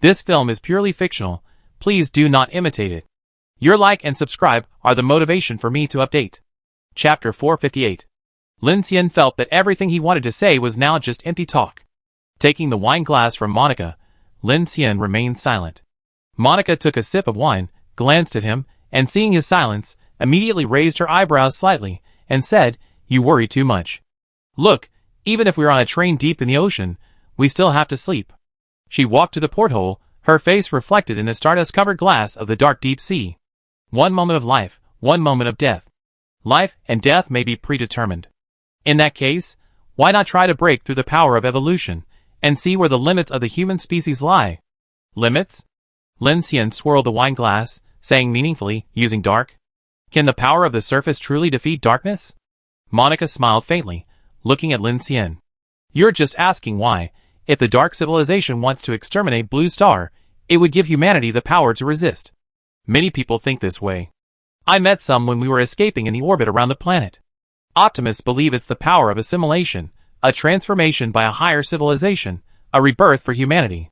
This film is purely fictional. Please do not imitate it. Your like and subscribe are the motivation for me to update. Chapter 458. Lin Xian felt that everything he wanted to say was now just empty talk. Taking the wine glass from Monica, Lin Xian remained silent. Monica took a sip of wine, glanced at him, and seeing his silence, immediately raised her eyebrows slightly, and said, "You worry too much. Look, even if we're on a train deep in the ocean, we still have to sleep." She walked to the porthole, her face reflected in the stardust-covered glass of the dark deep sea. One moment of life, one moment of death. Life and death may be predetermined. In that case, why not try to break through the power of evolution, and see where the limits of the human species lie? Limits? Lin Xian swirled the wine glass, saying meaningfully, using dark. Can the power of the surface truly defeat darkness? Monica smiled faintly, looking at Lin Xian. You're just asking why. If the dark civilization wants to exterminate Blue Star, it would give humanity the power to resist. Many people think this way. I met some when we were escaping in the orbit around the planet. Optimists believe it's the power of assimilation, a transformation by a higher civilization, a rebirth for humanity.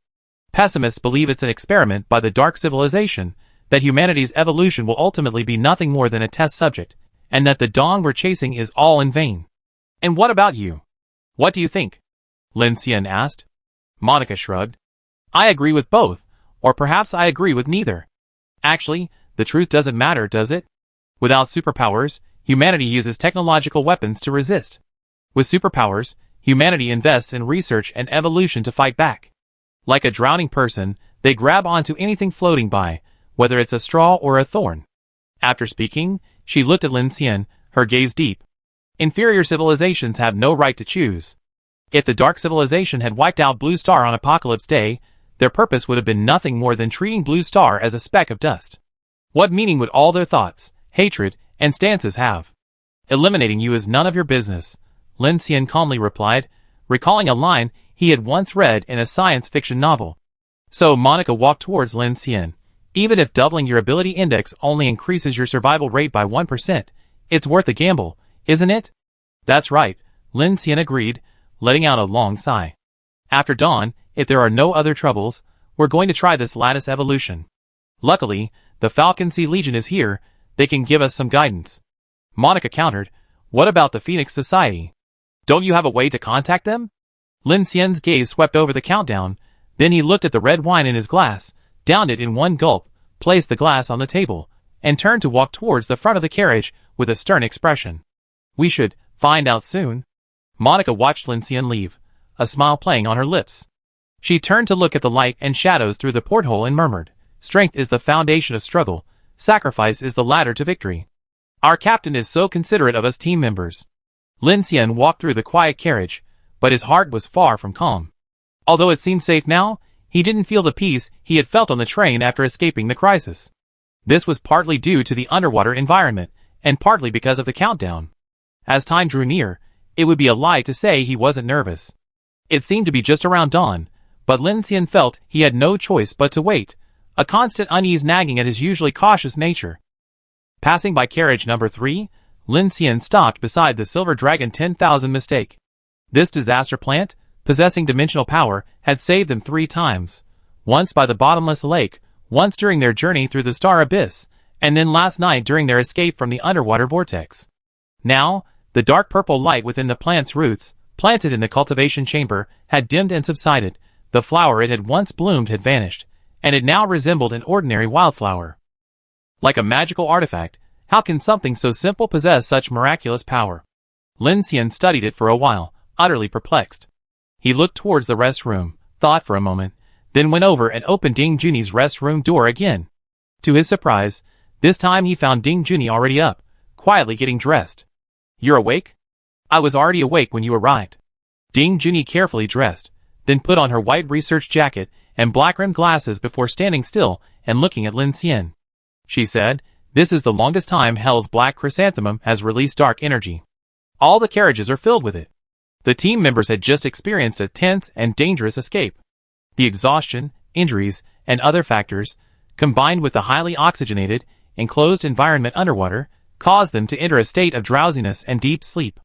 Pessimists believe it's an experiment by the dark civilization, that humanity's evolution will ultimately be nothing more than a test subject, and that the dawn we're chasing is all in vain. And what about you? What do you think? Lin Xian asked. Monica shrugged. I agree with both, or perhaps I agree with neither. Actually, the truth doesn't matter, does it? Without superpowers, humanity uses technological weapons to resist. With superpowers, humanity invests in research and evolution to fight back. Like a drowning person, they grab onto anything floating by, whether it's a straw or a thorn. After speaking, she looked at Lin Xian, her gaze deep. Inferior civilizations have no right to choose. If the Dark Civilization had wiped out Blue Star on Apocalypse Day, their purpose would have been nothing more than treating Blue Star as a speck of dust. What meaning would all their thoughts, hatred, and stances have? Eliminating you is none of your business, Lin Xian calmly replied, recalling a line he had once read in a science fiction novel. So Monica walked towards Lin Xian. Even if doubling your ability index only increases your survival rate by 1%, it's worth a gamble, isn't it? That's right, Lin Xian agreed, letting out a long sigh. After dawn, if there are no other troubles, we're going to try this lattice evolution. Luckily, the Falcon Sea Legion is here, they can give us some guidance. Monica countered, what about the Phoenix Society? Don't you have a way to contact them? Lin Xian's gaze swept over the countdown, then he looked at the red wine in his glass, downed it in one gulp, placed the glass on the table, and turned to walk towards the front of the carriage with a stern expression. We should find out soon. Monica watched Lin Xian leave, a smile playing on her lips. She turned to look at the light and shadows through the porthole and murmured, strength is the foundation of struggle, sacrifice is the ladder to victory. Our captain is so considerate of us team members. Lin Xian walked through the quiet carriage, but his heart was far from calm. Although it seemed safe now, he didn't feel the peace he had felt on the train after escaping the crisis. This was partly due to the underwater environment, and partly because of the countdown. As time drew near, it would be a lie to say he wasn't nervous. It seemed to be just around dawn, but Lin Xian felt he had no choice but to wait, a constant unease nagging at his usually cautious nature. Passing by carriage number 3, Lin Xian stopped beside the Silver Dragon 10,000 mistake. This disaster plant, possessing dimensional power, had saved them 3 times. Once by the bottomless lake, once during their journey through the star abyss, and then last night during their escape from the underwater vortex. Now, the dark purple light within the plant's roots, planted in the cultivation chamber, had dimmed and subsided. The flower it had once bloomed had vanished, and it now resembled an ordinary wildflower. Like a magical artifact, how can something so simple possess such miraculous power? Lin Xian studied it for a while, utterly perplexed. He looked towards the restroom, thought for a moment, then went over and opened Ding Junyi's restroom door again. To his surprise, this time he found Ding Junyi already up, quietly getting dressed. You're awake? I was already awake when you arrived. Ding Junyi carefully dressed, then put on her white research jacket and black-rimmed glasses before standing still and looking at Lin Xian. She said, this is the longest time Hell's Black Chrysanthemum has released dark energy. All the carriages are filled with it. The team members had just experienced a tense and dangerous escape. The exhaustion, injuries, and other factors, combined with the highly oxygenated, enclosed environment underwater, caused them to enter a state of drowsiness and deep sleep.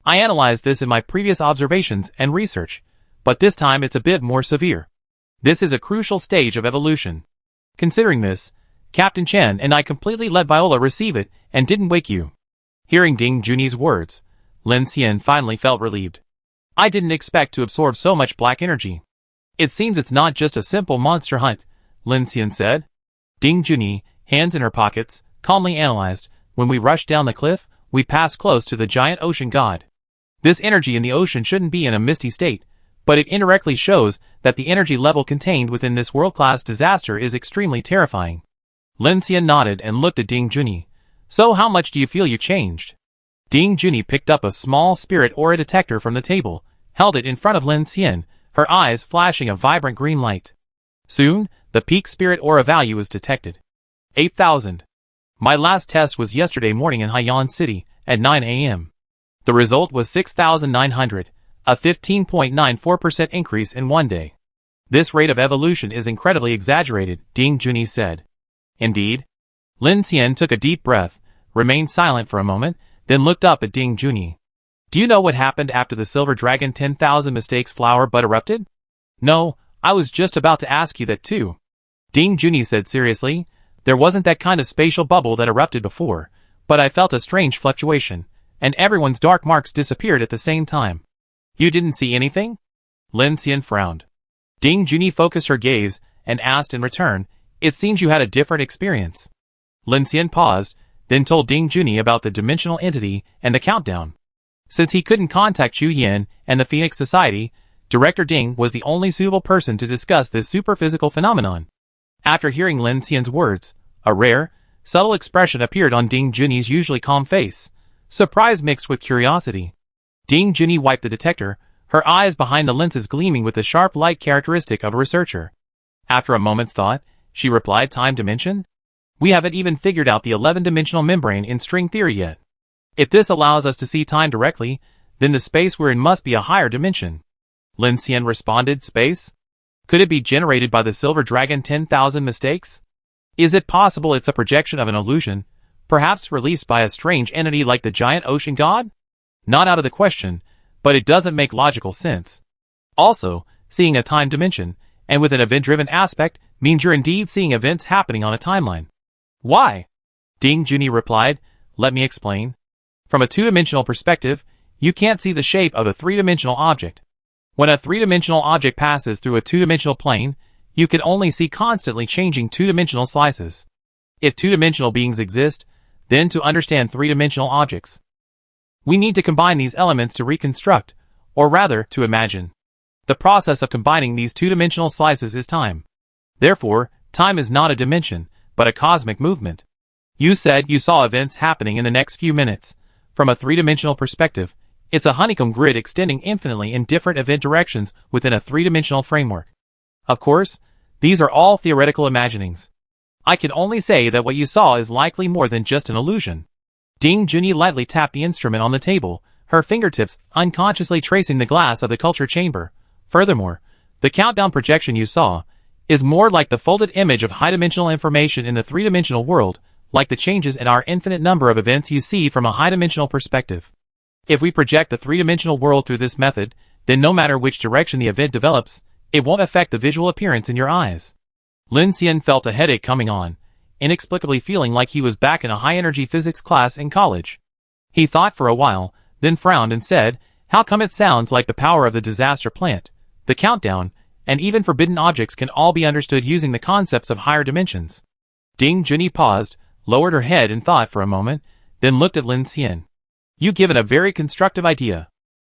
I analyzed this in my previous observations and research, but this time it's a bit more severe. This is a crucial stage of evolution. Considering this, Captain Chen and I completely let Viola receive it and didn't wake you. Hearing Ding Junyi's words, Lin Xian finally felt relieved. I didn't expect to absorb so much black energy. It seems it's not just a simple monster hunt, Lin Xian said. Ding Junyi, hands in her pockets, calmly analyzed, when we rushed down the cliff, we passed close to the giant ocean god. This energy in the ocean shouldn't be in a misty state, but it indirectly shows that the energy level contained within this world-class disaster is extremely terrifying. Lin Xian nodded and looked at Ding Junyi. So how much do you feel you changed? Ding Junyi picked up a small spirit aura detector from the table, held it in front of Lin Xian, her eyes flashing a vibrant green light. Soon, the peak spirit aura value was detected. 8,000. My last test was yesterday morning in Haiyan City, at 9 a.m. The result was 6,900, a 15.94% increase in one day. This rate of evolution is incredibly exaggerated, Ding Junyi said. Indeed. Lin Xian took a deep breath, remained silent for a moment, then looked up at Ding Junyi. Do you know what happened after the Silver Dragon 10,000 Mistakes flower bud erupted? No, I was just about to ask you that too. Ding Junyi said seriously. There wasn't that kind of spatial bubble that erupted before, but I felt a strange fluctuation, and everyone's dark marks disappeared at the same time. You didn't see anything? Lin Xian frowned. Ding Junyi focused her gaze and asked in return, it seems you had a different experience. Lin Xian paused, then told Ding Junyi about the dimensional entity and the countdown. Since he couldn't contact Chu Yin and the Phoenix Society, Director Ding was the only suitable person to discuss this superphysical phenomenon. After hearing Lin Xian's words, a rare, subtle expression appeared on Ding Junyi's usually calm face, surprise mixed with curiosity. Ding Junyi wiped the detector, her eyes behind the lenses gleaming with the sharp light characteristic of a researcher. After a moment's thought, she replied, time dimension? We haven't even figured out the 11-dimensional membrane in string theory yet. If this allows us to see time directly, then the space we're in must be a higher dimension. Lin Xian responded, space? Could it be generated by the Silver Dragon 10,000 Mistakes? Is it possible it's a projection of an illusion, perhaps released by a strange entity like the giant ocean god? Not out of the question, but it doesn't make logical sense. Also, seeing a time dimension, and with an event-driven aspect, means you're indeed seeing events happening on a timeline. Why? Ding Junyi replied, let me explain. From a two-dimensional perspective, you can't see the shape of a three-dimensional object. When a three-dimensional object passes through a two-dimensional plane, you can only see constantly changing two-dimensional slices. If two-dimensional beings exist, then to understand three-dimensional objects, we need to combine these elements to reconstruct, or rather, to imagine. The process of combining these two-dimensional slices is time. Therefore, time is not a dimension, but a cosmic movement. You said you saw events happening in the next few minutes. From a three-dimensional perspective, it's a honeycomb grid extending infinitely in different event directions within a three-dimensional framework. Of course, these are all theoretical imaginings. I can only say that what you saw is likely more than just an illusion. Ding Junyi lightly tapped the instrument on the table, her fingertips unconsciously tracing the glass of the culture chamber. Furthermore, the countdown projection you saw is more like the folded image of high-dimensional information in the three-dimensional world, like the changes in our infinite number of events you see from a high-dimensional perspective. If we project the three-dimensional world through this method, then no matter which direction the event develops, it won't affect the visual appearance in your eyes. Lin Xian felt a headache coming on, inexplicably feeling like he was back in a high-energy physics class in college. He thought for a while, then frowned and said, how come it sounds like the power of the disaster plant, the countdown, and even forbidden objects can all be understood using the concepts of higher dimensions? Ding Junyi paused, lowered her head in thought for a moment, then looked at Lin Xian. You given a very constructive idea.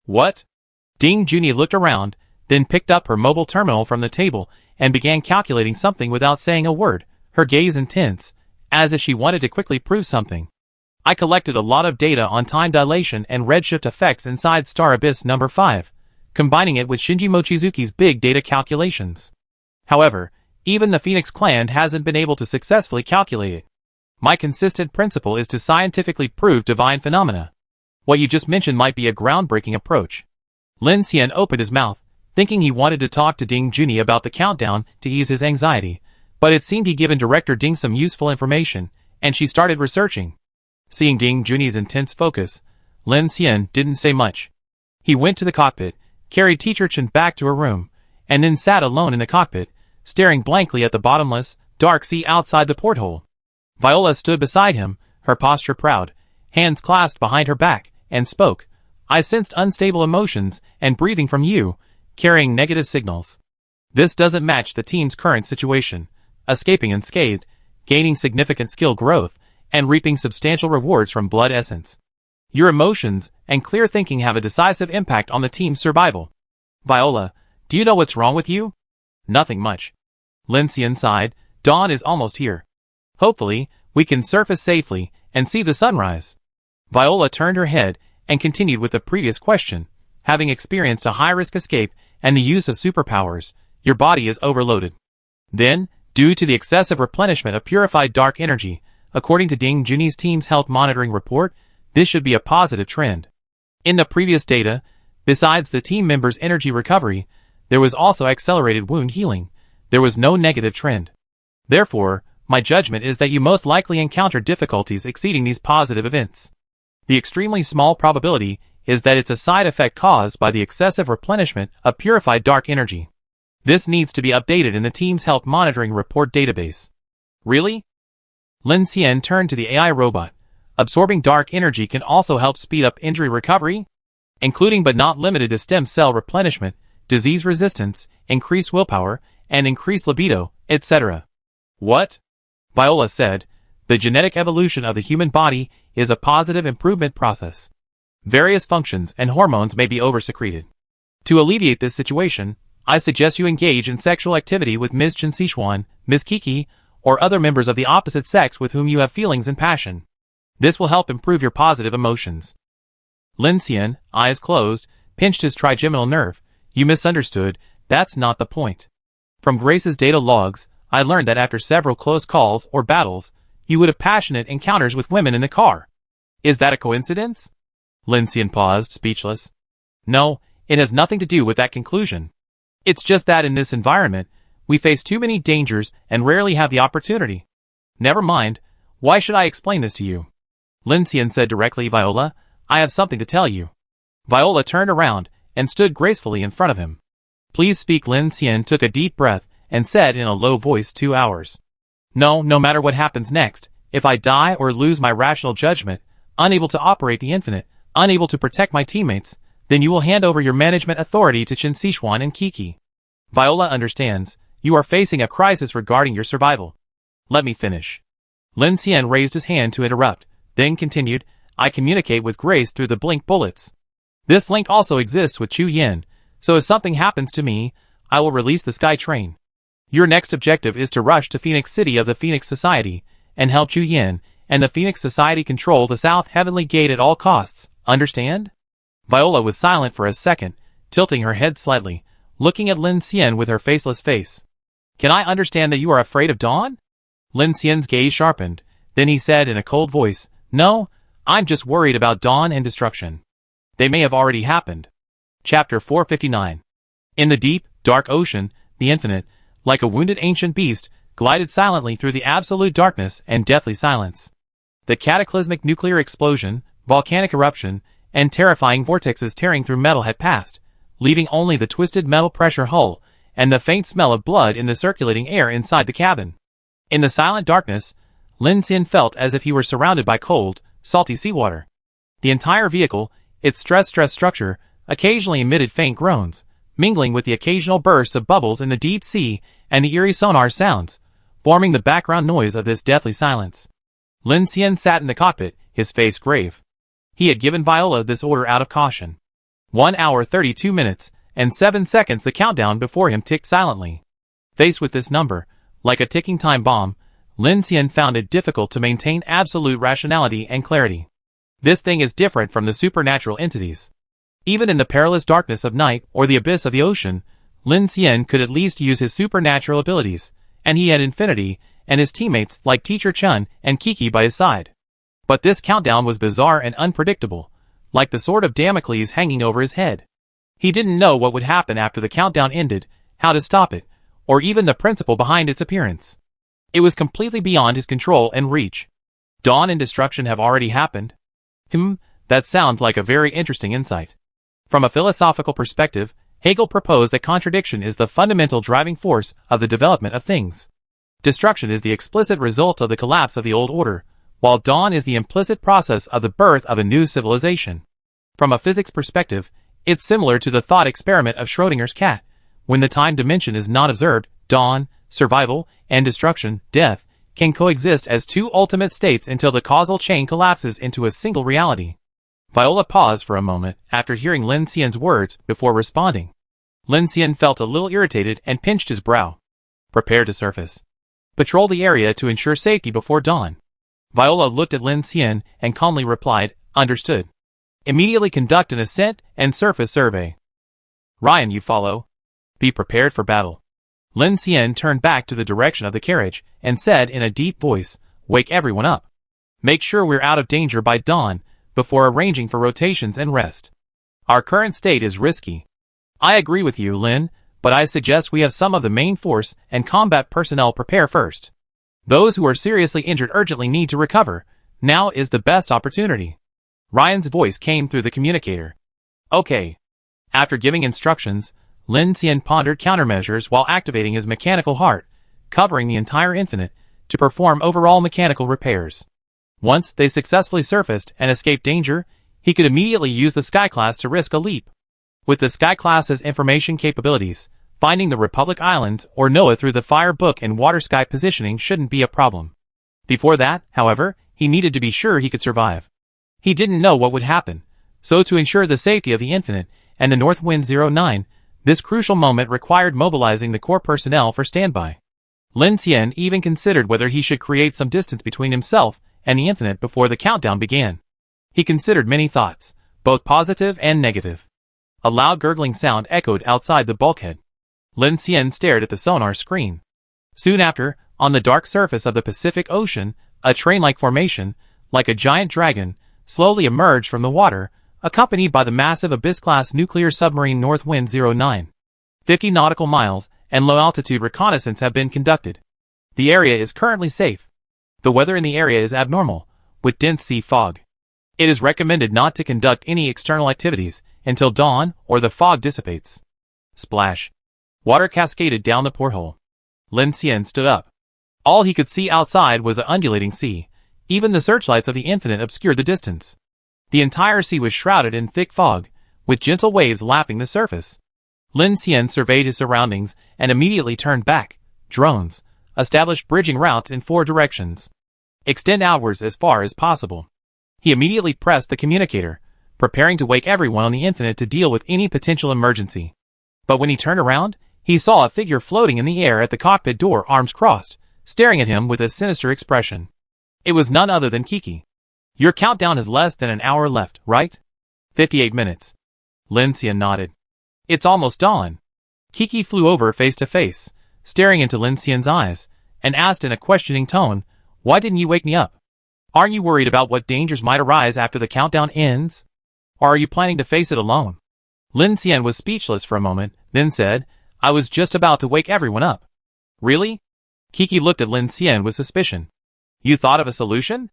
What? Ding Junyi looked around, then picked up her mobile terminal from the table and began calculating something without saying a word, her gaze intense, as if she wanted to quickly prove something. I collected a lot of data on time dilation and redshift effects inside Star Abyss number 5, combining it with Shinji Mochizuki's big data calculations. However, even the Phoenix clan hasn't been able to successfully calculate it. My consistent principle is to scientifically prove divine phenomena. What you just mentioned might be a groundbreaking approach. Lin Xian opened his mouth, thinking he wanted to talk to Ding Junyi about the countdown to ease his anxiety, but it seemed he'd given Director Ding some useful information, and she started researching. Seeing Ding Junyi's intense focus, Lin Xian didn't say much. He went to the cockpit, carried Teacher Chen back to her room, and then sat alone in the cockpit, staring blankly at the bottomless, dark sea outside the porthole. Viola stood beside him, her posture proud, hands clasped behind her back, and spoke. I sensed unstable emotions and breathing from you, carrying negative signals. This doesn't match the team's current situation, escaping unscathed, gaining significant skill growth, and reaping substantial rewards from blood essence. Your emotions and clear thinking have a decisive impact on the team's survival. Viola, do you know what's wrong with you? Nothing much. Lin Xian sighed. Dawn is almost here. Hopefully, we can surface safely and see the sunrise. Viola turned her head and continued with the previous question. Having experienced a high-risk escape and the use of superpowers, your body is overloaded. Then, due to the excessive replenishment of purified dark energy, according to Ding Junyi's team's health monitoring report, this should be a positive trend. In the previous data, besides the team members' energy recovery, there was also accelerated wound healing. There was no negative trend. Therefore, my judgment is that you most likely encountered difficulties exceeding these positive events. The extremely small probability is that it's a side effect caused by the excessive replenishment of purified dark energy. This needs to be updated in the team's health monitoring report database. Really? Lin Xian turned to the AI robot. Absorbing dark energy can also help speed up injury recovery, including but not limited to stem cell replenishment, disease resistance, increased willpower, and increased libido, etc. What? Viola said. The genetic evolution of the human body is a positive improvement process. Various functions and hormones may be oversecreted. To alleviate this situation, I suggest you engage in sexual activity with Ms. Chen Xishuan, Ms. Kiki, or other members of the opposite sex with whom you have feelings and passion. This will help improve your positive emotions. Lin Xian, eyes closed, pinched his trigeminal nerve. You misunderstood. That's not the point. From Grace's data logs, I learned that after several close calls or battles, you would have passionate encounters with women in the car. Is that a coincidence? Lin Xian paused, speechless. No, it has nothing to do with that conclusion. It's just that in this environment, we face too many dangers and rarely have the opportunity. Never mind. Why should I explain this to you? Lin Xian said directly. Viola, I have something to tell you. Viola turned around and stood gracefully in front of him. Please speak. Lin Xian took a deep breath and said in a low voice, 2 hours. No matter what happens next, if I die or lose my rational judgment, unable to operate the infinite, unable to protect my teammates, then you will hand over your management authority to Chen Xishuan and Kiki. Viola understands. You are facing a crisis regarding your survival. Let me finish. Lin Xian raised his hand to interrupt, then continued, I communicate with Grace through the blink bullets. This link also exists with Chu Yin, so if something happens to me, I will release the Sky Train. Your next objective is to rush to Phoenix City of the Phoenix Society, and help Chu Yin and the Phoenix Society control the South Heavenly Gate at all costs, understand? Viola was silent for a second, tilting her head slightly, looking at Lin Xian with her faceless face. Can I understand that you are afraid of Dawn? Lin Xian's gaze sharpened, then he said in a cold voice, No, I'm just worried about Dawn and destruction. They may have already happened. Chapter 459. In the deep, dark ocean, the infinite, like a wounded ancient beast, glided silently through the absolute darkness and deathly silence. The cataclysmic nuclear explosion, volcanic eruption, and terrifying vortexes tearing through metal had passed, leaving only the twisted metal pressure hull and the faint smell of blood in the circulating air inside the cabin. In the silent darkness, Lin Xian felt as if he were surrounded by cold, salty seawater. The entire vehicle, its stress structure, occasionally emitted faint groans, mingling with the occasional bursts of bubbles in the deep sea and the eerie sonar sounds, forming the background noise of this deathly silence. Lin Xian sat in the cockpit, his face grave. He had given Viola this order out of caution. 1 hour 32 minutes, and 7 seconds the countdown before him ticked silently. Faced with this number, like a ticking time bomb, Lin Xian found it difficult to maintain absolute rationality and clarity. This thing is different from the supernatural entities. Even in the perilous darkness of night or the abyss of the ocean, Lin Xian could at least use his supernatural abilities, and he had Infinity and his teammates like Teacher Chun and Kiki by his side. But this countdown was bizarre and unpredictable, like the sword of Damocles hanging over his head. He didn't know what would happen after the countdown ended, how to stop it, or even the principle behind its appearance. It was completely beyond his control and reach. Dawn and destruction have already happened. That sounds like a very interesting insight. From a philosophical perspective, Hegel proposed that contradiction is the fundamental driving force of the development of things. Destruction is the explicit result of the collapse of the old order, while dawn is the implicit process of the birth of a new civilization. From a physics perspective, it's similar to the thought experiment of Schrödinger's cat. When the time dimension is not observed, dawn, survival, and destruction, death, can coexist as two ultimate states until the causal chain collapses into a single reality. Viola paused for a moment after hearing Lin Xian's words before responding. Lin Xian felt a little irritated and pinched his brow. Prepare to surface. Patrol the area to ensure safety before dawn. Viola looked at Lin Xian and calmly replied, understood. Immediately conduct an ascent and surface survey. Ryan, you follow. Be prepared for battle. Lin Xian turned back to the direction of the carriage and said in a deep voice, wake everyone up. Make sure we're out of danger by dawn, before arranging for rotations and rest. Our current state is risky. I agree with you, Lin, but I suggest we have some of the main force and combat personnel prepare first. Those who are seriously injured urgently need to recover. Now is the best opportunity. Ryan's voice came through the communicator. Okay. After giving instructions, Lin Xian pondered countermeasures while activating his mechanical heart, covering the entire infinite, to perform overall mechanical repairs. Once they successfully surfaced and escaped danger, he could immediately use the Sky Class to risk a leap. With the Sky Class's information capabilities, finding the Republic Islands or Noah through the Fire Book and Water Sky positioning shouldn't be a problem. Before that, however, he needed to be sure he could survive. He didn't know what would happen, so to ensure the safety of the Infinite and the North Wind 09, this crucial moment required mobilizing the core personnel for standby. Lin Xian even considered whether he should create some distance between himself and the Infinite before the countdown began. He considered many thoughts, both positive and negative. A loud gurgling sound echoed outside the bulkhead. Lin Xian stared at the sonar screen. Soon after, on the dark surface of the Pacific Ocean, a train-like formation, like a giant dragon, slowly emerged from the water, accompanied by the massive Abyss-class nuclear submarine North Wind 09. 50 nautical miles and low-altitude reconnaissance have been conducted. The area is currently safe. The weather in the area is abnormal, with dense sea fog. It is recommended not to conduct any external activities until dawn or the fog dissipates. Splash. Water cascaded down the porthole. Lin Xian stood up. All he could see outside was an undulating sea. Even the searchlights of the Infinite obscured the distance. The entire sea was shrouded in thick fog, with gentle waves lapping the surface. Lin Xian surveyed his surroundings and immediately turned back. Drones. Established bridging routes in 4 directions. Extend outwards as far as possible. He immediately pressed the communicator, preparing to wake everyone on the Infinite to deal with any potential emergency. But when he turned around, he saw a figure floating in the air at the cockpit door, arms crossed, staring at him with a sinister expression. It was none other than Kiki. Your countdown is less than an hour left, right? 58 minutes. Lin Xian nodded. It's almost dawn. Kiki flew over face to face, staring into Lin Xian's eyes, and asked in a questioning tone, why didn't you wake me up? Aren't you worried about what dangers might arise after the countdown ends? Or are you planning to face it alone? Lin Xian was speechless for a moment, then said, I was just about to wake everyone up. Really? Kiki looked at Lin Xian with suspicion. You thought of a solution?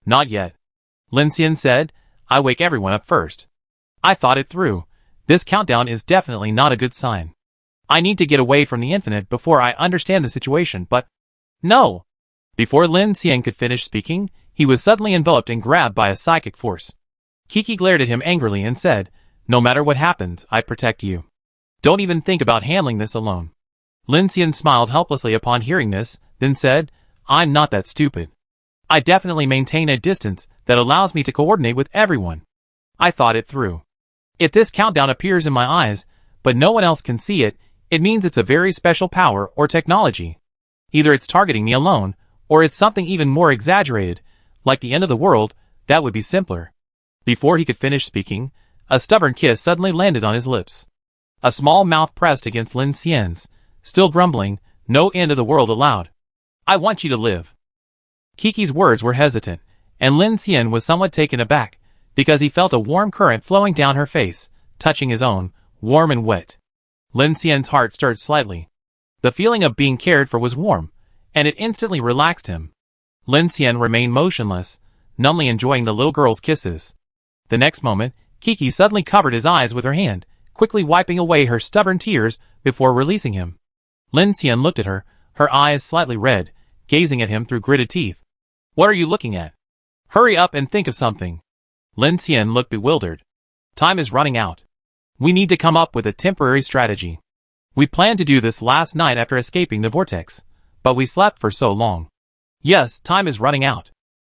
Not yet. Lin Xian said, I wake everyone up first. I thought it through. This countdown is definitely not a good sign. I need to get away from the Infinite before I understand the situation, but... No! Before Lin Xian could finish speaking, he was suddenly enveloped and grabbed by a psychic force. Kiki glared at him angrily and said, no matter what happens, I protect you. Don't even think about handling this alone. Lin Xian smiled helplessly upon hearing this, then said, I'm not that stupid. I definitely maintain a distance that allows me to coordinate with everyone. I thought it through. If this countdown appears in my eyes, but no one else can see it, it means it's a very special power or technology. Either it's targeting me alone, or it's something even more exaggerated, like the end of the world. That would be simpler. Before he could finish speaking, a stubborn kiss suddenly landed on his lips. A small mouth pressed against Lin Xian's, still grumbling, no end of the world allowed. I want you to live. Kiki's words were hesitant, and Lin Xian was somewhat taken aback, because he felt a warm current flowing down her face, touching his own, warm and wet. Lin Xian's heart stirred slightly. The feeling of being cared for was warm, and it instantly relaxed him. Lin Xian remained motionless, numbly enjoying the little girl's kisses. The next moment, Kiki suddenly covered his eyes with her hand, quickly wiping away her stubborn tears before releasing him. Lin Xian looked at her, her eyes slightly red, gazing at him through gritted teeth. What are you looking at? Hurry up and think of something. Lin Xian looked bewildered. Time is running out. We need to come up with a temporary strategy. We planned to do this last night after escaping the vortex, but we slept for so long. Yes, time is running out.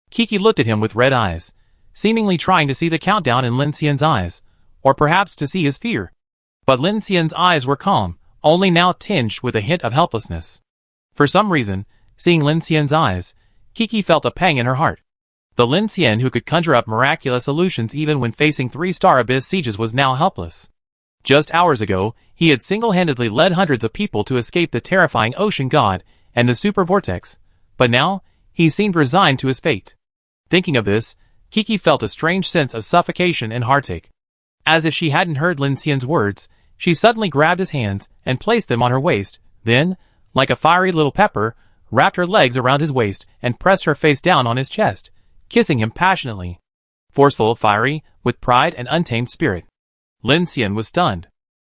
Kiki looked at him with red eyes, seemingly trying to see the countdown in Lin Xian's eyes, or perhaps to see his fear. But Lin Xian's eyes were calm, only now tinged with a hint of helplessness. For some reason, seeing Lin Xian's eyes, Kiki felt a pang in her heart. The Lin Xian who could conjure up miraculous illusions even when facing 3-star abyss sieges was now helpless. Just hours ago, he had single-handedly led hundreds of people to escape the terrifying ocean god and the super vortex, but now, he seemed resigned to his fate. Thinking of this, Kiki felt a strange sense of suffocation and heartache. As if she hadn't heard Lin Xian's words, she suddenly grabbed his hands and placed them on her waist, then, like a fiery little pepper, wrapped her legs around his waist and pressed her face down on his chest, kissing him passionately. Forceful, fiery, with pride and untamed spirit. Lin Xian was stunned.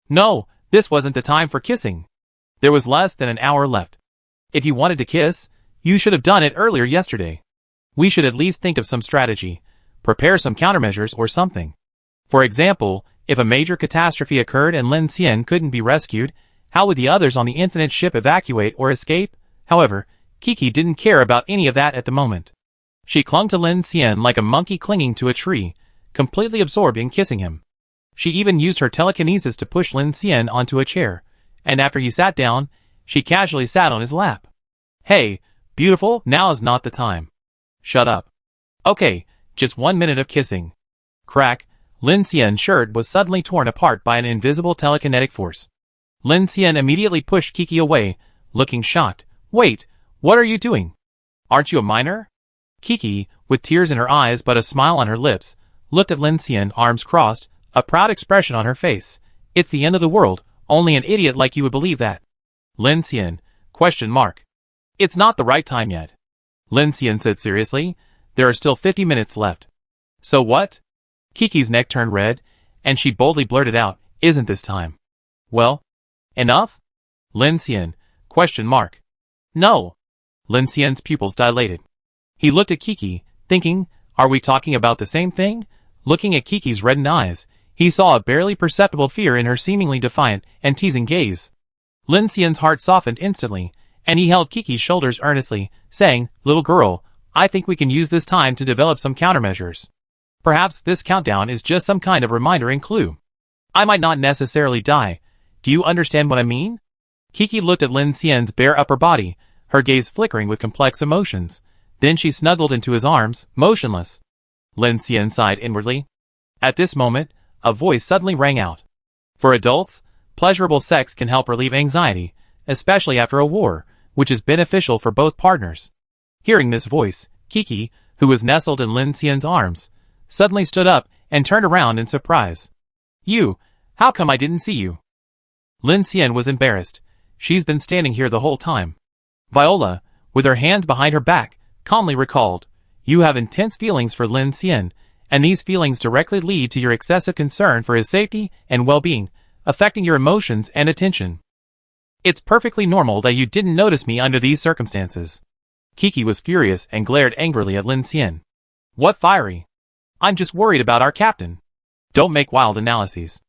No, this wasn't the time for kissing. There was less than an hour left. If you wanted to kiss, you should have done it earlier yesterday. We should at least think of some strategy, prepare some countermeasures or something. For example, if a major catastrophe occurred and Lin Xian couldn't be rescued, how would the others on the infinite ship evacuate or escape? However, Kiki didn't care about any of that at the moment. She clung to Lin Xian like a monkey clinging to a tree, completely absorbed in kissing him. She even used her telekinesis to push Lin Xian onto a chair, and after he sat down, she casually sat on his lap. Hey, beautiful, now is not the time. Shut up. Okay, just 1 minute of kissing. Crack, Lin Xian's shirt was suddenly torn apart by an invisible telekinetic force. Lin Xian immediately pushed Kiki away, looking shocked. Wait, what are you doing? Aren't you a minor? Kiki, with tears in her eyes but a smile on her lips, looked at Lin Xian, arms crossed, a proud expression on her face. It's the end of the world, only an idiot like you would believe that. Lin Xian, ? It's not the right time yet. Lin Xian said seriously, there are still 50 minutes left. So what? Kiki's neck turned red, and she boldly blurted out, isn't this time? Well, enough? Lin Xian, ? No. Lin Xian's pupils dilated. He looked at Kiki, thinking, are we talking about the same thing? Looking at Kiki's reddened eyes, he saw a barely perceptible fear in her seemingly defiant and teasing gaze. Lin Xian's heart softened instantly, and he held Kiki's shoulders earnestly, saying, little girl, I think we can use this time to develop some countermeasures. Perhaps this countdown is just some kind of reminder and clue. I might not necessarily die. Do you understand what I mean? Kiki looked at Lin Xian's bare upper body, her gaze flickering with complex emotions. Then she snuggled into his arms, motionless. Lin Xian sighed inwardly. At this moment, a voice suddenly rang out. For adults, pleasurable sex can help relieve anxiety, especially after a war, which is beneficial for both partners. Hearing this voice, Kiki, who was nestled in Lin Xian's arms, suddenly stood up and turned around in surprise. You, how come I didn't see you? Lin Xian was embarrassed. She's been standing here the whole time. Viola, with her hands behind her back, calmly recalled, you have intense feelings for Lin Xian, and these feelings directly lead to your excessive concern for his safety and well-being, affecting your emotions and attention. It's perfectly normal that you didn't notice me under these circumstances. Kiki was furious and glared angrily at Lin Xian. What fiery? I'm just worried about our captain. Don't make wild analyses.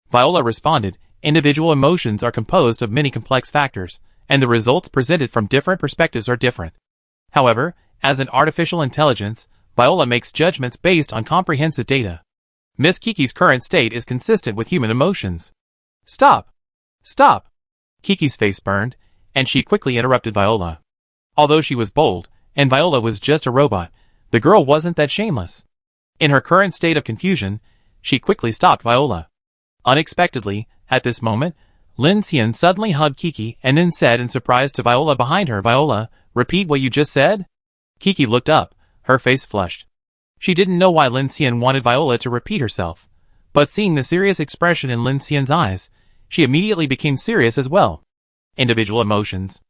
Viola responded, individual emotions are composed of many complex factors, and the results presented from different perspectives are different. However, as an artificial intelligence, Viola makes judgments based on comprehensive data. Miss Kiki's current state is consistent with human emotions. Stop! Stop! Kiki's face burned, and she quickly interrupted Viola. Although she was bold, and Viola was just a robot, the girl wasn't that shameless. In her current state of confusion, she quickly stopped Viola. Unexpectedly, at this moment, Lin Xian suddenly hugged Kiki and then said in surprise to Viola behind her, Viola, repeat what you just said? Kiki looked up, her face flushed. She didn't know why Lin Xian wanted Viola to repeat herself, but seeing the serious expression in Lin Xian's eyes, she immediately became serious as well. Individual emotions.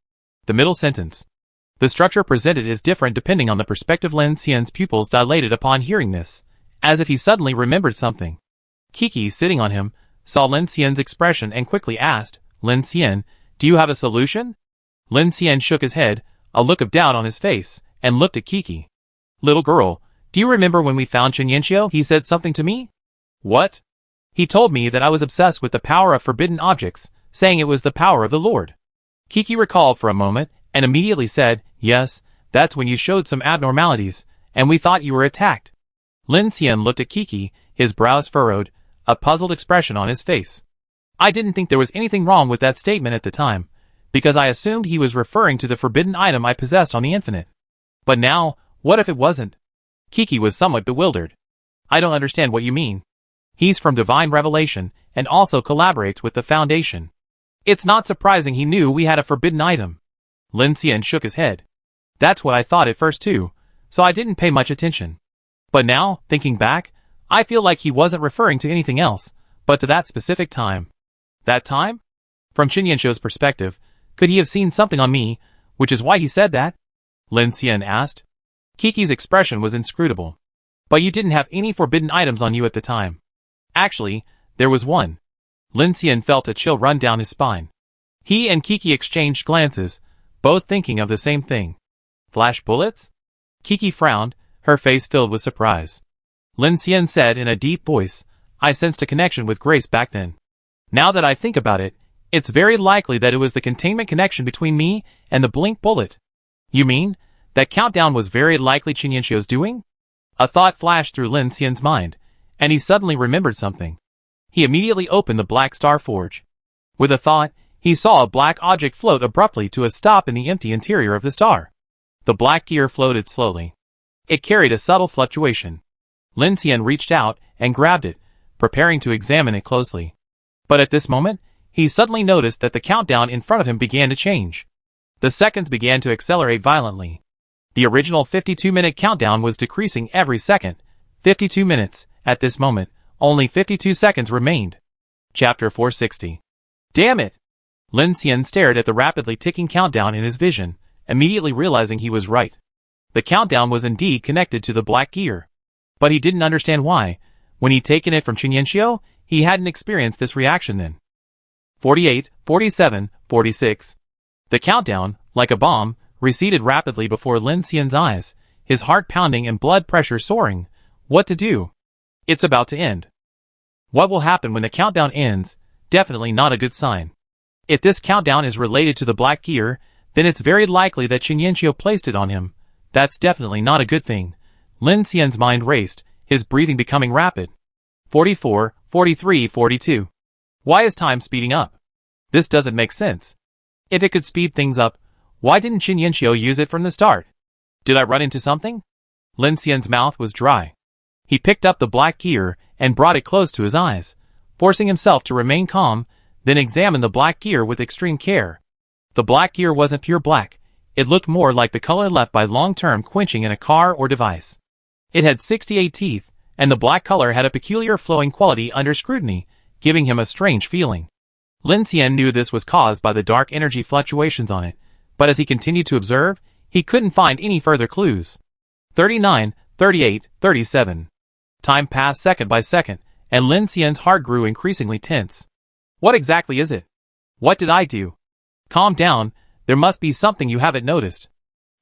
The middle sentence. The structure presented is different depending on the perspective. Lin Xian's pupils dilated upon hearing this, as if he suddenly remembered something. Kiki, sitting on him, saw Lin Xian's expression and quickly asked, Lin Xian, do you have a solution? Lin Xian shook his head, a look of doubt on his face, and looked at Kiki. Little girl, do you remember when we found Qianyanqiu? He said something to me? What? He told me that I was obsessed with the power of forbidden objects, saying it was the power of the Lord. Kiki recalled for a moment, and immediately said, yes, that's when you showed some abnormalities, and we thought you were attacked. Lin Xian looked at Kiki, his brows furrowed, a puzzled expression on his face. I didn't think there was anything wrong with that statement at the time, because I assumed he was referring to the forbidden item I possessed on the Infinite. But now, what if it wasn't? Kiki was somewhat bewildered. I don't understand what you mean. He's from Divine Revelation, and also collaborates with the Foundation. It's not surprising he knew we had a forbidden item. Lin Xian shook his head. That's what I thought at first too, so I didn't pay much attention. But now, thinking back, I feel like he wasn't referring to anything else, but to that specific time. That time? From Qianyanqiu's perspective, could he have seen something on me, which is why he said that? Lin Xian asked. Kiki's expression was inscrutable. But you didn't have any forbidden items on you at the time. Actually, there was one. Lin Xian felt a chill run down his spine. He and Kiki exchanged glances, both thinking of the same thing. Flash bullets? Kiki frowned, her face filled with surprise. Lin Xian said in a deep voice, I sensed a connection with Grace back then. Now that I think about it, it's very likely that it was the containment connection between me and the blink bullet. You mean, that countdown was very likely Qianyanqiu's doing? A thought flashed through Lin Xian's mind, and he suddenly remembered something. He immediately opened the Black Star Forge. With a thought, he saw a black object float abruptly to a stop in the empty interior of the star. The black gear floated slowly. It carried a subtle fluctuation. Lin Xian reached out and grabbed it, preparing to examine it closely. But at this moment, he suddenly noticed that the countdown in front of him began to change. The seconds began to accelerate violently. The original 52-minute countdown was decreasing every second. 52 minutes. At this moment, only 52 seconds remained. Chapter 460. Damn it! Lin Xian stared at the rapidly ticking countdown in his vision, immediately realizing he was right. The countdown was indeed connected to the black gear. But he didn't understand why. When he'd taken it from Qianyanqiu, he hadn't experienced this reaction then. 48, 47, 46. The countdown, like a bomb, receded rapidly before Lin Xian's eyes, his heart pounding and blood pressure soaring. What to do? It's about to end. What will happen when the countdown ends? Definitely not a good sign. If this countdown is related to the black gear, then it's very likely that Qianyanqiu placed it on him. That's definitely not a good thing. Lin Xian's mind raced, his breathing becoming rapid. 44, 43, 42. Why is time speeding up? This doesn't make sense. If it could speed things up, why didn't Qianyanqiu use it from the start? Did I run into something? Lin Xian's mouth was dry. He picked up the black gear and brought it close to his eyes, forcing himself to remain calm, then examined the black gear with extreme care. The black gear wasn't pure black. It looked more like the color left by long-term quenching in a car or device. It had 68 teeth, and the black color had a peculiar flowing quality under scrutiny, giving him a strange feeling. Lin Xian knew this was caused by the dark energy fluctuations on it, but as he continued to observe, he couldn't find any further clues. 39, 38, 37. Time passed second by second, and Lin Xian's heart grew increasingly tense. What exactly is it? What did I do? Calm down, there must be something you haven't noticed.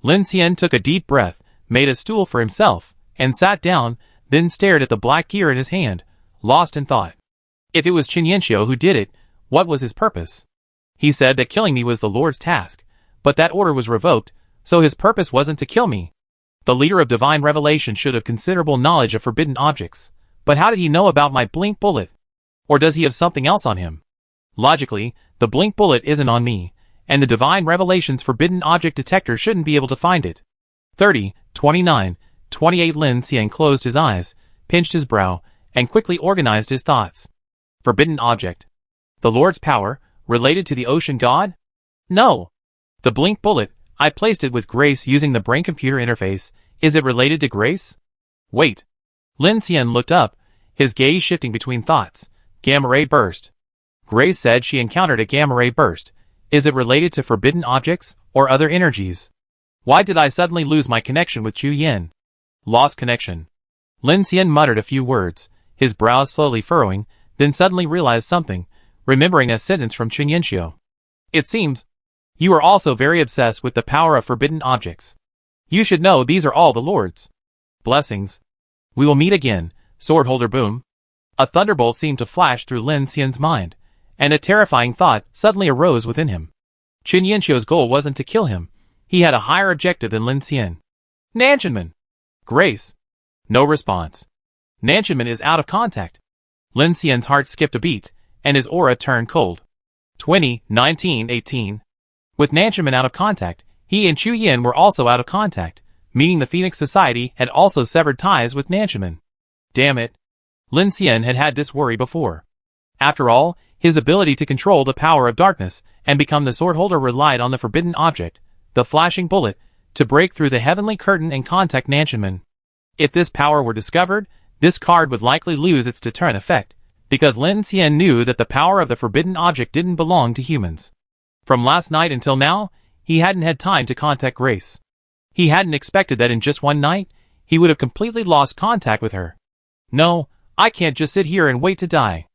Lin Xian took a deep breath, made a stool for himself, and sat down, then stared at the black gear in his hand, lost in thought. If it was Qianyanqiu who did it, what was his purpose? He said that killing me was the Lord's task, but that order was revoked, so his purpose wasn't to kill me. The leader of Divine Revelation should have considerable knowledge of forbidden objects, but how did he know about my blink bullet? Or does he have something else on him? Logically, the blink bullet isn't on me, and the Divine Revelation's forbidden object detector shouldn't be able to find it. 30, 29, 28. Lin Xian closed his eyes, pinched his brow, and quickly organized his thoughts. Forbidden object. The Lord's power, related to the ocean god? No. The blink bullet, I placed it with Grace using the brain-computer interface. Is it related to Grace? Wait. Lin Xian looked up, his gaze shifting between thoughts. Gamma ray burst. Grace said she encountered a gamma ray burst. Is it related to forbidden objects, or other energies? Why did I suddenly lose my connection with Chu Yin? Lost connection. Lin Xian muttered a few words, his brows slowly furrowing, then suddenly realized something, remembering a sentence from Chunyanshio. It seems you are also very obsessed with the power of forbidden objects. You should know these are all the Lord's blessings. We will meet again, swordholder boom. A thunderbolt seemed to flash through Lin Xian's mind, and a terrifying thought suddenly arose within him. Chunyanshio's goal wasn't to kill him. He had a higher objective than Lin Xian. Nanchenman! Grace! No response. Nanchenman is out of contact. Lin Xian's heart skipped a beat, and his aura turned cold. 1918. With Nanchenman out of contact, he and Chu Yin were also out of contact, meaning the Phoenix Society had also severed ties with Nanchenman. Damn it. Lin Xian had had this worry before. After all, his ability to control the power of darkness and become the swordholder relied on the forbidden object, the flashing bullet, to break through the heavenly curtain and contact Nanchenman. If this power were discovered, this card would likely lose its deterrent effect, because Lin Xian knew that the power of the forbidden object didn't belong to humans. From last night until now, he hadn't had time to contact Grace. He hadn't expected that in just one night, he would have completely lost contact with her. No, I can't just sit here and wait to die.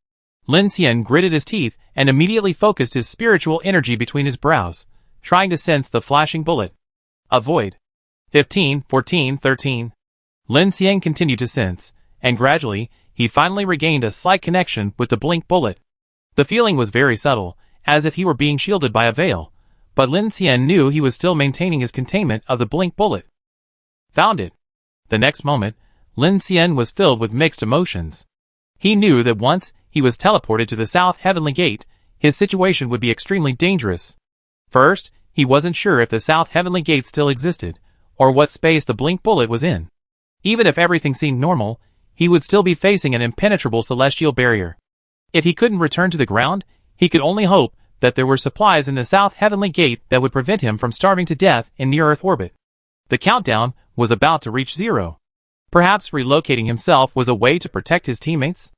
Lin Xian gritted his teeth and immediately focused his spiritual energy between his brows, trying to sense the flashing bullet. Avoid. 15, 14, 13. Lin Xian continued to sense, and gradually, he finally regained a slight connection with the blink bullet. The feeling was very subtle, as if he were being shielded by a veil, but Lin Xian knew he was still maintaining his containment of the blink bullet. Found it. The next moment, Lin Xian was filled with mixed emotions. He knew that once he was teleported to the South Heavenly Gate, his situation would be extremely dangerous. First, he wasn't sure if the South Heavenly Gate still existed, or what space the blink bullet was in. Even if everything seemed normal, he would still be facing an impenetrable celestial barrier. If he couldn't return to the ground, he could only hope that there were supplies in the South Heavenly Gate that would prevent him from starving to death in near-Earth orbit. The countdown was about to reach 0. Perhaps relocating himself was a way to protect his teammates?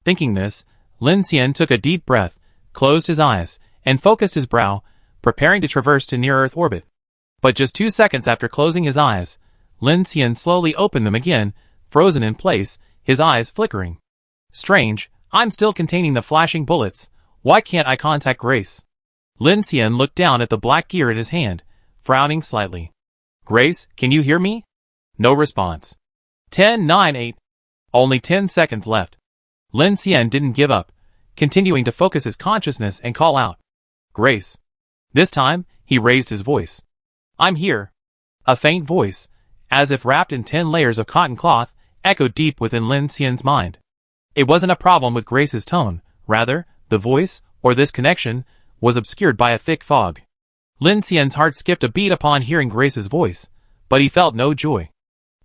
Thinking this, Lin Xian took a deep breath, closed his eyes, and focused his brow, preparing to traverse to near-Earth orbit. But just 2 seconds after closing his eyes, Lin Xian slowly opened them again, frozen in place, his eyes flickering. Strange, I'm still containing the flashing bullets. Why can't I contact Grace? Lin Xian looked down at the black gear in his hand, frowning slightly. Grace, can you hear me? No response. 10, 9, 8. Only 10 seconds left. Lin Xian didn't give up, continuing to focus his consciousness and call out. Grace. This time, he raised his voice. I'm here. A faint voice, as if wrapped in 10 layers of cotton cloth, echoed deep within Lin Xian's mind. It wasn't a problem with Grace's tone, rather, the voice, or this connection, was obscured by a thick fog. Lin Xian's heart skipped a beat upon hearing Grace's voice, but he felt no joy.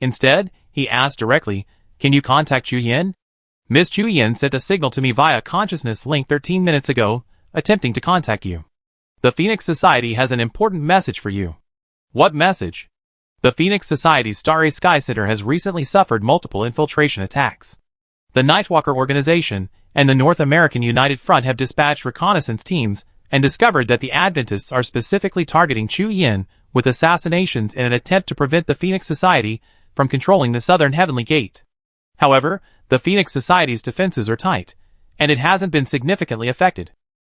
Instead, he asked directly, Can you contact Chu Yin? Miss Chu Yin sent a signal to me via consciousness link 13 minutes ago, attempting to contact you. The Phoenix Society has an important message for you. What message? The Phoenix Society's Starry Sky Center has recently suffered multiple infiltration attacks. The Nightwalker Organization and the North American United Front have dispatched reconnaissance teams and discovered that the Adventists are specifically targeting Chu Yin with assassinations in an attempt to prevent the Phoenix Society from controlling the Southern Heavenly Gate. However, the Phoenix Society's defenses are tight, and it hasn't been significantly affected.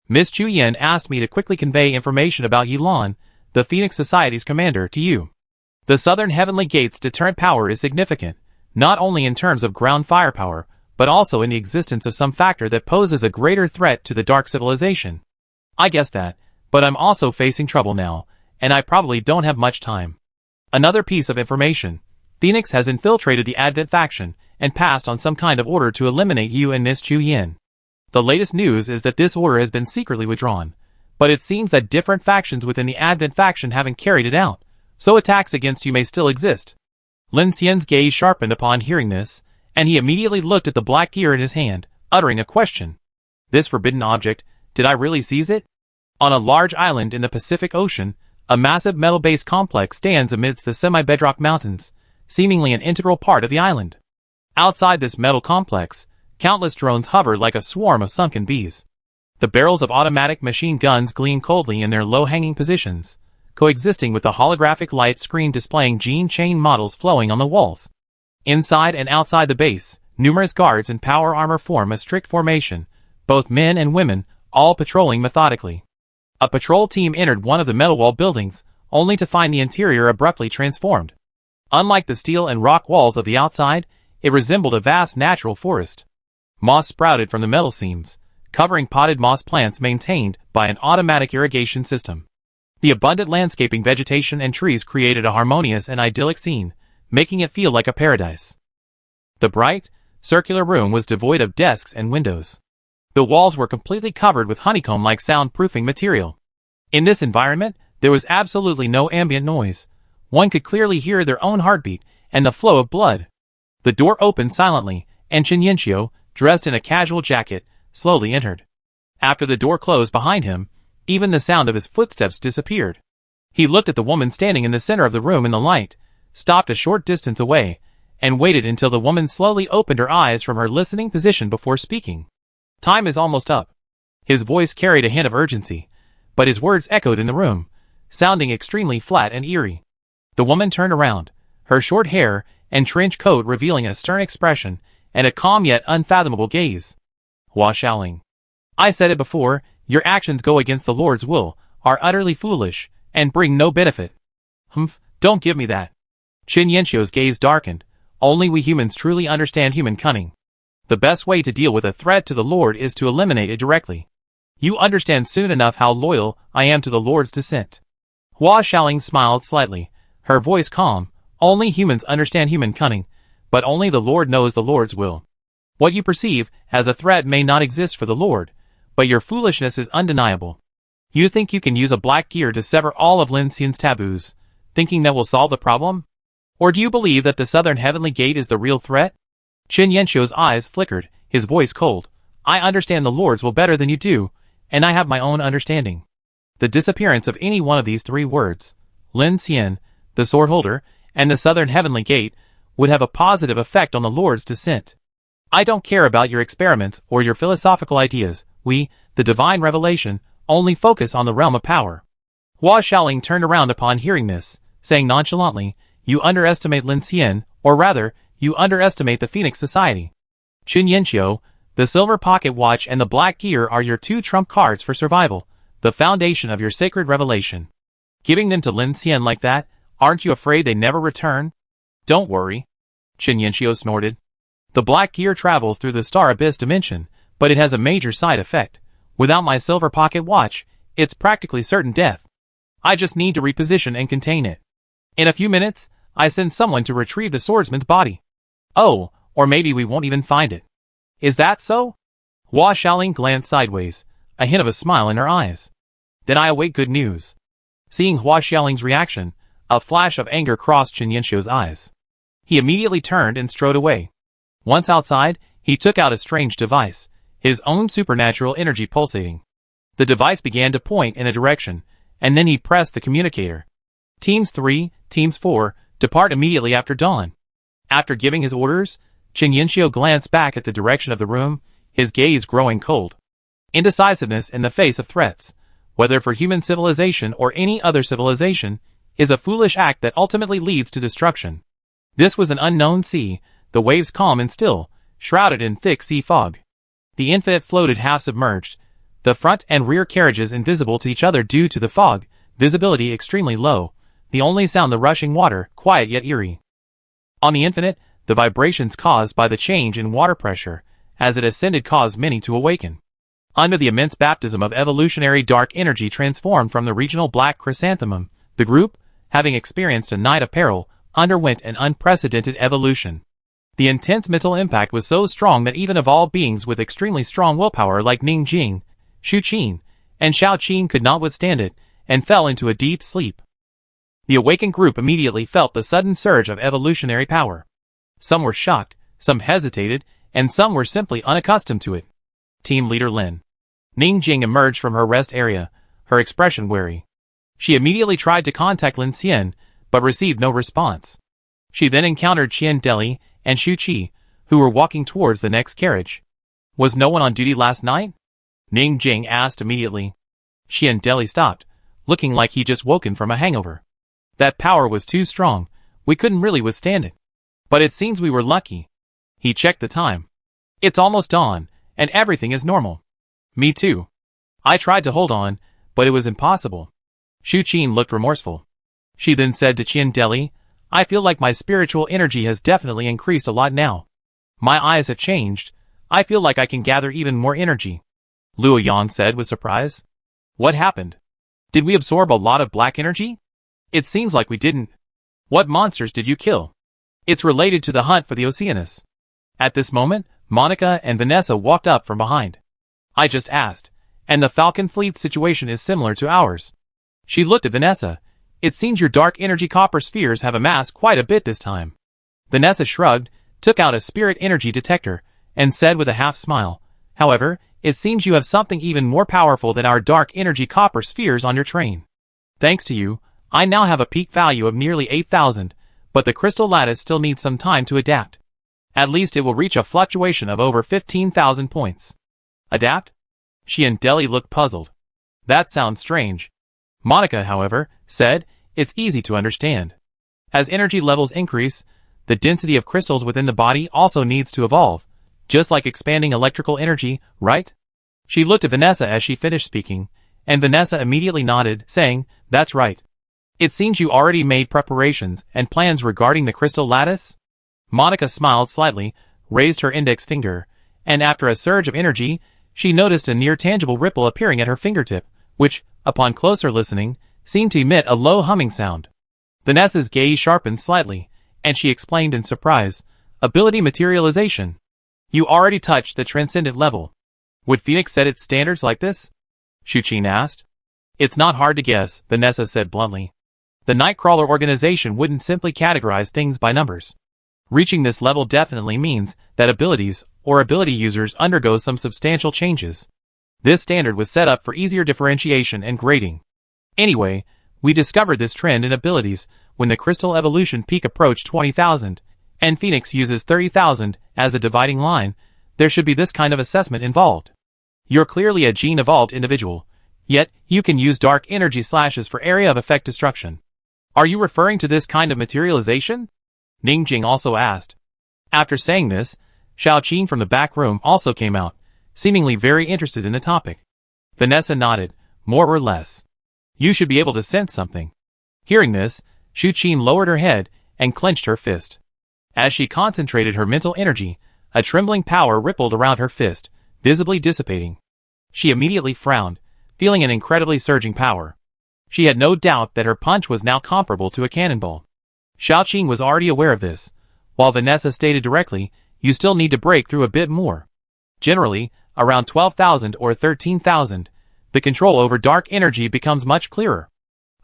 Miss Chu Yin asked me to quickly convey information about Yilan, the Phoenix Society's commander, to you. The Southern Heavenly Gate's deterrent power is significant, not only in terms of ground firepower, but also in the existence of some factor that poses a greater threat to the Dark Civilization. I guess that, but I'm also facing trouble now, and I probably don't have much time. Another piece of information. Phoenix has infiltrated the Advent faction and passed on some kind of order to eliminate you and Miss Chu Yin. The latest news is that this order has been secretly withdrawn, but it seems that different factions within the Advent faction haven't carried it out, so attacks against you may still exist. Lin Xian's gaze sharpened upon hearing this, and he immediately looked at the black gear in his hand, uttering a question. This forbidden object, did I really seize it? On a large island in the Pacific Ocean, a massive metal-based complex stands amidst the semi-bedrock mountains, seemingly an integral part of the island. Outside this metal complex, countless drones hover like a swarm of sunken bees. The barrels of automatic machine guns gleam coldly in their low-hanging positions, coexisting with the holographic light screen displaying gene chain models flowing on the walls. Inside and outside the base, Numerous guards in power armor form a strict formation, both men and women, all patrolling methodically. A patrol team entered one of the metal wall buildings, only to find the interior abruptly transformed. Unlike the steel and rock walls of the outside, it resembled a vast natural forest. Moss sprouted from the metal seams, covering potted moss plants maintained by an automatic irrigation system. The abundant landscaping vegetation and trees created a harmonious and idyllic scene, making it feel like a paradise. The bright, circular room was devoid of desks and windows. The walls were completely covered with honeycomb-like soundproofing material. In this environment, there was absolutely no ambient noise. One could clearly hear their own heartbeat and the flow of blood. The door opened silently, and Chen Yanxiu, dressed in a casual jacket, slowly entered. After the door closed behind him, even the sound of his footsteps disappeared. He looked at the woman standing in the center of the room in the light, stopped a short distance away, and waited until the woman slowly opened her eyes from her listening position before speaking. Time is almost up. His voice carried a hint of urgency, but his words echoed in the room, sounding extremely flat and eerie. The woman turned around, her short hair and trench coat revealing a stern expression and a calm yet unfathomable gaze. Hua Xiaoling. I said it before, your actions go against the Lord's will, are utterly foolish, and bring no benefit. Humph, don't give me that. Chen Yanxiu's gaze darkened. Only we humans truly understand human cunning. The best way to deal with a threat to the Lord is to eliminate it directly. You understand soon enough how loyal I am to the Lord's descent. Hua Xiaoling smiled slightly, her voice calm. Only humans understand human cunning, but only the Lord knows the Lord's will. What you perceive as a threat may not exist for the Lord, but your foolishness is undeniable. You think you can use a black gear to sever all of Lin Xian's taboos, thinking that will solve the problem? Or do you believe that the southern heavenly gate is the real threat? Chen Yanxiu's eyes flickered, his voice cold. I understand the Lord's will better than you do, and I have my own understanding. The disappearance of any one of these three words, Lin Xian, the sword holder, and the southern heavenly gate, would have a positive effect on the Lord's descent. I don't care about your experiments or your philosophical ideas. We, the divine revelation, only focus on the realm of power. Hua Xiaoling turned around upon hearing this, saying nonchalantly, you underestimate Lin Xian, or rather, you underestimate the Phoenix Society. Chen Yanxiu, the silver pocket watch and the black gear are your two trump cards for survival, the foundation of your sacred revelation. Giving them to Lin Xian like that, aren't you afraid they never return? Don't worry. Chen Yanxiu snorted. The black gear travels through the star abyss dimension, but it has a major side effect. Without my silver pocket watch, it's practically certain death. I just need to reposition and contain it. In a few minutes, I send someone to retrieve the swordsman's body. Oh, or maybe we won't even find it. Is that so? Hua Xiaoling glanced sideways, a hint of a smile in her eyes. Then I await good news. Seeing Hua Xiaoling's reaction, a flash of anger crossed Chen Yanxiu's eyes. He immediately turned and strode away. Once outside, he took out a strange device, his own supernatural energy pulsating. The device began to point in a direction, and then he pressed the communicator. Teams 3, Teams 4, depart immediately after dawn. After giving his orders, Chen Yanxiu glanced back at the direction of the room, his gaze growing cold. Indecisiveness in the face of threats, whether for human civilization or any other civilization, is a foolish act that ultimately leads to destruction. This was an unknown sea, the waves calm and still, shrouded in thick sea fog. The Infinite floated half-submerged, the front and rear carriages invisible to each other due to the fog, visibility extremely low, the only sound the rushing water, quiet yet eerie. On the Infinite, the vibrations caused by the change in water pressure, as it ascended caused many to awaken. Under the immense baptism of evolutionary dark energy transformed from the regional black chrysanthemum, the group, having experienced a night of peril, underwent an unprecedented evolution. The intense mental impact was so strong that even of all beings with extremely strong willpower like Ning Jing, Xu Qin, and Xiao Qin could not withstand it, and fell into a deep sleep. The awakened group immediately felt the sudden surge of evolutionary power. Some were shocked, some hesitated, and some were simply unaccustomed to it. Team Leader Lin. Ning Jing emerged from her rest area, her expression wary. She immediately tried to contact Lin Xian, but received no response. She then encountered Qian Deli and Xu Qi, who were walking towards the next carriage. Was no one on duty last night? Ning Jing asked immediately. Qian Deli stopped, looking like he just woken from a hangover. That power was too strong, we couldn't really withstand it. But it seems we were lucky. He checked the time. It's almost dawn, and everything is normal. Me too. I tried to hold on, but it was impossible. Shu Qin looked remorseful. She then said to Qian Deli, I feel like my spiritual energy has definitely increased a lot now. My eyes have changed. I feel like I can gather even more energy. Luo Yan said with surprise. What happened? Did we absorb a lot of black energy? It seems like we didn't. What monsters did you kill? It's related to the hunt for the Oceanus. At this moment, Monica and Vanessa walked up from behind. I just asked, and the Falcon Fleet situation is similar to ours. She looked at Vanessa. It seems your dark energy copper spheres have amassed quite a bit this time. Vanessa shrugged, took out a spirit energy detector, and said with a half smile, however, it seems you have something even more powerful than our dark energy copper spheres on your train. Thanks to you, I now have a peak value of nearly 8,000, but the crystal lattice still needs some time to adapt. At least it will reach a fluctuation of over 15,000 points. Adapt? She and Deli looked puzzled. That sounds strange. Monica, however, said, it's easy to understand. As energy levels increase, the density of crystals within the body also needs to evolve, just like expanding electrical energy, right? She looked at Vanessa as she finished speaking, and Vanessa immediately nodded, saying, that's right. It seems you already made preparations and plans regarding the crystal lattice? Monica smiled slightly, raised her index finger, and after a surge of energy, she noticed a near-tangible ripple appearing at her fingertip, which, upon closer listening, seemed to emit a low humming sound. Vanessa's gaze sharpened slightly, and she explained in surprise, ability materialization. You already touched the transcendent level. Would Phoenix set its standards like this? Shu Qin asked. It's not hard to guess, Vanessa said bluntly. The Nightcrawler organization wouldn't simply categorize things by numbers. Reaching this level definitely means that abilities or ability users undergo some substantial changes. This standard was set up for easier differentiation and grading. Anyway, we discovered this trend in abilities when the crystal evolution peak approached 20,000, and Phoenix uses 30,000 as a dividing line. There should be this kind of assessment involved. You're clearly a gene-evolved individual, yet you can use dark energy slashes for area of effect destruction. Are you referring to this kind of materialization? Ning Jing also asked. After saying this, Xiao Qin from the back room also came out, seemingly very interested in the topic. Vanessa nodded, more or less. You should be able to sense something. Hearing this, Shu Qin lowered her head and clenched her fist. As she concentrated her mental energy, a trembling power rippled around her fist, visibly dissipating. She immediately frowned, feeling an incredibly surging power. She had no doubt that her punch was now comparable to a cannonball. Xiao Qin was already aware of this, while Vanessa stated directly, you still need to break through a bit more. Generally, around 12,000 or 13,000, the control over dark energy becomes much clearer.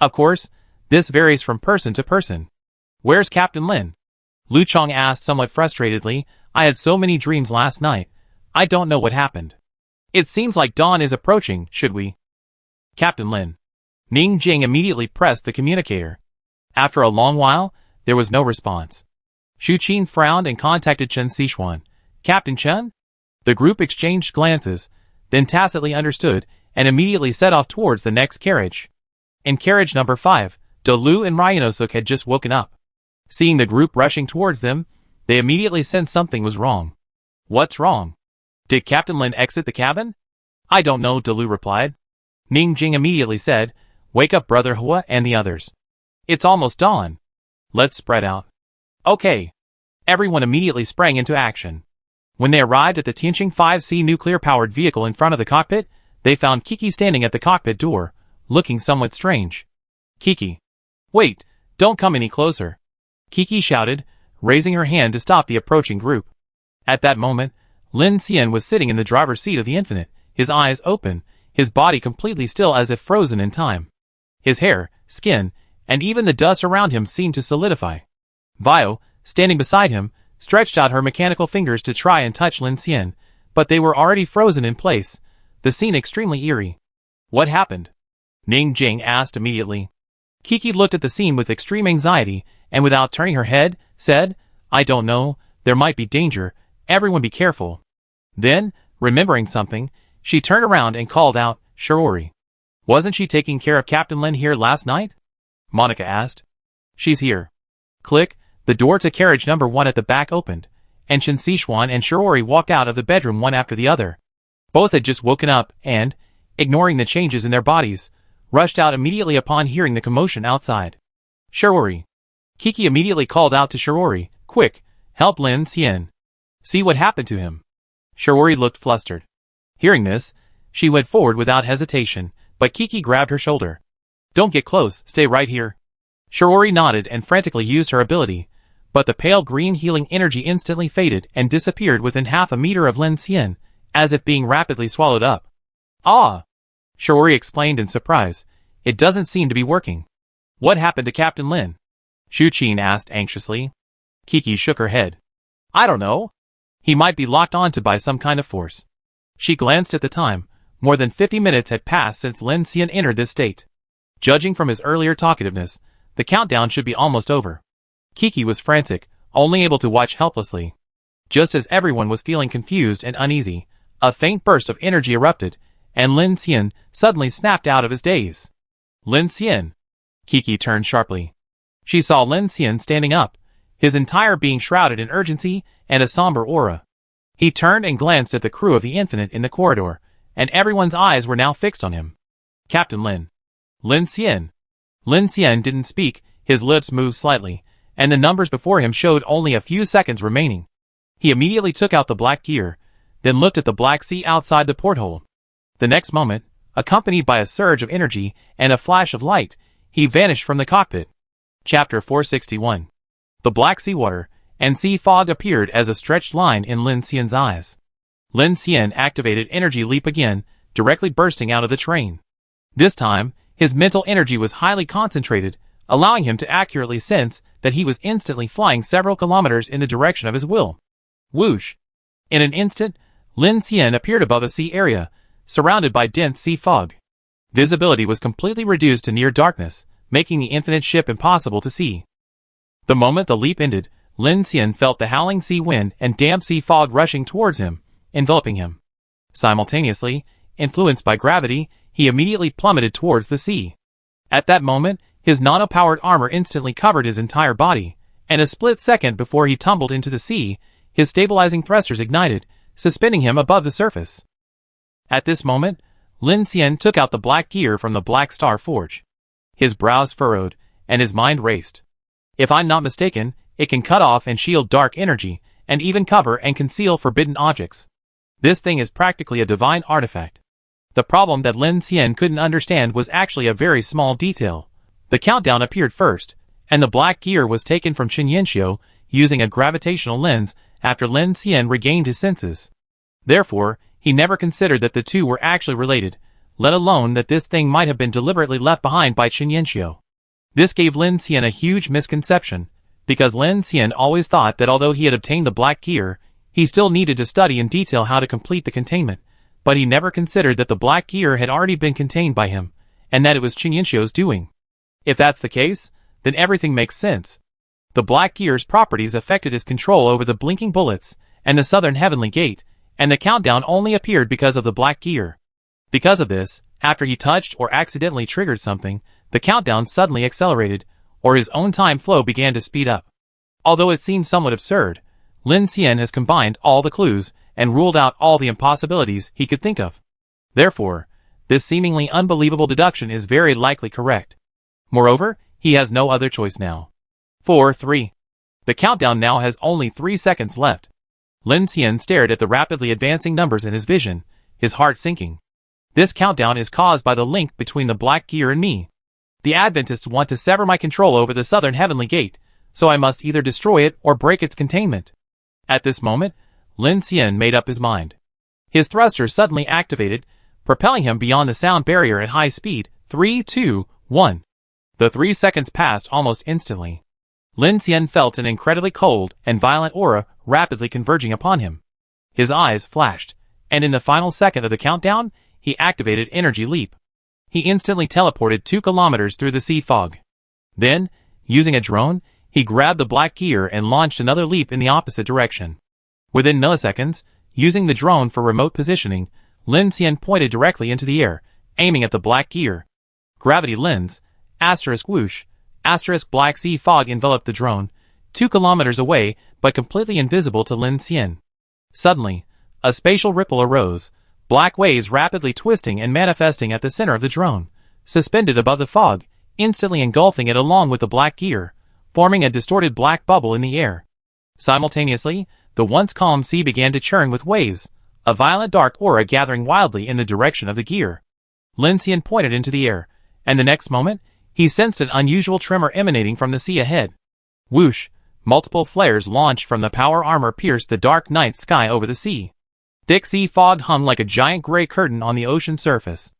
Of course, this varies from person to person. Where's Captain Lin? Lu Chong asked somewhat frustratedly, I had so many dreams last night, I don't know what happened. It seems like dawn is approaching, should we? Captain Lin. Ning Jing immediately pressed the communicator. After a long while, there was no response. Shu Qin frowned and contacted Chen Sichuan. Captain Chen? The group exchanged glances, then tacitly understood, and immediately set off towards the next carriage. In carriage number 5, Dolu and Ryanosuk had just woken up. Seeing the group rushing towards them, they immediately sensed something was wrong. What's wrong? Did Captain Lin exit the cabin? I don't know, Delu replied. Ning Jing immediately said, wake up Brother Hua and the others. It's almost dawn. Let's spread out. Okay. Everyone immediately sprang into action. When they arrived at the Tianqing 5C nuclear-powered vehicle in front of the cockpit, they found Kiki standing at the cockpit door, looking somewhat strange. Kiki. Wait, don't come any closer. Kiki shouted, raising her hand to stop the approaching group. At that moment, Lin Xian was sitting in the driver's seat of the Infinite, his eyes open, his body completely still as if frozen in time. His hair, skin, and even the dust around him seemed to solidify. Vio, standing beside him, stretched out her mechanical fingers to try and touch Lin Xian, but they were already frozen in place, the scene extremely eerie. What happened? Ning Jing asked immediately. Kiki looked at the scene with extreme anxiety, and without turning her head, said, I don't know, there might be danger, everyone be careful. Then, remembering something, she turned around and called out, Shirori. Wasn't she taking care of Captain Lin here last night? Monica asked. She's here. Click, the door to carriage number 1 at the back opened, and Shin Sichuan and Shiori walked out of the bedroom one after the other. Both had just woken up and, ignoring the changes in their bodies, rushed out immediately upon hearing the commotion outside. Shiori. Kiki immediately called out to Shiori, "Quick, help Lin Xian. See what happened to him." Shiori looked flustered. Hearing this, she went forward without hesitation, but Kiki grabbed her shoulder. "Don't get close, stay right here." Shiori nodded and frantically used her ability, but the pale green healing energy instantly faded and disappeared within half a meter of Lin Xian, as if being rapidly swallowed up. "Ah!" Shiori explained in surprise. "It doesn't seem to be working." "What happened to Captain Lin?" Shu Qin asked anxiously. Kiki shook her head. "I don't know. He might be locked onto by some kind of force." She glanced at the time. More than 50 minutes had passed since Lin Xian entered this state. Judging from his earlier talkativeness, the countdown should be almost over. Kiki was frantic, only able to watch helplessly. Just as everyone was feeling confused and uneasy, a faint burst of energy erupted, and Lin Xian suddenly snapped out of his daze. "Lin Xian!" Kiki turned sharply. She saw Lin Xian standing up, his entire being shrouded in urgency and a somber aura. He turned and glanced at the crew of the Infinite in the corridor, and everyone's eyes were now fixed on him. "Captain Lin." "Lin Xian." Lin Xian didn't speak, his lips moved slightly, and the numbers before him showed only a few seconds remaining. He immediately took out the black gear, then looked at the black sea outside the porthole. The next moment, accompanied by a surge of energy and a flash of light, he vanished from the cockpit. Chapter 461. The black seawater and sea fog appeared as a stretched line in Lin Xian's eyes. Lin Xian activated Energy Leap again, directly bursting out of the train. This time, his mental energy was highly concentrated, allowing him to accurately sense that he was instantly flying several kilometers in the direction of his will. Whoosh! In an instant, Lin Xian appeared above a sea area, surrounded by dense sea fog. Visibility was completely reduced to near darkness, making the infinite ship impossible to see. The moment the leap ended, Lin Xian felt the howling sea wind and damp sea fog rushing towards him, enveloping him. Simultaneously, influenced by gravity, he immediately plummeted towards the sea. At that moment, his nano-powered armor instantly covered his entire body, and a split second before he tumbled into the sea, his stabilizing thrusters ignited, suspending him above the surface. At this moment, Lin Xian took out the black gear from the Black Star Forge. His brows furrowed, and his mind raced. If I'm not mistaken, it can cut off and shield dark energy, and even cover and conceal forbidden objects. This thing is practically a divine artifact. The problem that Lin Xian couldn't understand was actually a very small detail. The countdown appeared first, and the black gear was taken from Qin Yanxiu using a gravitational lens after Lin Xian regained his senses. Therefore, he never considered that the two were actually related, let alone that this thing might have been deliberately left behind by Qin Yanxiu. This gave Lin Xian a huge misconception, because Lin Xian always thought that although he had obtained the black gear, he still needed to study in detail how to complete the containment, but he never considered that the black gear had already been contained by him, and that it was Qin Yanxiu's doing. If that's the case, then everything makes sense. The black gear's properties affected his control over the blinking bullets and the southern heavenly gate, and the countdown only appeared because of the black gear. Because of this, after he touched or accidentally triggered something, the countdown suddenly accelerated, or his own time flow began to speed up. Although it seems somewhat absurd, Lin Xian has combined all the clues and ruled out all the impossibilities he could think of. Therefore, this seemingly unbelievable deduction is very likely correct. Moreover, he has no other choice now. 4-3. The countdown now has only 3 seconds left. Lin Xian stared at the rapidly advancing numbers in his vision, his heart sinking. This countdown is caused by the link between the black gear and me. The Adventists want to sever my control over the southern heavenly gate, so I must either destroy it or break its containment. At this moment, Lin Xian made up his mind. His thruster suddenly activated, propelling him beyond the sound barrier at high speed. 3, 2, 1. The 3 seconds passed almost instantly. Lin Xian felt an incredibly cold and violent aura rapidly converging upon him. His eyes flashed, and in the final second of the countdown, he activated Energy Leap. He instantly teleported 2 kilometers through the sea fog. Then, using a drone, he grabbed the black gear and launched another leap in the opposite direction. Within milliseconds, using the drone for remote positioning, Lin Xian pointed directly into the air, aiming at the black gear. Gravity lens, *whoosh, *black sea fog enveloped the drone, 2 kilometers away but completely invisible to Lin Xian. Suddenly, a spatial ripple arose, black waves rapidly twisting and manifesting at the center of the drone, suspended above the fog, instantly engulfing it along with the black gear, forming a distorted black bubble in the air. Simultaneously, the once calm sea began to churn with waves, a violent dark aura gathering wildly in the direction of the gear. Lin Xian pointed into the air, and the next moment, he sensed an unusual tremor emanating from the sea ahead. Whoosh! Multiple flares launched from the power armor pierced the dark night sky over the sea. Thick sea fog hung like a giant gray curtain on the ocean surface.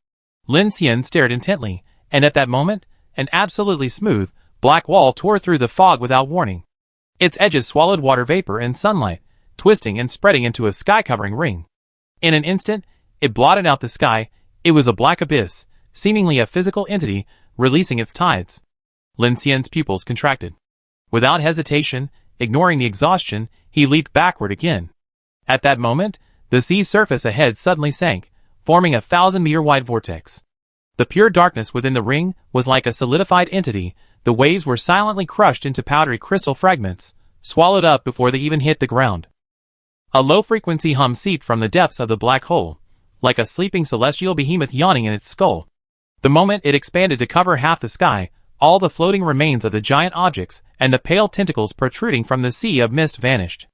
Lin Xian stared intently, and at that moment, an absolutely smooth, black wall tore through the fog without warning. Its edges swallowed water vapor and sunlight, twisting and spreading into a sky-covering ring. In an instant, it blotted out the sky. It was a black abyss, seemingly a physical entity, releasing its tides. Lin Xian's pupils contracted. Without hesitation, ignoring the exhaustion, he leaped backward again. At that moment, the sea surface ahead suddenly sank, forming a 1,000-meter-wide vortex. The pure darkness within the ring was like a solidified entity. The waves were silently crushed into powdery crystal fragments, swallowed up before they even hit the ground. A low-frequency hum seeped from the depths of the black hole, like a sleeping celestial behemoth yawning in its skull. The moment it expanded to cover half the sky, all the floating remains of the giant objects and the pale tentacles protruding from the sea of mist vanished.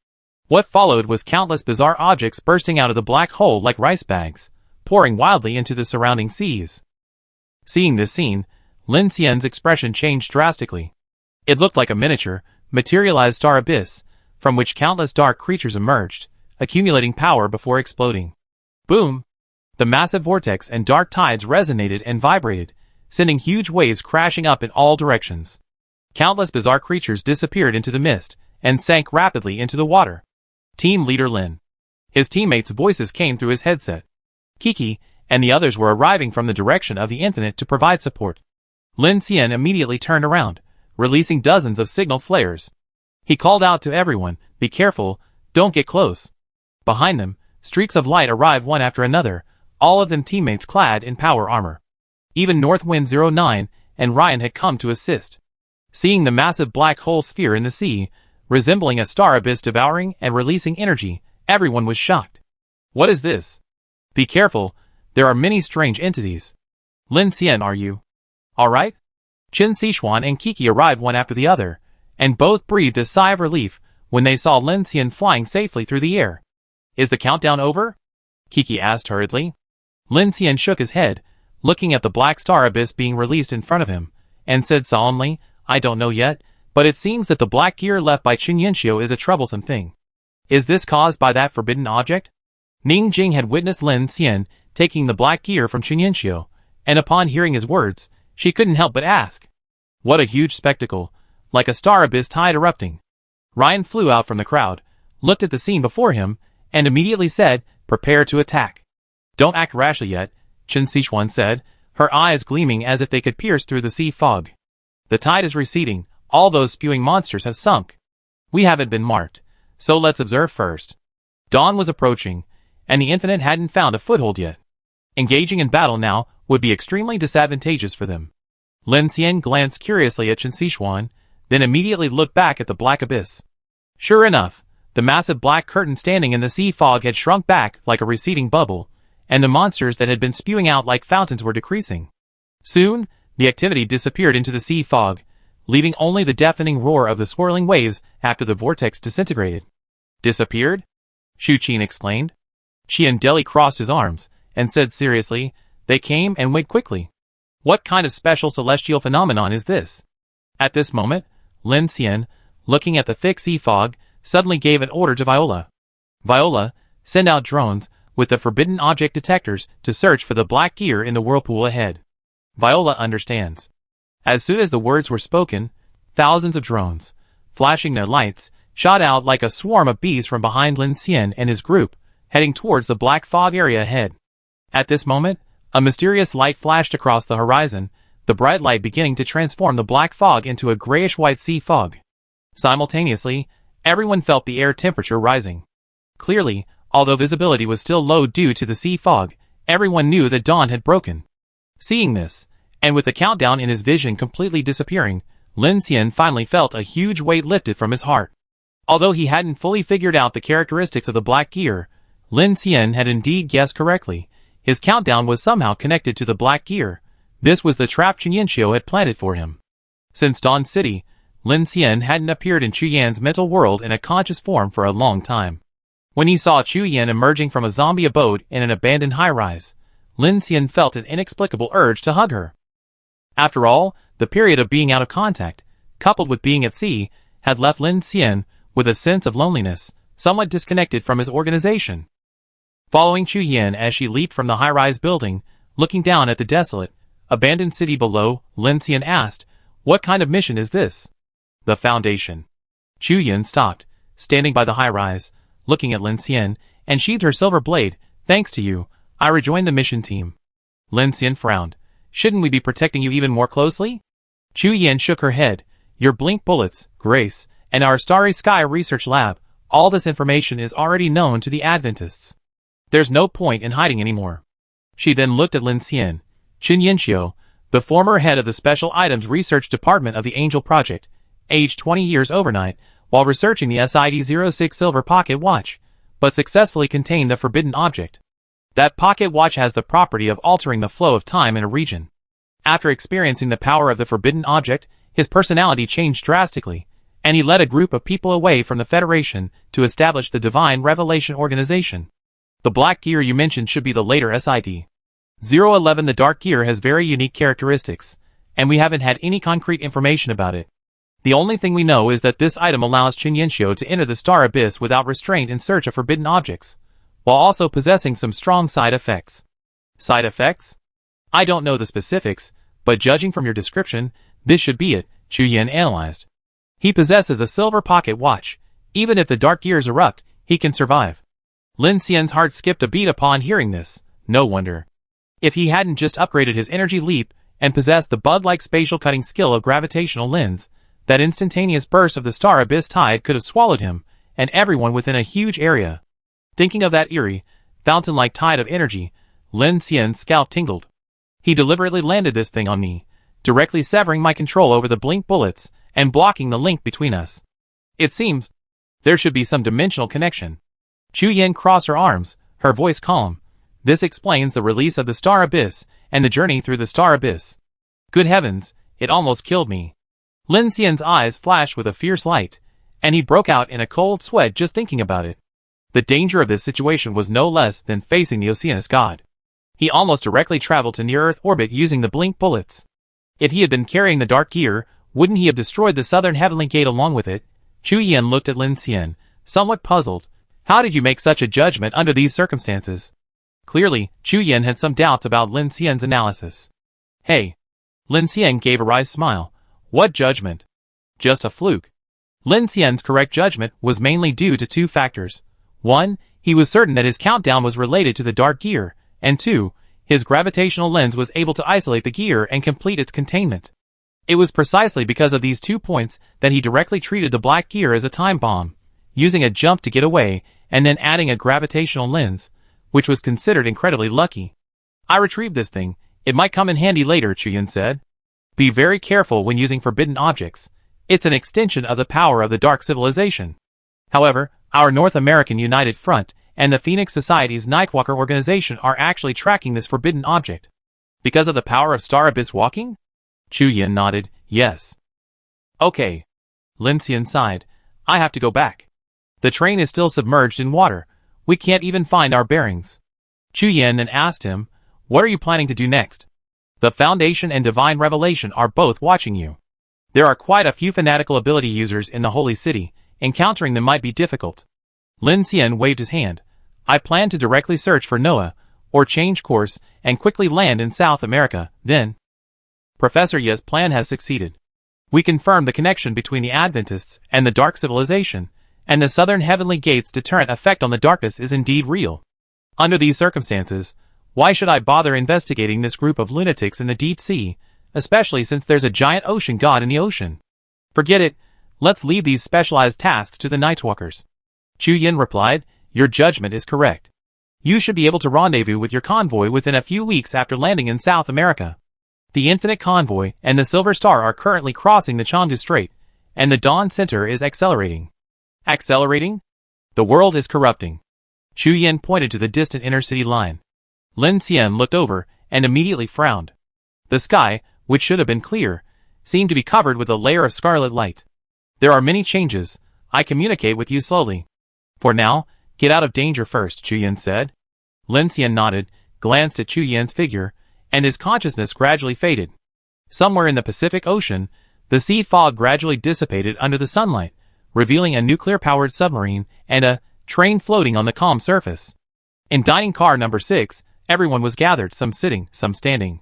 What followed was countless bizarre objects bursting out of the black hole like rice bags, pouring wildly into the surrounding seas. Seeing this scene, Lin Xian's expression changed drastically. It looked like a miniature, materialized star abyss, from which countless dark creatures emerged, accumulating power before exploding. Boom! The massive vortex and dark tides resonated and vibrated, sending huge waves crashing up in all directions. Countless bizarre creatures disappeared into the mist and sank rapidly into the water. Team leader Lin. His teammates' voices came through his headset. Kiki and the others were arriving from the direction of the infinite to provide support. Lin Xian immediately turned around, releasing dozens of signal flares. He called out to everyone, "Be careful, don't get close." Behind them, streaks of light arrived one after another, all of them teammates clad in power armor. Even Northwind 09 and Ryan had come to assist. Seeing the massive black hole sphere in the sea, resembling a star abyss devouring and releasing energy, everyone was shocked. What is this? Be careful, there are many strange entities. Lin Xian, are you alright? Qin Sichuan and Kiki arrived one after the other, and both breathed a sigh of relief when they saw Lin Xian flying safely through the air. Is the countdown over? Kiki asked hurriedly. Lin Xian shook his head, looking at the black star abyss being released in front of him, and said solemnly, "I don't know yet, but it seems that the black gear left by Qin Yanxiu is a troublesome thing. Is this caused by that forbidden object?" Ning Jing had witnessed Lin Xian taking the black gear from Qin Yanxiu, and upon hearing his words, she couldn't help but ask. What a huge spectacle, like a star abyss tide erupting. Ryan flew out from the crowd, looked at the scene before him, and immediately said, "Prepare to attack." "Don't act rashly yet," Qin Sichuan said, her eyes gleaming as if they could pierce through the sea fog. "The tide is receding, all those spewing monsters have sunk. We haven't been marked, so let's observe first." Dawn was approaching, and the Infinite hadn't found a foothold yet. Engaging in battle now would be extremely disadvantageous for them. Lin Xian glanced curiously at Qin Sichuan, then immediately looked back at the black abyss. Sure enough, the massive black curtain standing in the sea fog had shrunk back like a receding bubble, and the monsters that had been spewing out like fountains were decreasing. Soon, the activity disappeared into the sea fog, leaving only the deafening roar of the swirling waves after the vortex disintegrated. "Disappeared?" Shu Qin exclaimed. Qian Deli crossed his arms, and said seriously, "They came and went quickly. What kind of special celestial phenomenon is this?" At this moment, Lin Xian, looking at the thick sea fog, suddenly gave an order to Viola. "Viola, send out drones with the forbidden object detectors to search for the black gear in the whirlpool ahead." Viola understands. As soon as the words were spoken, thousands of drones, flashing their lights, shot out like a swarm of bees from behind Lin Xian and his group, heading towards the black fog area ahead. At this moment, a mysterious light flashed across the horizon, the bright light beginning to transform the black fog into a grayish-white sea fog. Simultaneously, everyone felt the air temperature rising. Clearly, although visibility was still low due to the sea fog, everyone knew that dawn had broken. Seeing this, and with the countdown in his vision completely disappearing, Lin Xian finally felt a huge weight lifted from his heart. Although he hadn't fully figured out the characteristics of the Black Gear, Lin Xian had indeed guessed correctly. His countdown was somehow connected to the Black Gear. This was the trap Chen Yanxiu had planted for him. Since Dawn City, Lin Xian hadn't appeared in Chu Yan's mental world in a conscious form for a long time. When he saw Chu Yan emerging from a zombie abode in an abandoned high-rise, Lin Xian felt an inexplicable urge to hug her. After all, the period of being out of contact, coupled with being at sea, had left Lin Xian with a sense of loneliness, somewhat disconnected from his organization. Following Chu Yan as she leaped from the high-rise building, looking down at the desolate, abandoned city below, Lin Xian asked, "What kind of mission is this?" "The Foundation." Chu Yan stopped, standing by the high-rise, looking at Lin Xian, and sheathed her silver blade. "Thanks to you, I rejoined the mission team." Lin Xian frowned. "Shouldn't we be protecting you even more closely?" Chu Yan shook her head. "Your blink bullets, Grace, and our Starry Sky research lab, all this information is already known to the Adventists. There's no point in hiding anymore." She then looked at Lin Xian. Chen Yanxiu, the former head of the Special Items Research Department of the Angel Project, aged 20 years overnight, while researching the SID-06 silver pocket watch, but successfully contained the forbidden object. That pocket watch has the property of altering the flow of time in a region. After experiencing the power of the forbidden object, his personality changed drastically, and he led a group of people away from the Federation to establish the Divine Revelation Organization. The Black Gear you mentioned should be the later SID-011. The Dark Gear has very unique characteristics, and we haven't had any concrete information about it. The only thing we know is that this item allows Chen Yanxiu to enter the Star Abyss without restraint in search of forbidden objects, while also possessing some strong side effects. Side effects? I don't know the specifics, but judging from your description, this should be it, Chu Yan analyzed. He possesses a silver pocket watch. Even if the Dark Gears erupt, he can survive. Lin Xian's heart skipped a beat upon hearing this. No wonder. If he hadn't just upgraded his energy leap and possessed the bud-like spatial cutting skill of gravitational lens, that instantaneous burst of the Star Abyss tide could have swallowed him and everyone within a huge area. Thinking of that eerie, fountain-like tide of energy, Lin Xian's scalp tingled. He deliberately landed this thing on me, directly severing my control over the blink bullets and blocking the link between us. It seems there should be some dimensional connection. Chu Yan crossed her arms, her voice calm. This explains the release of the Star Abyss and the journey through the Star Abyss. Good heavens, it almost killed me. Lin Xian's eyes flashed with a fierce light, and he broke out in a cold sweat just thinking about it. The danger of this situation was no less than facing the Oceanus god. He almost directly traveled to near-Earth orbit using the blink bullets. If he had been carrying the Dark Gear, wouldn't he have destroyed the Southern Heavenly Gate along with it? Chu Yan looked at Lin Xian, somewhat puzzled. How did you make such a judgment under these circumstances? Clearly, Chu Yan had some doubts about Lin Xian's analysis. Hey. Lin Xian gave a wry smile. What judgment? Just a fluke. Lin Xian's correct judgment was mainly due to two factors. 1. He was certain that his countdown was related to the Dark Gear, and 2. His gravitational lens was able to isolate the gear and complete its containment. It was precisely because of these 2 points that he directly treated the Black Gear as a time bomb, using a jump to get away and then adding a gravitational lens, which was considered incredibly lucky. I retrieved this thing. It might come in handy later, Chu Yan said. Be very careful when using forbidden objects. It's an extension of the power of the Dark Civilization. However, our North American United Front and the Phoenix Society's Nightwalker organization are actually tracking this forbidden object. Because of the power of Star Abyss walking? Chu Yan nodded, yes. Okay. Lin Xian sighed. I have to go back. The train is still submerged in water. We can't even find our bearings. Chu Yan then asked him, what are you planning to do next? The Foundation and Divine Revelation are both watching you. There are quite a few fanatical ability users in the Holy City. Encountering them might be difficult. Lin Xian waved his hand. I plan to directly search for Noah, or change course, and quickly land in South America, then. Professor Ye's plan has succeeded. We confirmed the connection between the Adventists and the Dark Civilization, and the Southern Heavenly Gate's deterrent effect on the darkness is indeed real. Under these circumstances, why should I bother investigating this group of lunatics in the deep sea, especially since there's a giant ocean god in the ocean? Forget it, let's leave these specialized tasks to the Nightwalkers. Chu Yan replied, your judgment is correct. You should be able to rendezvous with your convoy within a few weeks after landing in South America. The Infinite Convoy and the Silver Star are currently crossing the Chengdu Strait, and the Dawn Center is accelerating. Accelerating? The world is corrupting. Chu Yin pointed to the distant inner-city line. Lin Xian looked over and immediately frowned. The sky, which should have been clear, seemed to be covered with a layer of scarlet light. There are many changes. I communicate with you slowly. For now, get out of danger first, Chu Yin said. Lin Xian nodded, glanced at Chu Yin's figure, and his consciousness gradually faded. Somewhere in the Pacific Ocean, the sea fog gradually dissipated under the sunlight, revealing a nuclear-powered submarine and a train floating on the calm surface. In dining car number 6, everyone was gathered, some sitting, some standing.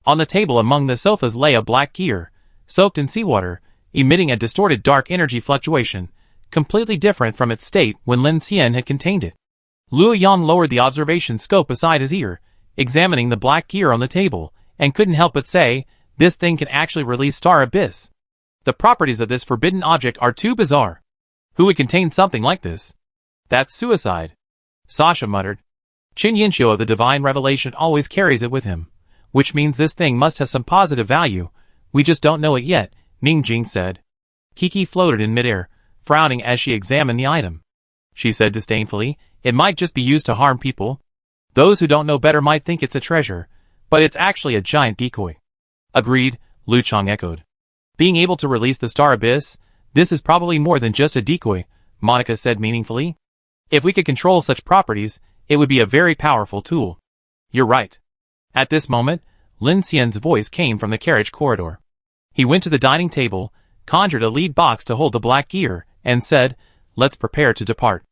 On the table among the sofas lay a black gear, soaked in seawater, emitting a distorted dark energy fluctuation, completely different from its state when Lin Xian had contained it. Luo Yang lowered the observation scope beside his ear, examining the black gear on the table, and couldn't help but say, this thing can actually release Star Abyss. The properties of this forbidden object are too bizarre. Who would contain something like this? That's suicide. Sasha muttered. Qin Yinxiu of the Divine Revelation always carries it with him, which means this thing must have some positive value. We just don't know it yet, Ning Jing said. Kiki floated in midair, frowning as she examined the item. She said disdainfully, it might just be used to harm people. Those who don't know better might think it's a treasure, but it's actually a giant decoy. Agreed, Lu Chang echoed. Being able to release the Star Abyss, this is probably more than just a decoy, Monica said meaningfully. If we could control such properties, it would be a very powerful tool. You're right. At this moment, Lin Xian's voice came from the carriage corridor. He went to the dining table, conjured a lead box to hold the black gear, and said, let's prepare to depart.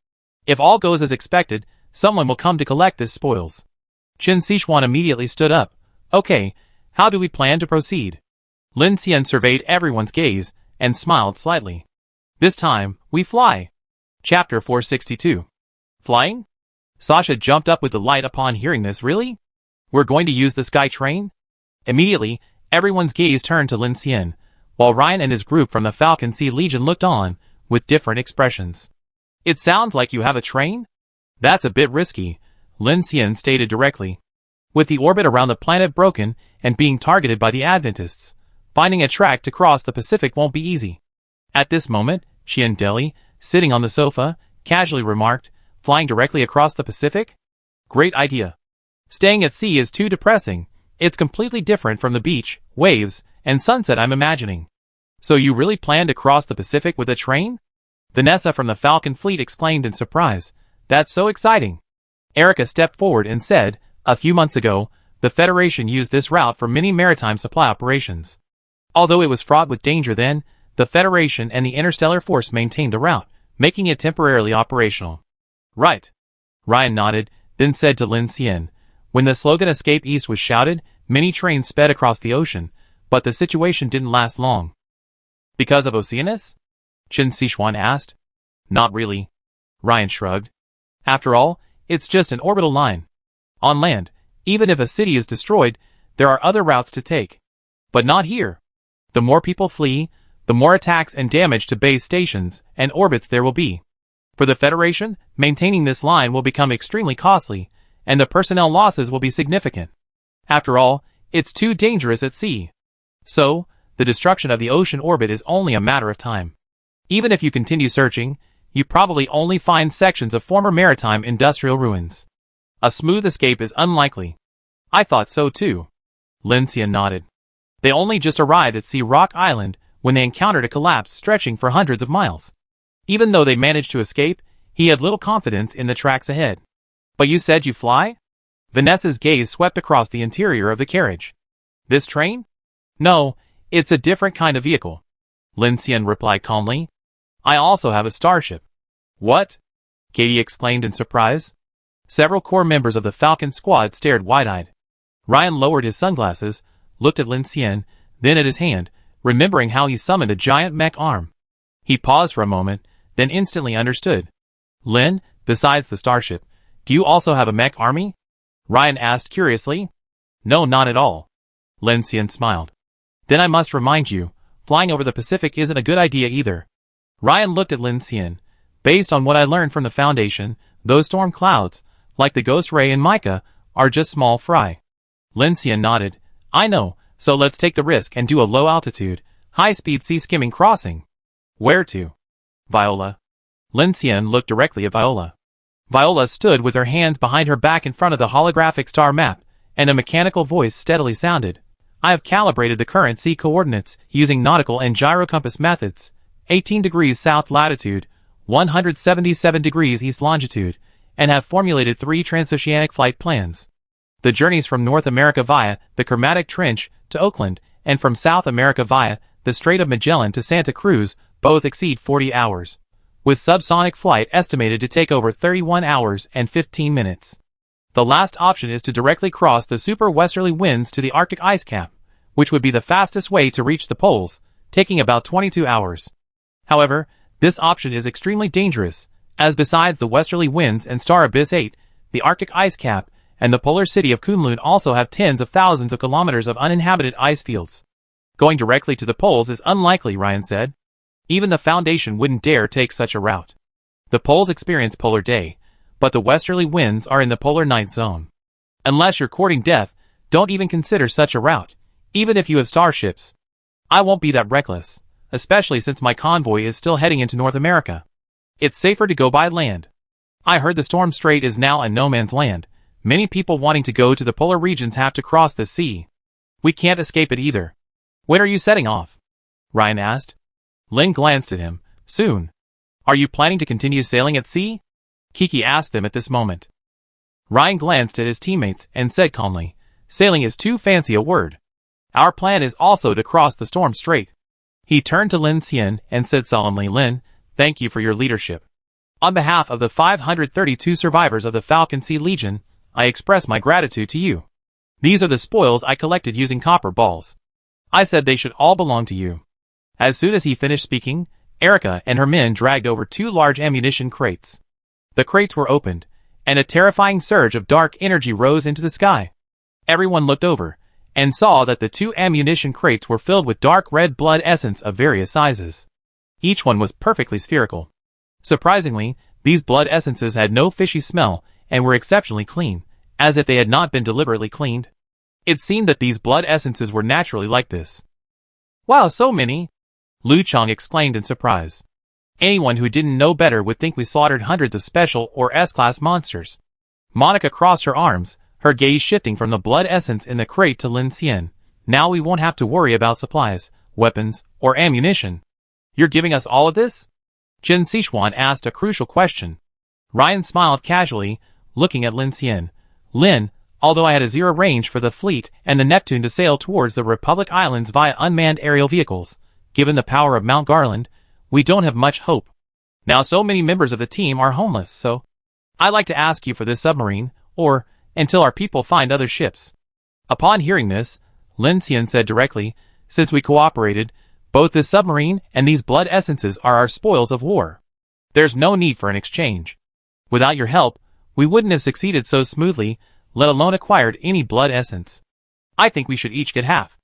If all goes as expected, someone will come to collect this spoils. Qin Sichuan immediately stood up. Okay, how do we plan to proceed? Lin Xian surveyed everyone's gaze, and smiled slightly. This time, we fly. Chapter 462. Flying? Sasha jumped up with delight upon hearing this. Really? We're going to use the sky train? Immediately, everyone's gaze turned to Lin Xian, while Ryan and his group from the Falcon Sea Legion looked on, with different expressions. It sounds like you have a train? That's a bit risky, Lin Xian stated directly. With the orbit around the planet broken and being targeted by the Adventists, finding a track to cross the Pacific won't be easy. At this moment, Qian Deli, sitting on the sofa, casually remarked, flying directly across the Pacific? Great idea. Staying at sea is too depressing. It's completely different from the beach, waves, and sunset I'm imagining. So you really plan to cross the Pacific with a train? Vanessa from the Falcon Fleet exclaimed in surprise. That's so exciting. Erica stepped forward and said, a few months ago, the Federation used this route for many maritime supply operations. Although it was fraught with danger then, the Federation and the Interstellar Force maintained the route, making it temporarily operational. Right. Ryan nodded, then said to Lin Xian, when the slogan Escape East was shouted, many trains sped across the ocean, but the situation didn't last long. Because of Oceanus? Qin Sichuan asked. Not really. Ryan shrugged. After all, it's just an orbital line. On land, even if a city is destroyed, there are other routes to take. But not here. The more people flee, the more attacks and damage to base stations and orbits there will be. For the Federation, maintaining this line will become extremely costly, and the personnel losses will be significant. After all, it's too dangerous at sea. So, the destruction of the ocean orbit is only a matter of time. Even if you continue searching, you probably only find sections of former maritime industrial ruins. A smooth escape is unlikely. I thought so too. Lin Xian nodded. They only just arrived at Sea Rock Island when they encountered a collapse stretching for hundreds of miles. Even though they managed to escape, he had little confidence in the tracks ahead. But you said you fly? Vanessa's gaze swept across the interior of the carriage. This train? No, it's a different kind of vehicle. Lin Xian replied calmly. I also have a starship. What? Katie exclaimed in surprise. Several core members of the Falcon squad stared wide-eyed. Ryan lowered his sunglasses, looked at Lin Xian, then at his hand, remembering how he summoned a giant mech arm. He paused for a moment, then instantly understood. Lin, besides the starship, do you also have a mech army? Ryan asked curiously. No, not at all. Lin Xian smiled. Then I must remind you, flying over the Pacific isn't a good idea either. Ryan looked at Lin Xian. Based on what I learned from the Foundation, those storm clouds, like the Ghost Ray and Micah, are just small fry. Lin Xian nodded. I know, So let's take the risk and do a low-altitude, high-speed sea-skimming crossing. Where to? Viola. Lin Xian looked directly at Viola. Viola stood with her hands behind her back in front of the holographic star map, and a mechanical voice steadily sounded. I have calibrated the current sea coordinates using nautical and gyrocompass methods. 18 degrees south latitude, 177 degrees east longitude, and have formulated 3 transoceanic flight plans. The journeys from North America via the Kermadec Trench to Oakland, and from South America via the Strait of Magellan to Santa Cruz, both exceed 40 hours, with subsonic flight estimated to take over 31 hours and 15 minutes. The last option is to directly cross the super westerly winds to the Arctic ice cap, which would be the fastest way to reach the poles, taking about 22 hours. However, this option is extremely dangerous, as besides the westerly winds and Star Abyss 8, the Arctic ice cap, and the polar city of Kunlun also have tens of thousands of kilometers of uninhabited ice fields. Going directly to the poles is unlikely, Ryan said. Even the Foundation wouldn't dare take such a route. The poles experience polar day, but the westerly winds are in the polar night zone. Unless you're courting death, don't even consider such a route, even if you have starships. I won't be that reckless, especially since my convoy is still heading into North America. It's safer to go by land. I heard the Storm Strait is now a no man's land. Many people wanting to go to the polar regions have to cross the sea. We can't escape it either. When are you setting off? Ryan asked. Lin glanced at him. Soon. Are you planning to continue sailing at sea? Kiki asked them at this moment. Ryan glanced at his teammates and said calmly, sailing is too fancy a word. Our plan is also to cross the Storm Strait. He turned to Lin Xian and said solemnly, Lin, thank you for your leadership. On behalf of the 532 survivors of the Falcon Sea Legion, I express my gratitude to you. These are the spoils I collected using copper balls. I said they should all belong to you. As soon as he finished speaking, Erica and her men dragged over 2 large ammunition crates. The crates were opened, and a terrifying surge of dark energy rose into the sky. Everyone looked over, and saw that the 2 ammunition crates were filled with dark red blood essence of various sizes. Each one was perfectly spherical. Surprisingly, these blood essences had no fishy smell, and were exceptionally clean, as if they had not been deliberately cleaned. It seemed that these blood essences were naturally like this. Wow, so many! Lu Chang exclaimed in surprise. Anyone who didn't know better would think we slaughtered hundreds of special or S-class monsters. Monica crossed her arms, her gaze shifting from the blood essence in the crate to Lin Xian. Now we won't have to worry about supplies, weapons, or ammunition. You're giving us all of this? Jin Sichuan asked a crucial question. Ryan smiled casually, looking at Lin Xian. Lin, although I had a 0 range for the fleet and the Neptune to sail towards the Republic Islands via unmanned aerial vehicles, given the power of Mount Garland, we don't have much hope. Now so many members of the team are homeless, so I'd like to ask you for this submarine, or until our people find other ships. Upon hearing this, Lin Xian said directly, since we cooperated, both this submarine and these blood essences are our spoils of war. There's no need for an exchange. Without your help, we wouldn't have succeeded so smoothly, let alone acquired any blood essence. I think we should each get half.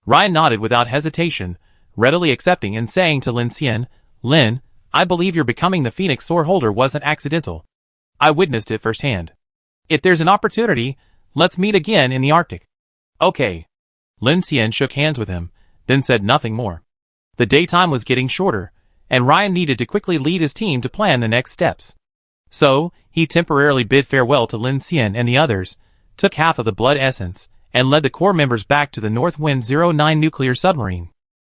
Ryan nodded without hesitation, readily accepting and saying to Lin Xian, Lin, I believe your becoming the Phoenix Sword holder wasn't accidental. I witnessed it firsthand. If there's an opportunity, let's meet again in the Arctic. Okay. Lin Xian shook hands with him, then said nothing more. The daytime was getting shorter, and Ryan needed to quickly lead his team to plan the next steps. So, he temporarily bid farewell to Lin Xian and the others, took half of the blood essence, and led the core members back to the Northwind 09 nuclear submarine.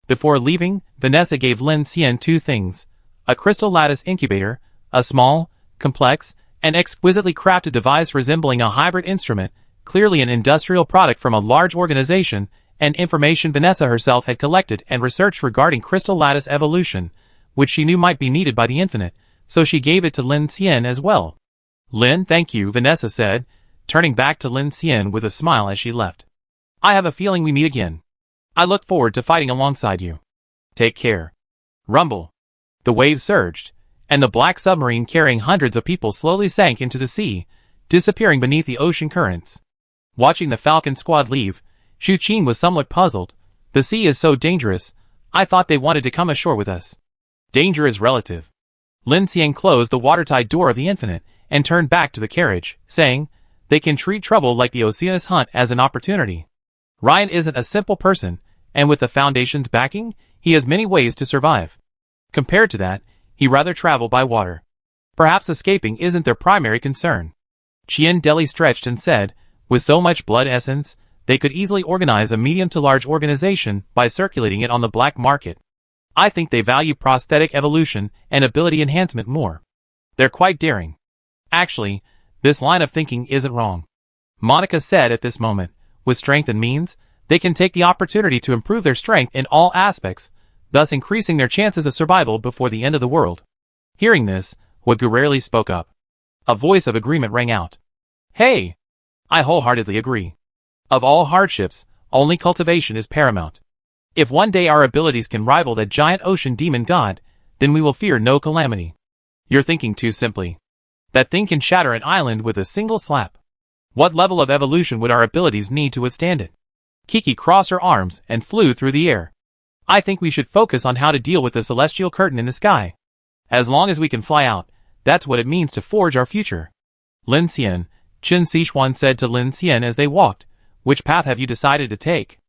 Before leaving, Vanessa gave Lin Xian 2 things: a crystal lattice incubator, a small, complex, and exquisitely crafted device resembling a hybrid instrument, clearly an industrial product from a large organization, and information Vanessa herself had collected and researched regarding crystal lattice evolution, which she knew might be needed by the Infinite, so she gave it to Lin Xian as well. Lin, thank you, Vanessa said, turning back to Lin Xian with a smile as she left. I have a feeling we meet again. I look forward to fighting alongside you. Take care. Rumble. The waves surged, and the black submarine carrying hundreds of people slowly sank into the sea, disappearing beneath the ocean currents. Watching the Falcon squad leave, Xu Qin was somewhat puzzled. The sea is so dangerous, I thought they wanted to come ashore with us. Danger is relative. Lin Xian closed the watertight door of the Infinite, and turned back to the carriage, saying, they can treat trouble like the Oceanus hunt as an opportunity. Ryan isn't a simple person, and with the Foundation's backing, he has many ways to survive. Compared to that, he'd rather travel by water. Perhaps escaping isn't their primary concern. Chien Deli stretched and said, with so much blood essence, they could easily organize a medium to large organization by circulating it on the black market. I think they value prosthetic evolution and ability enhancement more. They're quite daring. Actually, this line of thinking isn't wrong. Monica said at this moment, with strength and means, they can take the opportunity to improve their strength in all aspects, thus increasing their chances of survival before the end of the world. Hearing this, Wagu rarely spoke up. A voice of agreement rang out. Hey! I wholeheartedly agree. Of all hardships, only cultivation is paramount. If one day our abilities can rival that giant ocean demon god, then we will fear no calamity. You're thinking too simply. That thing can shatter an island with a single slap. What level of evolution would our abilities need to withstand it? Kiki crossed her arms and flew through the air. I think we should focus on how to deal with the celestial curtain in the sky. As long as we can fly out, that's what it means to forge our future. Lin Xian, Chen Sichuan said to Lin Xian as they walked, which path have you decided to take?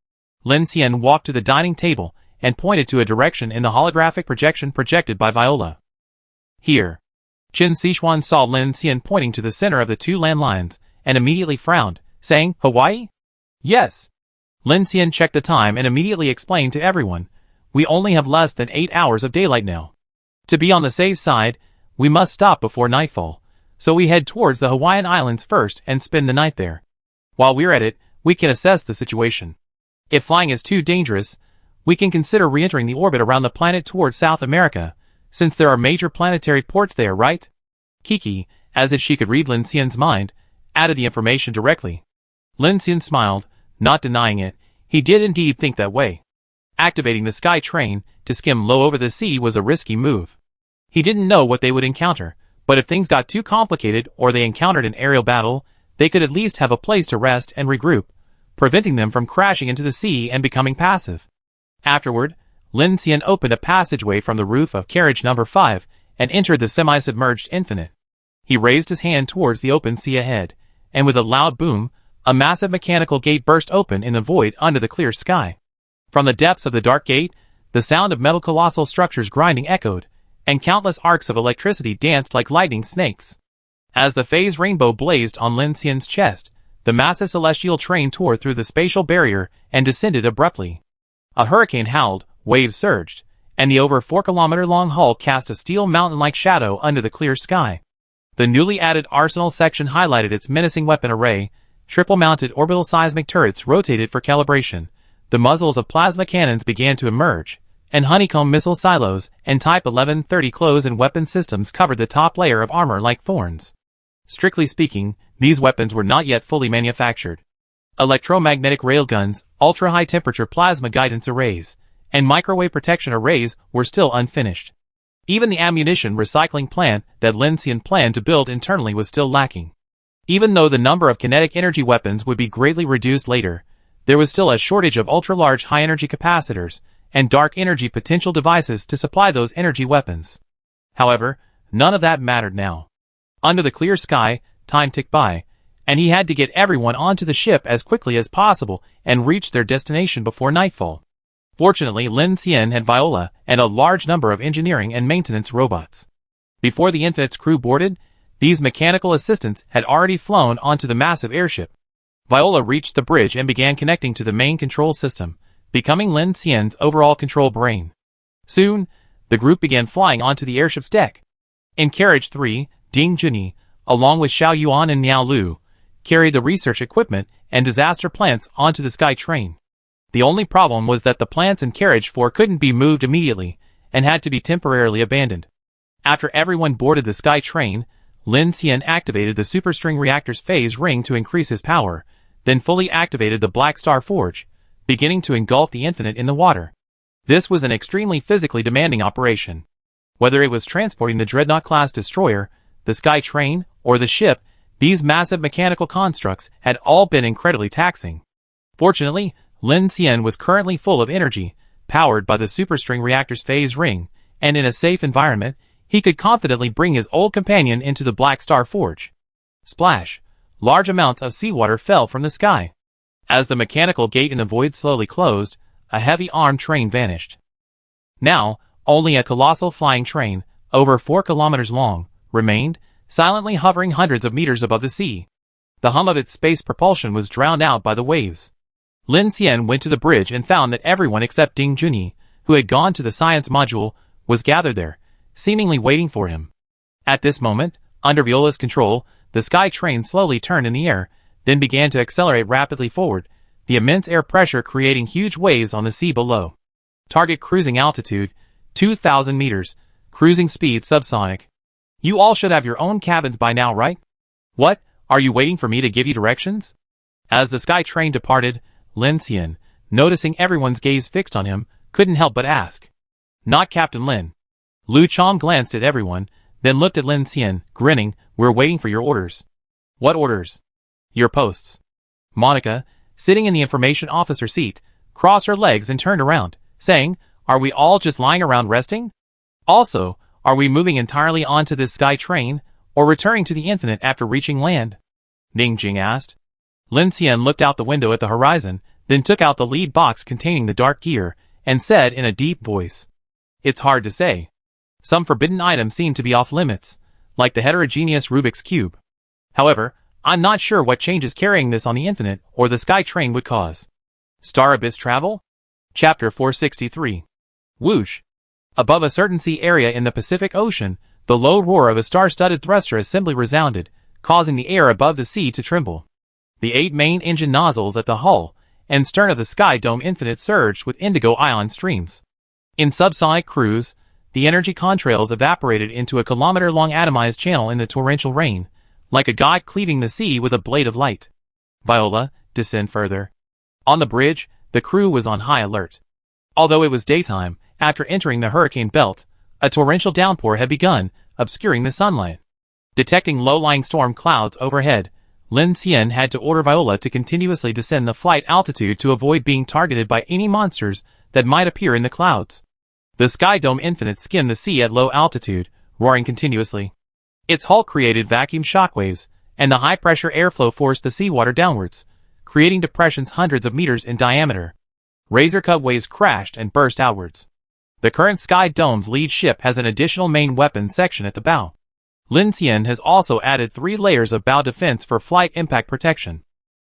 Lin Xian walked to the dining table and pointed to a direction in the holographic projection projected by Viola. Here. Chen Sichuan saw Lin Xian pointing to the center of the two landlines and immediately frowned, saying, Hawaii? Yes. Lin Xian checked the time and immediately explained to everyone, we only have less than 8 hours of daylight now. To be on the safe side, we must stop before nightfall, so we head towards the Hawaiian Islands first and spend the night there. While we're at it, we can assess the situation. If flying is too dangerous, we can consider re-entering the orbit around the planet towards South America, since there are major planetary ports there, right? Kiki, as if she could read Lin Xian's mind, added the information directly. Lin Xian smiled, not denying it. He did indeed think that way. Activating the sky train to skim low over the sea was a risky move. He didn't know what they would encounter, but if things got too complicated or they encountered an aerial battle, they could at least have a place to rest and regroup, preventing them from crashing into the sea and becoming passive. Afterward, Lin Xian opened a passageway from the roof of carriage number 5 and entered the semi-submerged infinite. He raised his hand towards the open sea ahead, and with a loud boom, a massive mechanical gate burst open in the void under the clear sky. From the depths of the dark gate, the sound of metal colossal structures grinding echoed, and countless arcs of electricity danced like lightning snakes. As the phase rainbow blazed on Lin Xian's chest, the massive celestial train tore through the spatial barrier and descended abruptly. A hurricane howled, waves surged, and the over 4-kilometer-long hull cast a steel mountain-like shadow under the clear sky. The newly added arsenal section highlighted its menacing weapon array. Triple-mounted orbital seismic turrets rotated for calibration. The muzzles of plasma cannons began to emerge, and honeycomb missile silos and Type 1130 close and weapon systems covered the top layer of armor like thorns. Strictly speaking, these weapons were not yet fully manufactured. Electromagnetic railguns, ultra-high-temperature plasma guidance arrays, and microwave protection arrays were still unfinished. Even the ammunition recycling plant that Lin Xian planned to build internally was still lacking. Even though the number of kinetic energy weapons would be greatly reduced later, there was still a shortage of ultra-large high-energy capacitors and dark energy potential devices to supply those energy weapons. However, none of that mattered now. Under the clear sky, time ticked by, and he had to get everyone onto the ship as quickly as possible and reach their destination before nightfall. Fortunately, Lin Xian had Viola and a large number of engineering and maintenance robots. Before the Infinite's crew boarded, these mechanical assistants had already flown onto the massive airship. Viola reached the bridge and began connecting to the main control system, becoming Lin Xian's overall control brain. Soon, the group began flying onto the airship's deck. In Carriage 3, Ding Junyi, along with Xiao Yuan and Miao Lu, carried the research equipment and disaster plants onto the sky train. The only problem was that the plants in Carriage 4 couldn't be moved immediately and had to be temporarily abandoned. After everyone boarded the sky train, Lin Xian activated the superstring reactor's phase ring to increase his power, then fully activated the Black Star Forge, beginning to engulf the Infinite in the water. This was an extremely physically demanding operation. Whether it was transporting the Dreadnought-class destroyer, the sky train, or the ship, these massive mechanical constructs had all been incredibly taxing. Fortunately, Lin Xian was currently full of energy, powered by the superstring reactor's phase ring, and in a safe environment, he could confidently bring his old companion into the Black Star Forge. Splash! Large amounts of seawater fell from the sky. As the mechanical gate in the void slowly closed, a heavy armed train vanished. Now, only a colossal flying train, over 4 kilometers long, remained, silently hovering hundreds of meters above the sea. The hum of its space propulsion was drowned out by the waves. Lin Xian went to the bridge and found that everyone except Ding Junyi, who had gone to the science module, was gathered there, seemingly waiting for him. At this moment, under Viola's control, the sky train slowly turned in the air, then began to accelerate rapidly forward, the immense air pressure creating huge waves on the sea below. Target cruising altitude, 2,000 meters, cruising speed subsonic. You all should have your own cabins by now, right? What, are you waiting for me to give you directions? As the sky train departed, Lin Xian, noticing everyone's gaze fixed on him, couldn't help but ask. Not Captain Lin. Lu Chong glanced at everyone, then looked at Lin Xian, grinning. We're waiting for your orders. What orders? Your posts. Monica, sitting in the information officer seat, crossed her legs and turned around, saying, Are we all just lying around resting? Also, are we moving entirely onto this sky train, or returning to the infinite after reaching land? Ning Jing asked. Lin Xian looked out the window at the horizon, then took out the lead box containing the dark gear, and said in a deep voice. It's hard to say. Some forbidden items seem to be off limits, like the heterogeneous Rubik's Cube. However, I'm not sure what changes carrying this on the infinite or the sky train would cause. Star Abyss Travel? Chapter 463. Whoosh. Above a certain sea area in the Pacific Ocean, the low roar of a star-studded thruster assembly resounded, causing the air above the sea to tremble. The 8 main engine nozzles at the hull and stern of the Sky Dome Infinite surged with indigo ion streams. In subsonic cruise, the energy contrails evaporated into a kilometer-long atomized channel in the torrential rain, like a god cleaving the sea with a blade of light. Viola, descend further. On the bridge, the crew was on high alert. Although it was daytime, after entering the hurricane belt, a torrential downpour had begun, obscuring the sunlight. Detecting low-lying storm clouds overhead, Lin Xian had to order Viola to continuously descend the flight altitude to avoid being targeted by any monsters that might appear in the clouds. The Sky Dome Infinite skimmed the sea at low altitude, roaring continuously. Its hull created vacuum shockwaves, and the high-pressure airflow forced the seawater downwards, creating depressions hundreds of meters in diameter. Razor-cut waves crashed and burst outwards. The current Sky Dome's lead ship has an additional main weapons section at the bow. Lin Xian has also added 3 layers of bow defense for flight impact protection.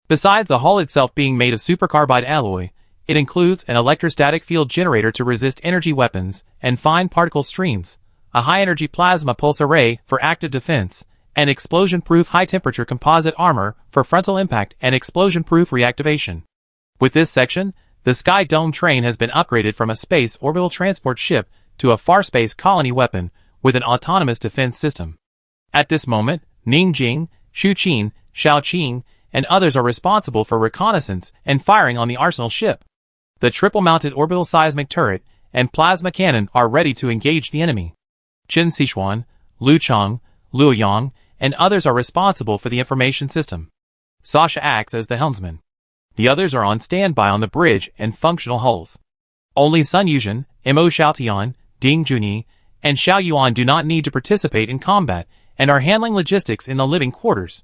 Besides the hull itself being made of supercarbide alloy, it includes an electrostatic field generator to resist energy weapons and fine particle streams, a high-energy plasma pulse array for active defense, and explosion-proof high-temperature composite armor for frontal impact and explosion-proof reactivation. With this section, the Sky Dome train has been upgraded from a space orbital transport ship to a far space colony weapon with an autonomous defense system. At this moment, Ning Jing, Xu Qin, Xiao Qing, and others are responsible for reconnaissance and firing on the arsenal ship. The triple-mounted orbital seismic turret and plasma cannon are ready to engage the enemy. Chen Sichuan, Lu Chong, Luo Yang, and others are responsible for the information system. Sasha acts as the helmsman. The others are on standby on the bridge and functional hulls. Only Sun Yuzhen, Mo Xiaotian, Ding Junyi, and Xiao Yuan do not need to participate in combat and are handling logistics in the living quarters.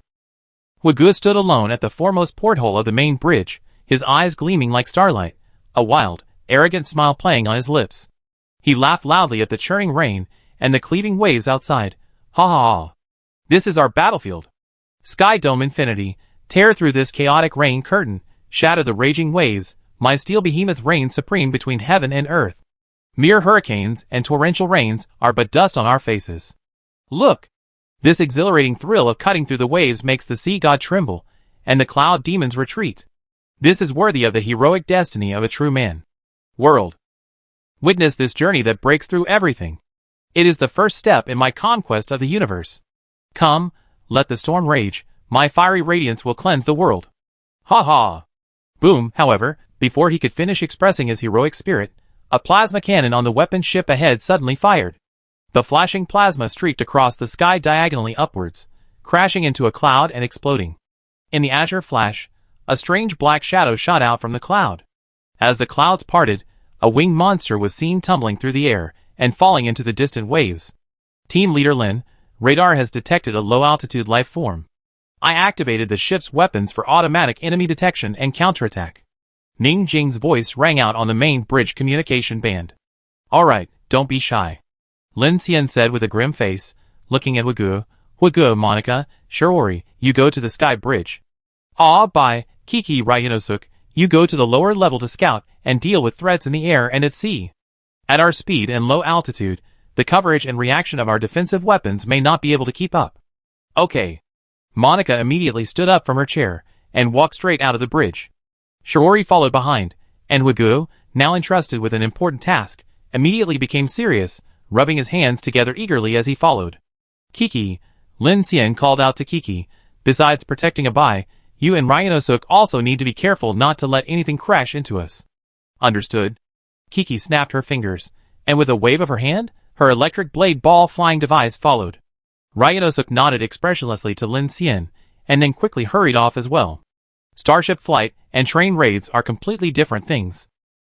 Gu stood alone at the foremost porthole of the main bridge, his eyes gleaming like starlight, a wild, arrogant smile playing on his lips. He laughed loudly at the churning rain and the cleaving waves outside. Ha ha ha. This is our battlefield. Sky Dome Infinity, tear through this chaotic rain curtain, shatter the raging waves, my steel behemoth reigns supreme between heaven and earth. Mere hurricanes and torrential rains are but dust on our faces. Look! This exhilarating thrill of cutting through the waves makes the sea god tremble, and the cloud demons retreat. This is worthy of the heroic destiny of a true man. World. Witness this journey that breaks through everything. It is the first step in my conquest of the universe. Come, let the storm rage, my fiery radiance will cleanse the world. Ha ha! Boom, however, before he could finish expressing his heroic spirit, a plasma cannon on the weapon ship ahead suddenly fired. The flashing plasma streaked across the sky diagonally upwards, crashing into a cloud and exploding. In the azure flash, a strange black shadow shot out from the cloud. As the clouds parted, a winged monster was seen tumbling through the air and falling into the distant waves. Team Leader Lin, radar has detected a low-altitude life form. I activated the ship's weapons for automatic enemy detection and counterattack. Ning Jing's voice rang out on the main bridge communication band. Alright, don't be shy. Lin Xian said with a grim face, looking at Wagu. Wagu, Monica, Shiori, you go to the sky bridge. Bye, Kiki Ryanosuk, you go to the lower level to scout and deal with threats in the air and at sea. At our speed and low altitude, the coverage and reaction of our defensive weapons may not be able to keep up. Okay. Monica immediately stood up from her chair and walked straight out of the bridge. Shiori followed behind, and Wagu, now entrusted with an important task, immediately became serious, rubbing his hands together eagerly as he followed. Kiki, Lin Xian called out to Kiki, besides protecting Abai, you and Ryanosuk also need to be careful not to let anything crash into us. Understood. Kiki snapped her fingers, and with a wave of her hand, her electric blade ball flying device followed. Ryanosuk nodded expressionlessly to Lin Xian, and then quickly hurried off as well. Starship flight and train raids are completely different things.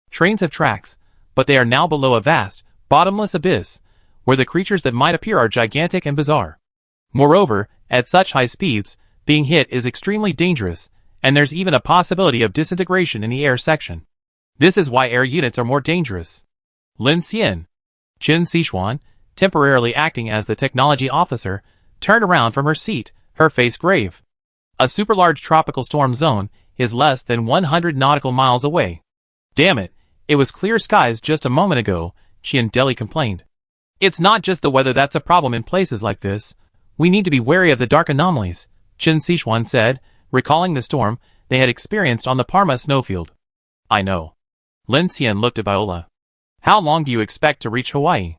Trains have tracks, but they are now below a vast, bottomless abyss, where the creatures that might appear are gigantic and bizarre. Moreover, at such high speeds, being hit is extremely dangerous, and there's even a possibility of disintegration in the air section. This is why air units are more dangerous. Lin Xian, Qin Sichuan, temporarily acting as the technology officer, turned around from her seat, her face grave. A super-large tropical storm zone is less than 100 nautical miles away. Damn it, it was clear skies just a moment ago, Qian Deli complained. It's not just the weather that's a problem in places like this. We need to be wary of the dark anomalies, Qin Sichuan said, recalling the storm they had experienced on the Parma snowfield. I know. Lin Xian looked at Viola. How long do you expect to reach Hawaii?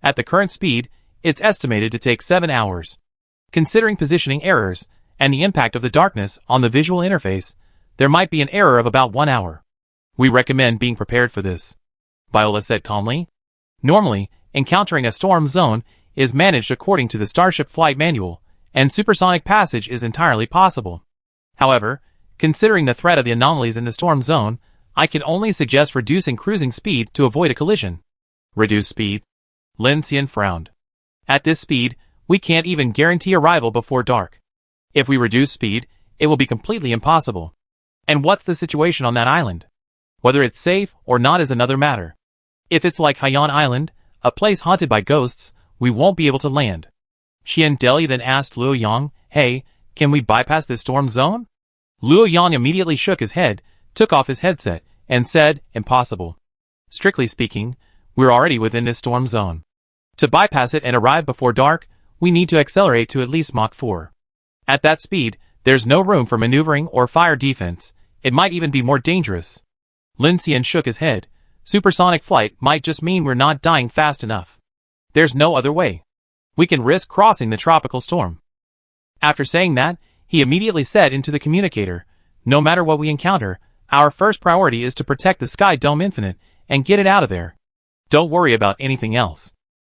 At the current speed, it's estimated to take 7 hours. Considering positioning errors, and the impact of the darkness on the visual interface, there might be an error of about 1 hour. We recommend being prepared for this, Viola said calmly. Normally, encountering a storm zone is managed according to the Starship Flight Manual, and supersonic passage is entirely possible. However, considering the threat of the anomalies in the storm zone, I can only suggest reducing cruising speed to avoid a collision. Reduce speed? Lin Xian frowned. At this speed, we can't even guarantee arrival before dark. If we reduce speed, it will be completely impossible. And what's the situation on that island? Whether it's safe or not is another matter. If it's like Haiyan Island, a place haunted by ghosts, we won't be able to land. Qian Deli then asked Luo Yang, hey, can we bypass this storm zone? Luo Yang immediately shook his head, took off his headset, and said, impossible. Strictly speaking, we're already within this storm zone. To bypass it and arrive before dark, we need to accelerate to at least Mach 4. At that speed, there's no room for maneuvering or fire defense. It might even be more dangerous. Lin Xian shook his head. Supersonic flight might just mean we're not dying fast enough. There's no other way. We can risk crossing the tropical storm. After saying that, he immediately said into the communicator, no matter what we encounter, our first priority is to protect the Sky Dome Infinite and get it out of there. Don't worry about anything else.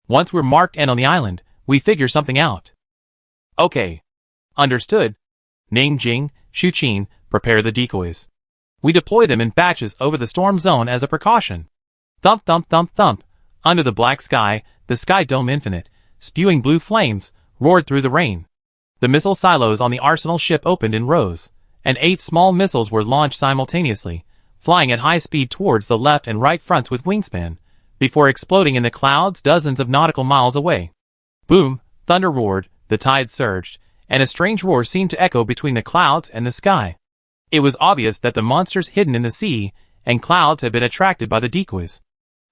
Once we're marked and on the island, we figure something out. Okay. Understood. Ning Jing, Shu Qin, prepare the decoys. We deploy them in batches over the storm zone as a precaution. Thump thump thump thump. Under the black sky, the Sky Dome Infinite, spewing blue flames, roared through the rain. The missile silos on the arsenal ship opened in rows, and 8 small missiles were launched simultaneously, flying at high speed towards the left and right fronts with wingspan, before exploding in the clouds dozens of nautical miles away. Boom, thunder roared, the tide surged, and a strange roar seemed to echo between the clouds and the sky. It was obvious that the monsters hidden in the sea and clouds had been attracted by the decoys.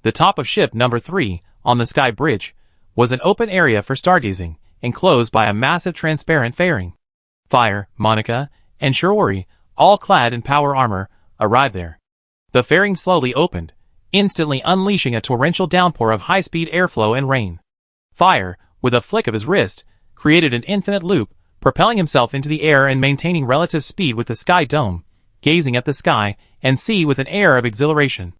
The top of ship number 3, on the sky bridge, was an open area for stargazing, enclosed by a massive transparent fairing. Fire, Monica, and Shiori, all clad in power armor, arrived there. The fairing slowly opened, instantly unleashing a torrential downpour of high-speed airflow and rain. Fire, with a flick of his wrist, created an infinite loop, propelling himself into the air and maintaining relative speed with the sky dome, gazing at the sky and sea with an air of exhilaration.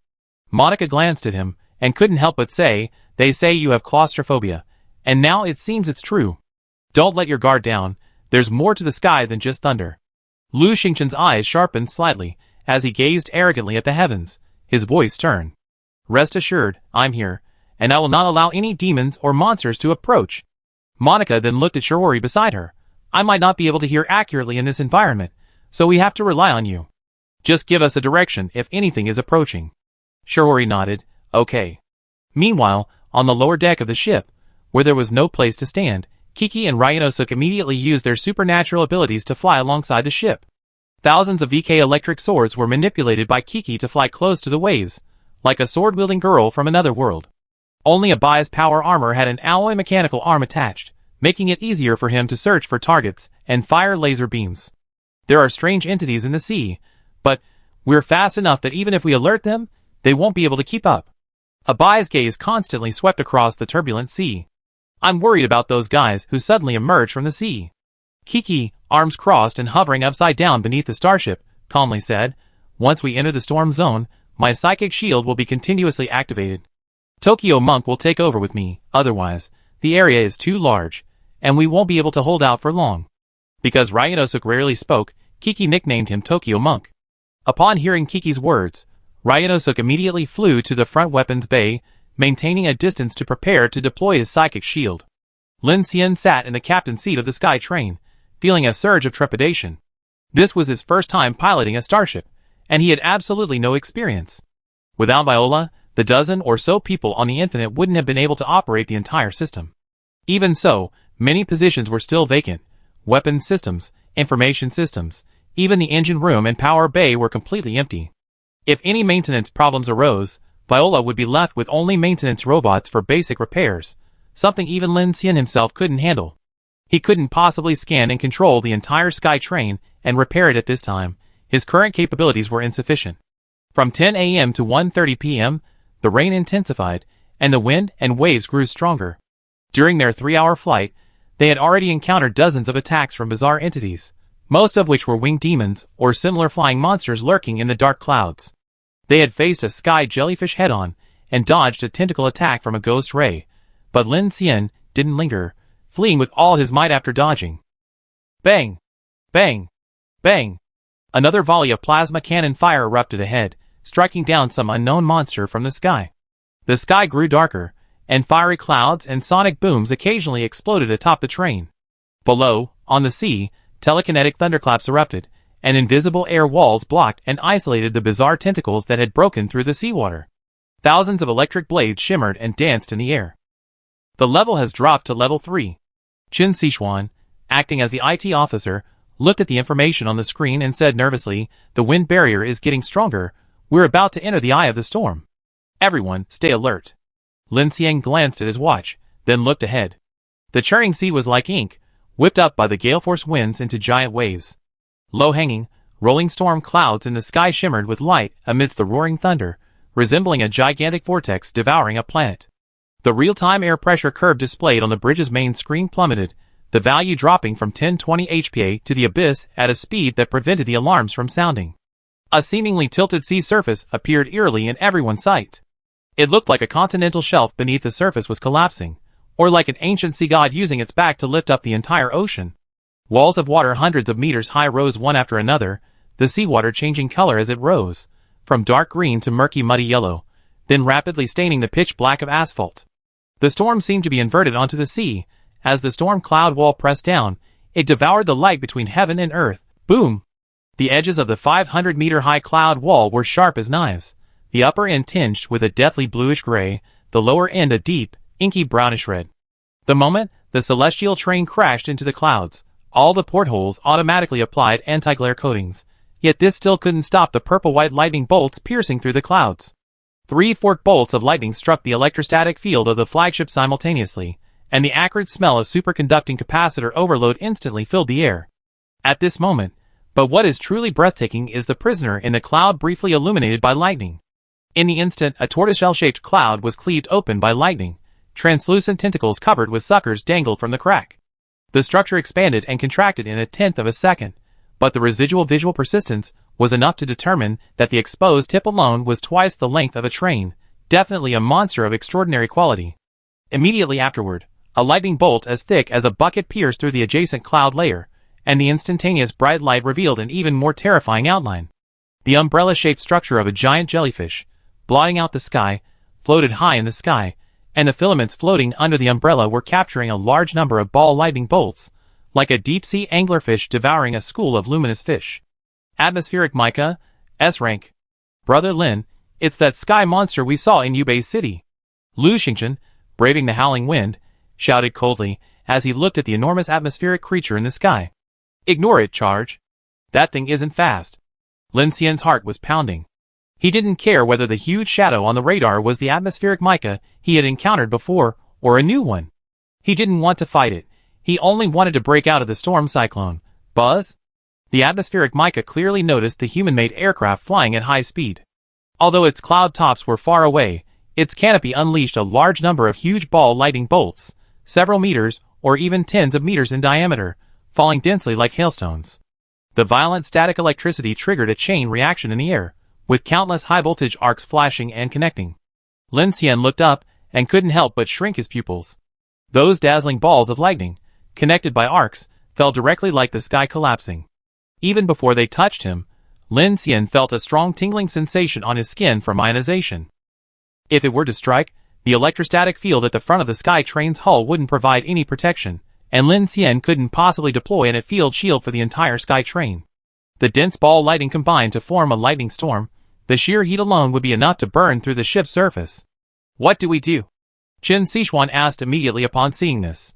Monica glanced at him, and couldn't help but say, they say you have claustrophobia, and now it seems it's true. Don't let your guard down, there's more to the sky than just thunder. Lu Xingchen's eyes sharpened slightly, as he gazed arrogantly at the heavens, his voice stern. Rest assured, I'm here, and I will not allow any demons or monsters to approach. Monica then looked at Shiori beside her, I might not be able to hear accurately in this environment, so we have to rely on you. Just give us a direction if anything is approaching. Shirohori nodded. Okay. Meanwhile, on the lower deck of the ship, where there was no place to stand, Kiki and Ryanosuke immediately used their supernatural abilities to fly alongside the ship. Thousands of VK electric swords were manipulated by Kiki to fly close to the waves, like a sword-wielding girl from another world. Only Abaya's power armor had an alloy mechanical arm attached, making it easier for him to search for targets and fire laser beams. There are strange entities in the sea, but we're fast enough that even if we alert them, they won't be able to keep up. Abaya's gaze constantly swept across the turbulent sea. I'm worried about those guys who suddenly emerged from the sea. Kiki, arms crossed and hovering upside down beneath the starship, calmly said, Once we enter the storm zone, my psychic shield will be continuously activated. Tokyo Monk will take over with me, otherwise, the area is too large, and we won't be able to hold out for long. Because Ryanosuke rarely spoke, Kiki nicknamed him Tokyo Monk. Upon hearing Kiki's words, Ryanosuke immediately flew to the front weapons bay, maintaining a distance to prepare to deploy his psychic shield. Lin Xian sat in the captain's seat of the sky train, feeling a surge of trepidation. This was his first time piloting a starship, and he had absolutely no experience. Without Viola, the dozen or so people on the Infinite wouldn't have been able to operate the entire system. Even so, many positions were still vacant. Weapons systems, information systems, even the engine room and power bay were completely empty. If any maintenance problems arose, Viola would be left with only maintenance robots for basic repairs, something even Lin Xian himself couldn't handle. He couldn't possibly scan and control the entire sky train and repair it at this time. His current capabilities were insufficient. From 10 a.m. to 1:30 p.m., the rain intensified, and the wind and waves grew stronger. During their 3-hour flight, they had already encountered dozens of attacks from bizarre entities, most of which were winged demons or similar flying monsters lurking in the dark clouds. They had faced a sky jellyfish head-on and dodged a tentacle attack from a ghost ray, but Lin Xian didn't linger, fleeing with all his might after dodging. Bang! Bang! Bang! Another volley of plasma cannon fire erupted ahead, striking down some unknown monster from the sky. The sky grew darker, and fiery clouds and sonic booms occasionally exploded atop the train. Below, on the sea, telekinetic thunderclaps erupted, and invisible air walls blocked and isolated the bizarre tentacles that had broken through the seawater. Thousands of electric blades shimmered and danced in the air. The level has dropped to level 3. Qin Sichuan, acting as the IT officer, looked at the information on the screen and said nervously, The wind barrier is getting stronger. We're about to enter the eye of the storm. Everyone, stay alert. Lin Xian glanced at his watch, then looked ahead. The churning sea was like ink, whipped up by the gale-force winds into giant waves. Low-hanging, rolling storm clouds in the sky shimmered with light amidst the roaring thunder, resembling a gigantic vortex devouring a planet. The real-time air pressure curve displayed on the bridge's main screen plummeted, the value dropping from 1020 HPA to the abyss at a speed that prevented the alarms from sounding. A seemingly tilted sea surface appeared eerily in everyone's sight. It looked like a continental shelf beneath the surface was collapsing, or like an ancient sea god using its back to lift up the entire ocean. Walls of water hundreds of meters high rose one after another, the seawater changing color as it rose, from dark green to murky muddy yellow, then rapidly staining the pitch black of asphalt. The storm seemed to be inverted onto the sea. As the storm cloud wall pressed down, it devoured the light between heaven and earth. Boom! The edges of the 500-meter-high cloud wall were sharp as knives, the upper end tinged with a deathly bluish-gray, the lower end a deep, inky brownish red. The moment the celestial train crashed into the clouds, all the portholes automatically applied anti-glare coatings, yet this still couldn't stop the purple-white lightning bolts piercing through the clouds. 3 forked bolts of lightning struck the electrostatic field of the flagship simultaneously, and the acrid smell of superconducting capacitor overload instantly filled the air. At this moment, but what is truly breathtaking is the prisoner in the cloud briefly illuminated by lightning. In the instant, a tortoiseshell-shaped cloud was cleaved open by lightning. Translucent tentacles covered with suckers dangled from the crack. The structure expanded and contracted in a tenth of a second, but the residual visual persistence was enough to determine that the exposed tip alone was twice the length of a train, definitely a monster of extraordinary quality. Immediately afterward, a lightning bolt as thick as a bucket pierced through the adjacent cloud layer, and the instantaneous bright light revealed an even more terrifying outline. The umbrella-shaped structure of a giant jellyfish, blotting out the sky, floated high in the sky, and the filaments floating under the umbrella were capturing a large number of ball lightning bolts, like a deep-sea anglerfish devouring a school of luminous fish. Atmospheric mica, S-rank. Brother Lin, it's that sky monster we saw in Yubei City. Lu Xingchen, braving the howling wind, shouted coldly as he looked at the enormous atmospheric creature in the sky. Ignore it, Charge. That thing isn't fast. Lin Xian's heart was pounding. He didn't care whether the huge shadow on the radar was the atmospheric mica he had encountered before or a new one. He didn't want to fight it. He only wanted to break out of the storm cyclone. Buzz? The atmospheric mica clearly noticed the human-made aircraft flying at high speed. Although its cloud tops were far away, its canopy unleashed a large number of huge ball lightning bolts, several meters or even tens of meters in diameter, falling densely like hailstones. The violent static electricity triggered a chain reaction in the air, with countless high-voltage arcs flashing and connecting. Lin Xian looked up and couldn't help but shrink his pupils. Those dazzling balls of lightning, connected by arcs, fell directly like the sky collapsing. Even before they touched him, Lin Xian felt a strong tingling sensation on his skin from ionization. If it were to strike, the electrostatic field at the front of the sky train's hull wouldn't provide any protection, and Lin Xian couldn't possibly deploy an field shield for the entire sky train. The dense ball lightning combined to form a lightning storm. The sheer heat alone would be enough to burn through the ship's surface. What do we do? Qin Sichuan asked immediately upon seeing this.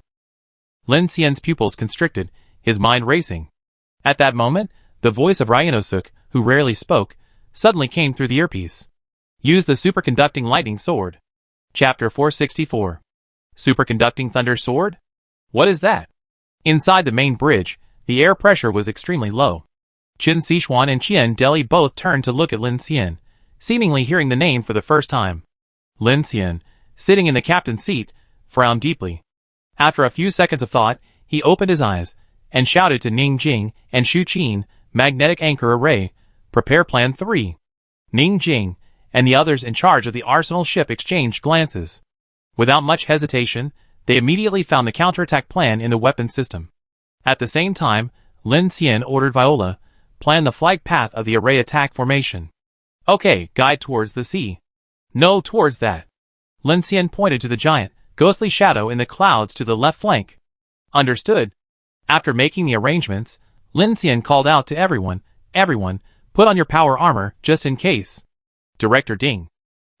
Lin Xian's pupils constricted, his mind racing. At that moment, the voice of Ryanosuk, who rarely spoke, suddenly came through the earpiece. Use the superconducting lightning sword. Chapter 464. Superconducting thunder sword? What is that? Inside the main bridge, the air pressure was extremely low. Qin Sichuan and Qian Deli both turned to look at Lin Xian, seemingly hearing the name for the first time. Lin Xian, sitting in the captain's seat, frowned deeply. After a few seconds of thought, he opened his eyes and shouted to Ning Jing and Xu Qin, Magnetic Anchor Array, Prepare Plan 3. Ning Jing and the others in charge of the arsenal ship exchanged glances. Without much hesitation, they immediately found the counterattack plan in the weapon system. At the same time, Lin Xian ordered Viola, plan the flight path of the array attack formation. Okay, guide towards the sea. No, towards that. Lin Xian pointed to the giant, ghostly shadow in the clouds to the left flank. Understood. After making the arrangements, Lin Xian called out to everyone, put on your power armor, just in case. Director Ding.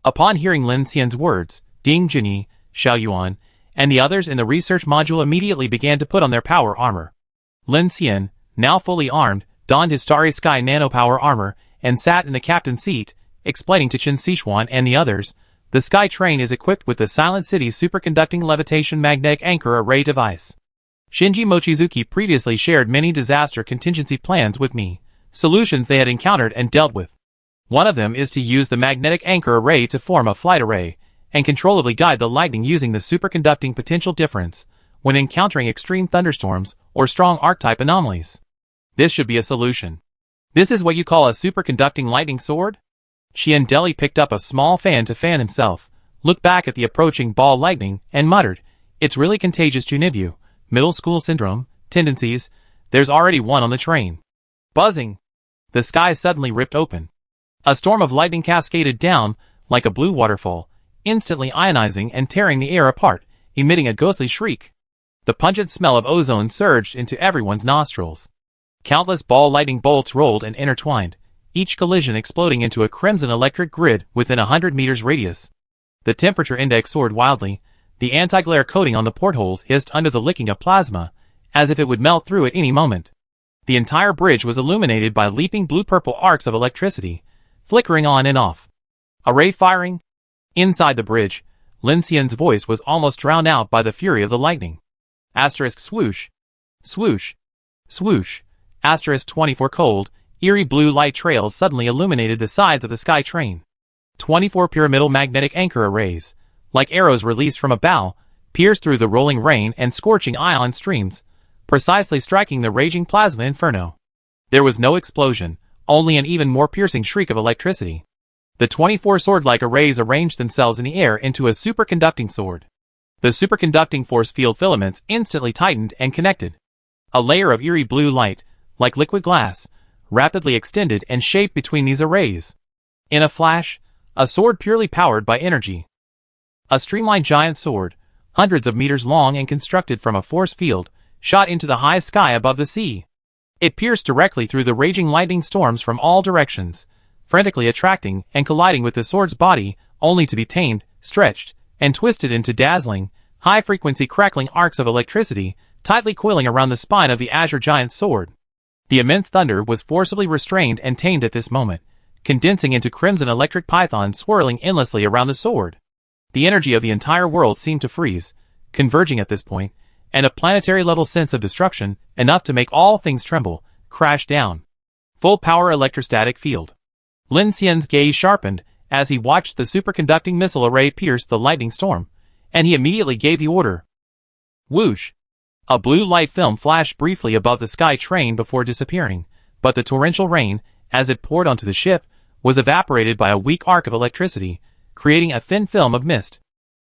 Upon hearing Lin Xian's words, Ding Junyi, Xiao Yuan, and the others in the research module immediately began to put on their power armor. Lin Xian, now fully armed, donned his Starry Sky nano-power armor, and sat in the captain's seat, explaining to Qin Sichuan and the others, the Sky Train is equipped with the Silent City's superconducting levitation magnetic anchor array device. Shinji Mochizuki previously shared many disaster contingency plans with me, solutions they had encountered and dealt with. One of them is to use the magnetic anchor array to form a flight array, and controllably guide the lightning using the superconducting potential difference when encountering extreme thunderstorms or strong arc-type anomalies. This should be a solution. This is what you call a superconducting lightning sword? Qian Deli picked up a small fan to fan himself, looked back at the approaching ball lightning, and muttered, it's really contagious Junibu, middle school syndrome, tendencies, there's already one on the train. Buzzing. The sky suddenly ripped open. A storm of lightning cascaded down, like a blue waterfall, instantly ionizing and tearing the air apart, emitting a ghostly shriek. The pungent smell of ozone surged into everyone's nostrils. Countless ball lightning bolts rolled and intertwined, each collision exploding into a crimson electric grid within 100 meters radius. The temperature index soared wildly, the anti-glare coating on the portholes hissed under the licking of plasma, as if it would melt through at any moment. The entire bridge was illuminated by leaping blue-purple arcs of electricity, flickering on and off. Array firing? Inside the bridge, Lin Xian's voice was almost drowned out by the fury of the lightning. Asterisk swoosh. Swoosh. Swoosh. Asterisk 24 cold, eerie blue light trails suddenly illuminated the sides of the sky train. 24 pyramidal magnetic anchor arrays, like arrows released from a bow, pierced through the rolling rain and scorching ion streams, precisely striking the raging plasma inferno. There was no explosion, only an even more piercing shriek of electricity. The 24 sword-like arrays arranged themselves in the air into a superconducting sword. The superconducting force field filaments instantly tightened and connected. A layer of eerie blue light, like liquid glass, rapidly extended and shaped between these arrays. In a flash, a sword purely powered by energy. A streamlined giant sword, hundreds of meters long and constructed from a force field, shot into the high sky above the sea. It pierced directly through the raging lightning storms from all directions, frantically attracting and colliding with the sword's body, only to be tamed, stretched, and twisted into dazzling, high-frequency crackling arcs of electricity, tightly coiling around the spine of the azure giant's sword. The immense thunder was forcibly restrained and tamed at this moment, condensing into crimson electric pythons swirling endlessly around the sword. The energy of the entire world seemed to freeze, converging at this point, and a planetary-level sense of destruction, enough to make all things tremble, crashed down. Full-power electrostatic field. Lin Xian's gaze sharpened as he watched the superconducting missile array pierce the lightning storm, and he immediately gave the order. Whoosh! A blue light film flashed briefly above the sky train before disappearing, but the torrential rain, as it poured onto the ship, was evaporated by a weak arc of electricity, creating a thin film of mist.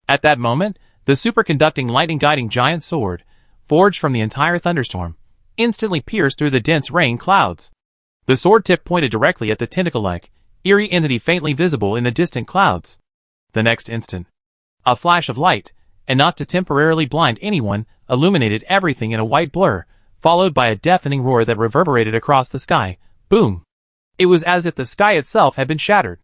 At that moment, the superconducting lightning-guiding giant sword, forged from the entire thunderstorm, instantly pierced through the dense rain clouds. The sword tip pointed directly at the tentacle-like, eerie entity faintly visible in the distant clouds. The next instant, a flash of light, enough to temporarily blind anyone, illuminated everything in a white blur, followed by a deafening roar that reverberated across the sky. Boom! It was as if the sky itself had been shattered.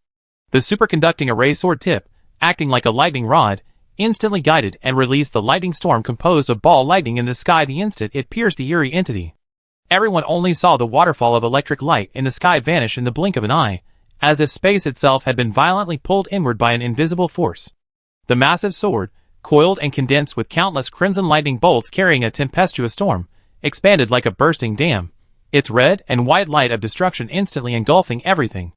The superconducting array sword tip, acting like a lightning rod, instantly guided and released the lightning storm composed of ball lightning in the sky the instant it pierced the eerie entity. Everyone only saw the waterfall of electric light in the sky vanish in the blink of an eye, as if space itself had been violently pulled inward by an invisible force. The massive sword, coiled and condensed with countless crimson lightning bolts carrying a tempestuous storm, expanded like a bursting dam, its red and white light of destruction instantly engulfing everything.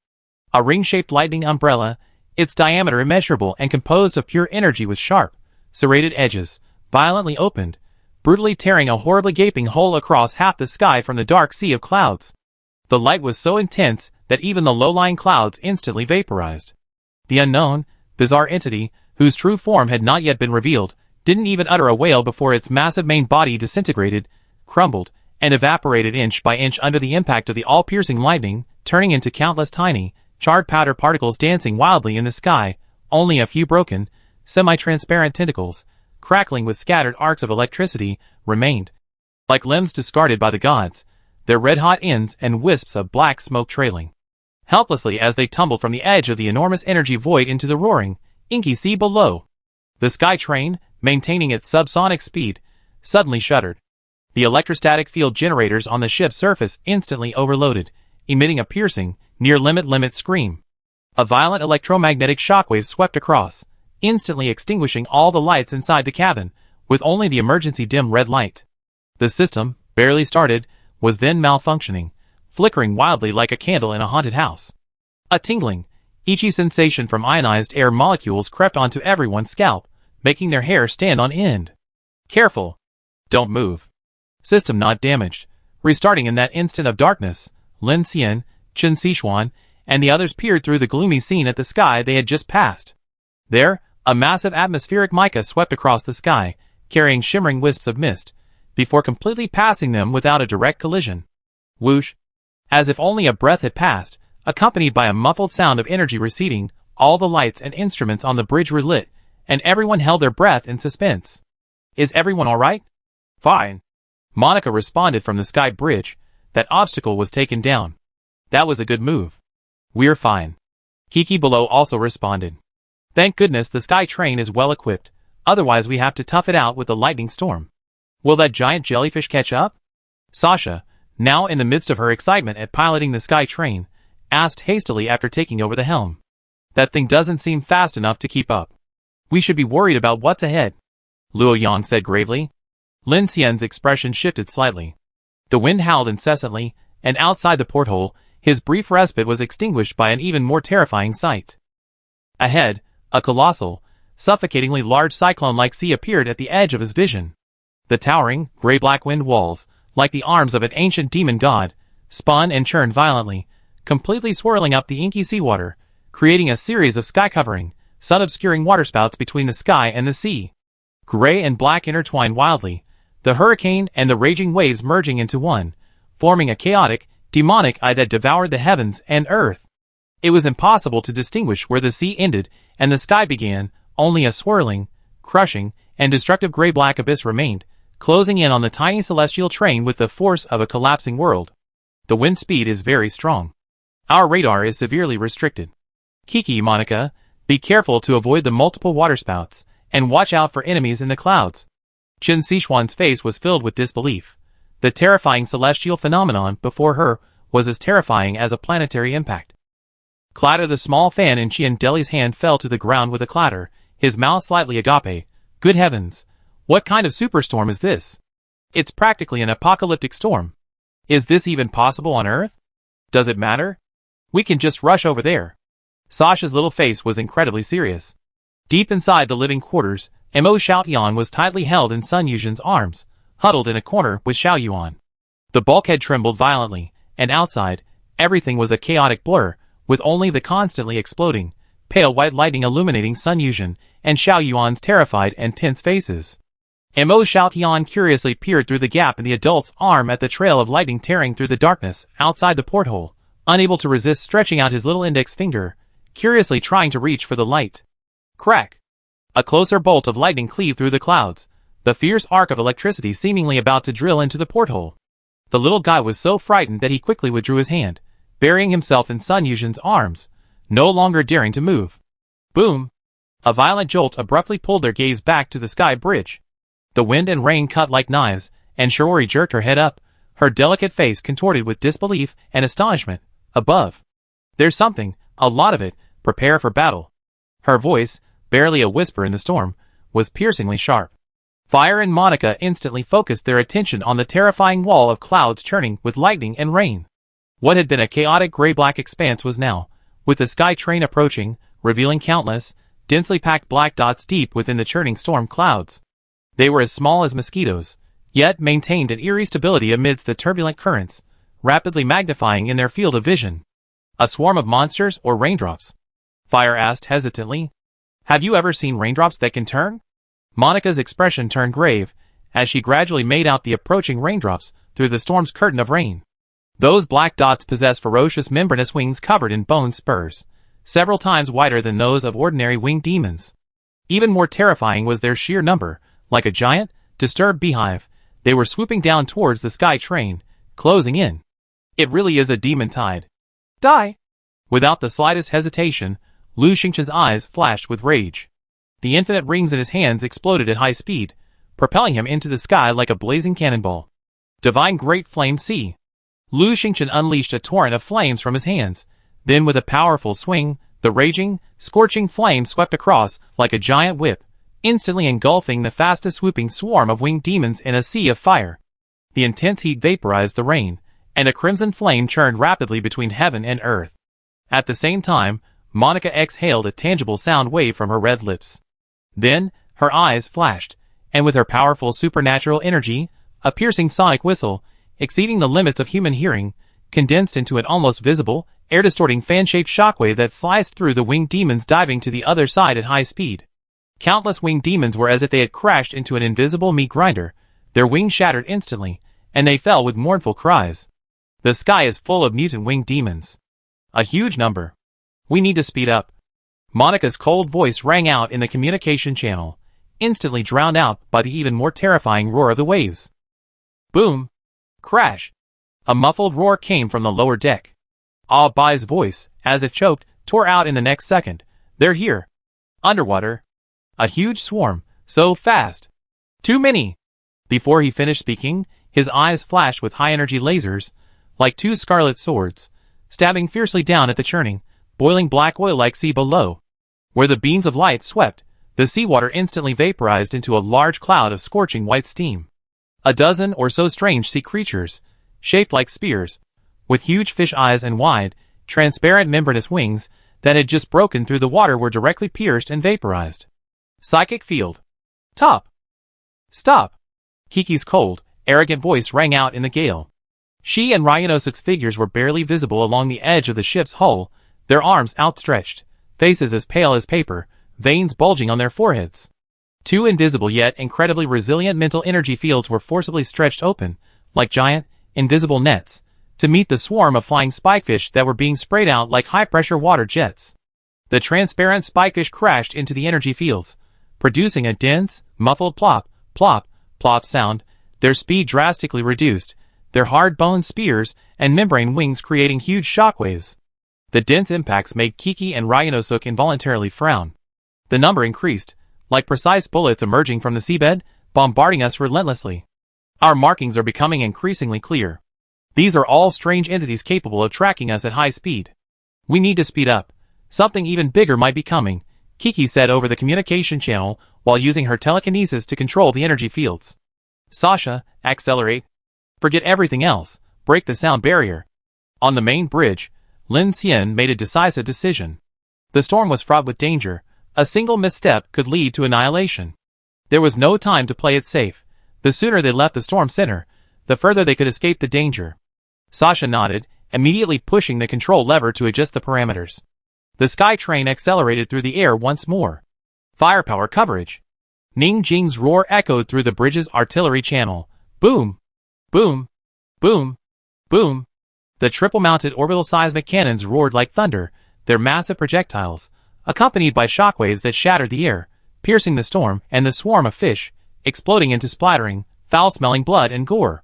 A ring-shaped lightning umbrella, its diameter immeasurable and composed of pure energy with sharp, serrated edges, violently opened, brutally tearing a horribly gaping hole across half the sky from the dark sea of clouds. The light was so intense that even the low-lying clouds instantly vaporized. The unknown, bizarre entity, whose true form had not yet been revealed, didn't even utter a wail before its massive main body disintegrated, crumbled, and evaporated inch by inch under the impact of the all-piercing lightning, turning into countless tiny, charred powder particles dancing wildly in the sky. Only a few broken, semi-transparent tentacles, crackling with scattered arcs of electricity, remained. Like limbs discarded by the gods, their red-hot ends and wisps of black smoke trailing helplessly as they tumbled from the edge of the enormous energy void into the roaring, inky sea below. The sky train, maintaining its subsonic speed, suddenly shuddered. The electrostatic field generators on the ship's surface instantly overloaded, emitting a piercing, near-limit scream. A violent electromagnetic shockwave swept across, instantly extinguishing all the lights inside the cabin, with only the emergency dim red light. The system, barely started, was then malfunctioning, flickering wildly like a candle in a haunted house. A tingling, itchy sensation from ionized air molecules crept onto everyone's scalp, making their hair stand on end. Careful! Don't move. System not damaged. Restarting in that instant of darkness, Lin Xian, Chen Xishuan, and the others peered through the gloomy scene at the sky they had just passed. There, a massive atmospheric mica swept across the sky, carrying shimmering wisps of mist, before completely passing them without a direct collision. Whoosh! As if only a breath had passed, accompanied by a muffled sound of energy receding, all the lights and instruments on the bridge were lit, and everyone held their breath in suspense. Is everyone all right? Fine. Monica responded from the sky bridge. That obstacle was taken down. That was a good move. We're fine. Kiki below also responded. Thank goodness the sky train is well equipped, otherwise we have to tough it out with the lightning storm. Will that giant jellyfish catch up? Sasha, now in the midst of her excitement at piloting the sky train, asked hastily after taking over the helm. That thing doesn't seem fast enough to keep up. We should be worried about what's ahead, Luo Yang said gravely. Lin Xian's expression shifted slightly. The wind howled incessantly, and outside the porthole, his brief respite was extinguished by an even more terrifying sight. Ahead, a colossal, suffocatingly large cyclone-like sea appeared at the edge of his vision. The towering, gray-black wind walls, like the arms of an ancient demon god, spun and churned violently, completely swirling up the inky seawater, creating a series of sky-covering, sun-obscuring waterspouts between the sky and the sea. Gray and black intertwined wildly, the hurricane and the raging waves merging into one, forming a chaotic, demonic eye that devoured the heavens and earth. It was impossible to distinguish where the sea ended and the sky began. Only a swirling, crushing, and destructive gray-black abyss remained, closing in on the tiny celestial train with the force of a collapsing world. The wind speed is very strong. Our radar is severely restricted. Kiki, Monica, be careful to avoid the multiple waterspouts, and watch out for enemies in the clouds. Chen Sichuan's face was filled with disbelief. The terrifying celestial phenomenon before her was as terrifying as a planetary impact. Clatter. The small fan in Qian Deli's hand fell to the ground with a clatter, his mouth slightly agape. Good heavens! What kind of superstorm is this? It's practically an apocalyptic storm. Is this even possible on Earth? Does it matter? We can just rush over there. Sasha's little face was incredibly serious. Deep inside the living quarters, Mo Xiaotian was tightly held in Sun Yuzhen's arms, huddled in a corner with Xiao Yuan. The bulkhead trembled violently, and outside, everything was a chaotic blur, with only the constantly exploding, pale white lighting illuminating Sun Yuzhen and Xiao Yuan's terrified and tense faces. Mo Xiaotian curiously peered through the gap in the adult's arm at the trail of lightning tearing through the darkness outside the porthole, unable to resist stretching out his little index finger, curiously trying to reach for the light. Crack! A closer bolt of lightning cleaved through the clouds, the fierce arc of electricity seemingly about to drill into the porthole. The little guy was so frightened that he quickly withdrew his hand, burying himself in Sun Yuzhen's arms, no longer daring to move. Boom! A violent jolt abruptly pulled their gaze back to the sky bridge. The wind and rain cut like knives, and Shiori jerked her head up, her delicate face contorted with disbelief and astonishment. Above. There's something, a lot of it, prepare for battle. Her voice, barely a whisper in the storm, was piercingly sharp. Fire and Monica instantly focused their attention on the terrifying wall of clouds churning with lightning and rain. What had been a chaotic gray-black expanse was now, with the sky train approaching, revealing countless, densely packed black dots deep within the churning storm clouds. They were as small as mosquitoes, yet maintained an eerie stability amidst the turbulent currents, rapidly magnifying in their field of vision. A swarm of monsters or raindrops? Fire asked hesitantly. Have you ever seen raindrops that can turn? Monica's expression turned grave, as she gradually made out the approaching raindrops through the storm's curtain of rain. Those black dots possessed ferocious membranous wings covered in bone spurs, several times wider than those of ordinary winged demons. Even more terrifying was their sheer number. Like a giant, disturbed beehive, they were swooping down towards the sky train, closing in. It really is a demon tide. Die! Without the slightest hesitation, Lu Xingchen's eyes flashed with rage. The infinite rings in his hands exploded at high speed, propelling him into the sky like a blazing cannonball. Divine Great Flame Sea! Lu Xingchen unleashed a torrent of flames from his hands, then with a powerful swing, the raging, scorching flame swept across like a giant whip, instantly engulfing the fastest swooping swarm of winged demons in a sea of fire. The intense heat vaporized the rain, and a crimson flame churned rapidly between heaven and earth. At the same time, Monica exhaled a tangible sound wave from her red lips. Then, her eyes flashed, and with her powerful supernatural energy, a piercing sonic whistle, exceeding the limits of human hearing, condensed into an almost visible, air-distorting fan-shaped shockwave that sliced through the winged demons diving to the other side at high speed. Countless winged demons were as if they had crashed into an invisible meat grinder, their wings shattered instantly, and they fell with mournful cries. The sky is full of mutant winged demons. A huge number. We need to speed up. Monica's cold voice rang out in the communication channel, instantly drowned out by the even more terrifying roar of the waves. Boom! Crash! A muffled roar came from the lower deck. Ah Bai's voice, as if choked, tore out in the next second. They're here. Underwater. A huge swarm, so fast. Too many. Before he finished speaking, his eyes flashed with high-energy lasers, like two scarlet swords, stabbing fiercely down at the churning, boiling black oil-like sea below. Where the beams of light swept, the seawater instantly vaporized into a large cloud of scorching white steam. A dozen or so strange sea creatures, shaped like spears, with huge fish eyes and wide, transparent membranous wings that had just broken through the water were directly pierced and vaporized. Psychic field. Top. Stop. Kiki's cold, arrogant voice rang out in the gale. She and Ryanosuk's figures were barely visible along the edge of the ship's hull, their arms outstretched, faces as pale as paper, veins bulging on their foreheads. Two invisible yet incredibly resilient mental energy fields were forcibly stretched open, like giant, invisible nets, to meet the swarm of flying spikefish that were being sprayed out like high-pressure water jets. The transparent spikefish crashed into the energy fields, producing a dense, muffled plop, plop, plop sound, their speed drastically reduced, their hard-boned spears and membrane wings creating huge shockwaves. The dense impacts made Kiki and Ryanosuke involuntarily frown. The number increased, like precise bullets emerging from the seabed, bombarding us relentlessly. Our markings are becoming increasingly clear. These are all strange entities capable of tracking us at high speed. We need to speed up. Something even bigger might be coming, Kiki said over the communication channel while using her telekinesis to control the energy fields. Sasha, accelerate. Forget everything else, break the sound barrier. On the main bridge, Lin Xian made a decisive decision. The storm was fraught with danger. A single misstep could lead to annihilation. There was no time to play it safe. The sooner they left the storm center, the further they could escape the danger. Sasha nodded, immediately pushing the control lever to adjust the parameters. The sky train accelerated through the air once more. Firepower coverage. Ning Jing's roar echoed through the bridge's artillery channel. Boom! Boom! Boom! Boom! The triple-mounted orbital seismic cannons roared like thunder, their massive projectiles, accompanied by shockwaves that shattered the air, piercing the storm and the swarm of fish, exploding into splattering, foul-smelling blood and gore.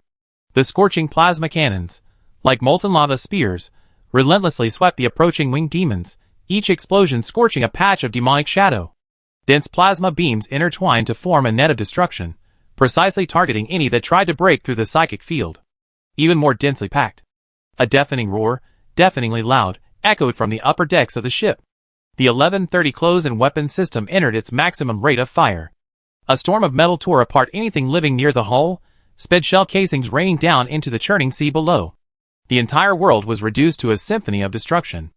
The scorching plasma cannons, like molten lava spears, relentlessly swept the approaching winged demons, each explosion scorching a patch of demonic shadow. Dense plasma beams intertwined to form a net of destruction, precisely targeting any that tried to break through the psychic field. Even more densely packed. A deafening roar, deafeningly loud, echoed from the upper decks of the ship. The 1130 close and weapon system entered its maximum rate of fire. A storm of metal tore apart anything living near the hull, sped shell casings raining down into the churning sea below. The entire world was reduced to a symphony of destruction.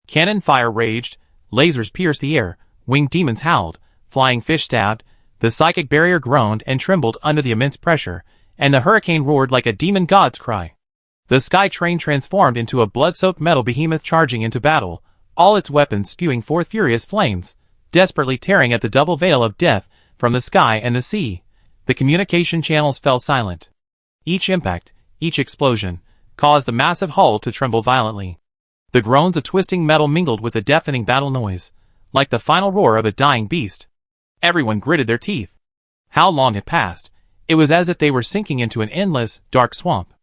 Cannon fire raged, lasers pierced the air, winged demons howled, flying fish stabbed, the psychic barrier groaned and trembled under the immense pressure, and the hurricane roared like a demon god's cry. The sky train transformed into a blood-soaked metal behemoth charging into battle, all its weapons spewing forth furious flames, desperately tearing at the double veil of death from the sky and the sea. The communication channels fell silent. Each impact, each explosion, caused the massive hull to tremble violently. The groans of twisting metal mingled with the deafening battle noise, like the final roar of a dying beast. Everyone gritted their teeth. How long had passed? It was as if they were sinking into an endless, dark swamp.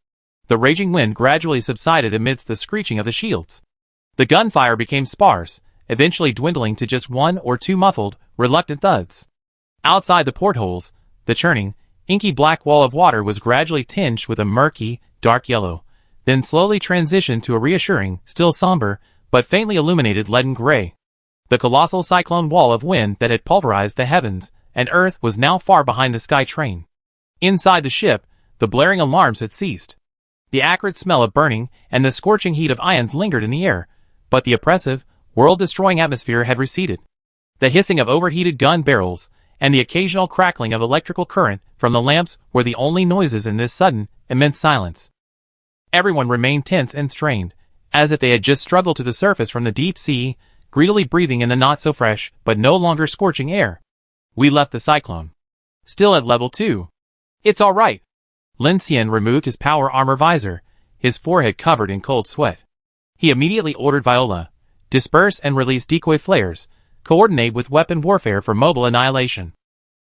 The raging wind gradually subsided amidst the screeching of the shields. The gunfire became sparse, eventually dwindling to just one or two muffled, reluctant thuds. Outside the portholes, the churning, inky black wall of water was gradually tinged with a murky, dark yellow, then slowly transitioned to a reassuring, still somber, but faintly illuminated leaden gray. The colossal cyclone wall of wind that had pulverized the heavens and earth was now far behind the sky train. Inside the ship, the blaring alarms had ceased. The acrid smell of burning and the scorching heat of ions lingered in the air, but the oppressive, world-destroying atmosphere had receded. The hissing of overheated gun barrels and the occasional crackling of electrical current from the lamps were the only noises in this sudden, immense silence. Everyone remained tense and strained, as if they had just struggled to the surface from the deep sea, greedily breathing in the not-so-fresh but no longer scorching air. We left the cyclone. Still at level 2. It's all right. Lin Xian removed his power armor visor, his forehead covered in cold sweat. He immediately ordered Viola, disperse and release decoy flares, coordinate with weapon warfare for mobile annihilation.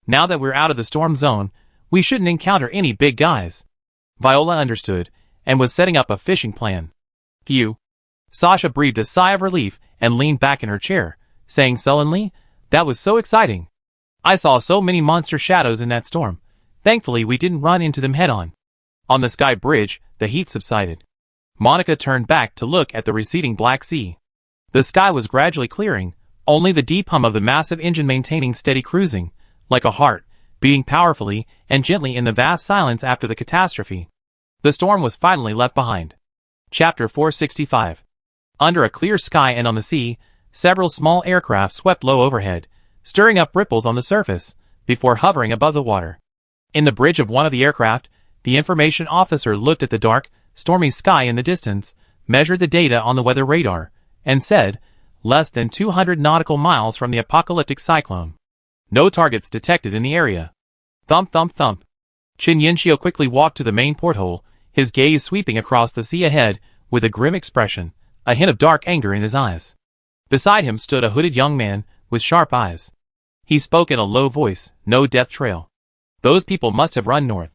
Now that we're out of the storm zone, we shouldn't encounter any big guys. Viola understood, and was setting up a fishing plan. Phew. Sasha breathed a sigh of relief and leaned back in her chair, saying sullenly, "That was so exciting. I saw so many monster shadows in that storm. Thankfully we didn't run into them head-on." On the sky bridge, the heat subsided. Monica turned back to look at the receding Black Sea. The sky was gradually clearing, only the deep hum of the massive engine maintaining steady cruising, like a heart, beating powerfully and gently in the vast silence after the catastrophe. The storm was finally left behind. Chapter 465. Under a clear sky and on the sea, several small aircraft swept low overhead, stirring up ripples on the surface, before hovering above the water. In the bridge of one of the aircraft, the information officer looked at the dark, stormy sky in the distance, measured the data on the weather radar, and said, "Less than 200 nautical miles from the apocalyptic cyclone. No targets detected in the area." Thump thump thump. Qin Yanxiu quickly walked to the main porthole, his gaze sweeping across the sea ahead, with a grim expression, a hint of dark anger in his eyes. Beside him stood a hooded young man, with sharp eyes. He spoke in a low voice, "No death trail." Those people must have run north.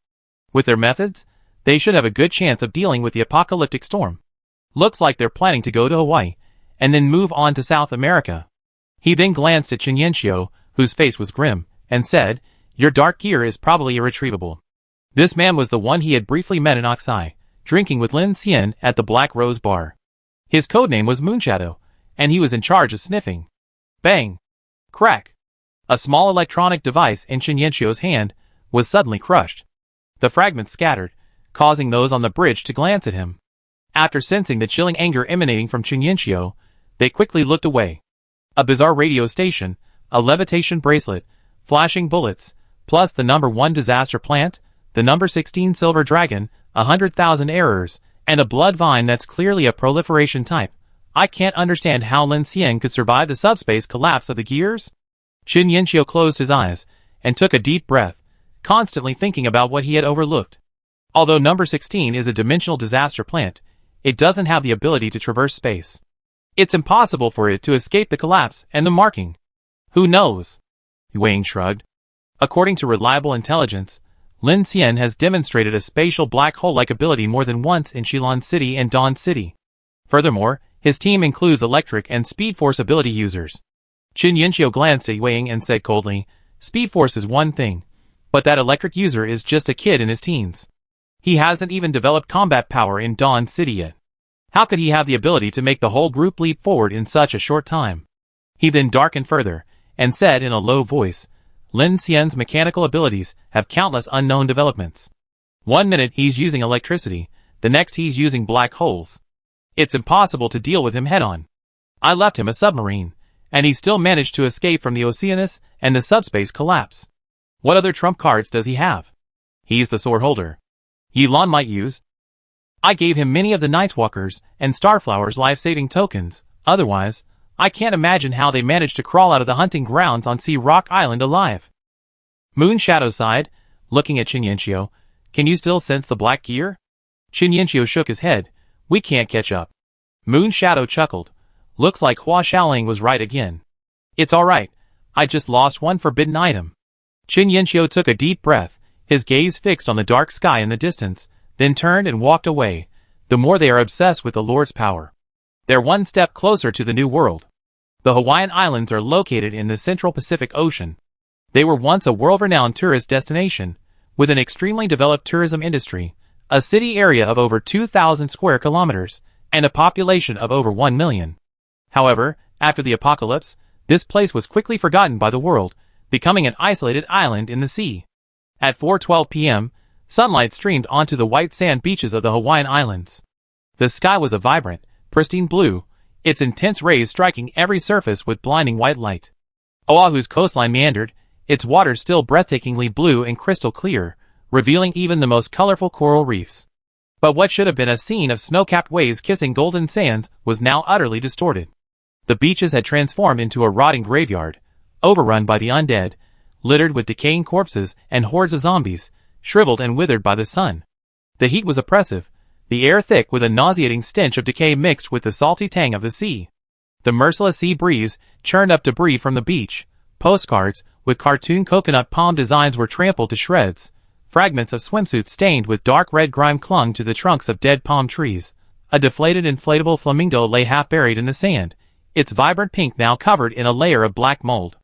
With their methods, they should have a good chance of dealing with the apocalyptic storm. Looks like they're planning to go to Hawaii, and then move on to South America. He then glanced at Chinyencio, whose face was grim, and said, "Your dark gear is probably irretrievable." This man was the one he had briefly met in Oxai, drinking with Lin Xian at the Black Rose Bar. His codename was Moonshadow, and he was in charge of sniffing. Bang! Crack! A small electronic device in Chinyencio's hand was suddenly crushed. The fragments scattered, causing those on the bridge to glance at him. After sensing the chilling anger emanating from Chinyencio, they quickly looked away. A bizarre radio station, a levitation bracelet, flashing bullets, plus the number 1 disaster plant, the number 16 silver dragon, 100,000 errors, and a blood vine that's clearly a proliferation type. I can't understand how Lin Xian could survive the subspace collapse of the gears. Chinyencio closed his eyes and took a deep breath, constantly thinking about what he had overlooked. Although number 16 is a dimensional disaster plant, it doesn't have the ability to traverse space. It's impossible for it to escape the collapse and the marking. Who knows? Wang shrugged. According to reliable intelligence, Lin Xian has demonstrated a spatial black hole-like ability more than once in Shilin City and Dawn City. Furthermore, his team includes electric and speed force ability users. Chinyencio glanced at Wang and said coldly, "Speed force is one thing, but that electric user is just a kid in his teens. He hasn't even developed combat power in Dawn City yet. How could he have the ability to make the whole group leap forward in such a short time?" He then darkened further, and said in a low voice, "Lin Xian's mechanical abilities have countless unknown developments. One minute he's using electricity, the next he's using black holes. It's impossible to deal with him head-on. I left him a submarine, and he still managed to escape from the Oceanus and the subspace collapse. What other trump cards does he have? He's the sword holder. Yilan might use. I gave him many of the Nightwalkers and Starflower's life-saving tokens. Otherwise, I can't imagine how they managed to crawl out of the hunting grounds on Sea Rock Island alive." Moonshadow sighed, looking at Chinyencio. "Can you still sense the black gear?" Chinyencio shook his head. "We can't catch up." Moonshadow chuckled. "Looks like Hua Xiaoling was right again. It's alright, I just lost one forbidden item." Chinyencio took a deep breath, his gaze fixed on the dark sky in the distance, then turned and walked away. The more they are obsessed with the Lord's power, they're one step closer to the New World. The Hawaiian Islands are located in the Central Pacific Ocean. They were once a world-renowned tourist destination, with an extremely developed tourism industry, a city area of over 2,000 square kilometers, and a population of over 1 million. However, after the apocalypse, this place was quickly forgotten by the world, becoming an isolated island in the sea. At 4:12 p.m., sunlight streamed onto the white sand beaches of the Hawaiian Islands. The sky was a vibrant, pristine blue, its intense rays striking every surface with blinding white light. Oahu's coastline meandered, its waters still breathtakingly blue and crystal clear, revealing even the most colorful coral reefs. But what should have been a scene of snow-capped waves kissing golden sands was now utterly distorted. The beaches had transformed into a rotting graveyard, overrun by the undead, littered with decaying corpses and hordes of zombies, shriveled and withered by the sun. The heat was oppressive, the air thick with a nauseating stench of decay mixed with the salty tang of the sea. The merciless sea breeze churned up debris from the beach. Postcards with cartoon coconut palm designs were trampled to shreds. Fragments of swimsuits stained with dark red grime clung to the trunks of dead palm trees. A deflated inflatable flamingo lay half buried in the sand, its vibrant pink now covered in a layer of black mold.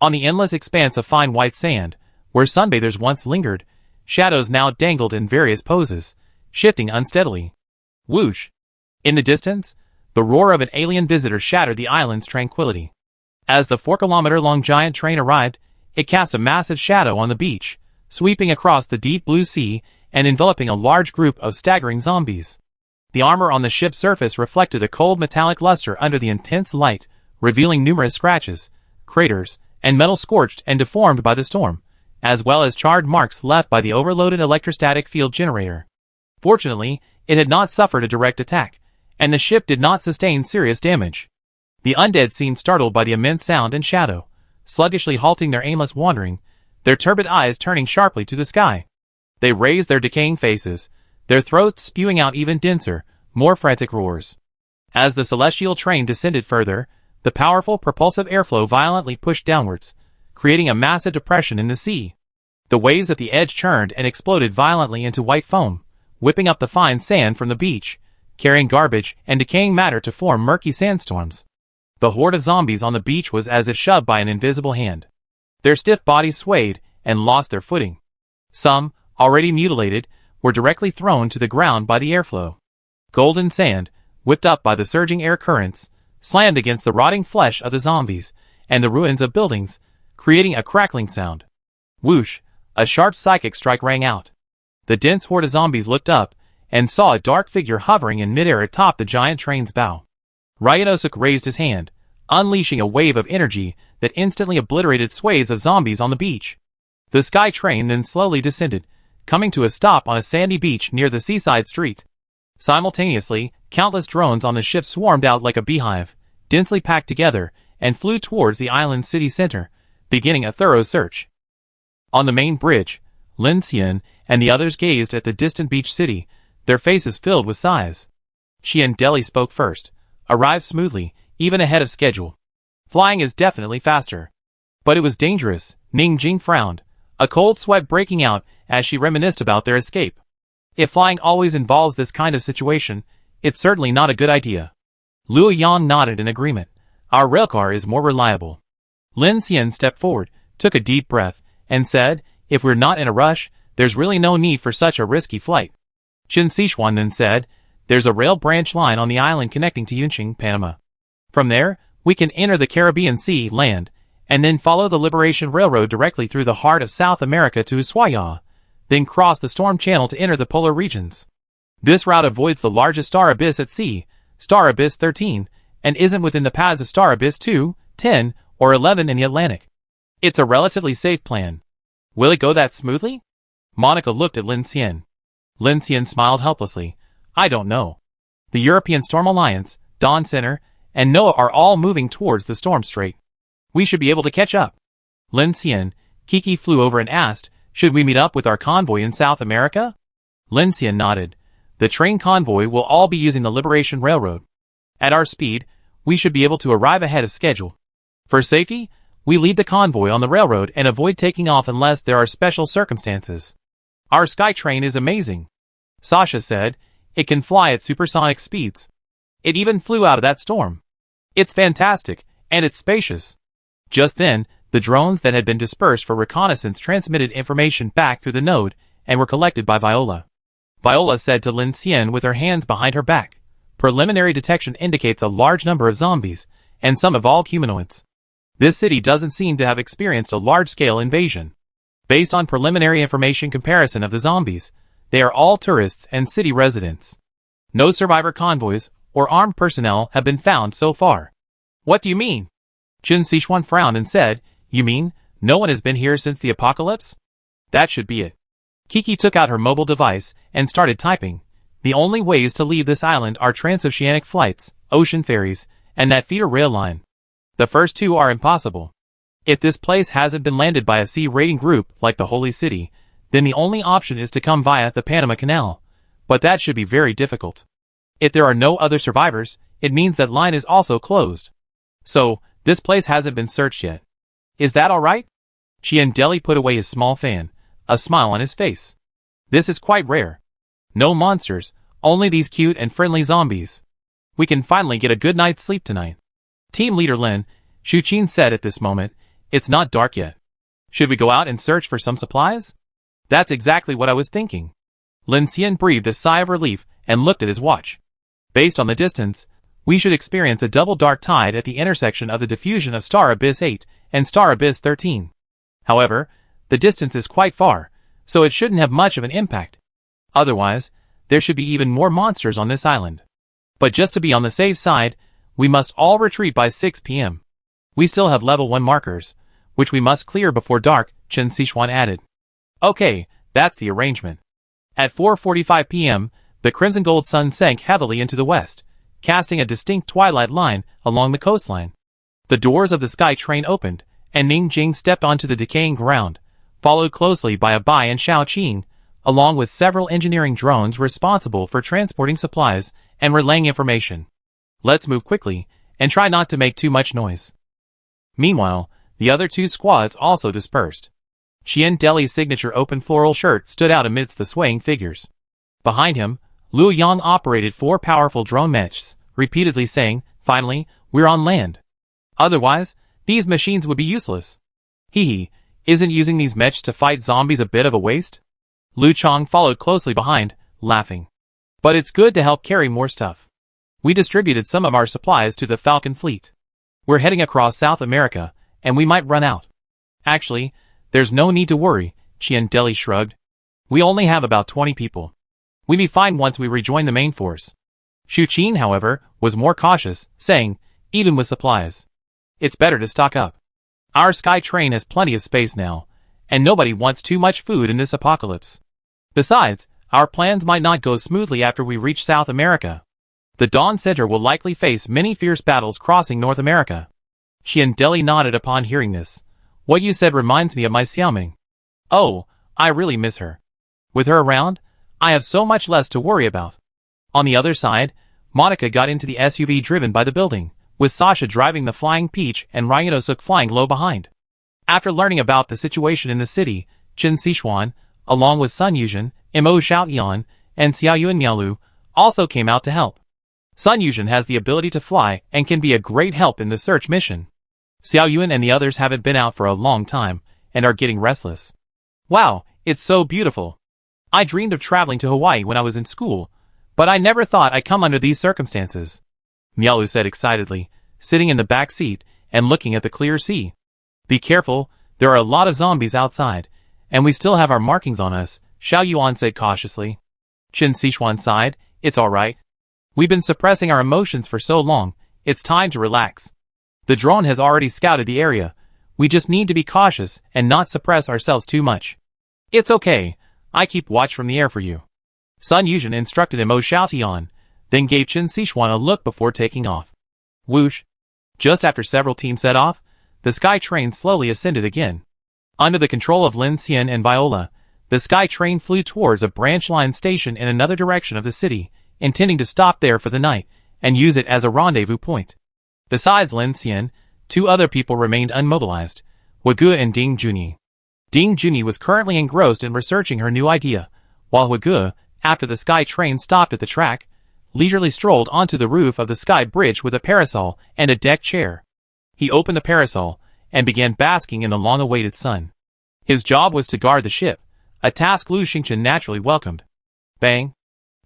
On the endless expanse of fine white sand, where sunbathers once lingered, shadows now dangled in various poses, shifting unsteadily. Whoosh! In the distance, the roar of an alien visitor shattered the island's tranquility. As the 4-kilometer-long giant train arrived, it cast a massive shadow on the beach, sweeping across the deep blue sea and enveloping a large group of staggering zombies. The armor on the ship's surface reflected a cold metallic luster under the intense light, revealing numerous scratches, craters, and metal scorched and deformed by the storm, as well as charred marks left by the overloaded electrostatic field generator. Fortunately, it had not suffered a direct attack, and the ship did not sustain serious damage. The undead seemed startled by the immense sound and shadow, sluggishly halting their aimless wandering, their turbid eyes turning sharply to the sky. They raised their decaying faces, their throats spewing out even denser, more frantic roars. As the celestial train descended further, the powerful propulsive airflow violently pushed downwards, creating a massive depression in the sea. The waves at the edge churned and exploded violently into white foam, whipping up the fine sand from the beach, carrying garbage and decaying matter to form murky sandstorms. The horde of zombies on the beach was as if shoved by an invisible hand. Their stiff bodies swayed and lost their footing. Some, already mutilated, were directly thrown to the ground by the airflow. Golden sand, whipped up by the surging air currents, slammed against the rotting flesh of the zombies and the ruins of buildings, creating a crackling sound. Whoosh! A sharp psychic strike rang out. The dense horde of zombies looked up and saw a dark figure hovering in midair atop the giant train's bow. Ryanosuk raised his hand, unleashing a wave of energy that instantly obliterated swathes of zombies on the beach. The sky train then slowly descended, coming to a stop on a sandy beach near the seaside street. Simultaneously, countless drones on the ship swarmed out like a beehive, densely packed together, and flew towards the island's city center, beginning a thorough search. On the main bridge, Lin Xian and the others gazed at the distant beach city, their faces filled with sighs. Xian Deli spoke first, arrived smoothly, even ahead of schedule. Flying is definitely faster. But it was dangerous, Ning Jing frowned, a cold sweat breaking out as she reminisced about their escape. If flying always involves this kind of situation, it's certainly not a good idea. Luo Yang nodded in agreement. Our railcar is more reliable. Lin Xian stepped forward, took a deep breath, and said, if we're not in a rush, there's really no need for such a risky flight. Chen Sichuan then said, there's a rail branch line on the island connecting to Yunqing, Panama. From there, we can enter the Caribbean Sea, land, and then follow the Liberation Railroad directly through the heart of South America to Ushuaia, then cross the Storm Channel to enter the polar regions. This route avoids the largest star abyss at sea, Star Abyss 13, and isn't within the paths of Star Abyss 2, 10, or 11 in the Atlantic. It's a relatively safe plan. Will it go that smoothly? Monica looked at Lin Xian. Lin Xian smiled helplessly. I don't know. The European Storm Alliance, Dawn Center, and NOAA are all moving towards the Storm Strait. We should be able to catch up. Lin Xian, Kiki flew over and asked, should we meet up with our convoy in South America? Lin Xian nodded. The train convoy will all be using the Liberation Railroad. At our speed, we should be able to arrive ahead of schedule. For safety, we lead the convoy on the railroad and avoid taking off unless there are special circumstances. Our sky train is amazing. Sasha said, it can fly at supersonic speeds. It even flew out of that storm. It's fantastic, and it's spacious. Just then, the drones that had been dispersed for reconnaissance transmitted information back through the node and were collected by Viola. Viola said to Lin Xian with her hands behind her back, preliminary detection indicates a large number of zombies, and some evolved humanoids. This city doesn't seem to have experienced a large-scale invasion. Based on preliminary information comparison of the zombies, they are all tourists and city residents. No survivor convoys or armed personnel have been found so far. What do you mean? Chen Sichuan frowned and said, you mean, no one has been here since the apocalypse? That should be it. Kiki took out her mobile device and started typing. The only ways to leave this island are transoceanic flights, ocean ferries, and that feeder rail line. The first two are impossible. If this place hasn't been landed by a sea raiding group like the Holy City, then the only option is to come via the Panama Canal, but that should be very difficult. If there are no other survivors, it means that line is also closed. So, this place hasn't been searched yet. Is that alright? Xian Deli put away his small fan, a smile on his face. This is quite rare. No monsters, only these cute and friendly zombies. We can finally get a good night's sleep tonight. Team leader Lin Shuqin said at this moment, it's not dark yet. Should we go out and search for some supplies? That's exactly what I was thinking. Lin Xian breathed a sigh of relief and looked at his watch. Based on the distance, we should experience a double dark tide at the intersection of the diffusion of Star Abyss 8 and Star Abyss 13. However, the distance is quite far, so it shouldn't have much of an impact. Otherwise, there should be even more monsters on this island. But just to be on the safe side, we must all retreat by 6 p.m. We still have level 1 markers, which we must clear before dark, Chen Sichuan added. Okay, that's the arrangement. At 4:45 p.m., the crimson gold sun sank heavily into the west, casting a distinct twilight line along the coastline. The doors of the sky train opened, and Ning Jing stepped onto the decaying ground, followed closely by a Bai and Xiao Qing, along with several engineering drones responsible for transporting supplies and relaying information. Let's move quickly, and try not to make too much noise. Meanwhile, the other two squads also dispersed. Qian Deli's signature open floral shirt stood out amidst the swaying figures. Behind him, Liu Yang operated 4 powerful drone mechs, repeatedly saying, "Finally, we're on land. Otherwise, these machines would be useless." Hee, isn't using these mechs to fight zombies a bit of a waste? Lu Chong followed closely behind, laughing. "But it's good to help carry more stuff. We distributed some of our supplies to the Falcon fleet. We're heading across South America, and we might run out." "Actually, there's no need to worry," Qian Deli shrugged. "We only have about 20 people. We'll be fine once we rejoin the main force." Shu Qin, however, was more cautious, saying, "Even with supplies, it's better to stock up. Our sky train has plenty of space now, and nobody wants too much food in this apocalypse. Besides, our plans might not go smoothly after we reach South America. The Dawn Center will likely face many fierce battles crossing North America." Qian Deli nodded upon hearing this. "What you said reminds me of my Xiaoming. Oh, I really miss her. With her around, I have so much less to worry about." On the other side, Monica got into the SUV driven by the building, with Sasha driving the Flying Peach and Ryanosuk flying low behind. After learning about the situation in the city, Chen Sichuan, along with Sun Yuzhen, Mo Xiaoyan, and Xiaoyuan Miaolu, also came out to help. Sun Yuzhen has the ability to fly and can be a great help in the search mission. Xiaoyuan and the others haven't been out for a long time, and are getting restless. "Wow, it's so beautiful. I dreamed of traveling to Hawaii when I was in school, but I never thought I'd come under these circumstances," Miaolu said excitedly, sitting in the back seat and looking at the clear sea. "Be careful, there are a lot of zombies outside, and we still have our markings on us," Xiao Yuan said cautiously. Chen Sichuan sighed, "It's alright. We've been suppressing our emotions for so long, it's time to relax. The drone has already scouted the area. We just need to be cautious and not suppress ourselves too much." "It's okay. I keep watch from the air for you," Sun Yuzhen instructed Mo Xiaotian, then gave Chen Sichuan a look before taking off. Whoosh! Just after several teams set off, the sky train slowly ascended again. Under the control of Lin Xian and Viola, the sky train flew towards a branch line station in another direction of the city, intending to stop there for the night and use it as a rendezvous point. Besides Lin Xian, 2 other people remained unmobilized, Wage and Ding Junyi. Ding Junyi was currently engrossed in researching her new idea, while Wage, after the sky train stopped at the track, leisurely strolled onto the roof of the sky bridge with a parasol and a deck chair. He opened the parasol and began basking in the long-awaited sun. His job was to guard the ship, a task Lu Xingchen naturally welcomed. Bang!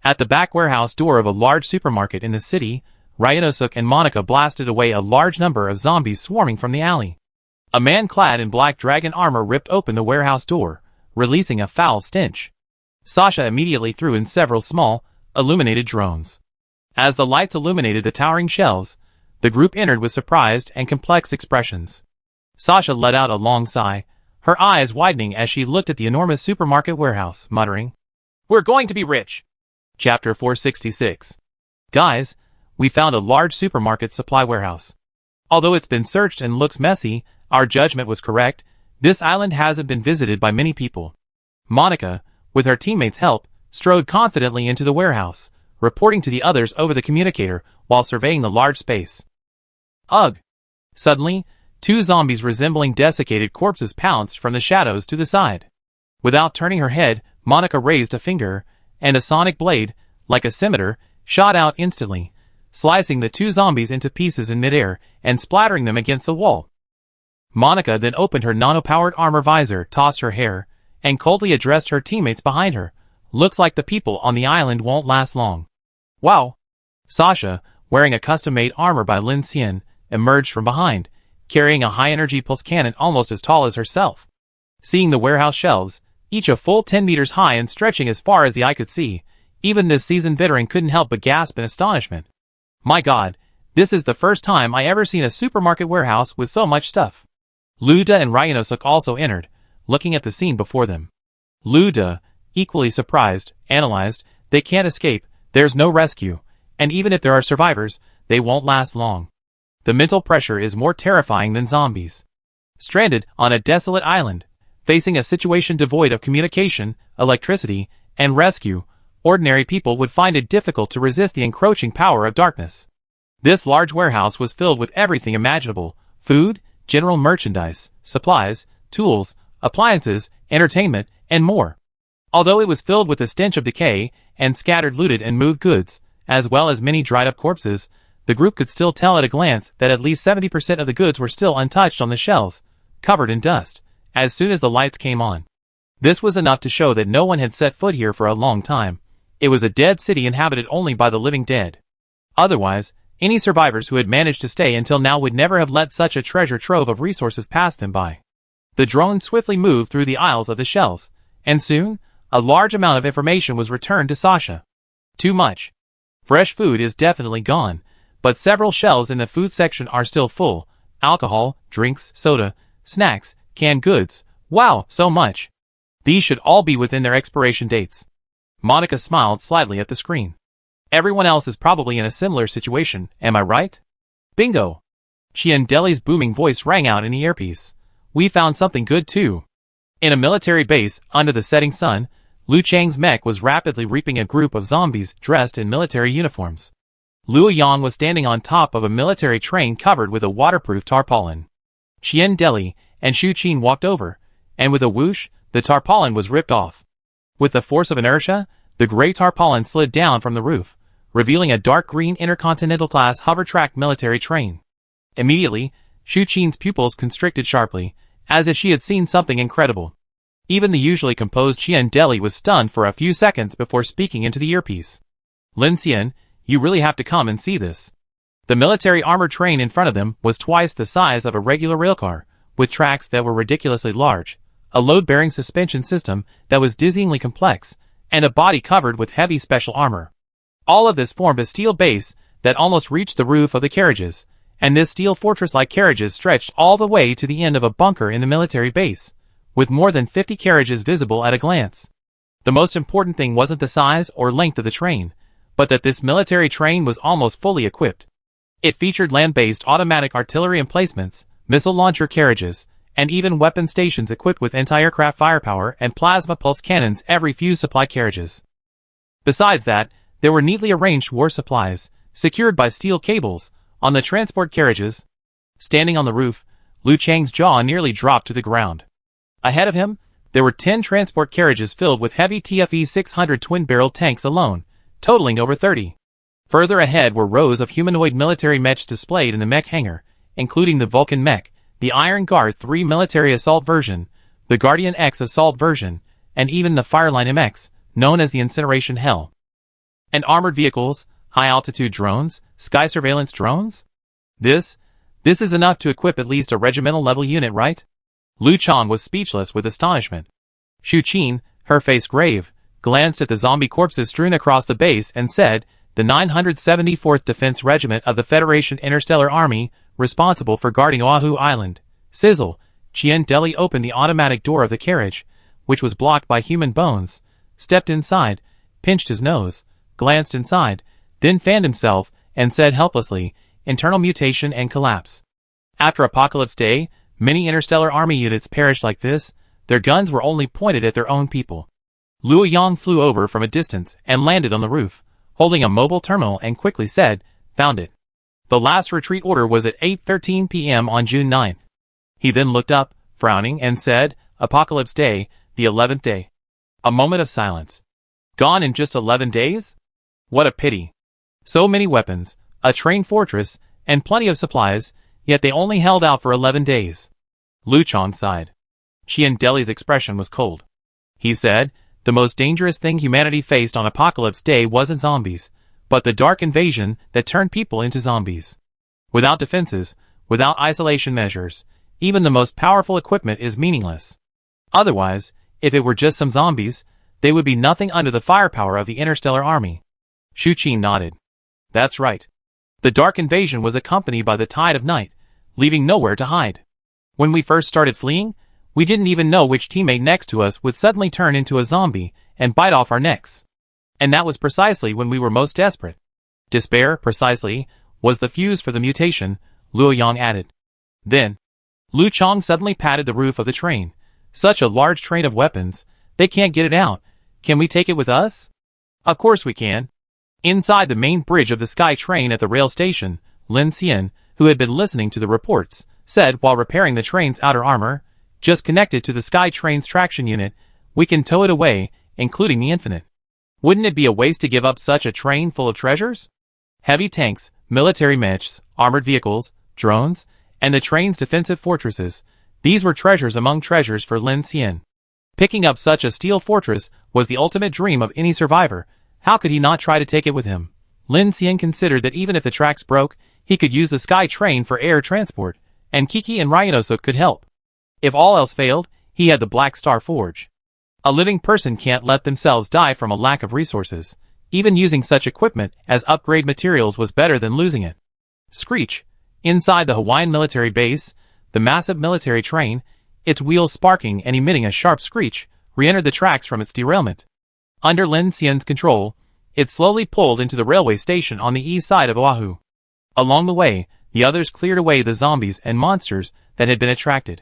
At the back warehouse door of a large supermarket in the city, Ryanosuk and Monica blasted away a large number of zombies swarming from the alley. A man clad in black dragon armor ripped open the warehouse door, releasing a foul stench. Sasha immediately threw in several small, illuminated drones. As the lights illuminated the towering shelves, the group entered with surprised and complex expressions. Sasha let out a long sigh, her eyes widening as she looked at the enormous supermarket warehouse, muttering, "We're going to be rich." Chapter 466. Guys, we found a large supermarket supply warehouse. Although it's been searched and looks messy, our judgment was correct. This island hasn't been visited by many people. Monica, with her teammates' help, strode confidently into the warehouse, reporting to the others over the communicator while surveying the large space. Ugh! Suddenly, 2 zombies resembling desiccated corpses pounced from the shadows to the side. Without turning her head, Monica raised a finger, and a sonic blade, like a scimitar, shot out instantly, slicing the 2 zombies into pieces in midair and splattering them against the wall. Monica then opened her nano-powered armor visor, tossed her hair, and coldly addressed her teammates behind her. "Looks like the people on the island won't last long." "Wow!" Sasha, wearing a custom-made armor by Lin Xian, emerged from behind, carrying a high-energy pulse cannon almost as tall as herself. Seeing the warehouse shelves, each a full 10 meters high and stretching as far as the eye could see, even this seasoned veteran couldn't help but gasp in astonishment. "My God, this is the first time I ever seen a supermarket warehouse with so much stuff." Lu De and Ryanosuk also entered, looking at the scene before them. Lu De, equally surprised, analyzed, "They can't escape, there's no rescue, and even if there are survivors, they won't last long. The mental pressure is more terrifying than zombies." Stranded on a desolate island, facing a situation devoid of communication, electricity, and rescue, ordinary people would find it difficult to resist the encroaching power of darkness. This large warehouse was filled with everything imaginable: food, general merchandise, supplies, tools, appliances, entertainment, and more. Although it was filled with the stench of decay and scattered looted and moved goods, as well as many dried-up corpses, the group could still tell at a glance that at least 70% of the goods were still untouched on the shelves, covered in dust, as soon as the lights came on. This was enough to show that no one had set foot here for a long time. It was a dead city inhabited only by the living dead. Otherwise, any survivors who had managed to stay until now would never have let such a treasure trove of resources pass them by. The drone swiftly moved through the aisles of the shelves, and soon, a large amount of information was returned to Sasha. Too much. Fresh food is definitely gone, but several shelves in the food section are still full. Alcohol, drinks, soda, snacks, canned goods. Wow, so much. These should all be within their expiration dates. Monica smiled slightly at the screen. Everyone else is probably in a similar situation, am I right? Bingo! Chiandeli's booming voice rang out in the earpiece. We found something good too. In a military base, under the setting sun, Liu Chang's mech was rapidly reaping a group of zombies dressed in military uniforms. Luo Yang was standing on top of a military train covered with a waterproof tarpaulin. Chiandeli and Shu Qin walked over, and with a whoosh, the tarpaulin was ripped off. With the force of inertia, the gray tarpaulin slid down from the roof, revealing a dark green intercontinental-class hovertrack military train. Immediately, Shu Qin's pupils constricted sharply, as if she had seen something incredible. Even the usually composed Chiandeli was stunned for a few seconds before speaking into the earpiece. Lin Xian, you really have to come and see this. The military armored train in front of them was twice the size of a regular railcar, with tracks that were ridiculously large, a load-bearing suspension system that was dizzyingly complex, and a body covered with heavy special armor. All of this formed a steel base that almost reached the roof of the carriages, and this steel fortress-like carriages stretched all the way to the end of a bunker in the military base, with more than 50 carriages visible at a glance. The most important thing wasn't the size or length of the train, but that this military train was almost fully equipped. It featured land-based automatic artillery emplacements, missile launcher carriages, and even weapon stations equipped with anti-aircraft firepower and plasma pulse cannons every few supply carriages. Besides that, there were neatly arranged war supplies, secured by steel cables, on the transport carriages. Standing on the roof, Liu Chang's jaw nearly dropped to the ground. Ahead of him, there were 10 transport carriages filled with heavy TFE-600 twin-barreled tanks alone, totaling over 30. Further ahead were rows of humanoid military mechs displayed in the mech hangar, including the Vulcan mech, the Iron Guard 3 military assault version, the Guardian X assault version, and even the Fireline MX, known as the Incineration Hell. And armored vehicles, high-altitude drones, sky surveillance drones? This is enough to equip at least a regimental-level unit, right? Liu Chang was speechless with astonishment. Shu Qin, her face grave, glanced at the zombie corpses strewn across the base and said, the 974th Defense Regiment of the Federation Interstellar Army, responsible for guarding Oahu Island. Sizzle, Chiandeli opened the automatic door of the carriage, which was blocked by human bones, stepped inside, pinched his nose, glanced inside, then fanned himself, and said helplessly, internal mutation and collapse. After Apocalypse Day, many Interstellar Army units perished like this. Their guns were only pointed at their own people. Luo Yang flew over from a distance and landed on the roof, holding a mobile terminal, and quickly said, found it. The last retreat order was at 8:13 p.m. on June 9th. He then looked up, frowning, and said, Apocalypse Day, the 11th day. A moment of silence. Gone in just 11 days? What a pity. So many weapons, a trained fortress, and plenty of supplies, yet they only held out for 11 days. Liu Chang sighed. Chiandeli's expression was cold. He said, the most dangerous thing humanity faced on Apocalypse Day wasn't zombies, but the dark invasion that turned people into zombies. Without defenses, without isolation measures, even the most powerful equipment is meaningless. Otherwise, if it were just some zombies, they would be nothing under the firepower of the Interstellar Army. Shu Qin nodded. That's right. The dark invasion was accompanied by the tide of night, leaving nowhere to hide. When we first started fleeing, we didn't even know which teammate next to us would suddenly turn into a zombie and bite off our necks. And that was precisely when we were most desperate. Despair, precisely, was the fuse for the mutation, Luo Yang added. Then, Liu Chang suddenly patted the roof of the train. Such a large train of weapons, they can't get it out. Can we take it with us? Of course we can. Inside the main bridge of the Sky train at the rail station, Lin Xian, who had been listening to the reports, said while repairing the train's outer armor, Just connect it to the Sky Train's traction unit. We can tow it away, including the Infinite. Wouldn't it be a waste to give up such a train full of treasures? Heavy tanks, military mechs, armored vehicles, drones, and the train's defensive fortresses. These were treasures among treasures for Lin Xian. Picking up such a steel fortress was the ultimate dream of any survivor. How could he not try to take it with him? Lin Xian considered that even if the tracks broke, he could use the Sky Train for air transport, and Kiki and Rhinosuke could help. If all else failed, he had the Black Star Forge. A living person can't let themselves die from a lack of resources. Even using such equipment as upgrade materials was better than losing it. Screech. Inside the Hawaiian military base, the massive military train, its wheels sparking and emitting a sharp screech, re-entered the tracks from its derailment. Under Lin Xian's control, it slowly pulled into the railway station on the east side of Oahu. Along the way, the others cleared away the zombies and monsters that had been attracted.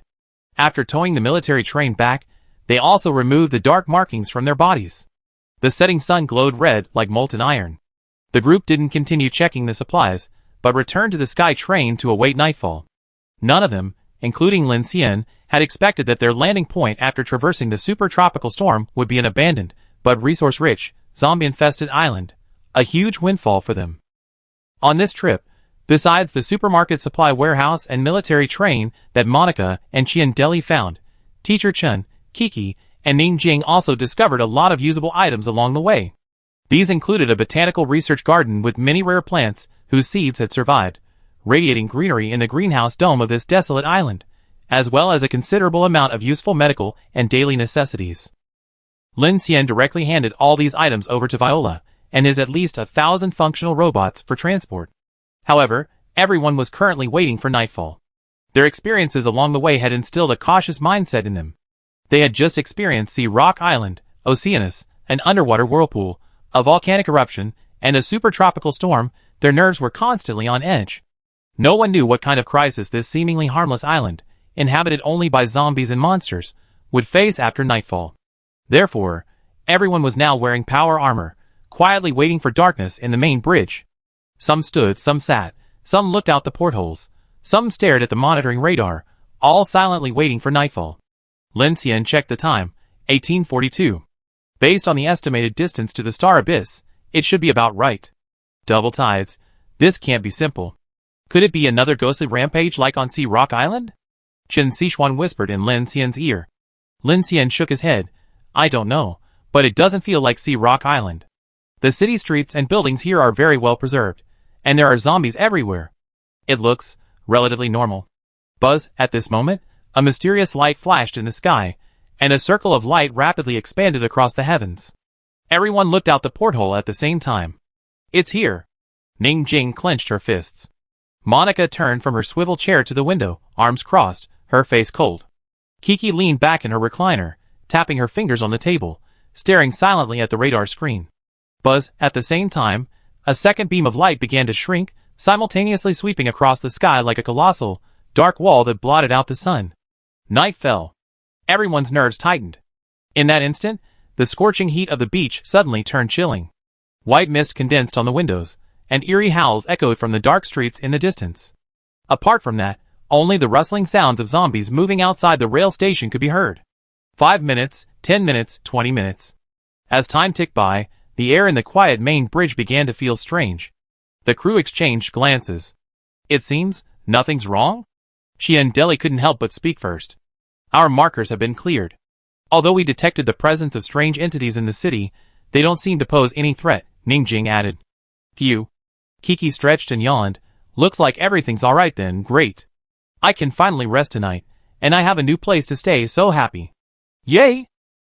After towing the military train back, they also removed the dark markings from their bodies. The setting sun glowed red like molten iron. The group didn't continue checking the supplies, but returned to the Sky Train to await nightfall. None of them, including Lin Xian, had expected that their landing point after traversing the super tropical storm would be an abandoned, but resource-rich, zombie-infested island, a huge windfall for them. On this trip, besides the supermarket supply warehouse and military train that Monica and Qian Deli found, Teacher Chen, Kiki, and Ning Jing also discovered a lot of usable items along the way. These included a botanical research garden with many rare plants whose seeds had survived, radiating greenery in the greenhouse dome of this desolate island, as well as a considerable amount of useful medical and daily necessities. Lin Xian directly handed all these items over to Viola and his at least 1,000 functional robots for transport. However, everyone was currently waiting for nightfall. Their experiences along the way had instilled a cautious mindset in them. They had just experienced Sea Rock Island, Oceanus, an underwater whirlpool, a volcanic eruption, and a supertropical storm. Their nerves were constantly on edge. No one knew what kind of crisis this seemingly harmless island, inhabited only by zombies and monsters, would face after nightfall. Therefore, everyone was now wearing power armor, quietly waiting for darkness in the main bridge. Some stood, some sat, some looked out the portholes, some stared at the monitoring radar, all silently waiting for nightfall. Lin Xian checked the time, 1842. Based on the estimated distance to the star abyss, it should be about right. Double tides. This can't be simple. Could it be another ghostly rampage like on Sea Rock Island? Chen Sichuan whispered in Lin Xian's ear. Lin Xian shook his head. I don't know, but it doesn't feel like Sea Rock Island. The city streets and buildings here are very well preserved, and there are zombies everywhere. It looks relatively normal. Buzz, at this moment, a mysterious light flashed in the sky, and a circle of light rapidly expanded across the heavens. Everyone looked out the porthole at the same time. It's here. Ning Jing clenched her fists. Monica turned from her swivel chair to the window, arms crossed, her face cold. Kiki leaned back in her recliner, tapping her fingers on the table, staring silently at the radar screen. Buzz, at the same time, a second beam of light began to shrink, simultaneously sweeping across the sky like a colossal, dark wall that blotted out the sun. Night fell. Everyone's nerves tightened. In that instant, the scorching heat of the beach suddenly turned chilling. White mist condensed on the windows, and eerie howls echoed from the dark streets in the distance. Apart from that, only the rustling sounds of zombies moving outside the rail station could be heard. 5 minutes, 10 minutes, 20 minutes. As time ticked by, the air in the quiet main bridge began to feel strange. The crew exchanged glances. It seems, nothing's wrong? Qian Deli couldn't help but speak first. Our markers have been cleared. Although we detected the presence of strange entities in the city, they don't seem to pose any threat, Ning Jing added. Phew. Kiki stretched and yawned. Looks like everything's alright then, great. I can finally rest tonight, and I have a new place to stay, so happy. Yay!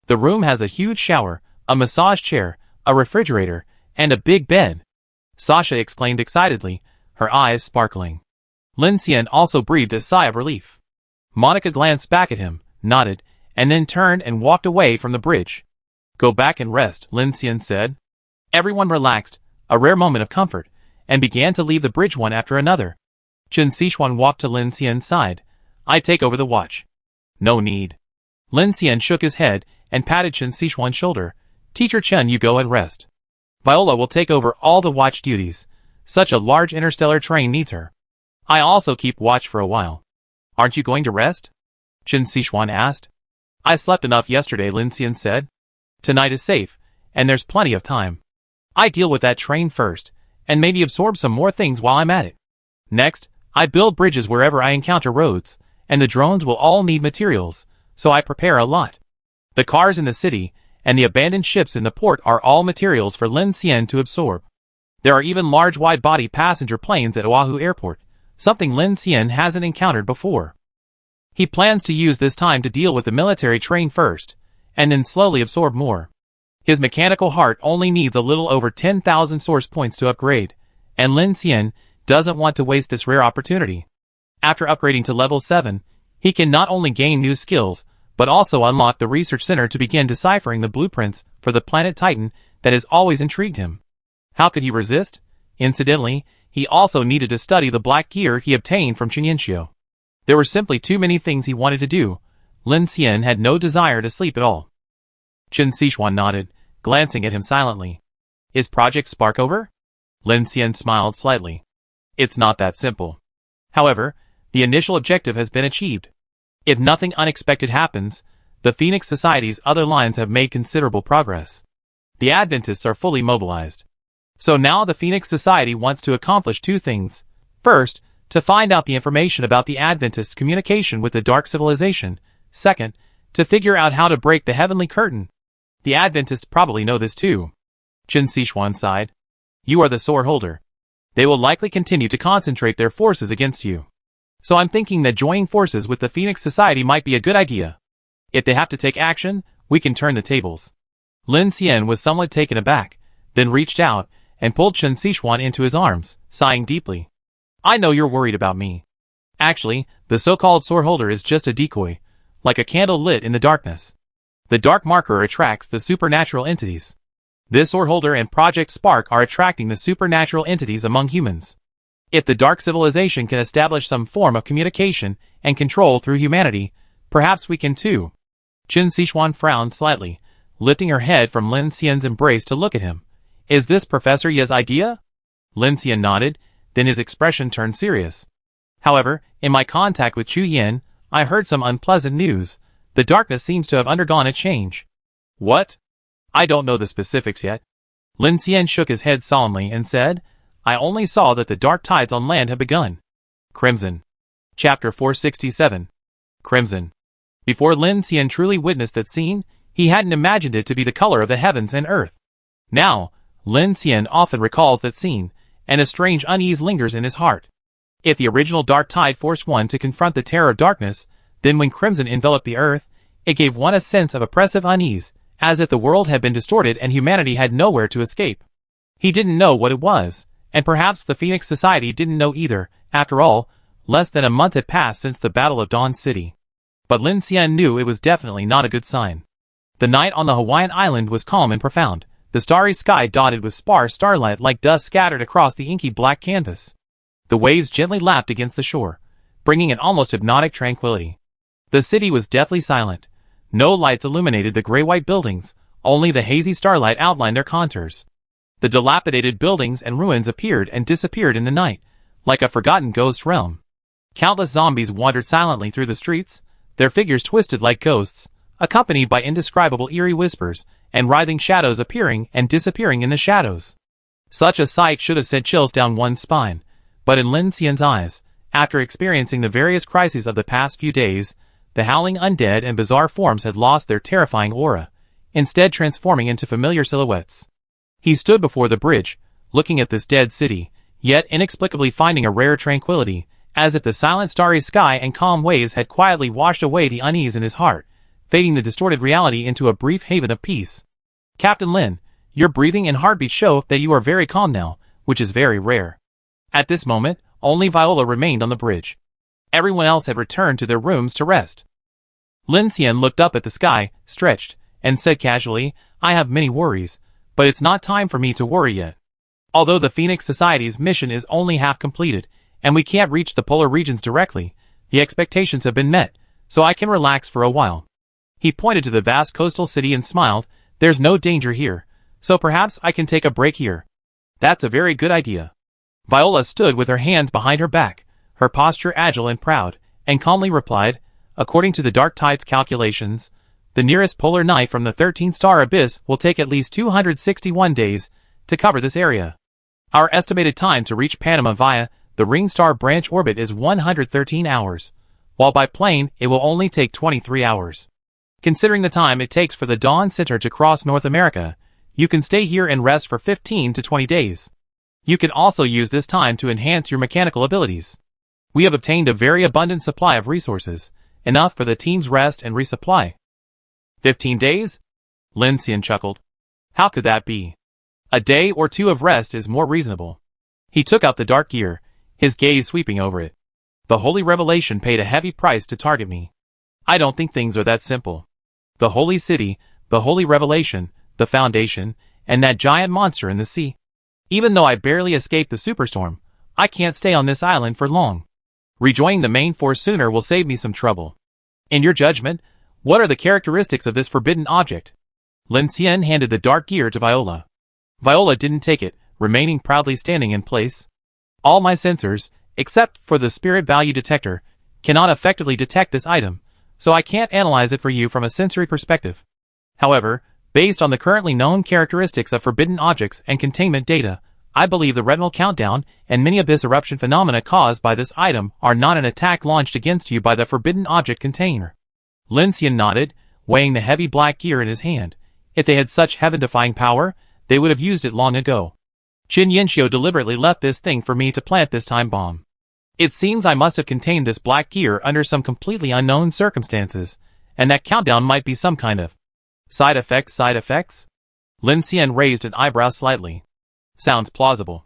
The room has a huge shower, a massage chair, a refrigerator, and a big bed. Sasha exclaimed excitedly, her eyes sparkling. Lin Xian also breathed a sigh of relief. Monica glanced back at him, nodded, and then turned and walked away from the bridge. Go back and rest, Lin Xian said. Everyone relaxed, a rare moment of comfort, and began to leave the bridge one after another. Chen Sichuan walked to Lin Xian's side. I take over the watch. No need. Lin Xian shook his head and patted Chen Sichuan's shoulder. Teacher Chen, you go and rest. Viola will take over all the watch duties. Such a large interstellar train needs her. I also keep watch for a while. Aren't you going to rest? Qin Sixuan asked. I slept enough yesterday, Lin Xian said. Tonight is safe, and there's plenty of time. I deal with that train first, and maybe absorb some more things while I'm at it. Next, I build bridges wherever I encounter roads, and the drones will all need materials, so I prepare a lot. The cars in the city, and the abandoned ships in the port are all materials for Lin Xian to absorb. There are even large wide-body passenger planes at Oahu Airport, something Lin Xian hasn't encountered before. He plans to use this time to deal with the military train first, and then slowly absorb more. His mechanical heart only needs a little over 10,000 source points to upgrade, and Lin Xian doesn't want to waste this rare opportunity. After upgrading to level 7, he can not only gain new skills, but also unlock the research center to begin deciphering the blueprints for the planet Titan that has always intrigued him. How could he resist? Incidentally, he also needed to study the black gear he obtained from Chinyanxiu. There were simply too many things he wanted to do. Lin Xian had no desire to sleep at all. Qin Sixuan nodded, glancing at him silently. Is Project Spark over? Lin Xian smiled slightly. It's not that simple. However, the initial objective has been achieved. If nothing unexpected happens, the Phoenix Society's other lines have made considerable progress. The Adventists are fully mobilized. So now the Phoenix Society wants to accomplish two things. First, to find out the information about the Adventists' communication with the Dark Civilization. Second, to figure out how to break the Heavenly Curtain. The Adventists probably know this too. Qin Sixuan sighed. You are the sword holder. They will likely continue to concentrate their forces against you. So I'm thinking that joining forces with the Phoenix Society might be a good idea. If they have to take action, we can turn the tables. Lin Xian was somewhat taken aback, then reached out and pulled Qin Sixuan into his arms, sighing deeply. I know you're worried about me. Actually, the so-called sword holder is just a decoy, like a candle lit in the darkness. The dark marker attracts the supernatural entities. This sword holder and Project Spark are attracting the supernatural entities among humans. If the Dark Civilization can establish some form of communication and control through humanity, perhaps we can too. Qin Sixuan frowned slightly, lifting her head from Lin Xian's embrace to look at him. Is this Professor Ye's idea? Lin Xian nodded, then his expression turned serious. However, in my contact with Chu Yin, I heard some unpleasant news. The darkness seems to have undergone a change. What? I don't know the specifics yet. Lin Xian shook his head solemnly and said, I only saw that the dark tides on land have begun. Crimson. Chapter 467. Crimson. Before Lin Xian truly witnessed that scene, he hadn't imagined it to be the color of the heavens and earth. Now, Lin Xian often recalls that scene, and a strange unease lingers in his heart. If the original dark tide forced one to confront the terror of darkness, then when crimson enveloped the earth, it gave one a sense of oppressive unease, as if the world had been distorted and humanity had nowhere to escape. He didn't know what it was, and perhaps the Phoenix Society didn't know either. After all, less than a month had passed since the Battle of Dawn City. But Lin Xian knew it was definitely not a good sign. The night on the Hawaiian island was calm and profound, the starry sky dotted with sparse starlight like dust scattered across the inky black canvas. The waves gently lapped against the shore, bringing an almost hypnotic tranquility. The city was deathly silent. No lights illuminated the gray-white buildings, only the hazy starlight outlined their contours. The dilapidated buildings and ruins appeared and disappeared in the night, like a forgotten ghost realm. Countless zombies wandered silently through the streets, their figures twisted like ghosts, accompanied by indescribable eerie whispers, and writhing shadows appearing and disappearing in the shadows. Such a sight should have sent chills down one's spine, but in Lin Xian's eyes, after experiencing the various crises of the past few days, the howling undead and bizarre forms had lost their terrifying aura, instead transforming into familiar silhouettes. He stood before the bridge, looking at this dead city, yet inexplicably finding a rare tranquility, as if the silent starry sky and calm waves had quietly washed away the unease in his heart, fading the distorted reality into a brief haven of peace. Captain Lin, your breathing and heartbeat show that you are very calm now, which is very rare. At this moment, only Viola remained on the bridge. Everyone else had returned to their rooms to rest. Lin Xian looked up at the sky, stretched, and said casually, I have many worries, but it's not time for me to worry yet. Although the Phoenix Society's mission is only half completed, and we can't reach the polar regions directly, the expectations have been met, so I can relax for a while. He pointed to the vast coastal city and smiled, there's no danger here, so perhaps I can take a break here. That's a very good idea. Viola stood with her hands behind her back, her posture agile and proud, and calmly replied, According to the Dark Tide's calculations, the nearest polar night from the 13-star abyss will take at least 261 days to cover this area. Our estimated time to reach Panama via the ring star branch orbit is 113 hours, while by plane it will only take 23 hours. Considering the time it takes for the Dawn Center to cross North America, you can stay here and rest for 15 to 20 days. You can also use this time to enhance your mechanical abilities. We have obtained a very abundant supply of resources, enough for the team's rest and resupply. 15 days? Lin Xian chuckled. How could that be? A day or two of rest is more reasonable. He took out the dark gear, his gaze sweeping over it. The Holy Revelation paid a heavy price to target me. I don't think things are that simple. The Holy City, the Holy Revelation, the Foundation, and that giant monster in the sea. Even though I barely escaped the superstorm, I can't stay on this island for long. Rejoining the main force sooner will save me some trouble. In your judgment, what are the characteristics of this forbidden object? Lin Xian handed the dark gear to Viola. Viola didn't take it, remaining proudly standing in place. All my sensors, except for the spirit value detector, cannot effectively detect this item, so I can't analyze it for you from a sensory perspective. However, based on the currently known characteristics of forbidden objects and containment data, I believe the retinal countdown and mini-abyss eruption phenomena caused by this item are not an attack launched against you by the forbidden object container. Lin Xian nodded, weighing the heavy black gear in his hand. If they had such heaven-defying power, they would have used it long ago. Qin Yanxiu deliberately left this thing for me to plant this time bomb. It seems I must have contained this black gear under some completely unknown circumstances, and that countdown might be some kind of side effects. Lin Xian raised an eyebrow slightly. Sounds plausible.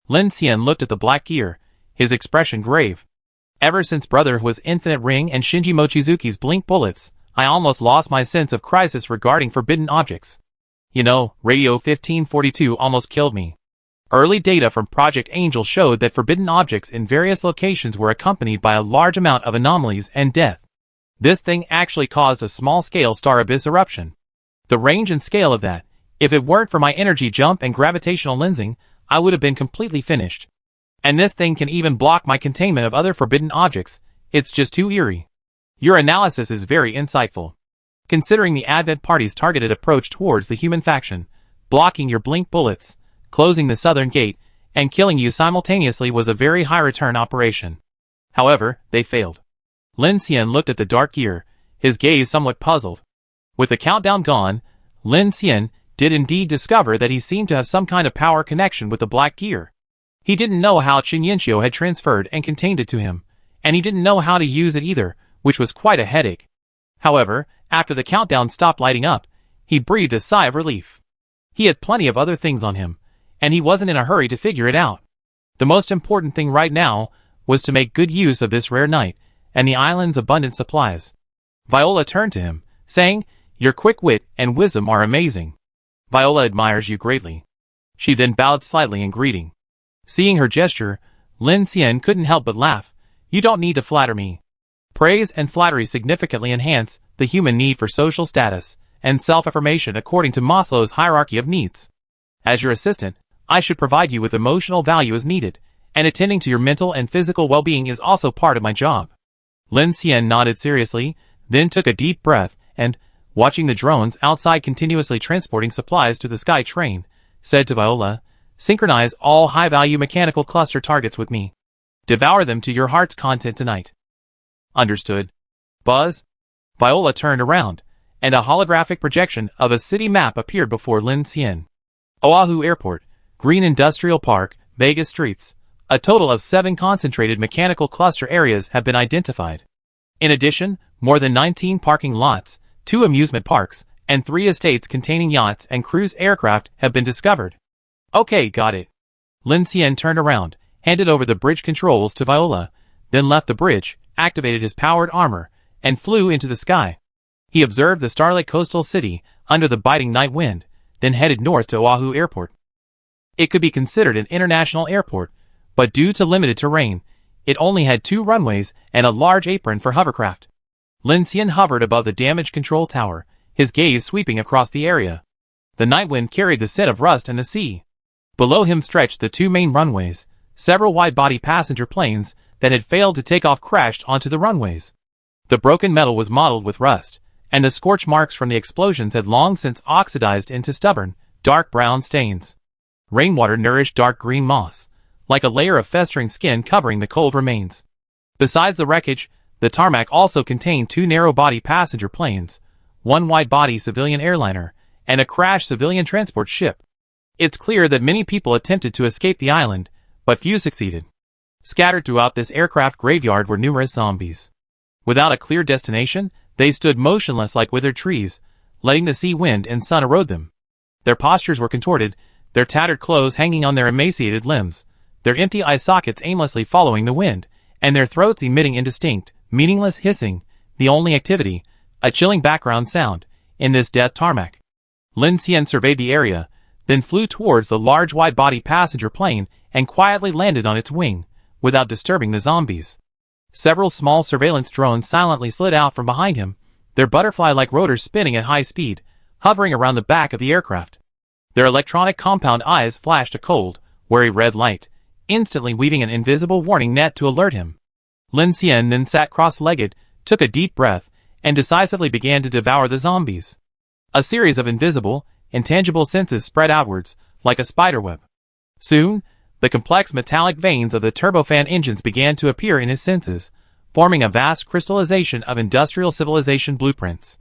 Lin Xian looked at the black gear, his expression grave. Ever since Brotherhood's Infinite Ring and Shinji Mochizuki's Blink Bullets, I almost lost my sense of crisis regarding forbidden objects. You know, Radio 1542 almost killed me. Early data from Project Angel showed that forbidden objects in various locations were accompanied by a large amount of anomalies and death. This thing actually caused a small-scale star abyss eruption. The range and scale of that, if it weren't for my energy jump and gravitational lensing, I would have been completely finished. And this thing can even block my containment of other forbidden objects. It's just too eerie. Your analysis is very insightful. Considering the Advent Party's targeted approach towards the human faction, blocking your blink bullets, closing the southern gate, and killing you simultaneously was a very high-return operation. However, they failed. Lin Xian looked at the dark gear, his gaze somewhat puzzled. With the countdown gone, Lin Xian did indeed discover that he seemed to have some kind of power connection with the black gear. He didn't know how Qin Yanxiu had transferred and contained it to him, and he didn't know how to use it either, which was quite a headache. However, after the countdown stopped lighting up, he breathed a sigh of relief. He had plenty of other things on him, and he wasn't in a hurry to figure it out. The most important thing right now was to make good use of this rare night and the island's abundant supplies. Viola turned to him, saying, "Your quick wit and wisdom are amazing. Viola admires you greatly." She then bowed slightly in greeting. Seeing her gesture, Lin Xian couldn't help but laugh. "You don't need to flatter me." Praise and flattery significantly enhance the human need for social status and self-affirmation according to Maslow's hierarchy of needs. As your assistant, I should provide you with emotional value as needed, and attending to your mental and physical well-being is also part of my job. Lin Xian nodded seriously, then took a deep breath, and, watching the drones outside continuously transporting supplies to the Sky Train, said to Viola, "Synchronize all high-value mechanical cluster targets with me. Devour them to your heart's content tonight." Understood. Buzz? Viola turned around, and a holographic projection of a city map appeared before Lin Xian. Oahu Airport, Green Industrial Park, Vegas Streets. A total of 7 concentrated mechanical cluster areas have been identified. In addition, more than 19 parking lots, 2 amusement parks, and 3 estates containing yachts and cruise aircraft have been discovered. Okay, got it. Lin Xian turned around, handed over the bridge controls to Viola, then left the bridge, activated his powered armor, and flew into the sky. He observed the starlit coastal city under the biting night wind, then headed north to Oahu Airport. It could be considered an international airport, but due to limited terrain, it only had 2 runways and a large apron for hovercraft. Lin Xian hovered above the damaged control tower, his gaze sweeping across the area. The night wind carried the scent of rust and the sea. Below him stretched the 2 main runways. Several wide-body passenger planes that had failed to take off crashed onto the runways. The broken metal was mottled with rust, and the scorch marks from the explosions had long since oxidized into stubborn, dark brown stains. Rainwater nourished dark green moss, like a layer of festering skin covering the cold remains. Besides the wreckage, the tarmac also contained 2 narrow-body passenger planes, 1 wide-body civilian airliner, and a crashed civilian transport ship. It's clear that many people attempted to escape the island, but few succeeded. Scattered throughout this aircraft graveyard were numerous zombies. Without a clear destination, they stood motionless like withered trees, letting the sea wind and sun erode them. Their postures were contorted, their tattered clothes hanging on their emaciated limbs, their empty eye sockets aimlessly following the wind, and their throats emitting indistinct, meaningless hissing, the only activity, a chilling background sound, in this death tarmac. Lin Xian surveyed the area, then flew towards the large wide-body passenger plane and quietly landed on its wing, without disturbing the zombies. Several small surveillance drones silently slid out from behind him, their butterfly-like rotors spinning at high speed, hovering around the back of the aircraft. Their electronic compound eyes flashed a cold, wary red light, instantly weaving an invisible warning net to alert him. Lin Xian then sat cross-legged, took a deep breath, and decisively began to devour the zombies. A series of invisible, intangible senses spread outwards, like a spiderweb. Soon, the complex metallic veins of the turbofan engines began to appear in his senses, forming a vast crystallization of industrial civilization blueprints.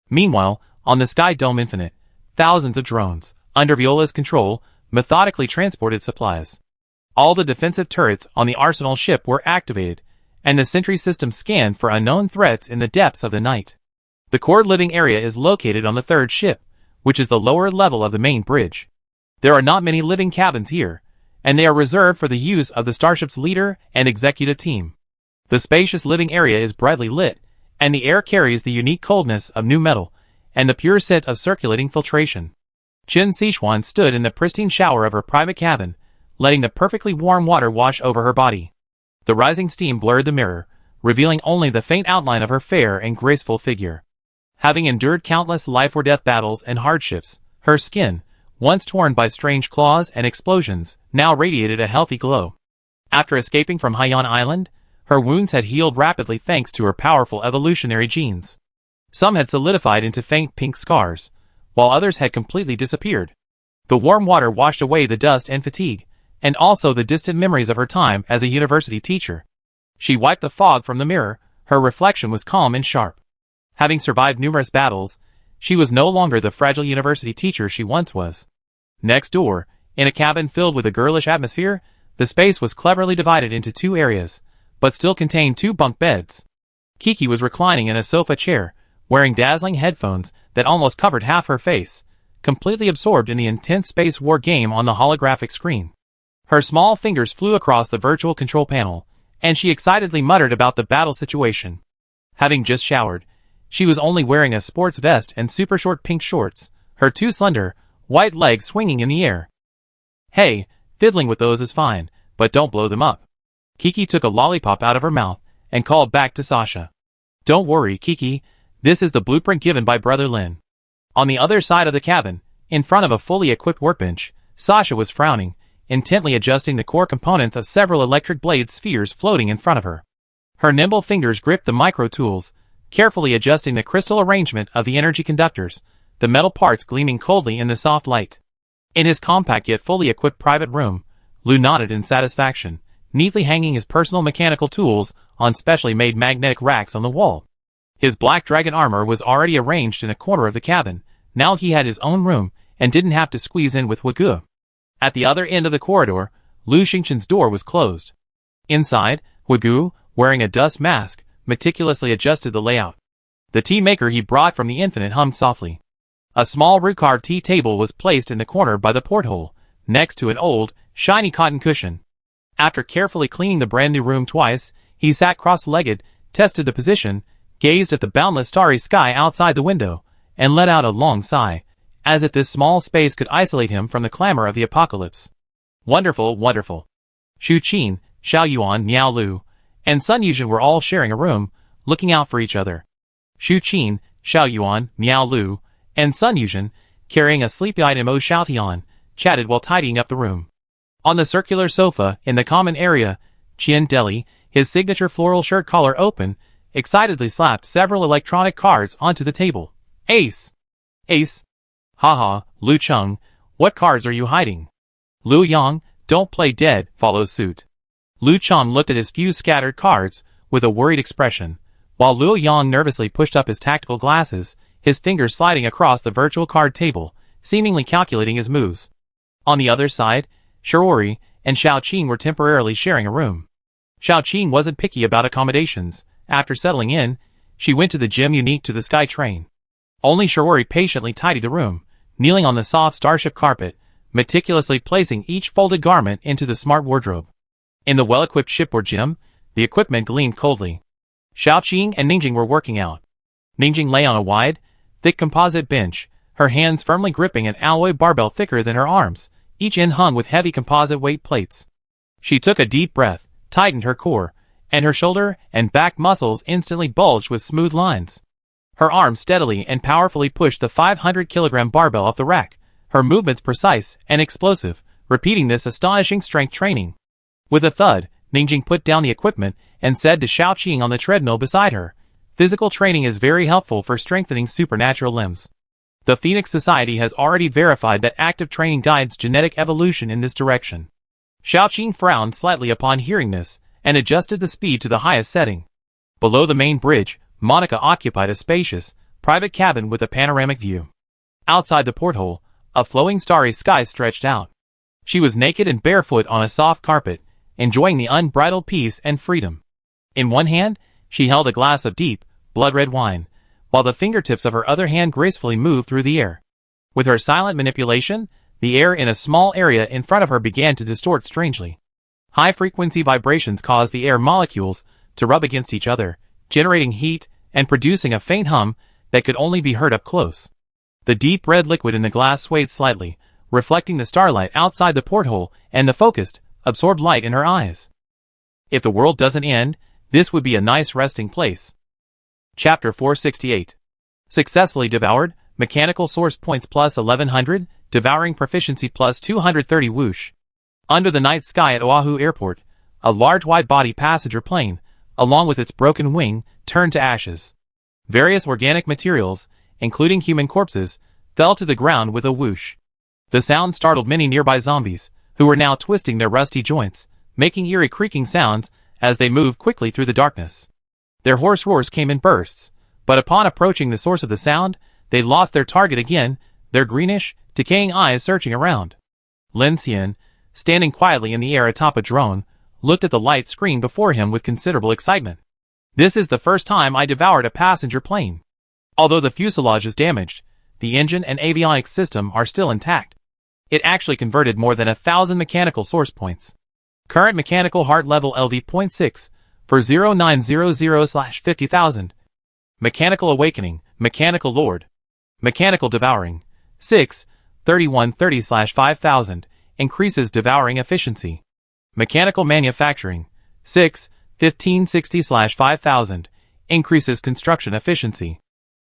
Meanwhile, on the Sky Dome Infinite, thousands of drones, under Viola's control, methodically transported supplies. All the defensive turrets on the Arsenal ship were activated, and the sentry system scanned for unknown threats in the depths of the night. The core living area is located on the 3rd ship, which is the lower level of the main bridge. There are not many living cabins here, and they are reserved for the use of the starship's leader and executive team. The spacious living area is brightly lit, and the air carries the unique coldness of new metal and the pure scent of circulating filtration. Chen Sichuan stood in the pristine shower of her private cabin, letting the perfectly warm water wash over her body. The rising steam blurred the mirror, revealing only the faint outline of her fair and graceful figure. Having endured countless life-or-death battles and hardships, her skin, once torn by strange claws and explosions, now radiated a healthy glow. After escaping from Haiyan Island, her wounds had healed rapidly thanks to her powerful evolutionary genes. Some had solidified into faint pink scars, while others had completely disappeared. The warm water washed away the dust and fatigue, and also the distant memories of her time as a university teacher. She wiped the fog from the mirror, her reflection was calm and sharp. Having survived numerous battles, she was no longer the fragile university teacher she once was. Next door, in a cabin filled with a girlish atmosphere, the space was cleverly divided into 2 areas, but still contained 2 bunk beds. Kiki was reclining in a sofa chair, wearing dazzling headphones that almost covered half her face, completely absorbed in the intense space war game on the holographic screen. Her small fingers flew across the virtual control panel, and she excitedly muttered about the battle situation. Having just showered, she was only wearing a sports vest and super short pink shorts, her 2 slender, white legs swinging in the air. Hey, fiddling with those is fine, but don't blow them up. Kiki took a lollipop out of her mouth and called back to Sasha. Don't worry, Kiki, this is the blueprint given by Brother Lin. On the other side of the cabin, in front of a fully equipped workbench, Sasha was frowning, intently adjusting the core components of several electric blade spheres floating in front of her. Her nimble fingers gripped the micro-tools, carefully adjusting the crystal arrangement of the energy conductors, the metal parts gleaming coldly in the soft light. In his compact yet fully equipped private room, Lu nodded in satisfaction, neatly hanging his personal mechanical tools on specially made magnetic racks on the wall. His black dragon armor was already arranged in a corner of the cabin. Now he had his own room and didn't have to squeeze in with Wegu. At the other end of the corridor, Lu Xingchen's door was closed. Inside, Wegu, wearing a dust mask, meticulously adjusted the layout. The tea maker he brought from the Infinite hummed softly. A small root-carved tea table was placed in the corner by the porthole, next to an old, shiny cotton cushion. After carefully cleaning the brand-new room twice, he sat cross-legged, tested the position, gazed at the boundless starry sky outside the window, and let out a long sigh, as if this small space could isolate him from the clamor of the apocalypse. Wonderful, wonderful. Xu Qin, Xiao Yuan, Miao Lu, and Sun Yuzhen were all sharing a room, looking out for each other. Xu Qin, Xiao Yuan, Miao Lu, and Sun Yuzhen, carrying a sleepy-eyed Mo Xiaotian, chatted while tidying up the room. On the circular sofa, in the common area, Qian Deli, his signature floral shirt collar open, excitedly slapped several electronic cards onto the table. Ace! Ace! Haha, Liu Cheng, what cards are you hiding? Liu Yang, don't play dead, follows suit. Liu Cheng looked at his few scattered cards with a worried expression, while Liu Yang nervously pushed up his tactical glasses, his fingers sliding across the virtual card table, seemingly calculating his moves. On the other side, Shiori and Xiao Qing were temporarily sharing a room. Xiao Qing wasn't picky about accommodations. After settling in, she went to the gym unique to the Sky Train. Only Shiori patiently tidied the room, kneeling on the soft starship carpet, meticulously placing each folded garment into the smart wardrobe. In the well-equipped shipboard gym, the equipment gleamed coldly. Xiao Qing and Ningjing were working out. Ningjing lay on a wide, thick composite bench, her hands firmly gripping an alloy barbell thicker than her arms, each end hung with heavy composite weight plates. She took a deep breath, tightened her core, and her shoulder and back muscles instantly bulged with smooth lines. Her arms steadily and powerfully pushed the 500-kilogram barbell off the rack, her movements precise and explosive, repeating this astonishing strength training. With a thud, Ningjing put down the equipment and said to Xiao Qing on the treadmill beside her, "Physical training is very helpful for strengthening supernatural limbs. The Phoenix Society has already verified that active training guides genetic evolution in this direction." Xiao Qing frowned slightly upon hearing this, and adjusted the speed to the highest setting. Below the main bridge, Monica occupied a spacious, private cabin with a panoramic view. Outside the porthole, a flowing starry sky stretched out. She was naked and barefoot on a soft carpet, enjoying the unbridled peace and freedom. In one hand, she held a glass of deep, blood-red wine, while the fingertips of her other hand gracefully moved through the air. With her silent manipulation, the air in a small area in front of her began to distort strangely. High-frequency vibrations caused the air molecules to rub against each other, generating heat and producing a faint hum that could only be heard up close. The deep red liquid in the glass swayed slightly, reflecting the starlight outside the porthole and the focused, absorbed light in her eyes. If the world doesn't end, this would be a nice resting place. Chapter 468. Successfully devoured, mechanical source points plus 1100, devouring proficiency plus 230 whoosh. Under the night sky at Oahu Airport, a large wide-body passenger plane, along with its broken wing, turned to ashes. Various organic materials, including human corpses, fell to the ground with a whoosh. The sound startled many nearby zombies, who were now twisting their rusty joints, making eerie creaking sounds as they moved quickly through the darkness. Their hoarse roars came in bursts, but upon approaching the source of the sound, they lost their target again, their greenish, decaying eyes searching around. Lin Xian, standing quietly in the air atop a drone, looked at the light screen before him with considerable excitement. "This is the first time I devoured a passenger plane. Although the fuselage is damaged, the engine and avionics system are still intact. It actually converted more than 1,000 mechanical source points. Current mechanical heart level LV.6 for 0900/50,000. Mechanical awakening, mechanical lord. Mechanical devouring, 6/3130/5000, increases devouring efficiency. Mechanical manufacturing, 6/1560/5000, increases construction efficiency."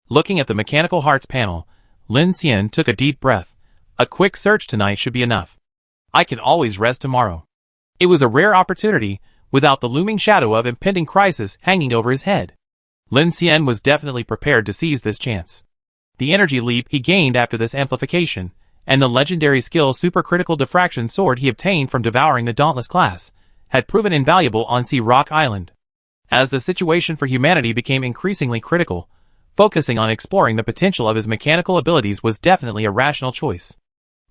Looking at the mechanical hearts panel, Lin Xian took a deep breath. A quick search tonight should be enough. I can always rest tomorrow. It was a rare opportunity, without the looming shadow of impending crisis hanging over his head. Lin Xian was definitely prepared to seize this chance. The energy leap he gained after this amplification, and the legendary skill supercritical diffraction sword he obtained from devouring the Dauntless class, had proven invaluable on Sea Rock Island. As the situation for humanity became increasingly critical, focusing on exploring the potential of his mechanical abilities was definitely a rational choice.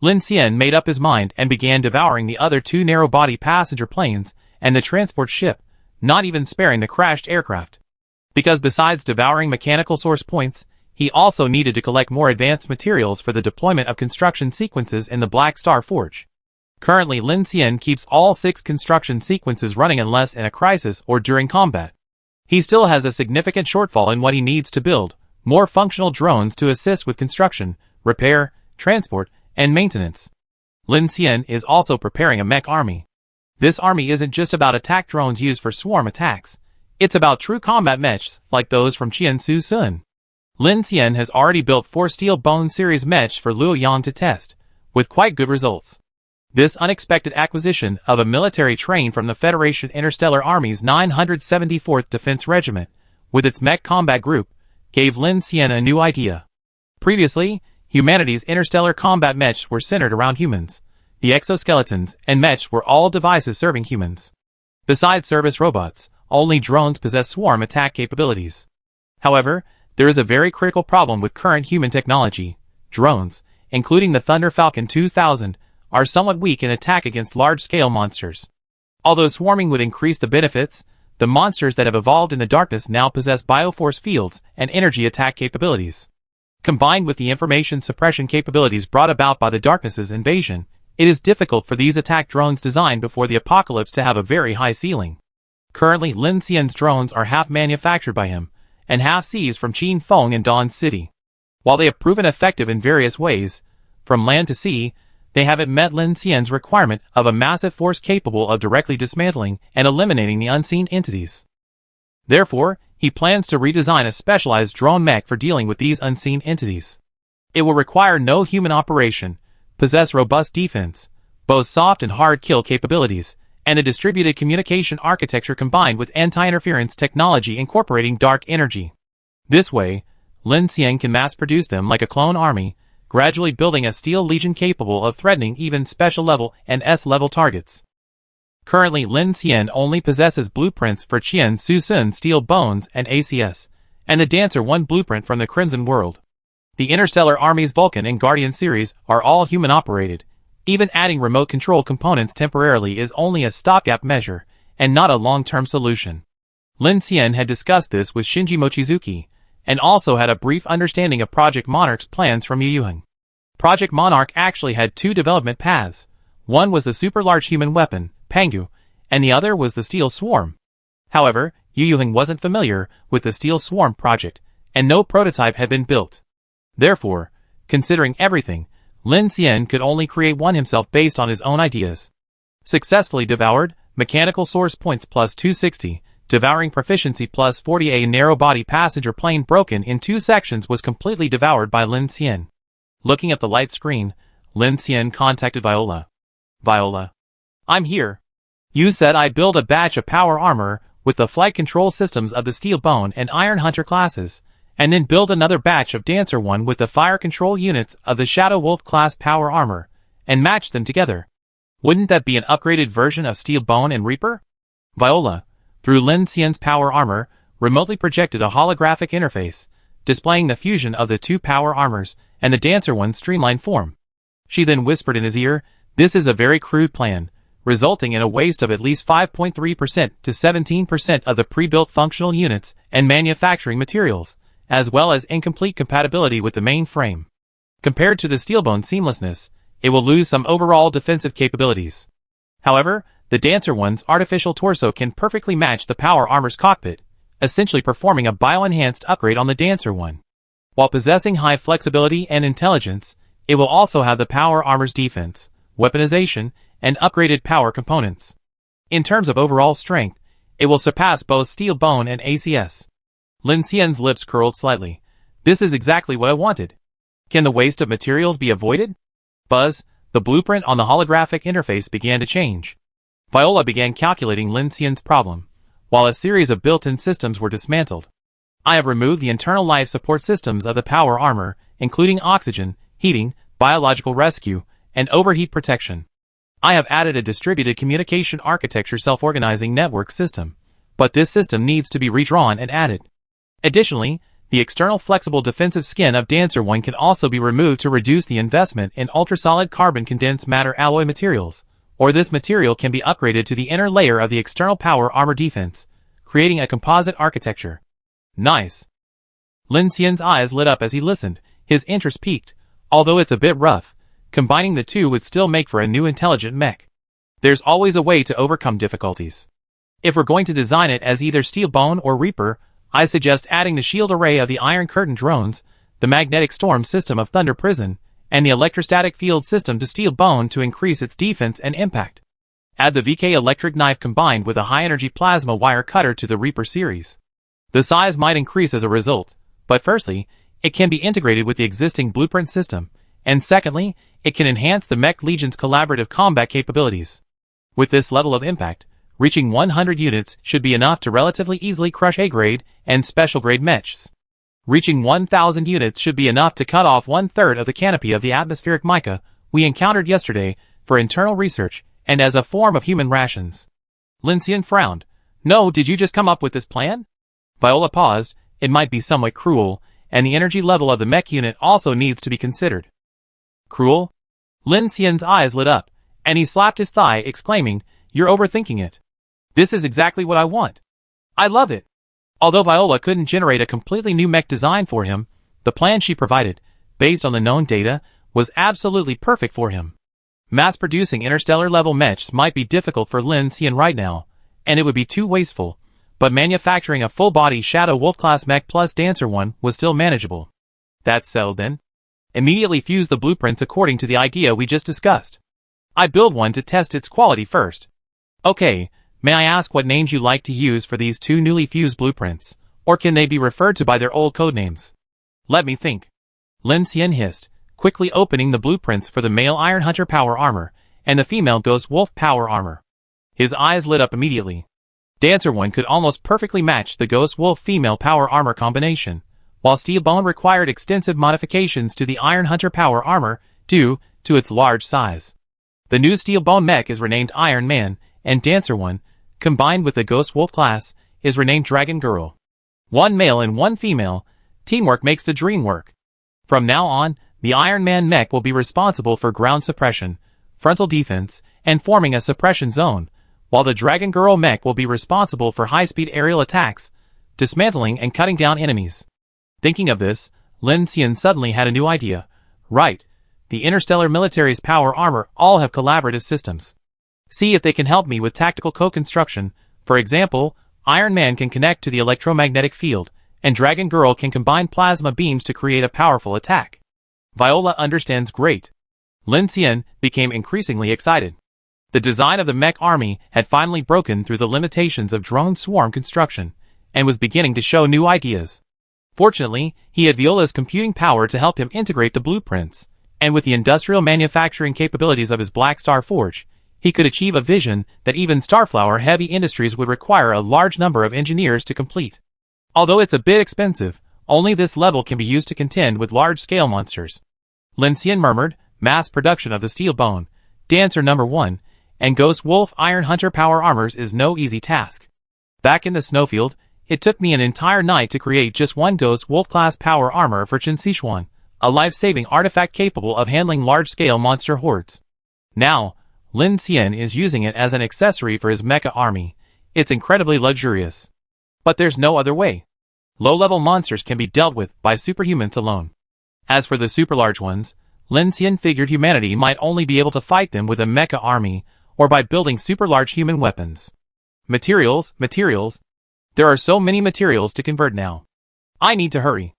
Lin Xian made up his mind and began devouring the other two narrow-body passenger planes and the transport ship, not even sparing the crashed aircraft. Because besides devouring mechanical source points, he also needed to collect more advanced materials for the deployment of construction sequences in the Black Star Forge. Currently, Lin Xian keeps all 6 construction sequences running unless in a crisis or during combat. He still has a significant shortfall in what he needs to build, more functional drones to assist with construction, repair, transport, and maintenance. Lin Xian is also preparing a mech army. This army isn't just about attack drones used for swarm attacks. It's about true combat mechs like those from Qian Su Sun. Lin Xian has already built 4 Steel Bone series mechs for Liu Yang to test, with quite good results. This unexpected acquisition of a military train from the Federation Interstellar Army's 974th Defense Regiment with its mech combat group, gave Lin Xian a new idea. Previously, humanity's interstellar combat mechs were centered around humans. The exoskeletons and mechs were all devices serving humans. Besides service robots, only drones possess swarm attack capabilities. However, there is a very critical problem with current human technology. Drones, including the Thunder Falcon 2000, are somewhat weak in attack against large-scale monsters. Although swarming would increase the benefits, the monsters that have evolved in the darkness now possess bioforce fields and energy attack capabilities. Combined with the information suppression capabilities brought about by the darkness's invasion, it is difficult for these attack drones designed before the apocalypse to have a very high ceiling. Currently, Lin Xian's drones are half manufactured by him, and half seized from Qin Feng and Dawn City. While they have proven effective in various ways, from land to sea, they haven't met Lin Xian's requirement of a massive force capable of directly dismantling and eliminating the unseen entities. Therefore, he plans to redesign a specialized drone mech for dealing with these unseen entities. It will require no human operation, possess robust defense, both soft and hard kill capabilities, and a distributed communication architecture combined with anti-interference technology incorporating dark energy. This way, Lin Xian can mass-produce them like a clone army, gradually building a Steel Legion capable of threatening even special-level and S-level targets. Currently, Lin Xian only possesses blueprints for Qian Su Sun Steel Bones and ACS, and the Dancer 1 blueprint from the Crimson World. The Interstellar Army's Vulcan and Guardian series are all human-operated. Even adding remote control components temporarily is only a stopgap measure, and not a long-term solution. Lin Xian had discussed this with Shinji Mochizuki, and also had a brief understanding of Project Monarch's plans from Yu Yuheng. Project Monarch actually had two development paths. One was the super-large human weapon, Pangu, and the other was the Steel Swarm. However, Yu Yuheng wasn't familiar with the Steel Swarm project, and no prototype had been built. Therefore, considering everything, Lin Xian could only create one himself based on his own ideas. Successfully devoured, mechanical source points plus 260, devouring proficiency plus 40. A narrow-body passenger plane broken in two sections was completely devoured by Lin Xian. Looking at the light screen, Lin Xian contacted Viola. Viola. I'm here. You said I build a batch of power armor with the flight control systems of the Steel Bone and Iron Hunter classes, and then build another batch of Dancer 1 with the fire control units of the Shadow Wolf class power armor, and match them together. Wouldn't that be an upgraded version of Steel Bone and Reaper? Viola, through Lin Xian's power armor, remotely projected a holographic interface, displaying the fusion of the two power armors and the Dancer 1's streamlined form. She then whispered in his ear, "This is a very crude plan, resulting in a waste of at least 5.3% to 17% of the pre-built functional units and manufacturing materials, as well as incomplete compatibility with the main frame. Compared to the Steelbone seamlessness, it will lose some overall defensive capabilities. However, the Dancer 1's artificial torso can perfectly match the power armor's cockpit, essentially performing a bio-enhanced upgrade on the Dancer 1. While possessing high flexibility and intelligence, it will also have the power armor's defense, weaponization, and upgraded power components. In terms of overall strength, it will surpass both Steel Bone and ACS." Lin Xian's lips curled slightly. "This is exactly what I wanted. Can the waste of materials be avoided?" Buzz, the blueprint on the holographic interface began to change. Viola began calculating Lin Xian's problem, while a series of built-in systems were dismantled. "I have removed the internal life support systems of the power armor, including oxygen, heating, biological rescue, and overheat protection. I have added a distributed communication architecture self-organizing network system, but this system needs to be redrawn and added. Additionally, the external flexible defensive skin of Dancer 1 can also be removed to reduce the investment in ultrasolid carbon condensed matter alloy materials, or this material can be upgraded to the inner layer of the external power armor defense, creating a composite architecture." "Nice." Lin Xian's eyes lit up as he listened, his interest piqued. Although it's a bit rough, combining the two would still make for a new intelligent mech. There's always a way to overcome difficulties. If we're going to design it as either Steel Bone or Reaper, I suggest adding the shield array of the Iron Curtain drones, the magnetic storm system of Thunder Prison, and the electrostatic field system to Steel Bone to increase its defense and impact. Add the VK electric knife combined with a high-energy plasma wire cutter to the Reaper series. The size might increase as a result, but firstly, it can be integrated with the existing blueprint system, and secondly, it can enhance the Mech Legion's collaborative combat capabilities. With this level of impact, Reaching 100 units should be enough to relatively easily crush A-grade and special-grade mechs. Reaching 1,000 units should be enough to cut off 1/3 of the canopy of the atmospheric mica we encountered yesterday for internal research and as a form of human rations. Lin Xian frowned. No, did you just come up with this plan? Viola paused. It might be somewhat cruel, and the energy level of the mech unit also needs to be considered. Cruel? Lin Xian's eyes lit up, and he slapped his thigh, exclaiming, You're overthinking it. This is exactly what I want. I love it. Although Viola couldn't generate a completely new mech design for him, the plan she provided, based on the known data, was absolutely perfect for him. Mass-producing interstellar-level mechs might be difficult for Lin Xian right now, and it would be too wasteful, but manufacturing a full-body Shadow Wolf-class mech plus Dancer one was still manageable. That's settled then. Immediately fuse the blueprints according to the idea we just discussed. I build one to test its quality first. Okay, may I ask what names you like to use for these two newly fused blueprints, or can they be referred to by their old codenames? Let me think. Lin Xian hissed, quickly opening the blueprints for the male Iron Hunter power armor and the female Ghost Wolf power armor. His eyes lit up immediately. Dancer one could almost perfectly match the Ghost Wolf female power armor combination, while Steel Bone required extensive modifications to the Iron Hunter power armor due to its large size. The new Steel Bone mech is renamed Iron Man, and Dancer one, combined with the Ghost Wolf class, is renamed Dragon Girl. One male and one female, teamwork makes the dream work. From now on, the Iron Man mech will be responsible for ground suppression, frontal defense, and forming a suppression zone, while the Dragon Girl mech will be responsible for high-speed aerial attacks, dismantling and cutting down enemies. Thinking of this, Lin Xian suddenly had a new idea. Right, the interstellar military's power armor all have collaborative systems. See if they can help me with tactical co-construction. For example, Iron Man can connect to the electromagnetic field, and Dragon Girl can combine plasma beams to create a powerful attack. Viola understands great. Lin Xian became increasingly excited. The design of the mech army had finally broken through the limitations of drone swarm construction, and was beginning to show new ideas. Fortunately, he had Viola's computing power to help him integrate the blueprints, and with the industrial manufacturing capabilities of his Black Star Forge, he could achieve a vision that even Starflower Heavy Industries would require a large number of engineers to complete. Although it's a bit expensive, only this level can be used to contend with large-scale monsters. Lin Xian murmured, mass production of the Steel Bone, Dancer number 1, and Ghost Wolf Iron Hunter power armors is no easy task. Back in the snowfield, it took me an entire night to create just one Ghost Wolf-class power armor for Chen Sichuan, a life-saving artifact capable of handling large-scale monster hordes. Now, Lin Xian is using it as an accessory for his mecha army. It's incredibly luxurious. But there's no other way. Low-level monsters can be dealt with by superhumans alone. As for the super-large ones, Lin Xian figured humanity might only be able to fight them with a mecha army, or by building super-large human weapons. Materials. There are so many materials to convert now. I need to hurry.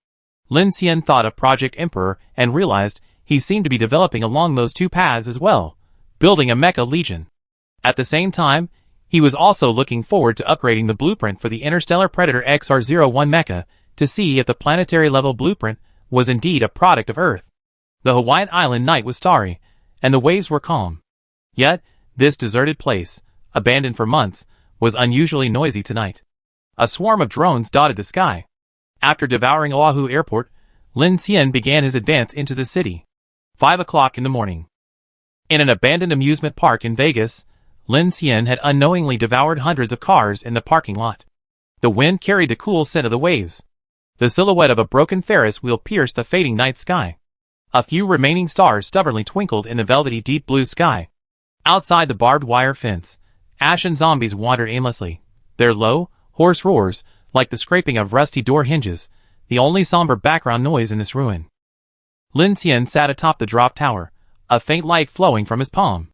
Lin Xian thought of Project Emperor and realized he seemed to be developing along those two paths as well, building a mecha legion. At the same time, he was also looking forward to upgrading the blueprint for the Interstellar Predator XR-01 mecha to see if the planetary-level blueprint was indeed a product of Earth. The Hawaiian island night was starry, and the waves were calm. Yet, this deserted place, abandoned for months, was unusually noisy tonight. A swarm of drones dotted the sky. After devouring Oahu Airport, Lin Xian began his advance into the city. 5 o'clock in the morning. In an abandoned amusement park in Vegas, Lin Xian had unknowingly devoured hundreds of cars in the parking lot. The wind carried the cool scent of the waves. The silhouette of a broken Ferris wheel pierced the fading night sky. A few remaining stars stubbornly twinkled in the velvety deep blue sky. Outside the barbed wire fence, ashen zombies wandered aimlessly, their low, hoarse roars, like the scraping of rusty door hinges, the only somber background noise in this ruin. Lin Xian sat atop the drop tower, a faint light flowing from his palm.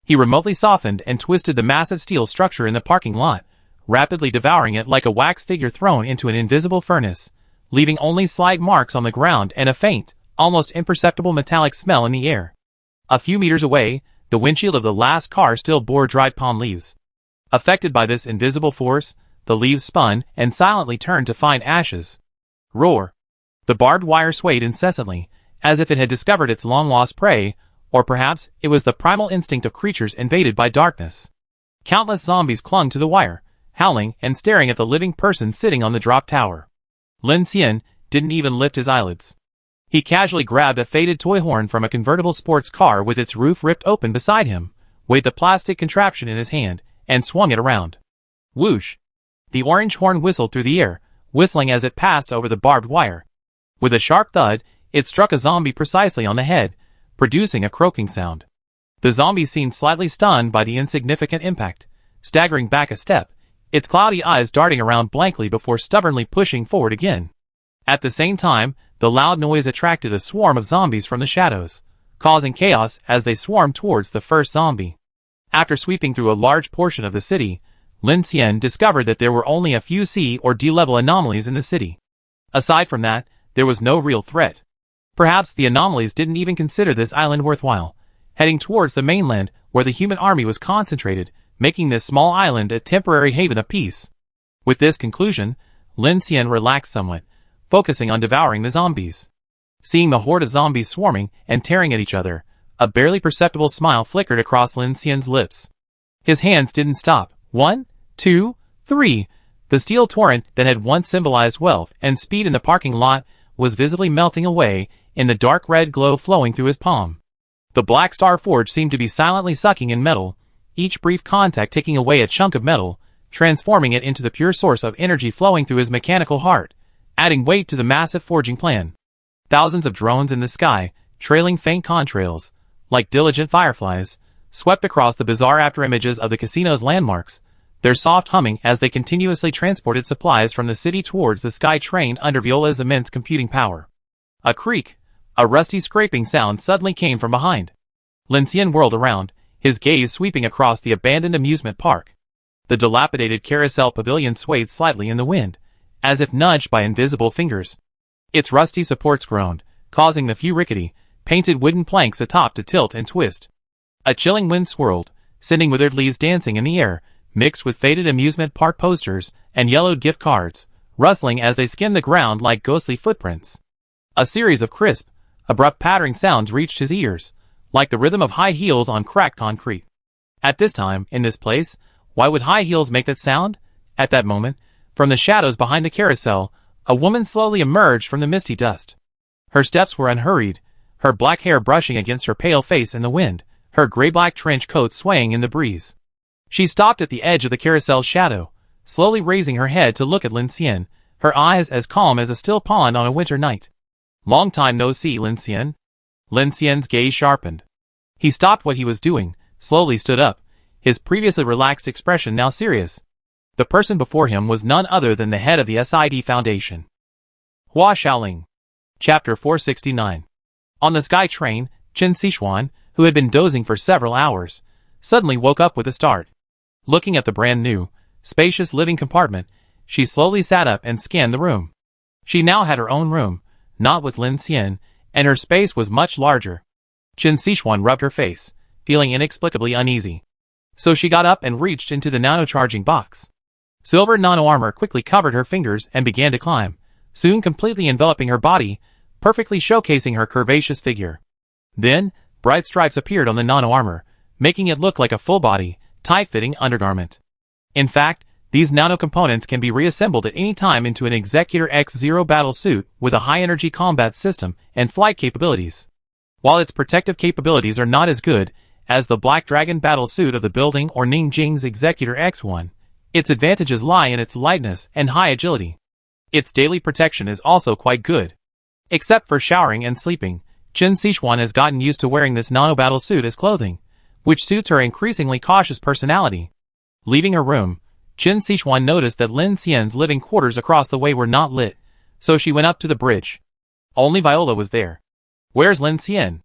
He remotely softened and twisted the massive steel structure in the parking lot, rapidly devouring it like a wax figure thrown into an invisible furnace, leaving only slight marks on the ground and a faint, almost imperceptible metallic smell in the air. A few meters away, the windshield of the last car still bore dried palm leaves. Affected by this invisible force, the leaves spun and silently turned to fine ashes. Roar! The barbed wire swayed incessantly, as if it had discovered its long-lost prey, or perhaps it was the primal instinct of creatures invaded by darkness. Countless zombies clung to the wire, howling and staring at the living person sitting on the drop tower. Lin Xian didn't even lift his eyelids. He casually grabbed a faded toy horn from a convertible sports car with its roof ripped open beside him, weighed the plastic contraption in his hand, and swung it around. Whoosh! The orange horn whistled through the air, whistling as it passed over the barbed wire. With a sharp thud, it struck a zombie precisely on the head, producing a croaking sound. The zombie seemed slightly stunned by the insignificant impact, staggering back a step, its cloudy eyes darting around blankly before stubbornly pushing forward again. At the same time, the loud noise attracted a swarm of zombies from the shadows, causing chaos as they swarmed towards the first zombie. After sweeping through a large portion of the city, Lin Xian discovered that there were only a few C or D level anomalies in the city. Aside from that, there was no real threat. Perhaps the anomalies didn't even consider this island worthwhile, heading towards the mainland where the human army was concentrated, making this small island a temporary haven of peace. With this conclusion, Lin Xian relaxed somewhat, focusing on devouring the zombies. Seeing the horde of zombies swarming and tearing at each other, a barely perceptible smile flickered across Lin Xian's lips. His hands didn't stop. 1, 2, 3. The steel torrent that had once symbolized wealth and speed in the parking lot was visibly melting away in the dark red glow flowing through his palm. The Black Star Forge seemed to be silently sucking in metal, each brief contact taking away a chunk of metal, transforming it into the pure source of energy flowing through his mechanical heart, adding weight to the massive forging plan. Thousands of drones in the sky, trailing faint contrails, like diligent fireflies, swept across the bizarre afterimages of the casino's landmarks, their soft humming as they continuously transported supplies from the city towards the sky train under Viola's immense computing power. A creak, a rusty scraping sound suddenly came from behind. Lin Xian whirled around, his gaze sweeping across the abandoned amusement park. The dilapidated carousel pavilion swayed slightly in the wind, as if nudged by invisible fingers. Its rusty supports groaned, causing the few rickety, painted wooden planks atop to tilt and twist. A chilling wind swirled, sending withered leaves dancing in the air, mixed with faded amusement park posters and yellowed gift cards, rustling as they skimmed the ground like ghostly footprints. A series of crisp, abrupt pattering sounds reached his ears, like the rhythm of high heels on cracked concrete. At this time, in this place, why would high heels make that sound? At that moment, from the shadows behind the carousel, a woman slowly emerged from the misty dust. Her steps were unhurried, her black hair brushing against her pale face in the wind, her gray-black trench coat swaying in the breeze. She stopped at the edge of the carousel's shadow, slowly raising her head to look at Lin Xian, her eyes as calm as a still pond on a winter night. "Long time no see, Lin Xian." Lin Xian's gaze sharpened. He stopped what he was doing, slowly stood up, his previously relaxed expression now serious. The person before him was none other than the head of the SID Foundation. Hua Xiaoling. Chapter 469. On the sky train, Chen Sichuan, who had been dozing for several hours, suddenly woke up with a start. Looking at the brand new, spacious living compartment, she slowly sat up and scanned the room. She now had her own room, not with Lin Xian, and her space was much larger. Chen Sichuan rubbed her face, feeling inexplicably uneasy. So she got up and reached into the nano-charging box. Silver nano-armor quickly covered her fingers and began to climb, soon completely enveloping her body, perfectly showcasing her curvaceous figure. Then, bright stripes appeared on the nano-armor, making it look like a full-body, tight-fitting undergarment. In fact, these nano-components can be reassembled at any time into an Executor X0 battle suit with a high-energy combat system and flight capabilities. While its protective capabilities are not as good as the Black Dragon battle suit of the building or Ningjing's Executor X1, its advantages lie in its lightness and high agility. Its daily protection is also quite good. Except for showering and sleeping, Chen Sichuan has gotten used to wearing this nano-battle suit as clothing, which suits her increasingly cautious personality. Leaving her room, Chen Sichuan noticed that Lin Xian's living quarters across the way were not lit, so she went up to the bridge. Only Viola was there. "Where's Lin Xian?"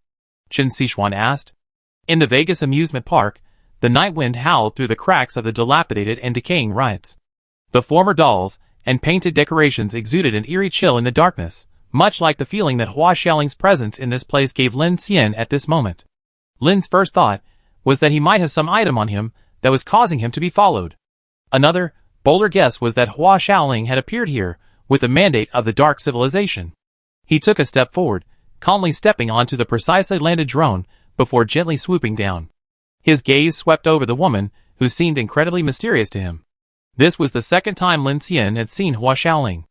Chen Sichuan asked. In the Vegas amusement park, the night wind howled through the cracks of the dilapidated and decaying rides. The former dolls and painted decorations exuded an eerie chill in the darkness, much like the feeling that Hua Xiaoling's presence in this place gave Lin Xian at this moment. Lin's first thought was that he might have some item on him that was causing him to be followed. Another, bolder guess was that Hua Xiaoling had appeared here with the mandate of the Dark Civilization. He took a step forward, calmly stepping onto the precisely landed drone before gently swooping down. His gaze swept over the woman, who seemed incredibly mysterious to him. This was the second time Lin Xian had seen Hua Xiaoling.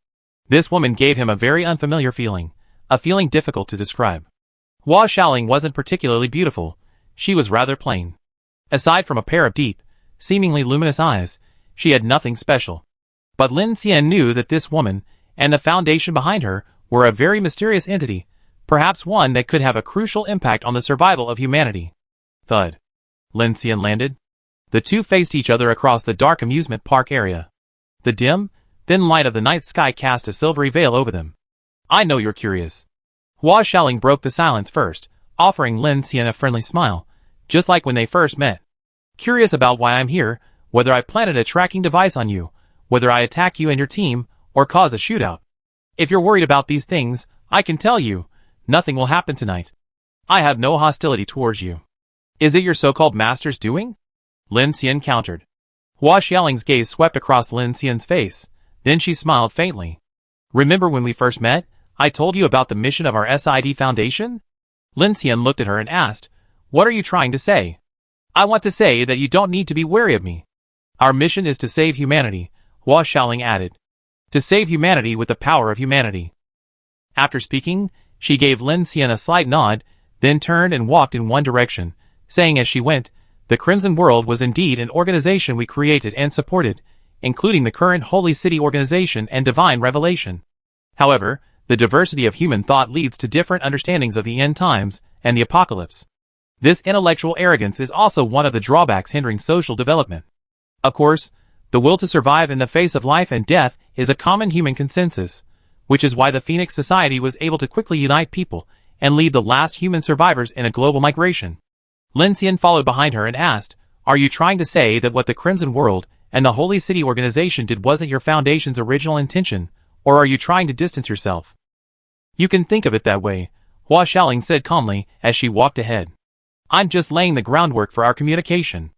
This woman gave him a very unfamiliar feeling, a feeling difficult to describe. Hua Xiaoling wasn't particularly beautiful, she was rather plain. Aside from a pair of deep, seemingly luminous eyes, she had nothing special. But Lin Xian knew that this woman, and the foundation behind her, were a very mysterious entity, perhaps one that could have a crucial impact on the survival of humanity. Thud. Lin Xian landed. The two faced each other across the dark amusement park area. The dim, thin light of the night sky cast a silvery veil over them. I know you're curious. Hua Xiaoling broke the silence first, offering Lin Xian a friendly smile, just like when they first met. Curious about why I'm here, whether I planted a tracking device on you, whether I attack you and your team, or cause a shootout. If you're worried about these things, I can tell you, nothing will happen tonight. I have no hostility towards you. Is it your so-called master's doing? Lin Xian countered. Hua Xiaoling's gaze swept across Lin Xian's face, then she smiled faintly. Remember when we first met, I told you about the mission of our SID Foundation? Lin Xian looked at her and asked, what are you trying to say? I want to say that you don't need to be wary of me. Our mission is to save humanity, Hua Xiaoling added. To save humanity with the power of humanity. After speaking, she gave Lin Xian a slight nod, then turned and walked in one direction, saying as she went, the Crimson World was indeed an organization we created and supported, including the current Holy City Organization and Divine Revelation. However, the diversity of human thought leads to different understandings of the end times and the apocalypse. This intellectual arrogance is also one of the drawbacks hindering social development. Of course, the will to survive in the face of life and death is a common human consensus, which is why the Phoenix Society was able to quickly unite people and lead the last human survivors in a global migration. Lin Xian followed behind her and asked, are you trying to say that what the Crimson World and the Holy City Organization did wasn't your Foundation's original intention, or are you trying to distance yourself? You can think of it that way, Hua Xiaoling said calmly as she walked ahead. I'm just laying the groundwork for our communication.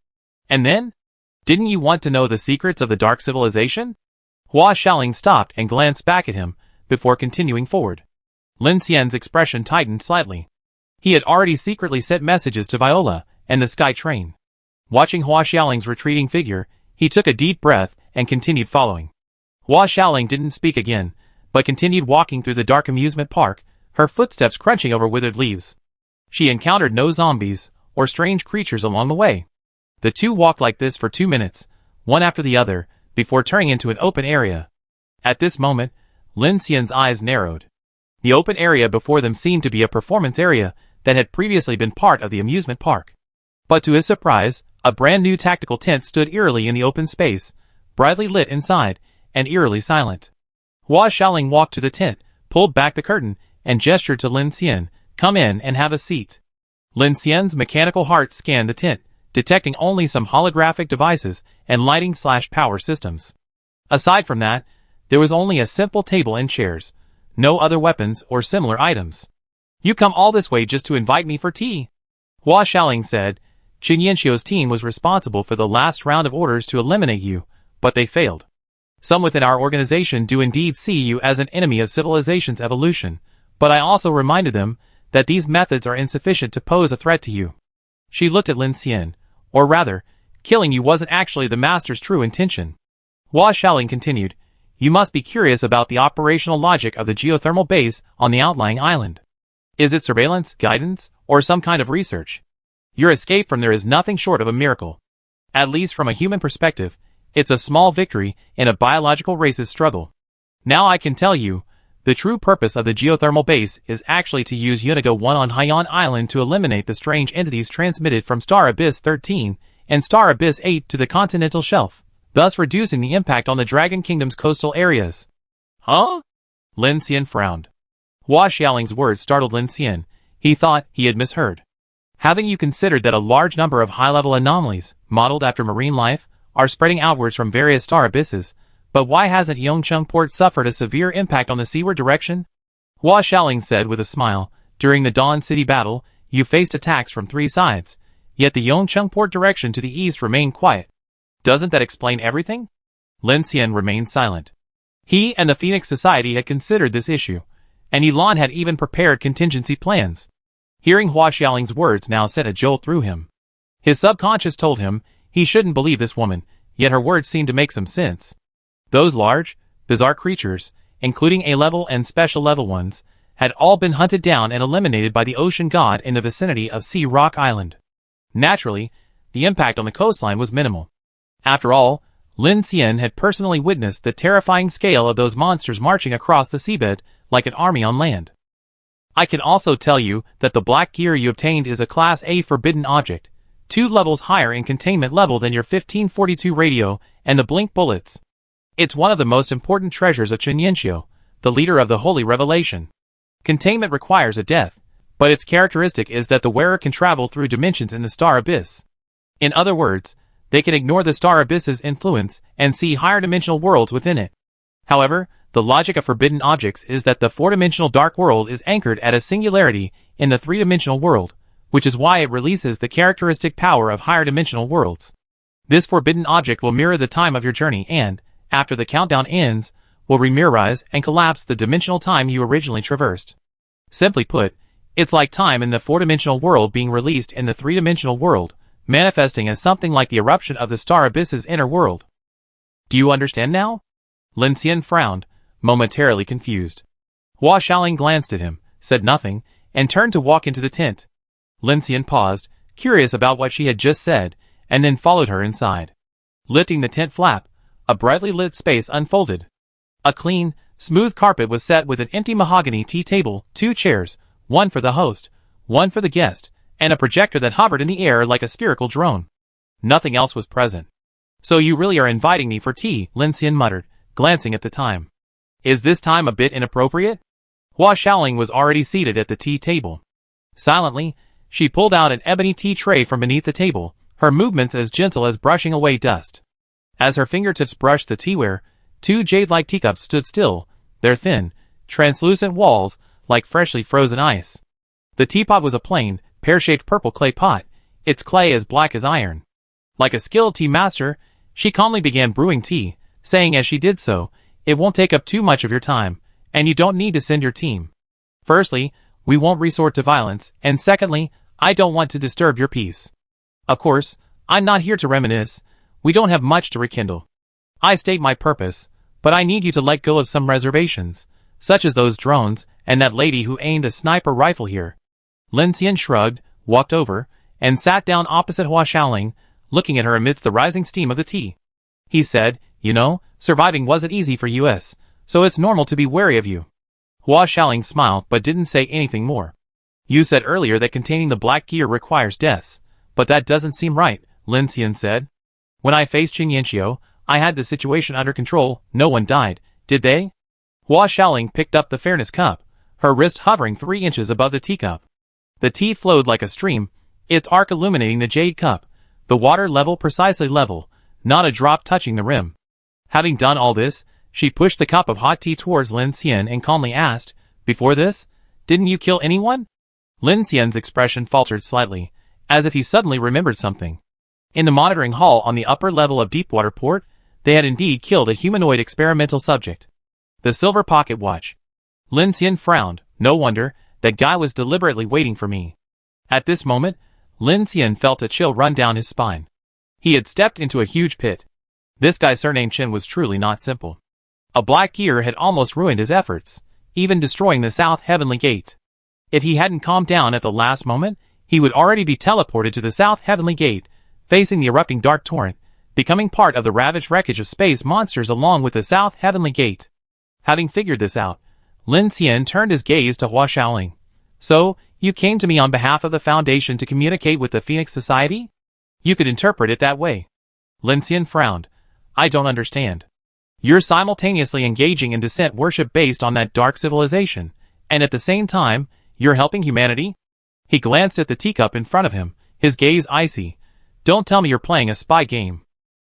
And then? Didn't you want to know the secrets of the Dark Civilization? Hua Xiaoling stopped and glanced back at him, before continuing forward. Lin Xian's expression tightened slightly. He had already secretly sent messages to Viola and the Sky Train. Watching Hua Xiaoling's retreating figure, he took a deep breath and continued following. Hua Xiaoling didn't speak again, but continued walking through the dark amusement park, her footsteps crunching over withered leaves. She encountered no zombies or strange creatures along the way. The two walked like this for 2 minutes, one after the other, before turning into an open area. At this moment, Lin Xian's eyes narrowed. The open area before them seemed to be a performance area that had previously been part of the amusement park. But to his surprise, a brand new tactical tent stood eerily in the open space, brightly lit inside, and eerily silent. Hua Xiaoling walked to the tent, pulled back the curtain, and gestured to Lin Xian, come in and have a seat. Lin Xian's mechanical heart scanned the tent, detecting only some holographic devices and lighting/power systems. Aside from that, there was only a simple table and chairs, no other weapons or similar items. You come all this way just to invite me for tea? Hua Xiaoling said, Qin Yanxiu's team was responsible for the last round of orders to eliminate you, but they failed. Some within our organization do indeed see you as an enemy of civilization's evolution, but I also reminded them that these methods are insufficient to pose a threat to you. She looked at Lin Xian, or rather, killing you wasn't actually the master's true intention. Hua Xiaoling continued, you must be curious about the operational logic of the geothermal base on the outlying island. Is it surveillance, guidance, or some kind of research? Your escape from there is nothing short of a miracle. At least from a human perspective, it's a small victory in a biological race's struggle. Now I can tell you, the true purpose of the geothermal base is actually to use Unigo 1 on Haiyan Island to eliminate the strange entities transmitted from Star Abyss 13 and Star Abyss 8 to the continental shelf, thus reducing the impact on the Dragon Kingdom's coastal areas. Huh? Lin Xian frowned. Hua Xiaoling's words startled Lin Xian. He thought he had misheard. Having you considered that a large number of high-level anomalies, modeled after marine life, are spreading outwards from various star abysses, but why hasn't Yongcheng Port suffered a severe impact on the seaward direction? Hua Xiaoling said with a smile, during the Dawn City battle, you faced attacks from 3 sides, yet the Yongcheng Port direction to the east remained quiet. Doesn't that explain everything? Lin Xian remained silent. He and the Phoenix Society had considered this issue, and Yilan had even prepared contingency plans. Hearing Hua Xiaoling's words now sent a jolt through him. His subconscious told him He shouldn't believe this woman, yet her words seemed to make some sense. Those large, bizarre creatures, including A-level and special level ones, had all been hunted down and eliminated by the ocean god in the vicinity of Sea Rock Island. Naturally, the impact on the coastline was minimal. After all, Lin Xian had personally witnessed the terrifying scale of those monsters marching across the seabed like an army on land. I can also tell you that the black gear you obtained is a Class A forbidden object, 2 levels higher in containment level than your 1542 radio and the blink bullets. It's one of the most important treasures of Chen Yanxiu, the leader of the Holy Revelation. Containment requires a death, but its characteristic is that the wearer can travel through dimensions in the star abyss. In other words, they can ignore the star abyss's influence and see higher dimensional worlds within it. However, the logic of forbidden objects is that the 4-dimensional dark world is anchored at a singularity in the 3-dimensional world, which is why it releases the characteristic power of higher dimensional worlds. This forbidden object will mirror the time of your journey and, after the countdown ends, will remirrorize and collapse the dimensional time you originally traversed. Simply put, it's like time in the 4-dimensional world being released in the 3-dimensional world, manifesting as something like the eruption of the star abyss's inner world. Do you understand now? Lin Xian frowned, momentarily confused. Hua Xiaoling glanced at him, said nothing, and turned to walk into the tent. Lin Xian paused, curious about what she had just said, and then followed her inside. Lifting the tent flap, a brightly lit space unfolded. A clean, smooth carpet was set with an empty mahogany tea table, 2 chairs, one for the host, one for the guest, and a projector that hovered in the air like a spherical drone. Nothing else was present. So you really are inviting me for tea, Lin Xian muttered, glancing at the time. Is this time a bit inappropriate? Hua Xiaoling was already seated at the tea table. Silently, she pulled out an ebony tea tray from beneath the table, her movements as gentle as brushing away dust. As her fingertips brushed the teaware, 2 jade-like teacups stood still, their thin, translucent walls like freshly frozen ice. The teapot was a plain, pear-shaped purple clay pot, its clay as black as iron. Like a skilled tea master, she calmly began brewing tea, saying as she did so, "It won't take up too much of your time, and you don't need to send your team. Firstly, we won't resort to violence, and secondly, I don't want to disturb your peace. Of course, I'm not here to reminisce, we don't have much to rekindle. I state my purpose, but I need you to let go of some reservations, such as those drones and that lady who aimed a sniper rifle here." Lin Xian shrugged, walked over, and sat down opposite Hua Xiaoling, looking at her amidst the rising steam of the tea. He said, "You know, surviving wasn't easy for us, so it's normal to be wary of you." Hua Xiaoling smiled but didn't say anything more. "You said earlier that containing the black gear requires deaths, but that doesn't seem right," Lin Xian said. "When I faced Chen Yanxiu, I had the situation under control, no one died, did they?" Hua Xiaoling picked up the fairness cup, her wrist hovering 3 inches above the teacup. The tea flowed like a stream, its arc illuminating the jade cup, the water level precisely level, not a drop touching the rim. Having done all this, she pushed the cup of hot tea towards Lin Xian and calmly asked, "Before this, didn't you kill anyone?" Lin Xian's expression faltered slightly, as if he suddenly remembered something. In the monitoring hall on the upper level of Deepwater Port, they had indeed killed a humanoid experimental subject. The silver pocket watch. Lin Xian frowned. No wonder, that guy was deliberately waiting for me. At this moment, Lin Xian felt a chill run down his spine. He had stepped into a huge pit. This guy surnamed Chen was truly not simple. A black gear had almost ruined his efforts, even destroying the South Heavenly Gate. If he hadn't calmed down at the last moment, he would already be teleported to the South Heavenly Gate, facing the erupting dark torrent, becoming part of the ravaged wreckage of space monsters along with the South Heavenly Gate. Having figured this out, Lin Xian turned his gaze to Hua Xiaoling. "So, you came to me on behalf of the Foundation to communicate with the Phoenix Society? You could interpret it that way." Lin Xian frowned. "I don't understand. You're simultaneously engaging in descent worship based on that dark civilization, and at the same time, you're helping humanity?" He glanced at the teacup in front of him, his gaze icy. "Don't tell me you're playing a spy game."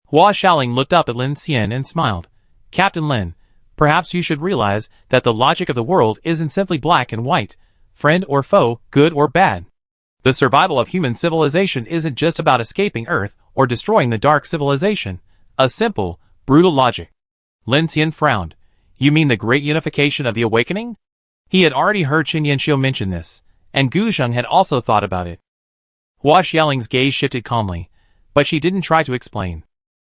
Hua Xiaoling looked up at Lin Xian and smiled. "Captain Lin, perhaps you should realize that the logic of the world isn't simply black and white, friend or foe, good or bad. The survival of human civilization isn't just about escaping Earth or destroying the dark civilization. A simple, brutal logic." Lin Xian frowned. "You mean the great unification of the awakening?" He had already heard Chen Yanxiu mention this, and Gu Zheng had also thought about it. Hua Xiaoling's gaze shifted calmly. but she didn't try to explain.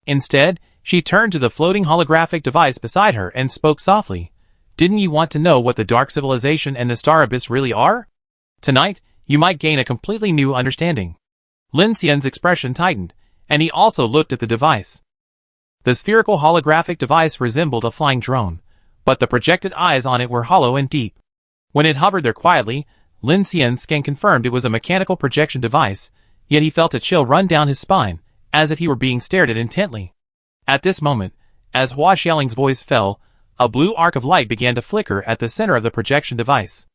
Instead, she turned to the floating holographic device beside her and spoke softly. Didn't you want to know what the Dark Civilization and the Star Abyss really are? Tonight, you might gain a completely new understanding. Lin Xian's expression tightened, and he also looked at the device. The spherical holographic device resembled a flying drone, but the projected eyes on it were hollow and deep. When it hovered there quietly, Lin Xian's scan confirmed it was a mechanical projection device, yet he felt a chill run down his spine, as if he were being stared at intently. At this moment, as Hua Xiaoling's voice fell, a blue arc of light began to flicker at the center of the projection device.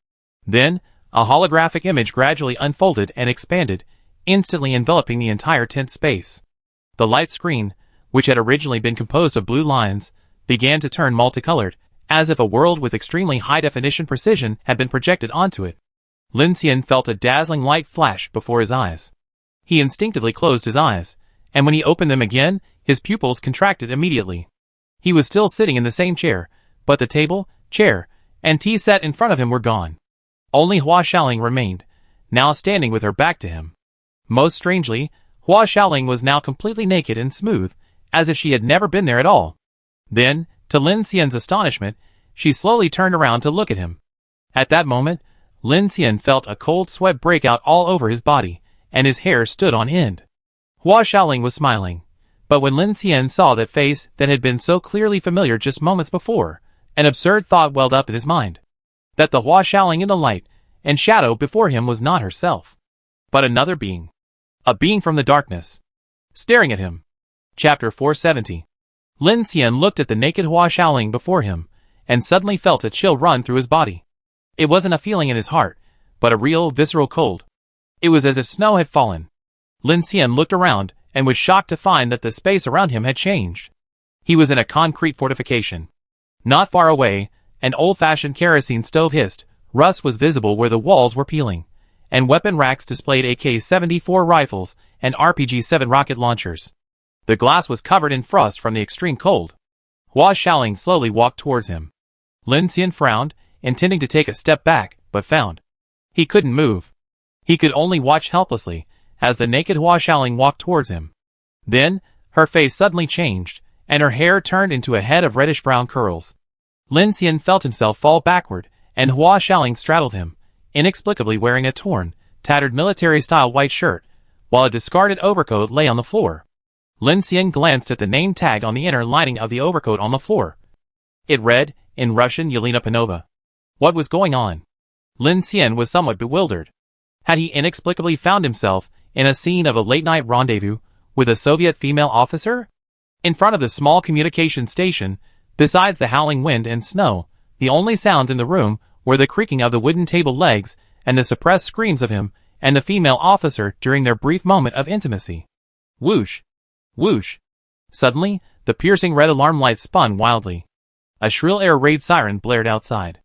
Then, a holographic image gradually unfolded and expanded, instantly enveloping the entire tent space. The light screen, which had originally been composed of blue lines, began to turn multicolored, as if a world with extremely high-definition precision had been projected onto it. Lin Xian felt a dazzling light flash before his eyes. He instinctively closed his eyes, and when he opened them again, his pupils contracted immediately. He was still sitting in the same chair, but the table, chair, and tea set in front of him were gone. Only Hua Xiaoling remained, now standing with her back to him. Most strangely, Hua Xiaoling was now completely naked and smooth, as if she had never been there at all. Then, to Lin Xian's astonishment, she slowly turned around to look at him. At that moment, Lin Xian felt a cold sweat break out all over his body, and his hair stood on end. Hua Xiaoling was smiling, but when Lin Xian saw that face that had been so clearly familiar just moments before, an absurd thought welled up in his mind. That the Hua Xiaoling in the light and shadow before him was not herself, but another being. A being from the darkness. Staring at him. Chapter 470. Lin Xian looked at the naked Hua Xiaoling before him, and suddenly felt a chill run through his body. It wasn't a feeling in his heart, but a real, visceral cold. It was as if snow had fallen. Lin Xian looked around, and was shocked to find that the space around him had changed. He was in a concrete fortification. Not far away, an old-fashioned kerosene stove hissed, rust was visible where the walls were peeling, and weapon racks displayed AK-74 rifles and RPG-7 rocket launchers. The glass was covered in frost from the extreme cold. Hua Xiaoling slowly walked towards him. Lin Xian frowned, intending to take a step back, but found he couldn't move. He could only watch helplessly, as the naked Hua Xiaoling walked towards him. Then, her face suddenly changed, and her hair turned into a head of reddish-brown curls. Lin Xian felt himself fall backward, and Hua Xiaoling straddled him, inexplicably wearing a torn, tattered military-style white shirt, while a discarded overcoat lay on the floor. Lin Xian glanced at the name tag on the inner lining of the overcoat on the floor. It read, in Russian, Yelena Panova. What was going on? Lin Xian was somewhat bewildered. Had he inexplicably found himself in a scene of a late-night rendezvous with a Soviet female officer? In front of the small communication station, besides the howling wind and snow, the only sounds in the room were the creaking of the wooden table legs and the suppressed screams of him and the female officer during their brief moment of intimacy. Whoosh! Whoosh! Suddenly, the piercing red alarm light spun wildly. A shrill air raid siren blared outside.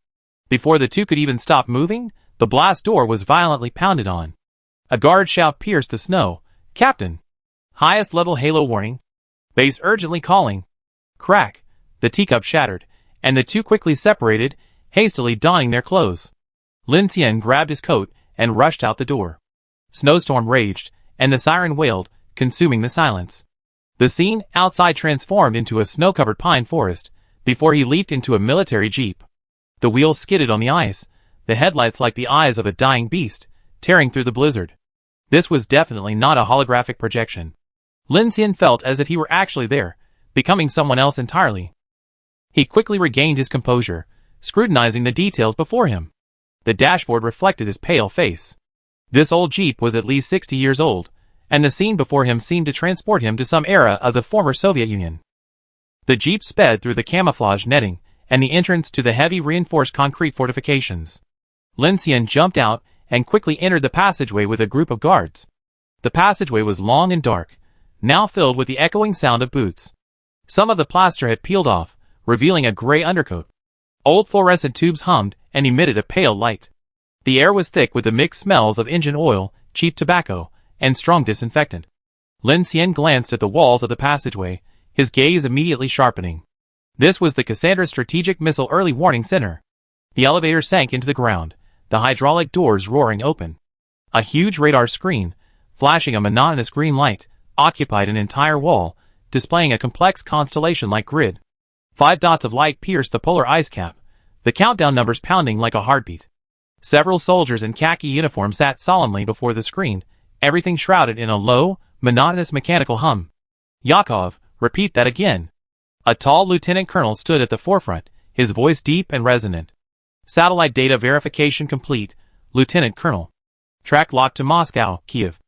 Before the two could even stop moving, the blast door was violently pounded on. A guard shout pierced the snow. Captain! Highest level halo warning. Base urgently calling. Crack! The teacup shattered, and the two quickly separated, hastily donning their clothes. Lin Xian grabbed his coat and rushed out the door. Snowstorm raged, and the siren wailed, consuming the silence. The scene outside transformed into a snow-covered pine forest, before he leaped into a military jeep. The wheels skidded on the ice, the headlights like the eyes of a dying beast, tearing through the blizzard. This was definitely not a holographic projection. Lin Xian felt as if he were actually there, becoming someone else entirely. He quickly regained his composure, scrutinizing the details before him. The dashboard reflected his pale face. This old Jeep was at least 60 years old, and the scene before him seemed to transport him to some era of the former Soviet Union. The Jeep sped through the camouflage netting and the entrance to the heavy reinforced concrete fortifications. Lin Xian jumped out and quickly entered the passageway with a group of guards. The passageway was long and dark, now filled with the echoing sound of boots. Some of the plaster had peeled off, revealing a gray undercoat. Old fluorescent tubes hummed and emitted a pale light. The air was thick with the mixed smells of engine oil, cheap tobacco, and strong disinfectant. Lin Xian glanced at the walls of the passageway, his gaze immediately sharpening. This was the Cassandra Strategic Missile Early Warning Center. The elevator sank into the ground, the hydraulic doors roaring open. A huge radar screen, flashing a monotonous green light, occupied an entire wall, displaying a complex constellation-like grid. 5 dots of light pierced the polar ice cap, the countdown numbers pounding like a heartbeat. Several soldiers in khaki uniforms sat solemnly before the screen, everything shrouded in a low, monotonous mechanical hum. Yakov, repeat that again. A tall lieutenant colonel stood at the forefront, his voice deep and resonant. Satellite data verification complete, Lieutenant Colonel. Track locked to Moscow, Kiev.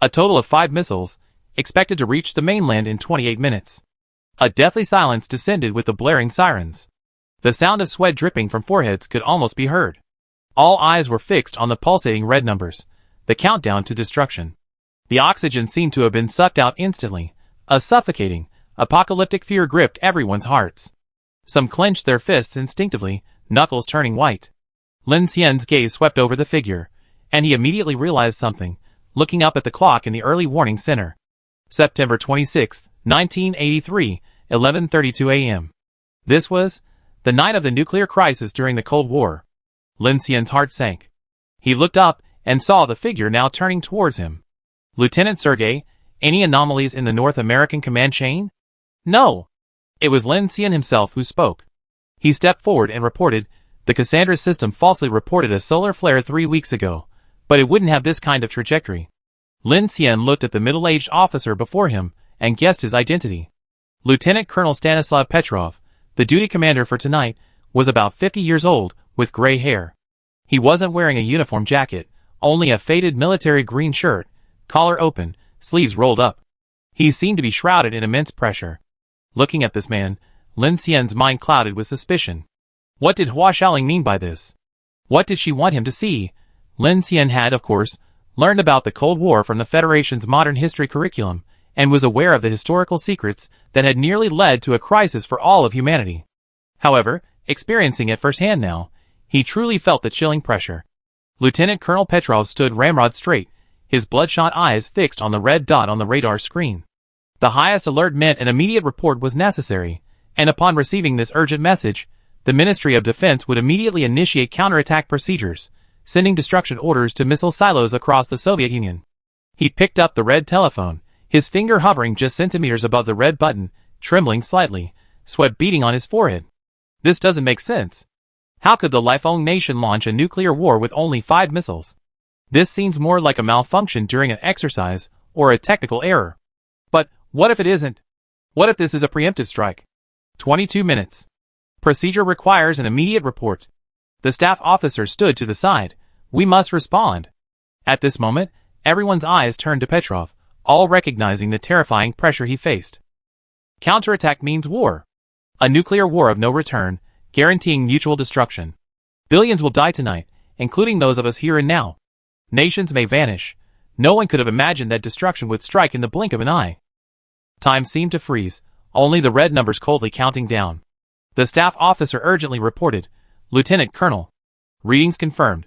A total of 5 missiles, expected to reach the mainland in 28 minutes. A deathly silence descended with the blaring sirens. The sound of sweat dripping from foreheads could almost be heard. All eyes were fixed on the pulsating red numbers, the countdown to destruction. The oxygen seemed to have been sucked out instantly. A suffocating, apocalyptic fear gripped everyone's hearts. Some clenched their fists instinctively, knuckles turning white. Lin Xian's gaze swept over the figure, and he immediately realized something, looking up at the clock in the early warning center. September 26, 1983, 11:32 a.m. This was the night of the nuclear crisis during the Cold War. Lin Xian's heart sank. He looked up and saw the figure now turning towards him. Lieutenant Sergei, any anomalies in the North American command chain? No. It was Lin Xian himself who spoke. He stepped forward and reported, the Cassandra system falsely reported a solar flare 3 weeks ago, but it wouldn't have this kind of trajectory. Lin Xian looked at the middle-aged officer before him and guessed his identity. Lieutenant Colonel Stanislav Petrov, the duty commander for tonight, was about 50 years old, with gray hair. He wasn't wearing a uniform jacket, only a faded military green shirt, collar open, sleeves rolled up. He seemed to be shrouded in immense pressure. Looking at this man, Lin Xian's mind clouded with suspicion. What did Hua Xiaoling mean by this? What did she want him to see? Lin Xian had, of course, learned about the Cold War from the Federation's modern history curriculum, and was aware of the historical secrets that had nearly led to a crisis for all of humanity. However, experiencing it firsthand now, he truly felt the chilling pressure. Lieutenant Colonel Petrov stood ramrod straight, his bloodshot eyes fixed on the red dot on the radar screen. The highest alert meant an immediate report was necessary, and upon receiving this urgent message, the Ministry of Defense would immediately initiate counterattack procedures, sending destruction orders to missile silos across the Soviet Union. He picked up the red telephone, his finger hovering just centimeters above the red button, trembling slightly, sweat beading on his forehead. This doesn't make sense. How could the life-own nation launch a nuclear war with only 5 missiles? This seems more like a malfunction during an exercise, or a technical error. But what if it isn't? What if this is a preemptive strike? 22 minutes. Procedure requires an immediate report. The staff officer stood to the side. We must respond. At this moment, everyone's eyes turned to Petrov, all recognizing the terrifying pressure he faced. Counterattack means war. A nuclear war of no return, guaranteeing mutual destruction. Billions will die tonight, including those of us here and now. Nations may vanish. No one could have imagined that destruction would strike in the blink of an eye. Time seemed to freeze, only the red numbers coldly counting down. The staff officer urgently reported, Lieutenant Colonel. Readings confirmed.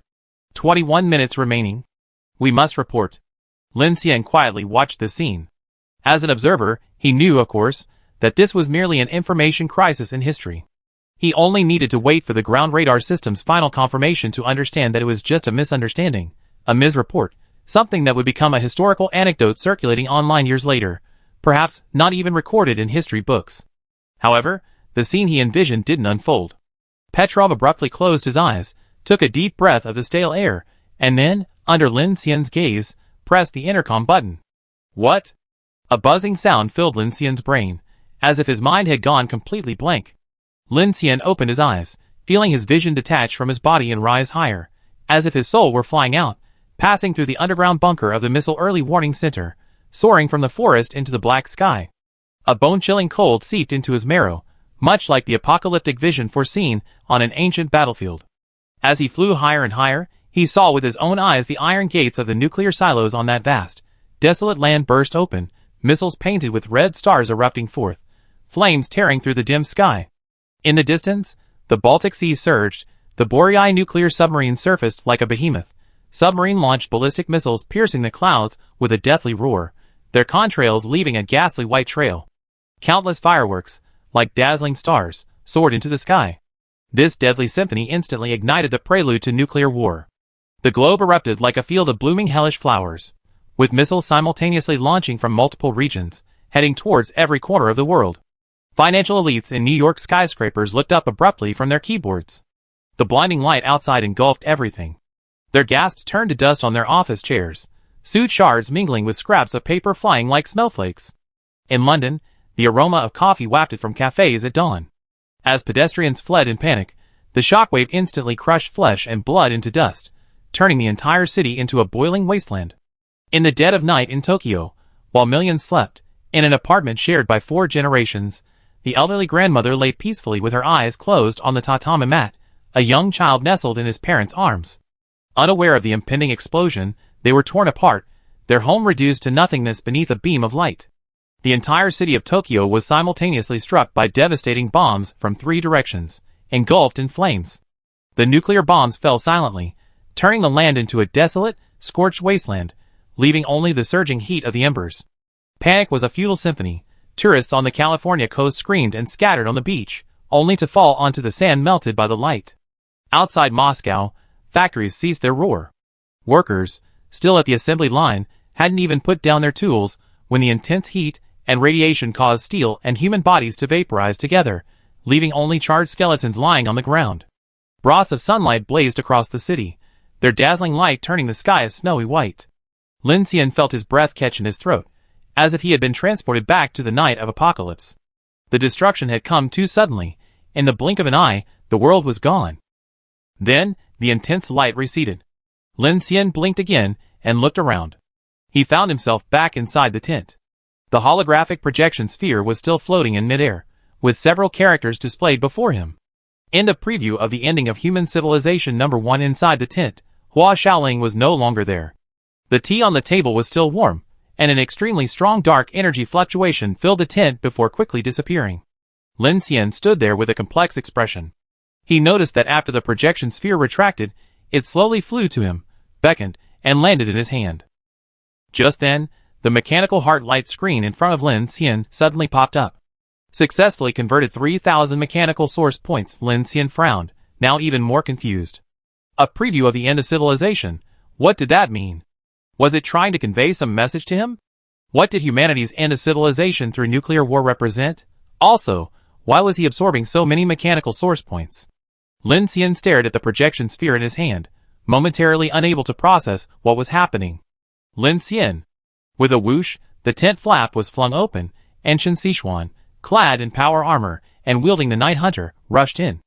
21 minutes remaining. We must report. Lin Xian quietly watched the scene. As an observer, he knew, of course, that this was merely an information crisis in history. He only needed to wait for the ground radar system's final confirmation to understand that it was just a misunderstanding, a misreport, something that would become a historical anecdote circulating online years later, perhaps not even recorded in history books. However, the scene he envisioned didn't unfold. Petrov abruptly closed his eyes, took a deep breath of the stale air, and then, under Lin Xian's gaze, pressed the intercom button. What? A buzzing sound filled Lin Xian's brain, as if his mind had gone completely blank. Lin Xian opened his eyes, feeling his vision detach from his body and rise higher, as if his soul were flying out, passing through the underground bunker of the missile early warning center, soaring from the forest into the black sky. A bone-chilling cold seeped into his marrow, much like the apocalyptic vision foreseen on an ancient battlefield. As he flew higher and higher, he saw with his own eyes the iron gates of the nuclear silos on that vast, desolate land burst open, missiles painted with red stars erupting forth, flames tearing through the dim sky. In the distance, the Baltic Sea surged, the Boreai nuclear submarine surfaced like a behemoth. Submarine-launched ballistic missiles piercing the clouds with a deathly roar, their contrails leaving a ghastly white trail. Countless fireworks, like dazzling stars, soared into the sky. This deadly symphony instantly ignited the prelude to nuclear war. The globe erupted like a field of blooming hellish flowers. with missiles simultaneously launching from multiple regions, heading towards every corner of the world. Financial elites in New York skyscrapers looked up abruptly from their keyboards. The blinding light outside engulfed everything. Their gasps turned to dust on their office chairs, soot shards mingling with scraps of paper flying like snowflakes. In London, the aroma of coffee wafted from cafes at dawn. As pedestrians fled in panic, the shockwave instantly crushed flesh and blood into dust, turning the entire city into a boiling wasteland. In the dead of night in Tokyo, while millions slept, in an apartment shared by 4 generations, the elderly grandmother lay peacefully with her eyes closed on the tatami mat, a young child nestled in his parents' arms. Unaware of the impending explosion, they were torn apart, their home reduced to nothingness beneath a beam of light. The entire city of Tokyo was simultaneously struck by devastating bombs from 3 directions, engulfed in flames. The nuclear bombs fell silently, turning the land into a desolate, scorched wasteland, leaving only the surging heat of the embers. Panic was a futile symphony. Tourists on the California coast screamed and scattered on the beach, only to fall onto the sand melted by the light. Outside Moscow, factories ceased their roar. Workers, still at the assembly line, hadn't even put down their tools when the intense heat and radiation caused steel and human bodies to vaporize together, leaving only charred skeletons lying on the ground. Broths of sunlight blazed across the city, their dazzling light turning the sky a snowy white. Lin Xian felt his breath catch in his throat, as if he had been transported back to the night of apocalypse. The destruction had come too suddenly. In the blink of an eye, the world was gone. Then, the intense light receded. Lin Xian blinked again and looked around. He found himself back inside the tent. The holographic projection sphere was still floating in midair, with several characters displayed before him. End of preview of the ending of Human Civilization number 1. Inside the tent, Hua Xiaoling was no longer there. The tea on the table was still warm, and an extremely strong dark energy fluctuation filled the tent before quickly disappearing. Lin Xian stood there with a complex expression. He noticed that after the projection sphere retracted, it slowly flew to him, beckoned, and landed in his hand. Just then, the mechanical heart light screen in front of Lin Xian suddenly popped up. Successfully converted 3,000 mechanical source points. Lin Xian frowned, now even more confused. A preview of the end of civilization. What did that mean? Was it trying to convey some message to him? What did humanity's end of civilization through nuclear war represent? Also, why was he absorbing so many mechanical source points? Lin Xian stared at the projection sphere in his hand, momentarily unable to process what was happening. Lin Xian. With a whoosh, the tent flap was flung open, and Chen Sichuan, clad in power armor and wielding the Night Hunter, rushed in.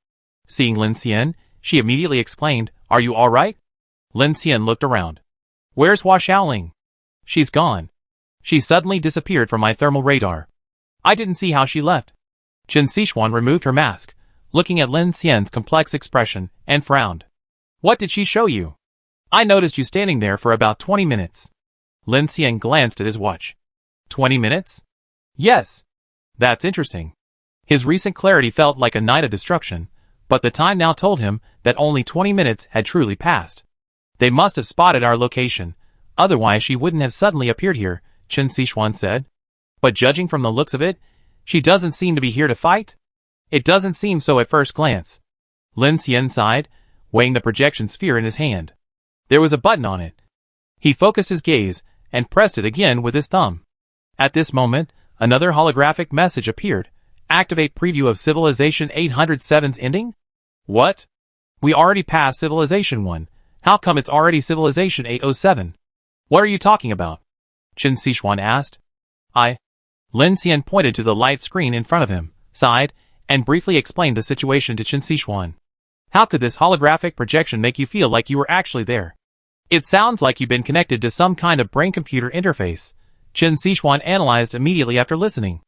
Seeing Lin Xian, she immediately exclaimed, "Are you all right?" Lin Xian looked around. "Where's Hua Xiaoling?" "She's gone. She suddenly disappeared from my thermal radar. I didn't see how she left." Chen Sichuan removed her mask, looking at Lin Xian's complex expression, and frowned. "What did she show you? I noticed you standing there for about 20 minutes. Lin Xian glanced at his watch. 20 minutes? Yes. That's interesting. His recent clarity felt like a night of destruction, but the time now told him that only 20 minutes had truly passed. They must have spotted our location, otherwise she wouldn't have suddenly appeared here, Chen Sichuan said. But judging from the looks of it, she doesn't seem to be here to fight? It doesn't seem so at first glance. Lin Xian sighed, weighing the projection sphere in his hand. There was a button on it. He focused his gaze and pressed it again with his thumb. At this moment, another holographic message appeared. Activate preview of Civilization 807's ending? What? We already passed Civilization 1. How come it's already Civilization 807? What are you talking about? Chen Sichuan asked. Lin Xian pointed to the light screen in front of him, sighed, and briefly explained the situation to Chen Sichuan. How could this holographic projection make you feel like you were actually there? It sounds like you've been connected to some kind of brain-computer interface, Chen Sichuan analyzed immediately after listening.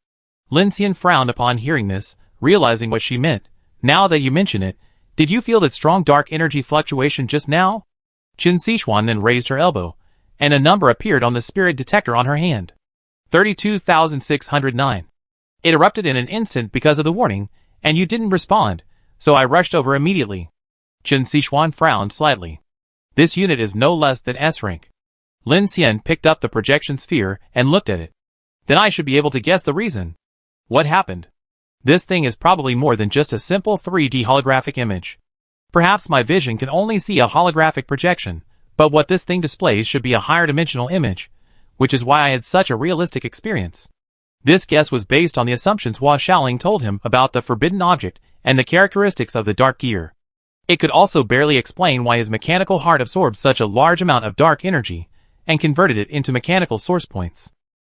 Lin Xian frowned upon hearing this, realizing what she meant. Now that you mention it, did you feel that strong dark energy fluctuation just now? Chen Sichuan then raised her elbow, and a number appeared on the spirit detector on her hand. 32,609. It erupted in an instant because of the warning, and you didn't respond, so I rushed over immediately. Chen Sichuan frowned slightly. This unit is no less than S rank. Lin Xian picked up the projection sphere and looked at it. Then I should be able to guess the reason. What happened? This thing is probably more than just a simple 3D holographic image. Perhaps my vision can only see a holographic projection, but what this thing displays should be a higher dimensional image. which is why I had such a realistic experience. This guess was based on the assumptions Hua Xiaoling told him about the forbidden object and the characteristics of the dark gear. It could also barely explain why his mechanical heart absorbed such a large amount of dark energy and converted it into mechanical source points.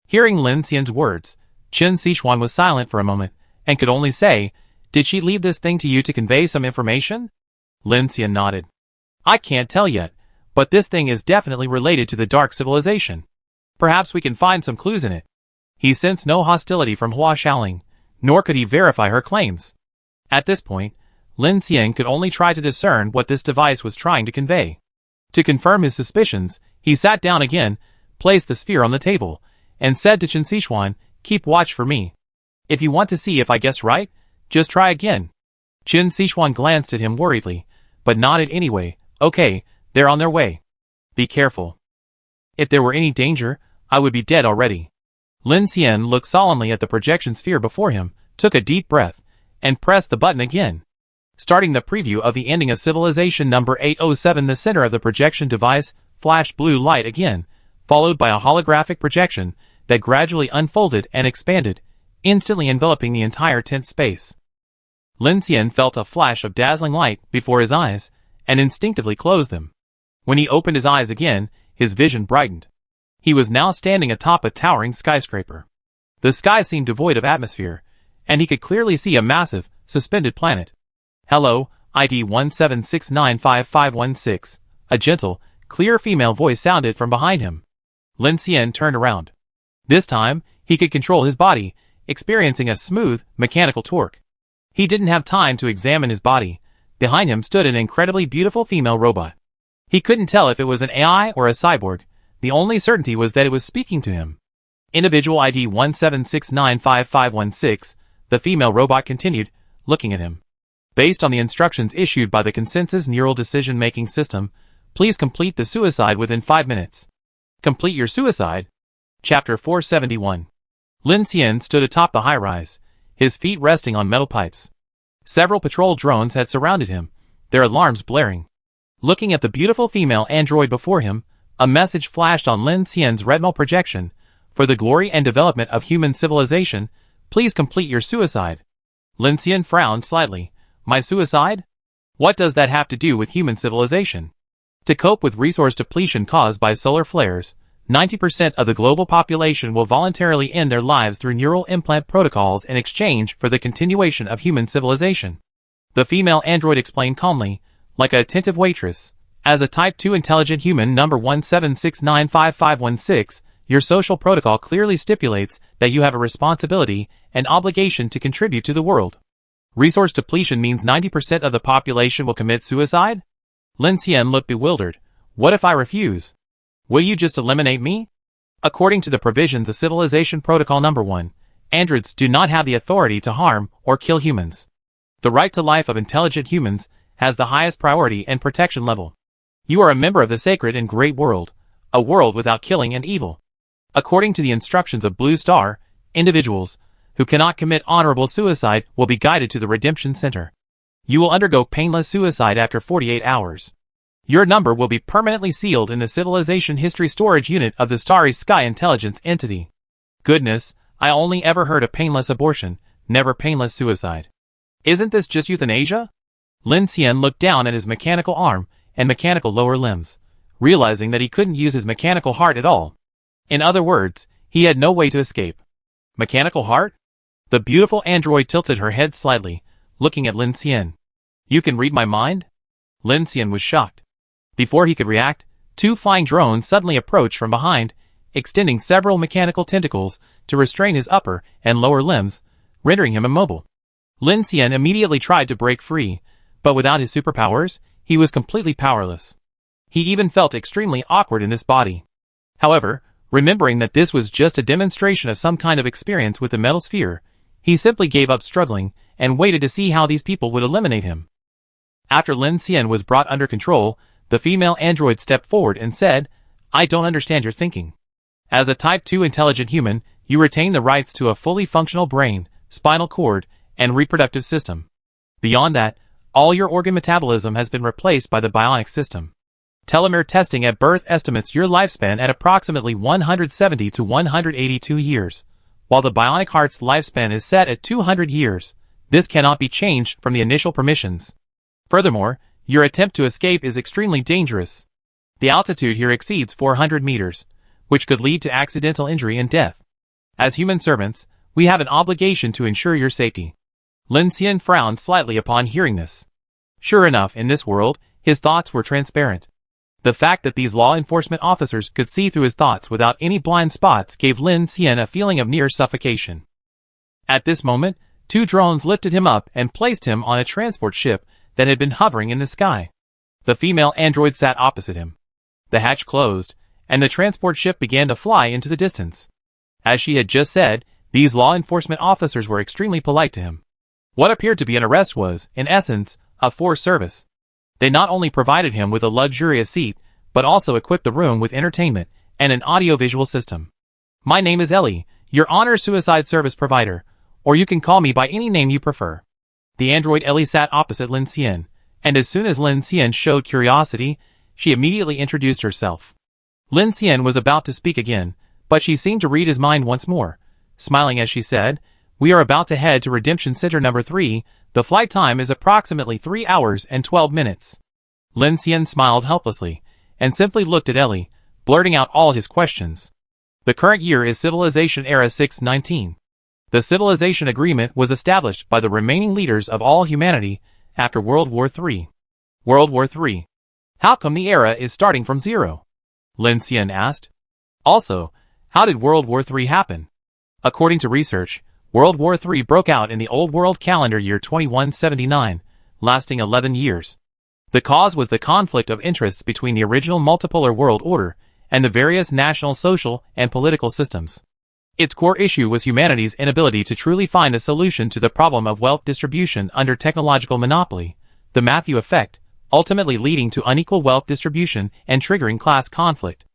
Hearing Lin Xian's words, Chen Sichuan was silent for a moment and could only say, "Did she leave this thing to you to convey some information?" Lin Xian nodded. "I can't tell yet, but this thing is definitely related to the dark civilization. Perhaps we can find some clues in it." He sensed no hostility from Hua Xiaoling, nor could he verify her claims. At this point, Lin Xian could only try to discern what this device was trying to convey. To confirm his suspicions, he sat down again, placed the sphere on the table, and said to Chen Sichuan, "Keep watch for me. If you want to see if I guess right, just try again." Chen Sichuan glanced at him worriedly, but nodded anyway. "Okay, they're on their way. Be careful. If there were any danger, I would be dead already." Lin Xian looked solemnly at the projection sphere before him, took a deep breath, and pressed the button again. Starting the preview of the ending of Civilization number 807, the center of the projection device flashed blue light again, followed by a holographic projection that gradually unfolded and expanded, instantly enveloping the entire tent space. Lin Xian felt a flash of dazzling light before his eyes, and instinctively closed them. When he opened his eyes again, his vision brightened. He was now standing atop a towering skyscraper. The sky seemed devoid of atmosphere, and he could clearly see a massive, suspended planet. "Hello, ID 176955516, a gentle, clear female voice sounded from behind him. Lin Xian turned around. This time, he could control his body, experiencing a smooth, mechanical torque. He didn't have time to examine his body. Behind him stood an incredibly beautiful female robot. He couldn't tell if it was an AI or a cyborg. The only certainty was that it was speaking to him. Individual ID 176955516, the female robot continued, looking at him. "Based on the instructions issued by the Consensus Neural Decision-Making System, please complete the suicide within 5 minutes. Complete your suicide?" Chapter 471. Lin Xian stood atop the high-rise, his feet resting on metal pipes. Several patrol drones had surrounded him, their alarms blaring. Looking at the beautiful female android before him, a message flashed on Lin Xian's retinal projection. "For the glory and development of human civilization, please complete your suicide." Lin Xian frowned slightly. "My suicide? What does that have to do with human civilization?" To cope with resource depletion caused by solar flares, 90% of the global population will voluntarily end their lives through neural implant protocols in exchange for the continuation of human civilization. The female android explained calmly, like a attentive waitress. "As a Type 2 intelligent human number 176955516, your social protocol clearly stipulates that you have a responsibility and obligation to contribute to the world. Resource depletion means 90% of the population will commit suicide?" Lin Xian looked bewildered. "What if I refuse? Will you just eliminate me?" According to the provisions of Civilization Protocol number 1, androids do not have the authority to harm or kill humans. The right to life of intelligent humans has the highest priority and protection level. You are a member of the sacred and great world, a world without killing and evil. According to the instructions of Blue Star, individuals who cannot commit honorable suicide will be guided to the Redemption Center. You will undergo painless suicide after 48 hours. Your number will be permanently sealed in the Civilization History Storage Unit of the Starry Sky Intelligence Entity. Goodness, I only ever heard of painless abortion, never painless suicide. Isn't this just euthanasia? Lin Xian looked down at his mechanical arm and mechanical lower limbs, realizing that he couldn't use his mechanical heart at all. In other words, he had no way to escape. Mechanical heart? The beautiful android tilted her head slightly, looking at Lin Xian. "You can read my mind?" Lin Xian was shocked. Before he could react, 2 flying drones suddenly approached from behind, extending several mechanical tentacles to restrain his upper and lower limbs, rendering him immobile. Lin Xian immediately tried to break free, but without his superpowers, he was completely powerless. He even felt extremely awkward in this body. However, remembering that this was just a demonstration of some kind of experience with the metal sphere, he simply gave up struggling and waited to see how these people would eliminate him. After Lin Xian was brought under control, the female android stepped forward and said, "I don't understand your thinking. As a Type 2 intelligent human, you retain the rights to a fully functional brain, spinal cord, and reproductive system. Beyond that, all your organ metabolism has been replaced by the bionic system. Telomere testing at birth estimates your lifespan at approximately 170 to 182 years, while the bionic heart's lifespan is set at 200 years. This cannot be changed from the initial permissions. Furthermore, your attempt to escape is extremely dangerous. The altitude here exceeds 400 meters, which could lead to accidental injury and death. As human servants, we have an obligation to ensure your safety. Lin Xian frowned slightly upon hearing this. Sure enough, in this world, his thoughts were transparent. The fact that these law enforcement officers could see through his thoughts without any blind spots gave Lin Xian a feeling of near suffocation. At this moment, 2 drones lifted him up and placed him on a transport ship that had been hovering in the sky. The female android sat opposite him. The hatch closed, and the transport ship began to fly into the distance. As she had just said, these law enforcement officers were extremely polite to him. What appeared to be an arrest was, in essence, a forced service. They not only provided him with a luxurious seat, but also equipped the room with entertainment and an audio-visual system. My name is Ellie, your honor suicide service provider, or you can call me by any name you prefer. The android Ellie sat opposite Lin Xian, and as soon as Lin Xian showed curiosity, she immediately introduced herself. Lin Xian was about to speak again, but she seemed to read his mind once more, smiling as she said, "We are about to head to Redemption Center number 3, the flight time is approximately 3 hours and 12 minutes. Lin Xian smiled helplessly, and simply looked at Ellie, blurting out all his questions. The current year is Civilization Era 619. The Civilization Agreement was established by the remaining leaders of all humanity after World War III. World War III. How come the era is starting from 0? Lin Xian asked. Also, how did World War III happen? According to research, World War III broke out in the Old World calendar year 2179, lasting 11 years. The cause was the conflict of interests between the original multipolar world order and the various national social and political systems. Its core issue was humanity's inability to truly find a solution to the problem of wealth distribution under technological monopoly, the Matthew effect, ultimately leading to unequal wealth distribution and triggering class conflict.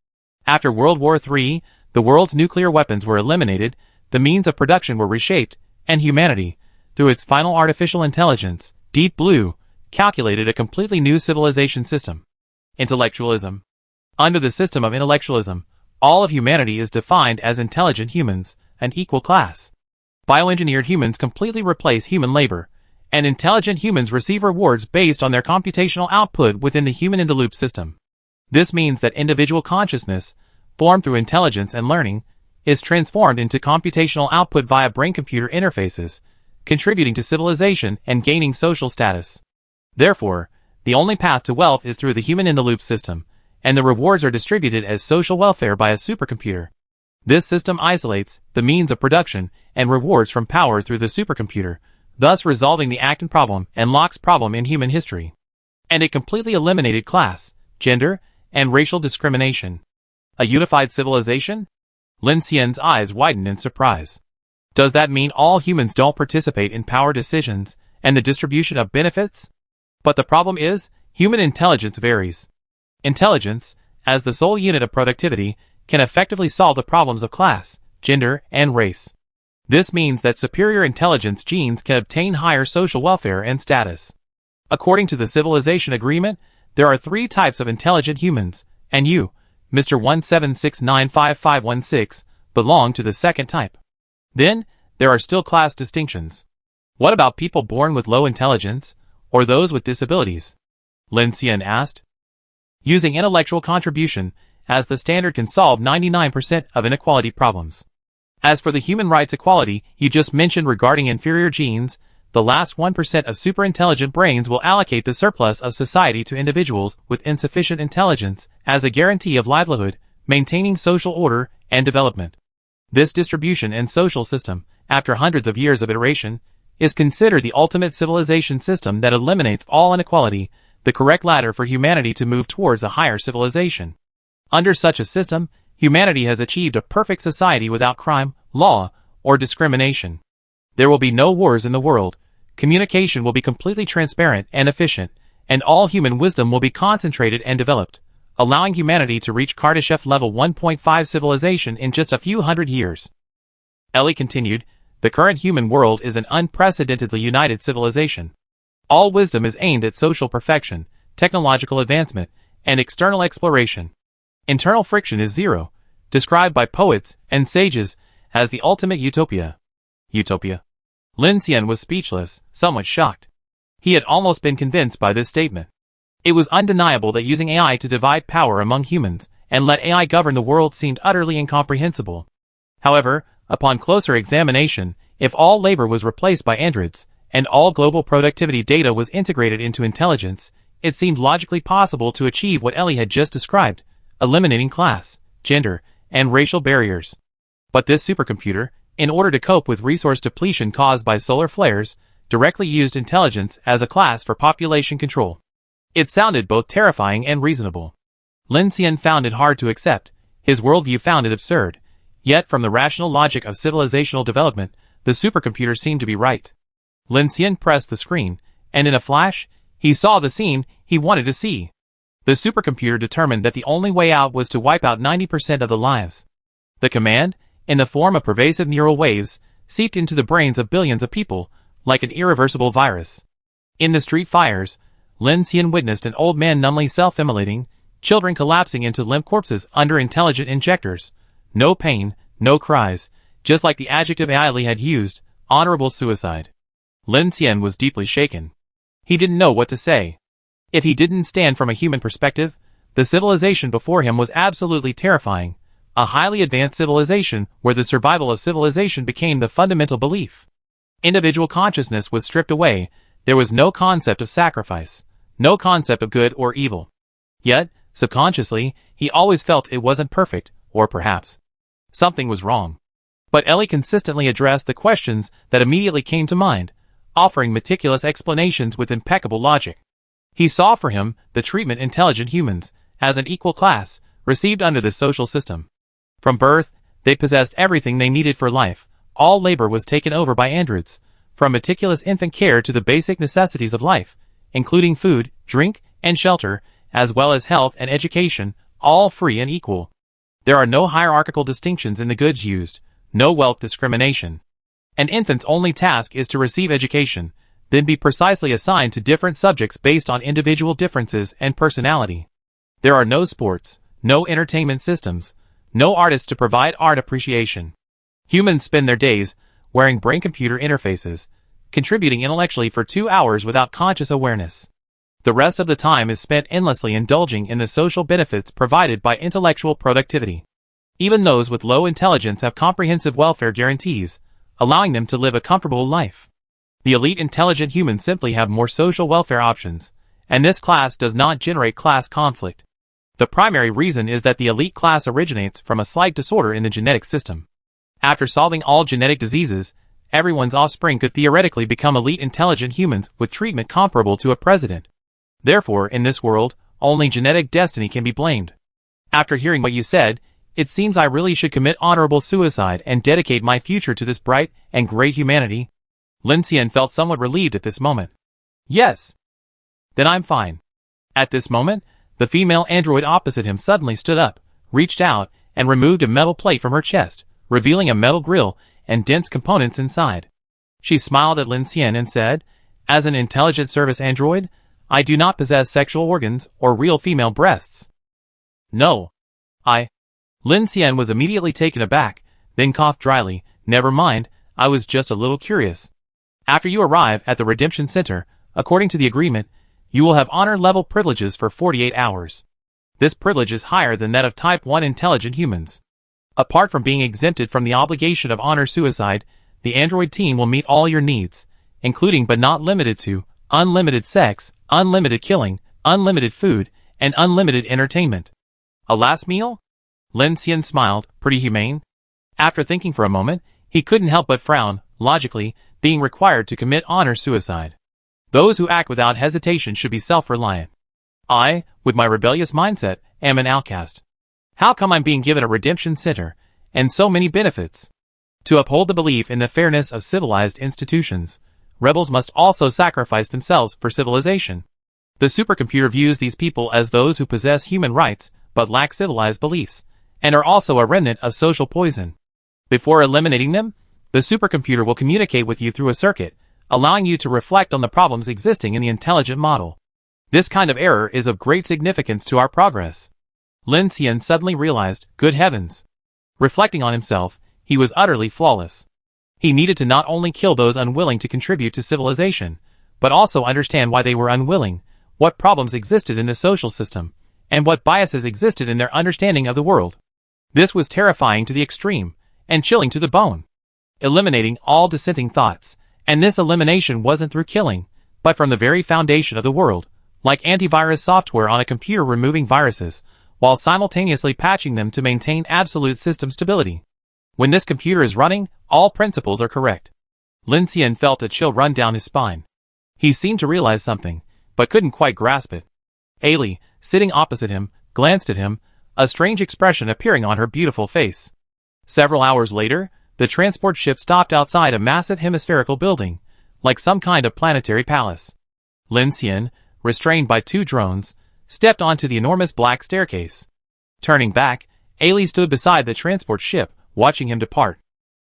After World War III, the world's nuclear weapons were eliminated, the means of production were reshaped, and humanity, through its final artificial intelligence, Deep Blue, calculated a completely new civilization system. Intellectualism. Under the system of intellectualism, all of humanity is defined as intelligent humans, an equal class. Bioengineered humans completely replace human labor, and intelligent humans receive rewards based on their computational output within the human-in-the-loop system. This means that individual consciousness, formed through intelligence and learning, is transformed into computational output via brain-computer interfaces, contributing to civilization and gaining social status. Therefore, the only path to wealth is through the human-in-the-loop system, and the rewards are distributed as social welfare by a supercomputer. This system isolates the means of production and rewards from power through the supercomputer, thus resolving the Acton problem and Locke's problem in human history. And it completely eliminated class, gender, and racial discrimination. A unified civilization? Lin Xian's eyes widened in surprise. Does that mean all humans don't participate in power decisions and the distribution of benefits? But the problem is, human intelligence varies. Intelligence, as the sole unit of productivity, can effectively solve the problems of class, gender, and race. This means that superior intelligence genes can obtain higher social welfare and status. According to the Civilization Agreement, there are 3 types of intelligent humans, and you, Mr. 176955516, belong to the second type. Then, there are still class distinctions. What about people born with low intelligence, or those with disabilities? Lin Xian asked. Using intellectual contribution as the standard can solve 99% of inequality problems. As for the human rights equality you just mentioned regarding inferior genes, the last 1% of superintelligent brains will allocate the surplus of society to individuals with insufficient intelligence as a guarantee of livelihood, maintaining social order and development. This distribution and social system, after hundreds of years of iteration, is considered the ultimate civilization system that eliminates all inequality, the correct ladder for humanity to move towards a higher civilization. Under such a system, humanity has achieved a perfect society without crime, law, or discrimination. There will be no wars in the world, communication will be completely transparent and efficient, and all human wisdom will be concentrated and developed, allowing humanity to reach Kardashev level 1.5 civilization in just a few hundred years. Ellie continued, the current human world is an unprecedentedly united civilization. All wisdom is aimed at social perfection, technological advancement, and external exploration. Internal friction is zero, described by poets and sages as the ultimate utopia. Utopia? Lin Xian was speechless, somewhat shocked. He had almost been convinced by this statement. It was undeniable that using AI to divide power among humans and let AI govern the world seemed utterly incomprehensible. However, upon closer examination, if all labor was replaced by androids, and all global productivity data was integrated into intelligence, it seemed logically possible to achieve what Ellie had just described, eliminating class, gender, and racial barriers. But this supercomputer, in order to cope with resource depletion caused by solar flares, directly used intelligence as a class for population control. It sounded both terrifying and reasonable. Lin Xian found it hard to accept, his worldview found it absurd, yet from the rational logic of civilizational development, the supercomputer seemed to be right. Lin Xian pressed the screen, and in a flash, he saw the scene he wanted to see. The supercomputer determined that the only way out was to wipe out 90% of the lives. The command, in the form of pervasive neural waves, seeped into the brains of billions of people, like an irreversible virus. In the street fires, Lin Xian witnessed an old man numbly self-immolating, children collapsing into limp corpses under intelligent injectors. No pain, no cries, just like the adjective Ali had used, honorable suicide. Lin Xian was deeply shaken. He didn't know what to say. If he didn't stand from a human perspective, the civilization before him was absolutely terrifying, a highly advanced civilization where the survival of civilization became the fundamental belief. Individual consciousness was stripped away, there was no concept of sacrifice, no concept of good or evil. Yet, subconsciously, he always felt it wasn't perfect, or perhaps something was wrong. But Ellie consistently addressed the questions that immediately came to mind, offering meticulous explanations with impeccable logic. He saw for him the treatment intelligent humans, as an equal class, received under the social system. From birth, they possessed everything they needed for life. All labor was taken over by androids, from meticulous infant care to the basic necessities of life, including food, drink, and shelter, as well as health and education, all free and equal. There are no hierarchical distinctions in the goods used, no wealth discrimination. An infant's only task is to receive education, then be precisely assigned to different subjects based on individual differences and personality. There are no sports, no entertainment systems, no artists to provide art appreciation. Humans spend their days wearing brain-computer interfaces, contributing intellectually for 2 hours without conscious awareness. The rest of the time is spent endlessly indulging in the social benefits provided by intellectual productivity. Even those with low intelligence have comprehensive welfare guarantees, allowing them to live a comfortable life. The elite intelligent humans simply have more social welfare options, and this class does not generate class conflict. The primary reason is that the elite class originates from a slight disorder in the genetic system. After solving all genetic diseases, everyone's offspring could theoretically become elite intelligent humans with treatment comparable to a president. Therefore, in this world, only genetic destiny can be blamed. After hearing what you said, it seems I really should commit honorable suicide and dedicate my future to this bright and great humanity. Lin Xian felt somewhat relieved at this moment. Yes. Then I'm fine. At this moment, the female android opposite him suddenly stood up, reached out, and removed a metal plate from her chest, revealing a metal grill and dense components inside. She smiled at Lin Xian and said, "As an intelligent service android, I do not possess sexual organs or real female breasts." "No. Lin Xian was immediately taken aback, then coughed dryly. "Never mind, I was just a little curious. After you arrive at the Redemption Center, according to the agreement, you will have honor-level privileges for 48 hours. This privilege is higher than that of Type 1 intelligent humans. Apart from being exempted from the obligation of honor suicide, the android team will meet all your needs, including but not limited to unlimited sex, unlimited killing, unlimited food, and unlimited entertainment." "A last meal?" Lin Xian smiled, pretty humane. After thinking for a moment, he couldn't help but frown, logically, being required to commit honor suicide. Those who act without hesitation should be self-reliant. I, with my rebellious mindset, am an outcast. How come I'm being given a redemption center, and so many benefits? To uphold the belief in the fairness of civilized institutions, rebels must also sacrifice themselves for civilization. The supercomputer views these people as those who possess human rights, but lack civilized beliefs, and are also a remnant of social poison. Before eliminating them, the supercomputer will communicate with you through a circuit, allowing you to reflect on the problems existing in the intelligent model. This kind of error is of great significance to our progress. Lin Xian suddenly realized, good heavens. Reflecting on himself, he was utterly flawless. He needed to not only kill those unwilling to contribute to civilization, but also understand why they were unwilling, what problems existed in the social system, and what biases existed in their understanding of the world. This was terrifying to the extreme, and chilling to the bone. Eliminating all dissenting thoughts, and this elimination wasn't through killing, but from the very foundation of the world, like antivirus software on a computer removing viruses, while simultaneously patching them to maintain absolute system stability. When this computer is running, all principles are correct. Lin Xian felt a chill run down his spine. He seemed to realize something, but couldn't quite grasp it. Ailey, sitting opposite him, glanced at him, a strange expression appearing on her beautiful face. Several hours later, the transport ship stopped outside a massive hemispherical building, like some kind of planetary palace. Lin Xian, restrained by 2 drones, stepped onto the enormous black staircase. Turning back, Ailey stood beside the transport ship, watching him depart.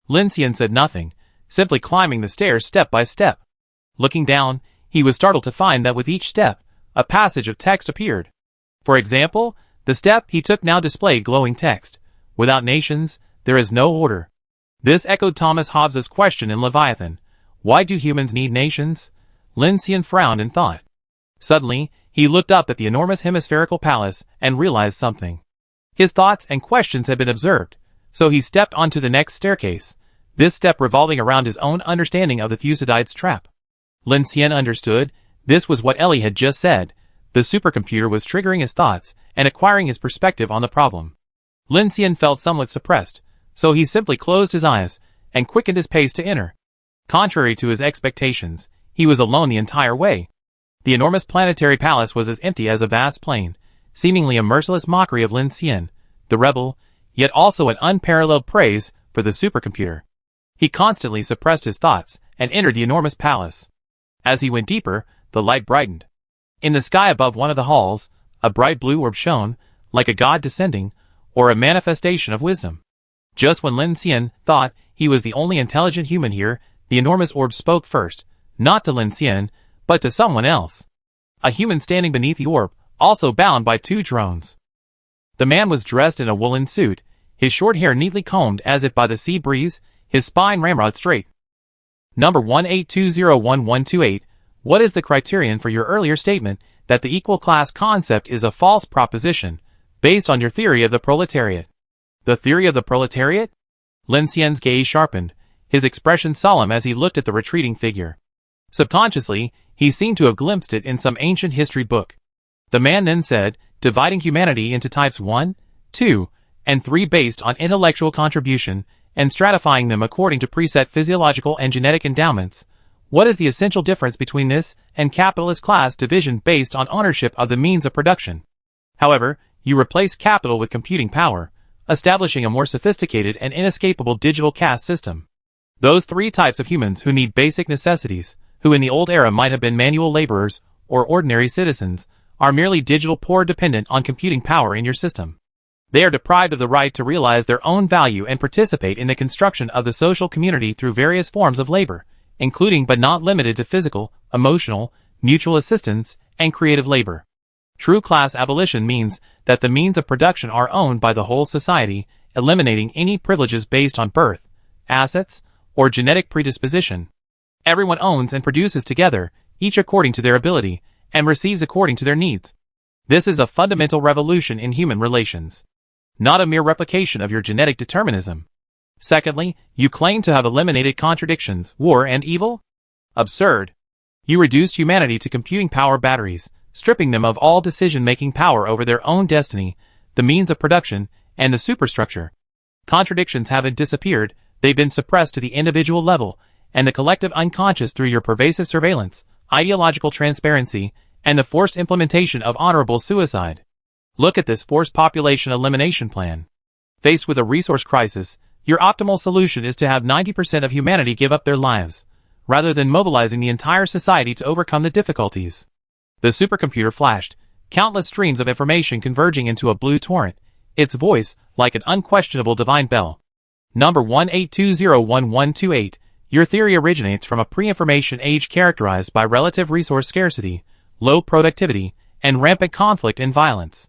Lin Xian said nothing, simply climbing the stairs step by step. Looking down, he was startled to find that with each step, a passage of text appeared. For example, the step he took now displayed glowing text. Without nations, there is no order. This echoed Thomas Hobbes's question in Leviathan. Why do humans need nations? Lin Xian frowned in thought. Suddenly, he looked up at the enormous hemispherical palace and realized something. His thoughts and questions had been observed, so he stepped onto the next staircase, this step revolving around his own understanding of the Thucydides trap. Lin Xian understood, this was what Ellie had just said. The supercomputer was triggering his thoughts and acquiring his perspective on the problem. Lin Xian felt somewhat suppressed, so he simply closed his eyes and quickened his pace to enter. Contrary to his expectations, he was alone the entire way. The enormous planetary palace was as empty as a vast plain, seemingly a merciless mockery of Lin Xian, the rebel, yet also an unparalleled praise for the supercomputer. He constantly suppressed his thoughts and entered the enormous palace. As he went deeper, the light brightened. In the sky above one of the halls, a bright blue orb shone, like a god descending, or a manifestation of wisdom. Just when Lin Xian thought he was the only intelligent human here, the enormous orb spoke first, not to Lin Xian, but to someone else. A human standing beneath the orb, also bound by 2 drones. The man was dressed in a woolen suit, his short hair neatly combed as if by the sea breeze, his spine ramrod straight. Number 18201128, what is the criterion for your earlier statement that the equal class concept is a false proposition, based on your theory of the proletariat? The theory of the proletariat? Lin Xian's gaze sharpened, his expression solemn as he looked at the retreating figure. Subconsciously, he seemed to have glimpsed it in some ancient history book. The man then said, dividing humanity into types 1, 2, and 3 based on intellectual contribution, and stratifying them according to preset physiological and genetic endowments. What is the essential difference between this and capitalist class division based on ownership of the means of production? However, you replace capital with computing power, establishing a more sophisticated and inescapable digital caste system. Those 3 types of humans who need basic necessities, who in the old era might have been manual laborers or ordinary citizens, are merely digital poor dependent on computing power in your system. They are deprived of the right to realize their own value and participate in the construction of the social community through various forms of labor, including but not limited to physical, emotional, mutual assistance, and creative labor. True class abolition means that the means of production are owned by the whole society, eliminating any privileges based on birth, assets, or genetic predisposition. Everyone owns and produces together, each according to their ability, and receives according to their needs. This is a fundamental revolution in human relations, not a mere replication of your genetic determinism. Secondly, you claim to have eliminated contradictions, war and evil? Absurd. You reduced humanity to computing power batteries, stripping them of all decision-making power over their own destiny, the means of production, and the superstructure. Contradictions haven't disappeared, they've been suppressed to the individual level, and the collective unconscious through your pervasive surveillance, ideological transparency, and the forced implementation of honorable suicide. Look at this forced population elimination plan. Faced with a resource crisis, your optimal solution is to have 90% of humanity give up their lives, rather than mobilizing the entire society to overcome the difficulties. The supercomputer flashed, countless streams of information converging into a blue torrent, its voice like an unquestionable divine bell. Number 18201128, your theory originates from a pre-information age characterized by relative resource scarcity, low productivity, and rampant conflict and violence.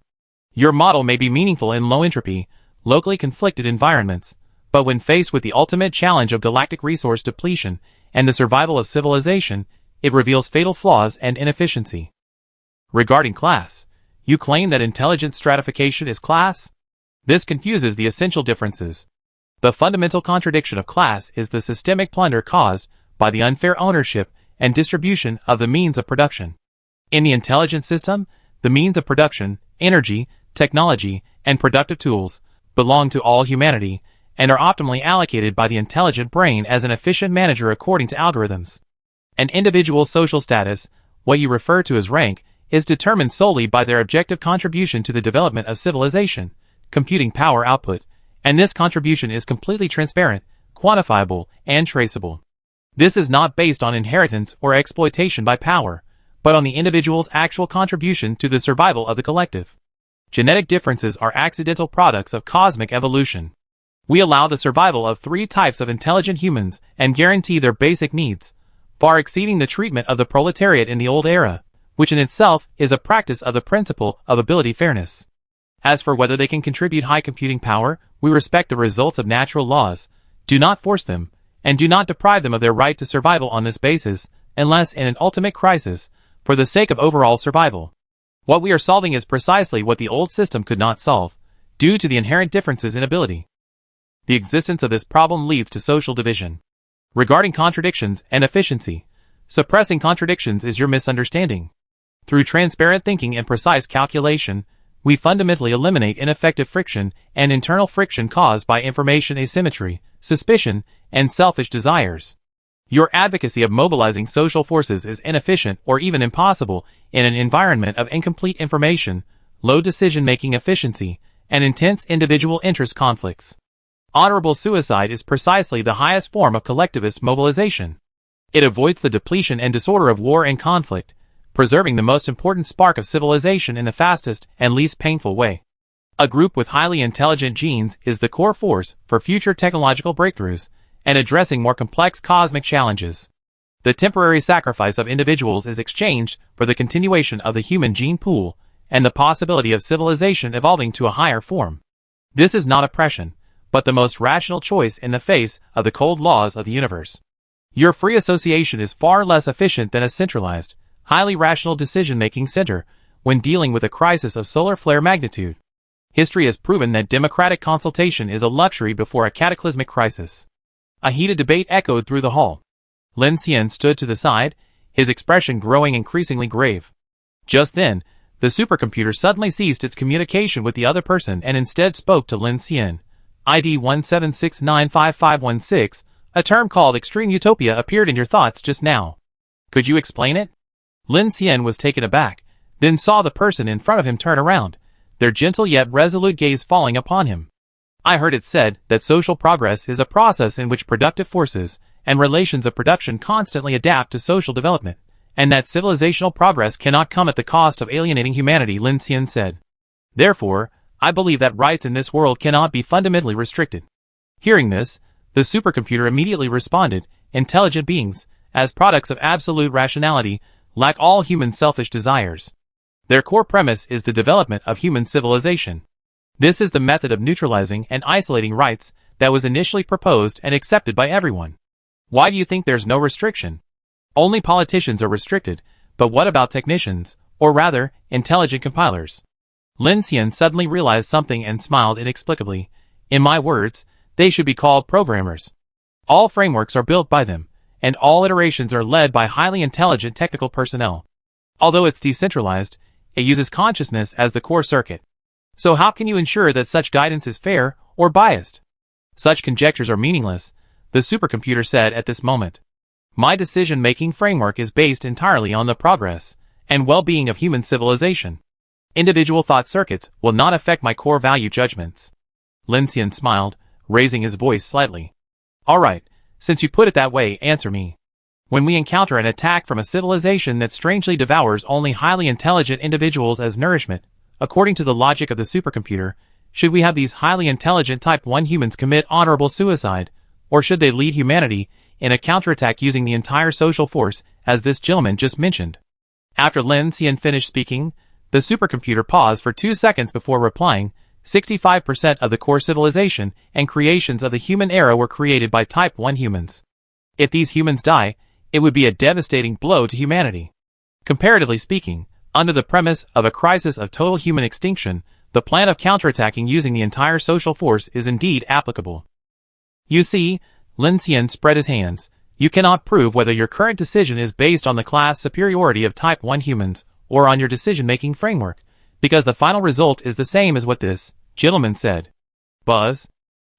Your model may be meaningful in low-entropy, locally conflicted environments, but when faced with the ultimate challenge of galactic resource depletion and the survival of civilization, it reveals fatal flaws and inefficiency. Regarding class, you claim that intelligence stratification is class? This confuses the essential differences. The fundamental contradiction of class is the systemic plunder caused by the unfair ownership and distribution of the means of production. In the intelligence system, the means of production, energy, technology, and productive tools belong to all humanity and are optimally allocated by the intelligent brain as an efficient manager according to algorithms. An individual's social status, what you refer to as rank, is determined solely by their objective contribution to the development of civilization, computing power output, and this contribution is completely transparent, quantifiable, and traceable. This is not based on inheritance or exploitation by power, but on the individual's actual contribution to the survival of the collective. Genetic differences are accidental products of cosmic evolution. We allow the survival of 3 types of intelligent humans and guarantee their basic needs, far exceeding the treatment of the proletariat in the old era, which in itself is a practice of the principle of ability fairness. As for whether they can contribute high computing power, we respect the results of natural laws, do not force them, and do not deprive them of their right to survival on this basis, unless in an ultimate crisis, for the sake of overall survival. What we are solving is precisely what the old system could not solve, due to the inherent differences in ability. The existence of this problem leads to social division. Regarding contradictions and efficiency, suppressing contradictions is your misunderstanding. Through transparent thinking and precise calculation, we fundamentally eliminate ineffective friction and internal friction caused by information asymmetry, suspicion, and selfish desires. Your advocacy of mobilizing social forces is inefficient or even impossible in an environment of incomplete information, low decision-making efficiency, and intense individual interest conflicts. Honorable suicide is precisely the highest form of collectivist mobilization. It avoids the depletion and disorder of war and conflict, preserving the most important spark of civilization in the fastest and least painful way. A group with highly intelligent genes is the core force for future technological breakthroughs and addressing more complex cosmic challenges. The temporary sacrifice of individuals is exchanged for the continuation of the human gene pool and the possibility of civilization evolving to a higher form. This is not oppression, but the most rational choice in the face of the cold laws of the universe. Your free association is far less efficient than a centralized, highly rational decision-making center when dealing with a crisis of solar flare magnitude. History has proven that democratic consultation is a luxury before a cataclysmic crisis. A heated debate echoed through the hall. Lin Xian stood to the side, his expression growing increasingly grave. Just then, the supercomputer suddenly ceased its communication with the other person and instead spoke to Lin Xian. ID 176955516, a term called extreme utopia appeared in your thoughts just now. Could you explain it? Lin Xian was taken aback, then saw the person in front of him turn around, their gentle yet resolute gaze falling upon him. I heard it said that social progress is a process in which productive forces and relations of production constantly adapt to social development, and that civilizational progress cannot come at the cost of alienating humanity, Lin Xian said. Therefore, I believe that rights in this world cannot be fundamentally restricted. Hearing this, the supercomputer immediately responded, intelligent beings, as products of absolute rationality, lack all human selfish desires. Their core premise is the development of human civilization. This is the method of neutralizing and isolating rights that was initially proposed and accepted by everyone. Why do you think there's no restriction? Only politicians are restricted, but what about technicians, or rather, intelligent compilers? Lin Xian suddenly realized something and smiled inexplicably. In my words, they should be called programmers. All frameworks are built by them, and all iterations are led by highly intelligent technical personnel. Although it's decentralized, it uses consciousness as the core circuit. So how can you ensure that such guidance is fair or biased? Such conjectures are meaningless, the supercomputer said at this moment. My decision-making framework is based entirely on the progress and well-being of human civilization. Individual thought circuits will not affect my core value judgments. Lin Xian smiled, raising his voice slightly. All right, since you put it that way, answer me. When we encounter an attack from a civilization that strangely devours only highly intelligent individuals as nourishment, according to the logic of the supercomputer, should we have these highly intelligent Type 1 humans commit honorable suicide, or should they lead humanity in a counterattack using the entire social force, as this gentleman just mentioned? After Lin Xian finished speaking, the supercomputer paused for 2 seconds before replying. 65% of the core civilization and creations of the human era were created by Type 1 humans. If these humans die, it would be a devastating blow to humanity. Comparatively speaking, under the premise of a crisis of total human extinction, the plan of counterattacking using the entire social force is indeed applicable. You see, Lin Xian spread his hands. You cannot prove whether your current decision is based on the class superiority of Type 1 humans or on your decision-making framework, because the final result is the same as what this gentleman said. Buzz.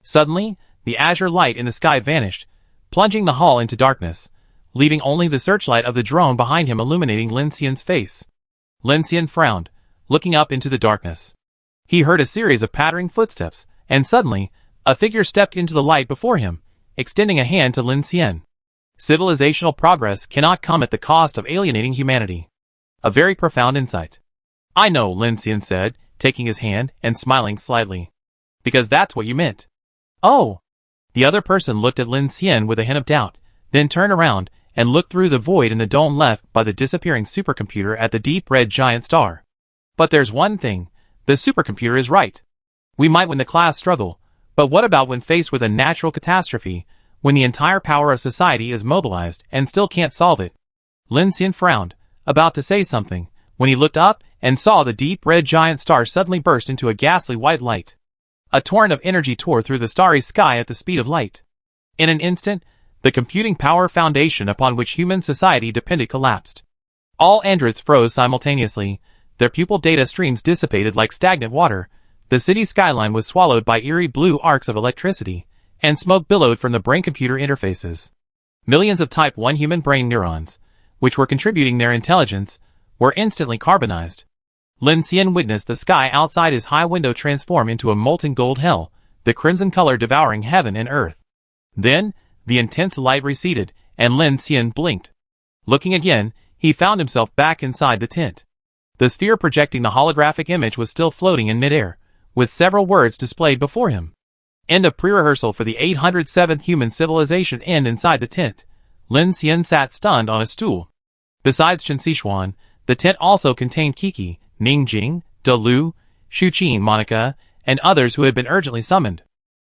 Suddenly, the azure light in the sky vanished, plunging the hall into darkness, leaving only the searchlight of the drone behind him illuminating Lin Xian's face. Lin Xian frowned, looking up into the darkness. He heard a series of pattering footsteps, and suddenly, a figure stepped into the light before him, extending a hand to Lin Xian. Civilizational progress cannot come at the cost of alienating humanity. A very profound insight. I know, Lin Xian said, taking his hand and smiling slightly. Because that's what you meant. Oh! The other person looked at Lin Xian with a hint of doubt, then turned around and looked through the void in the dome left by the disappearing supercomputer at the deep red giant star. But there's one thing. The supercomputer is right. We might win the class struggle, but what about when faced with a natural catastrophe, when the entire power of society is mobilized and still can't solve it? Lin Xian frowned, about to say something, when he looked up and saw the deep red giant star suddenly burst into a ghastly white light. A torrent of energy tore through the starry sky at the speed of light. In an instant, the computing power foundation upon which human society depended collapsed. All androids froze simultaneously, their pupil data streams dissipated like stagnant water, the city skyline was swallowed by eerie blue arcs of electricity, and smoke billowed from the brain-computer interfaces. Millions of Type 1 human brain neurons, which were contributing their intelligence, were instantly carbonized. Lin Xian witnessed the sky outside his high window transform into a molten gold hell, the crimson color devouring heaven and earth. Then, the intense light receded, and Lin Xian blinked. Looking again, he found himself back inside the tent. The sphere projecting the holographic image was still floating in midair, with several words displayed before him. End of pre-rehearsal for the 807th human civilization end inside the tent. Lin Xian sat stunned on a stool. Besides Chen Xishuan, the tent also contained Kiki, Ningjing, De Lu, Shuqin, Monica, and others who had been urgently summoned.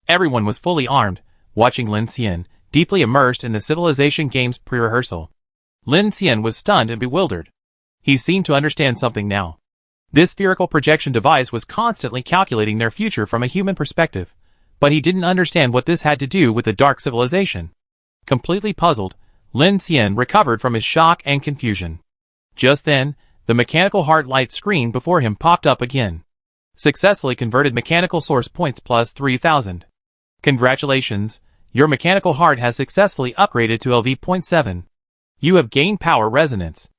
Everyone was fully armed, watching Lin Xian, deeply immersed in the Civilization Games pre-rehearsal. Lin Xian was stunned and bewildered. He seemed to understand something now. This spherical projection device was constantly calculating their future from a human perspective, but he didn't understand what this had to do with the Dark Civilization. Completely puzzled, Lin Xian recovered from his shock and confusion. Just then, the mechanical heart light screen before him popped up again. Successfully converted mechanical source points plus 3,000. Congratulations, your mechanical heart has successfully upgraded to LV.7. You have gained power resonance.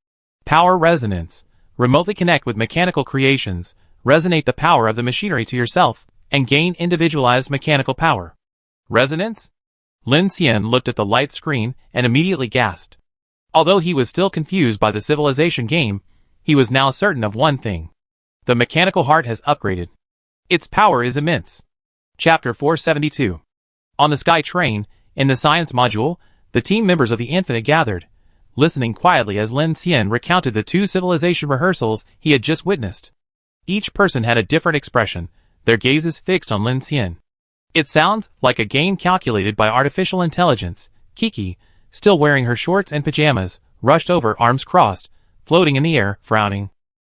Power resonance. Remotely connect with mechanical creations, resonate the power of the machinery to yourself, and gain individualized mechanical power. Resonance? Lin Xian looked at the light screen and immediately gasped. Although he was still confused by the Civilization game, he was now certain of one thing. The mechanical heart has upgraded. Its power is immense. Chapter 472. On the Sky Train, in the science module, the team members of the Infinite gathered, listening quietly as Lin Xian recounted the 2 civilization rehearsals he had just witnessed. Each person had a different expression, their gazes fixed on Lin Xian. It sounds like a game calculated by artificial intelligence. Kiki, still wearing her shorts and pajamas, rushed over, arms crossed, floating in the air, frowning.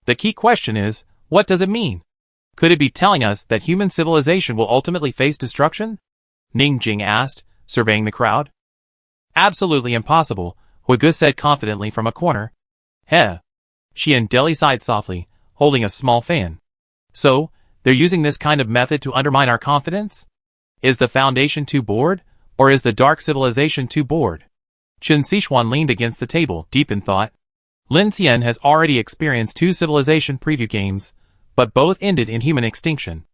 The key question is, what does it mean? Could it be telling us that human civilization will ultimately face destruction? Ningjing asked, surveying the crowd. Absolutely impossible, Huigu said confidently from a corner. Heh. She and Deli sighed softly, holding a small fan. So, they're using this kind of method to undermine our confidence? Is the Foundation too bored, or is the Dark Civilization too bored? Chen Xishuan leaned against the table, deep in thought. Lin Xian has already experienced 2 civilization preview games, but both ended in human extinction.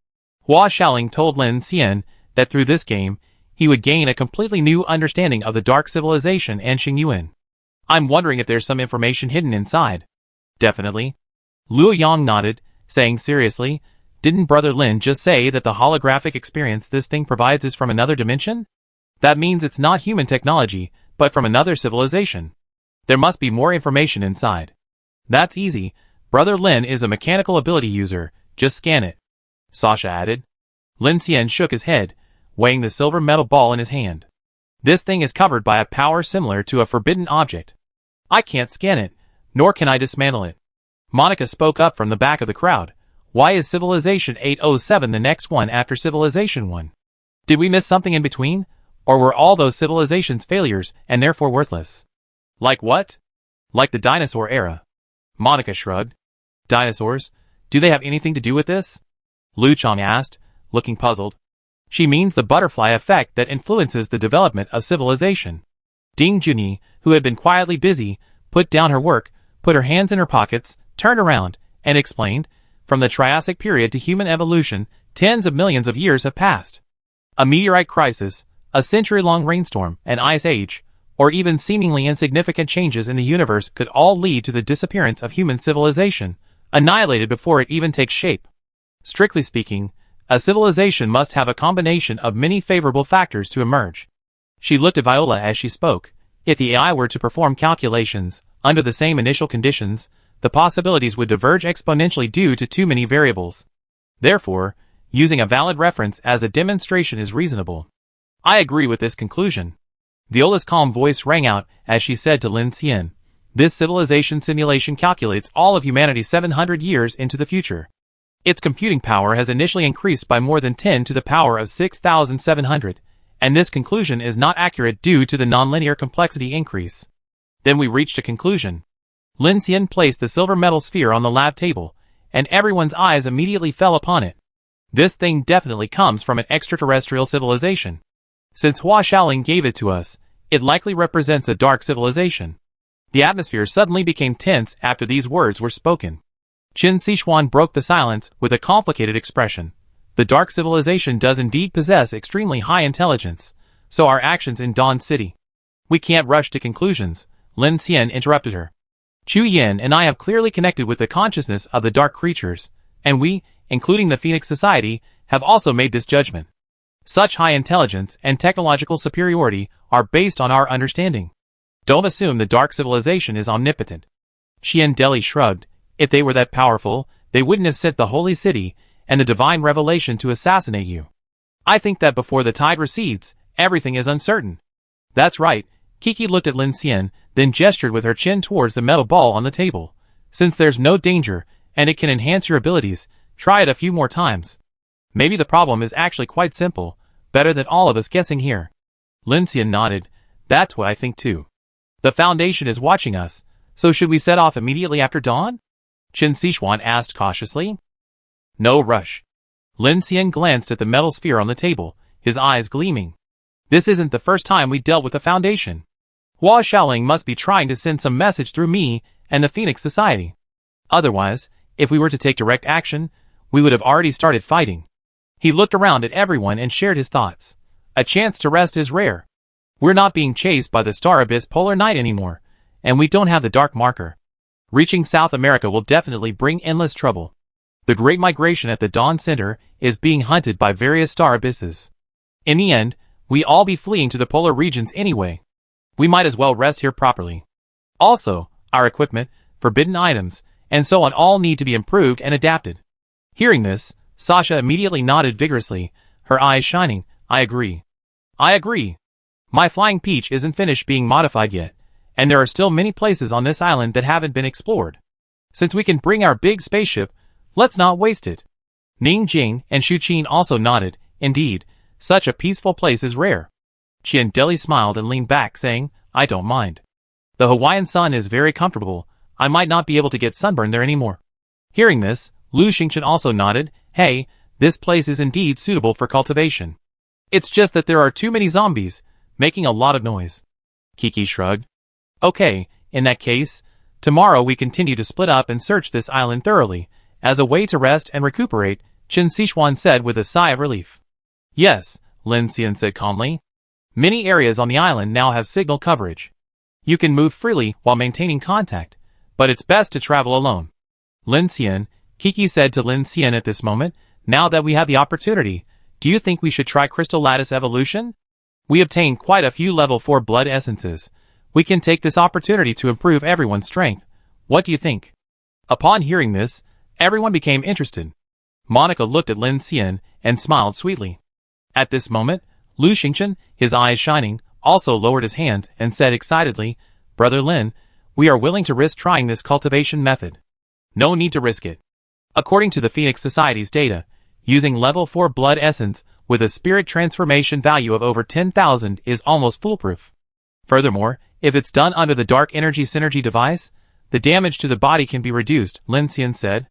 Hua Xiaoling told Lin Xian that through this game, he would gain a completely new understanding of the Dark Civilization and Xingyuan. I'm wondering if there's some information hidden inside. Definitely. Luo Yang nodded, saying seriously, didn't Brother Lin just say that the holographic experience this thing provides is from another dimension? That means it's not human technology, but from another civilization. There must be more information inside. That's easy. Brother Lin is a mechanical ability user. Just scan it. Sasha added. Lin Xian shook his head, weighing the silver metal ball in his hand. This thing is covered by a power similar to a forbidden object. I can't scan it, nor can I dismantle it. Monica spoke up from the back of the crowd. Why is Civilization 807 the next one after Civilization 1? Did we miss something in between? Or were all those civilizations failures and therefore worthless? Like what? Like the dinosaur era. Monica shrugged. Dinosaurs? Do they have anything to do with this? Lu Chang asked, looking puzzled. She means the butterfly effect that influences the development of civilization. Ding Junyi, who had been quietly busy, put down her work, put her hands in her pockets, turned around, and explained, from the Triassic period to human evolution, tens of millions of years have passed. A meteorite crisis, a century-long rainstorm, an ice age, or even seemingly insignificant changes in the universe could all lead to the disappearance of human civilization, annihilated before it even takes shape. Strictly speaking, a civilization must have a combination of many favorable factors to emerge. She looked at Viola as she spoke. If the AI were to perform calculations, under the same initial conditions, the possibilities would diverge exponentially due to too many variables. Therefore, using a valid reference as a demonstration is reasonable. I agree with this conclusion. Viola's calm voice rang out as she said to Lin Xian, this civilization simulation calculates all of humanity 700 years into the future. Its computing power has initially increased by more than 10 to the power of 6,700, and this conclusion is not accurate due to the nonlinear complexity increase. Then we reached a conclusion. Lin Xian placed the silver metal sphere on the lab table, and everyone's eyes immediately fell upon it. This thing definitely comes from an extraterrestrial civilization. Since Hua Xiaoling gave it to us, it likely represents a dark civilization. The atmosphere suddenly became tense after these words were spoken. Qin Sichuan broke the silence with a complicated expression. The dark civilization does indeed possess extremely high intelligence, so our actions in Dawn City. We can't rush to conclusions, Lin Xian interrupted her. Chu Yin and I have clearly connected with the consciousness of the dark creatures, and we, including the Phoenix Society, have also made this judgment. Such high intelligence and technological superiority are based on our understanding. Don't assume the dark civilization is omnipotent. Xian Deli shrugged. If they were that powerful, they wouldn't have sent the holy city and the divine revelation to assassinate you. I think that before the tide recedes, everything is uncertain. That's right. Kiki looked at Lin Xian, then gestured with her chin towards the metal ball on the table. Since there's no danger, and it can enhance your abilities, try it a few more times. Maybe the problem is actually quite simple, better than all of us guessing here. Lin Xian nodded. That's what I think too. The Foundation is watching us, so should we set off immediately after dawn? Qin Sichuan asked cautiously. No rush. Lin Xian glanced at the metal sphere on the table, his eyes gleaming. This isn't the first time we dealt with the Foundation. Hua Xiaoling must be trying to send some message through me and the Phoenix Society. Otherwise, if we were to take direct action, we would have already started fighting. He looked around at everyone and shared his thoughts. A chance to rest is rare. We're not being chased by the Star Abyss Polar Night anymore, and we don't have the Dark Marker. Reaching South America will definitely bring endless trouble. The Great Migration at the Dawn Center is being hunted by various star abysses. In the end, we all be fleeing to the polar regions anyway. We might as well rest here properly. Also, our equipment, forbidden items, and so on all need to be improved and adapted. Hearing this, Sasha immediately nodded vigorously, her eyes shining. I agree. I agree. My flying peach isn't finished being modified yet, and there are still many places on this island that haven't been explored. Since we can bring our big spaceship, let's not waste it. Ning Jing and Shu Qin also nodded. Indeed, such a peaceful place is rare. Qian Deli smiled and leaned back, saying, I don't mind. The Hawaiian sun is very comfortable. I might not be able to get sunburned there anymore. Hearing this, Lu Xingchen also nodded. Hey, this place is indeed suitable for cultivation. It's just that there are too many zombies, making a lot of noise. Kiki shrugged. Okay, in that case, tomorrow we continue to split up and search this island thoroughly, as a way to rest and recuperate, Qin Sichuan said with a sigh of relief. Yes, Lin Xian said calmly. Many areas on the island now have signal coverage. You can move freely while maintaining contact, but it's best to travel alone. Lin Xian, Kiki said to Lin Xian at this moment, now that we have the opportunity, do you think we should try Crystal Lattice Evolution? We obtained quite a few level 4 blood essences. We can take this opportunity to improve everyone's strength. What do you think? Upon hearing this, everyone became interested. Monica looked at Lin Xian and smiled sweetly. At this moment, Lu Xingchen, his eyes shining, also lowered his hand and said excitedly, "Brother Lin, we are willing to risk trying this cultivation method. No need to risk it. According to the Phoenix Society's data, using level 4 blood essence with a spirit transformation value of over 10,000 is almost foolproof. Furthermore, if it's done under the Dark Energy Synergy device, the damage to the body can be reduced," Lin Xian said.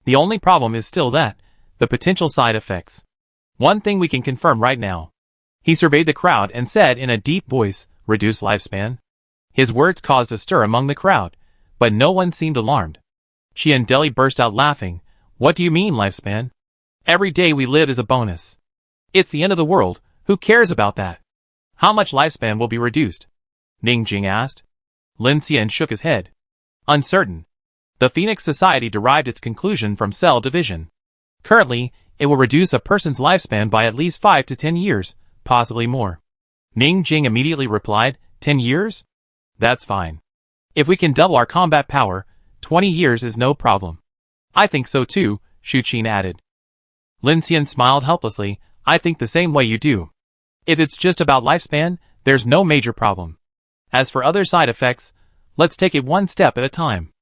"The only problem is still the potential side effects. One thing we can confirm right now." He surveyed the crowd and said in a deep voice, "Reduced lifespan." His words caused a stir among the crowd, but no one seemed alarmed. Qian burst out laughing. "What do you mean, lifespan? Every day we live is a bonus. It's the end of the world, who cares about that? How much lifespan will be reduced?" Ning Jing asked. Lin Xian shook his head. "Uncertain. The Phoenix Society derived its conclusion from cell division. Currently, it will reduce a person's lifespan by at least 5 to 10 years, possibly more." Ning Jing immediately replied, 10 years? That's fine. If we can double our combat power, 20 years is no problem. I think so too, Shu Qin added. Lin Xian smiled helplessly. "I think the same way you do. If it's just about lifespan, there's no major problem. As for other side effects, let's take it one step at a time."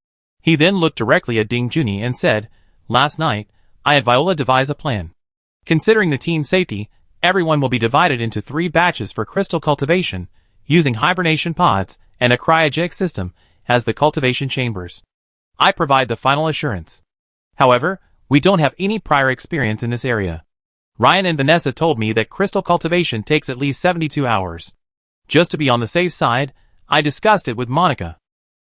He then looked directly at Ding Junyi and said, "Last night, I had Viola devise a plan. Considering the team's safety, everyone will be divided into 3 batches for crystal cultivation, using hibernation pods and a cryogenic system as the cultivation chambers. I provide the final assurance. However, we don't have any prior experience in this area. Ryan and Vanessa told me that crystal cultivation takes at least 72 hours. Just to be on the safe side, I discussed it with Monica.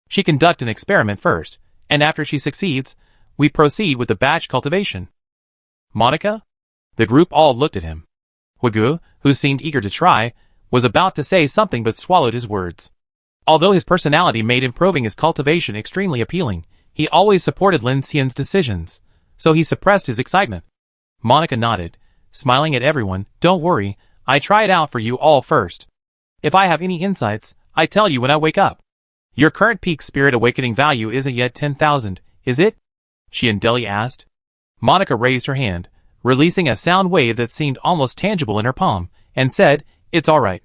She conduct an experiment first, and after she succeeds, we proceed with the batch cultivation." "Monica?" The group all looked at him. Huigu, who seemed eager to try, was about to say something but swallowed his words. Although his personality made improving his cultivation extremely appealing, he always supported Lin Xian's decisions, so he suppressed his excitement. Monica nodded, smiling at everyone. "Don't worry, I try it out for you all first. If I have any insights, I tell you when I wake up. Your current peak spirit awakening value isn't yet 10,000, is it?" Qian asked. Monica raised her hand, releasing a sound wave that seemed almost tangible in her palm, and said, "It's alright."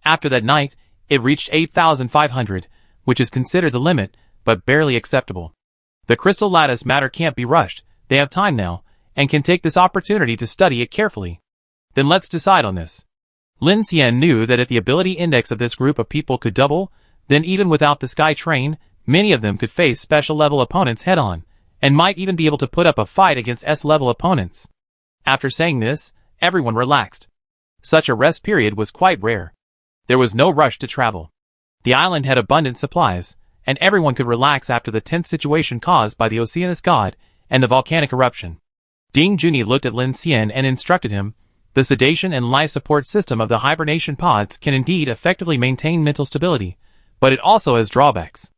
After that night, it reached 8,500, which is considered the limit, but barely acceptable. The crystal lattice matter can't be rushed. They have time now, and can take this opportunity to study it carefully. Then let's decide on this. Lin Xian knew that if the ability index of this group of people could double, then even without the Sky Train, many of them could face special-level opponents head-on, and might even be able to put up a fight against S-level opponents. After saying this, everyone relaxed. Such a rest period was quite rare. There was no rush to travel. The island had abundant supplies, and everyone could relax after the tense situation caused by the Oceanus god and the volcanic eruption. Ding Junyi looked at Lin Xian and instructed him, "The sedation and life support system of the hibernation pods can indeed effectively maintain mental stability, but it also has drawbacks.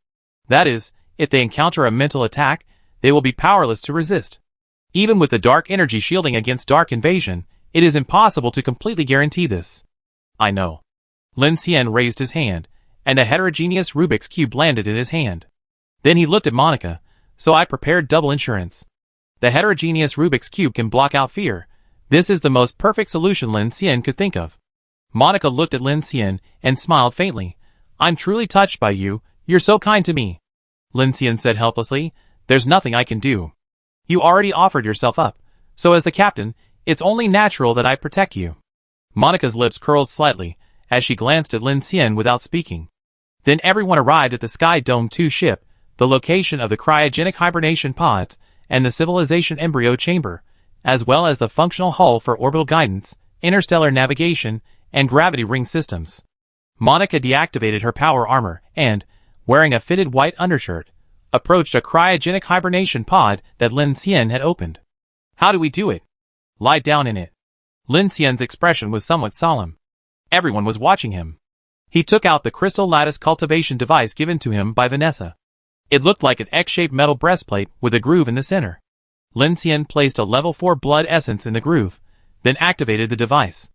That is, if they encounter a mental attack, they will be powerless to resist. Even with the dark energy shielding against dark invasion, it is impossible to completely guarantee this." "I know." Lin Xian raised his hand, and a heterogeneous Rubik's Cube landed in his hand. Then he looked at Monica, "So I prepared double insurance. The heterogeneous Rubik's Cube can block out fear. This is the most perfect solution Lin Xian could think of." Monica looked at Lin Xian and smiled faintly. "I'm truly touched by you, you're so kind to me." Lin Xian said helplessly, "There's nothing I can do. You already offered yourself up, so as the captain, it's only natural that I protect you." Monica's lips curled slightly, as she glanced at Lin Xian without speaking. Then everyone arrived at the Sky Dome 2 ship, the location of the cryogenic hibernation pods, and the civilization embryo chamber, as well as the functional hull for orbital guidance, interstellar navigation, and gravity ring systems. Monica deactivated her power armor and, wearing a fitted white undershirt, approached a cryogenic hibernation pod that Lin Xian had opened. "How do we do it?" "Lie down in it." Lin Xian's expression was somewhat solemn. Everyone was watching him. He took out the crystal lattice cultivation device given to him by Vanessa. It looked like an X-shaped metal breastplate with a groove in the center. Lin Xian placed a level 4 blood essence in the groove, then activated the device.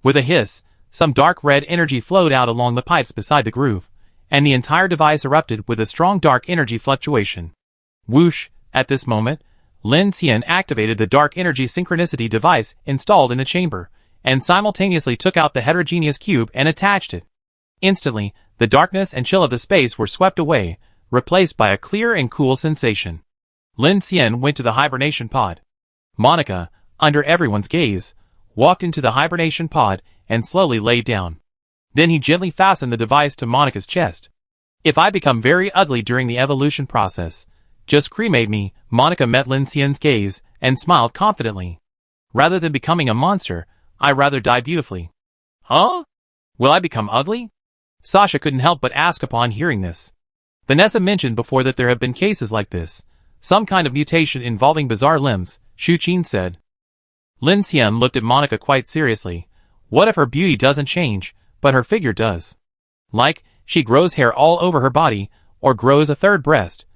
With a hiss, some dark red energy flowed out along the pipes beside the groove, and the entire device erupted with a strong dark energy fluctuation. Whoosh, At this moment, Lin Xian activated the dark energy synchronicity device installed in the chamber, and simultaneously took out the heterogeneous cube and attached it. Instantly, the darkness and chill of the space were swept away, replaced by a clear and cool sensation. Lin Xian went to the hibernation pod. Monica, under everyone's gaze, walked into the hibernation pod and slowly laid down. Then he gently fastened the device to Monica's chest. "If I become very ugly during the evolution process, just cremate me." Monica met Lin Xian's gaze and smiled confidently. "Rather than becoming a monster, I'd rather die beautifully." "Huh? Will I become ugly?" Sasha couldn't help but ask upon hearing this. Vanessa mentioned before that there have been cases like this. Some kind of mutation involving bizarre limbs, Shu Qin said. Lin Xian looked at Monica quite seriously. What if her beauty doesn't change, but her figure does? Like, she grows hair all over her body, or grows a third breast.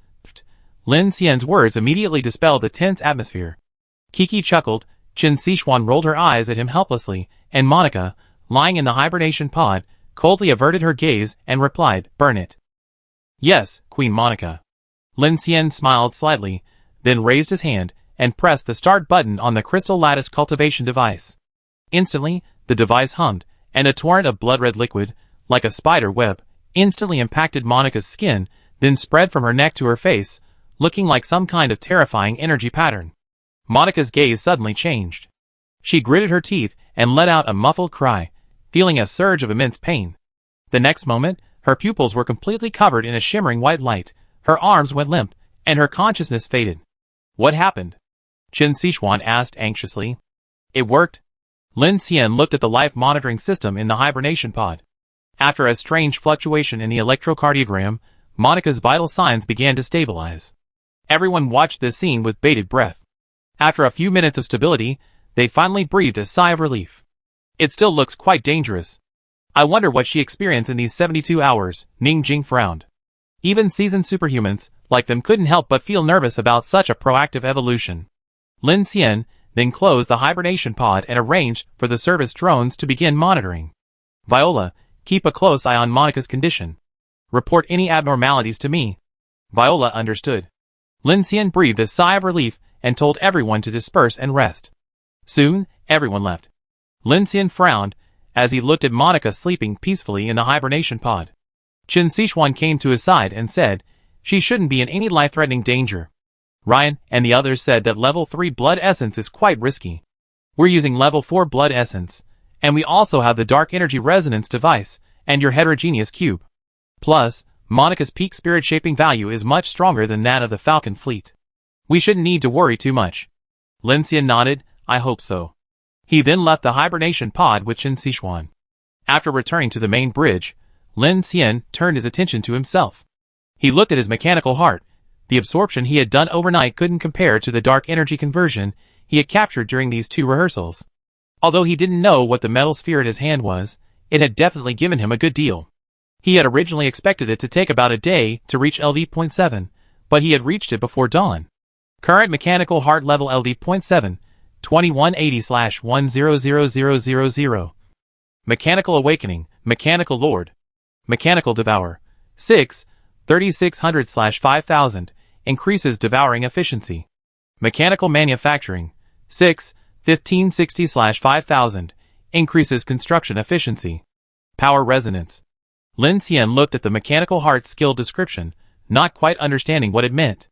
Lin Xian's words immediately dispelled the tense atmosphere. Kiki chuckled, Chen Sichuan rolled her eyes at him helplessly, and Monica, lying in the hibernation pod, coldly averted her gaze and replied, "Burn it." "Yes, Queen Monica." Lin Xian smiled slightly, then raised his hand and pressed the start button on the crystal lattice cultivation device. Instantly, the device hummed, and a torrent of blood-red liquid, like a spider web, instantly impacted Monica's skin, then spread from her neck to her face, looking like some kind of terrifying energy pattern. Monica's gaze suddenly changed. She gritted her teeth and let out a muffled cry, feeling a surge of immense pain. The next moment, her pupils were completely covered in a shimmering white light, her arms went limp, and her consciousness faded. "What happened?" Chen Sichuan asked anxiously. "It worked." Lin Xian looked at the life monitoring system in the hibernation pod. After a strange fluctuation in the electrocardiogram, Monica's vital signs began to stabilize. Everyone watched this scene with bated breath. After a few minutes of stability, they finally breathed a sigh of relief. "It still looks quite dangerous. I wonder what she experienced in these 72 hours, Ning Jing frowned. Even seasoned superhumans, like them, couldn't help but feel nervous about such a proactive evolution. Lin Xian then closed the hibernation pod and arranged for the service drones to begin monitoring. "Viola, keep a close eye on Monica's condition. Report any abnormalities to me." Viola understood. Lin Xian breathed a sigh of relief and told everyone to disperse and rest. Soon, everyone left. Lin Xian frowned as he looked at Monica sleeping peacefully in the hibernation pod. Chen Sichuan came to his side and said, "She shouldn't be in any life-threatening danger." Ryan and the others said that level 3 blood essence is quite risky. "We're using level 4 blood essence, and we also have the dark energy resonance device and your heterogeneous cube. Plus, Monica's peak spirit shaping value is much stronger than that of the Falcon fleet. We shouldn't need to worry too much." Lin Xian nodded, "I hope so." He then left the hibernation pod with Chen Sichuan. After returning to the main bridge, Lin Xian turned his attention to himself. He looked at his mechanical heart. The absorption he had done overnight couldn't compare to the dark energy conversion he had captured during these 2 rehearsals. Although he didn't know what the metal sphere at his hand was, it had definitely given him a good deal. He had originally expected it to take about a day to reach LV.7, but he had reached it before dawn. Current mechanical heart level LV.7, 2180/100000. Mechanical Awakening, Mechanical Lord. Mechanical Devour, 6, 3600/5000, increases devouring efficiency. Mechanical Manufacturing, 6, 1560/5000, increases construction efficiency. Power Resonance. Lin Xian looked at the mechanical heart skill description, not quite understanding what it meant.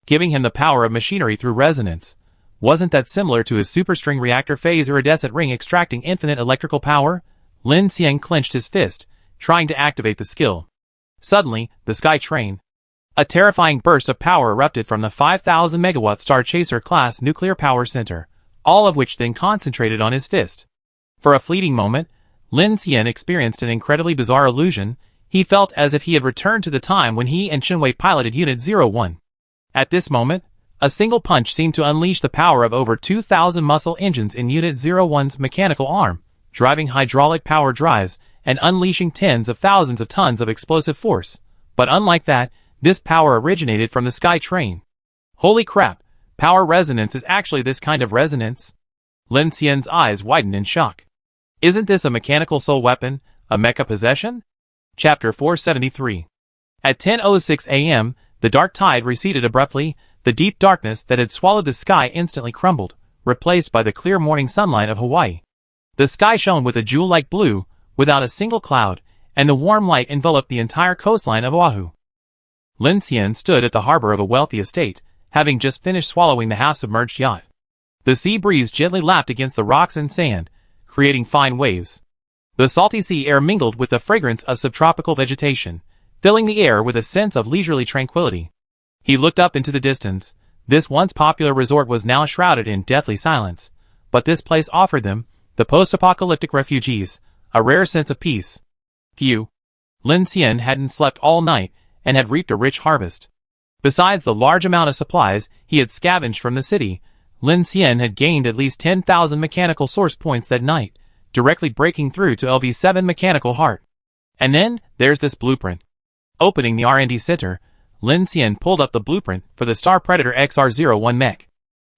Giving him the power of machinery through resonance. Wasn't that similar to his superstring reactor phase iridescent ring extracting infinite electrical power? Lin Xian clenched his fist, trying to activate the skill. Suddenly, the Sky Train. A terrifying burst of power erupted from the 5,000 megawatt Star Chaser class nuclear power center, all of which then concentrated on his fist. For a fleeting moment, Lin Xian experienced an incredibly bizarre illusion. He felt as if he had returned to the time when he and Chenwei piloted Unit 01. At this moment, a single punch seemed to unleash the power of over 2,000 muscle engines in Unit 01's mechanical arm, driving hydraulic power drives and unleashing tens of thousands of tons of explosive force. But unlike that, this power originated from the Sky Train. Holy crap, power resonance is actually this kind of resonance? Lin Xian's eyes widened in shock. Isn't this a mechanical soul weapon, a mecha possession? Chapter 473. At 10:06 a.m., the dark tide receded abruptly, The deep darkness that had swallowed the sky instantly crumbled, replaced by the clear morning sunlight of Hawaii. The sky shone with a jewel-like blue, without a single cloud, and the warm light enveloped the entire coastline of Oahu. Lin Xian stood at the harbor of a wealthy estate, having just finished swallowing the half-submerged yacht. The sea breeze gently lapped against the rocks and sand, creating fine waves. The salty sea air mingled with the fragrance of subtropical vegetation, filling the air with a sense of leisurely tranquility. He looked up into the distance. This once popular resort was now shrouded in deathly silence, but this place offered them, the post-apocalyptic refugees, a rare sense of peace. Lin Xian hadn't slept all night and had reaped a rich harvest. Besides the large amount of supplies he had scavenged from the city, Lin Xian had gained at least 10,000 mechanical source points that night, directly breaking through to LV7 mechanical heart. And then, there's this blueprint. Opening the R&D center, Lin Xian pulled up the blueprint for the Star Predator XR-01 mech.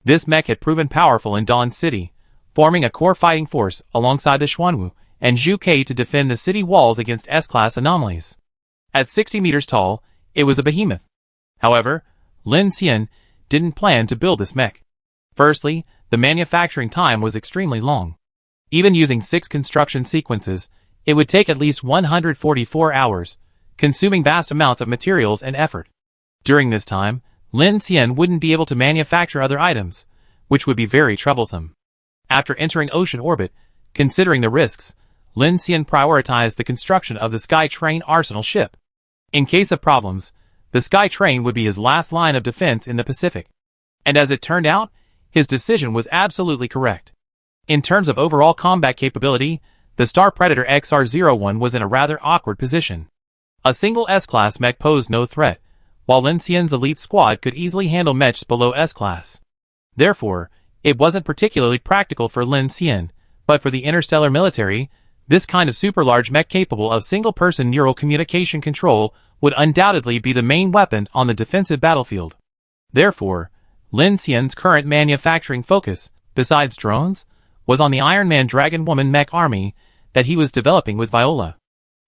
This mech had proven powerful in Dawn City, forming a core fighting force alongside the Xuanwu and Zhu Ke to defend the city walls against S-class anomalies. At 60 meters tall, it was a behemoth. However, Lin Xian didn't plan to build this mech. Firstly, the manufacturing time was extremely long. Even using 6 construction sequences, it would take at least 144 hours, consuming vast amounts of materials and effort. During this time, Lin Xian wouldn't be able to manufacture other items, which would be very troublesome. After entering ocean orbit, considering the risks, Lin Xian prioritized the construction of the Sky Train arsenal ship. In case of problems, the Sky Train would be his last line of defense in the Pacific. And as it turned out, his decision was absolutely correct. In terms of overall combat capability, the Star Predator XR-01 was in a rather awkward position. A single S-class mech posed no threat, while Lin Xian's elite squad could easily handle mechs below S-class. Therefore, it wasn't particularly practical for Lin Xian, but for the interstellar military, this kind of super-large mech capable of single-person neural communication control would undoubtedly be the main weapon on the defensive battlefield. Therefore, Lin Xian's current manufacturing focus, besides drones, was on the Iron Man Dragon Woman mech army that he was developing with Viola.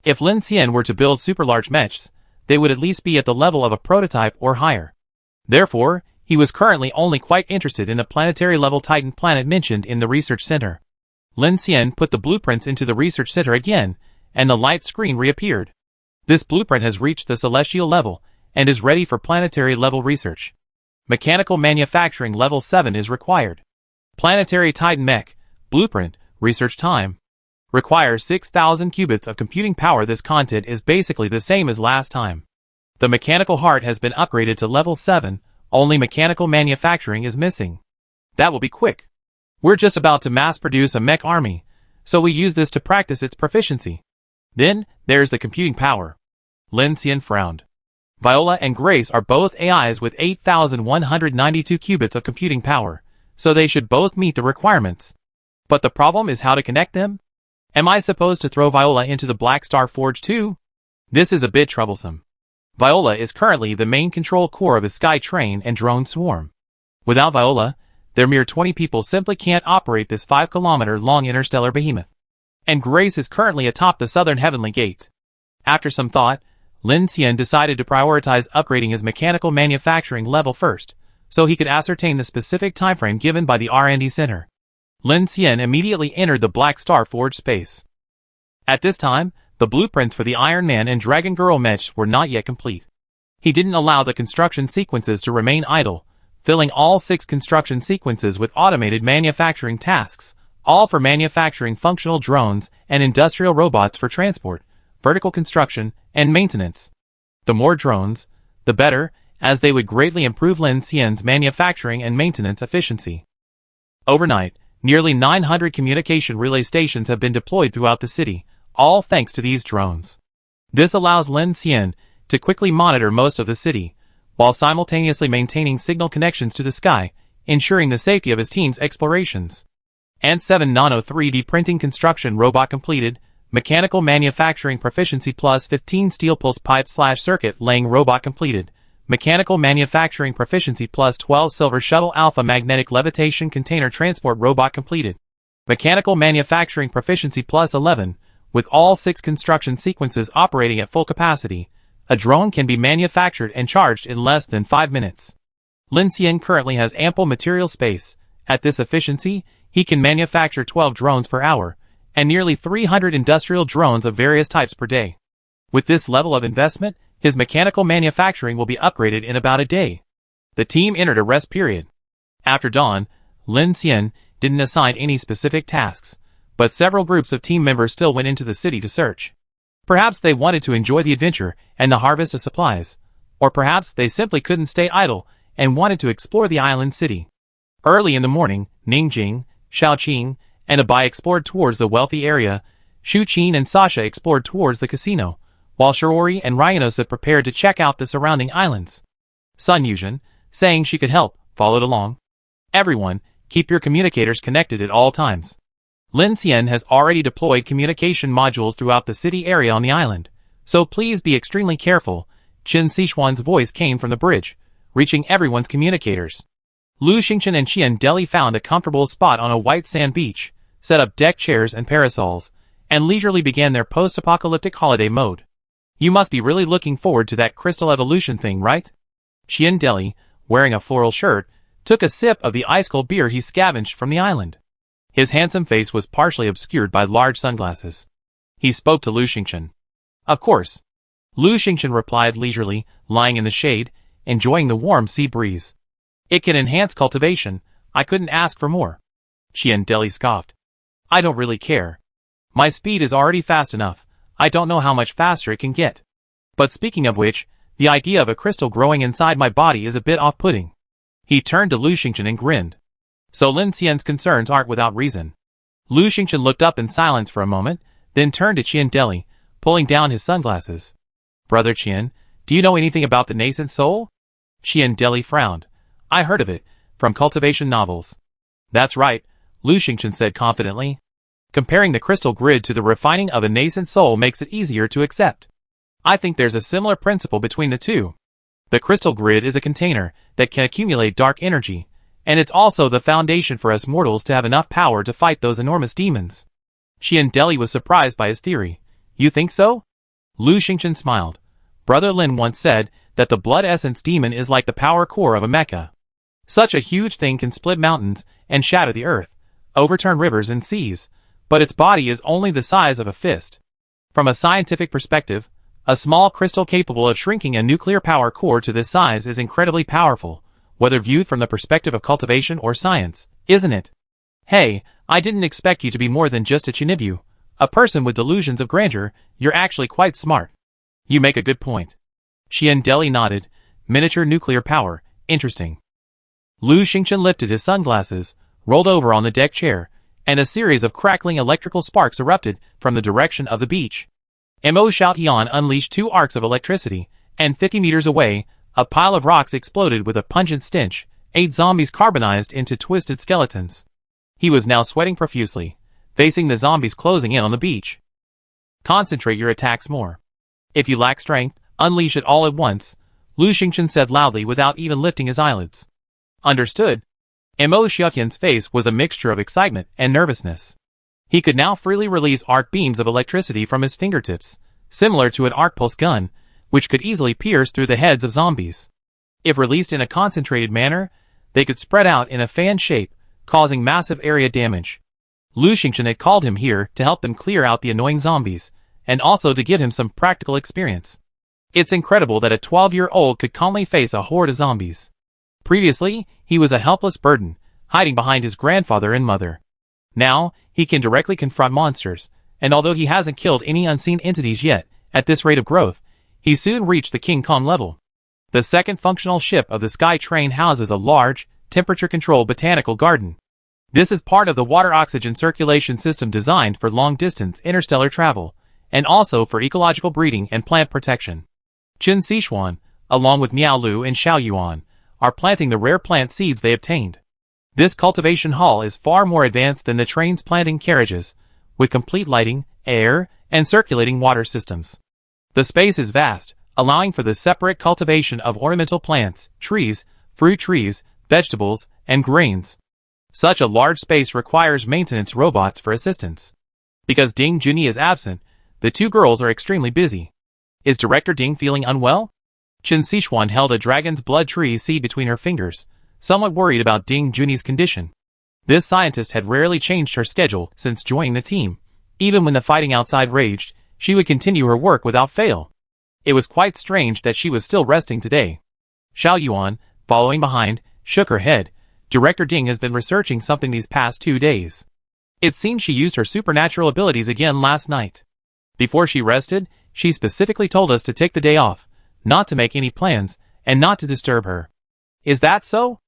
If Lin Xian were to build super-large mechs, they would at least be at the level of a prototype or higher. Therefore, he was currently only quite interested in the planetary-level Titan planet mentioned in the research center. Lin Xian put the blueprints into the research center again, and the light screen reappeared. This blueprint has reached the celestial level, and is ready for planetary-level research. Mechanical manufacturing level 7 is required. Planetary Titan mech, blueprint, research time. Requires 6,000 qubits of computing power. This content is basically the same as last time. The mechanical heart has been upgraded to level 7, only mechanical manufacturing is missing. That will be quick. We're just about to mass-produce a mech army, so we use this to practice its proficiency. Then, there's the computing power. Lin Xian frowned. Viola and Grace are both AIs with 8,192 qubits of computing power, so they should both meet the requirements. But the problem is how to connect them? Am I supposed to throw Viola into the Black Star Forge too? This is a bit troublesome. Viola is currently the main control core of a Sky Train and drone swarm. Without Viola, their mere 20 people simply can't operate this 5-kilometer-long interstellar behemoth. And Grace is currently atop the southern heavenly gate. After some thought, Lin Xian decided to prioritize upgrading his mechanical manufacturing level first, so he could ascertain the specific timeframe given by the R&D center. Lin Xian immediately entered the Black Star Forge space. At this time, the blueprints for the Iron Man and Dragon Girl mechs were not yet complete. He didn't allow the construction sequences to remain idle, filling all 6 construction sequences with automated manufacturing tasks, all for manufacturing functional drones and industrial robots for transport, vertical construction, and maintenance. The more drones, the better, as they would greatly improve Lin Xian's manufacturing and maintenance efficiency. Overnight, nearly 900 communication relay stations have been deployed throughout the city, all thanks to these drones. This allows Lin Xian to quickly monitor most of the city, while simultaneously maintaining signal connections to the sky, ensuring the safety of his team's explorations. Ant-7 Nano 3D printing construction robot completed, mechanical manufacturing proficiency plus 15 steel pulse pipe / circuit laying robot completed, mechanical manufacturing proficiency plus 12 silver shuttle alpha magnetic levitation container transport robot completed, mechanical manufacturing proficiency plus 11, with all 6 construction sequences operating at full capacity. A drone can be manufactured and charged in less than 5 minutes. Lin Xian currently has ample material space. At this efficiency, he can manufacture 12 drones per hour, and nearly 300 industrial drones of various types per day. With this level of investment, his mechanical manufacturing will be upgraded in about a day. The team entered a rest period. After dawn, Lin Xian didn't assign any specific tasks, but several groups of team members still went into the city to search. Perhaps they wanted to enjoy the adventure and the harvest of supplies, or perhaps they simply couldn't stay idle and wanted to explore the island city. Early in the morning, Ningjing, Shaoqing, and Abai explored towards the wealthy area. Shu Qin and Sasha explored towards the casino, while Shiori and Ryanosa prepared to check out the surrounding islands. Sun Yuzhen, saying she could help, followed along. Everyone, keep your communicators connected at all times. Lin Xian has already deployed communication modules throughout the city area on the island, so please be extremely careful. Qin Sichuan's voice came from the bridge, reaching everyone's communicators. Lu Xingchen and Qian Deli found a comfortable spot on a white sand beach, set up deck chairs and parasols, and leisurely began their post-apocalyptic holiday mode. You must be really looking forward to that crystal evolution thing, right? Qian Deli, wearing a floral shirt, took a sip of the ice-cold beer he scavenged from the island. His handsome face was partially obscured by large sunglasses. He spoke to Lu Xingchen. Of course. Lu Xingchen replied leisurely, lying in the shade, enjoying the warm sea breeze. It can enhance cultivation. I couldn't ask for more. Qian Deli scoffed. I don't really care. My speed is already fast enough. I don't know how much faster it can get. But speaking of which, the idea of a crystal growing inside my body is a bit off-putting. He turned to Lu Xingchen and grinned. So Lin Xian's concerns aren't without reason. Lu Xingchen looked up in silence for a moment, then turned to Qian Deli, pulling down his sunglasses. Brother Qian, do you know anything about the nascent soul? Qian Deli frowned. I heard of it, from cultivation novels. That's right, Lu Xingchen said confidently. Comparing the crystal grid to the refining of a nascent soul makes it easier to accept. I think there's a similar principle between the two. The crystal grid is a container that can accumulate dark energy, and it's also the foundation for us mortals to have enough power to fight those enormous demons. Qian Deli was surprised by his theory. You think so? Lu Xingchen smiled. Brother Lin once said that the blood essence demon is like the power core of a mecha. Such a huge thing can split mountains and shatter the earth, overturn rivers and seas, but its body is only the size of a fist. From a scientific perspective, a small crystal capable of shrinking a nuclear power core to this size is incredibly powerful, whether viewed from the perspective of cultivation or science, isn't it? Hey, I didn't expect you to be more than just a Chinibu, a person with delusions of grandeur. You're actually quite smart. You make a good point. Qian Deli nodded. Miniature nuclear power, interesting. Lu Xingchen lifted his sunglasses, rolled over on the deck chair, and a series of crackling electrical sparks erupted from the direction of the beach. Mo Xiaotian unleashed 2 arcs of electricity, and 50 meters away, a pile of rocks exploded with a pungent stench. 8 zombies carbonized into twisted skeletons. He was now sweating profusely, facing the zombies closing in on the beach. Concentrate your attacks more. If you lack strength, unleash it all at once, Lu Xingchen said loudly without even lifting his eyelids. Understood. Mo Xiaotian's face was a mixture of excitement and nervousness. He could now freely release arc beams of electricity from his fingertips, similar to an arc pulse gun, which could easily pierce through the heads of zombies. If released in a concentrated manner, they could spread out in a fan shape, causing massive area damage. Lu Xingchen had called him here to help them clear out the annoying zombies, and also to give him some practical experience. It's incredible that a 12-year-old could calmly face a horde of zombies. Previously, he was a helpless burden, hiding behind his grandfather and mother. Now, he can directly confront monsters, and although he hasn't killed any unseen entities yet, at this rate of growth, he soon reached the King Kong level. The second functional ship of the Sky Train houses a large, temperature-controlled botanical garden. This is part of the water-oxygen circulation system designed for long-distance interstellar travel, and also for ecological breeding and plant protection. Qin Sichuan, along with Miao Lu and Xiao Yuan, are planting the rare plant seeds they obtained. This cultivation hall is far more advanced than the train's planting carriages, with complete lighting, air, and circulating water systems. The space is vast, allowing for the separate cultivation of ornamental plants, trees, fruit trees, vegetables, and grains. Such a large space requires maintenance robots for assistance. Because Ding Junyi is absent, the 2 girls are extremely busy. Is Director Ding feeling unwell? Qin Sichuan held a dragon's blood tree seed between her fingers, somewhat worried about Ding Junyi's condition. This scientist had rarely changed her schedule since joining the team. Even when the fighting outside raged, she would continue her work without fail. It was quite strange that she was still resting today. Xiao Yuan, following behind, shook her head. Director Ding has been researching something these past 2 days. It seems she used her supernatural abilities again last night. Before she rested, she specifically told us to take the day off, not to make any plans, and not to disturb her. Is that so?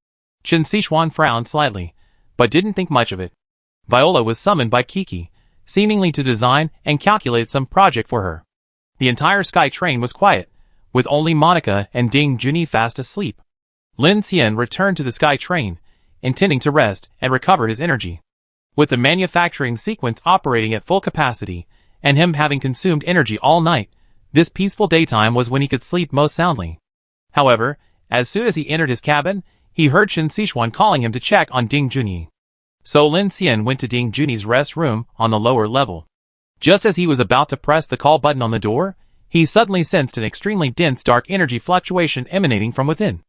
Qin Sichuan frowned slightly, but didn't think much of it. Viola was summoned by Kiki, seemingly to design and calculate some project for her. The entire Sky Train was quiet, with only Monica and Ding Junyi fast asleep. Lin Xian returned to the Sky Train, intending to rest and recover his energy. With the manufacturing sequence operating at full capacity, and him having consumed energy all night, this peaceful daytime was when he could sleep most soundly. However, as soon as he entered his cabin, he heard Qin Sichuan calling him to check on Ding Junyi. So Lin Xian went to Ding Junyi's rest room on the lower level. Just as he was about to press the call button on the door, he suddenly sensed an extremely dense dark energy fluctuation emanating from within.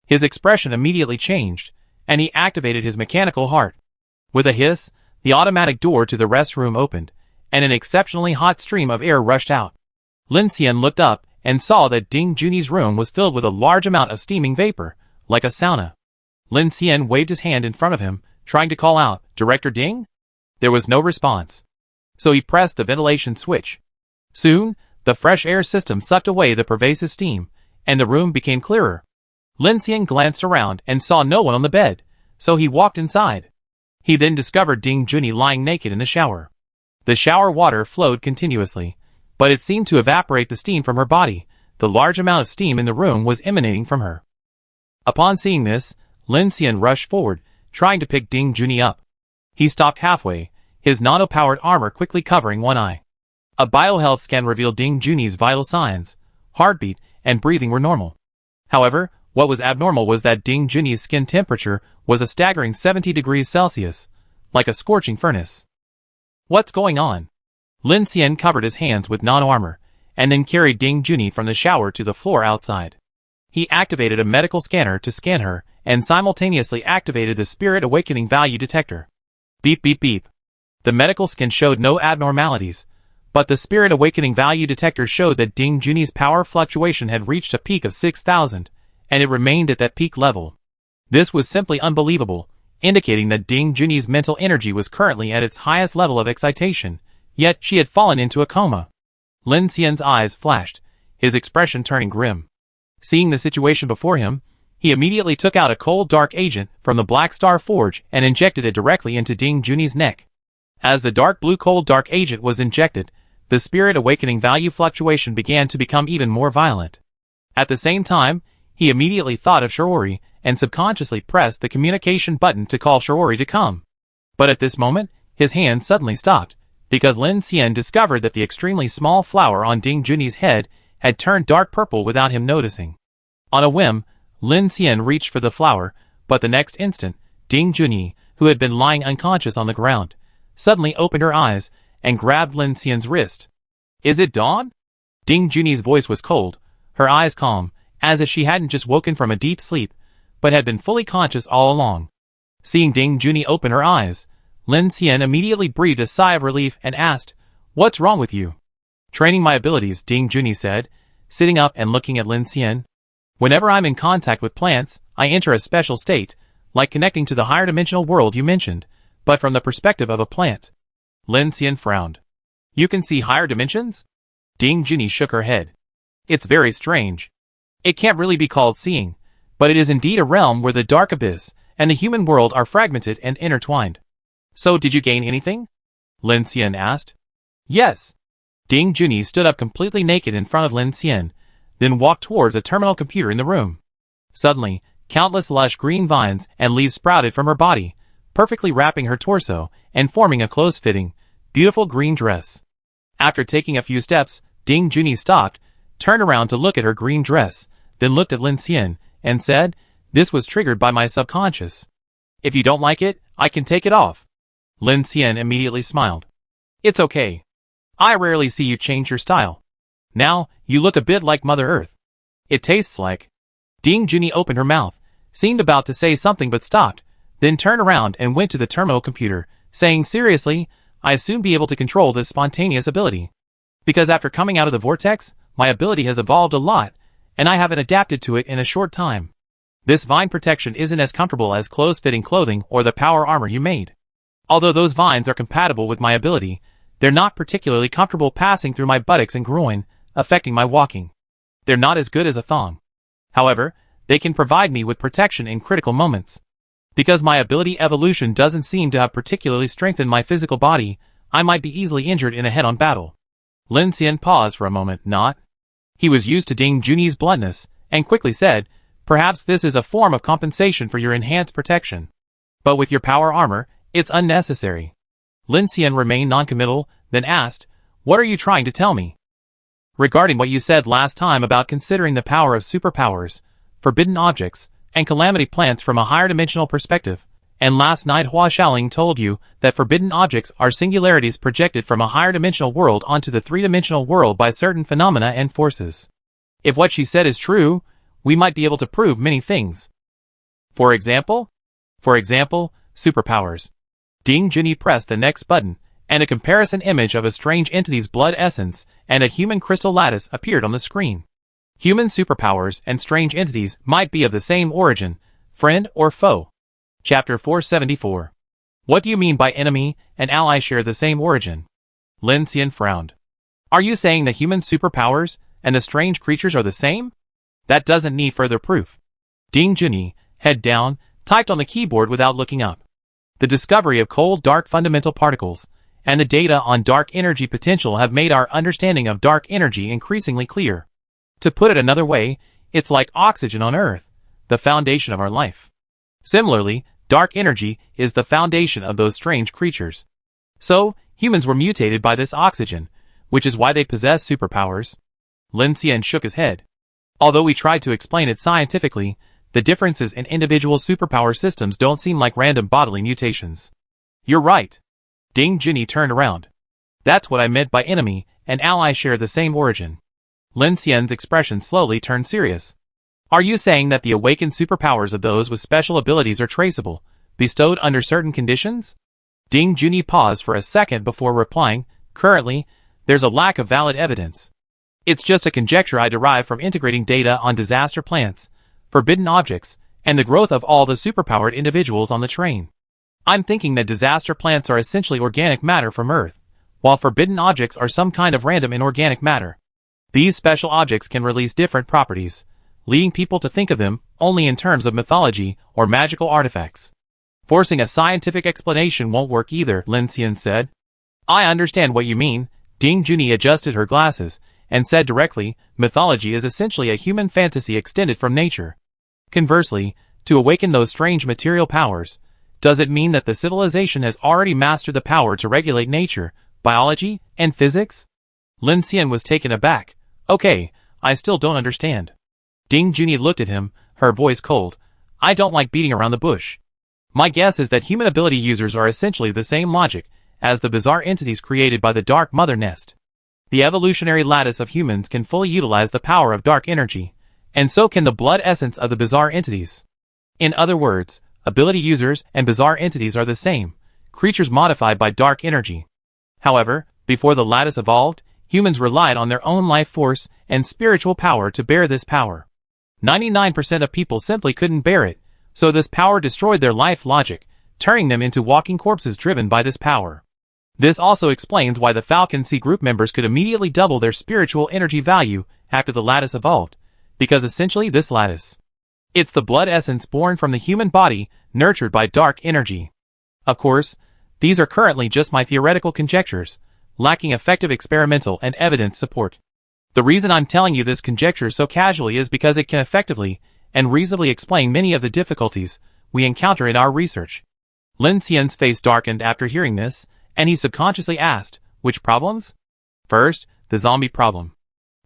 His expression immediately changed, and he activated his mechanical heart. With a hiss, the automatic door to the rest room opened, and an exceptionally hot stream of air rushed out. Lin Xian looked up and saw that Ding Junyi's room was filled with a large amount of steaming vapor, like a sauna. Lin Xian waved his hand in front of him, trying to call out, "Director Ding?" There was no response. So he pressed the ventilation switch. Soon, the fresh air system sucked away the pervasive steam, and the room became clearer. Lin Xian glanced around and saw no one on the bed, so he walked inside. He then discovered Ding Junyi lying naked in the shower. The shower water flowed continuously, but it seemed to evaporate the steam from her body. The large amount of steam in the room was emanating from her. Upon seeing this, Lin Xian rushed forward, trying to pick Ding Junyi up. He stopped halfway, his nano-powered armor quickly covering one eye. A biohealth scan revealed Ding Junyi's vital signs, heartbeat, and breathing were normal. However, what was abnormal was that Ding Junyi's skin temperature was a staggering 70 degrees Celsius, like a scorching furnace. What's going on? Lin Xian covered his hands with nano-armor, and then carried Ding Junyi from the shower to the floor outside. He activated a medical scanner to scan her, and simultaneously activated the Spirit Awakening Value Detector. Beep beep beep. The medical scan showed no abnormalities, but the Spirit Awakening Value Detector showed that Ding Junyi's power fluctuation had reached a peak of 6,000, and it remained at that peak level. This was simply unbelievable, indicating that Ding Junyi's mental energy was currently at its highest level of excitation, yet she had fallen into a coma. Lin Xian's eyes flashed, his expression turning grim. Seeing the situation before him, he immediately took out a cold dark agent from the Black Star Forge and injected it directly into Ding Junyi's neck. As the dark blue cold dark agent was injected, the Spirit Awakening Value fluctuation began to become even more violent. At the same time, he immediately thought of Shiori and subconsciously pressed the communication button to call Shiori to come. But at this moment, his hand suddenly stopped, because Lin Xian discovered that the extremely small flower on Ding Junyi's head had turned dark purple without him noticing. On a whim, Lin Xian reached for the flower, but the next instant, Ding Junyi, who had been lying unconscious on the ground, suddenly opened her eyes and grabbed Lin Xian's wrist. "Is it dawn?" Ding Junyi's voice was cold, her eyes calm, as if she hadn't just woken from a deep sleep, but had been fully conscious all along. Seeing Ding Junyi open her eyes, Lin Xian immediately breathed a sigh of relief and asked, "What's wrong with you?" "Training my abilities," Ding Junyi said, sitting up and looking at Lin Xian. "Whenever I'm in contact with plants, I enter a special state, like connecting to the higher dimensional world you mentioned, but from the perspective of a plant." Lin Xian frowned. "You can see higher dimensions?" Ding Junyi shook her head. "It's very strange. It can't really be called seeing, but it is indeed a realm where the dark abyss and the human world are fragmented and intertwined." "So did you gain anything?" Lin Xian asked. "Yes." Ding Junyi stood up completely naked in front of Lin Xian, then walked towards a terminal computer in the room. Suddenly, countless lush green vines and leaves sprouted from her body, perfectly wrapping her torso and forming a close-fitting, beautiful green dress. After taking a few steps, Ding Junyi stopped, turned around to look at her green dress, then looked at Lin Xian, and said, "This was triggered by my subconscious. If you don't like it, I can take it off." Lin Xian immediately smiled. "It's okay. I rarely see you change your style. Now, you look a bit like Mother Earth." It tastes like. Ding Junyi opened her mouth, seemed about to say something but stopped, then turned around and went to the terminal computer, saying seriously, I soon be able to control this spontaneous ability. Because after coming out of the vortex, my ability has evolved a lot, and I haven't adapted to it in a short time. This vine protection isn't as comfortable as close-fitting clothing or the power armor you made. Although those vines are compatible with my ability, they're not particularly comfortable passing through my buttocks and groin, affecting my walking. They're not as good as a thong. However, they can provide me with protection in critical moments. Because my ability evolution doesn't seem to have particularly strengthened my physical body, I might be easily injured in a head-on battle. Lin Xian paused for a moment, not. He was used to Ding Junyi's bluntness, and quickly said, perhaps this is a form of compensation for your enhanced protection. But with your power armor, it's unnecessary. Lin Xian remained noncommittal, then asked, what are you trying to tell me? Regarding what you said last time about considering the power of superpowers, forbidden objects, and calamity plants from a higher dimensional perspective, and last night Hua Xiaoling told you that forbidden objects are singularities projected from a higher dimensional world onto the three-dimensional world by certain phenomena and forces. If what she said is true, we might be able to prove many things. For example? For example, superpowers. Ding Junyi pressed the next button, and a comparison image of a strange entity's blood essence and a human crystal lattice appeared on the screen. Human superpowers and strange entities might be of the same origin, friend or foe. Chapter 474. What do you mean by enemy and ally share the same origin? Lin Xian frowned. Are you saying that human superpowers and the strange creatures are the same? That doesn't need further proof. Ding Junyi, head down, typed on the keyboard without looking up. The discovery of cold dark fundamental particles and the data on dark energy potential have made our understanding of dark energy increasingly clear. To put it another way, it's like oxygen on Earth, the foundation of our life. Similarly, dark energy is the foundation of those strange creatures. So, humans were mutated by this oxygen, which is why they possess superpowers. Lin Xian shook his head. Although we tried to explain it scientifically, the differences in individual superpower systems don't seem like random bodily mutations. You're right. Ding Junyi turned around. That's what I meant by enemy and ally share the same origin. Lin Xian's expression slowly turned serious. Are you saying that the awakened superpowers of those with special abilities are traceable, bestowed under certain conditions? Ding Junyi paused for a second before replying, currently, there's a lack of valid evidence. It's just a conjecture I derive from integrating data on disaster plants, forbidden objects, and the growth of all the superpowered individuals on the train. I'm thinking that disaster plants are essentially organic matter from Earth, while forbidden objects are some kind of random inorganic matter. These special objects can release different properties, leading people to think of them only in terms of mythology or magical artifacts. Forcing a scientific explanation won't work either, Lin Xian said. I understand what you mean. Ding Junyi adjusted her glasses and said directly, mythology is essentially a human fantasy extended from nature. Conversely, to awaken those strange material powers, does it mean that the civilization has already mastered the power to regulate nature, biology, and physics? Lin Xian was taken aback. Okay, I still don't understand. Ding Junyi looked at him, her voice cold. I don't like beating around the bush. My guess is that human ability users are essentially the same logic as the bizarre entities created by the Dark Mother Nest. The evolutionary lattice of humans can fully utilize the power of dark energy, and so can the blood essence of the bizarre entities. In other words, ability users and bizarre entities are the same, creatures modified by dark energy. However, before the lattice evolved, humans relied on their own life force and spiritual power to bear this power. 99% of people simply couldn't bear it, so this power destroyed their life logic, turning them into walking corpses driven by this power. This also explains why the Falcon Sea group members could immediately double their spiritual energy value after the lattice evolved, because essentially this lattice. It's the blood essence born from the human body, nurtured by dark energy. Of course, these are currently just my theoretical conjectures, lacking effective experimental and evidence support. The reason I'm telling you this conjecture so casually is because it can effectively and reasonably explain many of the difficulties we encounter in our research. Lin Xian's face darkened after hearing this, and he subconsciously asked, which problems? First, the zombie problem.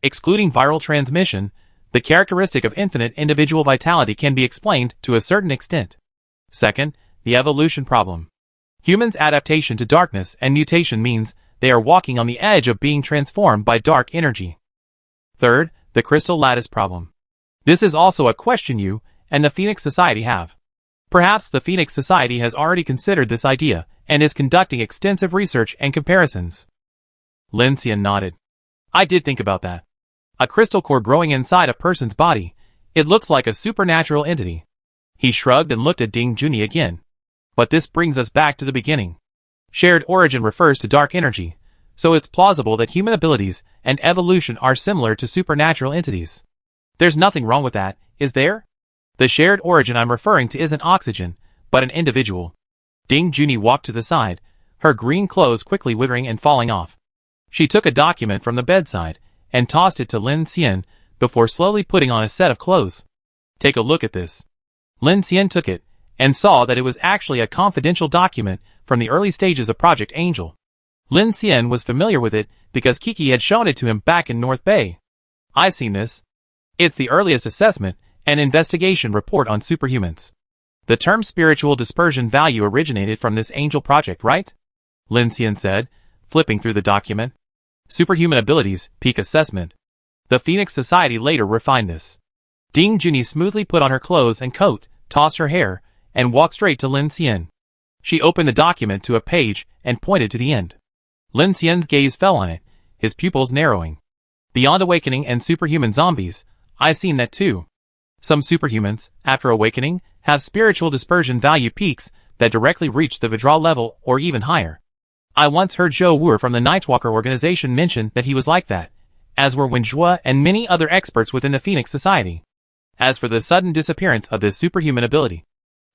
Excluding viral transmission, the characteristic of infinite individual vitality can be explained to a certain extent. Second, the evolution problem. Humans' adaptation to darkness and mutation means they are walking on the edge of being transformed by dark energy. Third, the crystal lattice problem. This is also a question you and the Phoenix Society have. Perhaps the Phoenix Society has already considered this idea and is conducting extensive research and comparisons. Lin Xian nodded. I did think about that. A crystal core growing inside a person's body. It looks like a supernatural entity. He shrugged and looked at Ding Junyi again. But this brings us back to the beginning. Shared origin refers to dark energy, so it's plausible that human abilities and evolution are similar to supernatural entities. There's nothing wrong with that, is there? The shared origin I'm referring to isn't oxygen, but an individual. Ding Junyi walked to the side, her green clothes quickly withering and falling off. She took a document from the bedside and tossed it to Lin Xian before slowly putting on a set of clothes. Take a look at this. Lin Xian took it and saw that it was actually a confidential document from the early stages of Project Angel. Lin Xian was familiar with it because Kiki had shown it to him back in North Bay. I've seen this. It's the earliest assessment and investigation report on superhumans. The term spiritual dispersion value originated from this Angel project, right? Lin Xian said, flipping through the document. Superhuman abilities, peak assessment. The Phoenix Society later refined this. Ding Junyi smoothly put on her clothes and coat, tossed her hair, and walked straight to Lin Xian. She opened the document to a page and pointed to the end. Lin Xian's gaze fell on it, his pupils narrowing. Beyond awakening and superhuman zombies, I've seen that too. Some superhumans, after awakening, have spiritual dispersion value peaks that directly reach the withdrawal level or even higher. I once heard Zhou Wu from the Nightwalker organization mention that he was like that, as were Wen Zhua and many other experts within the Phoenix Society. As for the sudden disappearance of this superhuman ability,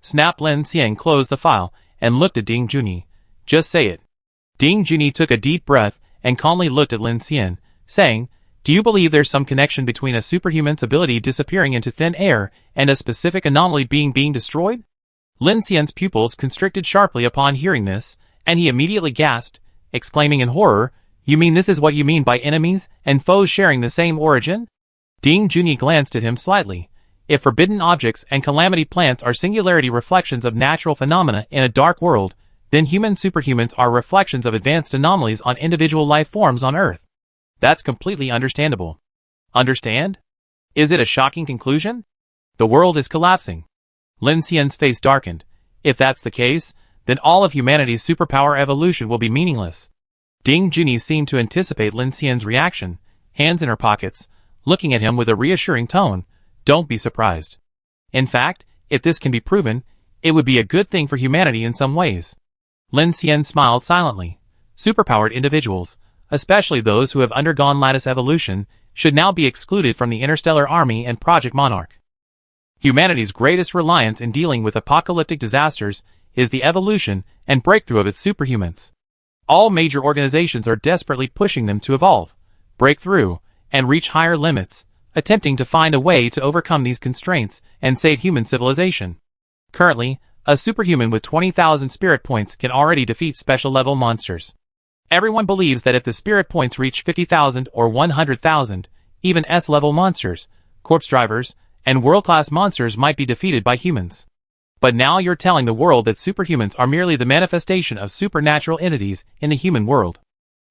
Snap Lin Xian closed the file and looked at Ding Junyi. Just say it. Ding Junyi took a deep breath and calmly looked at Lin Xian, saying, do you believe there's some connection between a superhuman's ability disappearing into thin air and a specific anomaly being destroyed? Lin Xian's pupils constricted sharply upon hearing this, and he immediately gasped, exclaiming in horror, you mean this is what you mean by enemies and foes sharing the same origin? Ding Junyi glanced at him slightly. If forbidden objects and calamity plants are singularity reflections of natural phenomena in a dark world, then human superhumans are reflections of advanced anomalies on individual life forms on Earth. That's completely understandable. Understand? Is it a shocking conclusion? The world is collapsing. Lin Xian's face darkened. If that's the case, then all of humanity's superpower evolution will be meaningless. Ding Junyi seemed to anticipate Lin Xian's reaction, hands in her pockets, looking at him with a reassuring tone. Don't be surprised. In fact, if this can be proven, it would be a good thing for humanity in some ways. Lin Xian smiled silently. Superpowered individuals, especially those who have undergone lattice evolution, should now be excluded from the Interstellar Army and Project Monarch. Humanity's greatest reliance in dealing with apocalyptic disasters is the evolution and breakthrough of its superhumans. All major organizations are desperately pushing them to evolve, break through, and reach higher limits, attempting to find a way to overcome these constraints and save human civilization. Currently, a superhuman with 20,000 spirit points can already defeat special-level monsters. Everyone believes that if the spirit points reach 50,000 or 100,000, even S-level monsters, corpse drivers, and world-class monsters might be defeated by humans. But now you're telling the world that superhumans are merely the manifestation of supernatural entities in the human world.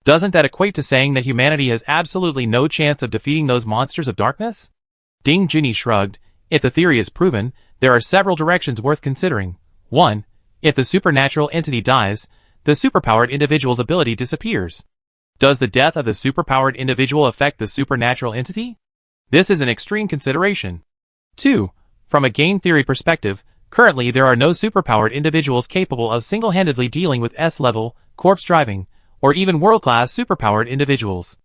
Doesn't that equate to saying that humanity has absolutely no chance of defeating those monsters of darkness? Ding Junyi shrugged. If the theory is proven, there are several directions worth considering. 1. If the supernatural entity dies, the superpowered individual's ability disappears. Does the death of the superpowered individual affect the supernatural entity? This is an extreme consideration. 2. From a game theory perspective, currently there are no superpowered individuals capable of single-handedly dealing with S-level, corpse driving, or even world-class superpowered individuals.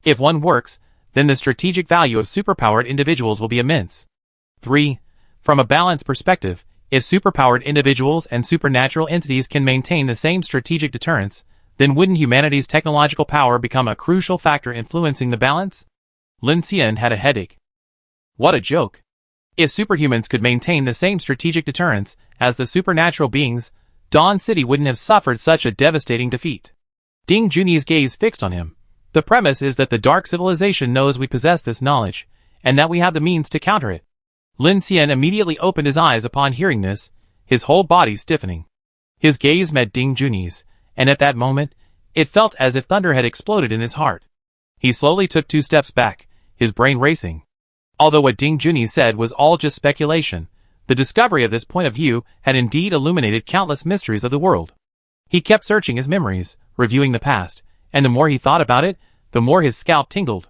If one works, then the strategic value of superpowered individuals will be immense. 3. From a balance perspective, if superpowered individuals and supernatural entities can maintain the same strategic deterrence, then wouldn't humanity's technological power become a crucial factor influencing the balance? Lin Xian had a headache. What a joke. If superhumans could maintain the same strategic deterrence as the supernatural beings, Dawn City wouldn't have suffered such a devastating defeat. Ding Junyi's gaze fixed on him. The premise is that the Dark Civilization knows we possess this knowledge, and that we have the means to counter it. Lin Xian immediately opened his eyes upon hearing this, his whole body stiffening. His gaze met Ding Junyi's, and at that moment, it felt as if thunder had exploded in his heart. He slowly took 2 steps back, his brain racing. Although what Ding Junyi said was all just speculation, the discovery of this point of view had indeed illuminated countless mysteries of the world. He kept searching his memories, reviewing the past, and the more he thought about it, the more his scalp tingled.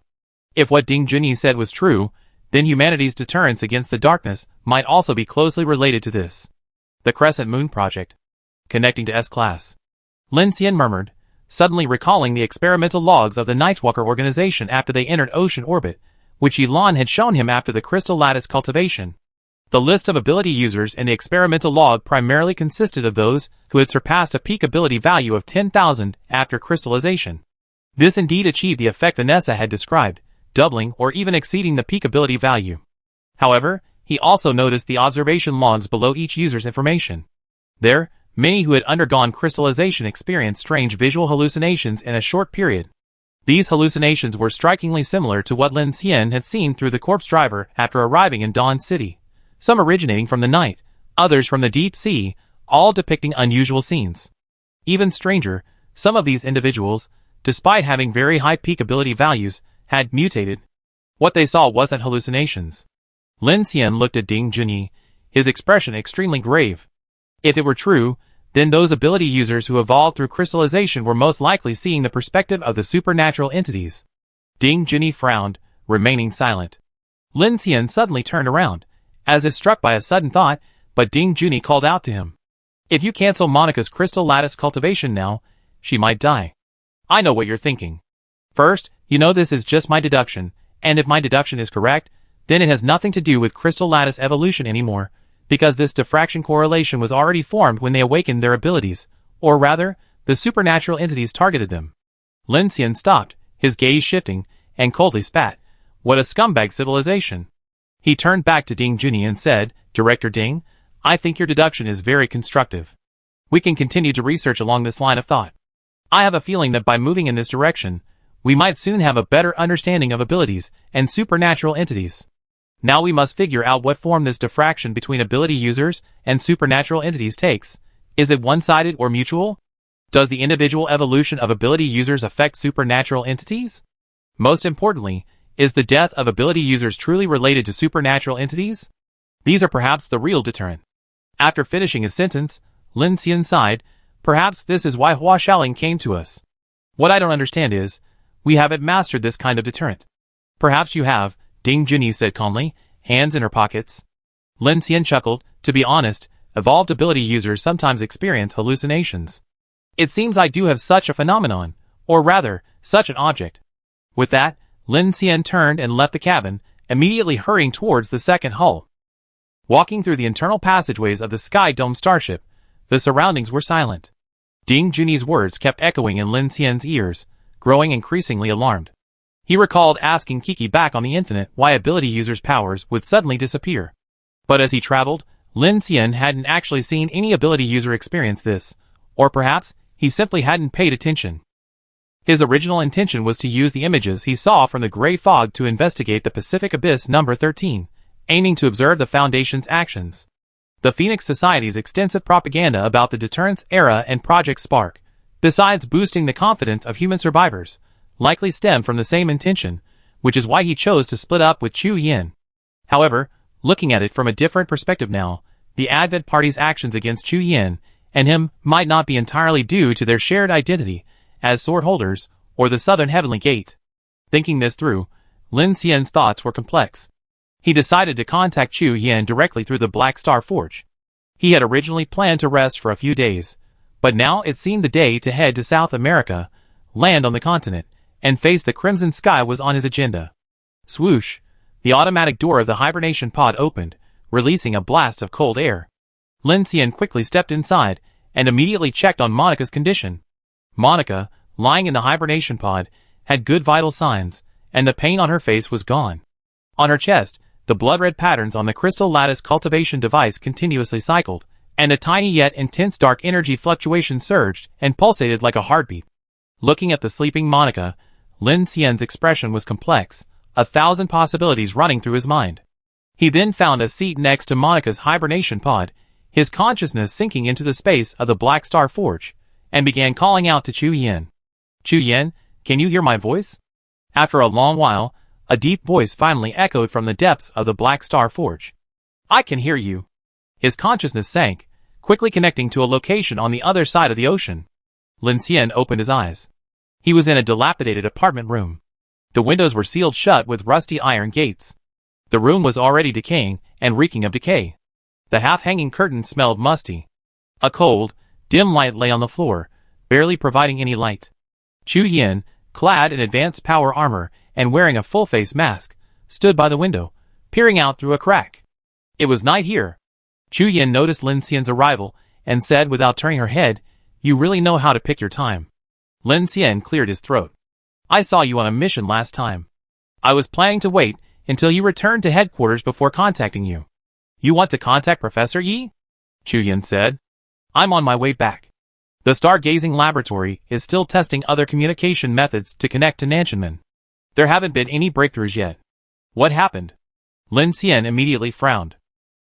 If what Ding Junyi said was true, then humanity's deterrence against the darkness might also be closely related to this. The Crescent Moon Project. Connecting to S-Class. Lin Xian murmured, suddenly recalling the experimental logs of the Nightwalker organization after they entered ocean orbit, which Yilan had shown him after the crystal lattice cultivation. The list of ability users in the experimental log primarily consisted of those who had surpassed a peak ability value of 10,000 after crystallization. This indeed achieved the effect Vanessa had described, doubling or even exceeding the peak ability value. However, he also noticed the observation logs below each user's information. There, many who had undergone crystallization experienced strange visual hallucinations in a short period. These hallucinations were strikingly similar to what Lin Xian had seen through the corpse driver after arriving in Dawn City, some originating from the night, others from the deep sea, all depicting unusual scenes. Even stranger, some of these individuals, despite having very high peak ability values, had mutated. What they saw wasn't hallucinations. Lin Xian looked at Ding Junyi, his expression extremely grave. If it were true, then those ability users who evolved through crystallization were most likely seeing the perspective of the supernatural entities. Ding Junyi frowned, remaining silent. Lin Xian suddenly turned around, as if struck by a sudden thought, but Ding Junyi called out to him. If you cancel Monika's crystal lattice cultivation now, she might die. I know what you're thinking. First, you know this is just my deduction, and if my deduction is correct, then it has nothing to do with crystal lattice evolution anymore, because this diffraction correlation was already formed when they awakened their abilities, or rather, the supernatural entities targeted them. Lin Xian stopped, his gaze shifting, and coldly spat. What a scumbag civilization. He turned back to Ding Junyi and said, Director Ding, I think your deduction is very constructive. We can continue to research along this line of thought. I have a feeling that by moving in this direction, we might soon have a better understanding of abilities and supernatural entities. Now we must figure out what form this diffraction between ability users and supernatural entities takes. Is it one-sided or mutual? Does the individual evolution of ability users affect supernatural entities? Most importantly, is the death of ability users truly related to supernatural entities? These are perhaps the real deterrent. After finishing his sentence, Lin Xian sighed. Perhaps this is why Hua Xiaoling came to us. What I don't understand is, we haven't mastered this kind of deterrent. Perhaps you have, Ding Junyi said calmly, hands in her pockets. Lin Xian chuckled. To be honest, evolved ability users sometimes experience hallucinations. It seems I do have such a phenomenon, or rather, such an object. With that, Lin Xian turned and left the cabin, immediately hurrying towards the second hull. Walking through the internal passageways of the Sky Dome starship, the surroundings were silent. Ding Junyi's words kept echoing in Lin Xian's ears, growing increasingly alarmed. He recalled asking Kiki back on the Infinite why ability users' powers would suddenly disappear. But as he traveled, Lin Xian hadn't actually seen any ability user experience this, or perhaps he simply hadn't paid attention. His original intention was to use the images he saw from the gray fog to investigate the Pacific Abyss number 13, aiming to observe the Foundation's actions. The Phoenix Society's extensive propaganda about the Deterrence Era and Project Spark, besides boosting the confidence of human survivors, likely stemmed from the same intention, which is why he chose to split up with Chu Yin. However, looking at it from a different perspective now, the Advent Party's actions against Chu Yin and him might not be entirely due to their shared identity as sword holders or the Southern Heavenly Gate. Thinking this through, Lin Xian's thoughts were complex. He decided to contact Chu Yin directly through the Black Star Forge. He had originally planned to rest for a few days, but now it seemed the day to head to South America, land on the continent, and face the crimson sky was on his agenda. Swoosh! The automatic door of the hibernation pod opened, releasing a blast of cold air. Lin Xian quickly stepped inside, and immediately checked on Monika's condition. Monika, lying in the hibernation pod, had good vital signs, and the pain on her face was gone. On her chest, the blood-red patterns on the crystal lattice cultivation device continuously cycled, and a tiny yet intense dark energy fluctuation surged and pulsated like a heartbeat. Looking at the sleeping Monika, Lin Xian's expression was complex, 1,000 possibilities running through his mind. He then found a seat next to Monika's hibernation pod, his consciousness sinking into the space of the Black Star Forge, and began calling out to Chu Yin. Chu Yin, can you hear my voice? After a long while, A deep voice finally echoed from the depths of the Black Star Forge. I can hear you. His consciousness sank, quickly connecting to a location on the other side of the ocean. Lin Xian opened his eyes. He was in a dilapidated apartment room. The windows were sealed shut with rusty iron gates. The room was already decaying and reeking of decay. The half-hanging curtains smelled musty. A cold, dim light lay on the floor, barely providing any light. Chu Yin, clad in advanced power armor and wearing a full-face mask, stood by the window, peering out through a crack. It was night here. Chu Yin noticed Lin Xian's arrival and said without turning her head, "You really know how to pick your time." Lin Xian cleared his throat. "I saw you on a mission last time. I was planning to wait until you returned to headquarters before contacting you." "You want to contact Professor Yi?" Chu Yin said. "I'm on my way back. The stargazing laboratory is still testing other communication methods to connect to Nanshanmen. There haven't been any breakthroughs yet." "What happened?" Lin Xian immediately frowned.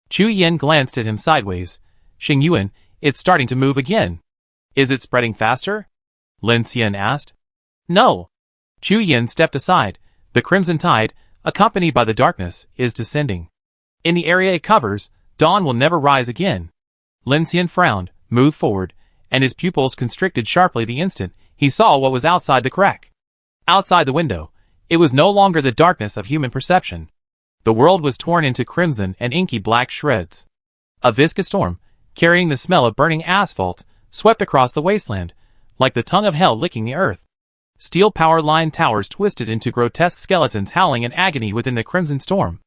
Chu Yin glanced at him sideways. "Xing Yuan, it's starting to move again." "Is it spreading faster?" Lin Xian asked. "No." Chu Yin stepped aside. The crimson tide, accompanied by the darkness, is descending. In the area it covers, dawn will never rise again. Lin Xian frowned, moved forward, and his pupils constricted sharply the instant he saw what was outside the crack. Outside the window, it was no longer the darkness of human perception. The world was torn into crimson and inky black shreds. A viscous storm, carrying the smell of burning asphalt, swept across the wasteland, like the tongue of hell licking the earth. Steel power line towers twisted into grotesque skeletons howling in agony within the crimson storm.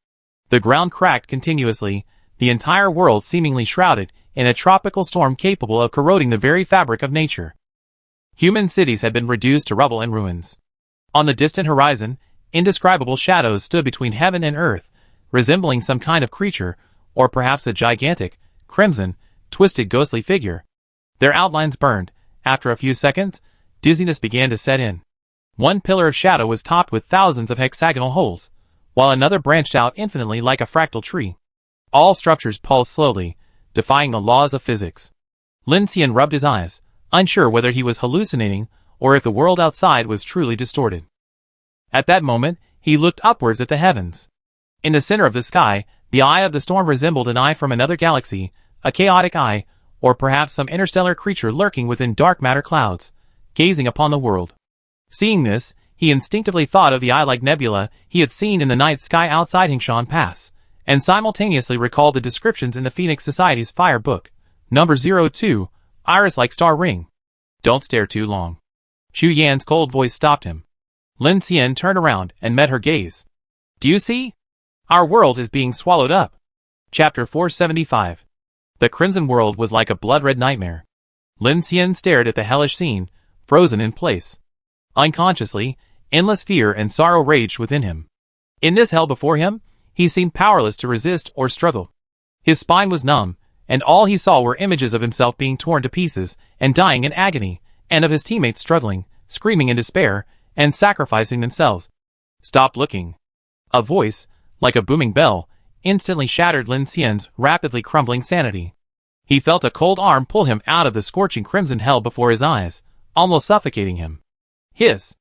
The ground cracked continuously, the entire world seemingly shrouded in a tropical storm capable of corroding the very fabric of nature. Human cities had been reduced to rubble and ruins. On the distant horizon, indescribable shadows stood between heaven and earth, resembling some kind of creature, or perhaps a gigantic, crimson, twisted ghostly figure. Their outlines burned. After a few seconds, dizziness began to set in. One pillar of shadow was topped with thousands of hexagonal holes, while another branched out infinitely like a fractal tree. All structures pulsed slowly, defying the laws of physics. Lin Xian rubbed his eyes, unsure whether he was hallucinating or if the world outside was truly distorted. At that moment, he looked upwards at the heavens. In the center of the sky, the eye of the storm resembled an eye from another galaxy, a chaotic eye, or perhaps some interstellar creature lurking within dark matter clouds, gazing upon the world. Seeing this, he instinctively thought of the eye-like nebula he had seen in the night sky outside Hingshan Pass, and simultaneously recalled the descriptions in the Phoenix Society's Fire Book, number 02, Iris-like star ring. "Don't stare too long." Chu Yan's cold voice stopped him. Lin Xian turned around and met her gaze. "Do you see? Our world is being swallowed up." Chapter 475. The Crimson World was like a blood-red nightmare. Lin Xian stared at the hellish scene, frozen in place. Unconsciously, endless fear and sorrow raged within him. In this hell before him, he seemed powerless to resist or struggle. His spine was numb, and all he saw were images of himself being torn to pieces and dying in agony, and of his teammates struggling, screaming in despair, and sacrificing themselves. "Stop looking." A voice, like a booming bell, instantly shattered Lin Xian's rapidly crumbling sanity. He felt a cold arm pull him out of the scorching crimson hell before his eyes, almost suffocating him. Hiss.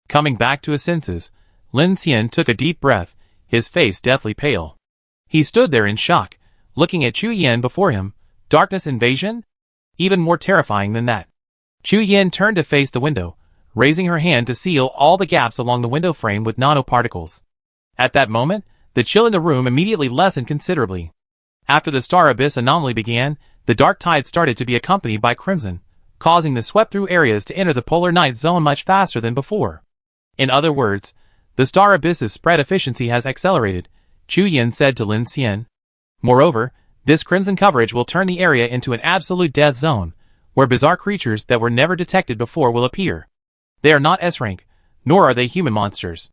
Coming back to his senses, Lin Xian took a deep breath, his face deathly pale. He stood there in shock, looking at Chu Yin before him. Darkness invasion? Even more terrifying than that. Chu Yin turned to face the window, raising her hand to seal all the gaps along the window frame with nanoparticles. At that moment, the chill in the room immediately lessened considerably. After the star abyss anomaly began, the dark tide started to be accompanied by crimson, causing the swept-through areas to enter the polar night zone much faster than before. In other words, the star abyss's spread efficiency has accelerated, Chu Yin said to Lin Xian. Moreover, this crimson coverage will turn the area into an absolute death zone, where bizarre creatures that were never detected before will appear. They are not S-rank, nor are they human monsters.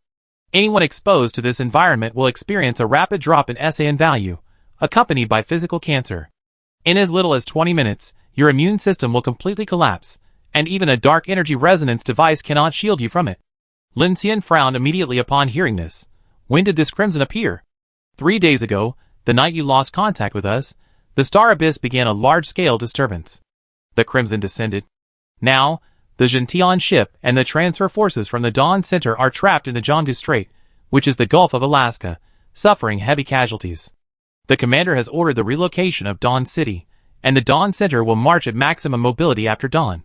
Anyone exposed to this environment will experience a rapid drop in SAN value, accompanied by physical cancer. In as little as 20 minutes, your immune system will completely collapse, and even a dark energy resonance device cannot shield you from it. Lin Xian frowned immediately upon hearing this. When did this crimson appear? 3 days ago, the night you lost contact with us, the star abyss began a large-scale disturbance. The crimson descended. Now, the Gentian ship and the transfer forces from the Dawn Center are trapped in the Jiangsu Strait, which is the Gulf of Alaska, suffering heavy casualties. The commander has ordered the relocation of Dawn City, and the Dawn Center will march at maximum mobility after dawn.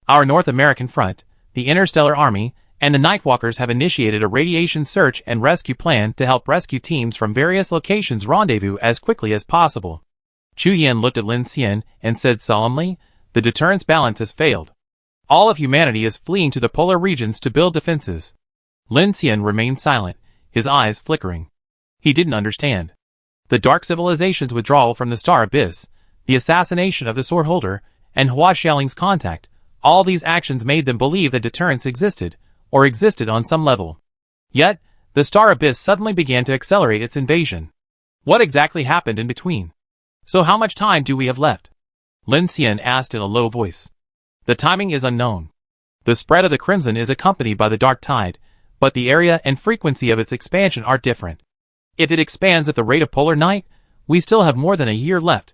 Our North American front, the Interstellar Army, and the Nightwalkers have initiated a radiation search and rescue plan to help rescue teams from various locations rendezvous as quickly as possible. Chu Yin looked at Lin Xian and said solemnly, "The deterrence balance has failed. All of humanity is fleeing to the polar regions to build defenses." Lin Xian remained silent, his eyes flickering. He didn't understand. The Dark Civilization's withdrawal from the Star Abyss, the assassination of the Swordholder, and Hua Xiaoling's contact, all these actions made them believe that deterrence existed, or existed on some level. Yet, the Star Abyss suddenly began to accelerate its invasion. What exactly happened in between? So how much time do we have left? Lin Xian asked in a low voice. The timing is unknown. The spread of the Crimson is accompanied by the Dark Tide, but the area and frequency of its expansion are different. If it expands at the rate of polar night, we still have more than a year left.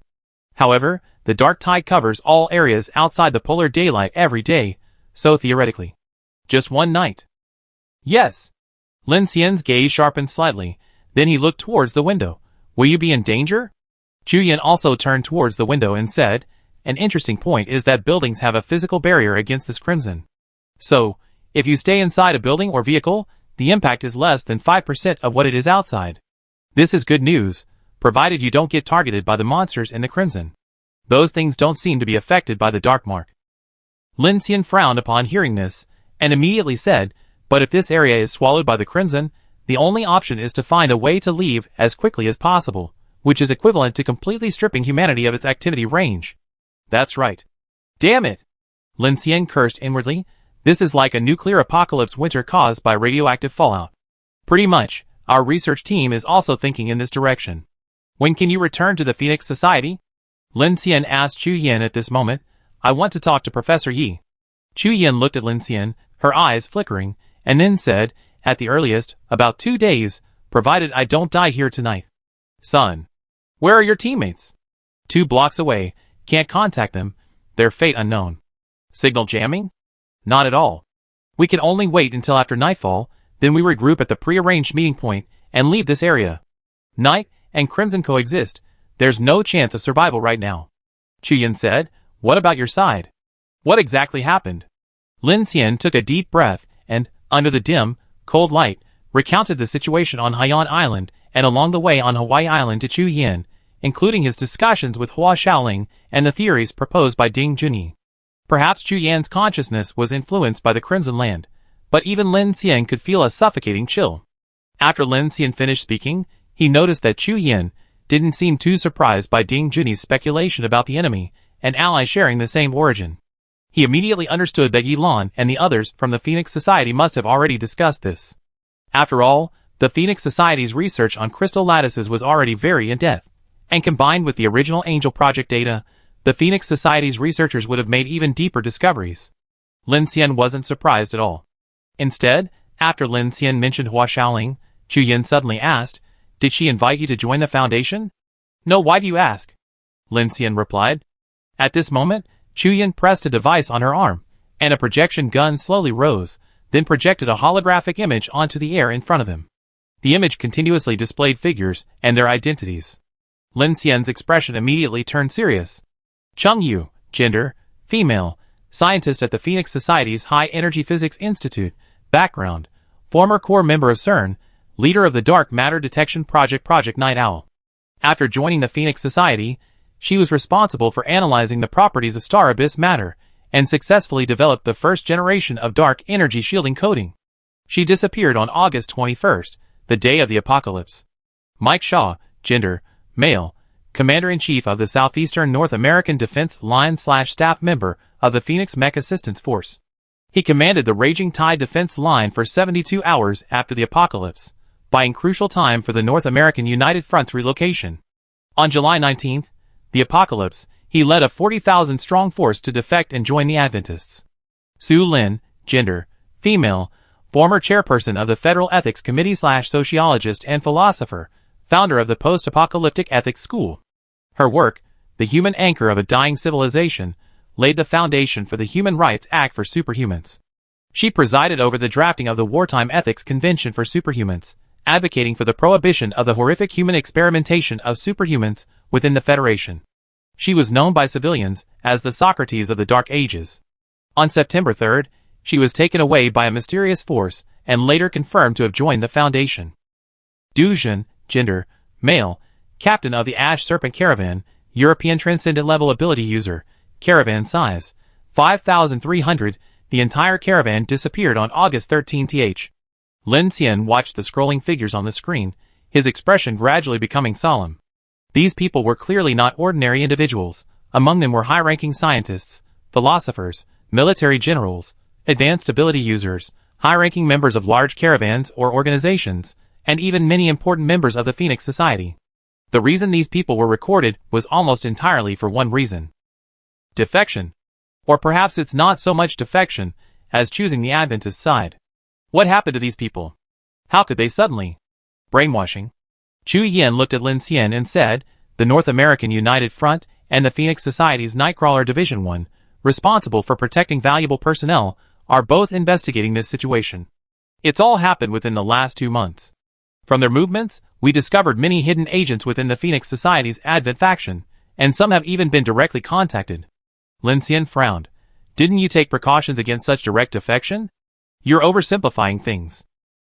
However, the Dark Tide covers all areas outside the polar daylight every day, so theoretically, just one night. Yes. Lin Xian's gaze sharpened slightly, then he looked towards the window. Will you be in danger? Chu Yin also turned towards the window and said, an interesting point is that buildings have a physical barrier against this crimson. So, if you stay inside a building or vehicle, the impact is less than 5% of what it is outside. This is good news, provided you don't get targeted by the monsters in the crimson. Those things don't seem to be affected by the dark mark. Lin Xian frowned upon hearing this, and immediately said, but if this area is swallowed by the crimson, the only option is to find a way to leave as quickly as possible, which is equivalent to completely stripping humanity of its activity range. That's right. Damn it! Lin Xian cursed inwardly. This is like a nuclear apocalypse winter caused by radioactive fallout. Pretty much, our research team is also thinking in this direction. When can you return to the Phoenix Society? Lin Xian asked Chu Yin at this moment. I want to talk to Professor Yi. Chu Yin looked at Lin Xian, her eyes flickering, and then said, at the earliest, about 2 days, provided I don't die here tonight. Son. Where are your teammates? 2 blocks away, can't contact them, their fate unknown. Signal jamming? Not at all. We can only wait until after nightfall, then we regroup at the pre-arranged meeting point and leave this area. Night and Crimson coexist, there's no chance of survival right now. Chu Yin said, what about your side? What exactly happened? Lin Xian took a deep breath and, under the dim, cold light, recounted the situation on Haiyan Island and along the way on Hawaii Island to Chu Yin, including his discussions with Hua Xiaoling and the theories proposed by Ding Junyi. Perhaps Chu Yan's consciousness was influenced by the Crimson Land, but even Lin Xian could feel a suffocating chill. After Lin Xian finished speaking, he noticed that Chu Yin didn't seem too surprised by Ding Junyi's speculation about the enemy and ally sharing the same origin. He immediately understood that Yi Lan and the others from the Phoenix Society must have already discussed this. After all, the Phoenix Society's research on crystal lattices was already very in-depth, and combined with the original Angel Project data, the Phoenix Society's researchers would have made even deeper discoveries. Lin Xian wasn't surprised at all. Instead, after Lin Xian mentioned Hua Xiaoling, Chu Yin suddenly asked, did she invite you to join the Foundation? No, why do you ask? Lin Xian replied. At this moment, Chu Yin pressed a device on her arm, and a projection gun slowly rose, then projected a holographic image onto the air in front of him. The image continuously displayed figures and their identities. Lin Xian's expression immediately turned serious. Cheng Yu, gender, female, scientist at the Phoenix Society's High Energy Physics Institute, background, former core member of CERN, leader of the Dark Matter Detection Project Night Owl. After joining the Phoenix Society, she was responsible for analyzing the properties of Star Abyss matter, and successfully developed the first generation of dark energy shielding coating. She disappeared on August 21st, the day of the apocalypse. Mike Shaw, gender, male, Commander-in-Chief of the Southeastern North American Defense Line/staff member of the Phoenix Mech Assistance Force. He commanded the Raging Tide Defense Line for 72 hours after the apocalypse, buying crucial time for the North American United Front's relocation. On July 19th, the apocalypse, he led a 40,000-strong force to defect and join the Adventists. Sue Lin, gender, female, former chairperson of the Federal Ethics Committee/sociologist and philosopher, founder of the Post-Apocalyptic Ethics School. Her work, The Human Anchor of a Dying Civilization, laid the foundation for the Human Rights Act for Superhumans. She presided over the drafting of the Wartime Ethics Convention for Superhumans, advocating for the prohibition of the horrific human experimentation of superhumans within the Federation. She was known by civilians as the Socrates of the Dark Ages. On September 3rd, she was taken away by a mysterious force and later confirmed to have joined the Foundation. Dujin, gender, male, captain of the Ash Serpent Caravan, European Transcendent Level Ability User, caravan size, 5,300, the entire caravan disappeared on August 13th. Lin Xian watched the scrolling figures on the screen, his expression gradually becoming solemn. These people were clearly not ordinary individuals. Among them were high-ranking scientists, philosophers, military generals, advanced ability users, high-ranking members of large caravans or organizations, and even many important members of the Phoenix Society. The reason these people were recorded was almost entirely for one reason. Defection. Or perhaps it's not so much defection as choosing the Adventist side. What happened to these people? How could they suddenly? Brainwashing. Chu Yin looked at Lin Xian and said, the North American United Front and the Phoenix Society's Nightcrawler Division 1, responsible for protecting valuable personnel, are both investigating this situation. It's all happened within the last 2 months. From their movements, we discovered many hidden agents within the Phoenix Society's Advent faction, and some have even been directly contacted. Lin Xian frowned. Didn't you take precautions against such direct defection? You're oversimplifying things.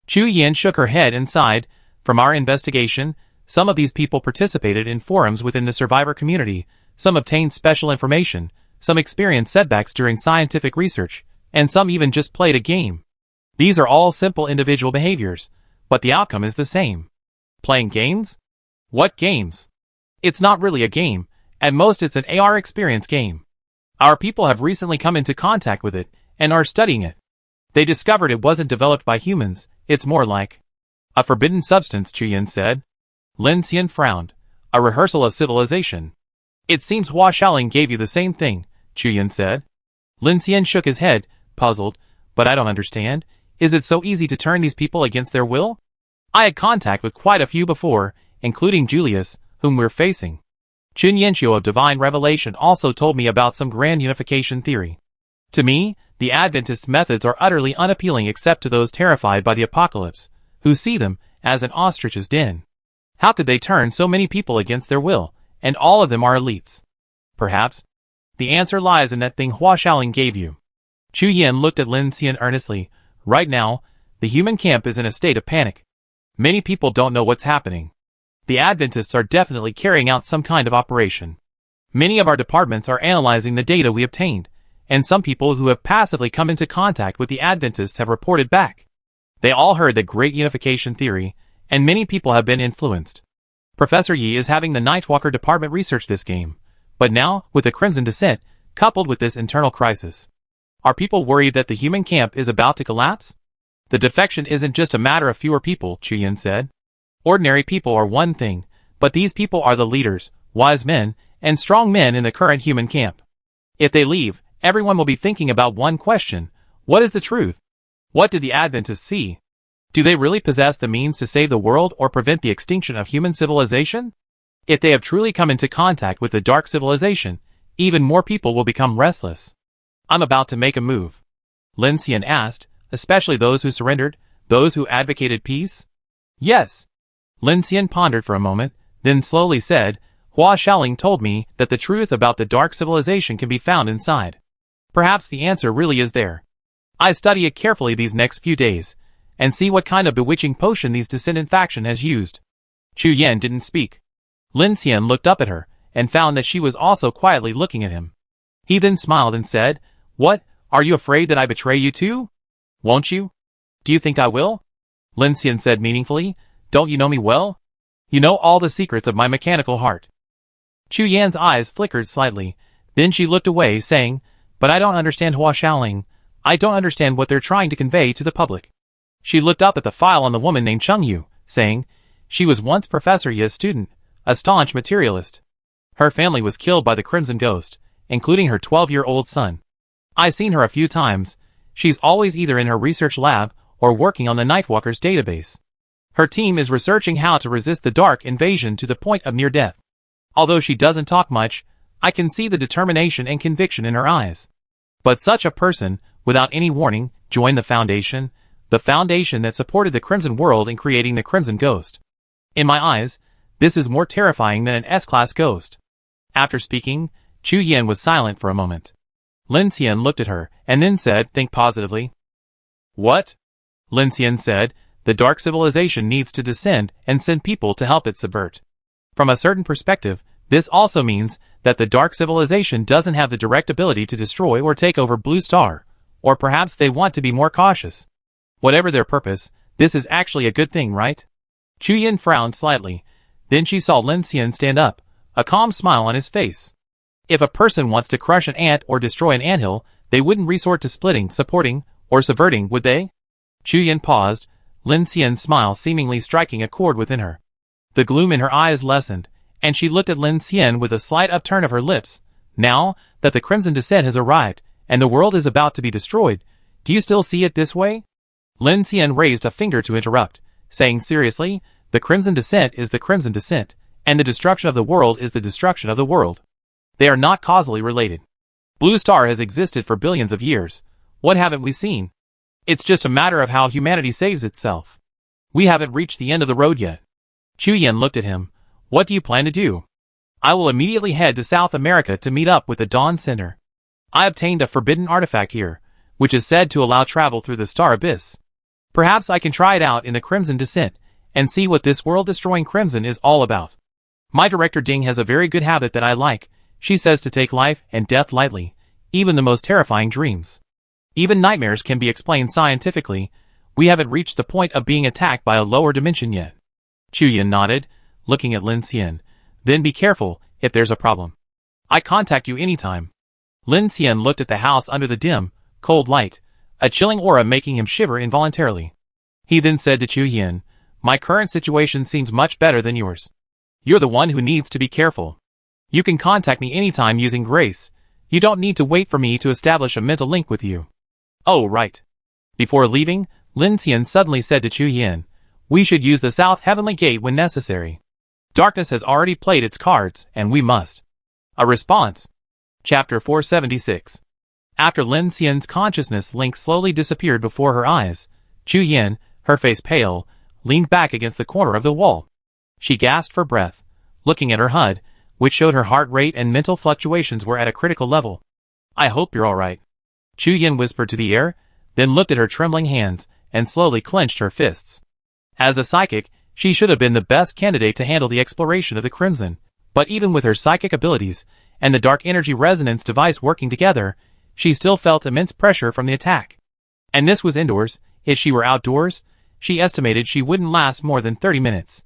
Chu Yin shook her head and sighed. From our investigation, some of these people participated in forums within the survivor community, some obtained special information, some experienced setbacks during scientific research, and some even just played a game. These are all simple individual behaviors, but the outcome is the same. Playing games? What games? It's not really a game. At most it's an AR experience game. Our people have recently come into contact with it, and are studying it. They discovered it wasn't developed by humans, it's more like a forbidden substance, Chu Yin said. Lin Xian frowned. A rehearsal of civilization. It seems Hua Xiaoling gave you the same thing, Chu Yin said. Lin Xian shook his head, puzzled, but I don't understand. Is it so easy to turn these people against their will? I had contact with quite a few before, including Julius, whom we're facing. Chun Yanxiu of Divine Revelation also told me about some grand unification theory. To me, the Adventist methods are utterly unappealing except to those terrified by the apocalypse, who see them as an ostrich's den. How could they turn so many people against their will, and all of them are elites? Perhaps the answer lies in that thing Hua Xiaoling gave you. Chu Yin looked at Lin Xian earnestly. Right now, the human camp is in a state of panic. Many people don't know what's happening. The Adventists are definitely carrying out some kind of operation. Many of our departments are analyzing the data we obtained, and some people who have passively come into contact with the Adventists have reported back. They all heard the Great Unification Theory, and many people have been influenced. Professor Yi is having the Nightwalker department research this game, but now, with the Crimson Descent, coupled with this internal crisis, are people worried that the human camp is about to collapse? The defection isn't just a matter of fewer people, Chu Yin said. Ordinary people are one thing, but these people are the leaders, wise men, and strong men in the current human camp. If they leave, everyone will be thinking about one question. What is the truth? What did the Adventists see? Do they really possess the means to save the world or prevent the extinction of human civilization? If they have truly come into contact with the dark civilization, even more people will become restless. I'm about to make a move. Lin Xian asked, especially those who surrendered, those who advocated peace? Yes. Lin Xian pondered for a moment, then slowly said, Hua Xiaoling told me that the truth about the dark civilization can be found inside. Perhaps the answer really is there. I study it carefully these next few days, and see what kind of bewitching potion these descendant faction has used. Chu Yan didn't speak. Lin Xian looked up at her, and found that she was also quietly looking at him. He then smiled and said, What, are you afraid that I betray you too? Won't you? Do you think I will? Lin Xian said meaningfully, Don't you know me well? You know all the secrets of my mechanical heart. Chu Yan's eyes flickered slightly, then she looked away saying, But I don't understand Hua Xiaoling. I don't understand what they're trying to convey to the public. She looked up at the file on the woman named Cheng Yu, saying, She was once Professor Yi's student, a staunch materialist. Her family was killed by the Crimson Ghost, including her 12-year-old son. I've seen her a few times. She's always either in her research lab or working on the Nightwalker's database. Her team is researching how to resist the dark invasion to the point of near death. Although she doesn't talk much, I can see the determination and conviction in her eyes. But such a person, without any warning, joined the Foundation. the foundation that supported the Crimson World in creating the Crimson Ghost. In my eyes, this is more terrifying than an S-class ghost. After speaking, Chu Yin was silent for a moment. Lin Xian looked at her, and then said, "Think positively." "What?" Lin Xian said, "The Dark Civilization needs to descend and send people to help it subvert. From a certain perspective, this also means that the Dark Civilization doesn't have the direct ability to destroy or take over Blue Star, or perhaps they want to be more cautious. Whatever their purpose, this is actually a good thing, right?" Chu Yin frowned slightly. Then she saw Lin Xian stand up, a calm smile on his face. If a person wants to crush an ant or destroy an anthill, they wouldn't resort to splitting, supporting, or subverting, would they? Chu Yin paused, Lin Xian's smile seemingly striking a chord within her. The gloom in her eyes lessened, and she looked at Lin Xian with a slight upturn of her lips. "Now that the Crimson Descent has arrived, and the world is about to be destroyed, do you still see it this way?" Lin Xian raised a finger to interrupt, saying seriously, "The Crimson Descent is the Crimson Descent, and the destruction of the world is the destruction of the world. They are not causally related. Blue Star has existed for billions of years. What haven't we seen? It's just a matter of how humanity saves itself. We haven't reached the end of the road yet." Chu Yin looked at him. "What do you plan to do?" "I will immediately head to South America to meet up with the Dawn Center. I obtained a forbidden artifact here, which is said to allow travel through the Star Abyss. Perhaps I can try it out in the Crimson Descent, and see what this world-destroying Crimson is all about. My director Ding has a very good habit that I like. She says to take life and death lightly, even the most terrifying dreams. Even nightmares can be explained scientifically. We haven't reached the point of being attacked by a lower dimension yet." Chu Yin nodded, looking at Lin Xian. "Then be careful if there's a problem. I contact you anytime." Lin Xian looked at the house under the dim, cold light, a chilling aura making him shiver involuntarily. He then said to Chu Yin, "My current situation seems much better than yours. You're the one who needs to be careful. You can contact me anytime using Grace. You don't need to wait for me to establish a mental link with you." "Oh, right." Before leaving, Lin Xian suddenly said to Chu Yin, "We should use the South Heavenly Gate when necessary. Darkness has already played its cards, and we must." A response. Chapter 476. After Lin Xian's consciousness link slowly disappeared before her eyes, Chu Yin, her face pale, leaned back against the corner of the wall. She gasped for breath, looking at her HUD, which showed her heart rate and mental fluctuations were at a critical level. "I hope you're all right," Chu Yin whispered to the air, then looked at her trembling hands, and slowly clenched her fists. As a psychic, she should have been the best candidate to handle the exploration of the Crimson, but even with her psychic abilities, and the dark energy resonance device working together, she still felt immense pressure from the attack. And this was indoors. If she were outdoors, she estimated she wouldn't last more than 30 minutes.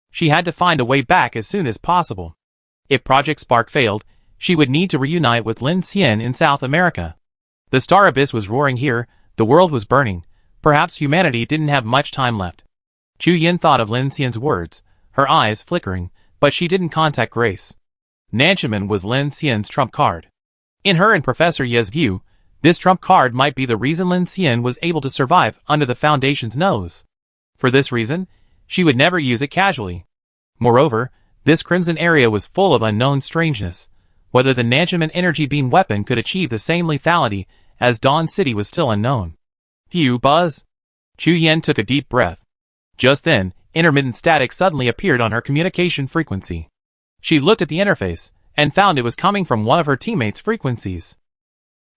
She had to find a way back as soon as possible. If Project Spark failed, she would need to reunite with Lin Xian in South America. The Star Abyss was roaring here, the world was burning. Perhaps humanity didn't have much time left. Chu Yin thought of Lin Xian's words, her eyes flickering, but she didn't contact Grace. Nanchaman was Lin Xian's trump card. In her and Professor Ye's view, this trump card might be the reason Lin Xian was able to survive under the Foundation's nose. For this reason, she would never use it casually. Moreover, this Crimson area was full of unknown strangeness. Whether the Nanchaman energy beam weapon could achieve the same lethality as Dawn City was still unknown. Phew, Buzz. Chu Yin took a deep breath. Just then, intermittent static suddenly appeared on her communication frequency. She looked at the interface, and found it was coming from one of her teammates' frequencies.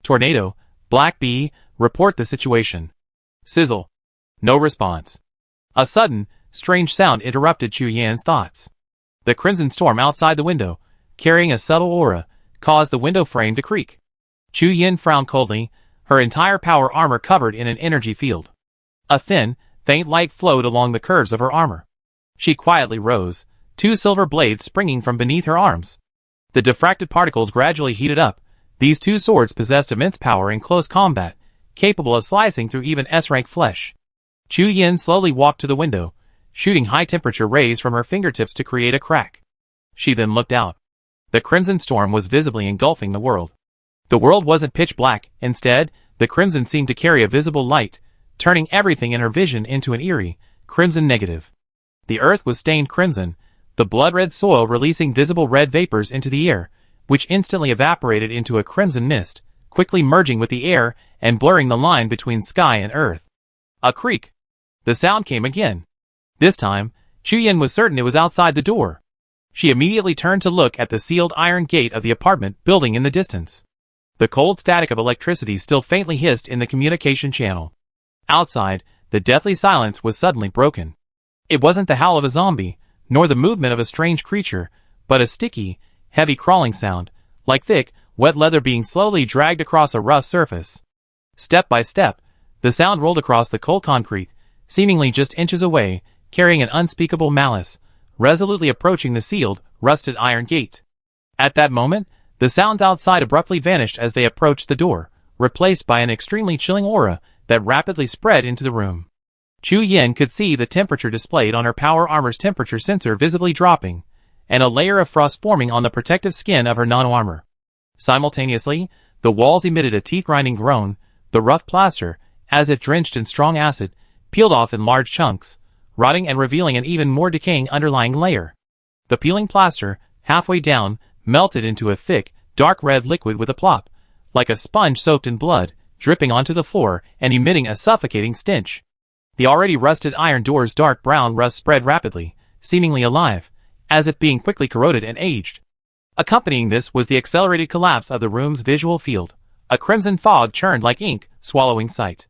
"Tornado, Black Bee, report the situation." Sizzle. No response. A sudden, strange sound interrupted Chu Yan's thoughts. The crimson storm outside the window, carrying a subtle aura, caused the window frame to creak. Chu Yin frowned coldly, her entire power armor covered in an energy field. A thin, faint light flowed along the curves of her armor. She quietly rose, two silver blades springing from beneath her arms. The diffracted particles gradually heated up. These two swords possessed immense power in close combat, capable of slicing through even S-rank flesh. Chu Yin slowly walked to the window, shooting high-temperature rays from her fingertips to create a crack. She then looked out. The crimson storm was visibly engulfing the world. The world wasn't pitch black. Instead, the crimson seemed to carry a visible light, turning everything in her vision into an eerie, crimson negative. The earth was stained crimson, the blood-red soil releasing visible red vapors into the air, which instantly evaporated into a crimson mist, quickly merging with the air and blurring the line between sky and earth. A creak. The sound came again. This time, Chu Yin was certain it was outside the door. She immediately turned to look at the sealed iron gate of the apartment building in the distance. The cold static of electricity still faintly hissed in the communication channel. Outside, the deathly silence was suddenly broken. It wasn't the howl of a zombie, nor the movement of a strange creature, but a sticky, heavy crawling sound, like thick, wet leather being slowly dragged across a rough surface. Step by step, the sound rolled across the cold concrete, seemingly just inches away, carrying an unspeakable malice, resolutely approaching the sealed, rusted iron gate. At that moment, the sounds outside abruptly vanished as they approached the door, replaced by an extremely chilling aura that rapidly spread into the room. Chu Yin could see the temperature displayed on her power armor's temperature sensor visibly dropping, and a layer of frost forming on the protective skin of her nano-armor. Simultaneously, the walls emitted a teeth-grinding groan, the rough plaster, as if drenched in strong acid, peeled off in large chunks, rotting and revealing an even more decaying underlying layer. The peeling plaster, halfway down, melted into a thick, dark red liquid with a plop, like a sponge soaked in blood, dripping onto the floor and emitting a suffocating stench. The already rusted iron door's dark brown rust spread rapidly, seemingly alive, as if being quickly corroded and aged. Accompanying this was the accelerated collapse of the room's visual field. A crimson fog churned like ink, swallowing sight.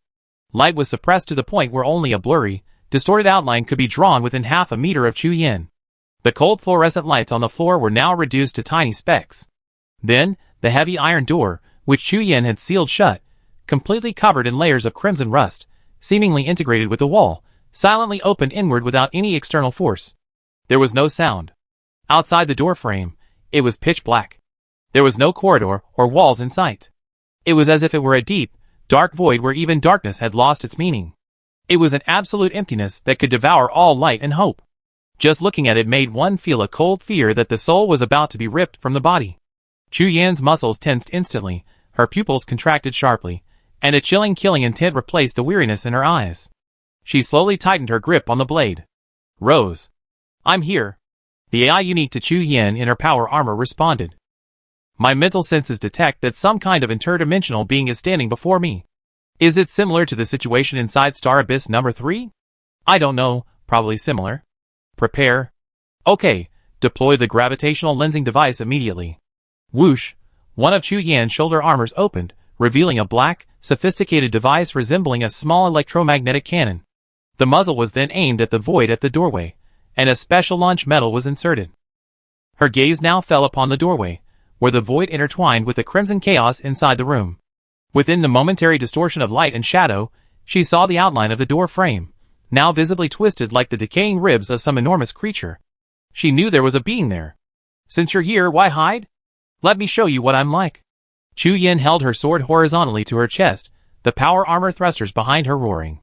Light was suppressed to the point where only a blurry, distorted outline could be drawn within half a meter of Chu Yin. The cold fluorescent lights on the floor were now reduced to tiny specks. Then, the heavy iron door, which Chu Yin had sealed shut, completely covered in layers of crimson rust, seemingly integrated with the wall, silently opened inward without any external force. There was no sound. Outside the door frame, it was pitch black. There was no corridor or walls in sight. It was as if it were a deep, dark void where even darkness had lost its meaning. It was an absolute emptiness that could devour all light and hope. Just looking at it made one feel a cold fear that the soul was about to be ripped from the body. Chu Yan's muscles tensed instantly, her pupils contracted sharply, and a chilling killing intent replaced the weariness in her eyes. She slowly tightened her grip on the blade. Rose. I'm here. The AI unique to Chu Yin in her power armor responded. My mental senses detect that some kind of interdimensional being is standing before me. Is it similar to the situation inside Star Abyss number 3? I don't know, probably similar. Prepare. Okay, deploy the gravitational lensing device immediately. Whoosh, one of Chu Yan's shoulder armors opened, revealing a black, sophisticated device resembling a small electromagnetic cannon. The muzzle was then aimed at the void at the doorway, and a special launch metal was inserted. Her gaze now fell upon the doorway, where the void intertwined with the crimson chaos inside the room. Within the momentary distortion of light and shadow, she saw the outline of the door frame, now visibly twisted like the decaying ribs of some enormous creature. She knew there was a being there. Since you're here, why hide? Let me show you what I'm like. Chu Yin held her sword horizontally to her chest, the power armor thrusters behind her roaring.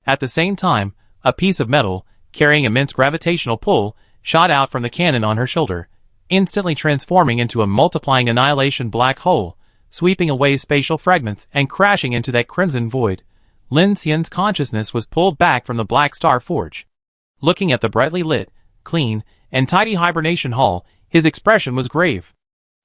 At the same time, a piece of metal, carrying immense gravitational pull, shot out from the cannon on her shoulder, instantly transforming into a multiplying annihilation black hole, sweeping away spatial fragments and crashing into that crimson void. Lin Xian's consciousness was pulled back from the Black Star Forge. Looking at the brightly lit, clean, and tidy hibernation hall, his expression was grave.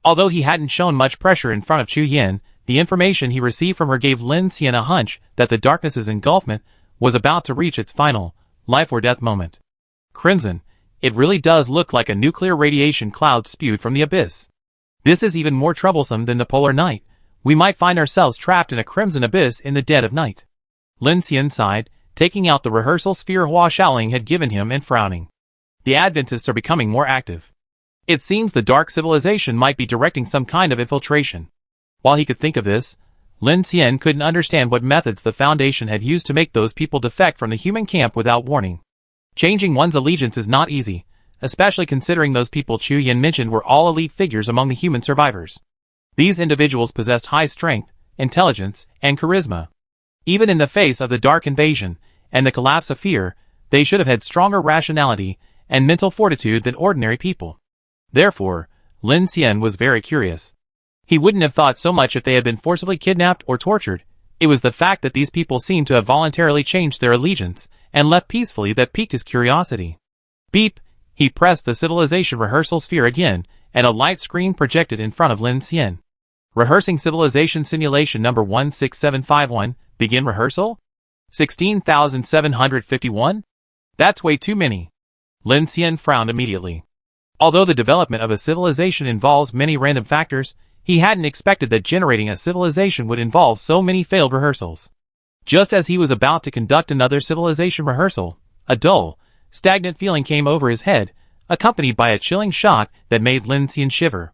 Although he hadn't shown much pressure in front of Chu Yin, the information he received from her gave Lin Xian a hunch that the darkness's engulfment was about to reach its final, life-or-death moment. Crimson, it really does look like a nuclear radiation cloud spewed from the abyss. This is even more troublesome than the polar night. We might find ourselves trapped in a crimson abyss in the dead of night. Lin Xian sighed, taking out the rehearsal sphere Hua Shaoling had given him and frowning. The Adventists are becoming more active. It seems the dark civilization might be directing some kind of infiltration. While he could think of this, Lin Xian couldn't understand what methods the Foundation had used to make those people defect from the human camp without warning. Changing one's allegiance is not easy, especially considering those people Chu Yin mentioned were all elite figures among the human survivors. These individuals possessed high strength, intelligence, and charisma. Even in the face of the dark invasion and the collapse of fear, they should have had stronger rationality and mental fortitude than ordinary people. Therefore, Lin Xian was very curious. He wouldn't have thought so much if they had been forcibly kidnapped or tortured. It was the fact that these people seemed to have voluntarily changed their allegiance and left peacefully that piqued his curiosity. Beep! He pressed the civilization rehearsal sphere again, and a light screen projected in front of Lin Xian. Rehearsing civilization simulation number 16751, begin rehearsal? 16,751? That's way too many. Lin Xian frowned immediately. Although the development of a civilization involves many random factors, he hadn't expected that generating a civilization would involve so many failed rehearsals. Just as he was about to conduct another civilization rehearsal, a dull, stagnant feeling came over his head, accompanied by a chilling shock that made Lin Xian shiver.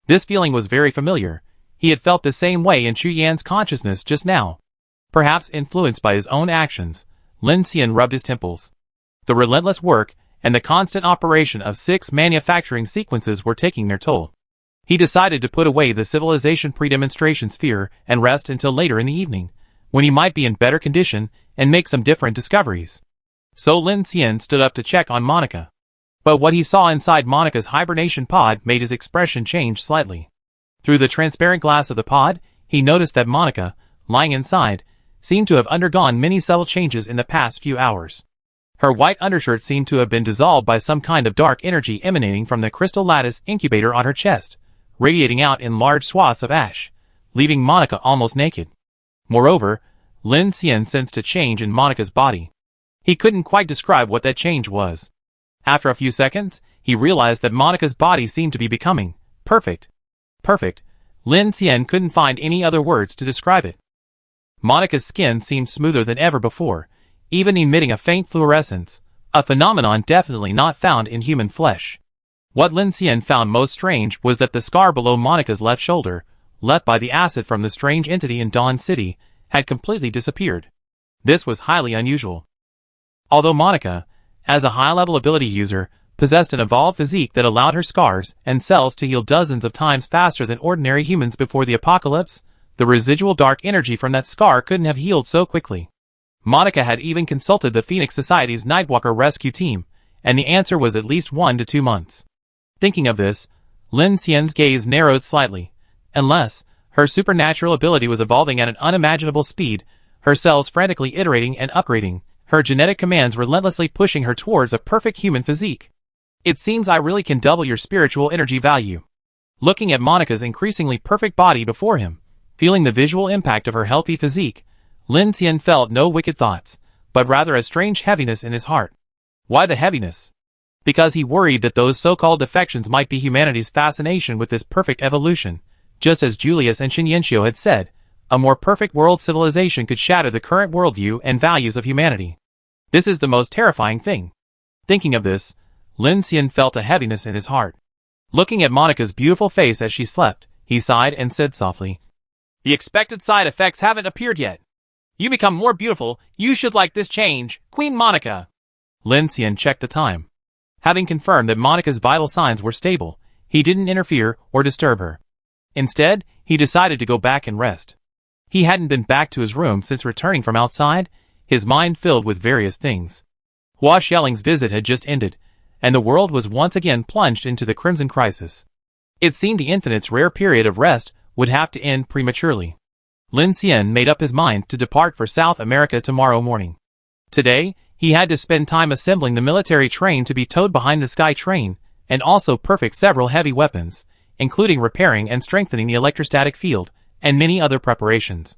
This feeling was very familiar. He had felt the same way in Chu Yan's consciousness just now. Perhaps influenced by his own actions, Lin Xian rubbed his temples. The relentless work and the constant operation of 6 manufacturing sequences were taking their toll. He decided to put away the civilization pre-demonstration sphere and rest until later in the evening, when he might be in better condition and make some different discoveries. So Lin Xian stood up to check on Monica. But what he saw inside Monica's hibernation pod made his expression change slightly. Through the transparent glass of the pod, he noticed that Monica, lying inside, seemed to have undergone many subtle changes in the past few hours. Her white undershirt seemed to have been dissolved by some kind of dark energy emanating from the crystal lattice incubator on her chest, radiating out in large swaths of ash, leaving Monica almost naked. Moreover, Lin Xian sensed a change in Monica's body. He couldn't quite describe what that change was. After a few seconds, he realized that Monica's body seemed to be becoming perfect. Perfect. Lin Xian couldn't find any other words to describe it. Monica's skin seemed smoother than ever before, even emitting a faint fluorescence, a phenomenon definitely not found in human flesh. What Lin Xian found most strange was that the scar below Monica's left shoulder, left by the acid from the strange entity in Dawn City, had completely disappeared. This was highly unusual. Although Monica, as a high-level ability user, possessed an evolved physique that allowed her scars and cells to heal dozens of times faster than ordinary humans before the apocalypse, the residual dark energy from that scar couldn't have healed so quickly. Monica had even consulted the Phoenix Society's Nightwalker rescue team, and the answer was at least 1 to 2 months. Thinking of this, Lin Xian's gaze narrowed slightly. Unless her supernatural ability was evolving at an unimaginable speed, her cells frantically iterating and upgrading, her genetic commands relentlessly pushing her towards a perfect human physique. It seems I really can double your spiritual energy value. Looking at Monica's increasingly perfect body before him, feeling the visual impact of her healthy physique, Lin Xian felt no wicked thoughts, but rather a strange heaviness in his heart. Why the heaviness? Because he worried that those so-called defections might be humanity's fascination with this perfect evolution. Just as Julius and Shin Yanxiu had said, a more perfect world civilization could shatter the current worldview and values of humanity. This is the most terrifying thing. Thinking of this, Lin Xian felt a heaviness in his heart. Looking at Monica's beautiful face as she slept, he sighed and said softly, "The expected side effects haven't appeared yet. You become more beautiful, you should like this change, Queen Monica." Lin Xian checked the time. Having confirmed that Monica's vital signs were stable, he didn't interfere or disturb her. Instead, he decided to go back and rest. He hadn't been back to his room since returning from outside, his mind filled with various things. Hua Xiaoling's visit had just ended, and the world was once again plunged into the Crimson Crisis. It seemed the Infinite's rare period of rest would have to end prematurely. Lin Xian made up his mind to depart for South America tomorrow morning. Today, he had to spend time assembling the military train to be towed behind the sky train, and also perfect several heavy weapons, including repairing and strengthening the electrostatic field, and many other preparations.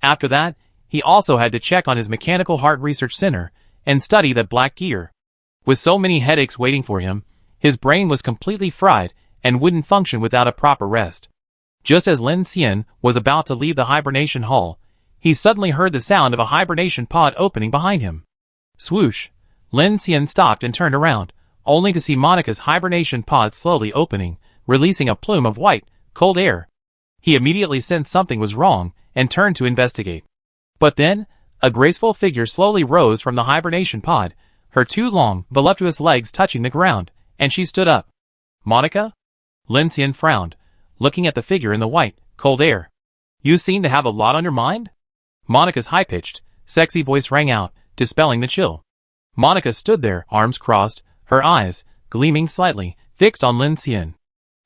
After that, he also had to check on his mechanical heart research center, and study that black gear. With so many headaches waiting for him, his brain was completely fried, and wouldn't function without a proper rest. Just as Lin Xian was about to leave the hibernation hall, he suddenly heard the sound of a hibernation pod opening behind him. Swoosh! Lin Xian stopped and turned around, only to see Monica's hibernation pod slowly opening, releasing a plume of white, cold air. He immediately sensed something was wrong, and turned to investigate. But then, a graceful figure slowly rose from the hibernation pod, her 2 long, voluptuous legs touching the ground, and she stood up. "Monica?" Lin Xian frowned, looking at the figure in the white, cold air. "You seem to have a lot on your mind?" Monica's high-pitched, sexy voice rang out, dispelling the chill. Monica stood there, arms crossed, her eyes, gleaming slightly, fixed on Lin Xian.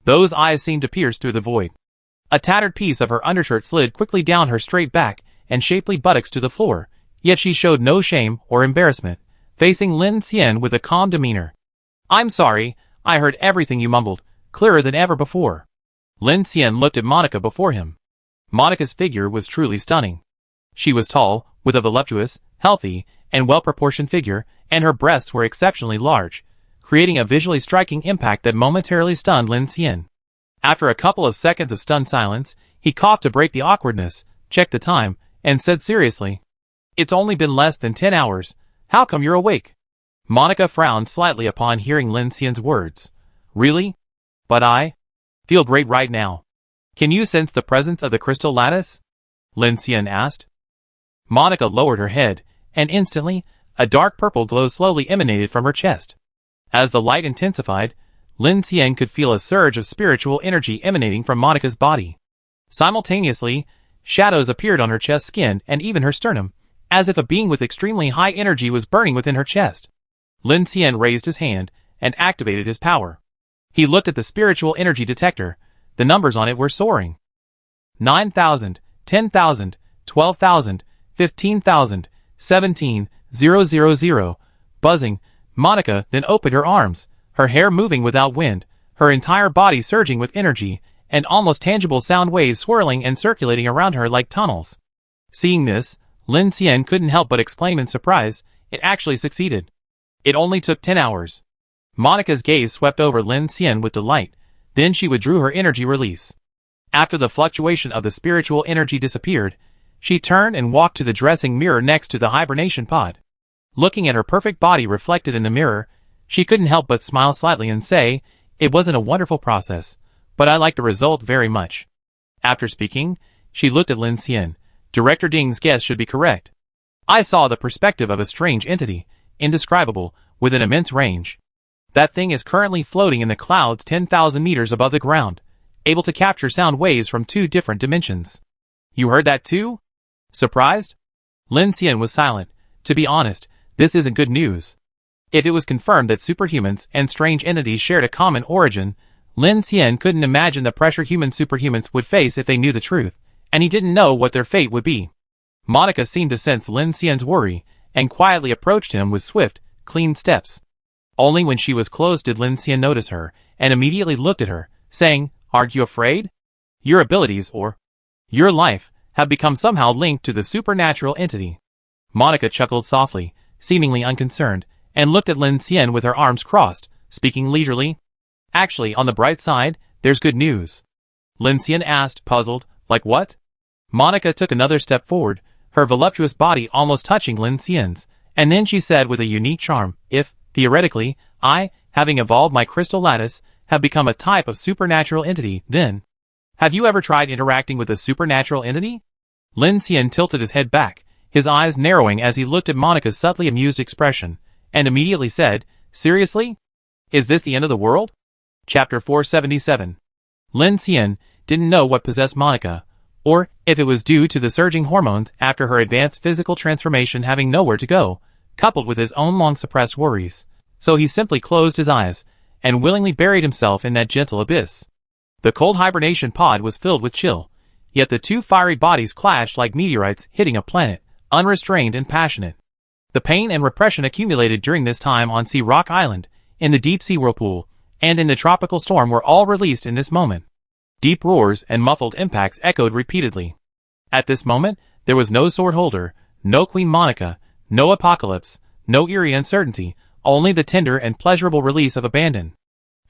Those eyes seemed to pierce through the void. A tattered piece of her undershirt slid quickly down her straight back and shapely buttocks to the floor, yet she showed no shame or embarrassment, facing Lin Xian with a calm demeanor. "I'm sorry, I heard everything you mumbled, clearer than ever before." Lin Xian looked at Monica before him. Monica's figure was truly stunning. She was tall, with a voluptuous, healthy, and well-proportioned figure, and her breasts were exceptionally large, creating a visually striking impact that momentarily stunned Lin Xian. After a couple of seconds of stunned silence, he coughed to break the awkwardness, checked the time, and said seriously, "It's only been less than 10 hours. How come you're awake?" Monica frowned slightly upon hearing Lin Xian's words. "Really? But I feel great right now. Can you sense the presence of the crystal lattice?" Lin Xian asked. Monica lowered her head, and instantly, a dark purple glow slowly emanated from her chest. As the light intensified, Lin Xian could feel a surge of spiritual energy emanating from Monica's body. Simultaneously, shadows appeared on her chest skin and even her sternum, as if a being with extremely high energy was burning within her chest. Lin Xian raised his hand and activated his power. He looked at the spiritual energy detector. The numbers on it were soaring. 9,000, 10,000, 12,000, 15,000, 17,000, buzzing. Monica then opened her arms, her hair moving without wind, her entire body surging with energy, and almost tangible sound waves swirling and circulating around her like tunnels. Seeing this, Lin Xian couldn't help but exclaim in surprise, it actually succeeded. It only took 10 hours. Monica's gaze swept over Lin Xian with delight, then she withdrew her energy release. After the fluctuation of the spiritual energy disappeared, she turned and walked to the dressing mirror next to the hibernation pod. Looking at her perfect body reflected in the mirror, she couldn't help but smile slightly and say, "It wasn't a wonderful process, but I like the result very much." After speaking, she looked at Lin Xian. Director Ding's guess should be correct. I saw the perspective of a strange entity, indescribable, with an immense range. That thing is currently floating in the clouds 10,000 meters above the ground, able to capture sound waves from 2 different dimensions. You heard that too? Surprised? Lin Xian was silent. To be honest, this isn't good news. If it was confirmed that superhumans and strange entities shared a common origin, Lin Xian couldn't imagine the pressure human superhumans would face if they knew the truth, and he didn't know what their fate would be. Monica seemed to sense Lin Xian's worry, and quietly approached him with swift, clean steps. Only when she was close did Lin Xian notice her, and immediately looked at her, saying, "Aren't you afraid? Your abilities or your life have become somehow linked to the supernatural entity." Monica chuckled softly, seemingly unconcerned, and looked at Lin Xian with her arms crossed, speaking leisurely. "Actually, on the bright side, there's good news." Lin Xian asked, puzzled, "Like what?" Monica took another step forward, her voluptuous body almost touching Lin Xian's, and then she said with a unique charm, "If, theoretically, I, having evolved my crystal lattice, have become a type of supernatural entity, then have you ever tried interacting with a supernatural entity?" Lin Xian tilted his head back, his eyes narrowing as he looked at Monica's subtly amused expression, and immediately said, "Seriously? Is this the end of the world?" Chapter 477. Lin Xian didn't know what possessed Monica, or if it was due to the surging hormones after her advanced physical transformation having nowhere to go, coupled with his own long-suppressed worries. So he simply closed his eyes, and willingly buried himself in that gentle abyss. The cold hibernation pod was filled with chill, yet the 2 fiery bodies clashed like meteorites hitting a planet, unrestrained and passionate. The pain and repression accumulated during this time on Sea Rock Island, in the deep sea whirlpool, and in the tropical storm were all released in this moment. Deep roars and muffled impacts echoed repeatedly. At this moment, there was no sword holder, no Queen Monica, no apocalypse, no eerie uncertainty, only the tender and pleasurable release of abandon.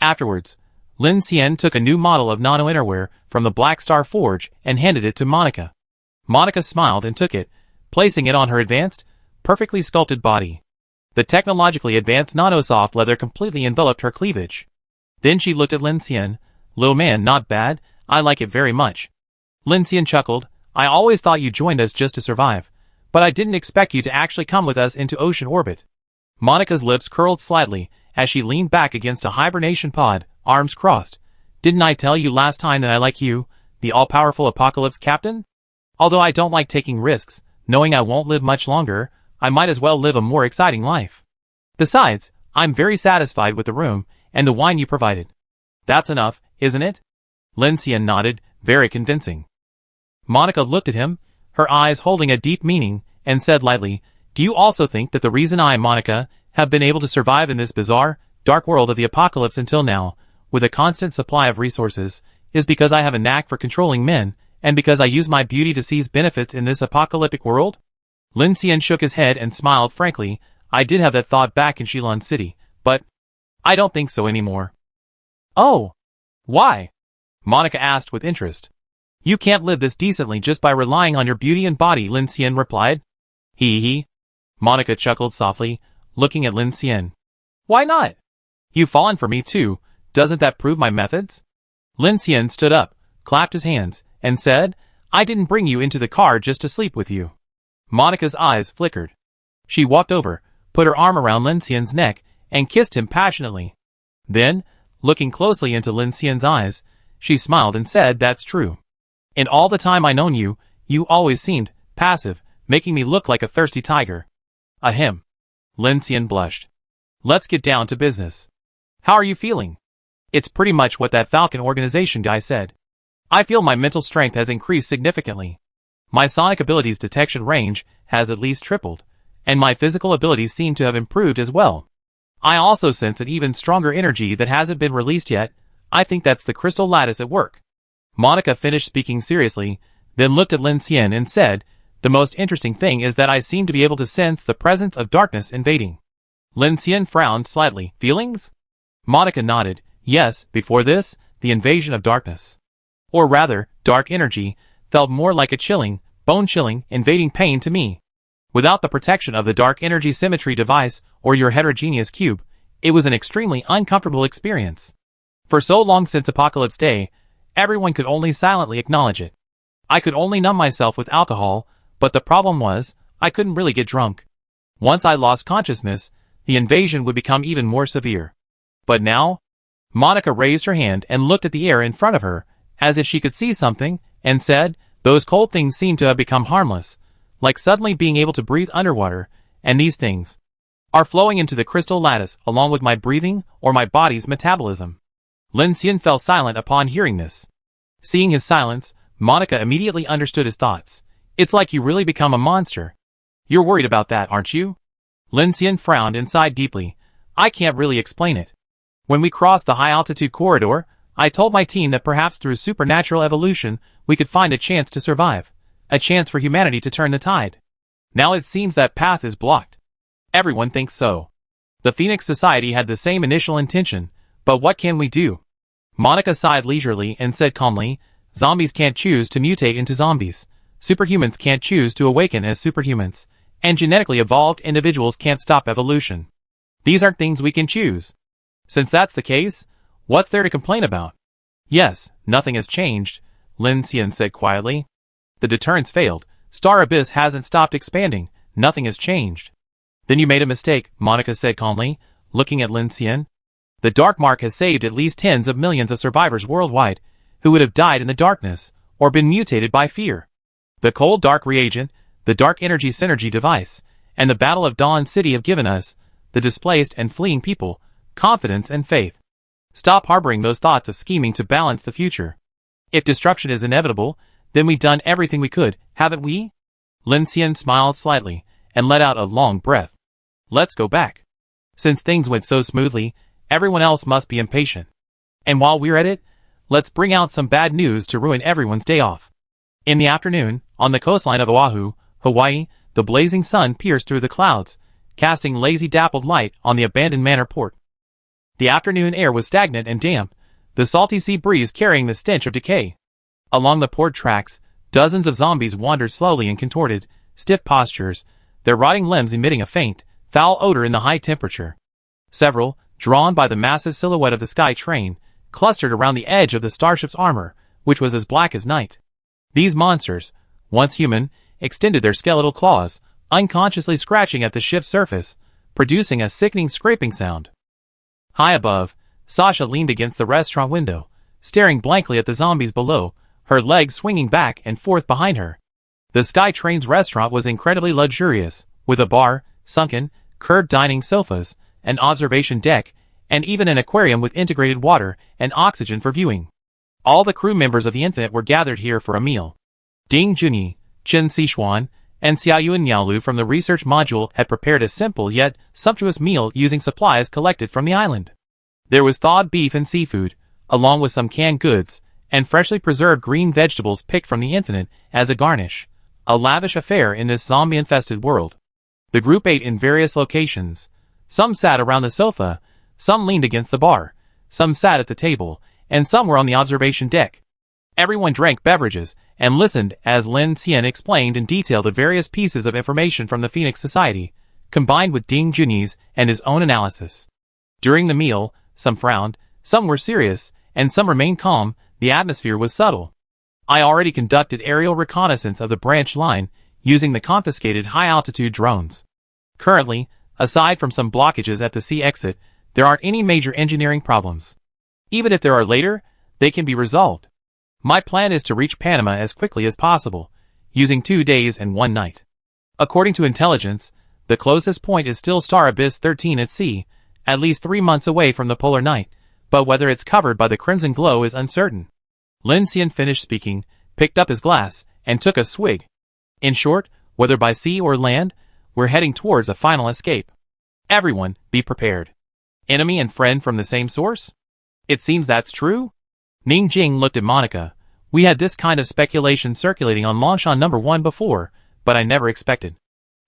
Afterwards, Lin Xian took a new model of nano-innerwear from the Black Star Forge and handed it to Monica. Monica smiled and took it, placing it on her advanced, perfectly sculpted body. The technologically advanced nano-soft leather completely enveloped her cleavage. Then she looked at Lin Xian. "Little man, not bad, I like it very much." Lin Xian chuckled, "I always thought you joined us just to survive, but I didn't expect you to actually come with us into ocean orbit." Monica's lips curled slightly as she leaned back against a hibernation pod, arms crossed. "Didn't I tell you last time that I like you, the all-powerful apocalypse captain? Although I don't like taking risks, knowing I won't live much longer, I might as well live a more exciting life. Besides, I'm very satisfied with the room and the wine you provided." "That's enough, isn't it?" Lin Xian nodded, very convincing. Monica looked at him, her eyes holding a deep meaning, and said lightly, "Do you also think that the reason I, Monica, have been able to survive in this bizarre, dark world of the apocalypse until now, with a constant supply of resources, is because I have a knack for controlling men, and because I use my beauty to seize benefits in this apocalyptic world?" Lin Xian shook his head and smiled frankly. I did have that thought back in Shilin City, but I don't think so anymore. Oh, why? Monica asked with interest. You can't live this decently just by relying on your beauty and body, Lin Xian replied. Hee. Monica chuckled softly, looking at Lin Xian. Why not? You've fallen for me too, doesn't that prove my methods? Lin Xian stood up, clapped his hands, and said, I didn't bring you into the car just to sleep with you. Monica's eyes flickered. She walked over, put her arm around Lin Xian's neck, and kissed him passionately. Then, looking closely into Lin Xian's eyes, she smiled and said, That's true. In all the time I known you, you always seemed passive, making me look like a thirsty tiger. Ahem. Lin Xian blushed. Let's get down to business. How are you feeling? It's pretty much what that Falcon organization guy said. I feel my mental strength has increased significantly. My sonic abilities detection range has at least tripled, and my physical abilities seem to have improved as well. I also sense an even stronger energy that hasn't been released yet. I think that's the crystal lattice at work. Monica finished speaking seriously, then looked at Lin Xian and said, The most interesting thing is that I seem to be able to sense the presence of darkness invading. Lin Xian frowned slightly. Feelings? Monica nodded. Yes, before this, the invasion of darkness. Or rather, dark energy, felt more like a chilling, bone-chilling, invading pain to me. Without the protection of the dark energy symmetry device or your heterogeneous cube, it was an extremely uncomfortable experience. For so long since Apocalypse Day, everyone could only silently acknowledge it. I could only numb myself with alcohol, but the problem was, I couldn't really get drunk. Once I lost consciousness, the invasion would become even more severe. But now? Monica raised her hand and looked at the air in front of her, as if she could see something, and said, Those cold things seem to have become harmless, like suddenly being able to breathe underwater, and these things are flowing into the crystal lattice along with my breathing or my body's metabolism. Lin Xian fell silent upon hearing this. Seeing his silence, Monica immediately understood his thoughts. It's like you really become a monster. You're worried about that, aren't you? Lin Xian frowned and sighed deeply. I can't really explain it. When we crossed the high-altitude corridor, I told my team that perhaps through supernatural evolution, we could find a chance to survive. A chance for humanity to turn the tide. Now it seems that path is blocked. Everyone thinks so. The Phoenix Society had the same initial intention, but what can we do? Monica sighed leisurely and said calmly, Zombies can't choose to mutate into zombies. Superhumans can't choose to awaken as superhumans. And genetically evolved individuals can't stop evolution. These aren't things we can choose. Since that's the case, what's there to complain about? Yes, nothing has changed, Lin Xian said quietly. The deterrence failed. Star Abyss hasn't stopped expanding. Nothing has changed. Then you made a mistake, Monica said calmly, looking at Lin Xian. The Dark Mark has saved at least tens of millions of survivors worldwide, who would have died in the darkness, or been mutated by fear. The cold dark reagent, the dark energy synergy device, and the Battle of Dawn City have given us, the displaced and fleeing people, confidence and faith. Stop harboring those thoughts of scheming to balance the future. If destruction is inevitable, then we've done everything we could, haven't we? Lin Xian smiled slightly, and let out a long breath. Let's go back. Since things went so smoothly, everyone else must be impatient. And while we're at it, let's bring out some bad news to ruin everyone's day off. In the afternoon, on the coastline of Oahu, Hawaii, the blazing sun pierced through the clouds, casting lazy dappled light on the abandoned manor port. The afternoon air was stagnant and damp, the salty sea breeze carrying the stench of decay. Along the port tracks, dozens of zombies wandered slowly in contorted, stiff postures, their rotting limbs emitting a faint, foul odor in the high temperature. Several, drawn by the massive silhouette of the sky train, clustered around the edge of the starship's armor, which was as black as night. These monsters, once human, extended their skeletal claws, unconsciously scratching at the ship's surface, producing a sickening scraping sound. High above, Sasha leaned against the restaurant window, staring blankly at the zombies below, her legs swinging back and forth behind her. The Sky Train's restaurant was incredibly luxurious, with a bar, sunken, curved dining sofas, an observation deck, and even an aquarium with integrated water and oxygen for viewing. All the crew members of the Infinite were gathered here for a meal. Ding Junyi, Chen Sichuan, and Xiaoyuan Niaolu from the research module had prepared a simple yet sumptuous meal using supplies collected from the island. There was thawed beef and seafood, along with some canned goods, and freshly preserved green vegetables picked from the Infinite as a garnish. A lavish affair in this zombie-infested world. The group ate in various locations. Some sat around the sofa, some leaned against the bar, some sat at the table, and some were on the observation deck. Everyone drank beverages and listened as Lin Xian explained in detail the various pieces of information from the Phoenix Society, combined with Ding Junyi's and his own analysis. During the meal, some frowned, some were serious, and some remained calm. The atmosphere was subtle. I already conducted aerial reconnaissance of the branch line using the confiscated high-altitude drones. Currently, aside from some blockages at the sea exit, there aren't any major engineering problems. Even if there are later, they can be resolved. My plan is to reach Panama as quickly as possible, using 2 days and 1 night. According to intelligence, the closest point is still Star Abyss 13 at sea, at least 3 months away from the polar night, but whether it's covered by the crimson glow is uncertain. Lin Xian finished speaking, picked up his glass, and took a swig. In short, whether by sea or land, we're heading towards a final escape. Everyone, be prepared. Enemy and friend from the same source? It seems that's true? Ning Jing looked at Monica. We had this kind of speculation circulating on Longshan number 1 before, but I never expected.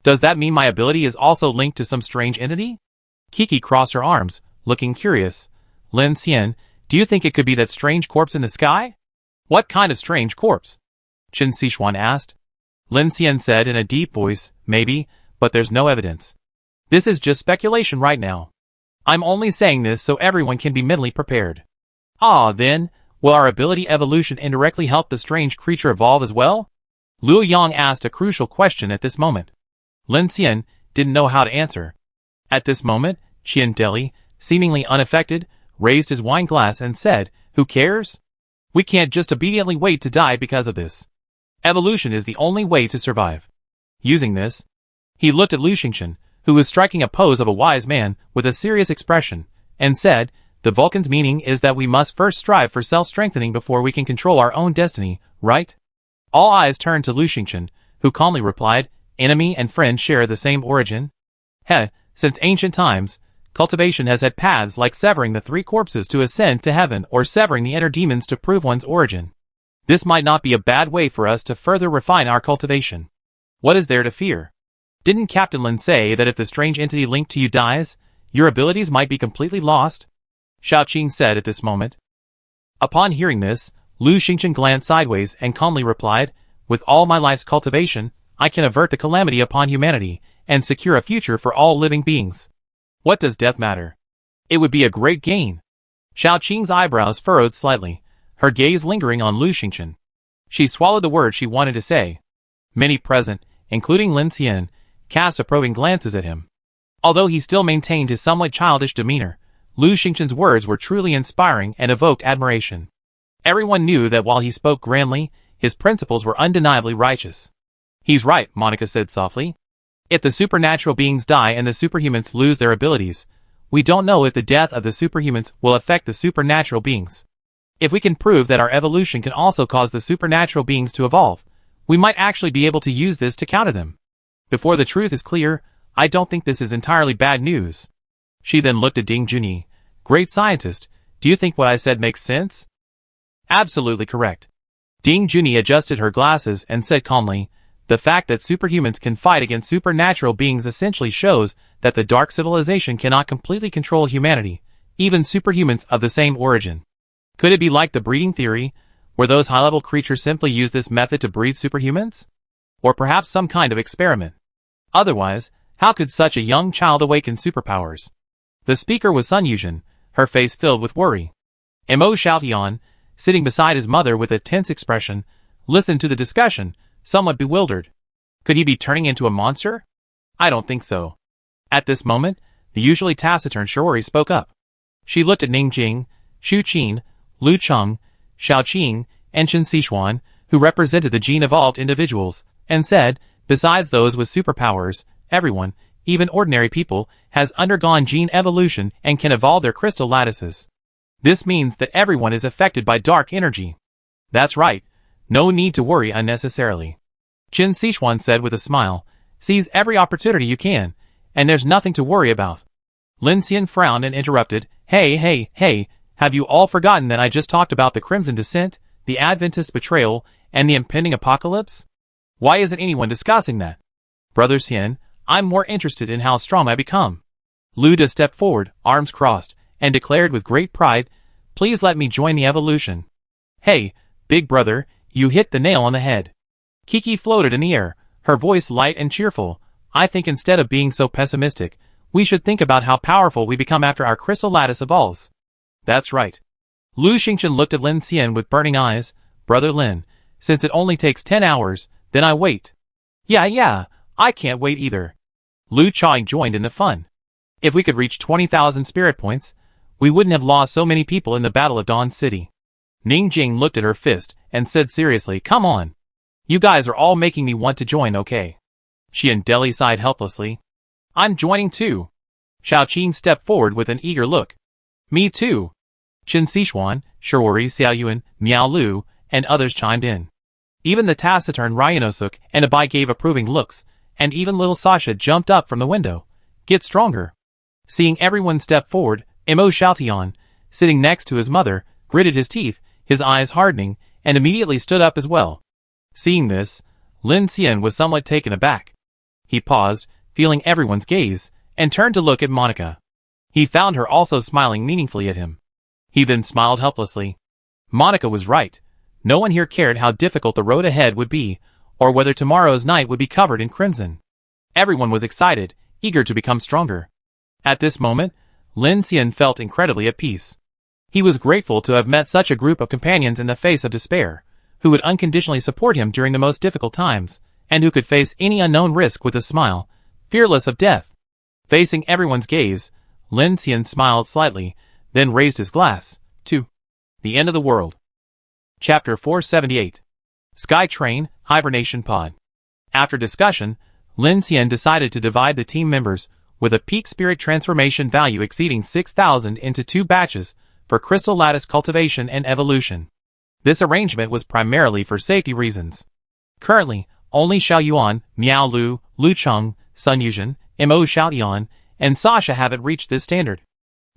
Does that mean my ability is also linked to some strange entity? Kiki crossed her arms, looking curious. Lin Xian, do you think it could be that strange corpse in the sky? What kind of strange corpse? Qin Sichuan asked. Lin Xian said in a deep voice, maybe, but there's no evidence. This is just speculation right now. I'm only saying this so everyone can be mentally prepared. Then, will our ability evolution indirectly help the strange creature evolve as well? Liu Yang asked a crucial question at this moment. Lin Xian didn't know how to answer. At this moment, Qian Deli, seemingly unaffected, raised his wine glass and said, who cares? We can't just obediently wait to die because of this. Evolution is the only way to survive. Using this, he looked at Lu Xingchen, who was striking a pose of a wise man with a serious expression, and said, the Vulcan's meaning is that we must first strive for self-strengthening before we can control our own destiny, right? All eyes turned to Lu Xingchen, who calmly replied, enemy and friend share the same origin. Since ancient times, cultivation has had paths like severing the 3 corpses to ascend to heaven or severing the inner demons to prove one's origin. This might not be a bad way for us to further refine our cultivation. What is there to fear? Didn't Captain Lin say that if the strange entity linked to you dies, your abilities might be completely lost? Xiaoqing said at this moment. Upon hearing this, Lu Xingchen glanced sideways and calmly replied, with all my life's cultivation, I can avert the calamity upon humanity and secure a future for all living beings. What does death matter? It would be a great gain. Xiaoqing's eyebrows furrowed slightly, her gaze lingering on Lu Xingchen. She swallowed the words she wanted to say. Many present, including Lin Xian, cast approving glances at him. Although he still maintained his somewhat childish demeanor, Lu Xingchen's words were truly inspiring and evoked admiration. Everyone knew that while he spoke grandly, his principles were undeniably righteous. He's right, Monica said softly. If the supernatural beings die and the superhumans lose their abilities, we don't know if the death of the superhumans will affect the supernatural beings. If we can prove that our evolution can also cause the supernatural beings to evolve, we might actually be able to use this to counter them. Before the truth is clear, I don't think this is entirely bad news. She then looked at Ding Junyi. Great scientist, do you think what I said makes sense? Absolutely correct. Ding Junyi adjusted her glasses and said calmly, the fact that superhumans can fight against supernatural beings essentially shows that the Dark Civilization cannot completely control humanity, even superhumans of the same origin. Could it be like the breeding theory, where those high-level creatures simply use this method to breed superhumans? Or perhaps some kind of experiment? Otherwise, how could such a young child awaken superpowers? The speaker was Sun Yuzhen, her face filled with worry. Mo Xiaotian, sitting beside his mother with a tense expression, listened to the discussion, somewhat bewildered. Could he be turning into a monster? I don't think so. At this moment, the usually taciturn Shiori spoke up. She looked at Ning Jing, Xu Qin, Lu Cheng, Xiaoqing, and Qin Sichuan, who represented the gene-evolved individuals, and said, besides those with superpowers, everyone, even ordinary people, has undergone gene evolution and can evolve their crystal lattices. This means that everyone is affected by dark energy. That's right. No need to worry unnecessarily. Qin Sichuan said with a smile, seize every opportunity you can, and there's nothing to worry about. Lin Xian frowned and interrupted, Hey, have you all forgotten that I just talked about the Crimson Descent, the Adventist betrayal, and the impending apocalypse? Why isn't anyone discussing that? Brother Xian, I'm more interested in how strong I become. Luda stepped forward, arms crossed, and declared with great pride, please let me join the evolution. Hey, big brother, you hit the nail on the head. Kiki floated in the air, her voice light and cheerful. I think instead of being so pessimistic, we should think about how powerful we become after our crystal lattice evolves. That's right. Lu Xingchen looked at Lin Xian with burning eyes. Brother Lin, since it only takes 10 hours, then I wait. Yeah, I can't wait either. Lu Chang joined in the fun. If we could reach 20,000 spirit points, we wouldn't have lost so many people in the Battle of Dawn City. Ning Jing looked at her fist and said seriously, come on. You guys are all making me want to join, okay? She and Deli sighed helplessly. I'm joining too. Xiao Qing stepped forward with an eager look. Me too. Chen Xishuan, Shiori Xiaoyuan, Miao Lu, and others chimed in. Even the taciturn Ryanosuk and Abai gave approving looks, and even little Sasha jumped up from the window. Get stronger. Seeing everyone step forward, Mo Xiaotian, sitting next to his mother, gritted his teeth, his eyes hardening, and immediately stood up as well. Seeing this, Lin Xian was somewhat taken aback. He paused, feeling everyone's gaze, and turned to look at Monica. He found her also smiling meaningfully at him. He then smiled helplessly. Monica was right. No one here cared how difficult the road ahead would be, or whether tomorrow's night would be covered in crimson. Everyone was excited, eager to become stronger. At this moment, Lin Xian felt incredibly at peace. He was grateful to have met such a group of companions in the face of despair, who would unconditionally support him during the most difficult times, and who could face any unknown risk with a smile, fearless of death. Facing everyone's gaze, Lin Xian smiled slightly, then raised his glass, to the end of the world. Chapter 478. Sky Train, Hibernation Pod. After discussion, Lin Xian decided to divide the team members, with a peak spirit transformation value exceeding 6,000 into 2 batches, for crystal lattice cultivation and evolution. This arrangement was primarily for safety reasons. Currently, only Xiao Yuan, Miao Lu, Lu Cheng, Sun Yuzhen, Mo Xiaotian, and Sasha haven't reached this standard.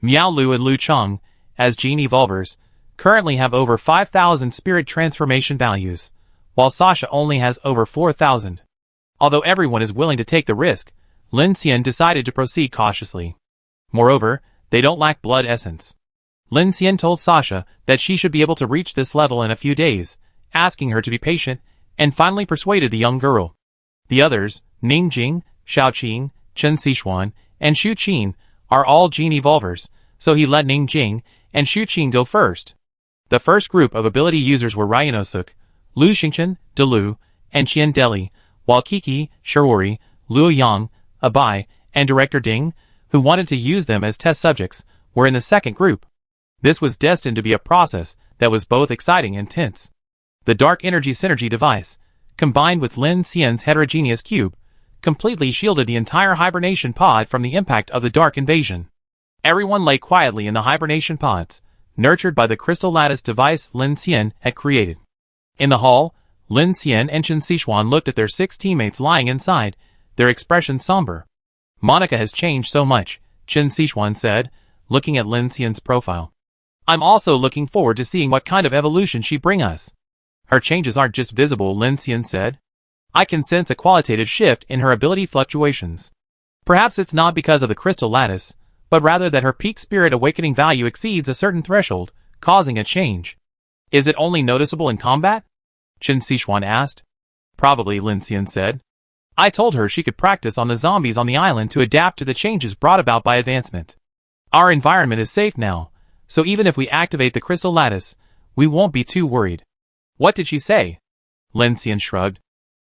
Miao Lu and Lu Cheng, as gene evolvers, currently have over 5,000 spirit transformation values, while Sasha only has over 4,000. Although everyone is willing to take the risk, Lin Xian decided to proceed cautiously. Moreover, they don't lack blood essence. Lin Xian told Sasha that she should be able to reach this level in a few days, asking her to be patient, and finally persuaded the young girl. The others, Ning Jing, Xiao Qing, Chen Xishuan, and Xu Qin, are all gene evolvers, so he let Ning Jing and Xu Qin go first. The first group of ability users were Ryanosuk, Lu Xingchen, Delu, and Qian Deli, while Kiki, Shiori, Luo Yang, Abai, and Director Ding, who wanted to use them as test subjects, were in the second group. This was destined to be a process that was both exciting and tense. The Dark Energy Synergy device, combined with Lin Xian's heterogeneous cube, completely shielded the entire hibernation pod from the impact of the Dark Invasion. Everyone lay quietly in the hibernation pods, nurtured by the crystal lattice device Lin Xian had created. In the hall, Lin Xian and Chen Xishuan looked at their 6 teammates lying inside, their expressions somber. Monica has changed so much, Chen Xishuan said, looking at Lin Xian's profile. I'm also looking forward to seeing what kind of evolution she bring us. Her changes aren't just visible, Lin Xian said. I can sense a qualitative shift in her ability fluctuations. Perhaps it's not because of the crystal lattice, but rather that her peak spirit awakening value exceeds a certain threshold, causing a change. Is it only noticeable in combat? Chen Xishuan asked. Probably, Lin Xian said. I told her she could practice on the zombies on the island to adapt to the changes brought about by advancement. Our environment is safe now, so even if we activate the crystal lattice, we won't be too worried. What did she say? Lin Xian shrugged.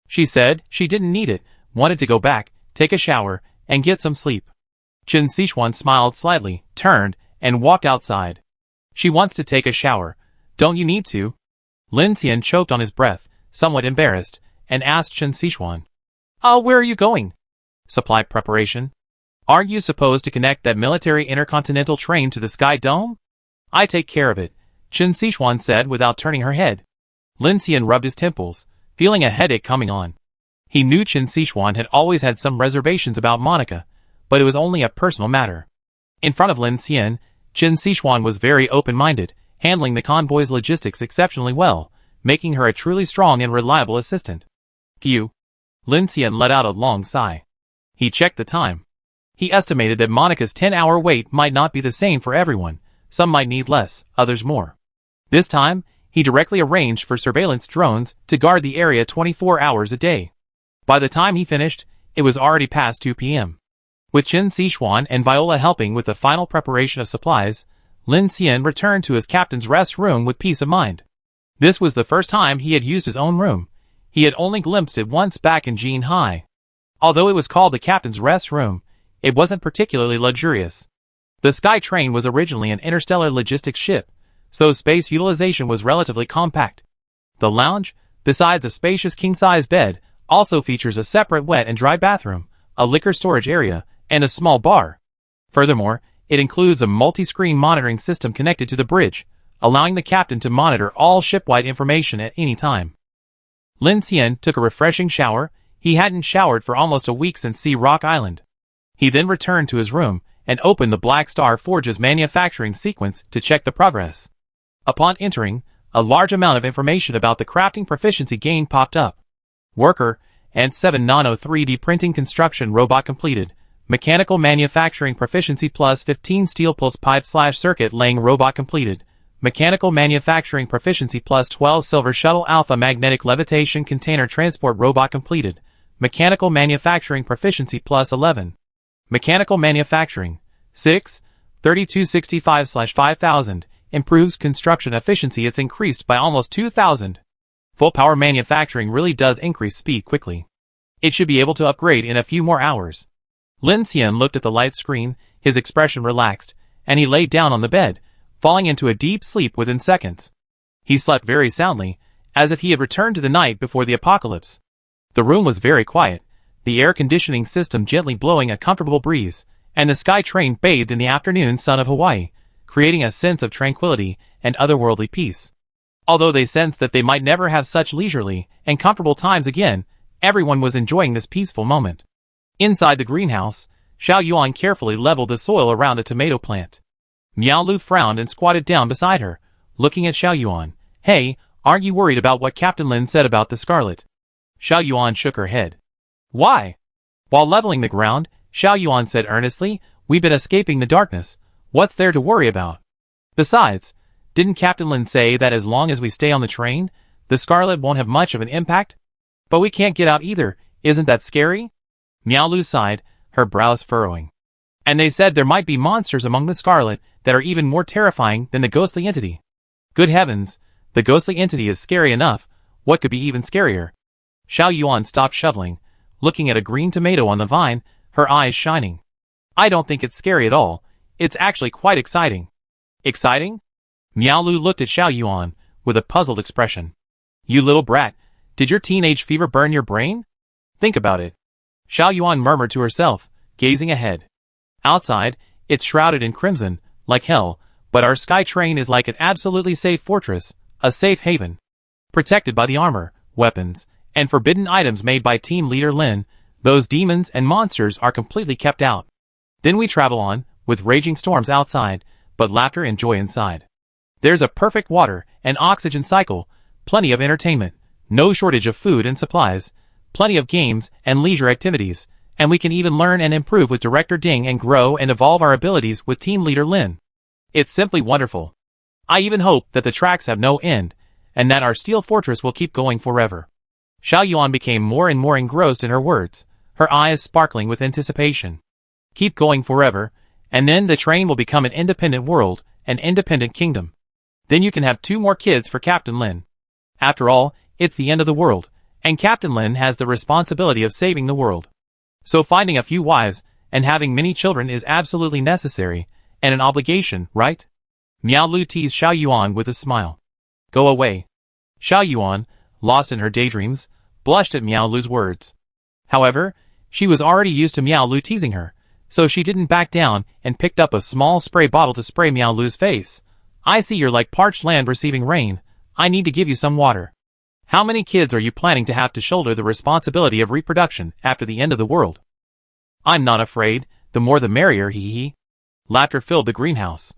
She said she didn't need it, wanted to go back, take a shower, and get some sleep. Chen Xishuan smiled slightly, turned, and walked outside. She wants to take a shower. Don't you need to? Lin Xian choked on his breath, somewhat embarrassed, and asked Chen Xishuan. Where are you going? Supply preparation. Aren't you supposed to connect that military intercontinental train to the Sky Dome? I take care of it, Chen Xishuan said without turning her head. Lin Xian rubbed his temples, feeling a headache coming on. He knew Chen Xishuan had always had some reservations about Monica, but it was only a personal matter. In front of Lin Xian, Chen Xishuan was very open-minded, handling the convoy's logistics exceptionally well, making her a truly strong and reliable assistant. Phew. Lin Xian let out a long sigh. He checked the time. He estimated that Monica's 10-hour wait might not be the same for everyone. Some might need less, others more. This time, he directly arranged for surveillance drones to guard the area 24 hours a day. By the time he finished, it was already past 2 p.m. With Chen Xishuan and Viola helping with the final preparation of supplies, Lin Xian returned to his captain's rest room with peace of mind. This was the first time he had used his own room. He had only glimpsed it once back in Jinhai. Although it was called the captain's rest room, it wasn't particularly luxurious. The Sky Train was originally an interstellar logistics ship, so space utilization was relatively compact. The lounge, besides a spacious king-size bed, also features a separate wet and dry bathroom, a liquor storage area, and a small bar. Furthermore, it includes a multi-screen monitoring system connected to the bridge, allowing the captain to monitor all shipwide information at any time. Lin Xian took a refreshing shower. He hadn't showered for almost a week since Sea Rock Island. He then returned to his room and opened the Black Star Forge's manufacturing sequence to check the progress. Upon entering, a large amount of information about the crafting proficiency gain popped up. Worker, and 7 Nano 3D printing construction robot completed. Mechanical manufacturing proficiency plus 15 steel pulse pipe / circuit laying robot completed. Mechanical manufacturing proficiency plus 12 silver shuttle alpha magnetic levitation container transport robot completed. Mechanical manufacturing proficiency plus 11. Mechanical manufacturing 6, 3265/5000 improves construction efficiency. It's increased by almost 2000. Full power manufacturing really does increase speed quickly. It should be able to upgrade in a few more hours. Lin Xian looked at the light screen, his expression relaxed, and he laid down on the bed, falling into a deep sleep within seconds. He slept very soundly, as if he had returned to the night before the apocalypse. The room was very quiet, the air conditioning system gently blowing a comfortable breeze, and the Sky Train bathed in the afternoon sun of Hawaii, creating a sense of tranquility and otherworldly peace. Although they sensed that they might never have such leisurely and comfortable times again, everyone was enjoying this peaceful moment. Inside the greenhouse, Xiao Yuan carefully leveled the soil around a tomato plant. Miao Lu frowned and squatted down beside her, looking at Xiao Yuan. Hey, aren't you worried about what Captain Lin said about the Scarlet? Xiao Yuan shook her head. Why? While leveling the ground, Xiao Yuan said earnestly, we've been escaping the darkness. What's there to worry about? Besides, didn't Captain Lin say that as long as we stay on the train, the Scarlet won't have much of an impact? But we can't get out either, isn't that scary? Miao Lu sighed, her brows furrowing. And they said there might be monsters among the Scarlet that are even more terrifying than the ghostly entity. Good heavens, the ghostly entity is scary enough, what could be even scarier? Xiao Yuan stopped shoveling, looking at a green tomato on the vine, her eyes shining. I don't think it's scary at all, it's actually quite exciting. Exciting? Miao Lu looked at Xiao Yuan, with a puzzled expression. You little brat, did your teenage fever burn your brain? Think about it. Xiao Yuan murmured to herself, gazing ahead. Outside, it's shrouded in crimson, like hell, but our Sky Train is like an absolutely safe fortress, a safe haven. Protected by the armor, weapons, and forbidden items made by team leader Lin, those demons and monsters are completely kept out. Then we travel on, with raging storms outside, but laughter and joy inside. There's a perfect water and oxygen cycle, plenty of entertainment, no shortage of food and supplies, plenty of games and leisure activities, and we can even learn and improve with Director Ding and grow and evolve our abilities with Team Leader Lin. It's simply wonderful. I even hope that the tracks have no end, and that our steel fortress will keep going forever. Xiao Yuan became more and more engrossed in her words, her eyes sparkling with anticipation. Keep going forever, and then the train will become an independent world, an independent kingdom. Then you can have 2 more kids for Captain Lin. After all, it's the end of the world, and Captain Lin has the responsibility of saving the world. So finding a few wives and having many children is absolutely necessary, and an obligation, right? Miao Lu teased Xiao Yuan with a smile. Go away. Xiao Yuan, lost in her daydreams, blushed at Miao Lu's words. However, she was already used to Miao Lu teasing her, so she didn't back down and picked up a small spray bottle to spray Miao Lu's face. I see you're like parched land receiving rain. I need to give you some water. How many kids are you planning to have to shoulder the responsibility of reproduction after the end of the world? I'm not afraid, the more the merrier, hee hee. Laughter filled the greenhouse.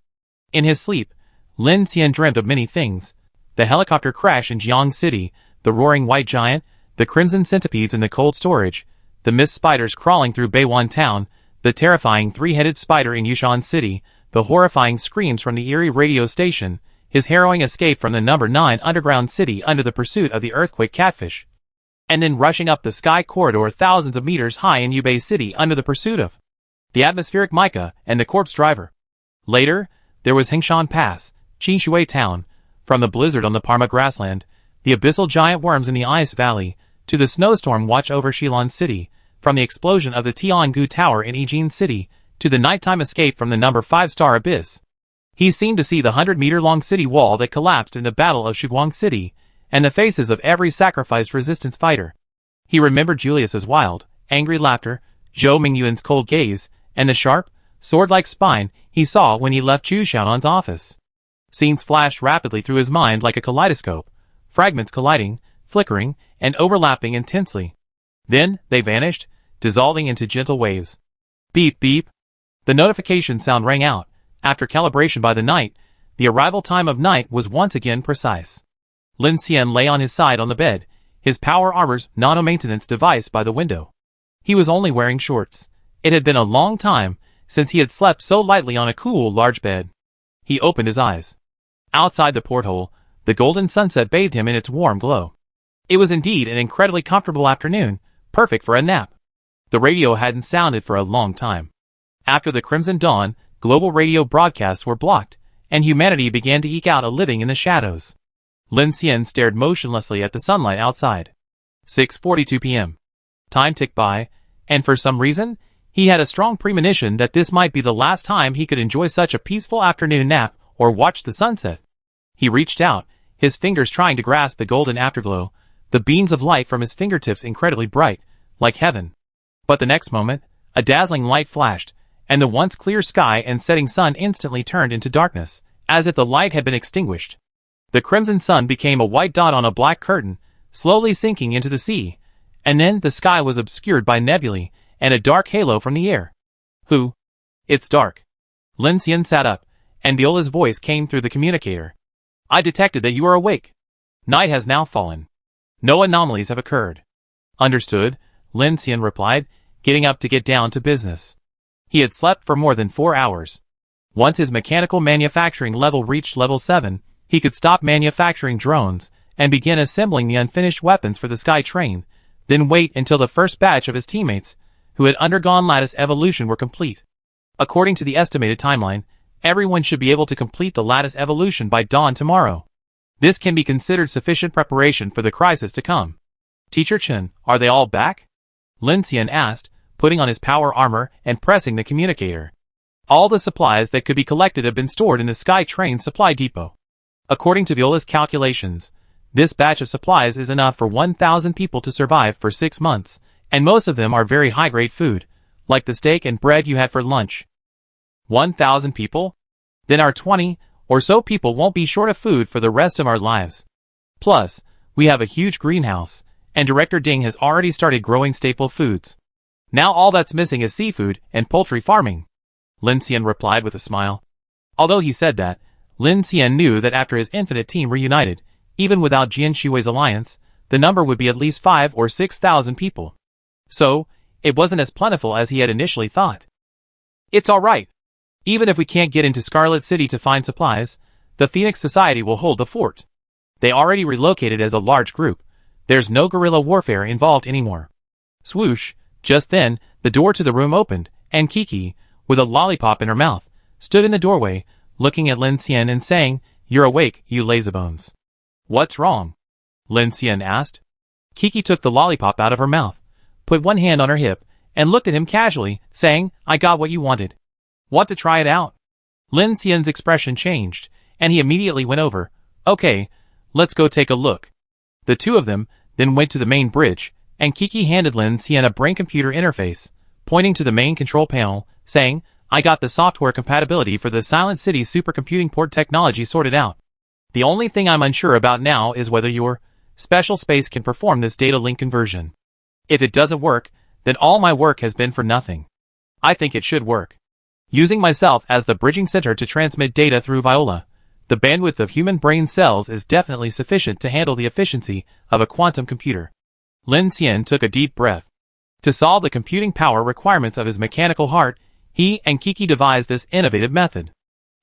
In his sleep, Lin Xian dreamt of many things. The helicopter crash in Jiang City, the roaring white giant, The crimson centipedes in the cold storage, the mist spiders crawling through Baywan town, the terrifying three-headed spider in Yushan City, the horrifying screams from the eerie radio station, his harrowing escape from the number 9 underground city under the pursuit of the earthquake catfish, and then rushing up the sky corridor thousands of meters high in Yubei City under the pursuit of the atmospheric Micah and the corpse driver. Later, there was Hengshan Pass, Qinshui town, from the blizzard on the Parma grassland, the abyssal giant worms in the ice valley, to the snowstorm watch over Shilin City, from the explosion of the Tiangu Tower in Ijin City, to the nighttime escape from the number 5-star abyss. He seemed to see the 100-meter-long city wall that collapsed in the Battle of Shuguang City, and the faces of every sacrificed resistance fighter. He remembered Julius's wild, angry laughter, Zhou Mingyuan's cold gaze, and the sharp, sword-like spine he saw when he left Chu Xiaonan's office. Scenes flashed rapidly through his mind like a kaleidoscope, fragments colliding, flickering, and overlapping intensely. Then, they vanished, dissolving into gentle waves. Beep beep. The notification sound rang out. After calibration by the night, the arrival time of night was once again precise. Lin Xian lay on his side on the bed, his power armor's nano-maintenance device by the window. He was only wearing shorts. It had been a long time since he had slept so lightly on a cool, large bed. He opened his eyes. Outside the porthole, the golden sunset bathed him in its warm glow. It was indeed an incredibly comfortable afternoon, perfect for a nap. The radio hadn't sounded for a long time. After the Crimson Dawn, global radio broadcasts were blocked, and humanity began to eke out a living in the shadows. Lin Xian stared motionlessly at the sunlight outside. 6:42 p.m. Time ticked by, and for some reason, he had a strong premonition that this might be the last time he could enjoy such a peaceful afternoon nap or watch the sunset. He reached out, his fingers trying to grasp the golden afterglow, the beams of light from his fingertips incredibly bright, like heaven. But the next moment, a dazzling light flashed, and the once clear sky and setting sun instantly turned into darkness, as if the light had been extinguished. The crimson sun became a white dot on a black curtain, slowly sinking into the sea, and then the sky was obscured by nebulae and a dark halo from the air. Who? It's dark. Lin Xian sat up, and Viola's voice came through the communicator. I detected that you are awake. Night has now fallen. No anomalies have occurred. Understood, Lin Xian replied, getting up to get down to business. He had slept for more than 4 hours. Once his mechanical manufacturing level reached level 7, he could stop manufacturing drones and begin assembling the unfinished weapons for the Sky Train, then wait until the first batch of his teammates, who had undergone lattice evolution, were complete. According to the estimated timeline, everyone should be able to complete the lattice evolution by dawn tomorrow. This can be considered sufficient preparation for the crisis to come. Teacher Chen, are they all back? Lin Xian asked, putting on his power armor and pressing the communicator. All the supplies that could be collected have been stored in the Sky Train supply depot. According to Viola's calculations, this batch of supplies is enough for 1,000 people to survive for 6 months, and most of them are very high-grade food, like the steak and bread you had for lunch. 1,000 people? Then our 20 or so people won't be short of food for the rest of our lives. Plus, we have a huge greenhouse, and Director Ding has already started growing staple foods. Now all that's missing is seafood and poultry farming. Lin Xian replied with a smile. Although he said that, Lin Xian knew that after his infinite team reunited, even without Jian Shui's alliance, the number would be at least 5,000 or 6,000 people. So, it wasn't as plentiful as he had initially thought. It's alright. Even if we can't get into Scarlet City to find supplies, the Phoenix Society will hold the fort. They already relocated as a large group. There's no guerrilla warfare involved anymore. Swoosh, just then, the door to the room opened, and Kiki, with a lollipop in her mouth, stood in the doorway, looking at Lin Xian and saying, "You're awake, you lazybones." "What's wrong?" Lin Xian asked. Kiki took the lollipop out of her mouth, put one hand on her hip, and looked at him casually, saying, "I got what you wanted. Want to try it out?" Lin Xian's expression changed, and he immediately went over. "Okay, let's go take a look." The two of them then went to the main bridge, and Kiki handed Lin Xian a brain-computer interface, pointing to the main control panel, saying, "I got the software compatibility for the Silent City supercomputing port technology sorted out. The only thing I'm unsure about now is whether your special space can perform this data link conversion. If it doesn't work, then all my work has been for nothing. I think it should work. Using myself as the bridging center to transmit data through Viola, the bandwidth of human brain cells is definitely sufficient to handle the efficiency of a quantum computer. Lin Xian took a deep breath. To solve the computing power requirements of his mechanical heart, he and Kiki devised this innovative method.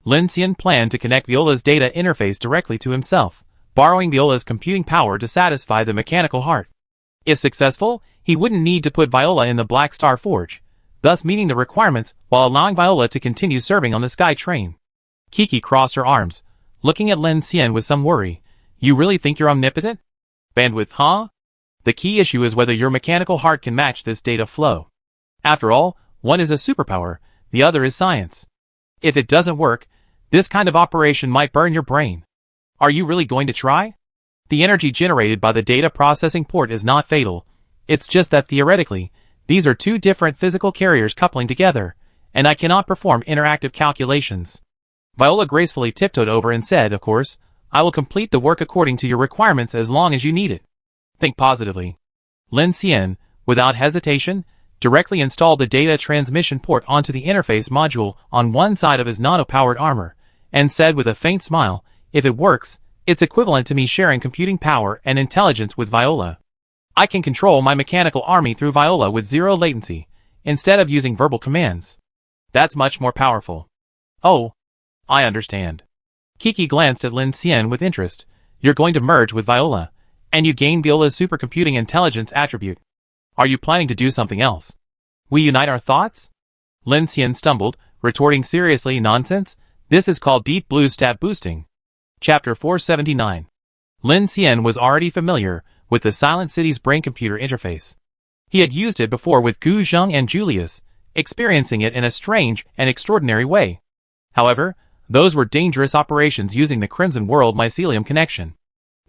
Lin Xian planned to connect Viola's data interface directly to himself, borrowing Viola's computing power to satisfy the mechanical heart. If successful, he wouldn't need to put Viola in the Black Star Forge, thus meeting the requirements while allowing Viola to continue serving on the Sky Train. Kiki crossed her arms, looking at Lin Xian with some worry. You really think you're omnipotent? Bandwidth, huh? The key issue is whether your mechanical heart can match this data flow. After all, one is a superpower, the other is science. If it doesn't work, this kind of operation might burn your brain. Are you really going to try? The energy generated by the data processing port is not fatal. It's just that theoretically, these are two different physical carriers coupling together, and I cannot perform interactive calculations. Viola gracefully tiptoed over and said, of course, I will complete the work according to your requirements as long as you need it. Think positively. Lin Xian, without hesitation, directly installed the data transmission port onto the interface module on one side of his nano-powered armor, and said with a faint smile, if it works, it's equivalent to me sharing computing power and intelligence with Viola. I can control my mechanical army through Viola with zero latency, instead of using verbal commands. That's much more powerful. Oh, I understand. Kiki glanced at Lin Xian with interest. You're going to merge with Viola, and you gain Viola's supercomputing intelligence attribute. Are you planning to do something else? We unite our thoughts? Lin Xian stumbled, retorting seriously, nonsense. This is called deep blue stat boosting. Chapter 479. Lin Xian was already familiar with the Silent City's brain-computer interface. He had used it before with Gu Zheng and Julius, experiencing it in a strange and extraordinary way. However, those were dangerous operations using the Crimson World mycelium connection.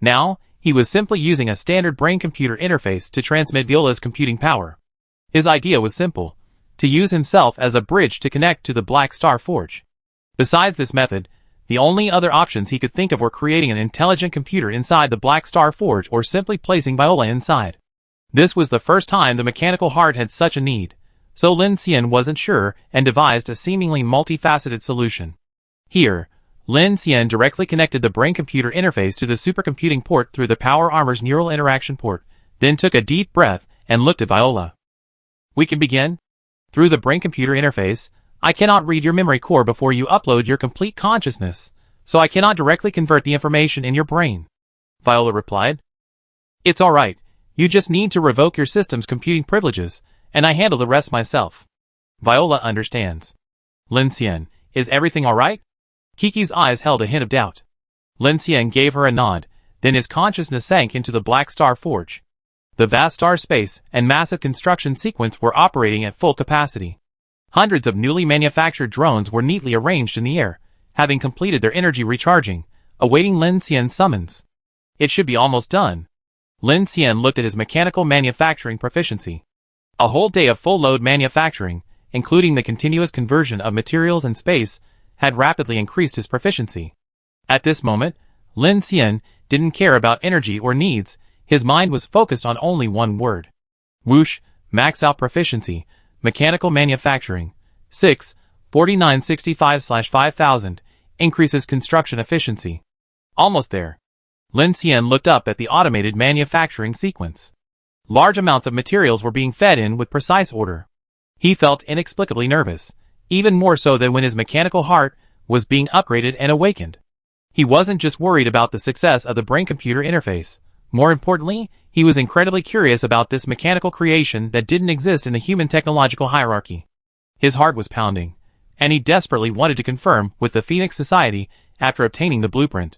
Now, he was simply using a standard brain-computer interface to transmit Viola's computing power. His idea was simple, to use himself as a bridge to connect to the Black Star Forge. Besides this method, the only other options he could think of were creating an intelligent computer inside the Black Star Forge or simply placing Viola inside. This was the first time the mechanical heart had such a need, so Lin Xian wasn't sure and devised a seemingly multifaceted solution. Here, Lin Xian directly connected the brain-computer interface to the supercomputing port through the power armor's neural interaction port, then took a deep breath and looked at Viola. We can begin? Through the brain-computer interface, I cannot read your memory core before you upload your complete consciousness, so I cannot directly convert the information in your brain. Viola replied. It's alright, you just need to revoke your system's computing privileges, and I handle the rest myself. Viola understands. Lin Xian, is everything alright? Kiki's eyes held a hint of doubt. Lin Xian gave her a nod, then his consciousness sank into the Black Star Forge. The vast star space and massive construction sequence were operating at full capacity. Hundreds of newly manufactured drones were neatly arranged in the air, having completed their energy recharging, awaiting Lin Xian's summons. It should be almost done. Lin Xian looked at his mechanical manufacturing proficiency. A whole day of full-load manufacturing, including the continuous conversion of materials and space, had rapidly increased his proficiency. At this moment, Lin Xian didn't care about energy or needs, his mind was focused on only one word. Whoosh, max out proficiency, mechanical manufacturing, 6, 4965/5000, increases construction efficiency. Almost there. Lin Xian looked up at the automated manufacturing sequence. Large amounts of materials were being fed in with precise order. He felt inexplicably nervous, even more so than when his mechanical heart was being upgraded and awakened. He wasn't just worried about the success of the brain-computer interface. More importantly, he was incredibly curious about this mechanical creation that didn't exist in the human technological hierarchy. His heart was pounding, and he desperately wanted to confirm with the Phoenix Society after obtaining the blueprint.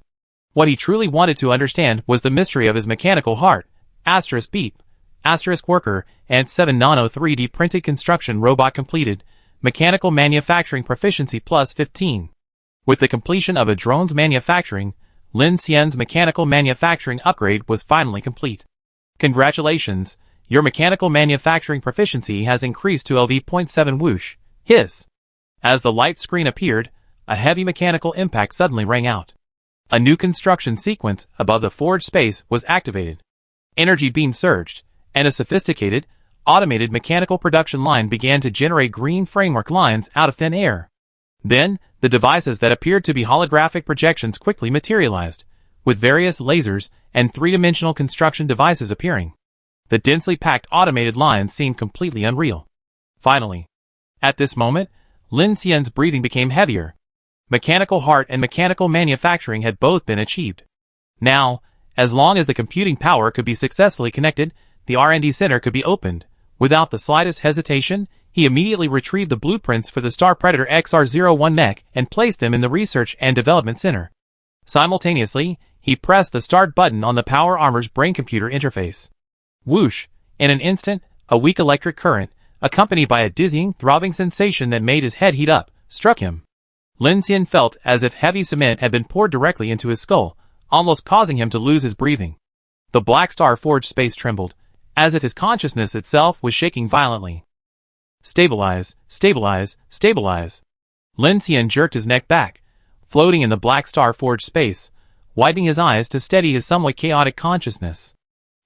What he truly wanted to understand was the mystery of his mechanical heart, *beep, *worker, and 7 nano 3D printed construction robot completed, mechanical manufacturing proficiency plus 15. With the completion of a drone's manufacturing, Lin Xian's mechanical manufacturing upgrade was finally complete. Congratulations, your mechanical manufacturing proficiency has increased to LV.7 whoosh, hiss. As the light screen appeared, a heavy mechanical impact suddenly rang out. A new construction sequence above the forge space was activated. Energy beam surged, and a sophisticated, automated mechanical production line began to generate green framework lines out of thin air. Then, the devices that appeared to be holographic projections quickly materialized, with various lasers and three-dimensional construction devices appearing. The densely packed automated lines seemed completely unreal. Finally. At this moment, Lin Xian's breathing became heavier. Mechanical heart and mechanical manufacturing had both been achieved. Now, as long as the computing power could be successfully connected, the R&D center could be opened. Without the slightest hesitation, he immediately retrieved the blueprints for the Star Predator XR-01 mech and placed them in the Research and Development Center. Simultaneously, he pressed the start button on the power armor's brain-computer interface. Whoosh! In an instant, a weak electric current, accompanied by a dizzying, throbbing sensation that made his head heat up, struck him. Lin Xian felt as if heavy cement had been poured directly into his skull, almost causing him to lose his breathing. The Black Star Forge space trembled, as if his consciousness itself was shaking violently. Stabilize, stabilize, stabilize. Lin Xian jerked his neck back, floating in the Black Star Forge space, widening his eyes to steady his somewhat chaotic consciousness.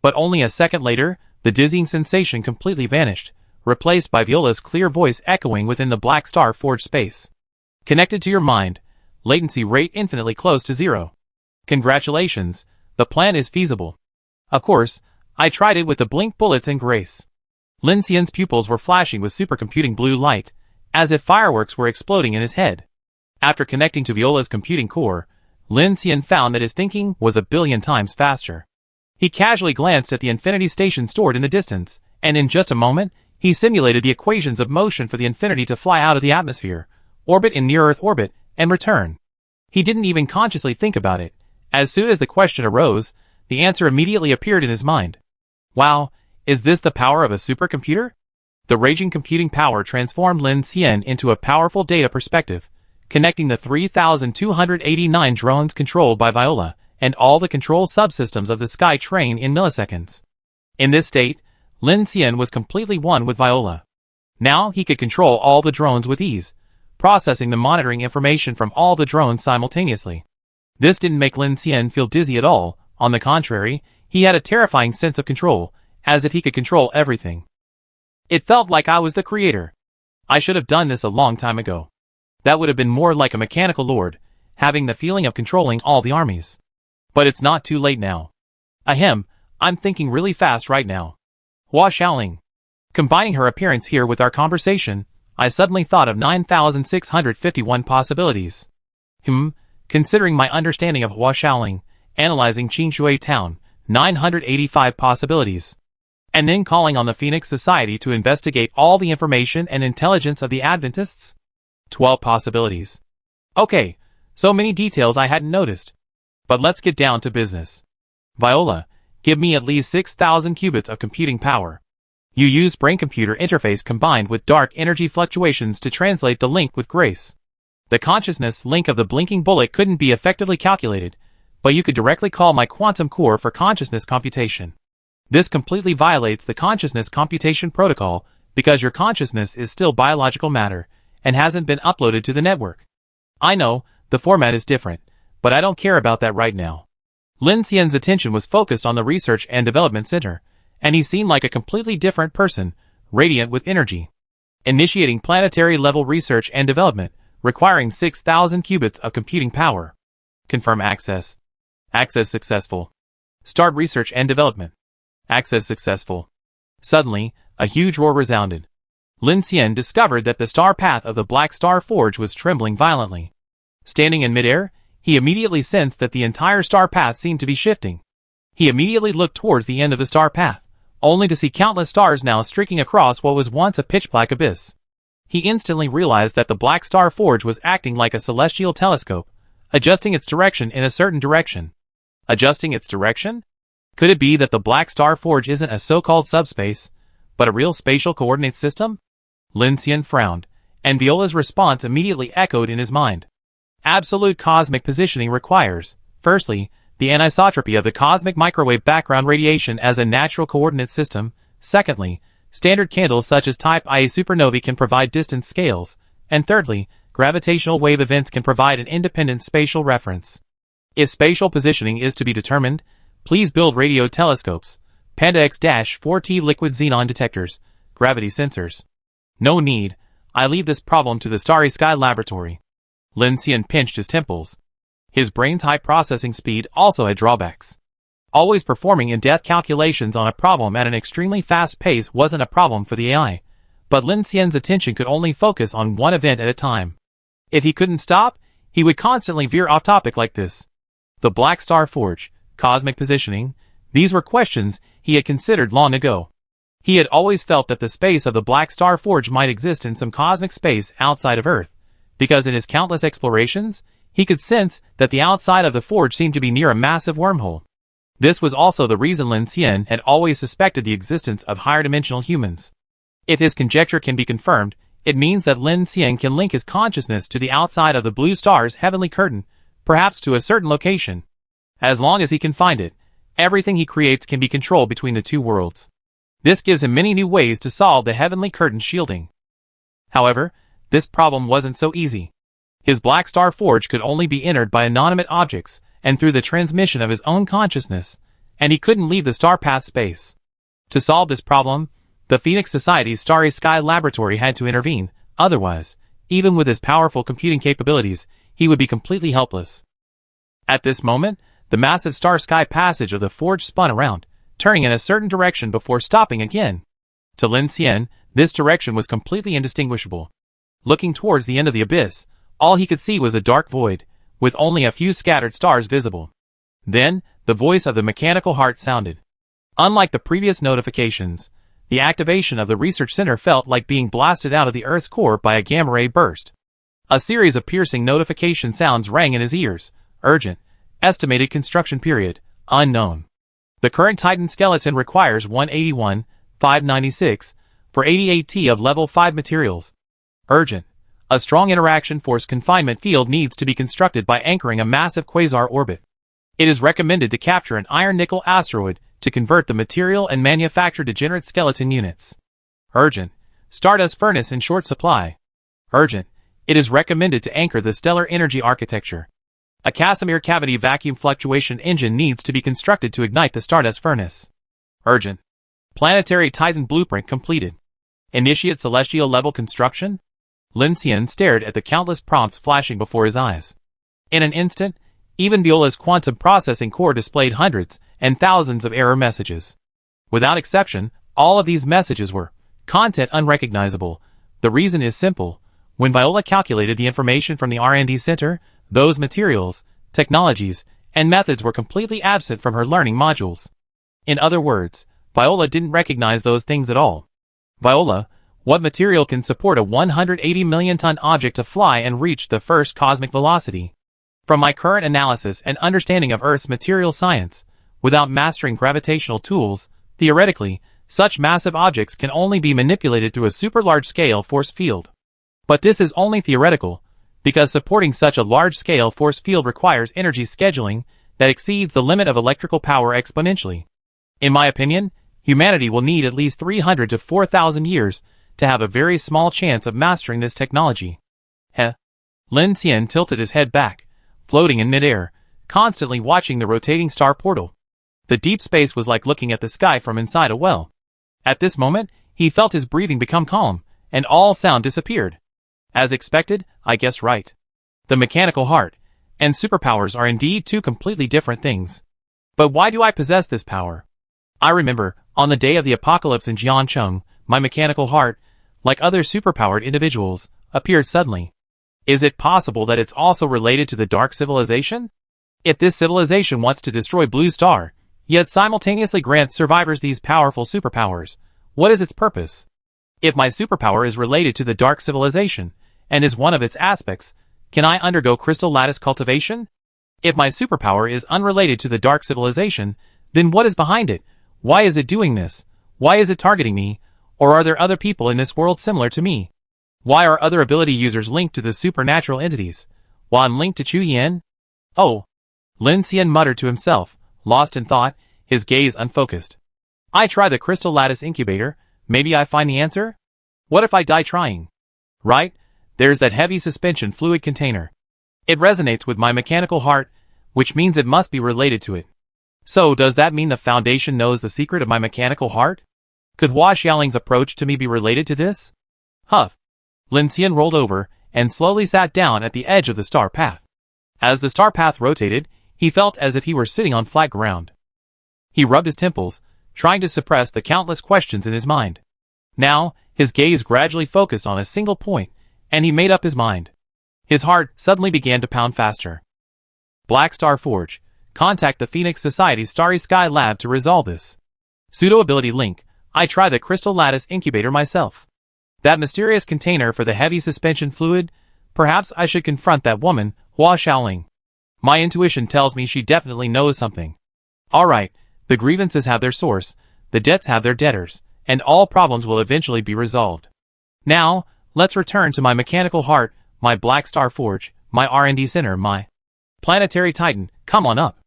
But only a second later, the dizzying sensation completely vanished, replaced by Viola's clear voice echoing within the Black Star Forge space. Connected to your mind, latency rate infinitely close to zero. Congratulations, the plan is feasible. Of course, I tried it with the blink bullets and grace. Lin Xian's pupils were flashing with supercomputing blue light, as if fireworks were exploding in his head. After connecting to Viola's computing core, Lin Xian found that his thinking was 1,000,000,000 times faster. He casually glanced at the infinity station stored in the distance, and in just a moment, he simulated the equations of motion for the infinity to fly out of the atmosphere, orbit in near-Earth orbit, and return. He didn't even consciously think about it. As soon as the question arose, the answer immediately appeared in his mind. Wow, is this the power of a supercomputer? The raging computing power transformed Lin Xian into a powerful data perspective, connecting the 3,289 drones controlled by Viola, and all the control subsystems of the Sky Train in milliseconds. In this state, Lin Xian was completely one with Viola. Now he could control all the drones with ease, processing the monitoring information from all the drones simultaneously. This didn't make Lin Xian feel dizzy at all. On the contrary, he had a terrifying sense of control, as if he could control everything. It felt like I was the creator. I should have done this a long time ago. That would have been more like a mechanical lord, having the feeling of controlling all the armies. But it's not too late now. Ahem, I'm thinking really fast right now. Hua Xiaoling. Combining her appearance here with our conversation, I suddenly thought of 9,651 possibilities. Considering my understanding of Hua Xiaoling, analyzing Qingshui Town, 985 possibilities. And then calling on the Phoenix Society to investigate all the information and intelligence of the Adventists? 12 possibilities. Okay, so many details I hadn't noticed. But let's get down to business. Viola, give me at least 6,000 qubits of computing power. You used brain-computer interface combined with dark energy fluctuations to translate the link with grace. The consciousness link of the blinking bullet couldn't be effectively calculated, but you could directly call my quantum core for consciousness computation. This completely violates the consciousness computation protocol because your consciousness is still biological matter and hasn't been uploaded to the network. I know, the format is different, but I don't care about that right now. Lin Xian's attention was focused on the Research and Development Center, and he seemed like a completely different person, radiant with energy. Initiating planetary-level research and development, requiring 6,000 qubits of computing power. Confirm access. Access successful. Start research and development. Access successful. Suddenly, a huge roar resounded. Lin Xian discovered that the star path of the Black Star Forge was trembling violently. Standing in midair, he immediately sensed that the entire star path seemed to be shifting. He immediately looked towards the end of the star path, only to see countless stars now streaking across what was once a pitch-black abyss. He instantly realized that the Black Star Forge was acting like a celestial telescope, adjusting its direction in a certain direction. Adjusting its direction? Could it be that the Black Star Forge isn't a so-called subspace, but a real spatial coordinate system? Lin Xian frowned, and Viola's response immediately echoed in his mind. Absolute cosmic positioning requires, firstly, the anisotropy of the cosmic microwave background radiation as a natural coordinate system. Secondly, standard candles such as type Ia supernovae can provide distance scales. And thirdly, gravitational wave events can provide an independent spatial reference. If spatial positioning is to be determined, please build radio telescopes, Panda X-4T liquid xenon detectors, gravity sensors. No need, I leave this problem to the Starry Sky Laboratory. Lin Xian pinched his temples. His brain's high processing speed also had drawbacks. Always performing in-depth calculations on a problem at an extremely fast pace wasn't a problem for the AI, but Lin Xian's attention could only focus on one event at a time. If he couldn't stop, he would constantly veer off topic like this. The Black Star Forge, cosmic positioning, these were questions he had considered long ago. He had always felt that the space of the Black Star Forge might exist in some cosmic space outside of Earth, because in his countless explorations, he could sense that the outside of the forge seemed to be near a massive wormhole. This was also the reason Lin Xian had always suspected the existence of higher-dimensional humans. If his conjecture can be confirmed, it means that Lin Xian can link his consciousness to the outside of the blue star's heavenly curtain, perhaps to a certain location. As long as he can find it, everything he creates can be controlled between the two worlds. This gives him many new ways to solve the heavenly curtain shielding. However, this problem wasn't so easy. His Black Star Forge could only be entered by inanimate objects, and through the transmission of his own consciousness, and he couldn't leave the star path space. To solve this problem, the Phoenix Society's Starry Sky Laboratory had to intervene, otherwise, even with his powerful computing capabilities, he would be completely helpless. At this moment, the massive star sky passage of the forge spun around, turning in a certain direction before stopping again. To Lin Xian, this direction was completely indistinguishable. Looking towards the end of the abyss, all he could see was a dark void, with only a few scattered stars visible. Then, the voice of the mechanical heart sounded. Unlike the previous notifications, the activation of the research center felt like being blasted out of the Earth's core by a gamma-ray burst. A series of piercing notification sounds rang in his ears. Urgent. Estimated construction period. Unknown. The current Titan skeleton requires 181,596 for 88T of level 5 materials. Urgent. A strong interaction force confinement field needs to be constructed by anchoring a massive quasar orbit. It is recommended to capture an iron-nickel asteroid to convert the material and manufacture degenerate skeleton units. Urgent. Stardust furnace in short supply. Urgent. It is recommended to anchor the stellar energy architecture. A Casimir cavity vacuum fluctuation engine needs to be constructed to ignite the Stardust furnace. Urgent. Planetary Titan blueprint completed. Initiate celestial level construction? Lin Xian stared at the countless prompts flashing before his eyes. In an instant, even Viola's quantum processing core displayed hundreds and thousands of error messages. Without exception, all of these messages were content unrecognizable. The reason is simple. When Viola calculated the information from the R&D center, those materials, technologies, and methods were completely absent from her learning modules. In other words, Viola didn't recognize those things at all. Viola, what material can support a 180 million ton object to fly and reach the first cosmic velocity? From my current analysis and understanding of Earth's material science, without mastering gravitational tools, theoretically, such massive objects can only be manipulated through a super large-scale force field. But this is only theoretical, because supporting such a large-scale force field requires energy scheduling that exceeds the limit of electrical power exponentially. In my opinion, humanity will need at least 300 to 4,000 years to have a very small chance of mastering this technology. Lin Xian tilted his head back, floating in midair, constantly watching the rotating star portal. The deep space was like looking at the sky from inside a well. At this moment, he felt his breathing become calm, and all sound disappeared. As expected, I guessed right. The mechanical heart and superpowers are indeed two completely different things. But why do I possess this power? I remember, on the day of the apocalypse in Jiancheng, my mechanical heart, like other superpowered individuals, appeared suddenly. Is it possible that it's also related to the Dark Civilization? If this civilization wants to destroy Blue Star, yet simultaneously grants survivors these powerful superpowers, what is its purpose? If my superpower is related to the Dark Civilization, and is one of its aspects, can I undergo crystal lattice cultivation? If my superpower is unrelated to the Dark Civilization, then what is behind it? Why is it doing this? Why is it targeting me? Or are there other people in this world similar to me? Why are other ability users linked to the supernatural entities, while I'm linked to Chu Yan? Oh! Lin Xian muttered to himself, lost in thought, his gaze unfocused. I try the crystal lattice incubator, maybe I find the answer? What if I die trying? Right, there's that heavy suspension fluid container. It resonates with my mechanical heart, which means it must be related to it. So does that mean the Foundation knows the secret of my mechanical heart? Could Hua Xiaoling's approach to me be related to this? Huff. Lin Xian rolled over and slowly sat down at the edge of the star path. As the star path rotated, he felt as if he were sitting on flat ground. He rubbed his temples, trying to suppress the countless questions in his mind. Now, his gaze gradually focused on a single point, and he made up his mind. His heart suddenly began to pound faster. Black Star Forge. Contact the Phoenix Society's Starry Sky Lab to resolve this. Pseudo-ability link. I try the Crystal Lattice Incubator myself. That mysterious container for the heavy suspension fluid? Perhaps I should confront that woman, Hua Xiaoling. My intuition tells me she definitely knows something. Alright, the grievances have their source, the debts have their debtors, and all problems will eventually be resolved. Now, let's return to my mechanical heart, my Black Star Forge, my R&D center, my planetary titan. Come on up.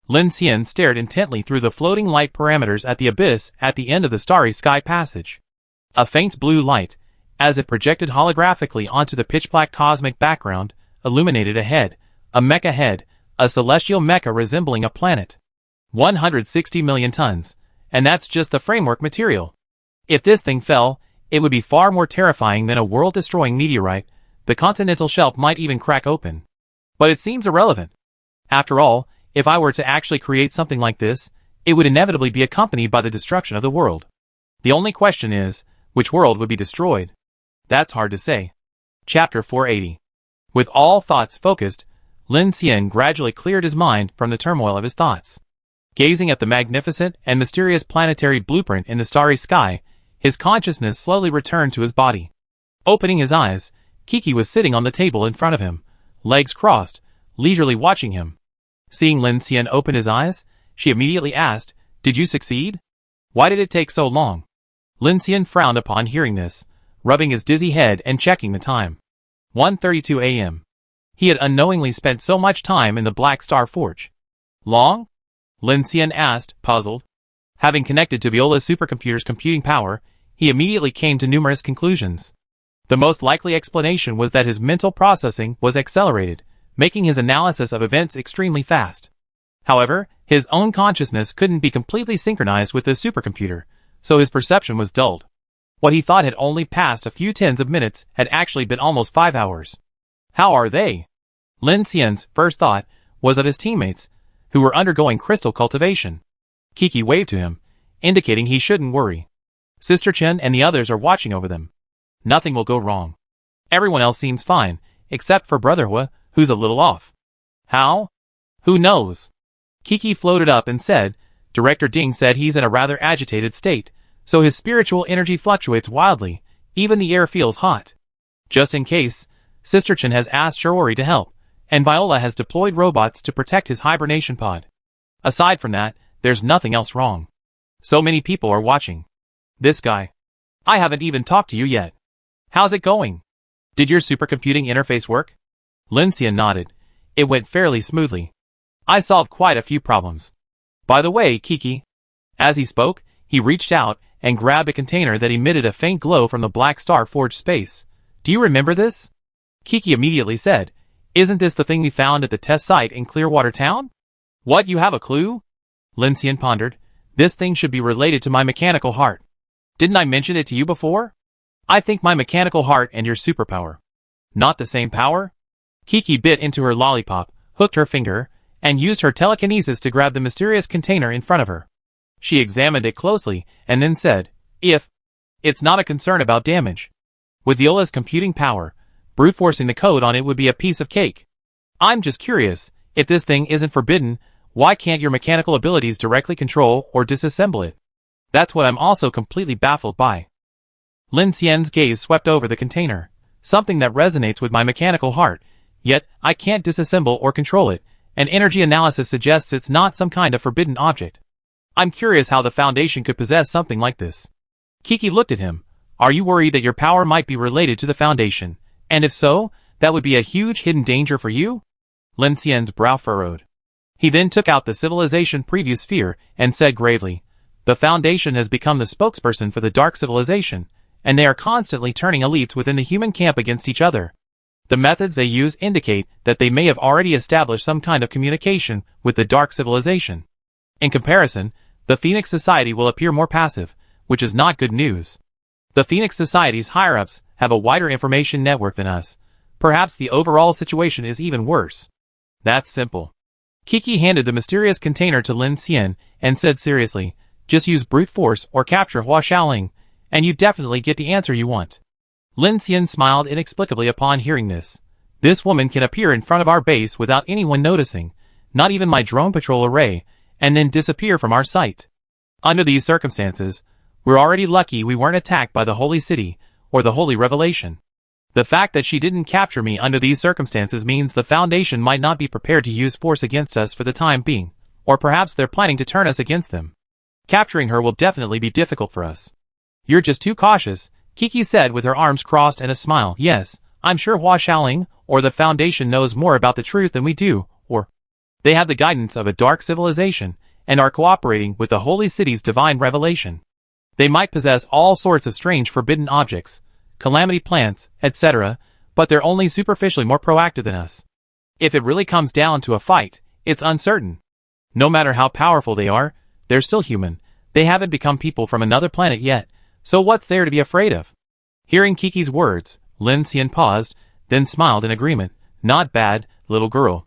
Lin Xian stared intently through the floating light parameters at the abyss at the end of the starry sky passage. A faint blue light, as it projected holographically onto the pitch-black cosmic background, illuminated a head, a mecha head, a celestial mecha resembling a planet. 160 million tons, and that's just the framework material. If this thing fell, it would be far more terrifying than a world-destroying meteorite. The continental shelf might even crack open. But it seems irrelevant. After all, if I were to actually create something like this, it would inevitably be accompanied by the destruction of the world. The only question is, which world would be destroyed? That's hard to say. Chapter 480. With all thoughts focused, Lin Xian gradually cleared his mind from the turmoil of his thoughts. Gazing at the magnificent and mysterious planetary blueprint in the starry sky, his consciousness slowly returned to his body. Opening his eyes, Kiki was sitting on the table in front of him, legs crossed, leisurely watching him. Seeing Lin Xian open his eyes, she immediately asked, "Did you succeed? Why did it take so long?" Lin Xian frowned upon hearing this, rubbing his dizzy head and checking the time. 1:32 a.m. He had unknowingly spent so much time in the Black Star Forge. Long? Lin Xian asked, puzzled. Having connected to Viola's supercomputer's computing power, he immediately came to numerous conclusions. The most likely explanation was that his mental processing was accelerated, making his analysis of events extremely fast. However, his own consciousness couldn't be completely synchronized with the supercomputer, so his perception was dulled. What he thought had only passed a few tens of minutes had actually been almost 5 hours. How are they? Lin Xian's first thought was of his teammates, who were undergoing crystal cultivation. Kiki waved to him, indicating he shouldn't worry. Sister Chen and the others are watching over them. Nothing will go wrong. Everyone else seems fine, except for Brother Hua, who's a little off. How? Who knows? Kiki floated up and said, Director Ding said he's in a rather agitated state, so his spiritual energy fluctuates wildly, even the air feels hot. Just in case, Sister Chen has asked Shiori to help, and Viola has deployed robots to protect his hibernation pod. Aside from that, there's nothing else wrong. So many people are watching. This guy. I haven't even talked to you yet. How's it going? Did your supercomputing interface work? Lin Xian nodded. It went fairly smoothly. I solved quite a few problems. By the way, Kiki. As he spoke, he reached out and grabbed a container that emitted a faint glow from the Black Star Forge space. Do you remember this? Kiki immediately said, Isn't this the thing we found at the test site in Clearwater Town? What, you have a clue? Lin Xian pondered. This thing should be related to my mechanical heart. Didn't I mention it to you before? I think my mechanical heart and your superpower. Not the same power? Kiki bit into her lollipop, hooked her finger, and used her telekinesis to grab the mysterious container in front of her. She examined it closely, and then said, It's not a concern about damage. With Viola's computing power, brute forcing the code on it would be a piece of cake. I'm just curious, if this thing isn't forbidden, why can't your mechanical abilities directly control or disassemble it? That's what I'm also completely baffled by. Lin Xian's gaze swept over the container, something that resonates with my mechanical heart, yet I can't disassemble or control it, and energy analysis suggests it's not some kind of forbidden object. I'm curious how the Foundation could possess something like this. Kiki looked at him. Are you worried that your power might be related to the Foundation? And if so, that would be a huge hidden danger for you? Lin Xian's brow furrowed. He then took out the civilization preview sphere and said gravely, The Foundation has become the spokesperson for the Dark Civilization, and they are constantly turning elites within the human camp against each other. The methods they use indicate that they may have already established some kind of communication with the Dark Civilization. In comparison, the Phoenix Society will appear more passive, which is not good news. The Phoenix Society's higher-ups have a wider information network than us. Perhaps the overall situation is even worse. That's simple. Kiki handed the mysterious container to Lin Xian and said seriously, "Just use brute force or capture Hua Xiaoling, and you definitely get the answer you want." Lin Xian smiled inexplicably upon hearing this. This woman can appear in front of our base without anyone noticing, not even my drone patrol array, and then disappear from our sight. Under these circumstances, we're already lucky we weren't attacked by the Holy City or the Holy Revelation. The fact that she didn't capture me under these circumstances means the Foundation might not be prepared to use force against us for the time being, or perhaps they're planning to turn us against them. Capturing her will definitely be difficult for us. You're just too cautious, Kiki said with her arms crossed and a smile. Yes, I'm sure Hua Xiaoling or the Foundation knows more about the truth than we do, or they have the guidance of a dark civilization and are cooperating with the Holy City's divine revelation. They might possess all sorts of strange forbidden objects, calamity plants, etc., but they're only superficially more proactive than us. If it really comes down to a fight, it's uncertain. No matter how powerful they are, they're still human. They haven't become people from another planet yet, so what's there to be afraid of? Hearing Kiki's words, Lin Xian paused, then smiled in agreement. Not bad, little girl.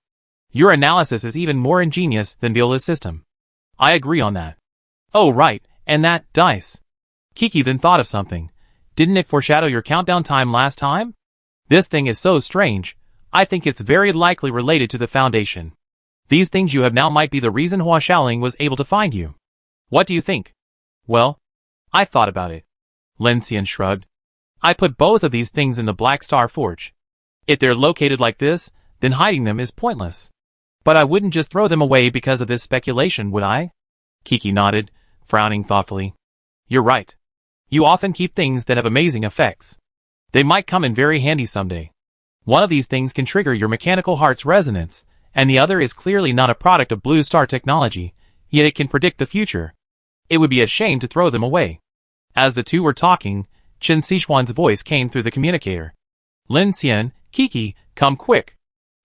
Your analysis is even more ingenious than Viola's system. I agree on that. Oh right, and that dice. Kiki then thought of something. Didn't it foreshadow your countdown time last time? This thing is so strange. I think it's very likely related to the Foundation. These things you have now might be the reason Hua Xiaoling was able to find you. What do you think? Well, I thought about it. Lin Xian shrugged. I put both of these things in the Black Star Forge. If they're located like this, then hiding them is pointless. But I wouldn't just throw them away because of this speculation, would I? Kiki nodded, frowning thoughtfully. You're right. You often keep things that have amazing effects. They might come in very handy someday. One of these things can trigger your mechanical heart's resonance, and the other is clearly not a product of Blue Star technology, yet it can predict the future. It would be a shame to throw them away. As the two were talking, Chen Sichuan's voice came through the communicator. Lin Xian, Kiki, come quick.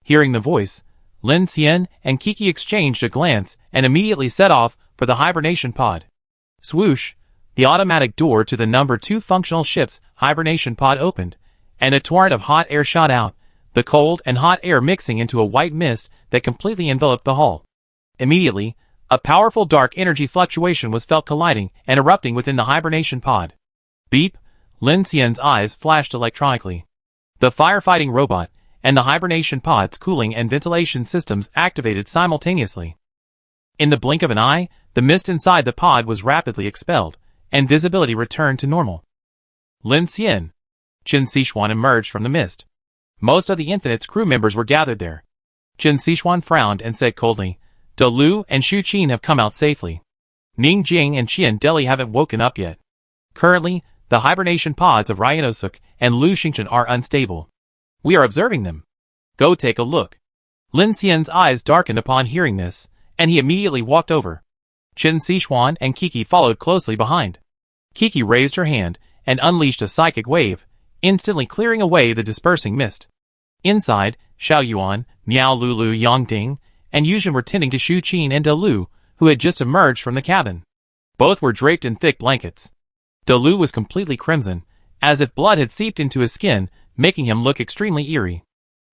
Hearing the voice, Lin Xian and Kiki exchanged a glance and immediately set off for the hibernation pod. Swoosh! The automatic door to the number 2 functional ship's hibernation pod opened, and a torrent of hot air shot out, the cold and hot air mixing into a white mist that completely enveloped the hull. Immediately, a powerful dark energy fluctuation was felt colliding and erupting within the hibernation pod. Beep! Lin Xian's eyes flashed electronically. The firefighting robot and the hibernation pod's cooling and ventilation systems activated simultaneously. In the blink of an eye, the mist inside the pod was rapidly expelled, and visibility returned to normal. Lin Xian. Chen Sichuan emerged from the mist. Most of the Infinite's crew members were gathered there. Chen Sichuan frowned and said coldly, De Lu and Xu Qin have come out safely. Ning Jing and Qian Deli haven't woken up yet. Currently, the hibernation pods of Ryanosuk and Lu Xingchen are unstable. We are observing them. Go take a look. Lin Xian's eyes darkened upon hearing this, and he immediately walked over. Chen Sichuan and Kiki followed closely behind. Kiki raised her hand and unleashed a psychic wave, instantly clearing away the dispersing mist. Inside, Xiao Yuan, Miao Lulu Yangding, and Yuzhen were tending to Xu Qin and De Lu, who had just emerged from the cabin. Both were draped in thick blankets. De Lu was completely crimson, as if blood had seeped into his skin, making him look extremely eerie.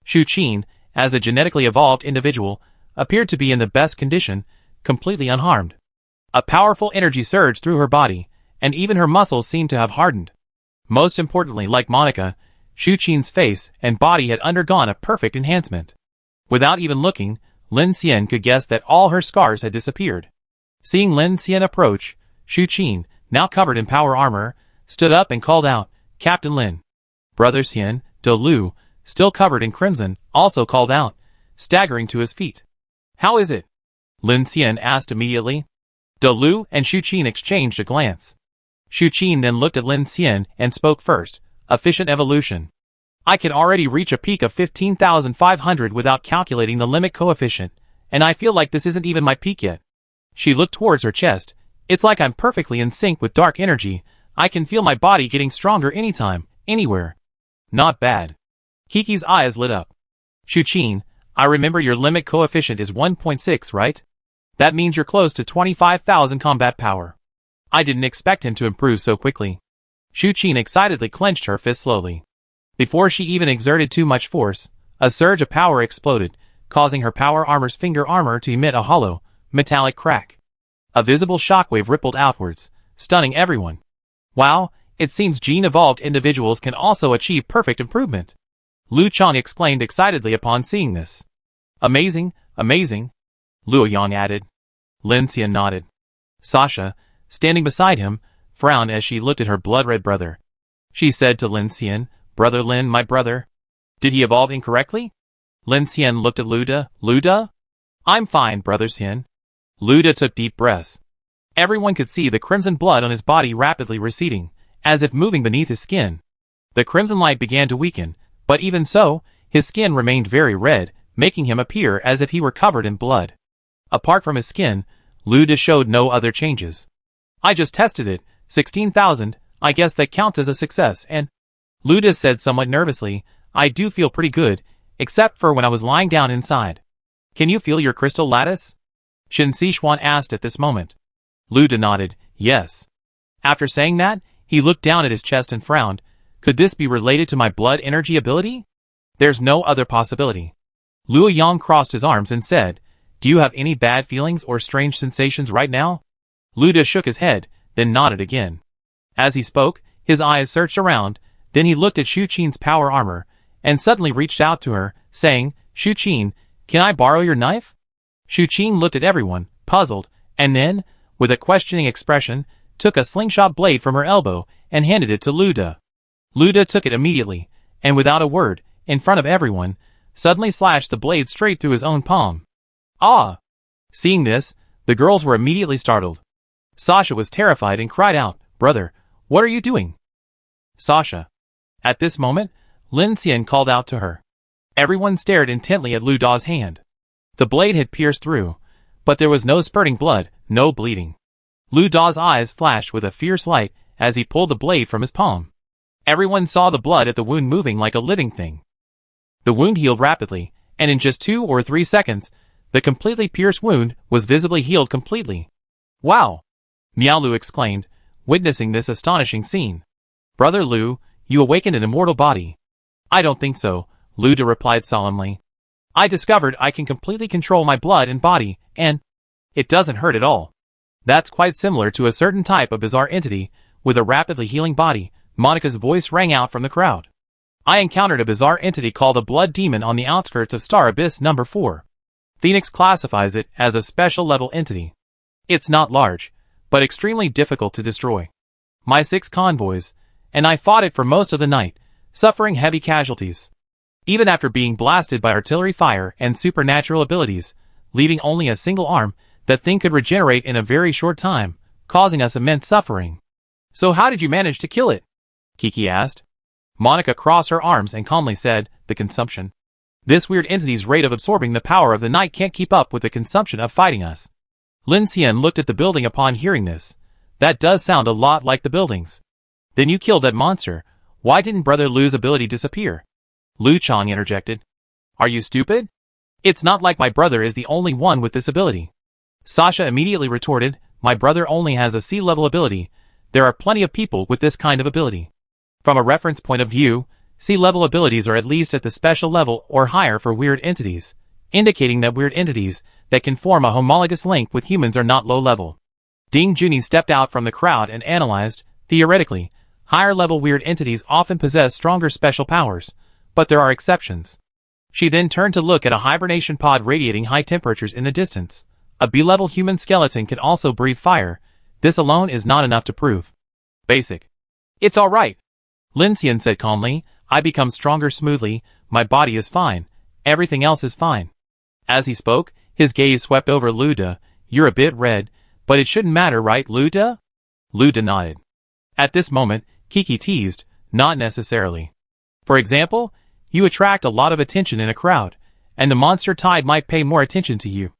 Xu Qin, as a genetically evolved individual, appeared to be in the best condition, completely unharmed. A powerful energy surged through her body, and even her muscles seemed to have hardened. Most importantly, like Monica, Xu Qin's face and body had undergone a perfect enhancement. Without even looking, Lin Xian could guess that all her scars had disappeared. Seeing Lin Xian approach, Xu Qin, now covered in power armor, stood up and called out, Captain Lin. Brother Xian, De Lu, still covered in crimson, also called out, staggering to his feet. How is it? Lin Xian asked immediately. De Lu and Xu Qin exchanged a glance. Xu Qin then looked at Lin Xian and spoke first. Efficient evolution. I can already reach a peak of 15,500 without calculating the limit coefficient, and I feel like this isn't even my peak yet. She looked towards her chest. It's like I'm perfectly in sync with dark energy. I can feel my body getting stronger anytime, anywhere. Not bad. Kiki's eyes lit up. Xu Qin, I remember your limit coefficient is 1.6, right? That means you're close to 25,000 combat power. I didn't expect him to improve so quickly. Xu Qin excitedly clenched her fist slowly. Before she even exerted too much force, a surge of power exploded, causing her power armor's finger armor to emit a hollow, metallic crack. A visible shockwave rippled outwards, stunning everyone. Wow, it seems gene-evolved individuals can also achieve perfect improvement. Lu Chang exclaimed excitedly upon seeing this. Amazing, amazing, Luo Yang added. Lin Xian nodded. Sasha, standing beside him, frowned as she looked at her blood-red brother. She said to Lin Xian, "Brother Lin, my brother. Did he evolve incorrectly?" Lin Xian looked at Luda. Luda? I'm fine, Brother Xian. Luda took deep breaths. Everyone could see the crimson blood on his body rapidly receding, as if moving beneath his skin. The crimson light began to weaken, but even so, his skin remained very red, making him appear as if he were covered in blood. Apart from his skin, Luda showed no other changes. I just tested it, 16,000, I guess that counts as a success, and... Luda said somewhat nervously, I do feel pretty good, except for when I was lying down inside. Can you feel your crystal lattice? Shen Sichuan asked at this moment. Luda nodded, yes. After saying that, he looked down at his chest and frowned. Could this be related to my blood energy ability? There's no other possibility. Luo Yang crossed his arms and said, Do you have any bad feelings or strange sensations right now? Luda shook his head, then nodded again. As he spoke, his eyes searched around, then he looked at Shu Qin's power armor, and suddenly reached out to her, saying, Shu Qin, can I borrow your knife? Shu Qin looked at everyone, puzzled, and then, with a questioning expression, took a slingshot blade from her elbow and handed it to Luda. Luda took it immediately, and without a word, in front of everyone, suddenly slashed the blade straight through his own palm. Ah! Seeing this, the girls were immediately startled. Sasha was terrified and cried out, Brother, what are you doing? Sasha. At this moment, Lin Xian called out to her. Everyone stared intently at Lu Da's hand. The blade had pierced through, but there was no spurting blood, no bleeding. Lu Da's eyes flashed with a fierce light as he pulled the blade from his palm. Everyone saw the blood at the wound moving like a living thing. The wound healed rapidly, and in just 2 or 3 seconds, the completely pierced wound was visibly healed completely. Wow! Miao Lu exclaimed, witnessing this astonishing scene. Brother Lu, you awakened an immortal body. I don't think so, Luda replied solemnly. I discovered I can completely control my blood and body, and it doesn't hurt at all. That's quite similar to a certain type of bizarre entity with a rapidly healing body. Monica's voice rang out from the crowd. I encountered a bizarre entity called a blood demon on the outskirts of Star Abyss number 4. Phoenix classifies it as a special level entity. It's not large, but extremely difficult to destroy. My 6 convoys, and I fought it for most of the night, suffering heavy casualties. Even after being blasted by artillery fire and supernatural abilities, leaving only a single arm, that thing could regenerate in a very short time, causing us immense suffering. So how did you manage to kill it? Kiki asked. Monica crossed her arms and calmly said, the consumption. This weird entity's rate of absorbing the power of the night can't keep up with the consumption of fighting us. Lin Xian looked at the building upon hearing this. That does sound a lot like the buildings. Then you killed that monster. Why didn't Brother Lu's ability disappear? Lu Chang interjected. Are you stupid? It's not like my brother is the only one with this ability. Sasha immediately retorted, my brother only has a C-level ability. There are plenty of people with this kind of ability. From a reference point of view, C-level abilities are at least at the special level or higher for weird entities, indicating that weird entities that can form a homologous link with humans are not low-level. Ding Junyi stepped out from the crowd and analyzed, theoretically, higher-level weird entities often possess stronger special powers, but there are exceptions. She then turned to look at a hibernation pod radiating high temperatures in the distance. A B-level human skeleton can also breathe fire. This alone is not enough to prove. Basic. It's alright. Lin Xian said calmly, I become stronger smoothly, my body is fine, everything else is fine. As he spoke, his gaze swept over Luda. You're a bit red, but it shouldn't matter, right, Luda? Luda nodded. At this moment, Kiki teased, not necessarily. For example, you attract a lot of attention in a crowd, and the monster tide might pay more attention to you.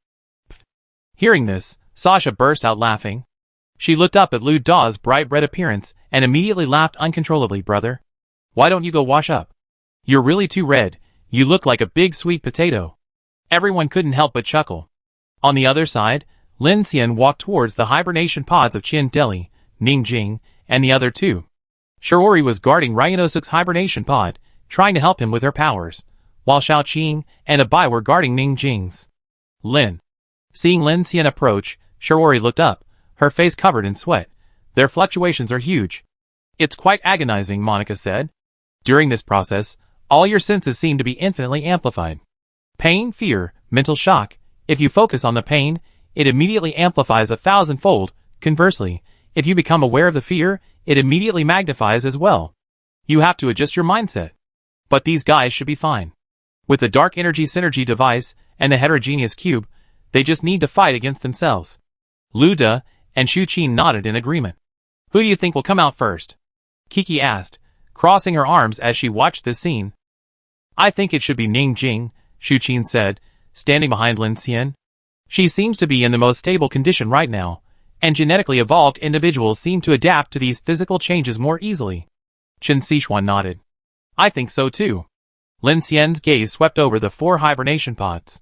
Hearing this, Sasha burst out laughing. She looked up at Lu Da's bright red appearance and immediately laughed uncontrollably. Brother, why don't you go wash up? You're really too red, you look like a big sweet potato. Everyone couldn't help but chuckle. On the other side, Lin Xian walked towards the hibernation pods of Qin Deli, Ning Jing, and the other 2. Shiori was guarding Ryanosuk's hibernation pod, trying to help him with her powers, while Xiao Qing and Abai were guarding Ning Jing's. Seeing Lin Xian approach, Shiori looked up, her face covered in sweat. Their fluctuations are huge. It's quite agonizing, Monica said. During this process, all your senses seem to be infinitely amplified. Pain, fear, mental shock. If you focus on the pain, it immediately amplifies 1,000-fold. Conversely, if you become aware of the fear, it immediately magnifies as well. You have to adjust your mindset. But these guys should be fine. With the Dark Energy Synergy device and the heterogeneous cube, they just need to fight against themselves. Lu De and Shu Qin nodded in agreement. Who do you think will come out first? Kiki asked, crossing her arms as she watched this scene. I think it should be Ning Jing, Shu Qin said, standing behind Lin Xian. She seems to be in the most stable condition right now, and genetically evolved individuals seem to adapt to these physical changes more easily. Chen Sichuan nodded. I think so too. Lin Xian's gaze swept over the 4 hibernation pods.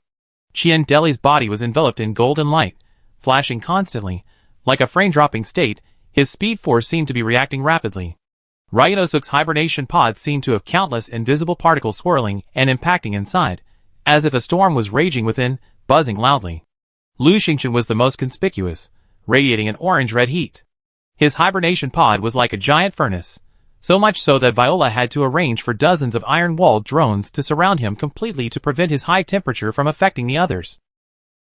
Qian Deli's body was enveloped in golden light, flashing constantly. Like a frame-dropping state, his speed force seemed to be reacting rapidly. Ryanosuk's hibernation pods seemed to have countless invisible particles swirling and impacting inside, as if a storm was raging within, buzzing loudly. Lu Xingchen was the most conspicuous, radiating an orange-red heat. His hibernation pod was like a giant furnace, so much so that Viola had to arrange for dozens of iron-walled drones to surround him completely to prevent his high temperature from affecting the others.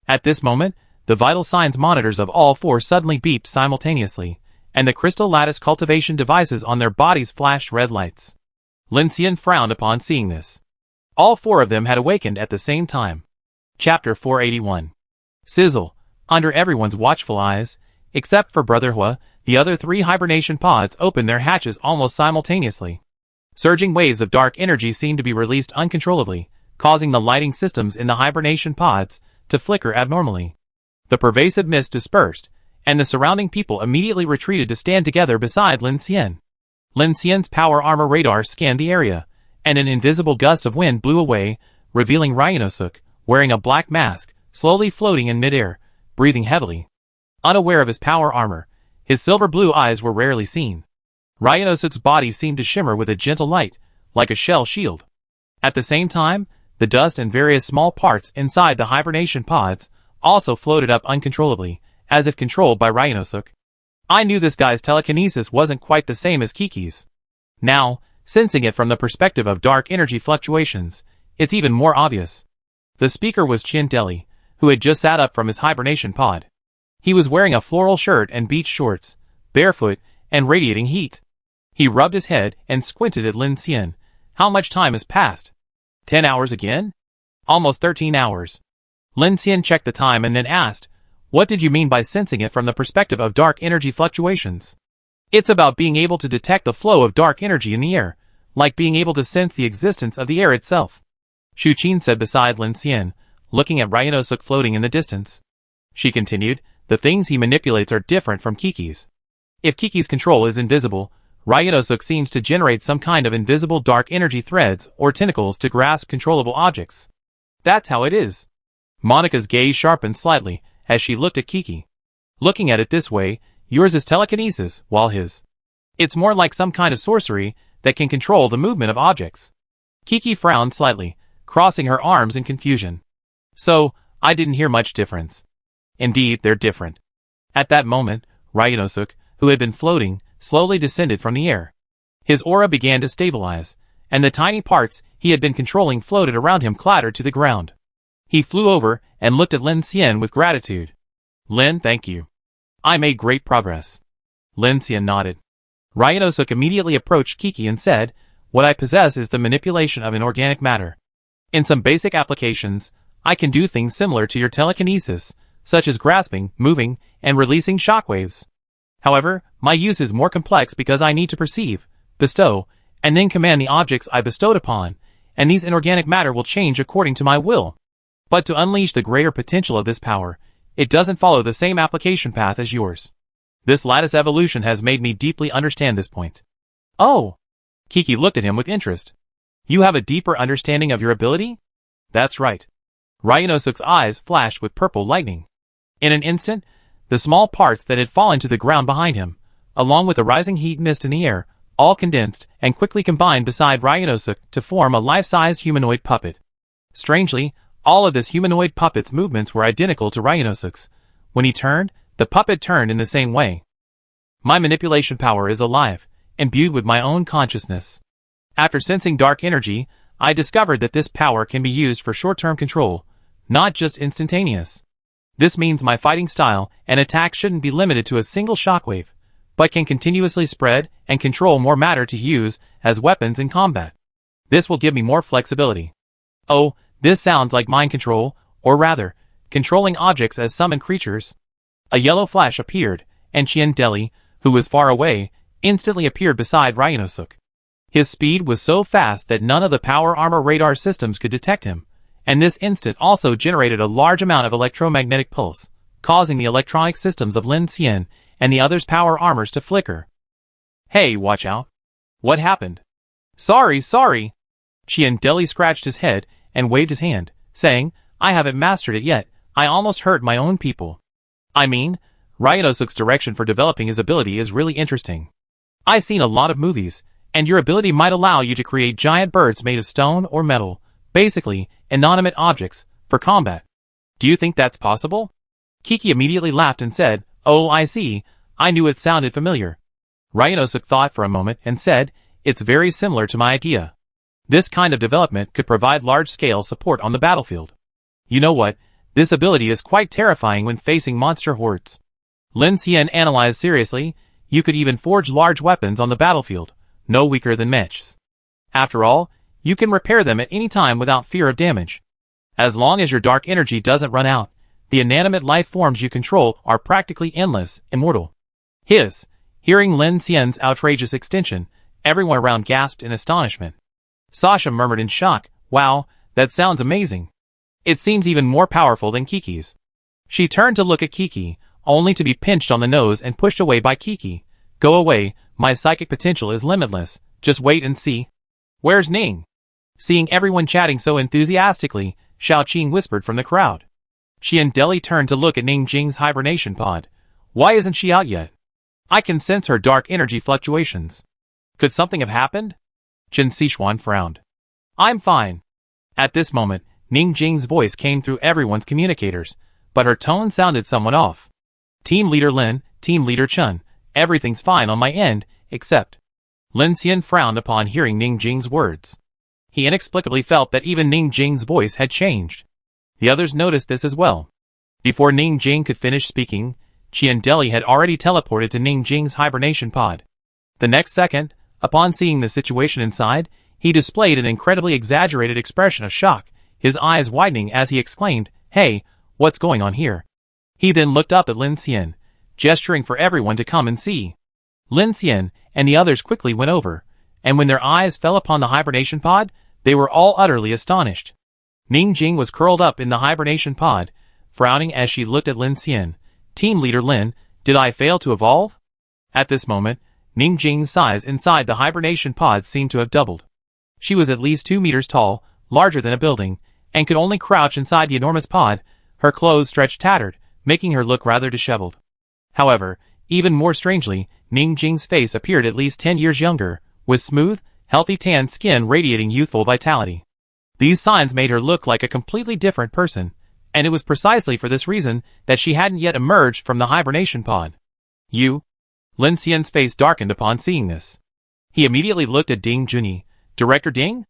At this moment, the vital signs monitors of all 4 suddenly beeped simultaneously, and the crystal lattice cultivation devices on their bodies flashed red lights. Lin Xian frowned upon seeing this. All 4 of them had awakened at the same time. Chapter 481. Sizzle. Under everyone's watchful eyes, except for Brother Hua, the other 3 hibernation pods opened their hatches almost simultaneously. Surging waves of dark energy seemed to be released uncontrollably, causing the lighting systems in the hibernation pods to flicker abnormally. The pervasive mist dispersed, and the surrounding people immediately retreated to stand together beside Lin Xian. Lin Xian's power armor radar scanned the area, and an invisible gust of wind blew away, revealing Ryanosuk, wearing a black mask, slowly floating in midair, breathing heavily. Unaware of his power armor, his silver-blue eyes were rarely seen. Ryanosuk's body seemed to shimmer with a gentle light, like a shell shield. At the same time, the dust and various small parts inside the hibernation pods also floated up uncontrollably, as if controlled by Ryanosuk. I knew this guy's telekinesis wasn't quite the same as Kiki's. Now, sensing it from the perspective of dark energy fluctuations, it's even more obvious. The speaker was Qian Deli, who had just sat up from his hibernation pod. He was wearing a floral shirt and beach shorts, barefoot, and radiating heat. He rubbed his head and squinted at Lin Xian. How much time has passed? 10 hours again? Almost 13 hours. Lin Xian checked the time and then asked, what did you mean by sensing it from the perspective of dark energy fluctuations? It's about being able to detect the flow of dark energy in the air, like being able to sense the existence of the air itself. Shu Qin said beside Lin Xian, looking at Ryanosuk floating in the distance. She continued, the things he manipulates are different from Kiki's. If Kiki's control is invisible, Ryanosuk seems to generate some kind of invisible dark energy threads or tentacles to grasp controllable objects. That's how it is. Monica's gaze sharpened slightly as she looked at Kiki. Looking at it this way, yours is telekinesis, while his. It's more like some kind of sorcery that can control the movement of objects. Kiki frowned slightly, crossing her arms in confusion. So, I didn't hear much difference. Indeed, they're different. At that moment, Ryanosuk, who had been floating, slowly descended from the air. His aura began to stabilize, and the tiny parts he had been controlling floated around him clattered to the ground. He flew over and looked at Lin Xian with gratitude. Lin, thank you. I made great progress. Lin Xian nodded. Ryanosuk immediately approached Kiki and said, what I possess is the manipulation of inorganic matter. In some basic applications, I can do things similar to your telekinesis, such as grasping, moving, and releasing shockwaves. However, my use is more complex because I need to perceive, bestow, and then command the objects I bestowed upon, and these inorganic matter will change according to my will. But to unleash the greater potential of this power, it doesn't follow the same application path as yours. This lattice evolution has made me deeply understand this point. Oh! Kiki looked at him with interest. You have a deeper understanding of your ability? That's right. Ryanosuk's eyes flashed with purple lightning. In an instant, the small parts that had fallen to the ground behind him, along with the rising heat mist in the air, all condensed and quickly combined beside Ryanosuk to form a life-sized humanoid puppet. Strangely, all of this humanoid puppet's movements were identical to Ryanosuk's, When he turned, the puppet turned in the same way. My manipulation power is alive, imbued with my own consciousness. After sensing dark energy, I discovered that this power can be used for short-term control, not just instantaneous. This means my fighting style and attack shouldn't be limited to a single shockwave, but can continuously spread and control more matter to use as weapons in combat. This will give me more flexibility. Oh, this sounds like mind control, or rather, controlling objects as summoned creatures. A yellow flash appeared, and Chien Deli, who was far away, instantly appeared beside Ryanosuk. His speed was so fast that none of the power armor radar systems could detect him, and this instant also generated a large amount of electromagnetic pulse, causing the electronic systems of Lin Xian and the others' power armors to flicker. Hey, watch out. What happened? Sorry. Chien Deli scratched his head and waved his hand, saying, I haven't mastered it yet, I almost hurt my own people. I mean, Ryanosuk's direction for developing his ability is really interesting. I've seen a lot of movies, and your ability might allow you to create giant birds made of stone or metal, basically, inanimate objects, for combat. Do you think that's possible? Kiki immediately laughed and said, Oh, I see, I knew it sounded familiar. Ryanosuk thought for a moment and said, It's very similar to my idea. This kind of development could provide large-scale support on the battlefield. You know what, this ability is quite terrifying when facing monster hordes. Lin Xian analyzed seriously, you could even forge large weapons on the battlefield, no weaker than mechs. After all, you can repair them at any time without fear of damage. As long as your dark energy doesn't run out, the inanimate life forms you control are practically endless, immortal. Hearing Lin Xian's outrageous extension, everyone around gasped in astonishment. Sasha murmured in shock, Wow, that sounds amazing. It seems even more powerful than Kiki's. She turned to look at Kiki, only to be pinched on the nose and pushed away by Kiki. Go away, my psychic potential is limitless, just wait and see. Where's Ning? Seeing everyone chatting so enthusiastically, Xiao Qing whispered from the crowd. Chien Deli turned to look at Ning Jing's hibernation pod. Why isn't she out yet? I can sense her dark energy fluctuations. Could something have happened? Chen Sichuan frowned. I'm fine. At this moment, Ning Jing's voice came through everyone's communicators, but her tone sounded somewhat off. Team Leader Lin, Team Leader Chen, everything's fine on my end, except... Lin Xian frowned upon hearing Ning Jing's words. He inexplicably felt that even Ning Jing's voice had changed. The others noticed this as well. Before Ning Jing could finish speaking, Chien Deli had already teleported to Ning Jing's hibernation pod. The next second, upon seeing the situation inside, he displayed an incredibly exaggerated expression of shock, his eyes widening as he exclaimed, Hey, what's going on here? He then looked up at Lin Xian, gesturing for everyone to come and see. Lin Xian and the others quickly went over, and when their eyes fell upon the hibernation pod, they were all utterly astonished. Ning Jing was curled up in the hibernation pod, frowning as she looked at Lin Xian. Team Leader Lin, did I fail to evolve? At this moment, Ning Jing's size inside the hibernation pod seemed to have doubled. She was at least 2 meters tall, larger than a building, and could only crouch inside the enormous pod. Her clothes stretched tattered, making her look rather disheveled. However, even more strangely, Ning Jing's face appeared at least 10 years younger, with smooth, healthy tan skin radiating youthful vitality. These signs made her look like a completely different person, and it was precisely for this reason that she hadn't yet emerged from the hibernation pod. You? Lin Xian's face darkened upon seeing this. He immediately looked at Ding Junyi. Director Ding?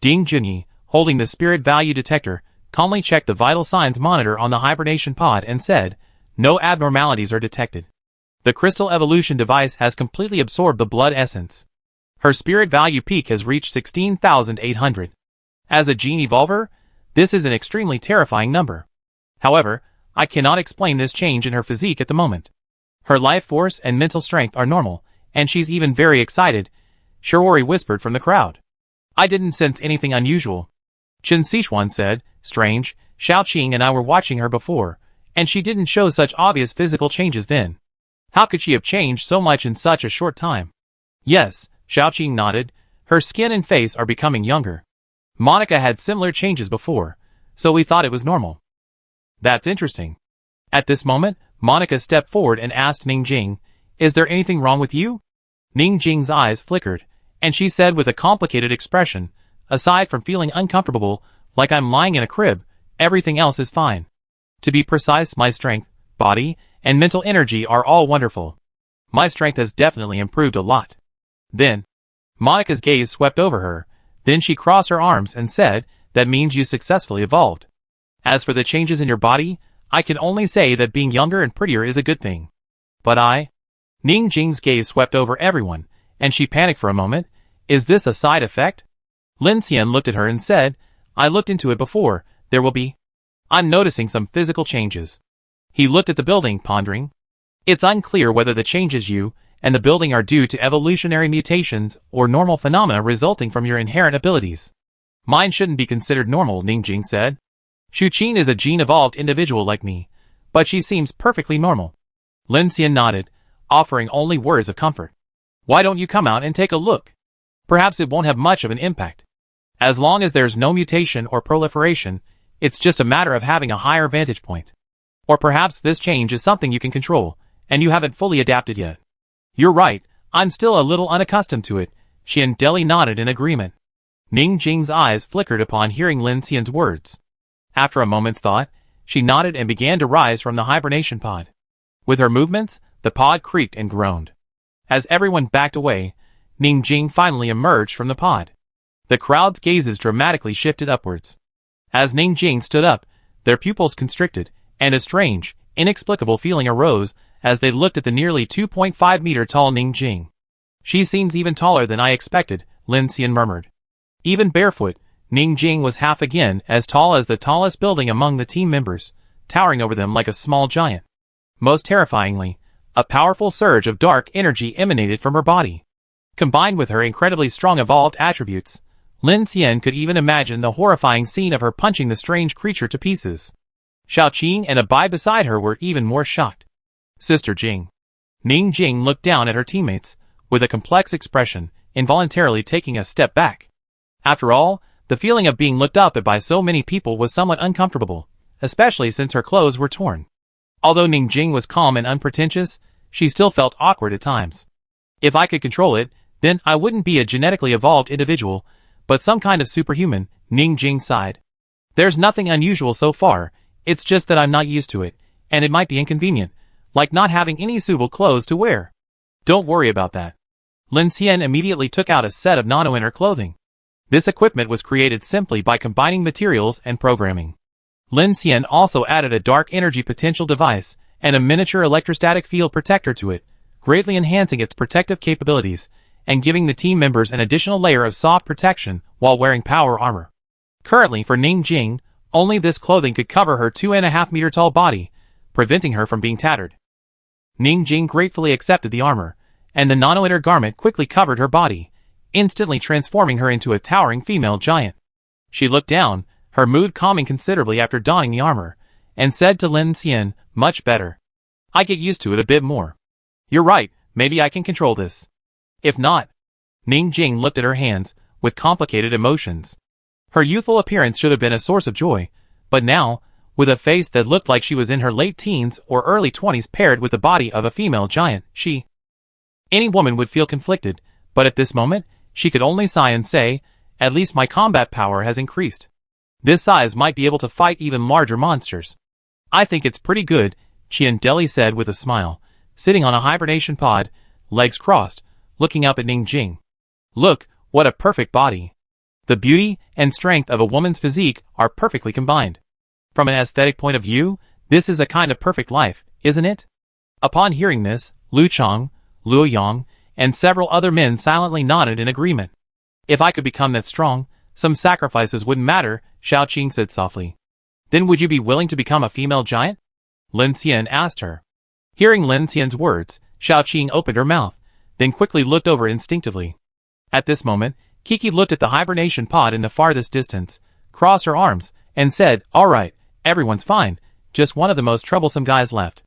Ding Junyi, holding the spirit value detector, calmly checked the vital signs monitor on the hibernation pod and said, No abnormalities are detected. The crystal evolution device has completely absorbed the blood essence. Her spirit value peak has reached 16,800. As a gene evolver, this is an extremely terrifying number. However, I cannot explain this change in her physique at the moment. Her life force and mental strength are normal, and she's even very excited, Shiori whispered from the crowd. I didn't sense anything unusual. Chen Sichuan said, Strange, Xiao Qing and I were watching her before, and she didn't show such obvious physical changes then. How could she have changed so much in such a short time? Yes, Xiao Qing nodded, her skin and face are becoming younger. Monica had similar changes before, so we thought it was normal. That's interesting. At this moment, Monica stepped forward and asked Ning Jing, Is there anything wrong with you? Ning Jing's eyes flickered, and she said with a complicated expression, Aside from feeling uncomfortable, like I'm lying in a crib, everything else is fine. To be precise, my strength, body, and mental energy are all wonderful. My strength has definitely improved a lot. Then, Monica's gaze swept over her. Then she crossed her arms and said, that means you successfully evolved. As for the changes in your body, I can only say that being younger and prettier is a good thing. But Ning Jing's gaze swept over everyone, and she panicked for a moment. Is this a side effect? Lin Xian looked at her and said, I looked into it before, I'm noticing some physical changes. He looked at the building, pondering. It's unclear whether the changes you and the building are due to evolutionary mutations or normal phenomena resulting from your inherent abilities. Mine shouldn't be considered normal, Ning Jing said. Shu Qin is a gene-evolved individual like me, but she seems perfectly normal. Lin Xian nodded, offering only words of comfort. Why don't you come out and take a look? Perhaps it won't have much of an impact. As long as there's no mutation or proliferation, it's just a matter of having a higher vantage point. Or perhaps this change is something you can control, and you haven't fully adapted yet. You're right, I'm still a little unaccustomed to it, Qian Deli nodded in agreement. Ning Jing's eyes flickered upon hearing Lin Xian's words. After a moment's thought, she nodded and began to rise from the hibernation pod. With her movements, the pod creaked and groaned. As everyone backed away, Ning Jing finally emerged from the pod. The crowd's gazes dramatically shifted upwards. As Ning Jing stood up, their pupils constricted, and a strange, inexplicable feeling arose as they looked at the nearly 2.5-meter tall Ning Jing. She seems even taller than I expected, Lin Xian murmured. Even barefoot, Ning Jing was half again as tall as the tallest building among the team members, towering over them like a small giant. Most terrifyingly, a powerful surge of dark energy emanated from her body. Combined with her incredibly strong evolved attributes, Lin Xian could even imagine the horrifying scene of her punching the strange creature to pieces. Xiao Qing and Abai beside her were even more shocked. Sister Jing. Ning Jing looked down at her teammates, with a complex expression, involuntarily taking a step back. After all, the feeling of being looked up at by so many people was somewhat uncomfortable, especially since her clothes were torn. Although Ning Jing was calm and unpretentious, she still felt awkward at times. If I could control it, then I wouldn't be a genetically evolved individual, but some kind of superhuman, Ning Jing sighed. There's nothing unusual so far, it's just that I'm not used to it, and it might be inconvenient, like not having any suitable clothes to wear. Don't worry about that. Lin Xian immediately took out a set of nano-inner clothing. This equipment was created simply by combining materials and programming. Lin Xian also added a dark energy potential device and a miniature electrostatic field protector to it, greatly enhancing its protective capabilities and giving the team members an additional layer of soft protection while wearing power armor. Currently for Ning Jing, only this clothing could cover her 2.5-meter tall body, preventing her from being tattered. Ning Jing gratefully accepted the armor, and the nano-inner garment quickly covered her body, instantly transforming her into a towering female giant. She looked down, her mood calming considerably after donning the armor, and said to Lin Xian, much better. I get used to it a bit more. You're right, maybe I can control this. If not. Ning Jing looked at her hands, with complicated emotions. Her youthful appearance should have been a source of joy, but now, with a face that looked like she was in her late teens or early 20s paired with the body of a female giant, any woman would feel conflicted, but at this moment, she could only sigh and say, at least my combat power has increased. This size might be able to fight even larger monsters. I think it's pretty good, Qian Deli said with a smile, sitting on a hibernation pod, legs crossed, looking up at Ning Jing. Look, what a perfect body. The beauty and strength of a woman's physique are perfectly combined. From an aesthetic point of view, this is a kind of perfect life, isn't it? Upon hearing this, Lu Chang, Luo Yang, and several other men silently nodded in agreement. If I could become that strong, some sacrifices wouldn't matter, Xiao Qing said softly. Then would you be willing to become a female giant? Lin Xian asked her. Hearing Lin Xian's words, Xiao Qing opened her mouth, then quickly looked over instinctively. At this moment, Kiki looked at the hibernation pod in the farthest distance, crossed her arms, and said, all right, everyone's fine, just one of the most troublesome guys left.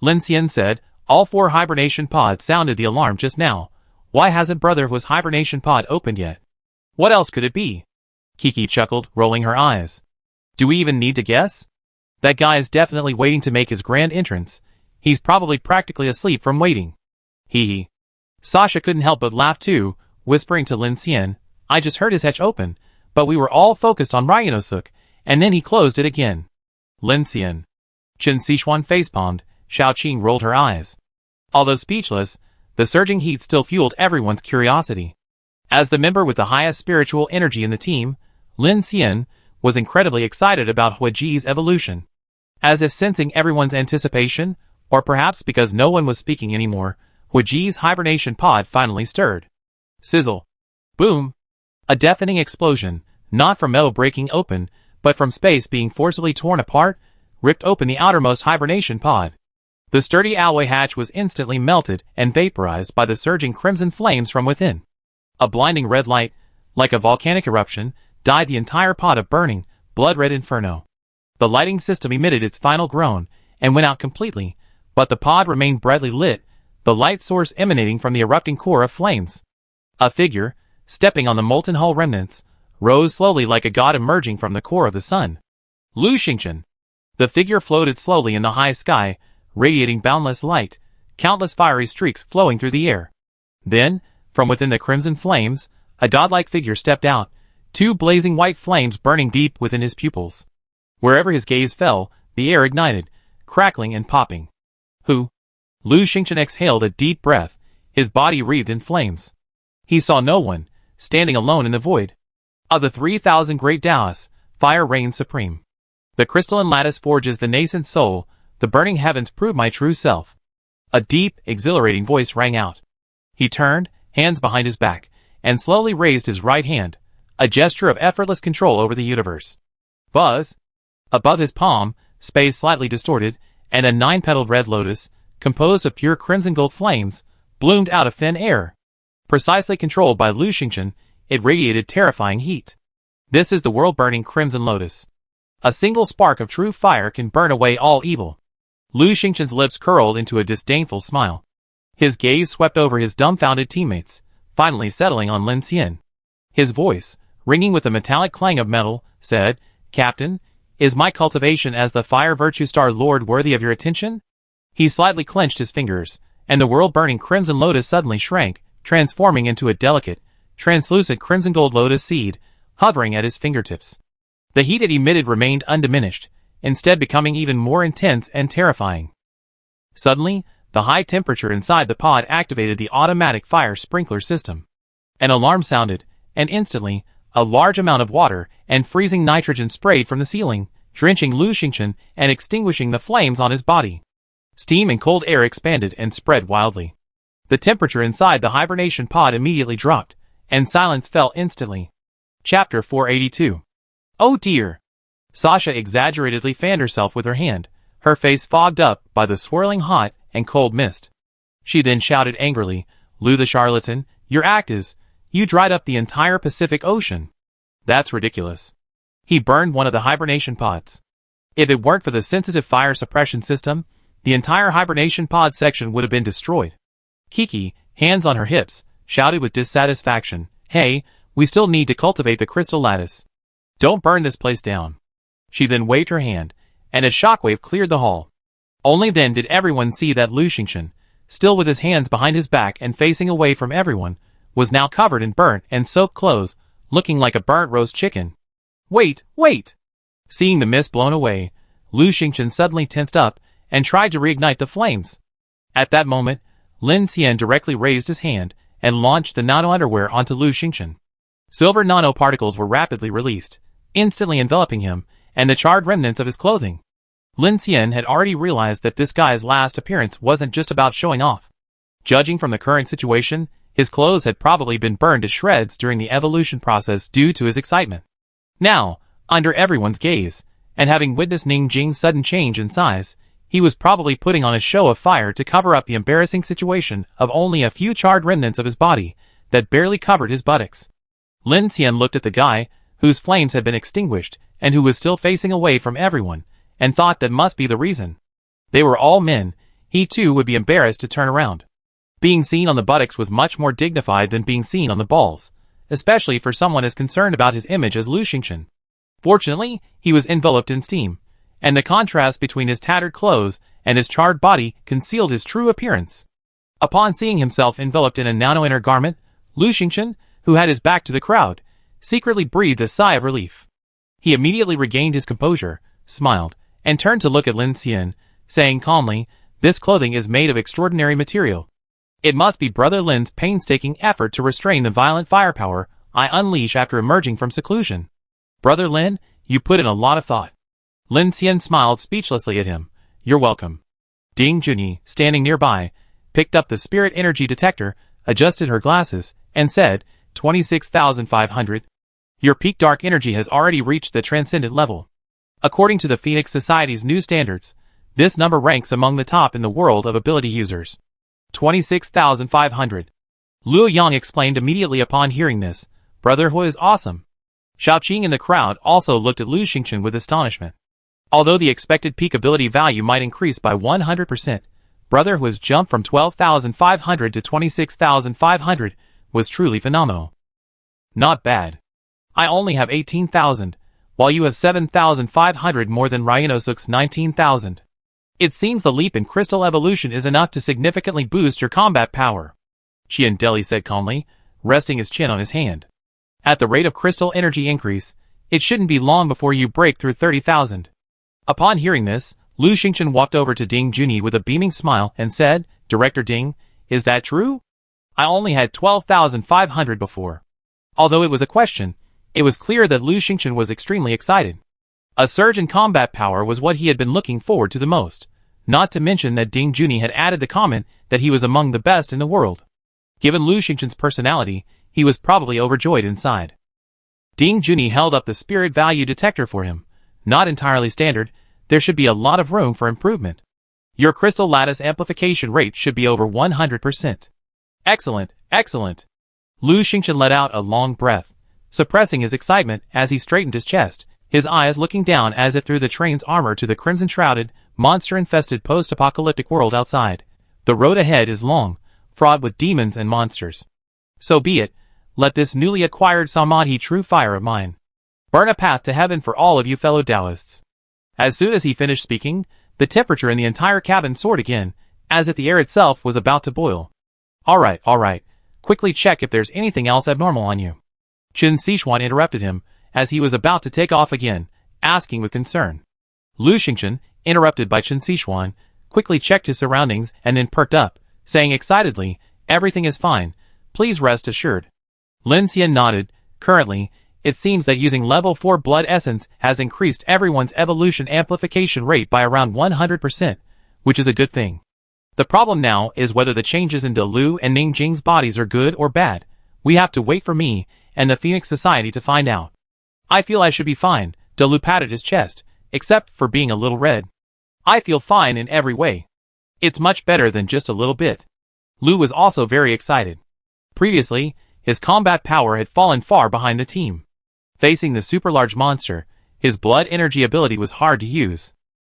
Lin Xian said, all 4 hibernation pods sounded the alarm just now. Why hasn't Brother's hibernation pod opened yet? What else could it be? Kiki chuckled, rolling her eyes. Do we even need to guess? That guy is definitely waiting to make his grand entrance. He's probably practically asleep from waiting. Hee hee. Sasha couldn't help but laugh too, whispering to Lin Xian, I just heard his hatch open, but we were all focused on Ryanosuk, and then he closed it again. Lin Xian. Chen Sichuan facepalmed, Xiaoqing rolled her eyes. Although speechless, the surging heat still fueled everyone's curiosity. As the member with the highest spiritual energy in the team, Lin Xian was incredibly excited about Huiji's evolution. As if sensing everyone's anticipation, or perhaps because no one was speaking anymore, Huiji's hibernation pod finally stirred. Sizzle. Boom. A deafening explosion, not from metal breaking open, but from space being forcibly torn apart, ripped open the outermost hibernation pod. The sturdy alloy hatch was instantly melted and vaporized by the surging crimson flames from within. A blinding red light, like a volcanic eruption, dyed the entire pod a burning, blood-red inferno. The lighting system emitted its final groan and went out completely, but the pod remained brightly lit, the light source emanating from the erupting core of flames. A figure, stepping on the molten hull remnants, rose slowly like a god emerging from the core of the sun. Lu Xingchen. The figure floated slowly in the high sky, radiating boundless light, countless fiery streaks flowing through the air. Then, from within the crimson flames, a godlike figure stepped out, two blazing white flames burning deep within his pupils. Wherever his gaze fell, the air ignited, crackling and popping. Who? Lu Xingchen exhaled a deep breath, his body wreathed in flames. He saw no one, standing alone in the void. Of the 3,000 great Taoists, fire reigns supreme. The crystalline lattice forges the nascent soul, the burning heavens prove my true self. A deep, exhilarating voice rang out. He turned, hands behind his back, and slowly raised his right hand, a gesture of effortless control over the universe. Buzz! Above his palm, space slightly distorted, and a 9-petaled red lotus, composed of pure crimson gold flames, bloomed out of thin air. Precisely controlled by Lu Xingchen, it radiated terrifying heat. This is the world-burning crimson lotus. A single spark of true fire can burn away all evil. Lu Xingchen's lips curled into a disdainful smile. His gaze swept over his dumbfounded teammates, finally settling on Lin Xian. His voice, ringing with a metallic clang of metal, said, "Captain, is my cultivation as the Fire Virtue Star Lord worthy of your attention?" He slightly clenched his fingers, and the world-burning crimson lotus suddenly shrank, transforming into a delicate, translucent crimson gold lotus seed, hovering at his fingertips. The heat it emitted remained undiminished, instead becoming even more intense and terrifying. Suddenly, the high temperature inside the pod activated the automatic fire sprinkler system. An alarm sounded, and instantly, a large amount of water and freezing nitrogen sprayed from the ceiling, drenching Lu Xingchen and extinguishing the flames on his body. Steam and cold air expanded and spread wildly. The temperature inside the hibernation pod immediately dropped, and silence fell instantly. Chapter 482. Oh dear! Sasha exaggeratedly fanned herself with her hand, her face fogged up by the swirling hot and cold mist. She then shouted angrily, "Lu the charlatan, your act is, you dried up the entire Pacific Ocean. That's ridiculous." He burned one of the hibernation pods. If it weren't for the sensitive fire suppression system, the entire hibernation pod section would have been destroyed. Kiki, hands on her hips, shouted with dissatisfaction, "Hey, we still need to cultivate the crystal lattice. Don't burn this place down." She then waved her hand, and a shockwave cleared the hall. Only then did everyone see that Lu Xingchen, still with his hands behind his back and facing away from everyone, was now covered in burnt and soaked clothes, looking like a burnt roast chicken. "Wait, wait!" Seeing the mist blown away, Lu Xingchen suddenly tensed up and tried to reignite the flames. At that moment, Lin Xian directly raised his hand and launched the nano underwear onto Lu Xingchen. Silver nanoparticles were rapidly released, instantly enveloping him and the charred remnants of his clothing. Lin Xian had already realized that this guy's last appearance wasn't just about showing off. Judging from the current situation, his clothes had probably been burned to shreds during the evolution process due to his excitement. Now, under everyone's gaze, and having witnessed Ning Jing's sudden change in size, he was probably putting on a show of fire to cover up the embarrassing situation of only a few charred remnants of his body that barely covered his buttocks. Lin Xian looked at the guy, whose flames had been extinguished, and who was still facing away from everyone, and thought that must be the reason. They were all men, he too would be embarrassed to turn around. Being seen on the buttocks was much more dignified than being seen on the balls, especially for someone as concerned about his image as Lu Xingchen. Fortunately, he was enveloped in steam, and the contrast between his tattered clothes and his charred body concealed his true appearance. Upon seeing himself enveloped in a nano-inner garment, Lu Xingchen, who had his back to the crowd, secretly breathed a sigh of relief. He immediately regained his composure, smiled, and turned to look at Lin Xian, saying calmly, This clothing is made of extraordinary material. It must be Brother Lin's painstaking effort to restrain the violent firepower I unleash after emerging from seclusion. Brother Lin, you put in a lot of thought. Lin Xian smiled speechlessly at him. You're welcome. Ding Junyi, standing nearby, picked up the spirit energy detector, adjusted her glasses, and said, 26,500. Your peak dark energy has already reached the transcendent level. According to the Phoenix Society's new standards, this number ranks among the top in the world of ability users. 26,500. Luo Yang explained immediately upon hearing this. Brotherhood is awesome. Xiaoqing in the crowd also looked at Lu Xingchen with astonishment. Although the expected peak ability value might increase by 100%, Brotherhood's jump from 12,500 to 26,500 was truly phenomenal. Not bad. I only have 18,000, while you have 7,500 more than Ryanosuk's 19,000. It seems the leap in crystal evolution is enough to significantly boost your combat power, Qian Deli said calmly, resting his chin on his hand. At the rate of crystal energy increase, it shouldn't be long before you break through 30,000. Upon hearing this, Lu Xingchen walked over to Ding Junyi with a beaming smile and said, Director Ding, is that true? I only had 12,500 before. Although it was a question, it was clear that Lu Xingchen was extremely excited. A surge in combat power was what he had been looking forward to the most, not to mention that Ding Junyi had added the comment that he was among the best in the world. Given Lu Xingchen's personality, he was probably overjoyed inside. Ding Junyi held up the spirit value detector for him. Not entirely standard, there should be a lot of room for improvement. Your crystal lattice amplification rate should be over 100%. Excellent, excellent. Lu Xingchen let out a long breath, suppressing his excitement as he straightened his chest, his eyes looking down as if through the train's armor to the crimson-shrouded, monster-infested post-apocalyptic world outside. The road ahead is long, fraught with demons and monsters. So be it, let this newly acquired Samadhi true fire of mine burn a path to heaven for all of you fellow Taoists. As soon as he finished speaking, the temperature in the entire cabin soared again, as if the air itself was about to boil. Alright, quickly check if there's anything else abnormal on you. Qin Sichuan interrupted him, as he was about to take off again, asking with concern. Lu Xingchen, interrupted by Qin Sichuan, quickly checked his surroundings and then perked up, saying excitedly, everything is fine, please rest assured. Lin Xian nodded. Currently, it seems that using level 4 blood essence has increased everyone's evolution amplification rate by around 100%, which is a good thing. The problem now is whether the changes in De Lu and Ning Jing's bodies are good or bad. We have to wait for me and the Phoenix Society to find out. I feel I should be fine, De Lu patted his chest, except for being a little red. I feel fine in every way. It's much better than just a little bit. Lu was also very excited. Previously, his combat power had fallen far behind the team. Facing the super large monster, his blood energy ability was hard to use.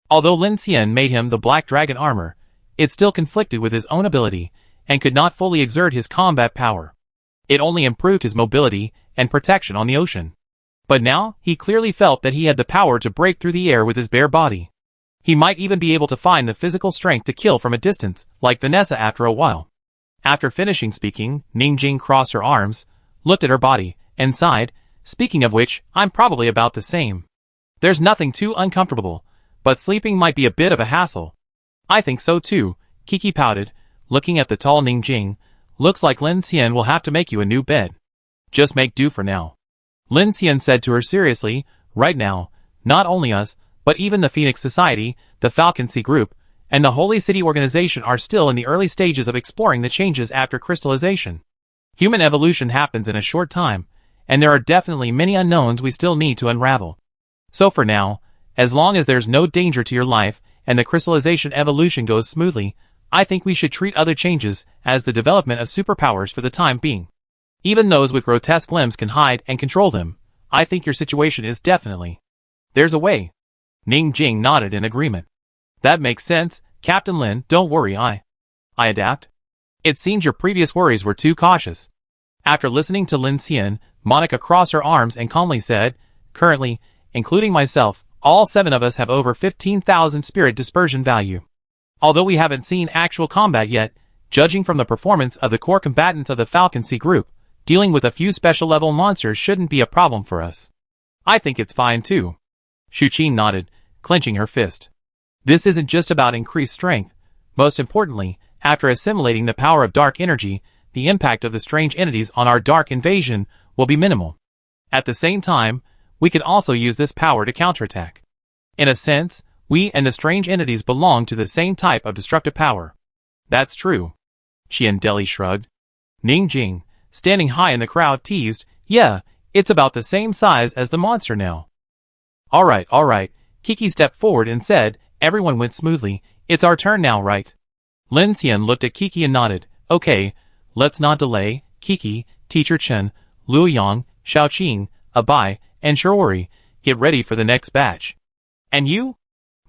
Although Lin Xian made him the Black Dragon armor, it still conflicted with his own ability, and could not fully exert his combat power. It only improved his mobility and protection on the ocean. But now, he clearly felt that he had the power to break through the air with his bare body. He might even be able to find the physical strength to kill from a distance, like Vanessa after a while. After finishing speaking, Ning Jing crossed her arms, looked at her body, and sighed, speaking of which, I'm probably about the same. There's nothing too uncomfortable, but sleeping might be a bit of a hassle. I think so too, Kiki pouted, looking at the tall Ning Jing. Looks like Lin Xian will have to make you a new bed. Just make do for now. Lin Xian said to her seriously, right now, not only us, but even the Phoenix Society, the Falcon Sea Group, and the Holy City Organization are still in the early stages of exploring the changes after crystallization. Human evolution happens in a short time, and there are definitely many unknowns we still need to unravel. So for now, as long as there's no danger to your life, and the crystallization evolution goes smoothly, I think we should treat other changes as the development of superpowers for the time being. Even those with grotesque limbs can hide and control them. I think your situation is definitely. There's a way. Ning Jing nodded in agreement. That makes sense, Captain Lin, don't worry, I adapt. It seems your previous worries were too cautious. After listening to Lin Xian, Monica crossed her arms and calmly said, currently, including myself, all 7 of us have over 15,000 spirit dispersion value. Although we haven't seen actual combat yet, judging from the performance of the core combatants of the Falcon Sea Group, dealing with a few special-level monsters shouldn't be a problem for us. I think it's fine too. Shu Qin nodded, clenching her fist. This isn't just about increased strength. Most importantly, after assimilating the power of dark energy, the impact of the strange entities on our dark invasion will be minimal. At the same time, we can also use this power to counterattack. In a sense, we and the strange entities belong to the same type of destructive power. That's true. Qian shrugged. Ning Jing, standing high in the crowd, teased, yeah, it's about the same size as the monster now. Alright. Kiki stepped forward and said, everyone went smoothly, it's our turn now, right? Lin Xian looked at Kiki and nodded. Okay, let's not delay. Kiki, Teacher Chen, Luo Yang, Xiaoqing, Abai, and Shiori, get ready for the next batch. And you?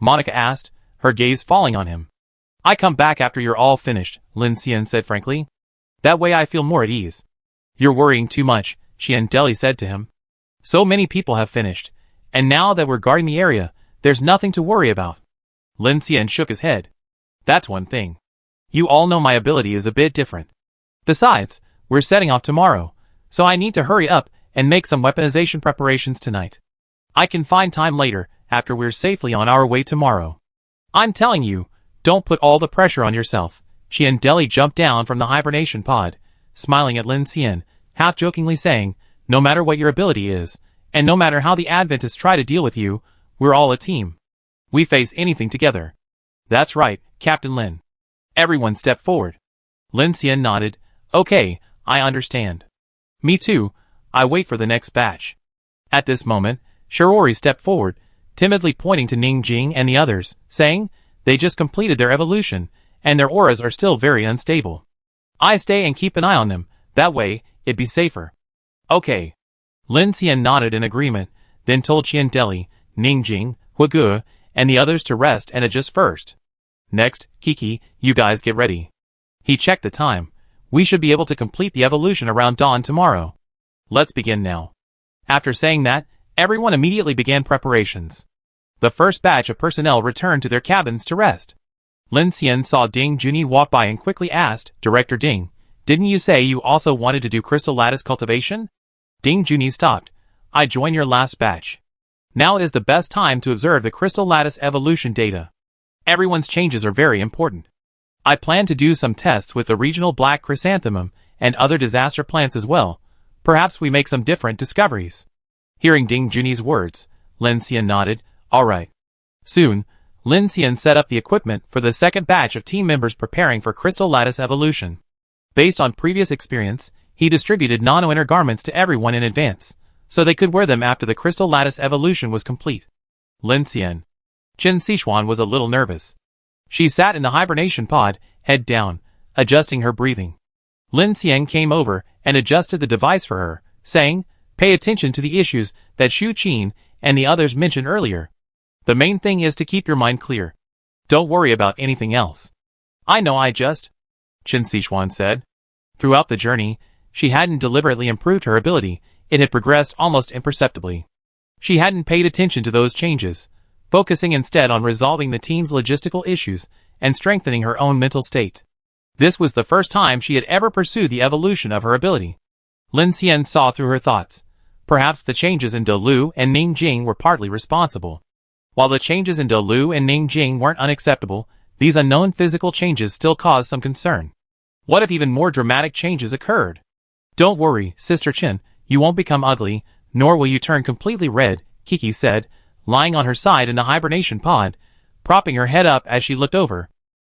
Monica asked, her gaze falling on him. I come back after you're all finished, Lin Xian said frankly. That way I feel more at ease. You're worrying too much, Qian said to him. So many people have finished, and now that we're guarding the area, there's nothing to worry about. Lin Xian shook his head. That's one thing. You all know my ability is a bit different. Besides, we're setting off tomorrow, so I need to hurry up and make some weaponization preparations tonight. I can find time later, after we're safely on our way tomorrow. I'm telling you, don't put all the pressure on yourself. Qian jumped down from the hibernation pod, smiling at Lin Xian, half-jokingly saying, no matter what your ability is, and no matter how the Adventists try to deal with you, we're all a team. We face anything together. That's right, Captain Lin. Everyone stepped forward. Lin Xian nodded. Okay, I understand. Me too, I wait for the next batch. At this moment, Shiori stepped forward, timidly pointing to Ning Jing and the others, saying, they just completed their evolution, and their auras are still very unstable. I stay and keep an eye on them, that way, it'd be safer. Okay. Lin Xian nodded in agreement, then told Qian, Ning Jing, Huigu, and the others to rest and adjust first. Next, Kiki, you guys get ready. He checked the time. We should be able to complete the evolution around dawn tomorrow. Let's begin now. After saying that, everyone immediately began preparations. The first batch of personnel returned to their cabins to rest. Lin Xian saw Ding Junyi walk by and quickly asked, Director Ding, didn't you say you also wanted to do crystal lattice cultivation? Ding Junyi stopped. I joined your last batch. Now is the best time to observe the crystal lattice evolution data. Everyone's changes are very important. I plan to do some tests with the regional black chrysanthemum and other disaster plants as well. Perhaps we make some different discoveries. Hearing Ding Junyi's words, Lin Xian nodded. Alright. Soon, Lin Xian set up the equipment for the second batch of team members preparing for crystal lattice evolution. Based on previous experience, he distributed nano-inner garments to everyone in advance, so they could wear them after the crystal lattice evolution was complete. Lin Xian. Chen Sichuan was a little nervous. She sat in the hibernation pod, head down, adjusting her breathing. Lin Xian came over and adjusted the device for her, saying, pay attention to the issues that Xu Qin and the others mentioned earlier. The main thing is to keep your mind clear. Don't worry about anything else. I know Chen Sichuan said. Throughout the journey, she hadn't deliberately improved her ability, it had progressed almost imperceptibly. She hadn't paid attention to those changes, focusing instead on resolving the team's logistical issues and strengthening her own mental state. This was the first time she had ever pursued the evolution of her ability. Lin Xian saw through her thoughts. Perhaps the changes in Lu and Ning Jing were partly responsible. While the changes in Lu and Ning Jing weren't unacceptable, these unknown physical changes still caused some concern. What if even more dramatic changes occurred? Don't worry, Sister Chen, you won't become ugly, nor will you turn completely red, Kiki said, lying on her side in the hibernation pod, propping her head up as she looked over.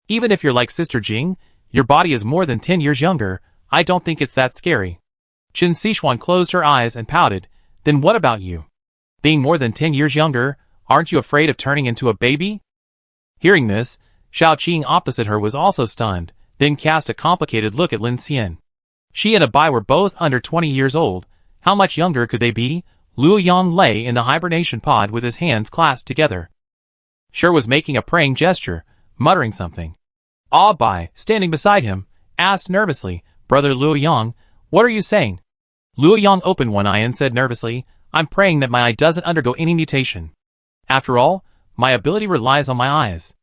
Even if you're like Sister Jing, your body is more than 10 years younger, I don't think it's that scary. Chen Sichuan closed her eyes and pouted. Then what about you? Being more than 10 years younger, aren't you afraid of turning into a baby? Hearing this, Xiaoqing opposite her was also stunned, then cast a complicated look at Lin Xian. She and Abai were both under 20 years old. How much younger could they be? Luo Yang lay in the hibernation pod with his hands clasped together. Shi was making a praying gesture, muttering something. Abai, standing beside him, asked nervously, Brother Luo Yang, what are you saying? Luo Yang opened one eye and said nervously, I'm praying that my eye doesn't undergo any mutation. After all, my ability relies on my eyes.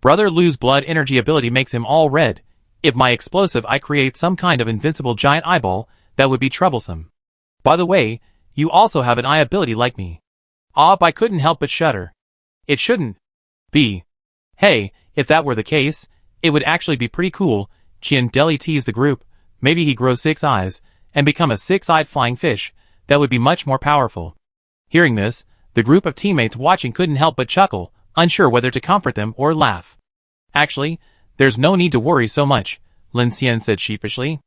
Brother Lu's blood energy ability makes him all red. If my explosive eye creates some kind of invincible giant eyeball, that would be troublesome. By the way, you also have an eye ability like me. I couldn't help but shudder. It shouldn't be. Hey, if that were the case, It would actually be pretty cool, Qian Deli teased the group. Maybe he grows 6 eyes, and become a 6-eyed flying fish. That would be much more powerful. Hearing this, the group of teammates watching couldn't help but chuckle, unsure whether to comfort them or laugh. Actually, there's no need to worry so much, Lin Xian said sheepishly.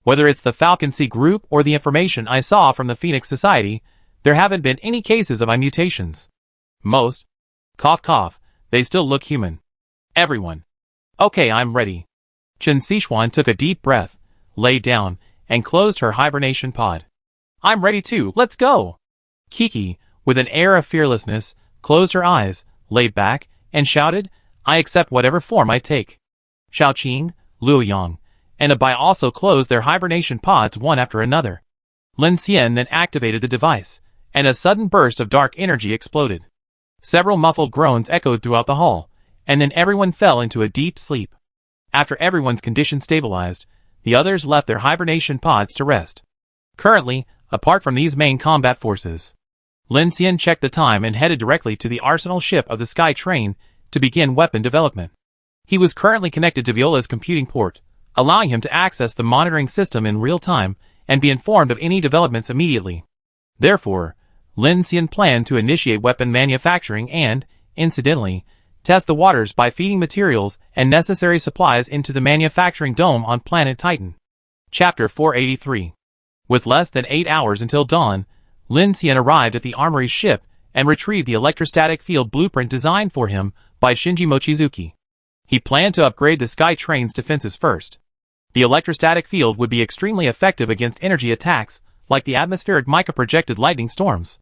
Whether it's the Falcon Sea group or the information I saw from the Phoenix Society, there haven't been any cases of eye mutations. Most, cough cough, they still look human. Everyone. Okay, I'm ready. Chen Sichuan took a deep breath, lay down, and closed her hibernation pod. I'm ready too, let's go! Kiki, with an air of fearlessness, closed her eyes, lay back, and shouted, I accept whatever form I take. Xiaoqing, Luo Yang, and Abai also closed their hibernation pods one after another. Lin Xian then activated the device, and a sudden burst of dark energy exploded. Several muffled groans echoed throughout the hall, and then everyone fell into a deep sleep. After everyone's condition stabilized, the others left their hibernation pods to rest. Currently, apart from these main combat forces, Lin Xian checked the time and headed directly to the arsenal ship of the Sky Train to begin weapon development. He was currently connected to Viola's computing port, allowing him to access the monitoring system in real time and be informed of any developments immediately. Therefore, Lin Xian planned to initiate weapon manufacturing and, incidentally, test the waters by feeding materials and necessary supplies into the manufacturing dome on planet Titan. Chapter 483. With less than 8 hours until dawn, Lin Xian arrived at the armory's ship and retrieved the electrostatic field blueprint designed for him by Shinji Mochizuki. He planned to upgrade the Sky Train's defenses first. The electrostatic field would be extremely effective against energy attacks, like the atmospheric mica-projected lightning storms.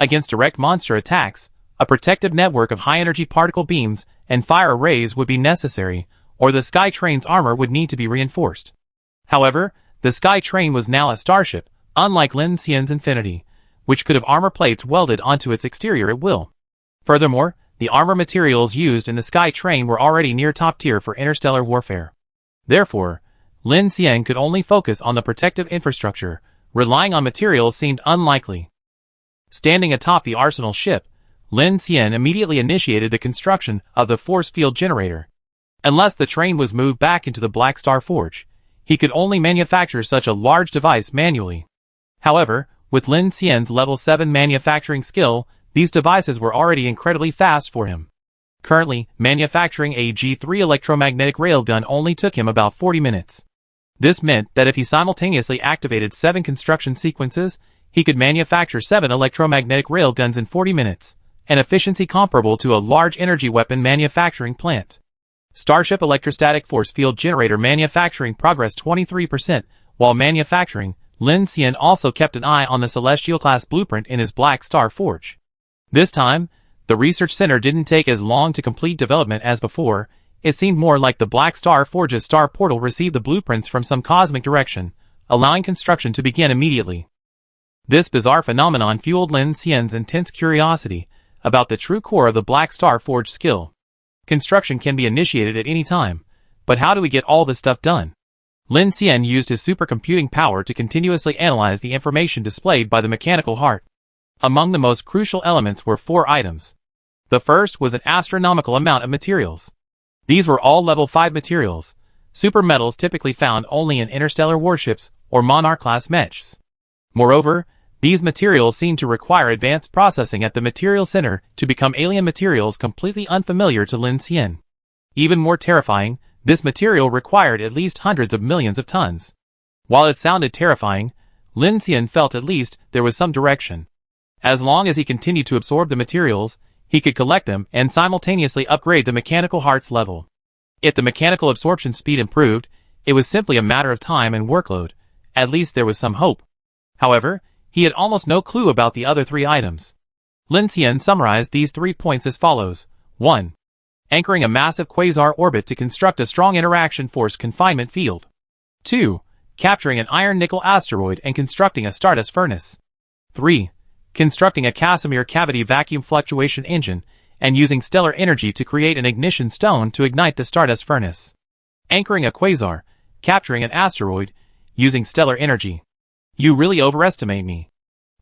Against direct monster attacks, a protective network of high-energy particle beams and fire arrays would be necessary, or the Sky Train's armor would need to be reinforced. However, the Sky Train was now a starship, unlike Lin Xian's Infinity, which could have armor plates welded onto its exterior at will. Furthermore, the armor materials used in the Sky Train were already near top tier for interstellar warfare. Therefore, Lin Xian could only focus on the protective infrastructure. Relying on materials seemed unlikely. Standing atop the arsenal ship, Lin Xian immediately initiated the construction of the force field generator. Unless the train was moved back into the Black Star Forge, he could only manufacture such a large device manually. However, with Lin Xian's level 7 manufacturing skill, these devices were already incredibly fast for him. Currently, manufacturing a G3 electromagnetic railgun only took him about 40 minutes. This meant that if he simultaneously activated 7 construction sequences, he could manufacture 7 electromagnetic railguns in 40 minutes, an efficiency comparable to a large energy weapon manufacturing plant. Starship electrostatic force field generator manufacturing progressed 23%, while manufacturing, Lin Xian also kept an eye on the Celestial-class blueprint in his Black Star Forge. This time, the research center didn't take as long to complete development as before. It seemed more like the Black Star Forge's star portal received the blueprints from some cosmic direction, allowing construction to begin immediately. This bizarre phenomenon fueled Lin Xian's intense curiosity about the true core of the Black Star Forge skill. Construction can be initiated at any time, but how do we get all this stuff done? Lin Xian used his supercomputing power to continuously analyze the information displayed by the mechanical heart. Among the most crucial elements were 4 items. The first was an astronomical amount of materials. These were all level 5 materials, super metals typically found only in interstellar warships or Monarch-class mechs. Moreover, these materials seemed to require advanced processing at the material center to become alien materials completely unfamiliar to Lin Xian. Even more terrifying, this material required at least hundreds of millions of tons. While it sounded terrifying, Lin Xian felt at least there was some direction. As long as he continued to absorb the materials, he could collect them and simultaneously upgrade the mechanical heart's level. If the mechanical absorption speed improved, it was simply a matter of time and workload. At least there was some hope. However, he had almost no clue about the other 3 items. Lin Xian summarized these 3 points as follows. 1. Anchoring a massive quasar orbit to construct a strong interaction force confinement field. 2. Capturing an iron-nickel asteroid and constructing a Stardust furnace. 3. Constructing a Casimir cavity vacuum fluctuation engine and using stellar energy to create an ignition stone to ignite the Stardust furnace. Anchoring a quasar, capturing an asteroid, using stellar energy. You really overestimate me.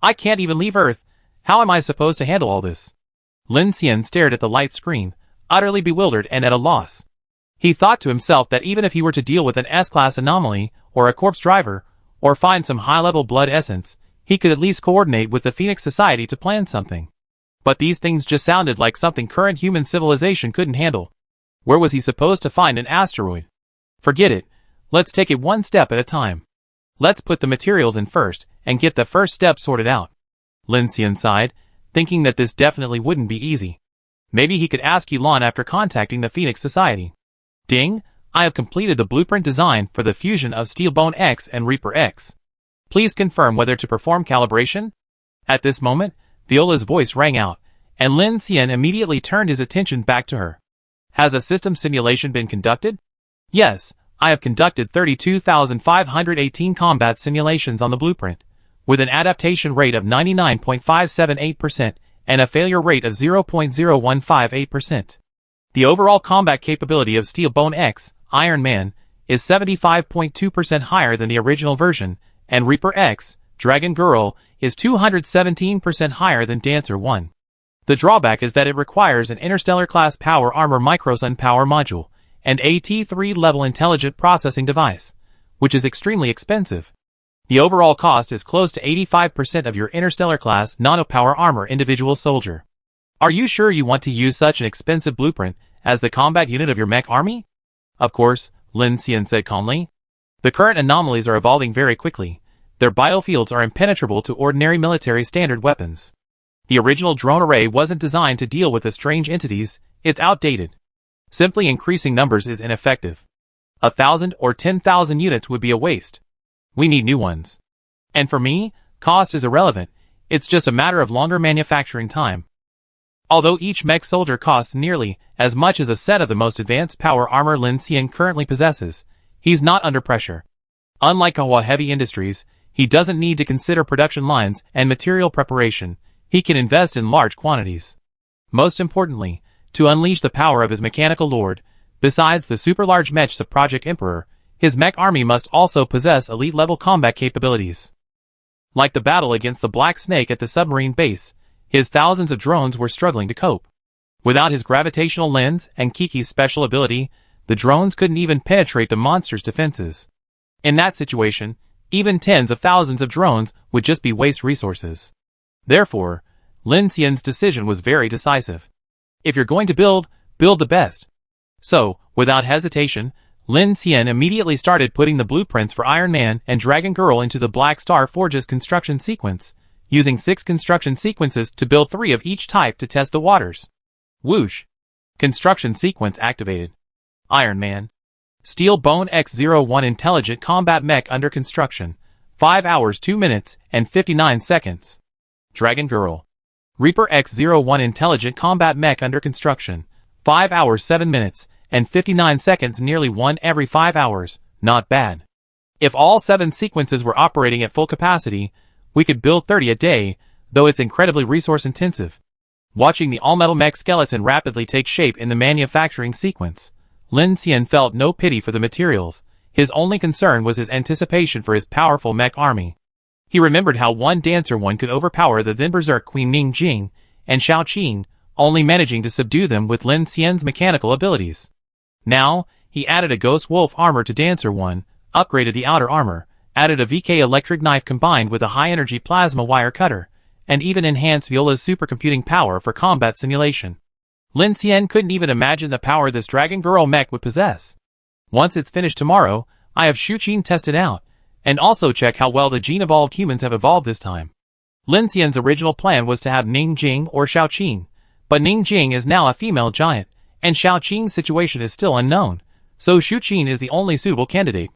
I can't even leave Earth. How am I supposed to handle all this? Lin Xian stared at the light screen, utterly bewildered and at a loss. He thought to himself that even if he were to deal with an S-class anomaly, or a corpse driver, or find some high-level blood essence, he could at least coordinate with the Phoenix Society to plan something. But these things just sounded like something current human civilization couldn't handle. Where was he supposed to find an asteroid? Forget it. Let's take it one step at a time. Let's put the materials in first, and get the first step sorted out. Lin Xian sighed, thinking that this definitely wouldn't be easy. Maybe he could ask Elon after contacting the Phoenix Society. Ding! I have completed the blueprint design for the fusion of Steelbone X and Reaper X. Please confirm whether to perform calibration? At this moment, Viola's voice rang out, and Lin Xian immediately turned his attention back to her. Has a system simulation been conducted? Yes, I have conducted 32,518 combat simulations on the blueprint, with an adaptation rate of 99.578% and a failure rate of 0.0158%. The overall combat capability of Steelbone X, Iron Man, is 75.2% higher than the original version, and Reaper X, Dragon Girl, is 217% higher than Dancer 1. The drawback is that it requires an interstellar-class power armor microsun power module, and a T3 level intelligent processing device, which is extremely expensive. The overall cost is close to 85% of your interstellar-class nano-power armor individual soldier. Are you sure you want to use such an expensive blueprint as the combat unit of your mech army? Of course, Lin Xian said calmly. The current anomalies are evolving very quickly. Their biofields are impenetrable to ordinary military standard weapons. The original drone array wasn't designed to deal with the strange entities, it's outdated. Simply increasing numbers is ineffective. 1,000 or 10,000 units would be a waste. We need new ones. And for me, cost is irrelevant, it's just a matter of longer manufacturing time. Although each mech soldier costs nearly as much as a set of the most advanced power armor Lin Xian currently possesses, he's not under pressure. Unlike Kawa Heavy Industries, he doesn't need to consider production lines and material preparation, he can invest in large quantities. Most importantly, to unleash the power of his mechanical lord, besides the super-large mechs of Project Emperor, his mech army must also possess elite-level combat capabilities. Like the battle against the Black Snake at the submarine base, his thousands of drones were struggling to cope. Without his gravitational lens and Kiki's special ability, the drones couldn't even penetrate the monster's defenses. In that situation, even tens of thousands of drones would just be waste resources. Therefore, Lin Xian's decision was very decisive. If you're going to build the best. So, without hesitation, Lin Xian immediately started putting the blueprints for Iron Man and Dragon Girl into the Black Star Forge's construction sequence, using 6 construction sequences to build 3 of each type to test the waters. Whoosh! Construction sequence activated. Iron Man. Steelbone X-01 Intelligent Combat Mech under construction. 5 hours 2 minutes and 59 seconds. Dragon Girl. Reaper X-01 Intelligent Combat Mech under construction. 5 hours 7 minutes and 59 seconds, nearly 1 every 5 hours. Not bad. If all 7 sequences were operating at full capacity, we could build 30 a day, though it's incredibly resource-intensive. Watching the all-metal mech skeleton rapidly take shape in the manufacturing sequence, Lin Xian felt no pity for the materials. His only concern was his anticipation for his powerful mech army. He remembered how one Dancer 1 could overpower the then berserk Queen Ning Jing and Xiao Qing, only managing to subdue them with Lin Xian's mechanical abilities. Now, he added a Ghost Wolf armor to Dancer 1, upgraded the outer armor, added a VK electric knife combined with a high-energy plasma wire cutter, and even enhanced Viola's supercomputing power for combat simulation. Lin Xian couldn't even imagine the power this Dragon Girl mech would possess. Once it's finished tomorrow, I have Shu Qin tested out, and also check how well the gene-evolved humans have evolved this time. Lin Xian's original plan was to have Ning Jing or Xiao Qing, but Ning Jing is now a female giant, and Xiao Qing's situation is still unknown, so Shu Qin is the only suitable candidate.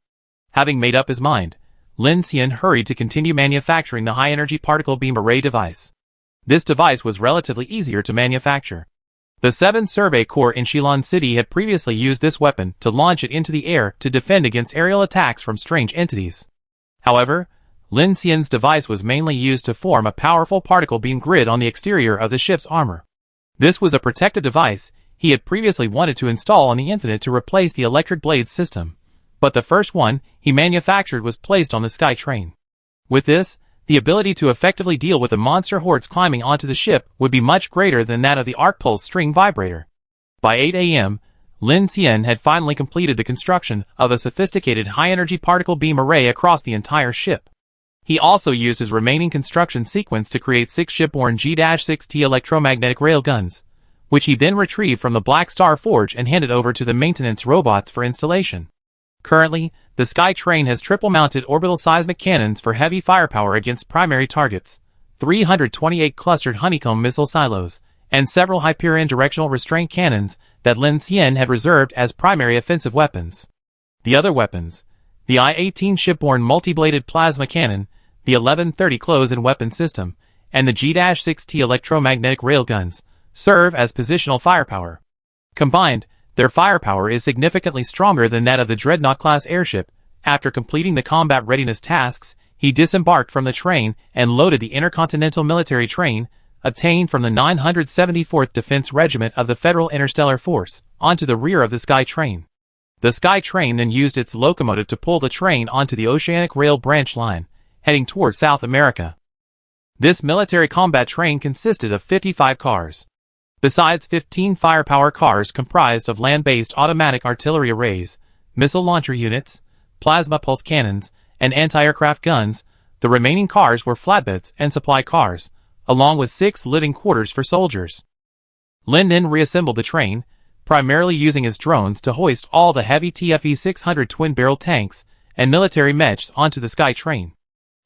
Having made up his mind, Lin Xian hurried to continue manufacturing the high-energy particle beam array device. This device was relatively easier to manufacture. The 7th Survey Corps in Shilin City had previously used this weapon to launch it into the air to defend against aerial attacks from strange entities. However, Lin Xian's device was mainly used to form a powerful particle beam grid on the exterior of the ship's armor. This was a protective device he had previously wanted to install on the Infinite to replace the electric blades system, but the first one he manufactured was placed on the Sky Train. With this, the ability to effectively deal with the monster hordes climbing onto the ship would be much greater than that of the Arc Pulse string vibrator. By 8 a.m., Lin Xian had finally completed the construction of a sophisticated high-energy particle beam array across the entire ship. He also used his remaining construction sequence to create 6 shipborne G-6T electromagnetic railguns, which he then retrieved from the Black Star Forge and handed over to the maintenance robots for installation. Currently, the Sky Train has triple-mounted orbital seismic cannons for heavy firepower against primary targets, 328 clustered honeycomb missile silos, and several Hyperion directional restraint cannons that Lin Xian had reserved as primary offensive weapons. The other weapons, the I-18 shipborne multi-bladed plasma cannon, the 1130 close-in weapon system, and the G-6T electromagnetic railguns, serve as positional firepower. Combined, their firepower is significantly stronger than that of the Dreadnought-class airship. After completing the combat readiness tasks, he disembarked from the train and loaded the Intercontinental Military Train, obtained from the 974th Defense Regiment of the Federal Interstellar Force, onto the rear of the Sky Train. The Sky Train then used its locomotive to pull the train onto the Oceanic Rail branch line, heading toward South America. This military combat train consisted of 55 cars. Besides 15 firepower cars comprised of land-based automatic artillery arrays, missile launcher units, plasma pulse cannons, and anti-aircraft guns, the remaining cars were flatbeds and supply cars, along with 6 living quarters for soldiers. Lin then reassembled the train, primarily using his drones to hoist all the heavy TFE-600 twin-barrel tanks and military mechs onto the Sky Train.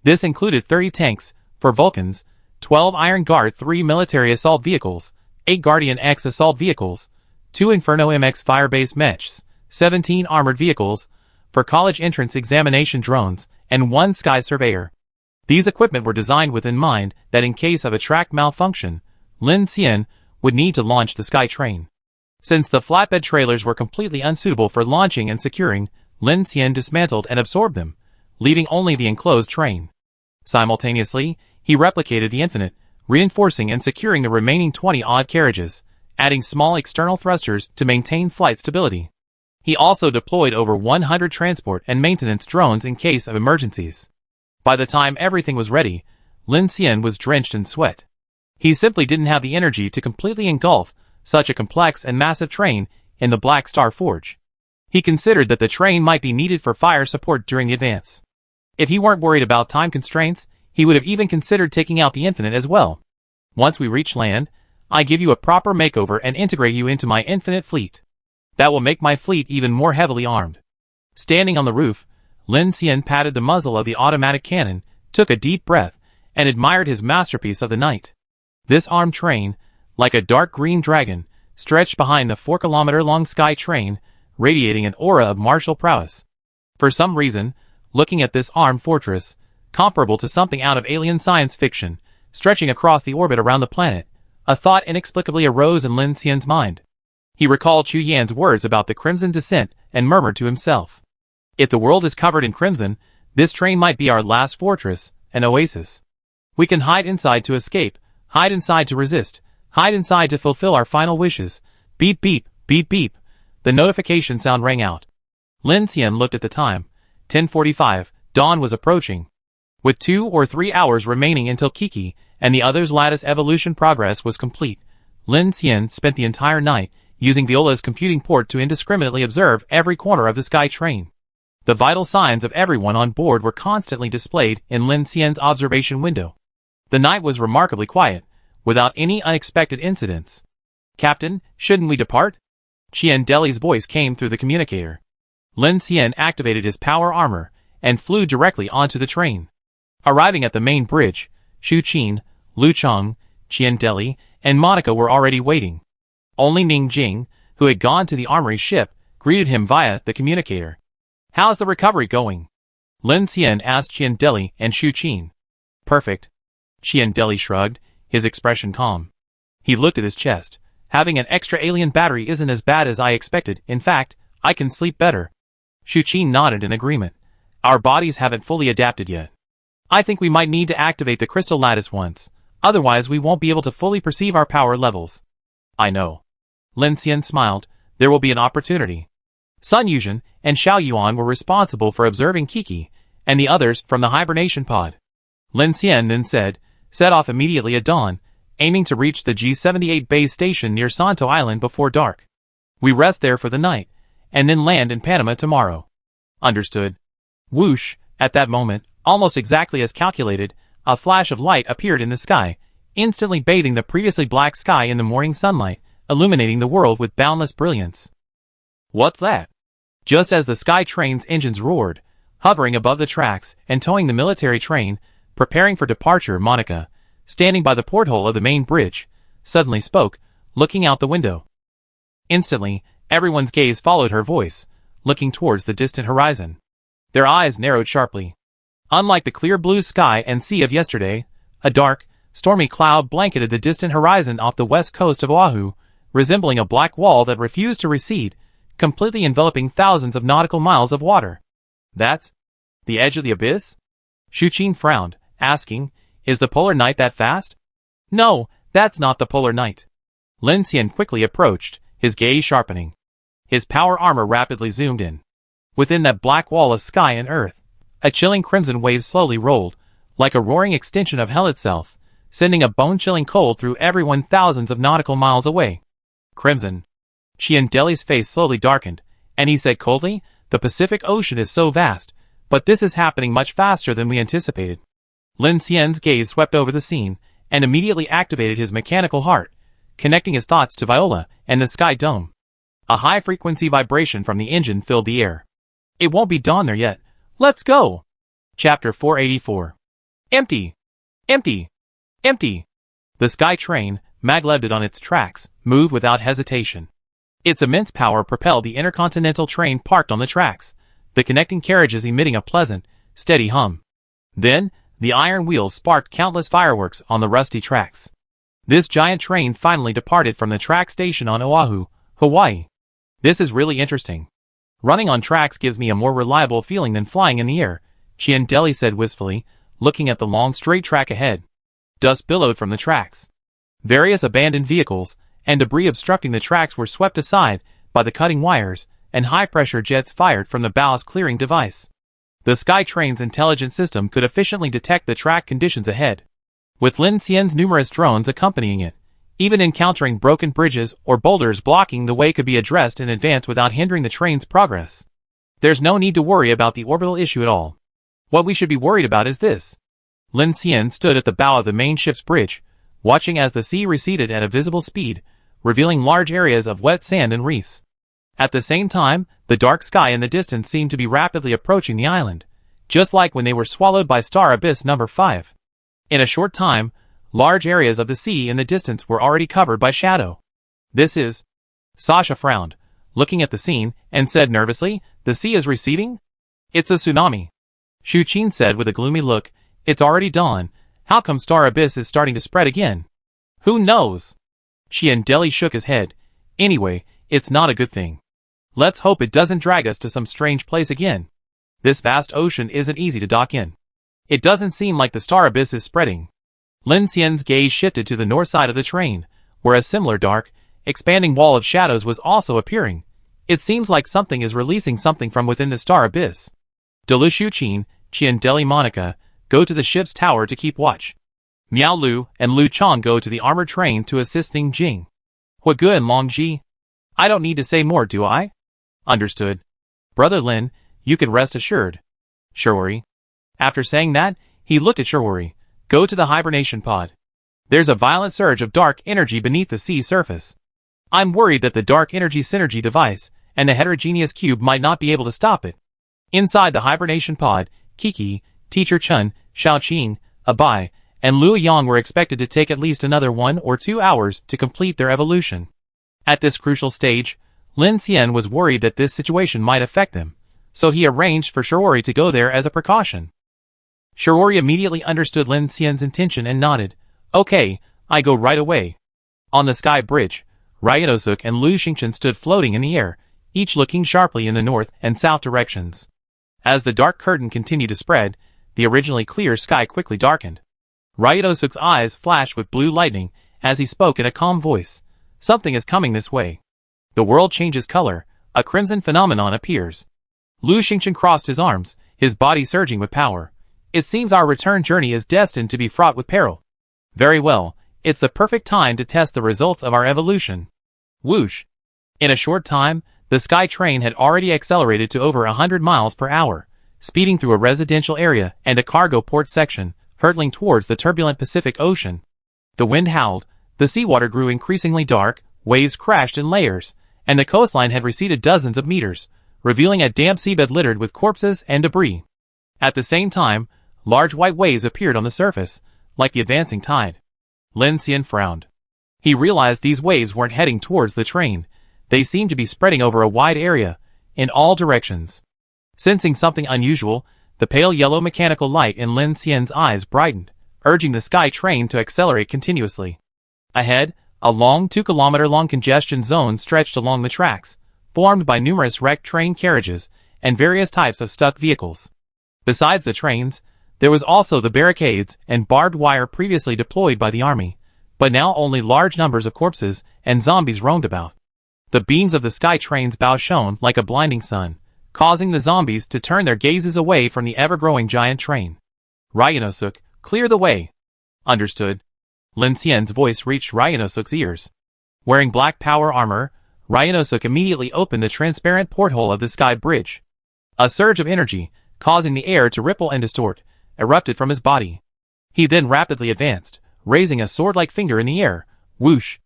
This included 30 tanks for Vulcans, 12 Iron Guard 3 military assault vehicles, 8 Guardian X assault vehicles, 2 Inferno MX fire-based mechs, 17 armored vehicles for college entrance examination drones, and 1 Sky Surveyor. These equipment were designed with in mind that in case of a track malfunction, Lin Xian would need to launch the Sky Train. Since the flatbed trailers were completely unsuitable for launching and securing, Lin Xian dismantled and absorbed them, leaving only the enclosed train. Simultaneously, he replicated the Infinite, reinforcing and securing the remaining 20-odd carriages, adding small external thrusters to maintain flight stability. He also deployed over 100 transport and maintenance drones in case of emergencies. By the time everything was ready, Lin Xian was drenched in sweat. He simply didn't have the energy to completely engulf such a complex and massive train in the Black Star Forge. He considered that the train might be needed for fire support during the advance. If he weren't worried about time constraints, he would have even considered taking out the Infinite as well. Once we reach land, I give you a proper makeover and integrate you into my Infinite fleet. That will make my fleet even more heavily armed. Standing on the roof, Lin Xian patted the muzzle of the automatic cannon, took a deep breath, and admired his masterpiece of the night. This armed train, like a dark green dragon, stretched behind the 4-kilometer-long Sky Train, radiating an aura of martial prowess. For some reason, looking at this armed fortress, comparable to something out of alien science fiction, stretching across the orbit around the planet, a thought inexplicably arose in Lin Xian's mind. He recalled Chu Yan's words about the Crimson Descent and murmured to himself, "If the world is covered in crimson, this train might be our last fortress, an oasis. We can hide inside to escape, hide inside to resist, hide inside to fulfill our final wishes." Beep beep, beep beep. The notification sound rang out. Lin Xian looked at the time. 10:45, dawn was approaching. With 2 or 3 hours remaining until Kiki and the others' lattice evolution progress was complete, Lin Xian spent the entire night using Viola's computing port to indiscriminately observe every corner of the Sky Train. The vital signs of everyone on board were constantly displayed in Lin Xian's observation window. The night was remarkably quiet, without any unexpected incidents. "Captain, shouldn't we depart?" Qian Deli's voice came through the communicator. Lin Xian activated his power armor and flew directly onto the train. Arriving at the main bridge, Xu Qin, Lu Cheng, Qian Deli, and Monica were already waiting. Only Ning Jing, who had gone to the armory ship, greeted him via the communicator. "How's the recovery going?" Lin Xian asked Qian Deli and Xu Qin. "Perfect." Qian Deli shrugged, his expression calm. He looked at his chest. "Having an extra alien battery isn't as bad as I expected. In fact, I can sleep better." Xu Qin nodded in agreement. "Our bodies haven't fully adapted yet. I think we might need to activate the crystal lattice once. Otherwise we won't be able to fully perceive our power levels." "I know." Lin Xian smiled. "There will be an opportunity." Sun Yuzhen and Xiao Yuan were responsible for observing Kiki, and the others from the hibernation pod. Lin Xian then said, "Set off immediately at dawn, aiming to reach the G-78 base station near Santo Island before dark. We rest there for the night, and then land in Panama tomorrow. Understood. Whoosh, at that moment, almost exactly as calculated, a flash of light appeared in the sky, instantly bathing the previously black sky in the morning sunlight, illuminating the world with boundless brilliance. What's that? Just as the sky train's engines roared, hovering above the tracks and towing the military train, preparing for departure, Monica, standing by the porthole of the main bridge, suddenly spoke, looking out the window. Instantly, everyone's gaze followed her voice, looking towards the distant horizon. Their eyes narrowed sharply. Unlike the clear blue sky and sea of yesterday, a dark, stormy cloud blanketed the distant horizon off the west coast of Oahu, resembling a black wall that refused to recede, completely enveloping thousands of nautical miles of water. That's the edge of the abyss? Shuqin frowned, asking, is the polar night that fast? No, that's not the polar night. Lin Xian quickly approached, his gaze sharpening. His power armor rapidly zoomed in. Within that black wall of sky and earth, a chilling crimson wave slowly rolled, like a roaring extension of hell itself, sending a bone-chilling cold through everyone thousands of nautical miles away. Crimson. Qian Deli's face slowly darkened, and he said coldly, the Pacific Ocean is so vast, but this is happening much faster than we anticipated. Lin Xian's gaze swept over the scene, and immediately activated his mechanical heart, connecting his thoughts to Viola and the sky dome. A high-frequency vibration from the engine filled the air. It won't be dawn there yet. Let's go! Chapter 484. Empty! Empty! Empty! The sky train, magleved on its tracks, moved without hesitation. Its immense power propelled the intercontinental train parked on the tracks, the connecting carriages emitting a pleasant, steady hum. Then, the iron wheels sparked countless fireworks on the rusty tracks. This giant train finally departed from the track station on Oahu, Hawaii. This is really interesting. Running on tracks gives me a more reliable feeling than flying in the air, Qian Deli said wistfully, looking at the long straight track ahead. Dust billowed from the tracks. Various abandoned vehicles and debris obstructing the tracks were swept aside by the cutting wires, and high-pressure jets fired from the ballast clearing device. The sky train's intelligent system could efficiently detect the track conditions ahead, with Lin Xian's numerous drones accompanying it. Even encountering broken bridges or boulders blocking the way could be addressed in advance without hindering the train's progress. There's no need to worry about the orbital issue at all. What we should be worried about is this. Lin Xian stood at the bow of the main ship's bridge, watching as the sea receded at a visible speed, revealing large areas of wet sand and reefs. At the same time, the dark sky in the distance seemed to be rapidly approaching the island, just like when they were swallowed by Star Abyss number 5. In a short time, large areas of the sea in the distance were already covered by shadow. This is... Sasha frowned, looking at the scene, and said nervously, the sea is receding? It's a tsunami. Shuqin said with a gloomy look, it's already dawn, how come Star Abyss is starting to spread again? Who knows? Qian Deli shook his head. Anyway, it's not a good thing. Let's hope it doesn't drag us to some strange place again. This vast ocean isn't easy to dock in. It doesn't seem like the Star Abyss is spreading. Lin Xian's gaze shifted to the north side of the train, where a similar dark, expanding wall of shadows was also appearing. It seems like something is releasing something from within the Star Abyss. Delu Shuqin, Qian Deli Monica, go to the ship's tower to keep watch. Miao Lu and Lu Chong go to the armored train to assist Ning Jing. Huagu and Long Ji? I don't need to say more, do I? Understood. Brother Lin, you can rest assured. Shirori. After saying that, he looked at Shirori. Go to the hibernation pod. There's a violent surge of dark energy beneath the sea surface. I'm worried that the dark energy synergy device and the heterogeneous cube might not be able to stop it. Inside the hibernation pod, Kiki, Teacher Chun, Xiaoqing, Abai, and Lu Yang were expected to take at least another 1 or 2 hours to complete their evolution. At this crucial stage, Lin Xian was worried that this situation might affect them, so he arranged for Shirori to go there as a precaution. Shirori immediately understood Lin Xian's intention and nodded. Okay, I go right away. On the sky bridge, Ryanosuk and Lu Xingchen stood floating in the air, each looking sharply in the north and south directions. As the dark curtain continued to spread, the originally clear sky quickly darkened. Ryanosuk's eyes flashed with blue lightning as he spoke in a calm voice. Something is coming this way. The world changes color, a crimson phenomenon appears. Lu Xingchen crossed his arms, his body surging with power. It seems our return journey is destined to be fraught with peril. Very well, it's the perfect time to test the results of our evolution. Whoosh! In a short time, the sky train had already accelerated to over 100 miles per hour, speeding through a residential area and a cargo port section, hurtling towards the turbulent Pacific Ocean. The wind howled, the seawater grew increasingly dark, waves crashed in layers, and the coastline had receded dozens of meters, revealing a damp seabed littered with corpses and debris. At the same time, large white waves appeared on the surface, like the advancing tide. Lin Xian frowned. He realized these waves weren't heading towards the train. They seemed to be spreading over a wide area, in all directions. Sensing something unusual, the pale yellow mechanical light in Lin Xian's eyes brightened, urging the sky train to accelerate continuously. Ahead, a long 2-kilometer-long congestion zone stretched along the tracks, formed by numerous wrecked train carriages and various types of stuck vehicles. Besides the trains, there was also the barricades and barbed wire previously deployed by the army, but now only large numbers of corpses and zombies roamed about. The beams of the sky train's bow shone like a blinding sun, causing the zombies to turn their gazes away from the ever-growing giant train. Ryanosuk, clear the way. Understood. Lin Xian's voice reached Ryanosuk's ears. Wearing black power armor, Ryanosuk immediately opened the transparent porthole of the sky bridge. A surge of energy, causing the air to ripple and distort, erupted from his body. He then rapidly advanced, raising a sword-like finger in the air. Whoosh!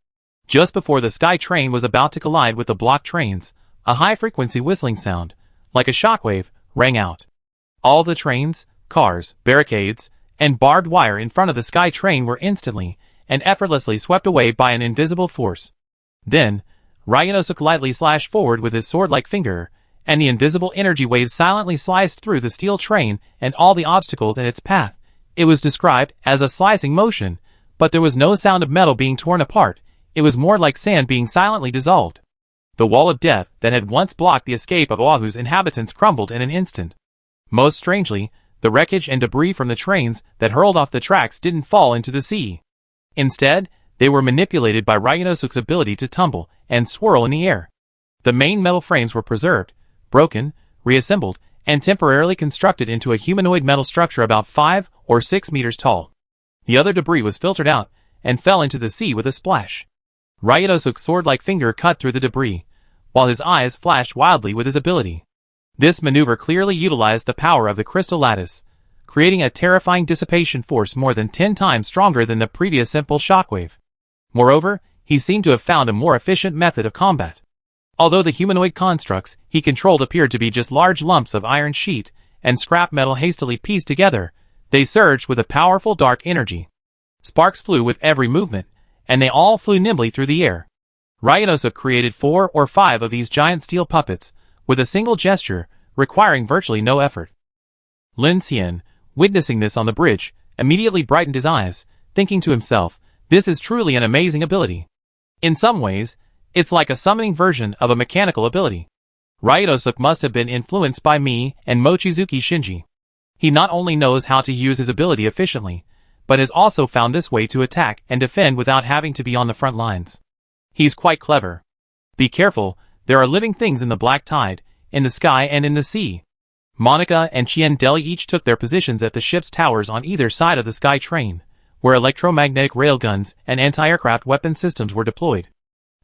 Just before the sky train was about to collide with the blocked trains, a high-frequency whistling sound, like a shockwave, rang out. All the trains, cars, barricades, and barbed wire in front of the sky train were instantly and effortlessly swept away by an invisible force. Then, Ryanosuk lightly slashed forward with his sword-like finger, and the invisible energy waves silently sliced through the steel train and all the obstacles in its path. It was described as a slicing motion, but there was no sound of metal being torn apart. It was more like sand being silently dissolved. The wall of death that had once blocked the escape of Oahu's inhabitants crumbled in an instant. Most strangely, the wreckage and debris from the trains that hurled off the tracks didn't fall into the sea. Instead, they were manipulated by Ryanosuk's ability to tumble and swirl in the air. The main metal frames were preserved, broken, reassembled, and temporarily constructed into a humanoid metal structure about 5 or 6 meters tall. The other debris was filtered out and fell into the sea with a splash. Ryanosuk's sword-like finger cut through the debris, while his eyes flashed wildly with his ability. This maneuver clearly utilized the power of the crystal lattice, creating a terrifying dissipation force more than 10 times stronger than the previous simple shockwave. Moreover, he seemed to have found a more efficient method of combat. Although the humanoid constructs he controlled appeared to be just large lumps of iron sheet and scrap metal hastily pieced together, they surged with a powerful dark energy. Sparks flew with every movement, and they all flew nimbly through the air. Ryanosuk created 4 or 5 of these giant steel puppets, with a single gesture, requiring virtually no effort. Lin Xian, witnessing this on the bridge, immediately brightened his eyes, thinking to himself, this is truly an amazing ability. In some ways, it's like a summoning version of a mechanical ability. Ryanosuk must have been influenced by me and Mochizuki Shinji. He not only knows how to use his ability efficiently, but has also found this way to attack and defend without having to be on the front lines. He's quite clever. Be careful, there are living things in the black tide, in the sky and in the sea. Monica and Chien Deli each took their positions at the ship's towers on either side of the sky train, where electromagnetic railguns and anti-aircraft weapon systems were deployed.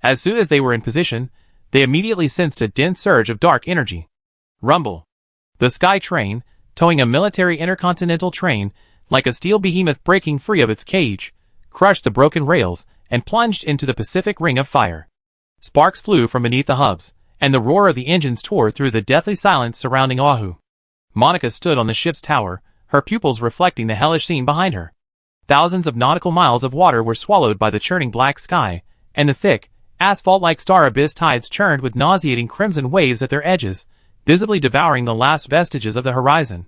As soon as they were in position, they immediately sensed a dense surge of dark energy. Rumble. The sky train, towing a military intercontinental train, like a steel behemoth breaking free of its cage, crushed the broken rails and plunged into the Pacific Ring of Fire. Sparks flew from beneath the hubs, and the roar of the engines tore through the deathly silence surrounding Oahu. Monica stood on the ship's tower, her pupils reflecting the hellish scene behind her. Thousands of nautical miles of water were swallowed by the churning black sky, and the thick, asphalt-like star abyss tides churned with nauseating crimson waves at their edges, visibly devouring the last vestiges of the horizon.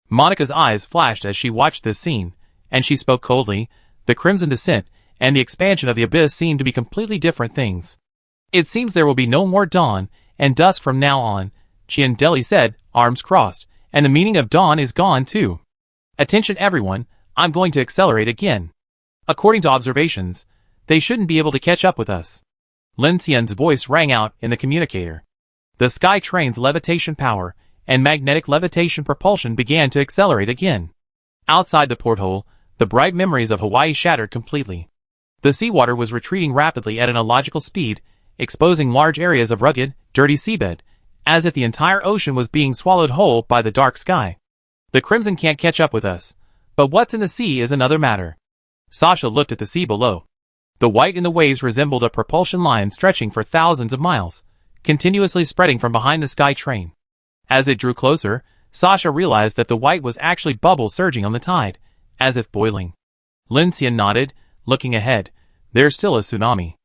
Monica's eyes flashed as she watched this scene, and she spoke coldly. The crimson descent and the expansion of the abyss seemed to be completely different things. It seems there will be no more dawn and dusk from now on, Chien Deli said, arms crossed, and the meaning of dawn is gone too. Attention everyone, I'm going to accelerate again. According to observations, they shouldn't be able to catch up with us. Lin Xian's voice rang out in the communicator. The sky train's levitation power and magnetic levitation propulsion began to accelerate again. Outside the porthole, the bright memories of Hawaii shattered completely. The seawater was retreating rapidly at an illogical speed, exposing large areas of rugged, dirty seabed, as if the entire ocean was being swallowed whole by the dark sky. The Crimson can't catch up with us, but what's in the sea is another matter. Sasha looked at the sea below. The white in the waves resembled a propulsion line stretching for thousands of miles, continuously spreading from behind the sky train. As it drew closer, Sasha realized that the white was actually bubbles surging on the tide, as if boiling. Lin Xian nodded, looking ahead. There's still a tsunami.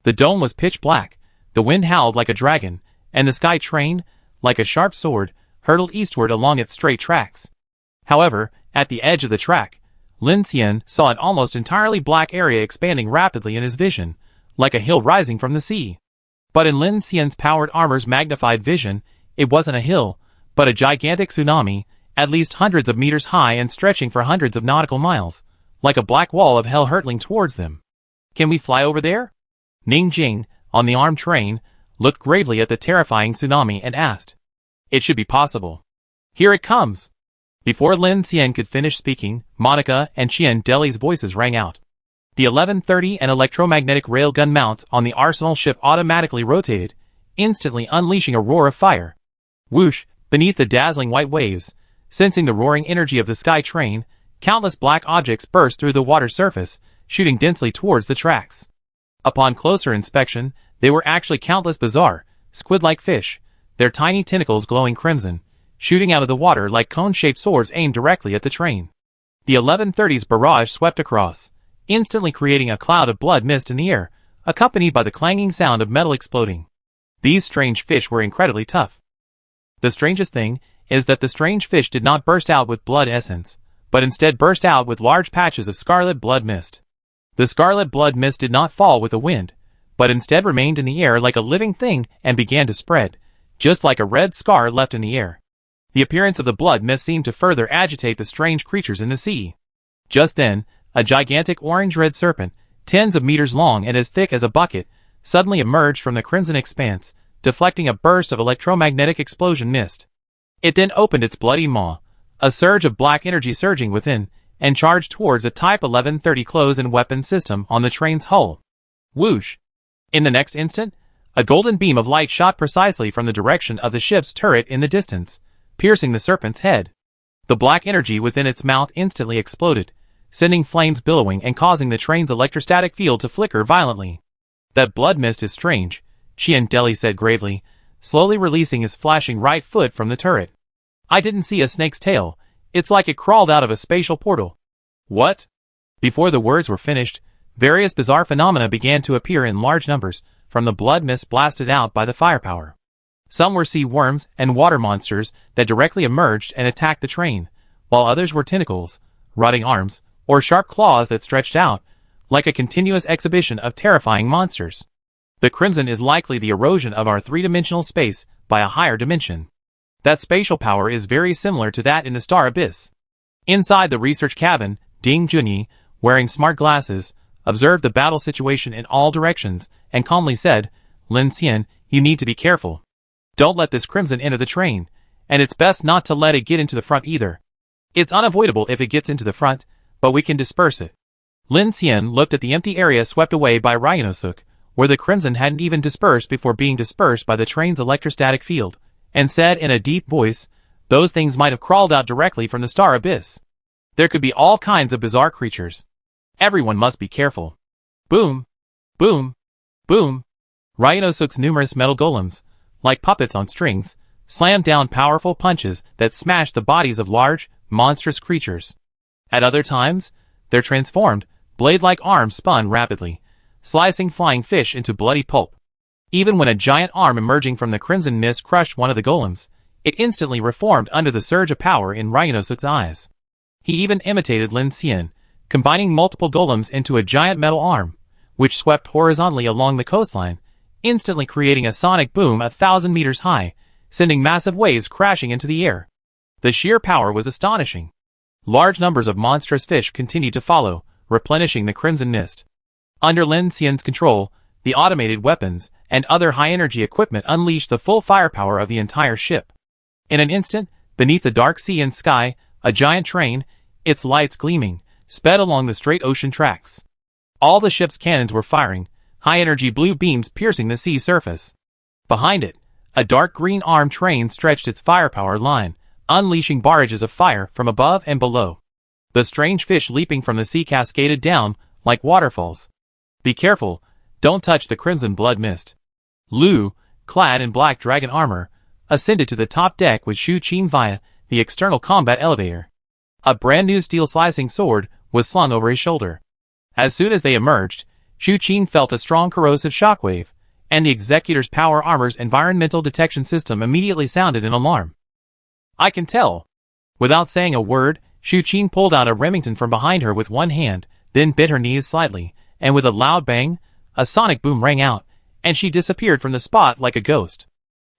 The dome was pitch black, the wind howled like a dragon, and the sky train, like a sharp sword, hurtled eastward along its straight tracks. However, at the edge of the track, Lin Xian saw an almost entirely black area expanding rapidly in his vision, like a hill rising from the sea. But in Lin Xian's powered armor's magnified vision, it wasn't a hill, but a gigantic tsunami, at least hundreds of meters high and stretching for hundreds of nautical miles, like a black wall of hell hurtling towards them. Can we fly over there? Ning Jing, on the armed train, looked gravely at the terrifying tsunami and asked. It should be possible. Here it comes. Before Lin Xian could finish speaking, Monica and Qian Deli's voices rang out. The 1130 and electromagnetic railgun mounts on the arsenal ship automatically rotated, instantly unleashing a roar of fire. Whoosh, beneath the dazzling white waves, sensing the roaring energy of the sky train, countless black objects burst through the water surface, shooting densely towards the tracks. Upon closer inspection, they were actually countless bizarre, squid-like fish, their tiny tentacles glowing crimson, shooting out of the water like cone-shaped swords aimed directly at the train. The 1130's barrage swept across, instantly creating a cloud of blood mist in the air, accompanied by the clanging sound of metal exploding. These strange fish were incredibly tough. The strangest thing is that the strange fish did not burst out with blood essence, but instead burst out with large patches of scarlet blood mist. The scarlet blood mist did not fall with the wind, but instead remained in the air like a living thing and began to spread, just like a red scar left in the air. The appearance of the blood mist seemed to further agitate the strange creatures in the sea. Just then, a gigantic orange-red serpent, tens of meters long and as thick as a bucket, suddenly emerged from the crimson expanse, deflecting a burst of electromagnetic explosion mist. It then opened its bloody maw, a surge of black energy surging within, and charged towards a Type 1130 close and weapon system on the train's hull. Whoosh! In the next instant, a golden beam of light shot precisely from the direction of the ship's turret in the distance, piercing the serpent's head. The black energy within its mouth instantly exploded, sending flames billowing and causing the train's electrostatic field to flicker violently. That blood mist is strange, Qian Deli said gravely, slowly releasing his flashing right foot from the turret. I didn't see a snake's tail. It's like it crawled out of a spatial portal. What? Before the words were finished, various bizarre phenomena began to appear in large numbers from the blood mist blasted out by the firepower. Some were sea worms and water monsters that directly emerged and attacked the train, while others were tentacles, rotting arms, or sharp claws that stretched out, like a continuous exhibition of terrifying monsters. The crimson is likely the erosion of our three-dimensional space by a higher dimension. That spatial power is very similar to that in the star abyss. Inside the research cabin, Ding Junyi, wearing smart glasses, observed the battle situation in all directions and calmly said, Lin Xian, you need to be careful. Don't let this crimson enter the train, and it's best not to let it get into the front either. It's unavoidable if it gets into the front, but we can disperse it. Lin Xian looked at the empty area swept away by Ryanosuk, where the crimson hadn't even dispersed before being dispersed by the train's electrostatic field, and said in a deep voice, those things might have crawled out directly from the star abyss. There could be all kinds of bizarre creatures. Everyone must be careful. Boom! Boom! Boom! Ryanosuk's numerous metal golems, like puppets on strings, slammed down powerful punches that smashed the bodies of large, monstrous creatures. At other times, their transformed, blade-like arms spun rapidly, slicing flying fish into bloody pulp. Even when a giant arm emerging from the crimson mist crushed one of the golems, it instantly reformed under the surge of power in Ryanosuk's eyes. He even imitated Lin Xian, combining multiple golems into a giant metal arm, which swept horizontally along the coastline, instantly creating a sonic boom 1,000 meters high, sending massive waves crashing into the air. The sheer power was astonishing. Large numbers of monstrous fish continued to follow, replenishing the crimson mist. Under Lin Xian's control, the automated weapons and other high-energy equipment unleashed the full firepower of the entire ship. In an instant, beneath the dark sea and sky, a giant train, its lights gleaming, sped along the straight ocean tracks. All the ship's cannons were firing, high-energy blue beams piercing the sea surface. Behind it, a dark green armed train stretched its firepower line, unleashing barrages of fire from above and below. The strange fish leaping from the sea cascaded down like waterfalls. Be careful, don't touch the crimson blood mist. Lu, clad in black dragon armor, ascended to the top deck with Shu Qin via the external combat elevator. A brand new steel-slicing sword was slung over his shoulder. As soon as they emerged, Shu Qin felt a strong corrosive shockwave, and the Executor's power armor's environmental detection system immediately sounded an alarm. I can tell. Without saying a word, Shu Qin pulled out a Remington from behind her with one hand, then bent her knees slightly, and with a loud bang, a sonic boom rang out, and she disappeared from the spot like a ghost.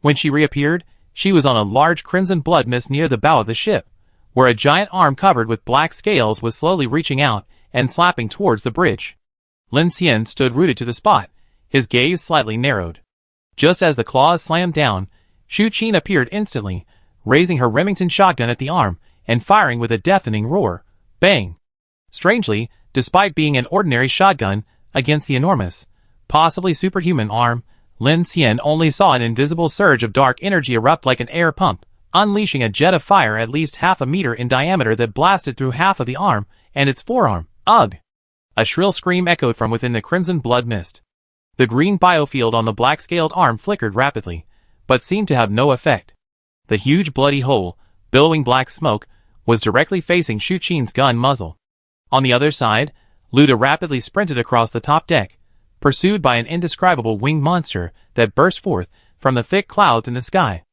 When she reappeared, she was on a large crimson blood mist near the bow of the ship, where a giant arm covered with black scales was slowly reaching out and slapping towards the bridge. Lin Xian stood rooted to the spot, his gaze slightly narrowed. Just as the claws slammed down, Shu Qin appeared instantly, raising her Remington shotgun at the arm and firing with a deafening roar. Bang! Strangely, despite being an ordinary shotgun against the enormous, possibly superhuman arm, Lin Xian only saw an invisible surge of dark energy erupt like an air pump, unleashing a jet of fire at least half a meter in diameter that blasted through half of the arm and its forearm. Ugh! A shrill scream echoed from within the crimson blood mist. The green biofield on the black-scaled arm flickered rapidly, but seemed to have no effect. The huge bloody hole, billowing black smoke, was directly facing Shu Qin's gun muzzle. On the other side, Luda rapidly sprinted across the top deck, pursued by an indescribable winged monster that burst forth from the thick clouds in the sky.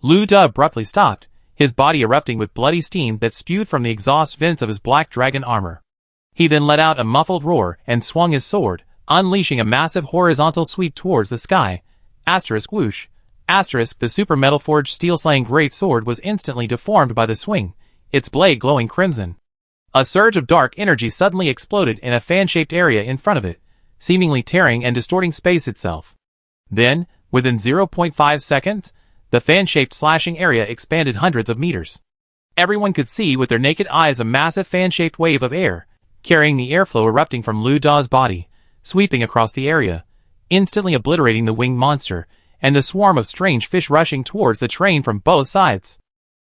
Luda abruptly stopped, his body erupting with bloody steam that spewed from the exhaust vents of his black dragon armor. He then let out a muffled roar and swung his sword, unleashing a massive horizontal sweep towards the sky. Asterisk whoosh. Asterisk the super metal forged steel-slaying great sword was instantly deformed by the swing, its blade glowing crimson. A surge of dark energy suddenly exploded in a fan-shaped area in front of it, seemingly tearing and distorting space itself. Then, within 0.5 seconds, the fan-shaped slashing area expanded hundreds of meters. Everyone could see with their naked eyes a massive fan-shaped wave of air, carrying the airflow erupting from Lu Da's body, sweeping across the area, instantly obliterating the winged monster, and the swarm of strange fish rushing towards the train from both sides.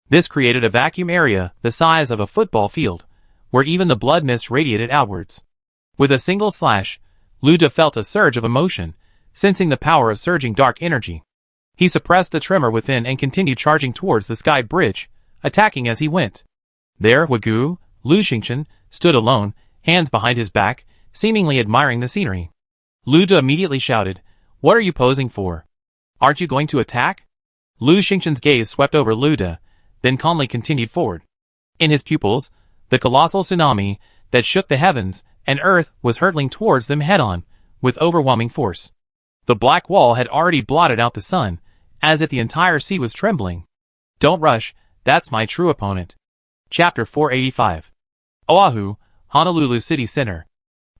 This created a vacuum area the size of a football field, where even the blood mist radiated outwards. With a single slash, Luda felt a surge of emotion, sensing the power of surging dark energy. He suppressed the tremor within and continued charging towards the sky bridge, attacking as he went. There, Wagyu, Lu Xingchen, stood alone, hands behind his back, seemingly admiring the scenery. Luda immediately shouted, "What are you posing for? Aren't you going to attack?" Lu Xingchen's gaze swept over Luda, then calmly continued forward. In his pupils, the colossal tsunami that shook the heavens and earth was hurtling towards them head-on, with overwhelming force. The black wall had already blotted out the sun, as if the entire sea was trembling. Don't rush, that's my true opponent. Chapter 485. Oahu, Honolulu City Center.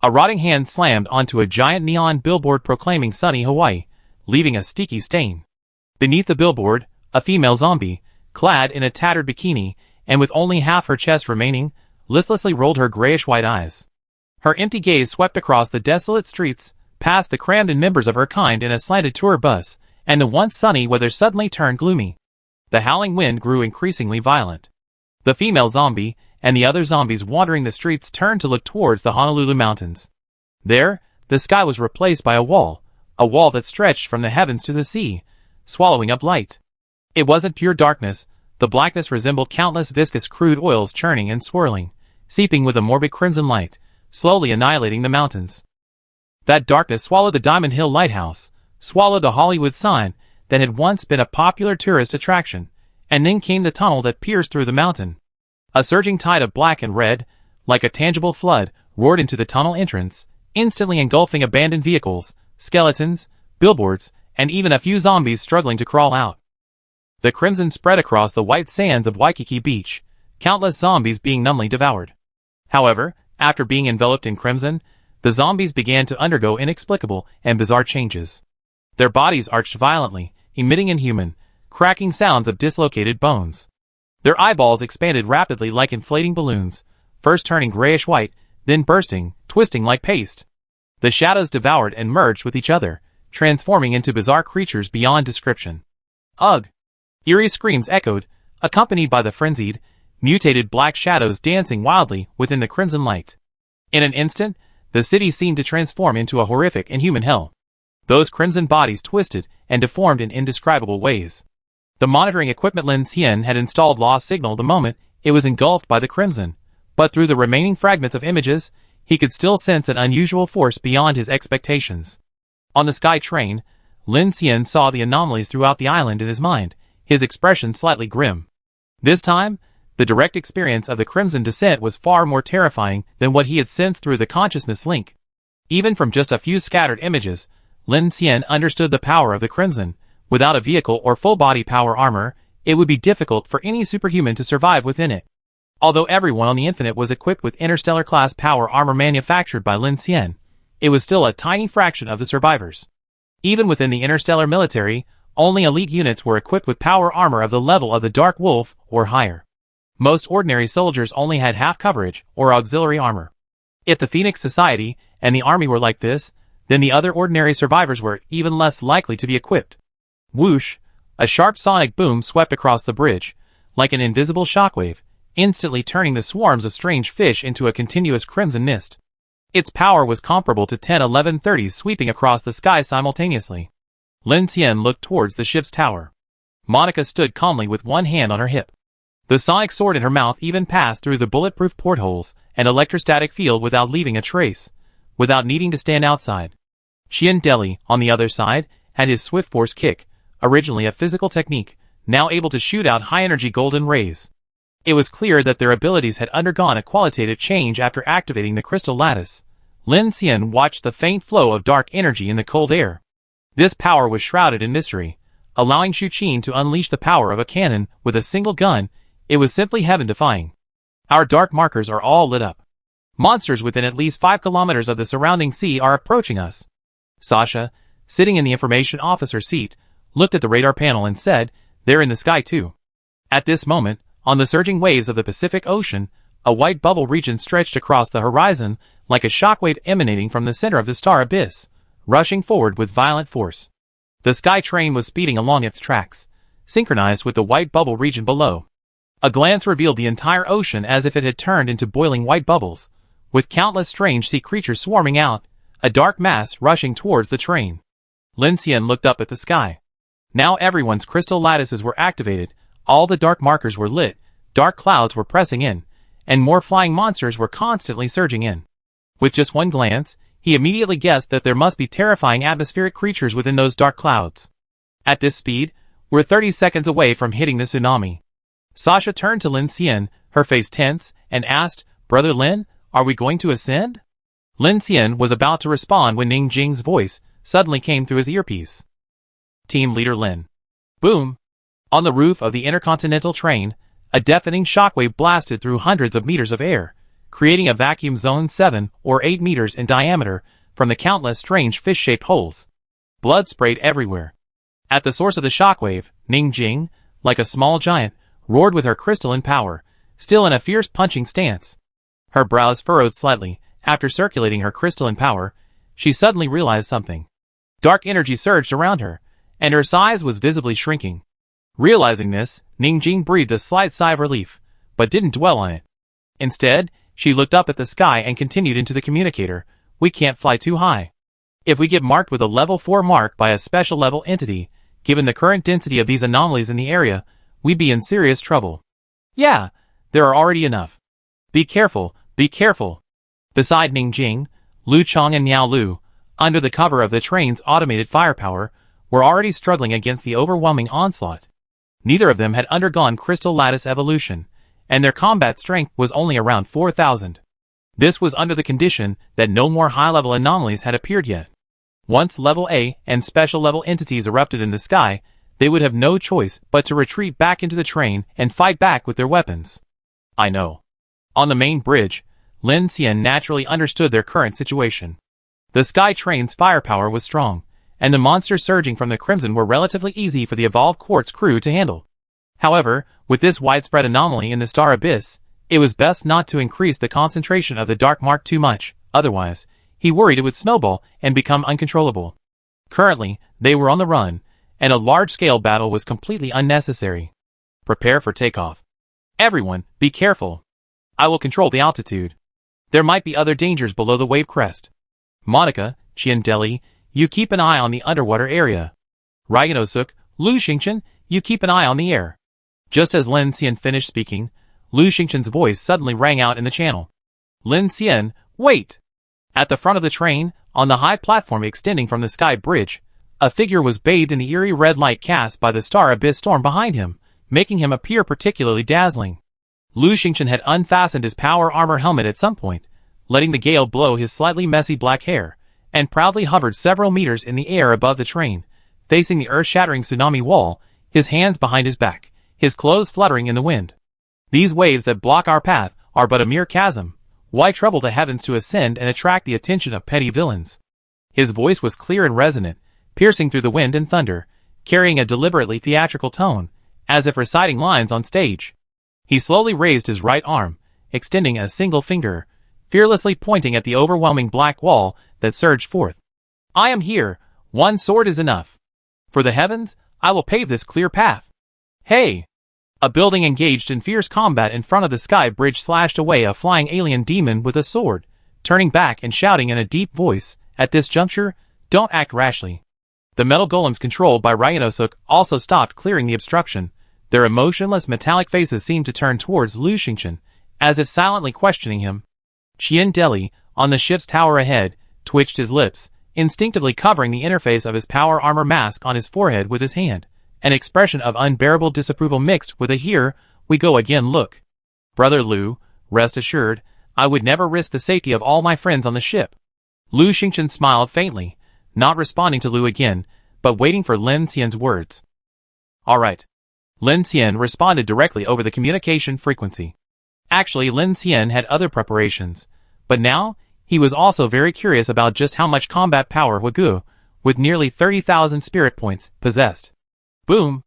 A rotting hand slammed onto a giant neon billboard proclaiming sunny Hawaii, leaving a sticky stain. Beneath the billboard, a female zombie, clad in a tattered bikini, and with only half her chest remaining, listlessly rolled her grayish-white eyes. Her empty gaze swept across the desolate streets, past the crammed-in members of her kind in a slanted tour bus, and the once sunny weather suddenly turned gloomy. The howling wind grew increasingly violent. The female zombie, and the other zombies wandering the streets turned to look towards the Honolulu mountains. There, the sky was replaced by a wall that stretched from the heavens to the sea, swallowing up light. It wasn't pure darkness, the blackness resembled countless viscous crude oils churning and swirling, seeping with a morbid crimson light, slowly annihilating the mountains. That darkness swallowed the Diamond Hill Lighthouse, swallowed the Hollywood sign that had once been a popular tourist attraction, and then came the tunnel that pierced through the mountain. A surging tide of black and red, like a tangible flood, roared into the tunnel entrance, instantly engulfing abandoned vehicles, skeletons, billboards, and even a few zombies struggling to crawl out. The crimson spread across the white sands of Waikiki Beach, countless zombies being numbly devoured. However, after being enveloped in crimson, the zombies began to undergo inexplicable and bizarre changes. Their bodies arched violently, emitting inhuman, cracking sounds of dislocated bones. Their eyeballs expanded rapidly like inflating balloons, first turning grayish-white, then bursting, twisting like paste. The shadows devoured and merged with each other, transforming into bizarre creatures beyond description. Ugh! Eerie screams echoed, accompanied by the frenzied, mutated black shadows dancing wildly within the crimson light. In an instant, the city seemed to transform into a horrific inhuman hell. Those crimson bodies twisted and deformed in indescribable ways. The monitoring equipment Lin Xian had installed lost signal the moment it was engulfed by the crimson, but through the remaining fragments of images, he could still sense an unusual force beyond his expectations. On the sky train, Lin Xian saw the anomalies throughout the island in his mind, his expression slightly grim. This time, the direct experience of the crimson descent was far more terrifying than what he had sensed through the consciousness link. Even from just a few scattered images, Lin Xian understood the power of the crimson. Without a vehicle or full-body power armor, it would be difficult for any superhuman to survive within it. Although everyone on the Infinite was equipped with interstellar-class power armor manufactured by Lin Xian, it was still a tiny fraction of the survivors. Even within the interstellar military, only elite units were equipped with power armor of the level of the Dark Wolf or higher. Most ordinary soldiers only had half coverage or auxiliary armor. If the Phoenix Society and the army were like this, then the other ordinary survivors were even less likely to be equipped. Whoosh! A sharp sonic boom swept across the bridge, like an invisible shockwave, instantly turning the swarms of strange fish into a continuous crimson mist. Its power was comparable to 10 1130s sweeping across the sky simultaneously. Lin Xian looked towards the ship's tower. Monica stood calmly with one hand on her hip. The sonic sword in her mouth even passed through the bulletproof portholes and electrostatic field without leaving a trace, without needing to stand outside. Xian Deli, on the other side, had his swift force kick, originally a physical technique, now able to shoot out high-energy golden rays. It was clear that their abilities had undergone a qualitative change after activating the crystal lattice. Lin Xian watched the faint flow of dark energy in the cold air. This power was shrouded in mystery, allowing Shu Qin to unleash the power of a cannon with a single gun. It was simply heaven-defying. Our dark markers are all lit up. Monsters within at least 5 kilometers of the surrounding sea are approaching us. Sasha, sitting in the information officer seat, looked at the radar panel and said, "They're in the sky too." At this moment, on the surging waves of the Pacific Ocean, a white bubble region stretched across the horizon like a shockwave emanating from the center of the star abyss, rushing forward with violent force. The sky train was speeding along its tracks, synchronized with the white bubble region below. A glance revealed the entire ocean as if it had turned into boiling white bubbles, with countless strange sea creatures swarming out, a dark mass rushing towards the train. Lin Xian looked up at the sky. Now everyone's crystal lattices were activated, all the dark markers were lit, dark clouds were pressing in, and more flying monsters were constantly surging in. With just one glance, he immediately guessed that there must be terrifying atmospheric creatures within those dark clouds. At this speed, we're 30 seconds away from hitting the tsunami. Sasha turned to Lin Xian, her face tense, and asked, "Brother Lin, are we going to ascend?" Lin Xian was about to respond when Ning Jing's voice suddenly came through his earpiece. Team Leader Lin. Boom! On the roof of the intercontinental train, a deafening shockwave blasted through hundreds of meters of air, creating a vacuum zone 7 or 8 meters in diameter from the countless strange fish-shaped holes. Blood sprayed everywhere. At the source of the shockwave, Ning Jing, like a small giant, roared with her crystalline power, still in a fierce punching stance. Her brows furrowed slightly. After circulating her crystalline power, she suddenly realized something. Dark energy surged around her, and her size was visibly shrinking. Realizing this, Ning Jing breathed a slight sigh of relief, but didn't dwell on it. Instead, she looked up at the sky and continued into the communicator. "We can't fly too high. If we get marked with a level 4 mark by a special level entity, given the current density of these anomalies in the area, we'd be in serious trouble." "Yeah, there are already enough. Be careful, be careful." Beside Ning Jing, Lu Chong and Niao Lu, under the cover of the train's automated firepower, were already struggling against the overwhelming onslaught. Neither of them had undergone crystal lattice evolution, and their combat strength was only around 4,000. This was under the condition that no more high-level anomalies had appeared yet. Once level A and special level entities erupted in the sky, they would have no choice but to retreat back into the train and fight back with their weapons. I know. On the main bridge, Lin Xian naturally understood their current situation. The sky train's firepower was strong, and the monsters surging from the Crimson were relatively easy for the Evolved Quartz crew to handle. However, with this widespread anomaly in the star abyss, it was best not to increase the concentration of the dark mark too much, otherwise, he worried it would snowball and become uncontrollable. Currently, they were on the run, and a large-scale battle was completely unnecessary. Prepare for takeoff. Everyone, be careful. I will control the altitude. There might be other dangers below the wave crest. Monica, Qiandeli, you keep an eye on the underwater area. Ryanosuk, Lu Xingchen, you keep an eye on the air. Just as Lin Xian finished speaking, Lu Xingchen's voice suddenly rang out in the channel. Lin Xian, wait! At the front of the train, on the high platform extending from the sky bridge, a figure was bathed in the eerie red light cast by the star abyss storm behind him, making him appear particularly dazzling. Lu Xingchen had unfastened his power armor helmet at some point, letting the gale blow his slightly messy black hair, and proudly hovered several meters in the air above the train, facing the earth-shattering tsunami wall, his hands behind his back, his clothes fluttering in the wind. These waves that block our path are but a mere chasm. Why trouble the heavens to ascend and attract the attention of petty villains? His voice was clear and resonant, piercing through the wind and thunder, carrying a deliberately theatrical tone, as if reciting lines on stage. He slowly raised his right arm, extending a single finger, fearlessly pointing at the overwhelming black wall that surged forth. I am here. One sword is enough. For the heavens, I will pave this clear path. Hey! A building engaged in fierce combat in front of the sky bridge slashed away a flying alien demon with a sword, turning back and shouting in a deep voice, at this juncture, don't act rashly. The metal golems controlled by Ryanosuk also stopped clearing the obstruction. Their emotionless metallic faces seemed to turn towards Lu Xingchen, as if silently questioning him. Qiandeli, on the ship's tower ahead, twitched his lips, instinctively covering the interface of his power armor mask on his forehead with his hand, an expression of unbearable disapproval mixed with a here we go again look. Brother Lu, rest assured, I would never risk the safety of all my friends on the ship. Lu Xingchen smiled faintly, not responding to Lu again, but waiting for Lin Xian's words. All right. Lin Xian responded directly over the communication frequency. Actually, Lin Xian had other preparations, but now, he was also very curious about just how much combat power Gu, with nearly 30,000 spirit points, possessed. Boom!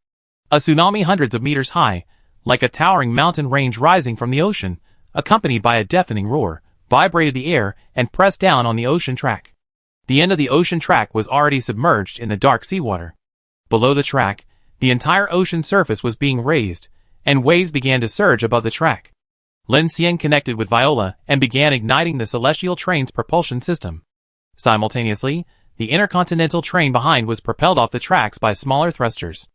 A tsunami hundreds of meters high, like a towering mountain range rising from the ocean, accompanied by a deafening roar, vibrated the air and pressed down on the ocean track. The end of the ocean track was already submerged in the dark seawater. Below the track, the entire ocean surface was being raised, and waves began to surge above the track. Lin Xian connected with Viola and began igniting the celestial train's propulsion system. Simultaneously, the intercontinental train behind was propelled off the tracks by smaller thrusters.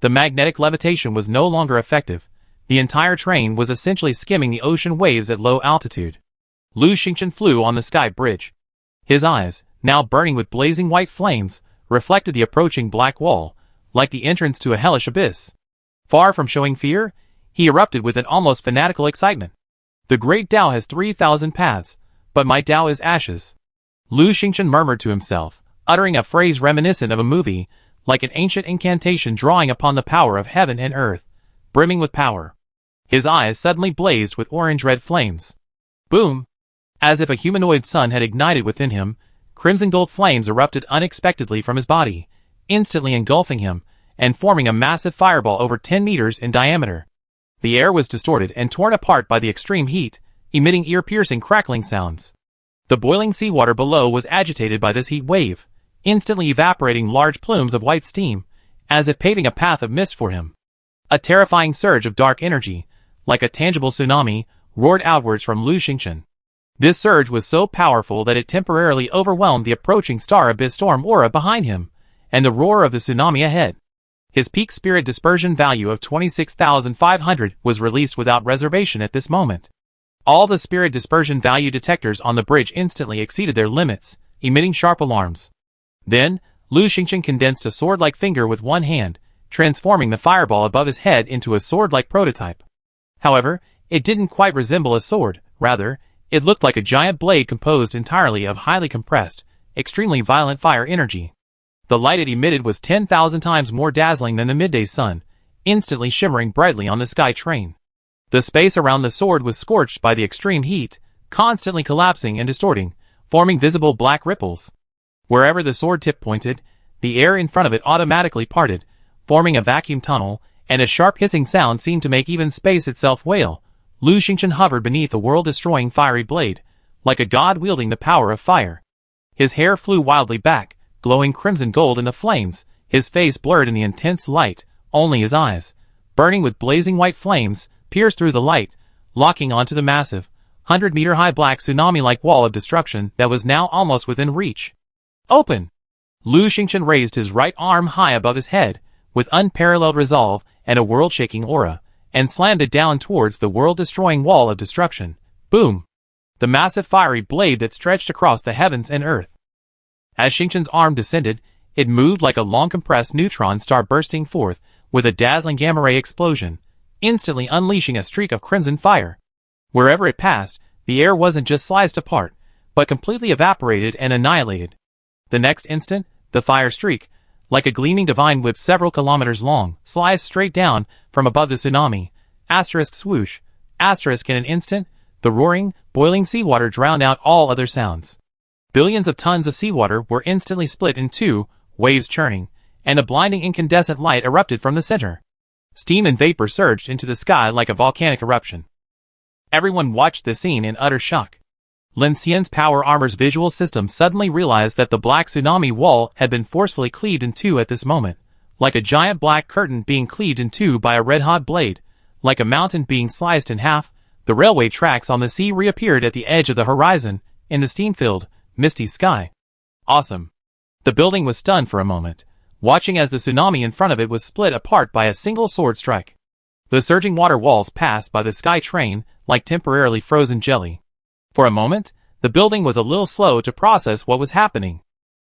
The magnetic levitation was no longer effective. The entire train was essentially skimming the ocean waves at low altitude. Lu Xingchen flew on the sky bridge. His eyes, now burning with blazing white flames, reflected the approaching black wall, like the entrance to a hellish abyss. Far from showing fear, he erupted with an almost fanatical excitement. The great Tao has 3,000 paths, but my Tao is ashes. Lu Xingchen murmured to himself, uttering a phrase reminiscent of a movie, like an ancient incantation drawing upon the power of heaven and earth, brimming with power. His eyes suddenly blazed with orange-red flames. Boom! As if a humanoid sun had ignited within him, crimson gold flames erupted unexpectedly from his body, instantly engulfing him, and forming a massive fireball over 10 meters in diameter. The air was distorted and torn apart by the extreme heat, emitting ear-piercing crackling sounds. The boiling seawater below was agitated by this heat wave, instantly evaporating large plumes of white steam, as if paving a path of mist for him. A terrifying surge of dark energy, like a tangible tsunami, roared outwards from Lu Xingchen. This surge was so powerful that it temporarily overwhelmed the approaching star abyss storm aura behind him, and the roar of the tsunami ahead. His peak spirit dispersion value of 26,500 was released without reservation at this moment. All the spirit dispersion value detectors on the bridge instantly exceeded their limits, emitting sharp alarms. Then, Lu Xingchen condensed a sword-like finger with one hand, transforming the fireball above his head into a sword-like prototype. However, it didn't quite resemble a sword, rather, it looked like a giant blade composed entirely of highly compressed, extremely violent fire energy. The light it emitted was 10,000 times more dazzling than the midday sun, instantly shimmering brightly on the sky train. The space around the sword was scorched by the extreme heat, constantly collapsing and distorting, forming visible black ripples. Wherever the sword tip pointed, the air in front of it automatically parted, forming a vacuum tunnel, and a sharp hissing sound seemed to make even space itself wail. Lu Xingchen hovered beneath a world-destroying fiery blade, like a god wielding the power of fire. His hair flew wildly back, glowing crimson gold in the flames, his face blurred in the intense light, only his eyes, burning with blazing white flames, pierced through the light, locking onto the massive, 100-meter-high black tsunami-like wall of destruction that was now almost within reach. Open! Lu Xingchen raised his right arm high above his head, with unparalleled resolve and a world-shaking aura, and slammed it down towards the world-destroying wall of destruction. Boom! The massive fiery blade that stretched across the heavens and earth. As Xingchen's arm descended, it moved like a long-compressed neutron star bursting forth with a dazzling gamma-ray explosion, instantly unleashing a streak of crimson fire. Wherever it passed, the air wasn't just sliced apart, but completely evaporated and annihilated. The next instant, the fire streak, like a gleaming divine whip several kilometers long, sliced straight down from above the tsunami. Asterisk swoosh. Asterisk in an instant, the roaring, boiling seawater drowned out all other sounds. Billions of tons of seawater were instantly split in two, waves churning, and a blinding incandescent light erupted from the center. Steam and vapor surged into the sky like a volcanic eruption. Everyone watched the scene in utter shock. Lin Xian's power armor's visual system suddenly realized that the black tsunami wall had been forcefully cleaved in two at this moment, like a giant black curtain being cleaved in two by a red-hot blade, like a mountain being sliced in half. The railway tracks on the sea reappeared at the edge of the horizon, in the steam-filled, misty sky. Awesome. The building was stunned for a moment, watching as the tsunami in front of it was split apart by a single sword strike. The surging water walls passed by the sky train like temporarily frozen jelly. For a moment, the building was a little slow to process what was happening.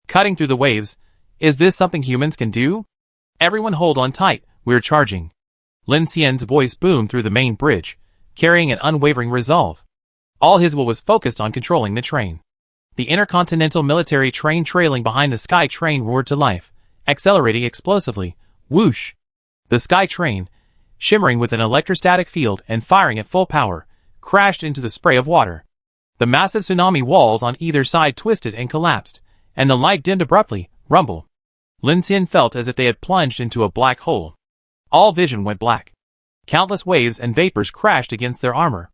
Cutting through the waves, is this something humans can do? Everyone hold on tight, we're charging. Lin Xian's voice boomed through the main bridge, carrying an unwavering resolve. All his will was focused on controlling the train. The intercontinental military train trailing behind the sky train roared to life, accelerating explosively. Whoosh! The sky train, shimmering with an electrostatic field and firing at full power, crashed into the spray of water. The massive tsunami walls on either side twisted and collapsed, and the light dimmed abruptly. Rumble. Lin Xian felt as if they had plunged into a black hole. All vision went black. Countless waves and vapors crashed against their armor.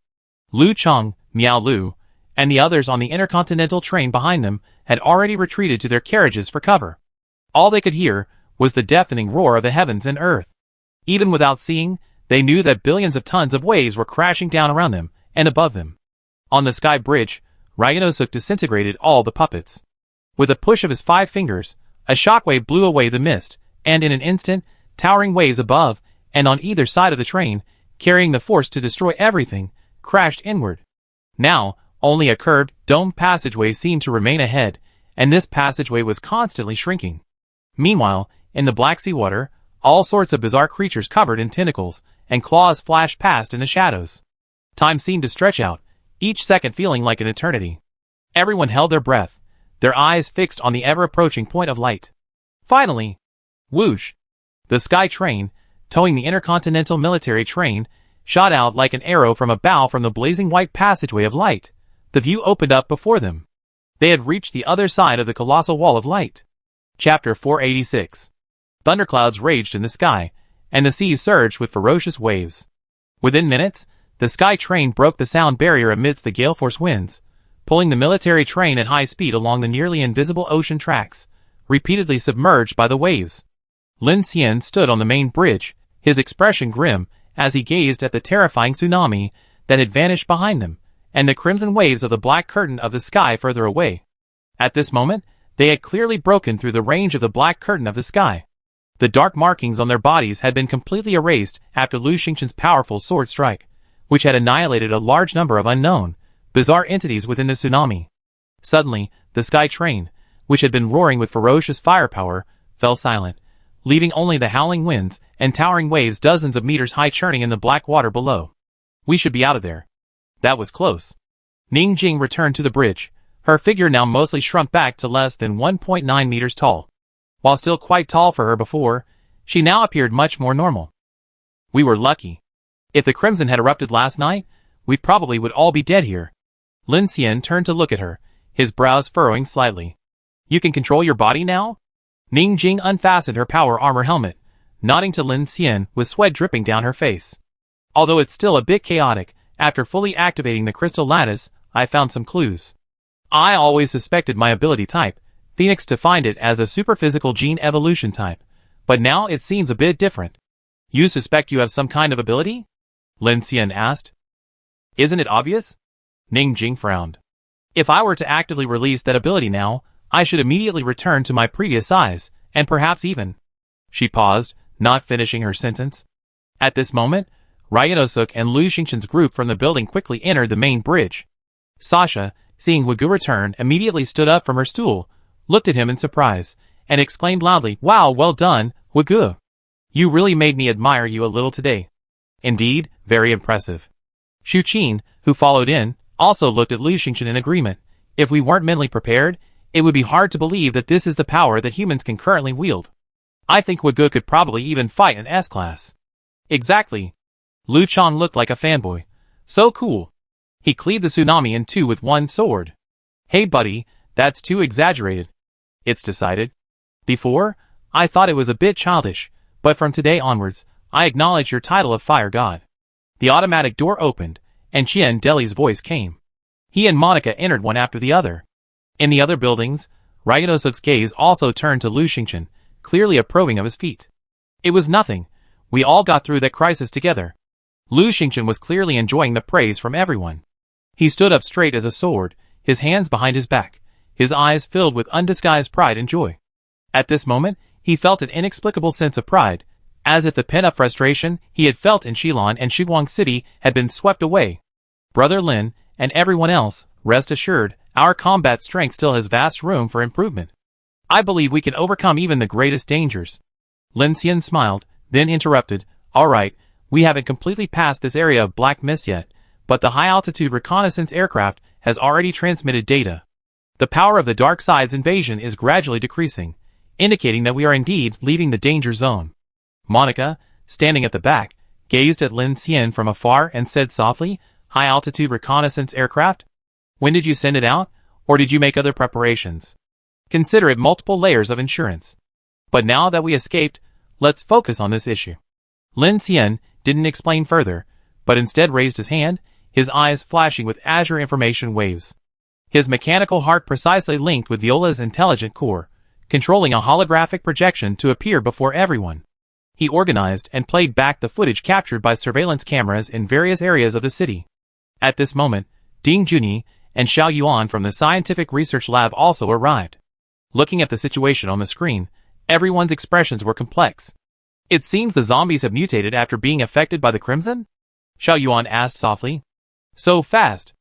Lu Cheng, Miao Lu, and the others on the intercontinental train behind them had already retreated to their carriages for cover. All they could hear was the deafening roar of the heavens and earth. Even without seeing, they knew that billions of tons of waves were crashing down around them and above them. On the sky bridge, Ryanosuk disintegrated all the puppets. With a push of his 5 fingers, a shockwave blew away the mist, and in an instant, towering waves above and on either side of the train, carrying the force to destroy everything, crashed inward. Now, only a curved, domed passageway seemed to remain ahead, and this passageway was constantly shrinking. Meanwhile, in the black seawater, all sorts of bizarre creatures covered in tentacles and claws flashed past in the shadows. Time seemed to stretch out, each second feeling like an eternity. Everyone held their breath, their eyes fixed on the ever-approaching point of light. Finally, whoosh! The sky train, towing the intercontinental military train, shot out like an arrow from a bow from the blazing white passageway of light. The view opened up before them. They had reached the other side of the colossal wall of light. Chapter 486. Thunderclouds raged in the sky, and the sea surged with ferocious waves. Within minutes, the sky train broke the sound barrier amidst the gale-force winds, pulling the military train at high speed along the nearly invisible ocean tracks, repeatedly submerged by the waves. Lin Xian stood on the main bridge, his expression grim, as he gazed at the terrifying tsunami that had vanished behind them, and the crimson waves of the black curtain of the sky further away. At this moment, they had clearly broken through the range of the black curtain of the sky. The dark markings on their bodies had been completely erased after Lu Xingchen's powerful sword strike, which had annihilated a large number of unknown, bizarre entities within the tsunami. Suddenly, the sky train, which had been roaring with ferocious firepower, fell silent, leaving only the howling winds and towering waves dozens of meters high churning in the black water below. We should be out of there. That was close. Ning Jing returned to the bridge, her figure now mostly shrunk back to less than 1.9 meters tall. While still quite tall for her before, she now appeared much more normal. We were lucky. If the crimson had erupted last night, we probably would all be dead here. Lin Xian turned to look at her, his brows furrowing slightly. You can control your body now? Ning Jing unfastened her power armor helmet, nodding to Lin Xian with sweat dripping down her face. Although it's still a bit chaotic, after fully activating the crystal lattice, I found some clues. I always suspected my ability type, Phoenix, to find it as a superphysical gene evolution type, but now it seems a bit different. You suspect you have some kind of ability? Lin Xian asked. Isn't it obvious? Ning Jing frowned. If I were to actively release that ability now, I should immediately return to my previous size, and perhaps even... She paused, not finishing her sentence. At this moment, Ryanosuk and Lu Xingchen's group from the building quickly entered the main bridge. Sasha, seeing Wu Gu return, immediately stood up from her stool, looked at him in surprise, and exclaimed loudly, "Wow, well done, Wu Gu. You really made me admire you a little today. Indeed, very impressive." Xu Qin, who followed in, also looked at Lu Xingchen in agreement. If we weren't mentally prepared, it would be hard to believe that this is the power that humans can currently wield. I think Wu Gu could probably even fight an S-class. Exactly. Lu Chang looked like a fanboy. So cool. He cleaved the tsunami in two with one sword. Hey buddy, that's too exaggerated. It's decided. Before, I thought it was a bit childish, but from today onwards, I acknowledge your title of Fire God. The automatic door opened, and Qian Deli's voice came. He and Monica entered one after the other. In the other buildings, Ryanosuk's gaze also turned to Lu Xingchen, clearly approving of his feat. It was nothing. We all got through that crisis together. Lu Xingchen was clearly enjoying the praise from everyone. He stood up straight as a sword, his hands behind his back, his eyes filled with undisguised pride and joy. At this moment, he felt an inexplicable sense of pride, as if the pent-up frustration he had felt in Shilin and Shiguang City had been swept away. Brother Lin, and everyone else, rest assured, our combat strength still has vast room for improvement. I believe we can overcome even the greatest dangers. Lin Xian smiled, then interrupted, "All right, we haven't completely passed this area of black mist yet, but the high-altitude reconnaissance aircraft has already transmitted data. The power of the dark side's invasion is gradually decreasing, indicating that we are indeed leaving the danger zone." Monica, standing at the back, gazed at Lin Xian from afar and said softly, "High-altitude reconnaissance aircraft? When did you send it out, or did you make other preparations? Consider it multiple layers of insurance. But now that we escaped, let's focus on this issue." Lin Xian didn't explain further, but instead raised his hand, his eyes flashing with azure information waves. His mechanical heart precisely linked with Viola's intelligent core, controlling a holographic projection to appear before everyone. He organized and played back the footage captured by surveillance cameras in various areas of the city. At this moment, Ding Junyi and Xiao Yuan from the Scientific Research Lab also arrived. Looking at the situation on the screen, everyone's expressions were complex. "It seems the zombies have mutated after being affected by the Crimson?" Xiao Yuan asked softly. "So fast.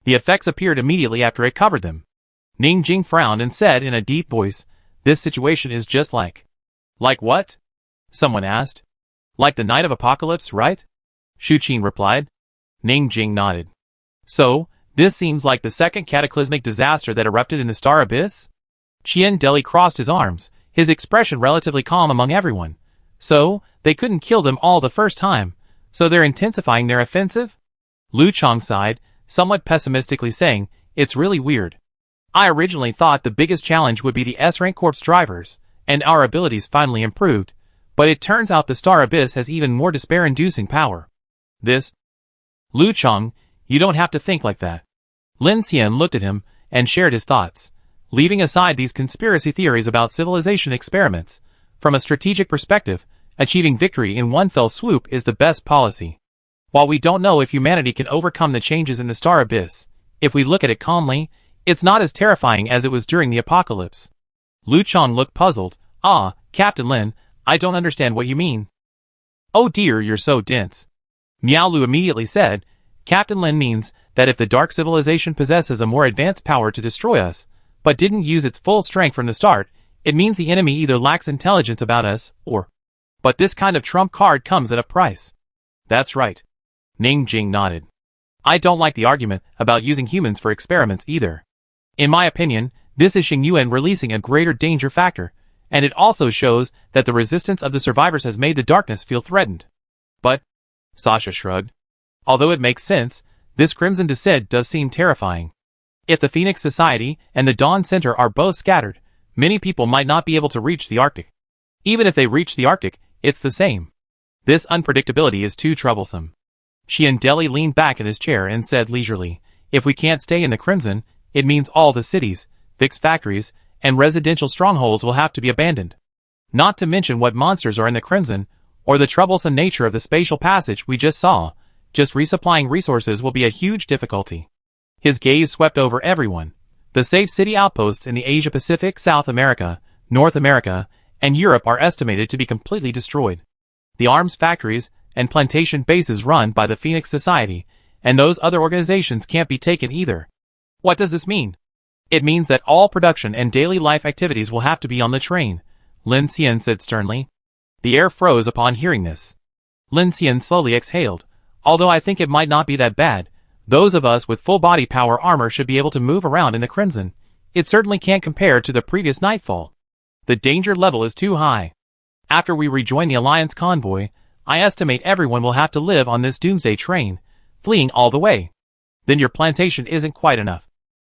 The effects appeared immediately after it covered them." Ning Jing frowned and said in a deep voice, "This situation is just like..." "Like what?" someone asked. "Like the night of apocalypse, right?" Xu Qin replied. Ning Jing nodded. "So, this seems like the second cataclysmic disaster that erupted in the Star Abyss?" Qian Deli crossed his arms, his expression relatively calm among everyone. "So, they couldn't kill them all the first time, so they're intensifying their offensive?" Lu Chang sighed, somewhat pessimistically saying, "It's really weird. I originally thought the biggest challenge would be the S-rank corps drivers, and our abilities finally improved, but it turns out the Star Abyss has even more despair-inducing power. This..." "Lu Chang, you don't have to think like that." Lin Xian looked at him and shared his thoughts. Leaving aside these conspiracy theories about civilization experiments, from a strategic perspective, achieving victory in one fell swoop is the best policy. While we don't know if humanity can overcome the changes in the Star Abyss, if we look at it calmly, it's not as terrifying as it was during the apocalypse. Lu Chang looked puzzled. "Ah, Captain Lin, I don't understand what you mean." "Oh dear, you're so dense." Miao Lu immediately said, "Captain Lin means that if the Dark Civilization possesses a more advanced power to destroy us, but didn't use its full strength from the start, it means the enemy either lacks intelligence about us, or... But this kind of trump card comes at a price." "That's right." Ning Jing nodded. "I don't like the argument about using humans for experiments either. In my opinion, this is Xing Yuan releasing a greater danger factor, and it also shows that the resistance of the survivors has made the darkness feel threatened." "But..." Sasha shrugged. "Although it makes sense, this Crimson Descent does seem terrifying. If the Phoenix Society and the Dawn Center are both scattered, many people might not be able to reach the Arctic. Even if they reach the Arctic, it's the same. This unpredictability is too troublesome." Qian Deli leaned back in his chair and said leisurely, "If we can't stay in the Crimson, it means all the cities, fixed factories, and residential strongholds will have to be abandoned. Not to mention what monsters are in the Crimson, or the troublesome nature of the spatial passage we just saw. Just resupplying resources will be a huge difficulty. His gaze swept over everyone. The safe city outposts in the Asia-Pacific, South America, North America, and Europe are estimated to be completely destroyed. The arms factories and plantation bases run by the Phoenix Society, and those other organizations can't be taken either. What does this mean? It means that all production and daily life activities will have to be on the train, Lin Xian said sternly. The air froze upon hearing this. Lin Xian slowly exhaled. Although I think it might not be that bad, those of us with full body power armor should be able to move around in the Crimson. It certainly can't compare to the previous nightfall. The danger level is too high. After we rejoin the Alliance convoy, I estimate everyone will have to live on this Doomsday train, fleeing all the way. Then your plantation isn't quite enough,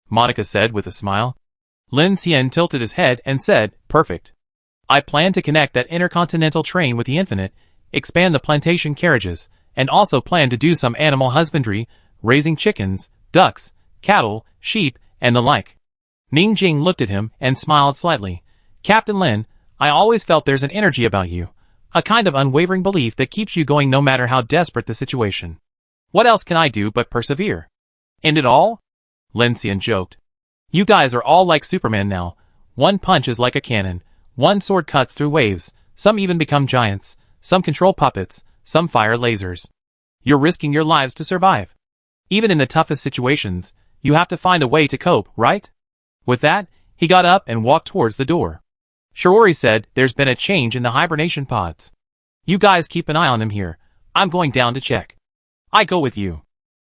Monica said with a smile. Lin Xian tilted his head and said, perfect. I plan to connect that intercontinental train with the Infinite, expand the plantation carriages, and also plan to do some animal husbandry, raising chickens, ducks, cattle, sheep, and the like. Ning Jing looked at him and smiled slightly. Captain Lin, I always felt there's an energy about you, a kind of unwavering belief that keeps you going no matter how desperate the situation. What else can I do but persevere? End it all? Lin Xian joked. You guys are all like Superman now. One punch is like a cannon. One sword cuts through waves. Some even become giants. Some control puppets. Some fire lasers. You're risking your lives to survive. Even in the toughest situations, you have to find a way to cope, right? With that, he got up and walked towards the door. Shiori said there's been a change in the hibernation pods. You guys keep an eye on them here. I'm going down to check. I go with you.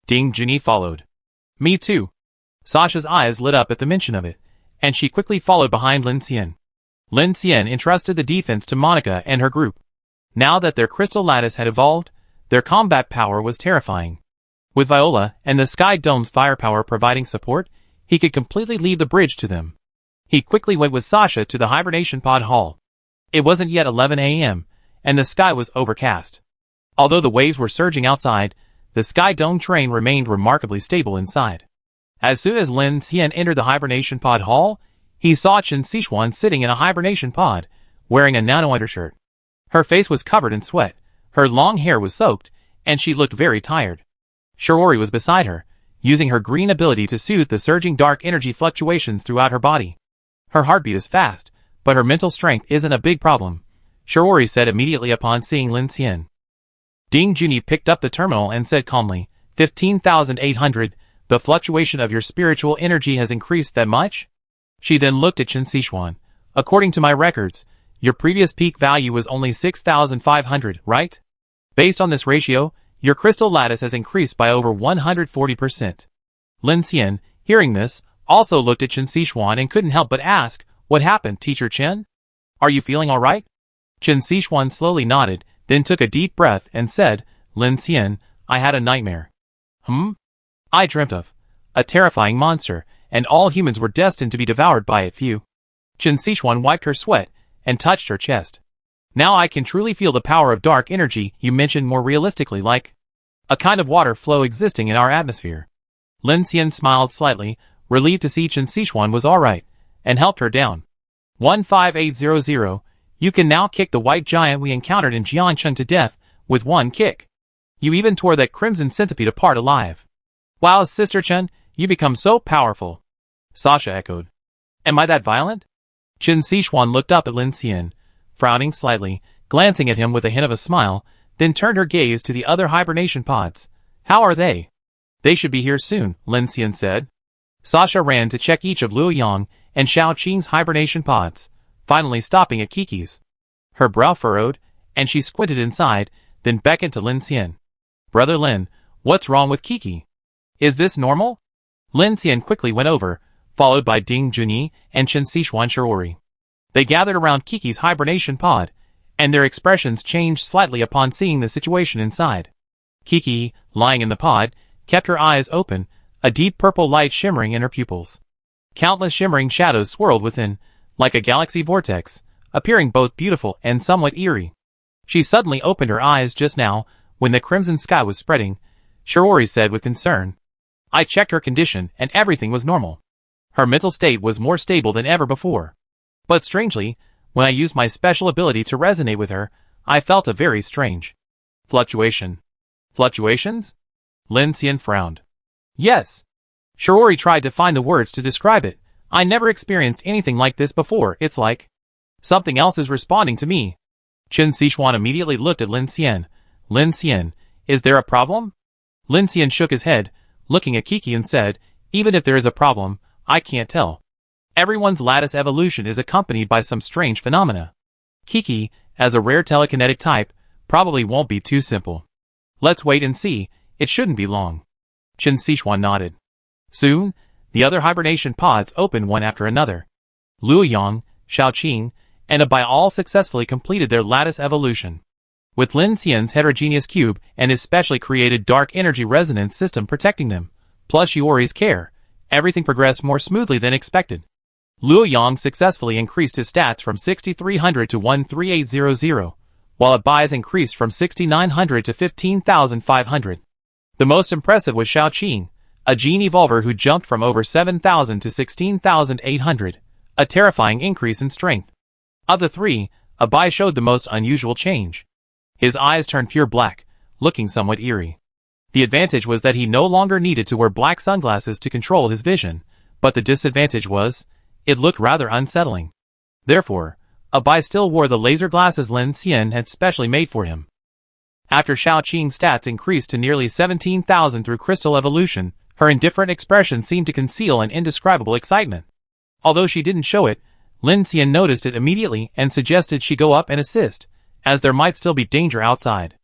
Ding Junyi followed. Me too. Sasha's eyes lit up at the mention of it, and she quickly followed behind Lin Xian. Lin Xian entrusted the defense to Monica and her group. Now that their crystal lattice had evolved, their combat power was terrifying. With Viola and the Sky Dome's firepower providing support, he could completely leave the bridge to them. He quickly went with Sasha to the hibernation pod hall. It wasn't yet 11 a.m., and the sky was overcast. Although the waves were surging outside, the Sky Dome train remained remarkably stable inside. As soon as Lin Xian entered the hibernation pod hall, he saw Chen Sichuan sitting in a hibernation pod, wearing a nano undershirt. Her face was covered in sweat, her long hair was soaked, and she looked very tired. Shiori was beside her, using her green ability to soothe the surging dark energy fluctuations throughout her body. Her heartbeat is fast, but her mental strength isn't a big problem, Shiori said immediately upon seeing Lin Xian. Ding Junyi picked up the terminal and said calmly, 15,800, the fluctuation of your spiritual energy has increased that much? She then looked at Chen Sichuan. According to my records, your previous peak value was only 6,500, right? Based on this ratio, your crystal lattice has increased by over 140%. Lin Xian, hearing this, also looked at Chen Sichuan and couldn't help but ask, what happened, Teacher Chen? Are you feeling alright? Chen Sichuan slowly nodded, then took a deep breath and said, Lin Xian, I had a nightmare. I dreamt of a terrifying monster, and all humans were destined to be devoured by it. Phew. Chen Sichuan wiped her sweat and touched her chest. Now I can truly feel the power of dark energy you mentioned more realistically, like a kind of water flow existing in our atmosphere. Lin Xian smiled slightly, relieved to see Chen Sichuan was alright, and helped her down. 15800, you can now kick the white giant we encountered in Jiancheng to death with one kick. You even tore that crimson centipede apart alive. Wow, Sister Chen, you become so powerful. Sasha echoed. Am I that violent? Chen Sichuan looked up at Lin Xian, frowning slightly, glancing at him with a hint of a smile, then turned her gaze to the other hibernation pods. How are they? They should be here soon, Lin Xian said. Sasha ran to check each of Luo Yang and Xiao Qing's hibernation pods, finally stopping at Kiki's. Her brow furrowed, and she squinted inside, then beckoned to Lin Xian. Brother Lin, what's wrong with Kiki? Is this normal? Lin Xian quickly went over, followed by Ding Junyi and Chen Sichuan Shiori. They gathered around Kiki's hibernation pod, and their expressions changed slightly upon seeing the situation inside. Kiki, lying in the pod, kept her eyes open, a deep purple light shimmering in her pupils. Countless shimmering shadows swirled within, like a galaxy vortex, appearing both beautiful and somewhat eerie. She suddenly opened her eyes just now, when the crimson sky was spreading, Shiori said with concern. I checked her condition and everything was normal. Her mental state was more stable than ever before. But strangely, when I used my special ability to resonate with her, I felt a very strange fluctuation. Fluctuations? Lin Xian frowned. Yes. Shiori tried to find the words to describe it. I never experienced anything like this before. It's like something else is responding to me. Qin Sichuan immediately looked at Lin Xian. Lin Xian, is there a problem? Lin Xian shook his head, looking at Kiki and said, even if there is a problem, I can't tell. Everyone's lattice evolution is accompanied by some strange phenomena. Kiki, as a rare telekinetic type, probably won't be too simple. Let's wait and see, it shouldn't be long. Qin Sichuan nodded. Soon, the other hibernation pods opened one after another. Luo Yang, Shaoqing, and Abai all successfully completed their lattice evolution. With Lin Xian's heterogeneous cube and his specially created dark energy resonance system protecting them, plus Shiori's care, everything progressed more smoothly than expected. Luo Yang successfully increased his stats from 6300 to 13800, while Abai's increased from 6900 to 15,500. The most impressive was Shaoqing, a gene evolver who jumped from over 7,000 to 16,800, a terrifying increase in strength. Of the three, Abai showed the most unusual change. His eyes turned pure black, looking somewhat eerie. The advantage was that he no longer needed to wear black sunglasses to control his vision, but the disadvantage was, it looked rather unsettling. Therefore, Abai still wore the laser glasses Lin Xian had specially made for him. After Shaoqing's stats increased to nearly 17,000 through crystal evolution, her indifferent expression seemed to conceal an indescribable excitement. Although she didn't show it, Lin Xian noticed it immediately and suggested she go up and assist, as there might still be danger outside.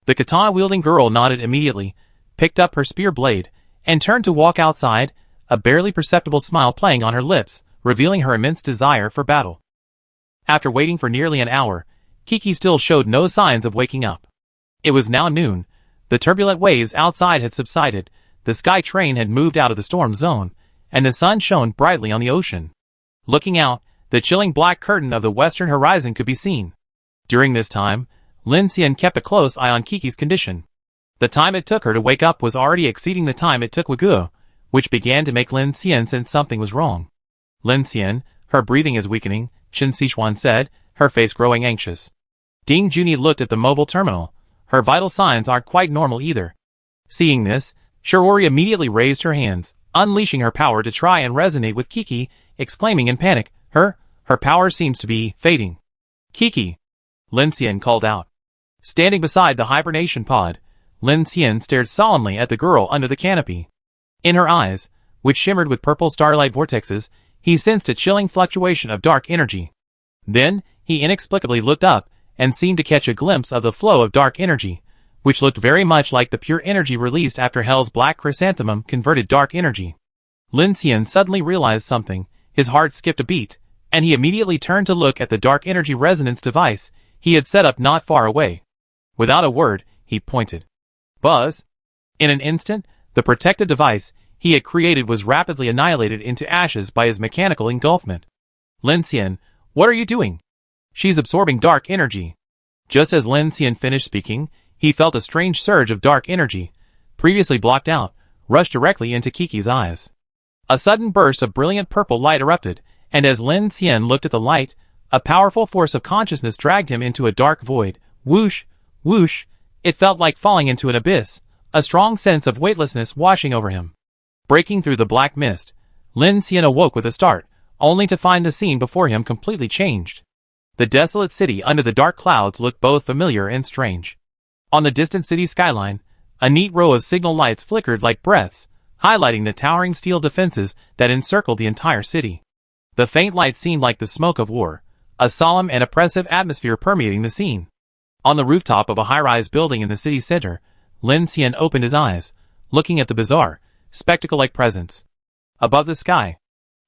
The katana-wielding girl nodded immediately, picked up her spear blade, and turned to walk outside, a barely perceptible smile playing on her lips, revealing her immense desire for battle. After waiting for nearly an hour, Kiki still showed no signs of waking up. It was now noon, the turbulent waves outside had subsided, the sky train had moved out of the storm zone, and the sun shone brightly on the ocean. Looking out, the chilling black curtain of the western horizon could be seen. During this time, Lin Xian kept a close eye on Kiki's condition. The time it took her to wake up was already exceeding the time it took Wiguo, which began to make Lin Xian sense something was wrong. Lin Xian, her breathing is weakening, Qin Sichuan said, her face growing anxious. Ding Junyi looked at the mobile terminal. Her vital signs aren't quite normal either. Seeing this, Shiori immediately raised her hands, unleashing her power to try and resonate with Kiki, exclaiming in panic, Her power seems to be fading. Kiki! Lin Xian called out. Standing beside the hibernation pod, Lin Xian stared solemnly at the girl under the canopy. In her eyes, which shimmered with purple starlight vortexes, he sensed a chilling fluctuation of dark energy. Then, he inexplicably looked up, and seemed to catch a glimpse of the flow of dark energy, which looked very much like the pure energy released after Hell's black chrysanthemum converted dark energy. Lin Xian suddenly realized something, his heart skipped a beat, and he immediately turned to look at the dark energy resonance device he had set up not far away. Without a word, he pointed. Buzz! In an instant, the protective device he had created was rapidly annihilated into ashes by his mechanical engulfment. Lin Xian, what are you doing? She's absorbing dark energy. Just as Lin Xian finished speaking, he felt a strange surge of dark energy, previously blocked out, rush directly into Kiki's eyes. A sudden burst of brilliant purple light erupted, and as Lin Xian looked at the light, a powerful force of consciousness dragged him into a dark void. Whoosh! Whoosh! It felt like falling into an abyss, a strong sense of weightlessness washing over him. Breaking through the black mist, Lin Xian awoke with a start, only to find the scene before him completely changed. The desolate city under the dark clouds looked both familiar and strange. On the distant city skyline, a neat row of signal lights flickered like breaths, highlighting the towering steel defenses that encircled the entire city. The faint light seemed like the smoke of war, a solemn and oppressive atmosphere permeating the scene. On the rooftop of a high-rise building in the city center, Lin Xian opened his eyes, looking at the bizarre, spectacle-like presence. Above the sky,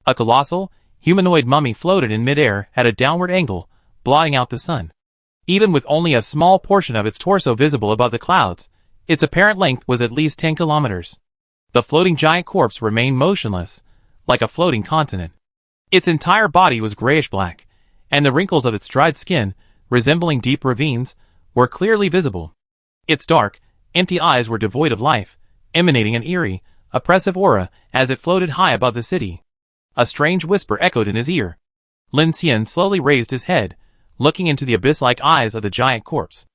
a colossal, humanoid mummy floated in midair at a downward angle, blotting out the sun. Even with only a small portion of its torso visible above the clouds, its apparent length was at least 10 kilometers. The floating giant corpse remained motionless, like a floating continent. Its entire body was grayish-black, and the wrinkles of its dried skin, resembling deep ravines, were clearly visible. Its dark, empty eyes were devoid of life, emanating an eerie, oppressive aura as it floated high above the city. A strange whisper echoed in his ear. Lin Xian slowly raised his head, looking into the abyss-like eyes of the giant corpse.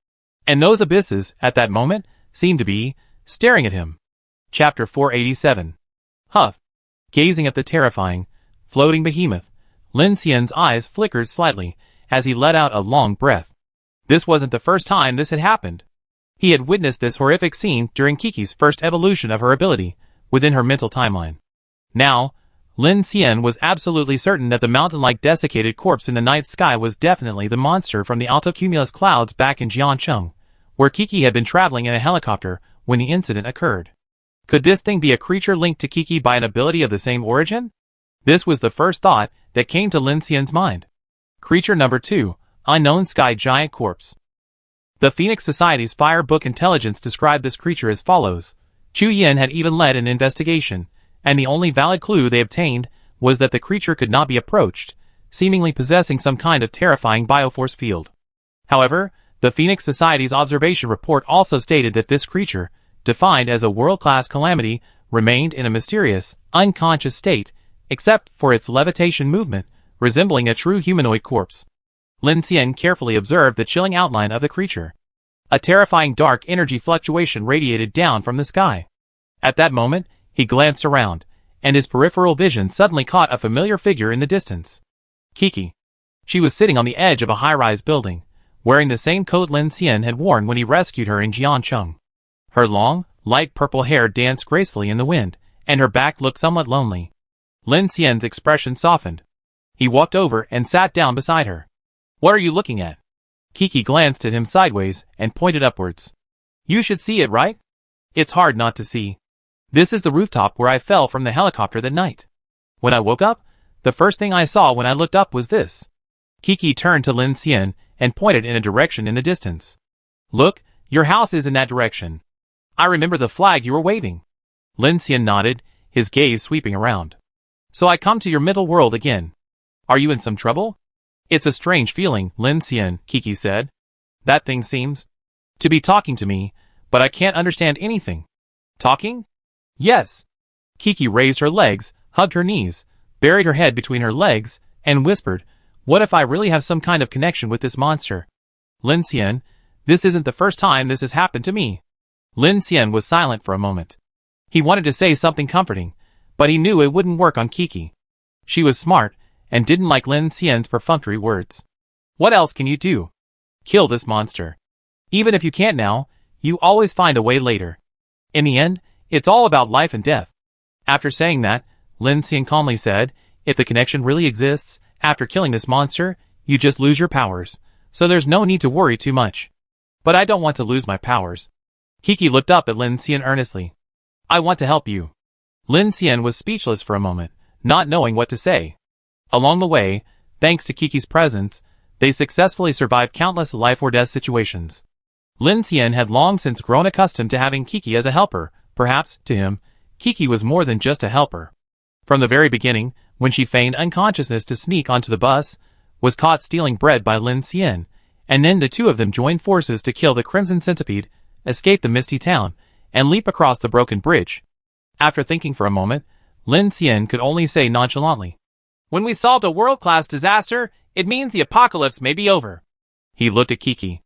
And those abysses, at that moment, seemed to be staring at him. Chapter 487. Huff. Gazing at the terrifying, floating behemoth, Lin Xian's eyes flickered slightly as he let out a long breath. This wasn't the first time this had happened. He had witnessed this horrific scene during Kiki's first evolution of her ability within her mental timeline. Now, Lin Xian was absolutely certain that the mountain-like desiccated corpse in the night sky was definitely the monster from the altocumulus clouds back in Jiancheng, where Kiki had been traveling in a helicopter when the incident occurred. Could this thing be a creature linked to Kiki by an ability of the same origin? This was the first thought that came to Lin Xian's mind. Creature number 2, Unknown Sky Giant Corpse. The Phoenix Society's Fire Book Intelligence described this creature as follows. Chu Yin had even led an investigation, and the only valid clue they obtained was that the creature could not be approached, seemingly possessing some kind of terrifying bioforce field. However, the Phoenix Society's observation report also stated that this creature, defined as a world-class calamity, remained in a mysterious, unconscious state, except for its levitation movement, resembling a true humanoid corpse. Lin Xian carefully observed the chilling outline of the creature. A terrifying dark energy fluctuation radiated down from the sky. At that moment, he glanced around, and his peripheral vision suddenly caught a familiar figure in the distance. Kiki. She was sitting on the edge of a high-rise building, wearing the same coat Lin Xian had worn when he rescued her in Jiancheng. Her long, light purple hair danced gracefully in the wind, and her back looked somewhat lonely. Lin Xian's expression softened. He walked over and sat down beside her. What are you looking at? Kiki glanced at him sideways and pointed upwards. You should see it, right? It's hard not to see. This is the rooftop where I fell from the helicopter that night. When I woke up, the first thing I saw when I looked up was this. Kiki turned to Lin Xian and pointed in a direction in the distance. Look, your house is in that direction. I remember the flag you were waving. Lin Xian nodded, his gaze sweeping around. So I come to your middle world again. Are you in some trouble? It's a strange feeling, Lin Xian, Kiki said. That thing seems to be talking to me, but I can't understand anything. Talking? Yes. Kiki raised her legs, hugged her knees, buried her head between her legs, and whispered, what if I really have some kind of connection with this monster? Lin Xian, this isn't the first time this has happened to me. Lin Xian was silent for a moment. He wanted to say something comforting, but he knew it wouldn't work on Kiki. She was smart, and didn't like Lin Xian's perfunctory words. What else can you do? Kill this monster. Even if you can't now, you always find a way later. In the end, it's all about life and death. After saying that, Lin Xian calmly said, if the connection really exists, after killing this monster, you just lose your powers, so there's no need to worry too much. But I don't want to lose my powers. Kiki looked up at Lin Xian earnestly. I want to help you. Lin Xian was speechless for a moment, not knowing what to say. Along the way, thanks to Kiki's presence, they successfully survived countless life-or-death situations. Lin Xian had long since grown accustomed to having Kiki as a helper. Perhaps, to him, Kiki was more than just a helper. From the very beginning, when she feigned unconsciousness to sneak onto the bus, was caught stealing bread by Lin Xian, and then the two of them joined forces to kill the Crimson Centipede, escape the Misty Town, and leap across the broken bridge. After thinking for a moment, Lin Xian could only say nonchalantly, when we solved a world-class disaster, it means the apocalypse may be over. He looked at Kiki.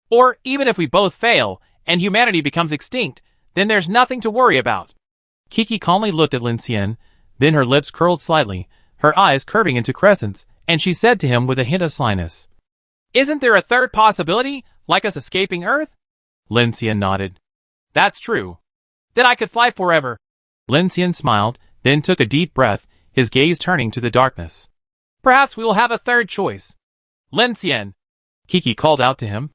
Or even if we both fail, and humanity becomes extinct, then there's nothing to worry about. Kiki calmly looked at Lin Xian, then her lips curled slightly, her eyes curving into crescents, and she said to him with a hint of slyness. Isn't there a third possibility, like us escaping Earth? Lin Xian nodded. That's true. Then I could fly forever. Lin Xian smiled, then took a deep breath, his gaze turning to the darkness. Perhaps we will have a third choice. Lin Xian. Kiki called out to him.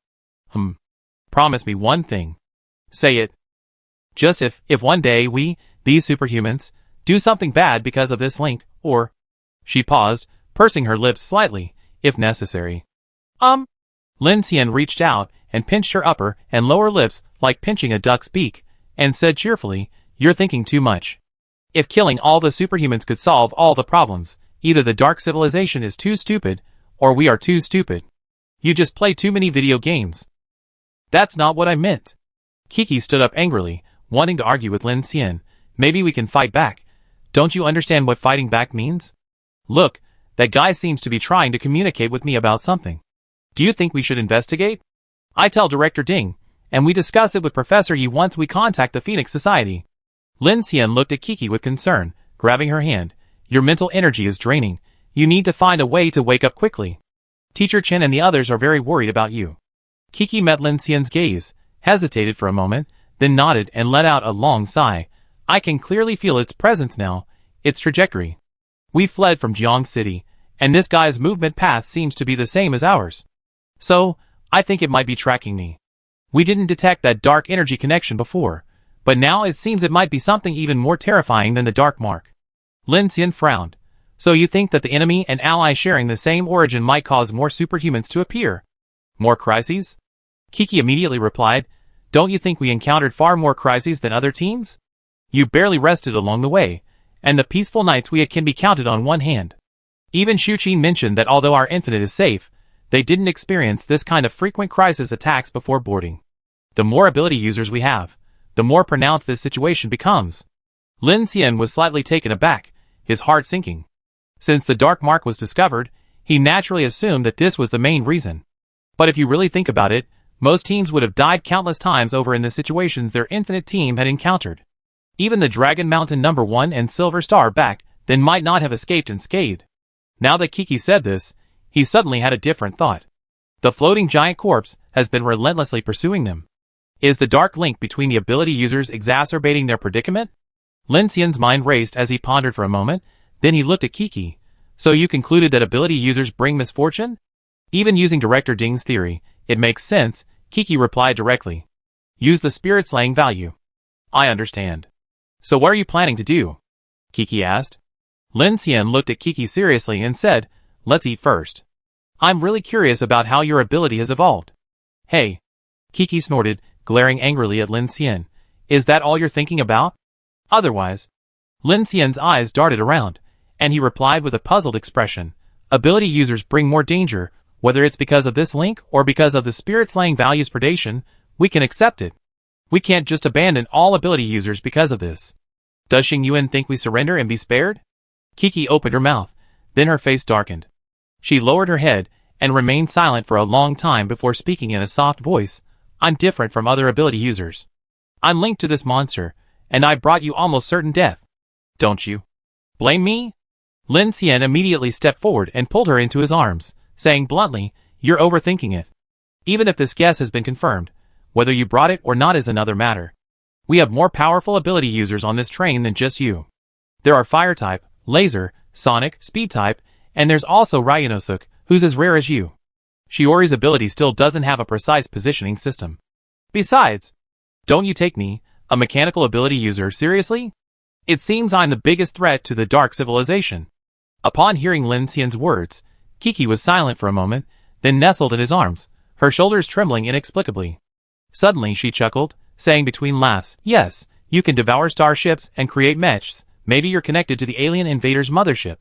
Promise me one thing. Say it. Just if one day we, these superhumans, do something bad because of this link, or... She paused, pursing her lips slightly, if necessary. Lin Xian reached out and pinched her upper and lower lips like pinching a duck's beak, and said cheerfully, you're thinking too much. If killing all the superhumans could solve all the problems, either the Dark Civilization is too stupid, or we are too stupid. You just play too many video games. That's not what I meant. Kiki stood up angrily, wanting to argue with Lin Xian. Maybe we can fight back. Don't you understand what fighting back means? Look, that guy seems to be trying to communicate with me about something. Do you think we should investigate? I tell Director Ding, and we discuss it with Professor Yi once we contact the Phoenix Society. Lin Xian looked at Kiki with concern, grabbing her hand. Your mental energy is draining. You need to find a way to wake up quickly. Teacher Chen and the others are very worried about you. Kiki met Lin Xian's gaze, hesitated for a moment, then nodded and let out a long sigh. I can clearly feel its presence now, its trajectory. We fled from Jiang City, and this guy's movement path seems to be the same as ours. So, I think it might be tracking me. We didn't detect that dark energy connection before, but now it seems it might be something even more terrifying than the dark mark. Lin Xian frowned. So you think that the enemy and ally sharing the same origin might cause more superhumans to appear? More crises? Kiki immediately replied, don't you think we encountered far more crises than other teams? You barely rested along the way, and the peaceful nights we had can be counted on one hand. Even Shu Qi mentioned that although our infinite is safe, they didn't experience this kind of frequent crisis attacks before boarding. The more ability users we have, the more pronounced this situation becomes. Lin Xian was slightly taken aback, his heart sinking. Since the dark mark was discovered, he naturally assumed that this was the main reason. But if you really think about it, most teams would have died countless times over in the situations their infinite team had encountered. Even the Dragon Mountain No. 1 and Silver Star back then might not have escaped unscathed. Now that Kiki said this, he suddenly had a different thought. The floating giant corpse has been relentlessly pursuing them. Is the dark link between the ability users exacerbating their predicament? Lin Xian's mind raced as he pondered for a moment, then he looked at Kiki. So you concluded that ability users bring misfortune? Even using Director Ding's theory, it makes sense, Kiki replied directly. Use the spirit slaying value. I understand. So what are you planning to do? Kiki asked. Lin Xian looked at Kiki seriously and said, let's eat first. I'm really curious about how your ability has evolved. Hey. Kiki snorted, glaring angrily at Lin Xian. Is that all you're thinking about? Otherwise. Lin Xian's eyes darted around, and he replied with a puzzled expression. Ability users bring more danger, whether it's because of this link or because of the spirit-slaying value's predation, we can accept it. We can't just abandon all ability users because of this. Does Xing Yuan think we surrender and be spared? Kiki opened her mouth, then her face darkened. She lowered her head and remained silent for a long time before speaking in a soft voice. I'm different from other ability users. I'm linked to this monster, and I brought you almost certain death. Don't you blame me? Lin Xian immediately stepped forward and pulled her into his arms, saying bluntly, you're overthinking it. Even if this guess has been confirmed, whether you brought it or not is another matter. We have more powerful ability users on this train than just you. There are fire type, laser, sonic, speed type, and there's also Ryanosuk, who's as rare as you. Shiori's ability still doesn't have a precise positioning system. Besides, don't you take me, a mechanical ability user, seriously? It seems I'm the biggest threat to the dark civilization. Upon hearing Lin Xian's words, Kiki was silent for a moment, then nestled in his arms, her shoulders trembling inexplicably. Suddenly she chuckled, saying between laughs, yes, you can devour starships and create mechs, maybe you're connected to the alien invaders' mothership.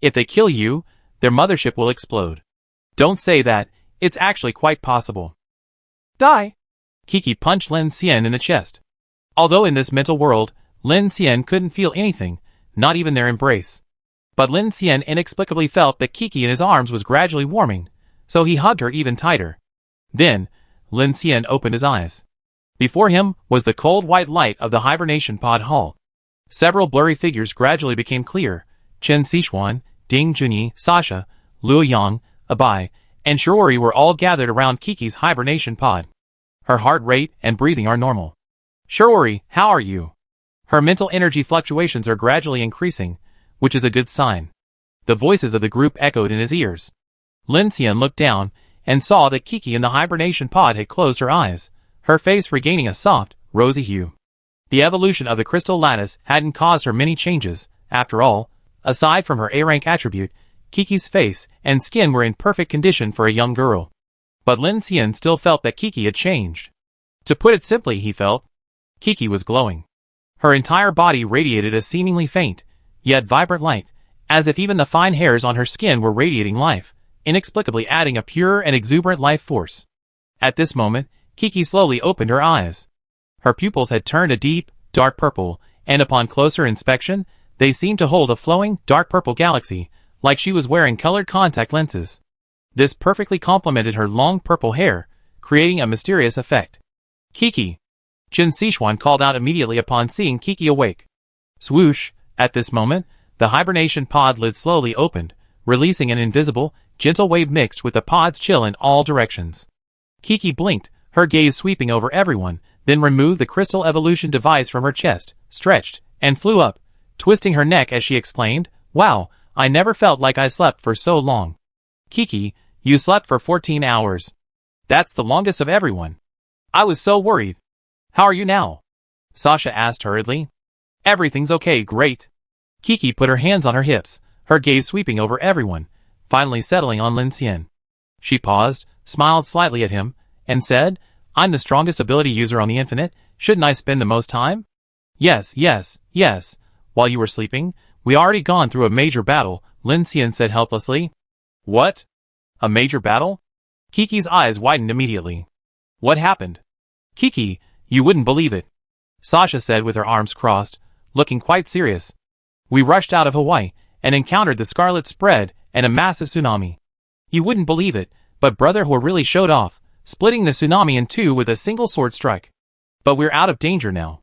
If they kill you, their mothership will explode. Don't say that, it's actually quite possible. Die! Kiki punched Lin Xian in the chest. Although in this mental world, Lin Xian couldn't feel anything, not even their embrace. But Lin Xian inexplicably felt that Kiki in his arms was gradually warming, so he hugged her even tighter. Then, Lin Xian opened his eyes. Before him was the cold white light of the hibernation pod hall. Several blurry figures gradually became clear. Chen Xishuan, Ding Junyi, Sasha, Luo Yang, Abai, and Shiori were all gathered around Kiki's hibernation pod. Her heart rate and breathing are normal. Shiori, how are you? Her mental energy fluctuations are gradually increasing, which is a good sign. The voices of the group echoed in his ears. Lin Xian looked down and saw that Kiki in the hibernation pod had closed her eyes, her face regaining a soft, rosy hue. The evolution of the crystal lattice hadn't caused her many changes. After all, aside from her A-rank attribute, Kiki's face and skin were in perfect condition for a young girl. But Lin Xian still felt that Kiki had changed. To put it simply, he felt, Kiki was glowing. Her entire body radiated a seemingly faint, yet vibrant light, as if even the fine hairs on her skin were radiating life, inexplicably adding a pure and exuberant life force. At this moment, Kiki slowly opened her eyes. Her pupils had turned a deep, dark purple, and upon closer inspection, they seemed to hold a flowing, dark purple galaxy, like she was wearing colored contact lenses. This perfectly complemented her long purple hair, creating a mysterious effect. Kiki! Qin Sichuan called out immediately upon seeing Kiki awake. Swoosh! At this moment, the hibernation pod lid slowly opened, releasing an invisible, gentle wave mixed with the pod's chill in all directions. Kiki blinked, her gaze sweeping over everyone, then removed the crystal evolution device from her chest, stretched, and flew up, twisting her neck as she exclaimed, "Wow, I never felt like I slept for so long." Kiki, you slept for 14 hours. That's the longest of everyone. I was so worried. How are you now? Sasha asked hurriedly. Everything's okay, great. Kiki put her hands on her hips, her gaze sweeping over everyone, finally settling on Lin Xian. She paused, smiled slightly at him, and said, I'm the strongest ability user on the Infinite, shouldn't I spend the most time? Yes. While you were sleeping, we already gone through a major battle, Lin Xian said helplessly. What? A major battle? Kiki's eyes widened immediately. What happened? Kiki, you wouldn't believe it. Sasha said with her arms crossed, looking quite serious. We rushed out of Hawaii, and encountered the scarlet spread and a massive tsunami. You wouldn't believe it, but Brother He really showed off, splitting the tsunami in two with a single sword strike. But we're out of danger now.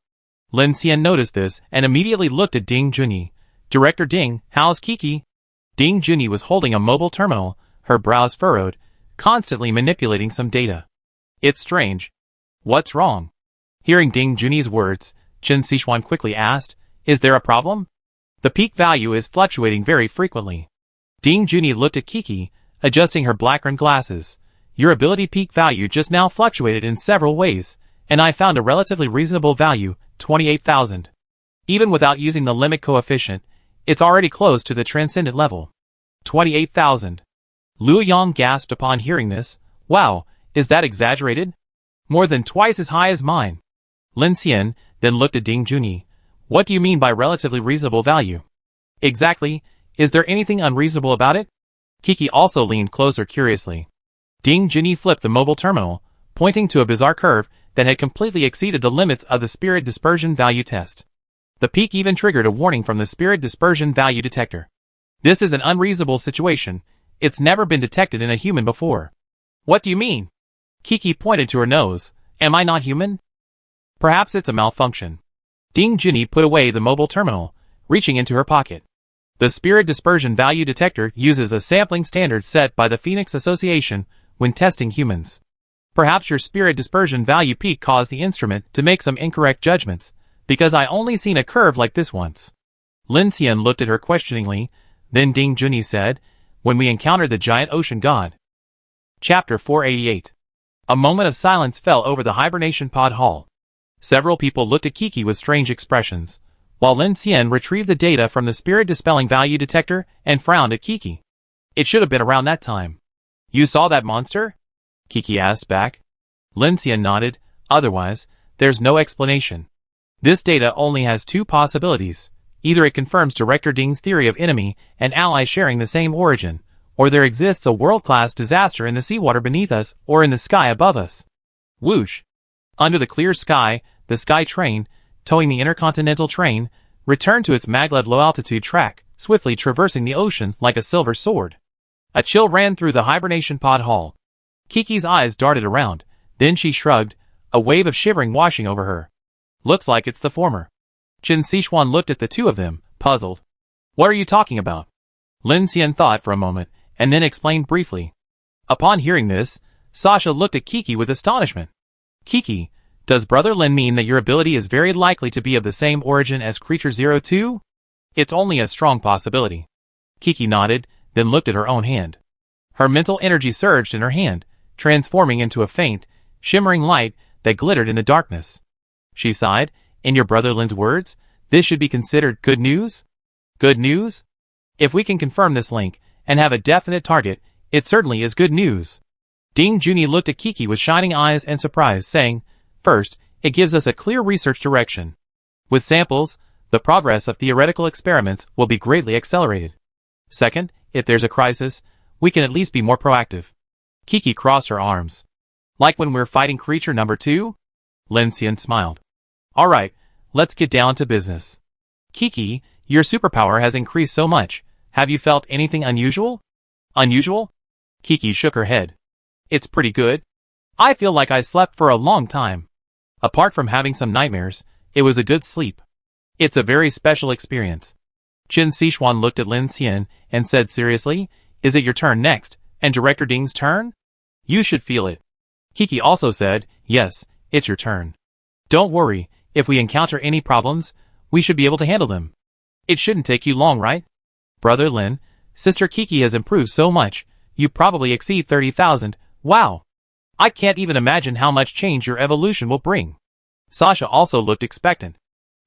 Lin Xian noticed this and immediately looked at Ding Junyi. Director Ding, how's Kiki? Ding Junyi was holding a mobile terminal, her brows furrowed, constantly manipulating some data. It's strange. What's wrong? Hearing Ding Junyi's words, Qin Sichuan quickly asked, Is there a problem? The peak value is fluctuating very frequently. Ding Junyi looked at Kiki, adjusting her black-rimmed glasses. Your ability peak value just now fluctuated in several ways, and I found a relatively reasonable value, 28,000. Even without using the limit coefficient, it's already close to the transcendent level. 28,000. Liu Yang gasped upon hearing this. Wow, is that exaggerated? More than twice as high as mine. Lin Xian then looked at Ding Junyi. What do you mean by relatively reasonable value? Exactly, is there anything unreasonable about it? Kiki also leaned closer curiously. Ding Junyi flipped the mobile terminal, pointing to a bizarre curve that had completely exceeded the limits of the spirit dispersion value test. The peak even triggered a warning from the spirit dispersion value detector. This is an unreasonable situation. It's never been detected in a human before. What do you mean? Kiki pointed to her nose. Am I not human? Perhaps it's a malfunction. Ding Junyi put away the mobile terminal, reaching into her pocket. The spirit dispersion value detector uses a sampling standard set by the Phoenix Association when testing humans. Perhaps your spirit dispersion value peak caused the instrument to make some incorrect judgments, because I only seen a curve like this once. Lin Xian looked at her questioningly, then Ding Junyi said, When we encountered the giant ocean god. Chapter 488. A moment of silence fell over the hibernation pod hall. Several people looked at Kiki with strange expressions, while Lin Xian retrieved the data from the spirit dispelling value detector and frowned at Kiki. It should have been around that time. You saw that monster? Kiki asked back. Lin Xian nodded. Otherwise, there's no explanation. This data only has two possibilities. Either it confirms Director Ding's theory of enemy and ally sharing the same origin, or there exists a world-class disaster in the seawater beneath us or in the sky above us. Whoosh! Under the clear sky, the sky train, towing the intercontinental train, returned to its maglev low-altitude track, swiftly traversing the ocean like a silver sword. A chill ran through the hibernation pod hall. Kiki's eyes darted around, then she shrugged, a wave of shivering washing over her. Looks like it's the former. Qin Sichuan looked at the two of them, puzzled. What are you talking about? Lin Xian thought for a moment, and then explained briefly. Upon hearing this, Sasha looked at Kiki with astonishment. Kiki, does Brother Lin mean that your ability is very likely to be of the same origin as Creature 02? It's only a strong possibility. Kiki nodded, then looked at her own hand. Her mental energy surged in her hand, transforming into a faint, shimmering light that glittered in the darkness. She sighed, in your Brother Lin's words, this should be considered good news? Good news? If we can confirm this link, and have a definite target, it certainly is good news. Ding Junyi looked at Kiki with shining eyes and surprise, saying, First, it gives us a clear research direction. With samples, the progress of theoretical experiments will be greatly accelerated. Second, if there's a crisis, we can at least be more proactive. Kiki crossed her arms. Like when we're fighting creature number 2? Lin Xian smiled. Alright, let's get down to business. Kiki, your superpower has increased so much. Have you felt anything unusual? Unusual? Kiki shook her head. It's pretty good. I feel like I slept for a long time. Apart from having some nightmares, it was a good sleep. It's a very special experience. Qin Sichuan looked at Lin Xian and said seriously, is it your turn next, and Director Ding's turn? You should feel it. Kiki also said, yes, it's your turn. Don't worry, if we encounter any problems, we should be able to handle them. It shouldn't take you long, right? Brother Lin, Sister Kiki has improved so much, you probably exceed 30,000, wow! I can't even imagine how much change your evolution will bring. Sasha also looked expectant.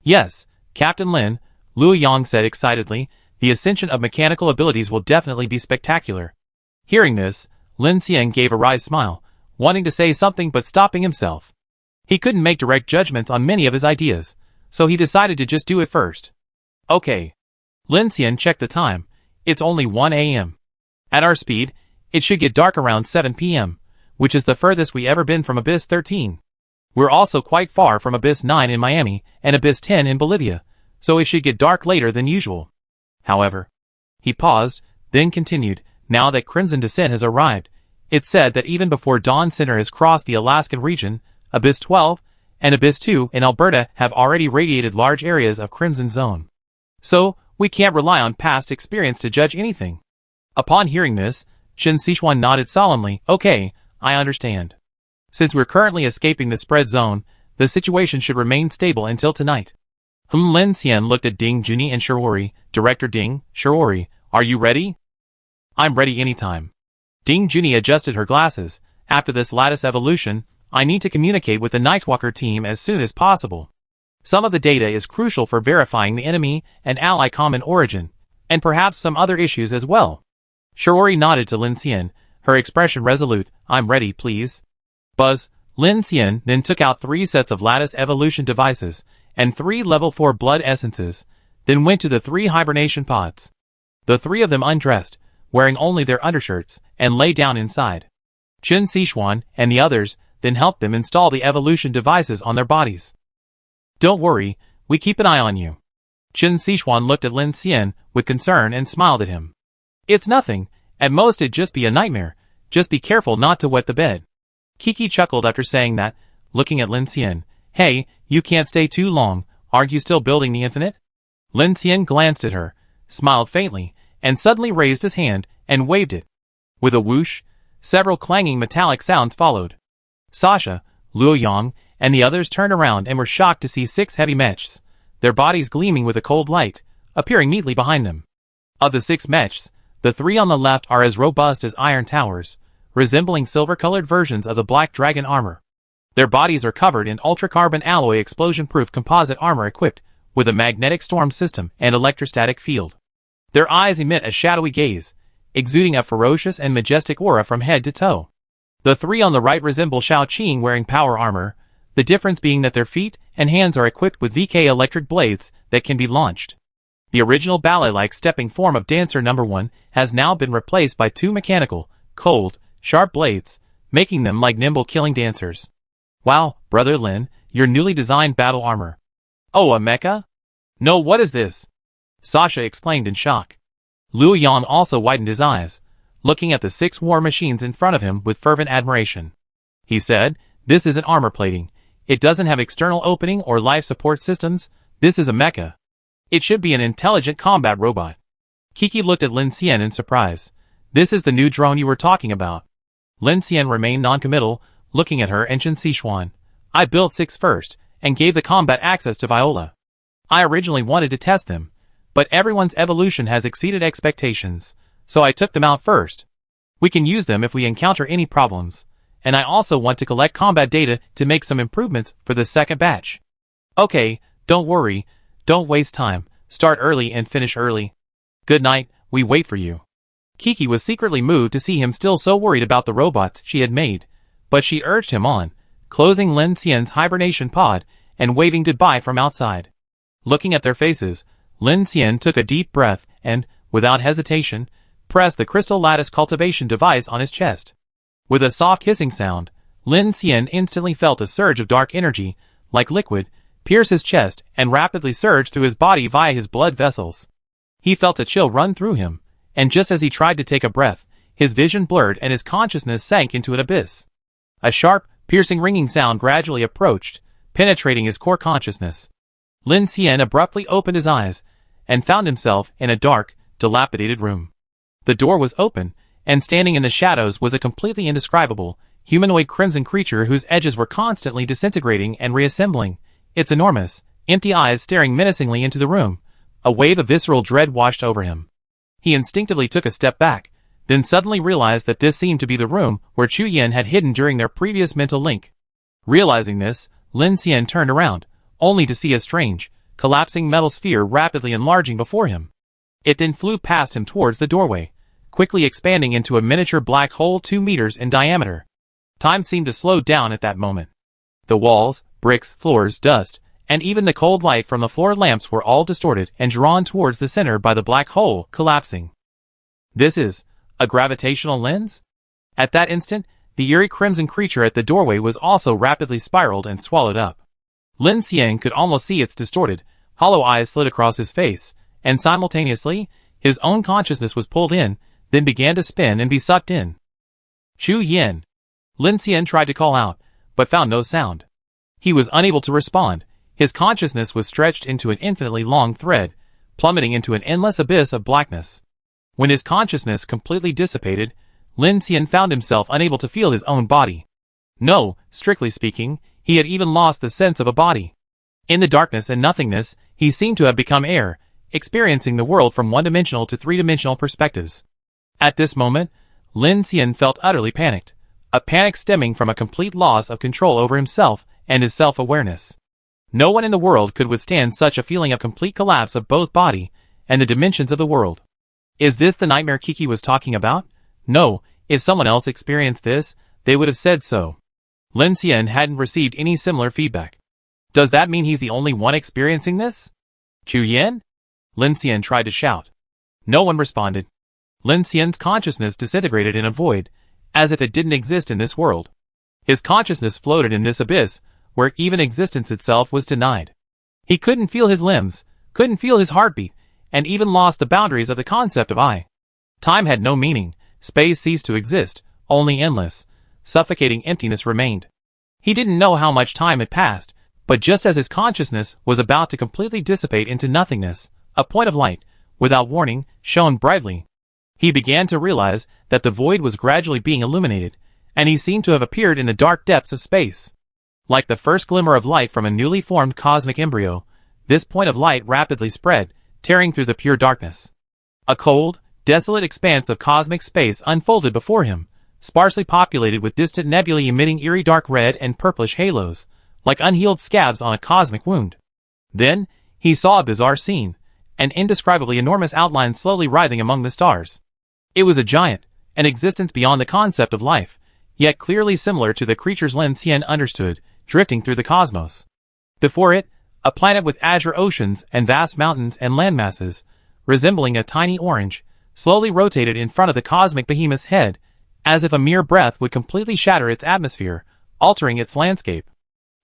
Yes, Captain Lin, Luo Yang said excitedly, the ascension of mechanical abilities will definitely be spectacular. Hearing this, Lin Xian gave a wry smile, wanting to say something but stopping himself. He couldn't make direct judgments on many of his ideas, so he decided to just do it first. Okay. Lin Xian checked the time. It's only 1 a.m. At our speed, it should get dark around 7 p.m., which is the furthest we ever been from Abyss 13. We're also quite far from Abyss 9 in Miami and Abyss 10 in Bolivia, so it should get dark later than usual. However, he paused, then continued, now that Crimson Descent has arrived, it's said that even before Dawn Center has crossed the Alaskan region, Abyss 12 and Abyss 2 in Alberta have already radiated large areas of Crimson Zone. So, we can't rely on past experience to judge anything. Upon hearing this, Qin Sichuan nodded solemnly, okay, I understand. Since we're currently escaping the spread zone, the situation should remain stable until tonight. Lin Xian looked at Ding Junyi and Shiori. Director Ding, Shiori, are you ready? I'm ready anytime. Ding Junyi adjusted her glasses. After this lattice evolution, I need to communicate with the Nightwalker team as soon as possible. Some of the data is crucial for verifying the enemy and ally common origin, and perhaps some other issues as well. Shiori nodded to Lin Xian, her expression resolute, I'm ready, please. Buzz, Lin Xian then took out 3 sets of lattice evolution devices, and 3 level 4 blood essences, then went to the 3 hibernation pods. The 3 of them undressed, wearing only their undershirts, and lay down inside. Qin Sichuan and the others then helped them install the evolution devices on their bodies. Don't worry, we keep an eye on you. Qin Sichuan looked at Lin Xian with concern and smiled at him. It's nothing, at most it'd just be a nightmare, just be careful not to wet the bed. Kiki chuckled after saying that, looking at Lin Xian. Hey, you can't stay too long, aren't you still building the infinite? Lin Xian glanced at her, smiled faintly, and suddenly raised his hand and waved it. With a whoosh, several clanging metallic sounds followed. Sasha, Luo Yang, and the others turned around and were shocked to see 6 heavy mechs, their bodies gleaming with a cold light, appearing neatly behind them. Of the 6 mechs, the 3 on the left are as robust as iron towers, resembling silver-colored versions of the Black Dragon armor. Their bodies are covered in ultra-carbon alloy explosion-proof composite armor equipped with a magnetic storm system and electrostatic field. Their eyes emit a shadowy gaze, exuding a ferocious and majestic aura from head to toe. The 3 on the right resemble Shao Qing wearing power armor, the difference being that their feet and hands are equipped with VK electric blades that can be launched. The original ballet-like stepping form of Dancer No. 1 has now been replaced by 2 mechanical, cold, sharp blades, making them like nimble killing dancers. Wow, Brother Lin, your newly designed battle armor. Oh, a mecha? No, what is this? Sasha exclaimed in shock. Luo Yang also widened his eyes, looking at the 6 war machines in front of him with fervent admiration. He said, this isn't armor plating. It doesn't have external opening or life support systems. This is a mecha. It should be an intelligent combat robot. Kiki looked at Lin Xian in surprise. This is the new drone you were talking about. Lin Xian remained non-committal, looking at her and Qin Sichuan. I built 6 first, and gave the combat access to Viola. I originally wanted to test them, but everyone's evolution has exceeded expectations, so I took them out first. We can use them if we encounter any problems, and I also want to collect combat data to make some improvements for the second batch. Okay, don't worry, don't waste time, start early and finish early. Good night, we wait for you. Kiki was secretly moved to see him still so worried about the robots she had made, but she urged him on, closing Lin Xian's hibernation pod and waving goodbye from outside. Looking at their faces, Lin Xian took a deep breath and, without hesitation, pressed the crystal lattice cultivation device on his chest. With a soft hissing sound, Lin Xian instantly felt a surge of dark energy, like liquid, pierce his chest and rapidly surge through his body via his blood vessels. He felt a chill run through him, and just as he tried to take a breath, his vision blurred and his consciousness sank into an abyss. A sharp, piercing ringing sound gradually approached, penetrating his core consciousness. Lin Xian abruptly opened his eyes, and found himself in a dark, dilapidated room. The door was open, and standing in the shadows was a completely indescribable, humanoid crimson creature whose edges were constantly disintegrating and reassembling, its enormous, empty eyes staring menacingly into the room. A wave of visceral dread washed over him. He instinctively took a step back, then suddenly realized that this seemed to be the room where Chu Yin had hidden during their previous mental link. Realizing this, Lin Xian turned around, only to see a strange, collapsing metal sphere rapidly enlarging before him. It then flew past him towards the doorway, quickly expanding into a miniature black hole 2 meters in diameter. Time seemed to slow down at that moment. The walls, bricks, floors, dust, and even the cold light from the floor lamps were all distorted and drawn towards the center by the black hole, collapsing. This is a gravitational lens? At that instant, the eerie crimson creature at the doorway was also rapidly spiraled and swallowed up. Lin Xian could almost see its distorted, hollow eyes slid across his face, and simultaneously, his own consciousness was pulled in, then began to spin and be sucked in. Chu Yin. Lin Xian tried to call out, but found no sound. He was unable to respond. His consciousness was stretched into an infinitely long thread, plummeting into an endless abyss of blackness. When his consciousness completely dissipated, Lin Xian found himself unable to feel his own body. No, strictly speaking, he had even lost the sense of a body. In the darkness and nothingness, he seemed to have become air, experiencing the world from one-dimensional to three-dimensional perspectives. At this moment, Lin Xian felt utterly panicked, a panic stemming from a complete loss of control over himself and his self-awareness. No one in the world could withstand such a feeling of complete collapse of both body and the dimensions of the world. Is this the nightmare Kiki was talking about? No, if someone else experienced this, they would have said so. Lin Xian hadn't received any similar feedback. Does that mean he's the only one experiencing this? Chu Yin? Lin Xian tried to shout. No one responded. Lin Xian's consciousness disintegrated in a void, as if it didn't exist in this world. His consciousness floated in this abyss, where even existence itself was denied. He couldn't feel his limbs, couldn't feel his heartbeat, and even lost the boundaries of the concept of I. Time had no meaning, space ceased to exist, only endless, suffocating emptiness remained. He didn't know how much time had passed, but just as his consciousness was about to completely dissipate into nothingness, a point of light, without warning, shone brightly. He began to realize that the void was gradually being illuminated, and he seemed to have appeared in the dark depths of space. Like the first glimmer of light from a newly formed cosmic embryo, this point of light rapidly spread, tearing through the pure darkness. A cold, desolate expanse of cosmic space unfolded before him, sparsely populated with distant nebulae emitting eerie dark red and purplish halos, like unhealed scabs on a cosmic wound. Then, he saw a bizarre scene, an indescribably enormous outline slowly writhing among the stars. It was a giant, an existence beyond the concept of life, yet clearly similar to the creatures Lin Xian understood, drifting through the cosmos. Before it, a planet with azure oceans and vast mountains and landmasses, resembling a tiny orange, slowly rotated in front of the cosmic behemoth's head, as if a mere breath would completely shatter its atmosphere, altering its landscape.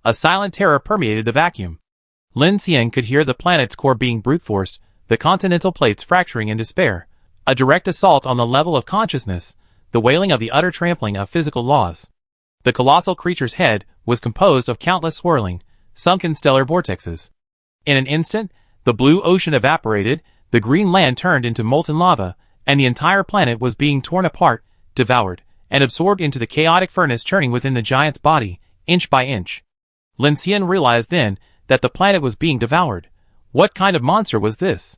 A silent terror permeated the vacuum. Lin Xian could hear the planet's core being brute-forced, the continental plates fracturing in despair, a direct assault on the level of consciousness, the wailing of the utter trampling of physical laws. The colossal creature's head was composed of countless swirling, sunken stellar vortexes. In an instant, the blue ocean evaporated, the green land turned into molten lava, and the entire planet was being torn apart, devoured, and absorbed into the chaotic furnace churning within the giant's body, inch by inch. Lin Xian realized then that the planet was being devoured. What kind of monster was this?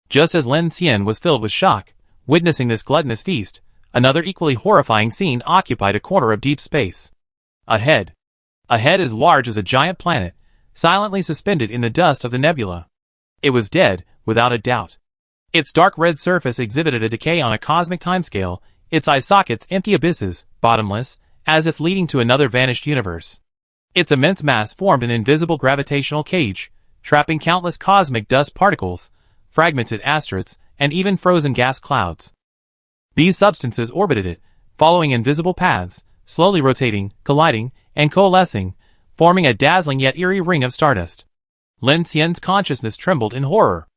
Just as Lin Xian was filled with shock, witnessing this gluttonous feast, another equally horrifying scene occupied a corner of deep space. A head as large as a giant planet, silently suspended in the dust of the nebula. It was dead, without a doubt. Its dark red surface exhibited a decay on a cosmic timescale, its eye sockets empty abysses, bottomless, as if leading to another vanished universe. Its immense mass formed an invisible gravitational cage, trapping countless cosmic dust particles, fragmented asteroids, and even frozen gas clouds. These substances orbited it, following invisible paths, slowly rotating, colliding, and coalescing, forming a dazzling yet eerie ring of stardust. Lin Xian's consciousness trembled in horror.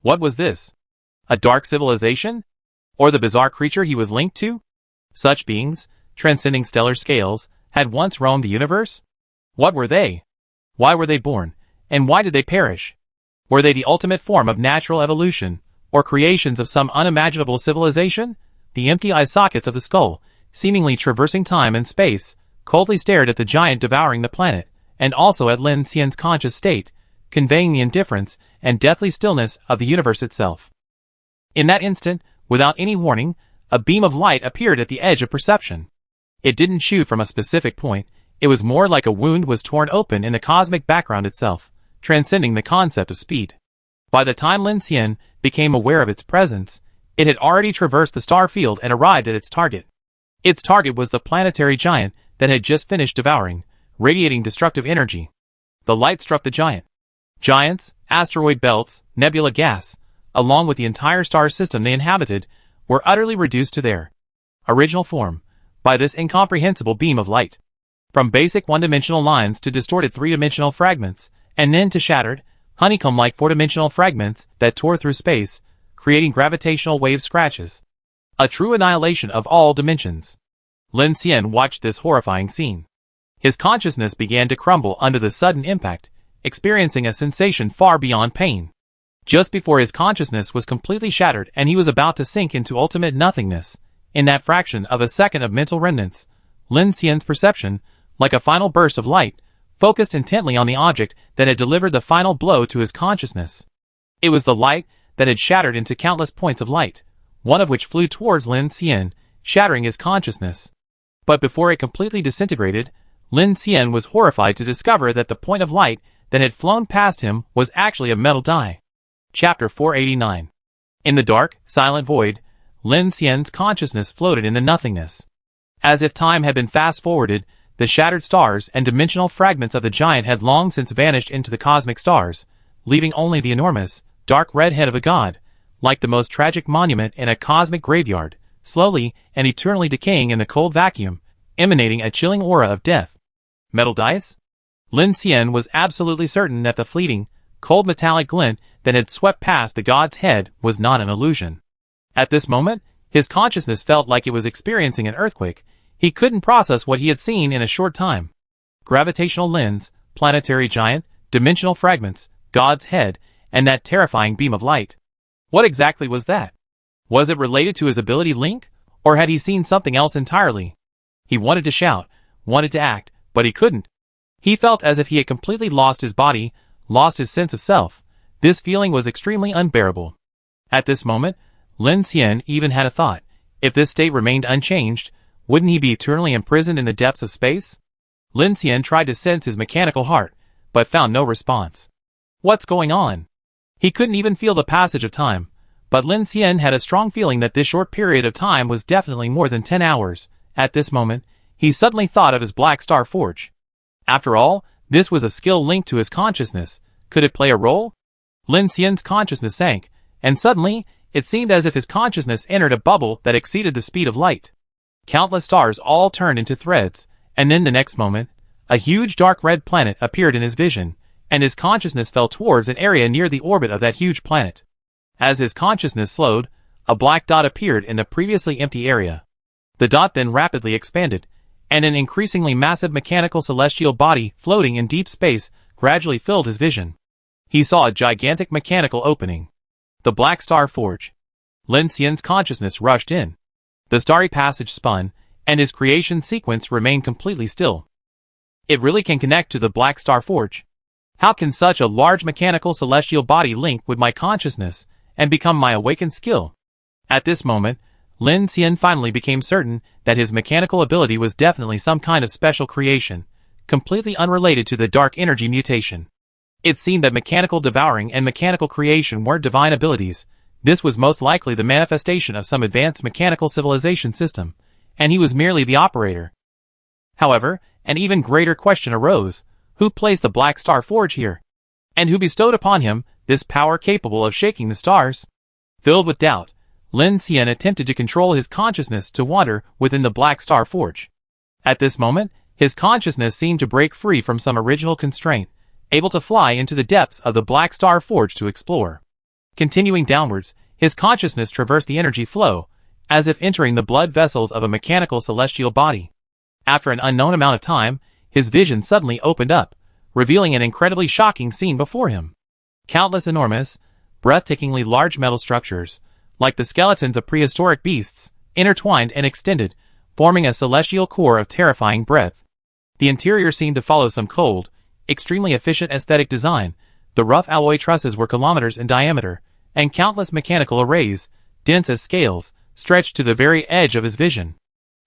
What was this? A dark civilization? Or the bizarre creature he was linked to? Such beings, transcending stellar scales, had once roamed the universe? What were they? Why were they born, and why did they perish? Were they the ultimate form of natural evolution, or creations of some unimaginable civilization? The empty eye sockets of the skull, seemingly traversing time and space, coldly stared at the giant devouring the planet, and also at Lin Xian's conscious state, conveying the indifference and deathly stillness of the universe itself. In that instant, without any warning, a beam of light appeared at the edge of perception. It didn't shoot from a specific point, it was more like a wound was torn open in the cosmic background itself, transcending the concept of speed. By the time Lin Xian became aware of its presence, it had already traversed the star field and arrived at its target. Its target was the planetary giant that had just finished devouring, radiating destructive energy. The light struck the giant. Giants, asteroid belts, nebula gas, along with the entire star system they inhabited, were utterly reduced to their original form by this incomprehensible beam of light. From basic one-dimensional lines to distorted three-dimensional fragments, and then to shattered, honeycomb-like four-dimensional fragments that tore through space, creating gravitational wave scratches. A true annihilation of all dimensions. Lin Xian watched this horrifying scene. His consciousness began to crumble under the sudden impact, experiencing a sensation far beyond pain. Just before his consciousness was completely shattered and he was about to sink into ultimate nothingness, in that fraction of a second of mental remnants, Lin Xian's perception, like a final burst of light, focused intently on the object that had delivered the final blow to his consciousness. It was the light that had shattered into countless points of light, one of which flew towards Lin Xian, shattering his consciousness. But before it completely disintegrated, Lin Xian was horrified to discover that the point of light that had flown past him was actually a metal die. Chapter 489. In the dark, silent void, Lin Xian's consciousness floated in the nothingness. As if time had been fast-forwarded, the shattered stars and dimensional fragments of the giant had long since vanished into the cosmic stars, leaving only the enormous, dark red head of a god, like the most tragic monument in a cosmic graveyard, slowly and eternally decaying in the cold vacuum, emanating a chilling aura of death. Metal dice? Lin Xian was absolutely certain that the fleeting, cold metallic glint that had swept past the god's head was not an illusion. At this moment, his consciousness felt like it was experiencing an earthquake. He couldn't process what he had seen in a short time. Gravitational lens, planetary giant, dimensional fragments, god's head, and that terrifying beam of light. What exactly was that? Was it related to his ability link, or had he seen something else entirely? He wanted to shout, wanted to act, but he couldn't. He felt as if he had completely lost his body, lost his sense of self. This feeling was extremely unbearable. At this moment, Lin Xian even had a thought. If this state remained unchanged, wouldn't he be eternally imprisoned in the depths of space? Lin Xian tried to sense his mechanical heart, but found no response. What's going on? He couldn't even feel the passage of time, but Lin Xian had a strong feeling that this short period of time was definitely more than 10 hours. At this moment, he suddenly thought of his Black Star Forge. After all, this was a skill linked to his consciousness. Could it play a role? Lin Xian's consciousness sank, and suddenly, it seemed as if his consciousness entered a bubble that exceeded the speed of light. Countless stars all turned into threads, and then the next moment, a huge dark red planet appeared in his vision, and his consciousness fell towards an area near the orbit of that huge planet. As his consciousness slowed, a black dot appeared in the previously empty area. The dot then rapidly expanded, and an increasingly massive mechanical celestial body floating in deep space gradually filled his vision. He saw a gigantic mechanical opening. The Black Star Forge. Lin Xian's consciousness rushed in. The starry passage spun, and his creation sequence remained completely still. It really can connect to the Black Star Forge. How can such a large mechanical celestial body link with my consciousness and become my awakened skill? At this moment, Lin Xian finally became certain that his mechanical ability was definitely some kind of special creation, completely unrelated to the dark energy mutation. It seemed that mechanical devouring and mechanical creation weren't divine abilities. This was most likely the manifestation of some advanced mechanical civilization system, and he was merely the operator. However, an even greater question arose. Who placed the Black Star Forge here? And who bestowed upon him this power capable of shaking the stars? Filled with doubt, Lin Xian attempted to control his consciousness to wander within the Black Star Forge. At this moment, his consciousness seemed to break free from some original constraint, able to fly into the depths of the Black Star Forge to explore. Continuing downwards, His consciousness traversed the energy flow, as if entering the blood vessels of a mechanical celestial body. After an unknown amount of time, his vision suddenly opened up, revealing an incredibly shocking scene before him. Countless enormous, breathtakingly large metal structures, like the skeletons of prehistoric beasts, intertwined and extended, forming a celestial core of terrifying breadth. The interior seemed to follow some cold, extremely efficient aesthetic design. The rough alloy trusses were kilometers in diameter, and countless mechanical arrays, dense as scales, stretched to the very edge of his vision.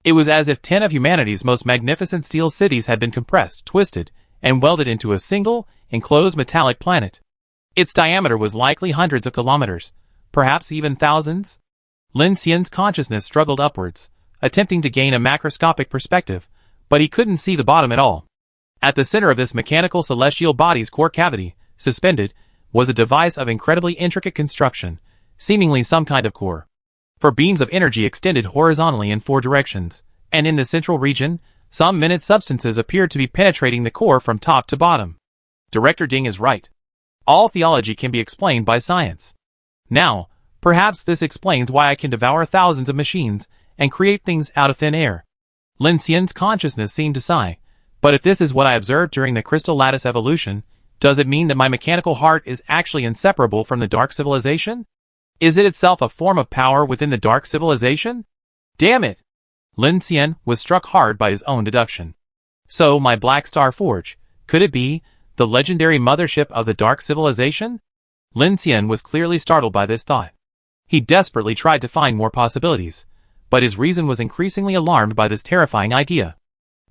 It was as if 10 of humanity's most magnificent steel cities had been compressed, twisted, and welded into a single, enclosed metallic planet. Its diameter was likely hundreds of kilometers, perhaps even thousands. Lin Xian's consciousness struggled upwards, attempting to gain a macroscopic perspective, but he couldn't see the bottom at all. At the center of this mechanical celestial body's core cavity, suspended, was a device of incredibly intricate construction, seemingly some kind of core. For beams of energy extended horizontally in 4 directions, and in the central region, some minute substances appeared to be penetrating the core from top to bottom. Director Ding is right. All theology can be explained by science. Now, perhaps this explains why I can devour thousands of machines and create things out of thin air. Lin Xian's consciousness seemed to sigh. But if this is what I observed during the crystal lattice evolution, does it mean that my mechanical heart is actually inseparable from the dark civilization? Is it itself a form of power within the dark civilization? Damn it! Lin Xian was struck hard by his own deduction. So, my Black Star Forge, could it be the legendary mothership of the dark civilization? Lin Xian was clearly startled by this thought. He desperately tried to find more possibilities, but his reason was increasingly alarmed by this terrifying idea.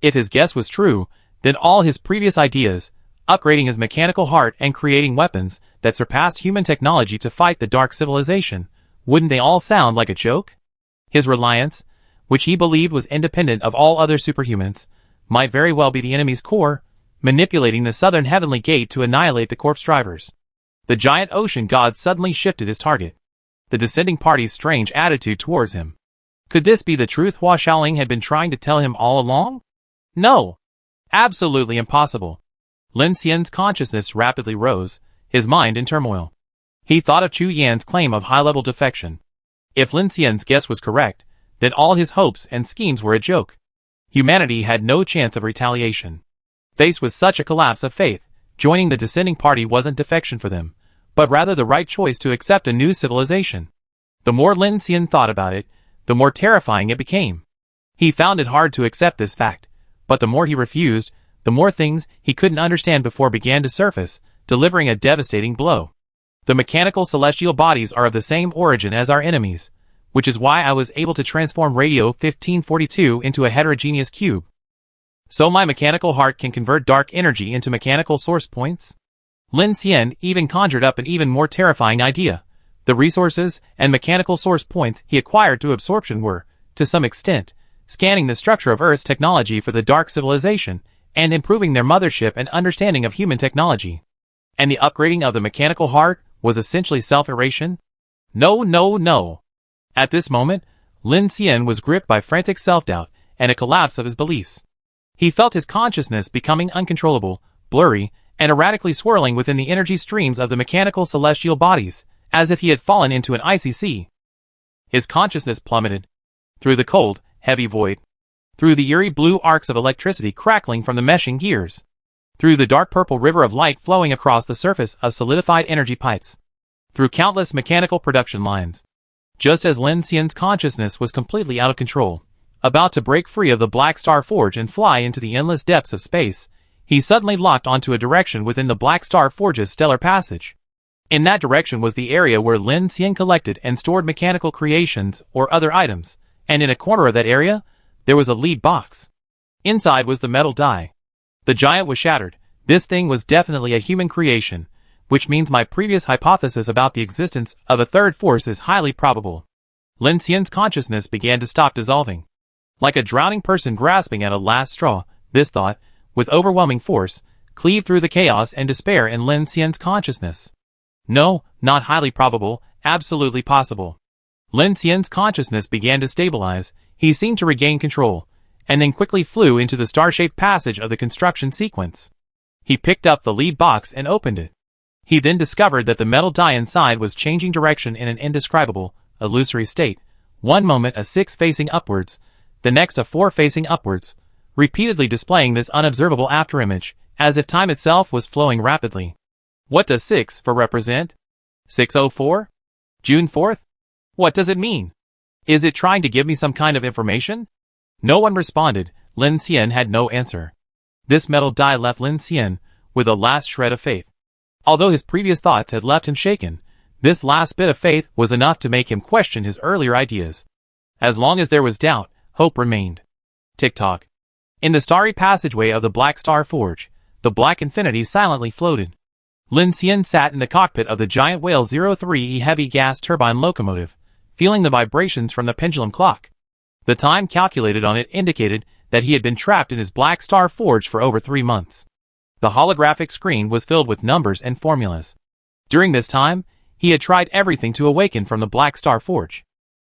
If his guess was true, then all his previous ideas, upgrading his mechanical heart and creating weapons that surpassed human technology to fight the dark civilization, wouldn't they all sound like a joke? His reliance, which he believed was independent of all other superhumans, might very well be the enemy's core, manipulating the southern heavenly gate to annihilate the corpse drivers. The giant ocean god suddenly shifted his target. The descending party's strange attitude towards him. Could this be the truth Hua Xiaoling had been trying to tell him all along? No! Absolutely impossible. Lin Xian's consciousness rapidly rose, his mind in turmoil. He thought of Chu Yan's claim of high-level defection. If Lin Xian's guess was correct, then all his hopes and schemes were a joke. Humanity had no chance of retaliation. Faced with such a collapse of faith, joining the descending party wasn't defection for them, but rather the right choice to accept a new civilization. The more Lin Xian thought about it, the more terrifying it became. He found it hard to accept this fact, but the more he refused, the more things he couldn't understand before began to surface, delivering a devastating blow. The mechanical celestial bodies are of the same origin as our enemies, which is why I was able to transform Radio 1542 into a heterogeneous cube. So my mechanical heart can convert dark energy into mechanical source points? Lin Xian even conjured up an even more terrifying idea. The resources and mechanical source points he acquired through absorption were, to some extent, scanning the structure of Earth's technology for the dark civilization, and improving their mothership and understanding of human technology. And the upgrading of the mechanical heart was essentially self-eration? No, no, no. At this moment, Lin Xian was gripped by frantic self-doubt and a collapse of his beliefs. He felt his consciousness becoming uncontrollable, blurry, and erratically swirling within the energy streams of the mechanical celestial bodies, as if he had fallen into an icy sea. His consciousness plummeted. Through the cold, heavy void. Through the eerie blue arcs of electricity crackling from the meshing gears. Through the dark purple river of light flowing across the surface of solidified energy pipes. Through countless mechanical production lines. Just as Lin Xian's consciousness was completely out of control, about to break free of the Black Star Forge and fly into the endless depths of space, he suddenly locked onto a direction within the Black Star Forge's stellar passage. In that direction was the area where Lin Xian collected and stored mechanical creations or other items, and in a corner of that area, there was a lead box. Inside was the metal die. The giant was shattered. This thing was definitely a human creation, which means my previous hypothesis about the existence of a third force is highly probable. Lin Xian's consciousness began to stop dissolving. Like a drowning person grasping at a last straw, this thought, with overwhelming force, cleaved through the chaos and despair in Lin Xian's consciousness. No, not highly probable, absolutely possible. Lin Xian's consciousness began to stabilize. He seemed to regain control, and then quickly flew into the star-shaped passage of the construction sequence. He picked up the lead box and opened it. He then discovered that the metal die inside was changing direction in an indescribable, illusory state, one moment a 6 facing upwards, the next a 4 facing upwards, repeatedly displaying this unobservable afterimage, as if time itself was flowing rapidly. What does 6 for represent? 604? June 4th? What does it mean? Is it trying to give me some kind of information? No one responded. Lin Xian had no answer. This metal die left Lin Xian with a last shred of faith. Although his previous thoughts had left him shaken, this last bit of faith was enough to make him question his earlier ideas. As long as there was doubt, hope remained. Tick-tock. In the starry passageway of the Black Star Forge, the black infinity silently floated. Lin Xian sat in the cockpit of the giant Whale 03E heavy gas turbine locomotive, feeling the vibrations from the pendulum clock. The time calculated on it indicated that he had been trapped in his Black Star Forge for over 3 months. The holographic screen was filled with numbers and formulas. During this time, he had tried everything to awaken from the Black Star Forge.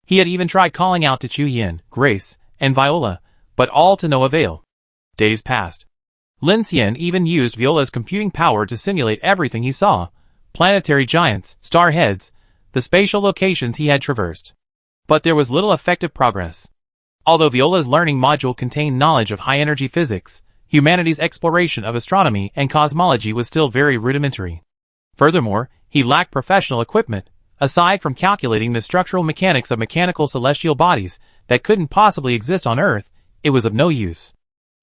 He had even tried calling out to Chu Yin, Grace, and Viola, but all to no avail. Days passed. Lin Xian even used Viola's computing power to simulate everything he saw: planetary giants, star heads, the spatial locations he had traversed. But there was little effective progress. Although Viola's learning module contained knowledge of high-energy physics, humanity's exploration of astronomy and cosmology was still very rudimentary. Furthermore, he lacked professional equipment. Aside from calculating the structural mechanics of mechanical celestial bodies that couldn't possibly exist on Earth, it was of no use.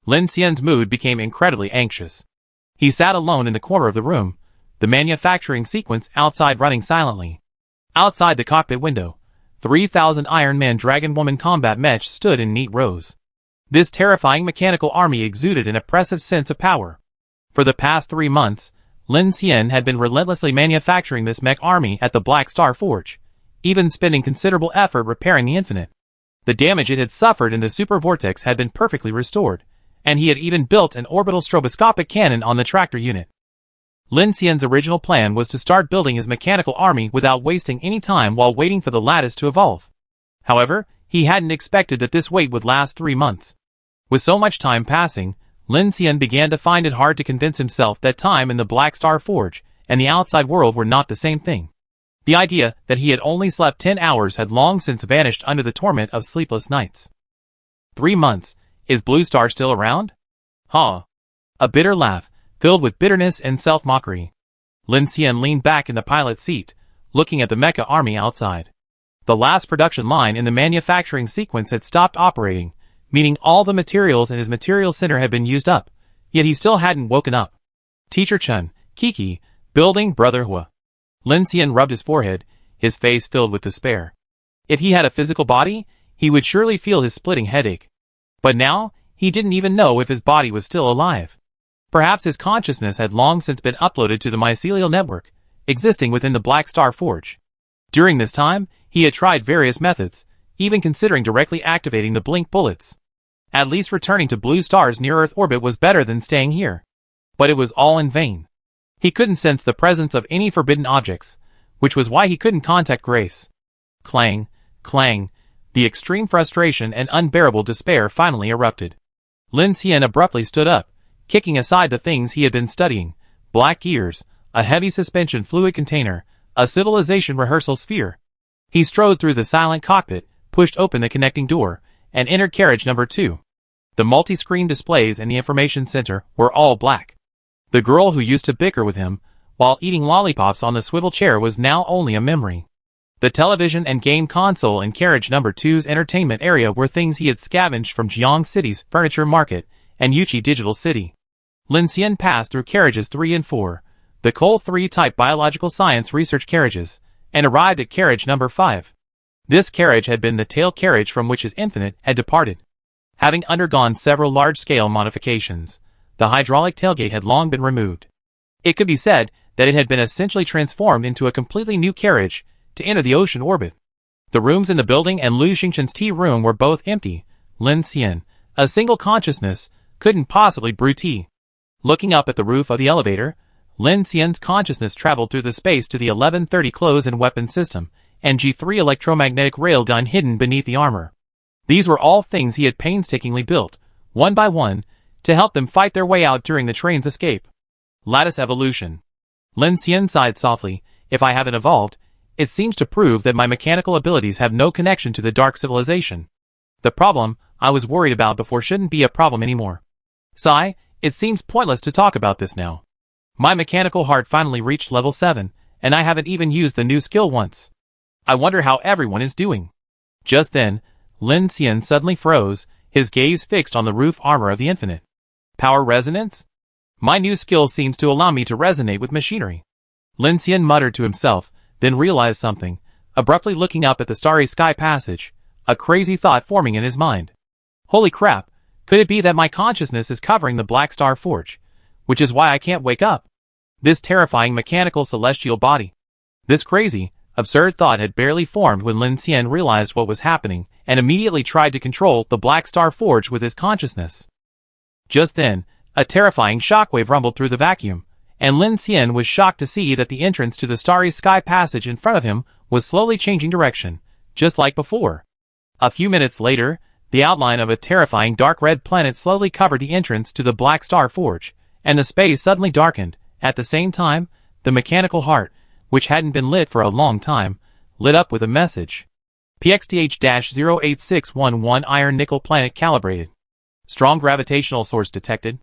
Lin Xian's mood became incredibly anxious. He sat alone in the corner of the room, the manufacturing sequence outside running silently. Outside the cockpit window, 3,000 Iron Man Dragon Woman combat mechs stood in neat rows. This terrifying mechanical army exuded an oppressive sense of power. For the past 3 months, Lin Xian had been relentlessly manufacturing this mech army at the Black Star Forge, even spending considerable effort repairing the Infinite. The damage it had suffered in the super vortex had been perfectly restored, and he had even built an orbital stroboscopic cannon on the tractor unit. Lin Xian's original plan was to start building his mechanical army without wasting any time while waiting for the lattice to evolve. However, he hadn't expected that this wait would last 3 months. With so much time passing, Lin Xian began to find it hard to convince himself that time in the Black Star Forge and the outside world were not the same thing. The idea that he had only slept 10 hours had long since vanished under the torment of sleepless nights. 3 months. Is Blue Star still around? Huh. A bitter laugh, filled with bitterness and self-mockery. Lin Xian leaned back in the pilot's seat, looking at the mecha army outside. The last production line in the manufacturing sequence had stopped operating, meaning all the materials in his material center had been used up, yet he still hadn't woken up. Teacher Chun, Kiki, building Brother Hua. Lin Xian rubbed his forehead, his face filled with despair. If he had a physical body, he would surely feel his splitting headache. But now, he didn't even know if his body was still alive. Perhaps his consciousness had long since been uploaded to the mycelial network, existing within the Black Star Forge. During this time, he had tried various methods, even considering directly activating the blink bullets. At least returning to Blue Star's near-Earth orbit was better than staying here. But it was all in vain. He couldn't sense the presence of any forbidden objects, which was why he couldn't contact Grace. Clang, clang. The extreme frustration and unbearable despair finally erupted. Lin Xian abruptly stood up, kicking aside the things he had been studying: black gears, a heavy suspension fluid container, a civilization rehearsal sphere. He strode through the silent cockpit, pushed open the connecting door, and entered carriage number 2. The multi-screen displays in the information center were all black. The girl who used to bicker with him while eating lollipops on the swivel chair was now only a memory. The television and game console in carriage number 2's entertainment area were things he had scavenged from Jiang City's furniture market and Yuchi Digital City. Lin Xian passed through carriages 3 and 4, the Cole 3 type biological science research carriages, and arrived at carriage number 5. This carriage had been the tail carriage from which his Infinite had departed. Having undergone several large-scale modifications, the hydraulic tailgate had long been removed. It could be said that it had been essentially transformed into a completely new carriage to enter the ocean orbit. The rooms in the building and Lu Xingchen's tea room were both empty. Lin Xian, a single consciousness, couldn't possibly brew tea. Looking up at the roof of the elevator, Lin Xian's consciousness traveled through the space to the 1130 clothes and weapons system, and G3 electromagnetic railgun hidden beneath the armor. These were all things he had painstakingly built, one by one, to help them fight their way out during the train's escape. Lattice evolution. Lin Xian sighed softly. If I haven't evolved, it seems to prove that my mechanical abilities have no connection to the dark civilization. The problem I was worried about before shouldn't be a problem anymore. Sigh, it seems pointless to talk about this now. My mechanical heart finally reached level 7, and I haven't even used the new skill once. I wonder how everyone is doing. Just then, Lin Xian suddenly froze, his gaze fixed on the roof armor of the Infinite. Power resonance? My new skill seems to allow me to resonate with machinery. Lin Xian muttered to himself, then realized something, abruptly looking up at the starry sky passage, a crazy thought forming in his mind. Holy crap, could it be that my consciousness is covering the Black Star Forge, which is why I can't wake up? This terrifying mechanical celestial body. This crazy, absurd thought had barely formed when Lin Xian realized what was happening and immediately tried to control the Black Star Forge with his consciousness. Just then, a terrifying shockwave rumbled through the vacuum, and Lin Xian was shocked to see that the entrance to the starry sky passage in front of him was slowly changing direction, just like before. A few minutes later, the outline of a terrifying dark red planet slowly covered the entrance to the Black Star Forge, and the space suddenly darkened. At the same time, the mechanical heart, which hadn't been lit for a long time, lit up with a message. PXTH-08611 Iron Nickel Planet calibrated. Strong gravitational source detected.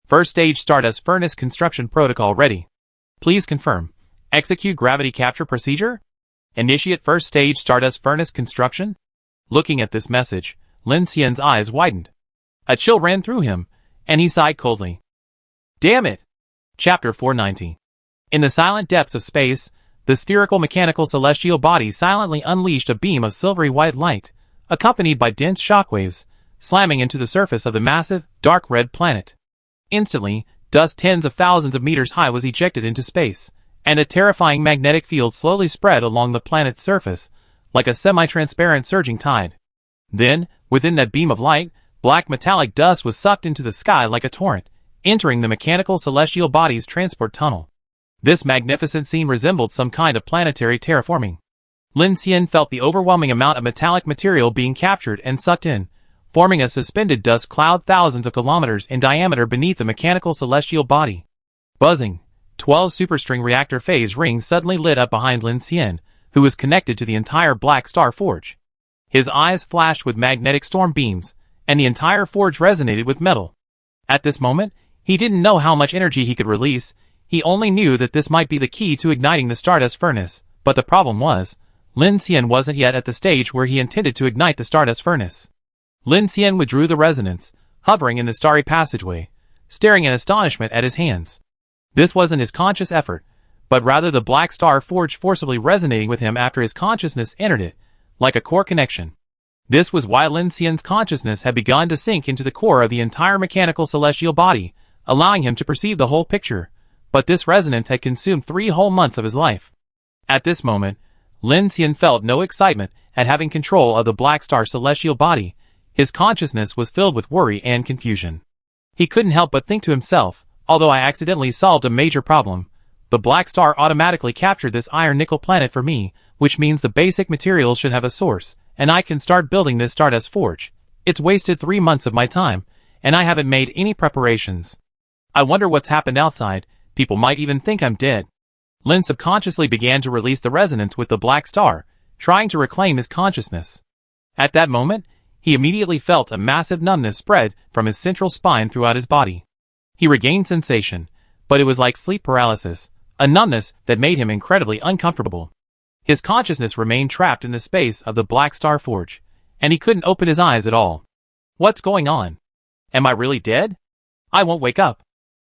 First stage Stardust Furnace construction protocol ready. Please confirm. Execute gravity capture procedure? Initiate first stage Stardust Furnace construction? Looking at this message, Lin Xian's eyes widened. A chill ran through him, and he sighed coldly. Damn it! Chapter 490. In the silent depths of space, the spherical mechanical celestial body silently unleashed a beam of silvery white light, accompanied by dense shockwaves, slamming into the surface of the massive, dark red planet. Instantly, dust tens of thousands of meters high was ejected into space, and a terrifying magnetic field slowly spread along the planet's surface, like a semi-transparent surging tide. Then, within that beam of light, black metallic dust was sucked into the sky like a torrent, entering the mechanical celestial body's transport tunnel. This magnificent scene resembled some kind of planetary terraforming. Lin Xian felt the overwhelming amount of metallic material being captured and sucked in, forming a suspended dust cloud thousands of kilometers in diameter beneath the mechanical celestial body. Buzzing, 12 superstring reactor phase rings suddenly lit up behind Lin Xian, who was connected to the entire Black Star Forge. His eyes flashed with magnetic storm beams, and the entire forge resonated with metal. At this moment, he didn't know how much energy he could release. He only knew that this might be the key to igniting the Stardust Furnace, but the problem was, Lin Xian wasn't yet at the stage where he intended to ignite the Stardust Furnace. Lin Xian withdrew the resonance, hovering in the starry passageway, staring in astonishment at his hands. This wasn't his conscious effort, but rather the Black Star Forge forcibly resonating with him after his consciousness entered it, like a core connection. This was why Lin Xian's consciousness had begun to sink into the core of the entire mechanical celestial body, allowing him to perceive the whole picture, but this resonance had consumed 3 whole months of his life. At this moment, Lin Xian felt no excitement at having control of the Black Star celestial body. His consciousness was filled with worry and confusion. He couldn't help but think to himself, although I accidentally solved a major problem, the Black Star automatically captured this iron nickel planet for me, which means the basic materials should have a source, and I can start building this Stardust Forge. It's wasted 3 months of my time, and I haven't made any preparations. I wonder what's happened outside. People might even think I'm dead. Lin subconsciously began to release the resonance with the Black Star, trying to reclaim his consciousness. At that moment, he immediately felt a massive numbness spread from his central spine throughout his body. He regained sensation, but it was like sleep paralysis, a numbness that made him incredibly uncomfortable. His consciousness remained trapped in the space of the Black Star Forge, and he couldn't open his eyes at all. What's going on? Am I really dead? I won't wake up.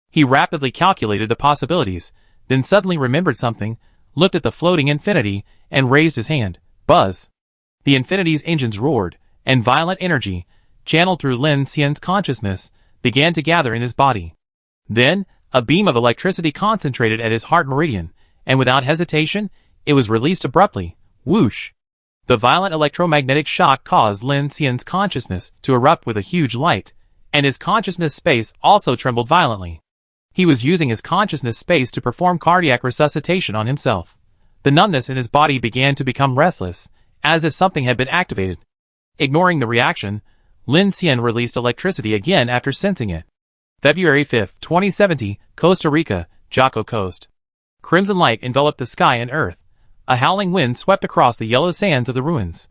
He rapidly calculated the possibilities, then suddenly remembered something, looked at the floating infinity, and raised his hand. Buzz! The infinity's engines roared, and violent energy, channeled through Lin Xian's consciousness, began to gather in his body. Then, a beam of electricity concentrated at his heart meridian, and without hesitation, it was released abruptly. Whoosh! The violent electromagnetic shock caused Lin Xian's consciousness to erupt with a huge light, and his consciousness space also trembled violently. He was using his consciousness space to perform cardiac resuscitation on himself. The numbness in his body began to become restless, as if something had been activated. Ignoring the reaction, Lin Xian released electricity again after sensing it. February 5, 2070, Costa Rica, Jaco Coast. Crimson light enveloped the sky and earth. A howling wind swept across the yellow sands of the ruins.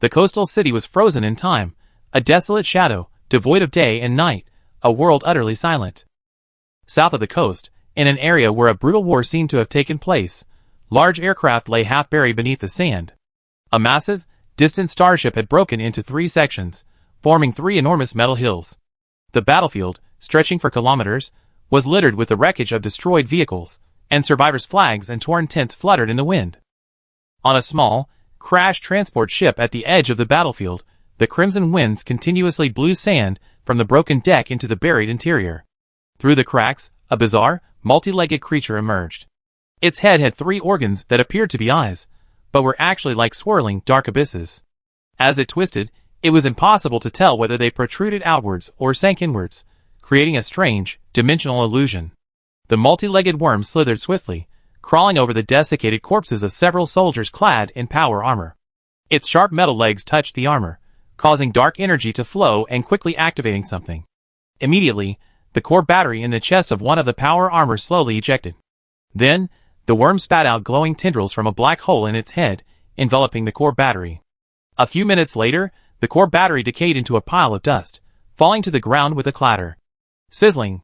The coastal city was frozen in time, a desolate shadow, devoid of day and night, a world utterly silent. South of the coast, in an area where a brutal war seemed to have taken place, large aircraft lay half buried beneath the sand. A massive, distant starship had broken into 3 sections, forming 3 enormous metal hills. The battlefield, stretching for kilometers, was littered with the wreckage of destroyed vehicles, and survivors' flags and torn tents fluttered in the wind. On a small, crashed transport ship at the edge of the battlefield, the crimson winds continuously blew sand from the broken deck into the buried interior. Through the cracks, a bizarre, multi-legged creature emerged. Its head had 3 organs that appeared to be eyes, but were actually like swirling, dark abysses. As it twisted, it was impossible to tell whether they protruded outwards or sank inwards, creating a strange, dimensional illusion. The multi-legged worm slithered swiftly, crawling over the desiccated corpses of several soldiers clad in power armor. Its sharp metal legs touched the armor, causing dark energy to flow and quickly activating something. Immediately, the core battery in the chest of one of the power armor slowly ejected. Then, the worm spat out glowing tendrils from a black hole in its head, enveloping the core battery. A few minutes later, the core battery decayed into a pile of dust, falling to the ground with a clatter. Sizzling.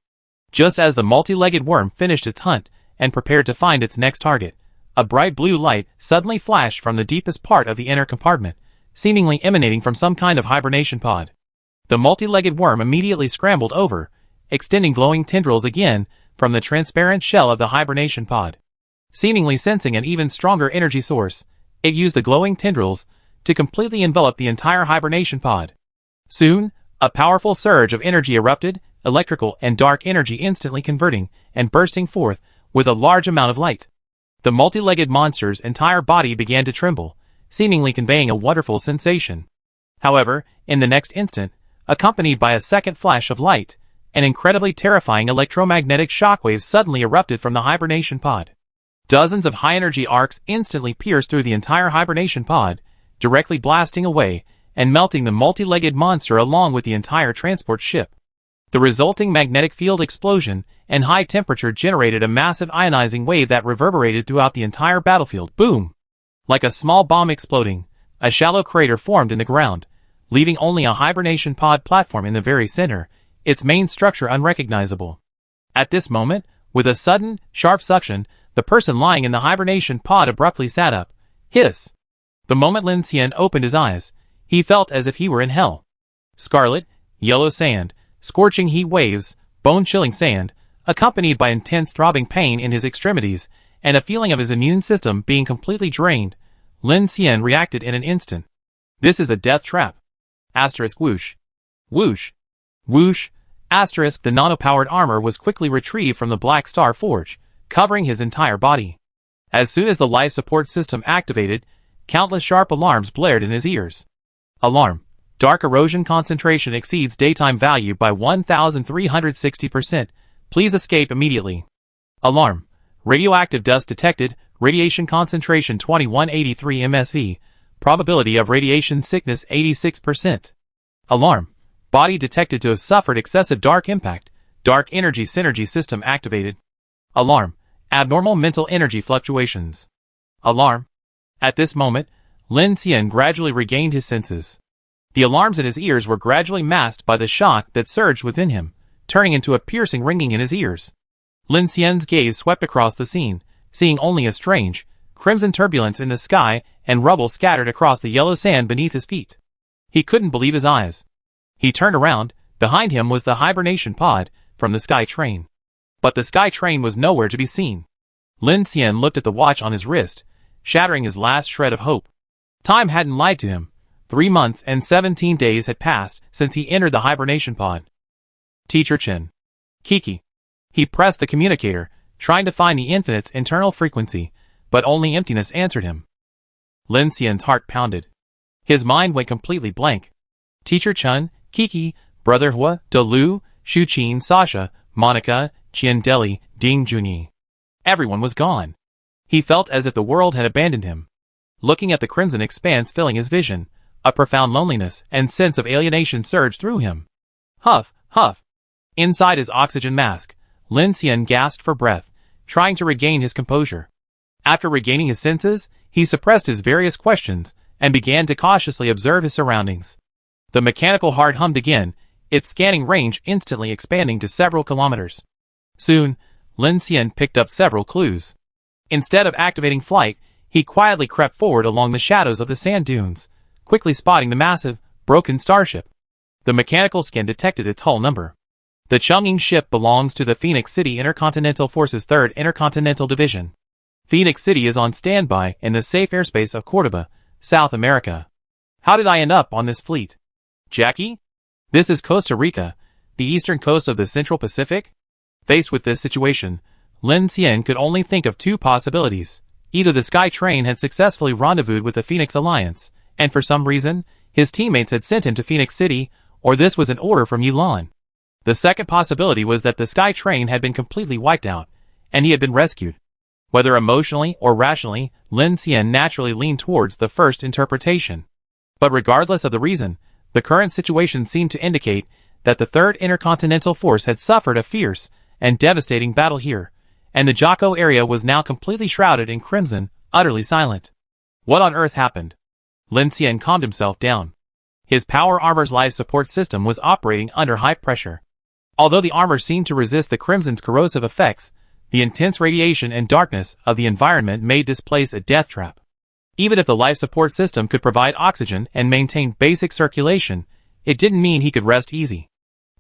Just as the multi-legged worm finished its hunt and prepared to find its next target, a bright blue light suddenly flashed from the deepest part of the inner compartment, seemingly emanating from some kind of hibernation pod. The multi-legged worm immediately scrambled over, extending glowing tendrils again from the transparent shell of the hibernation pod. Seemingly sensing an even stronger energy source, it used the glowing tendrils to completely envelop the entire hibernation pod. Soon, a powerful surge of energy erupted, electrical and dark energy instantly converting and bursting forth with a large amount of light. The multi-legged monster's entire body began to tremble, seemingly conveying a wonderful sensation. However, in the next instant, accompanied by a second flash of light, an incredibly terrifying electromagnetic shockwave suddenly erupted from the hibernation pod. Dozens of high-energy arcs instantly pierced through the entire hibernation pod, directly blasting away and melting the multi-legged monster along with the entire transport ship. The resulting magnetic field explosion and high temperature generated a massive ionizing wave that reverberated throughout the entire battlefield. Boom! Like a small bomb exploding, a shallow crater formed in the ground, leaving only a hibernation pod platform in the very center, its main structure unrecognizable. At this moment, with a sudden, sharp suction, the person lying in the hibernation pod abruptly sat up. Hiss! The moment Lin Xian opened his eyes, he felt as if he were in hell. Scarlet, yellow sand, scorching heat waves, bone-chilling sand, accompanied by intense throbbing pain in his extremities, and a feeling of his immune system being completely drained, Lin Xian reacted in an instant. This is a death trap. Asterisk whoosh. Whoosh. Whoosh. Asterisk the nano-powered armor was quickly retrieved from the Black Star Forge, covering his entire body. As soon as the life support system activated, countless sharp alarms blared in his ears. Alarm. Dark erosion concentration exceeds daytime value by 1,360%. Please escape immediately. Alarm. Radioactive dust detected, radiation concentration 2183 MSV, probability of radiation sickness 86%. Alarm. Body detected to have suffered excessive dark impact, dark energy synergy system activated. Alarm. Abnormal mental energy fluctuations. Alarm. At this moment, Lin Xian gradually regained his senses. The alarms in his ears were gradually masked by the shock that surged within him, turning into a piercing ringing in his ears. Lin Xian's gaze swept across the scene, seeing only a strange, crimson turbulence in the sky and rubble scattered across the yellow sand beneath his feet. He couldn't believe his eyes. He turned around. Behind him was the hibernation pod from the Sky Train. But the Sky Train was nowhere to be seen. Lin Xian looked at the watch on his wrist, shattering his last shred of hope. Time hadn't lied to him. 3 months and 17 days had passed since he entered the hibernation pod. Teacher Chen. Kiki. He pressed the communicator, trying to find the infinite's internal frequency, but only emptiness answered him. Lin Xian's heart pounded. His mind went completely blank. Teacher Chen, Kiki, Brother Hua, De Lu, Shu Qin, Sasha, Monica, Qian Deli, Ding Junyi. Everyone was gone. He felt as if the world had abandoned him. Looking at the crimson expanse filling his vision, a profound loneliness and sense of alienation surged through him. Huff, huff. Inside his oxygen mask, Lin Xian gasped for breath, trying to regain his composure. After regaining his senses, he suppressed his various questions and began to cautiously observe his surroundings. The mechanical heart hummed again, its scanning range instantly expanding to several kilometers. Soon, Lin Xian picked up several clues. Instead of activating flight, he quietly crept forward along the shadows of the sand dunes, quickly spotting the massive, broken starship. The mechanical scan detected its hull number. The Chang'e ship belongs to the Phoenix City Intercontinental Force's 3rd Intercontinental Division. Phoenix City is on standby in the safe airspace of Cordoba, South America. How did I end up on this fleet? Jackie? This is Costa Rica, the eastern coast of the Central Pacific? Faced with this situation, Lin Xian could only think of two possibilities. Either the Sky Train had successfully rendezvoused with the Phoenix Alliance, and for some reason, his teammates had sent him to Phoenix City, or this was an order from Yulan. The second possibility was that the Sky Train had been completely wiped out, and he had been rescued. Whether emotionally or rationally, Lin Xian naturally leaned towards the first interpretation. But regardless of the reason, the current situation seemed to indicate that the 3rd Intercontinental Force had suffered a fierce and devastating battle here, and the Jocko area was now completely shrouded in crimson, utterly silent. What on earth happened? Lin Xian calmed himself down. His power armor's life support system was operating under high pressure. Although the armor seemed to resist the crimson's corrosive effects, the intense radiation and darkness of the environment made this place a death trap. Even if the life support system could provide oxygen and maintain basic circulation, it didn't mean he could rest easy.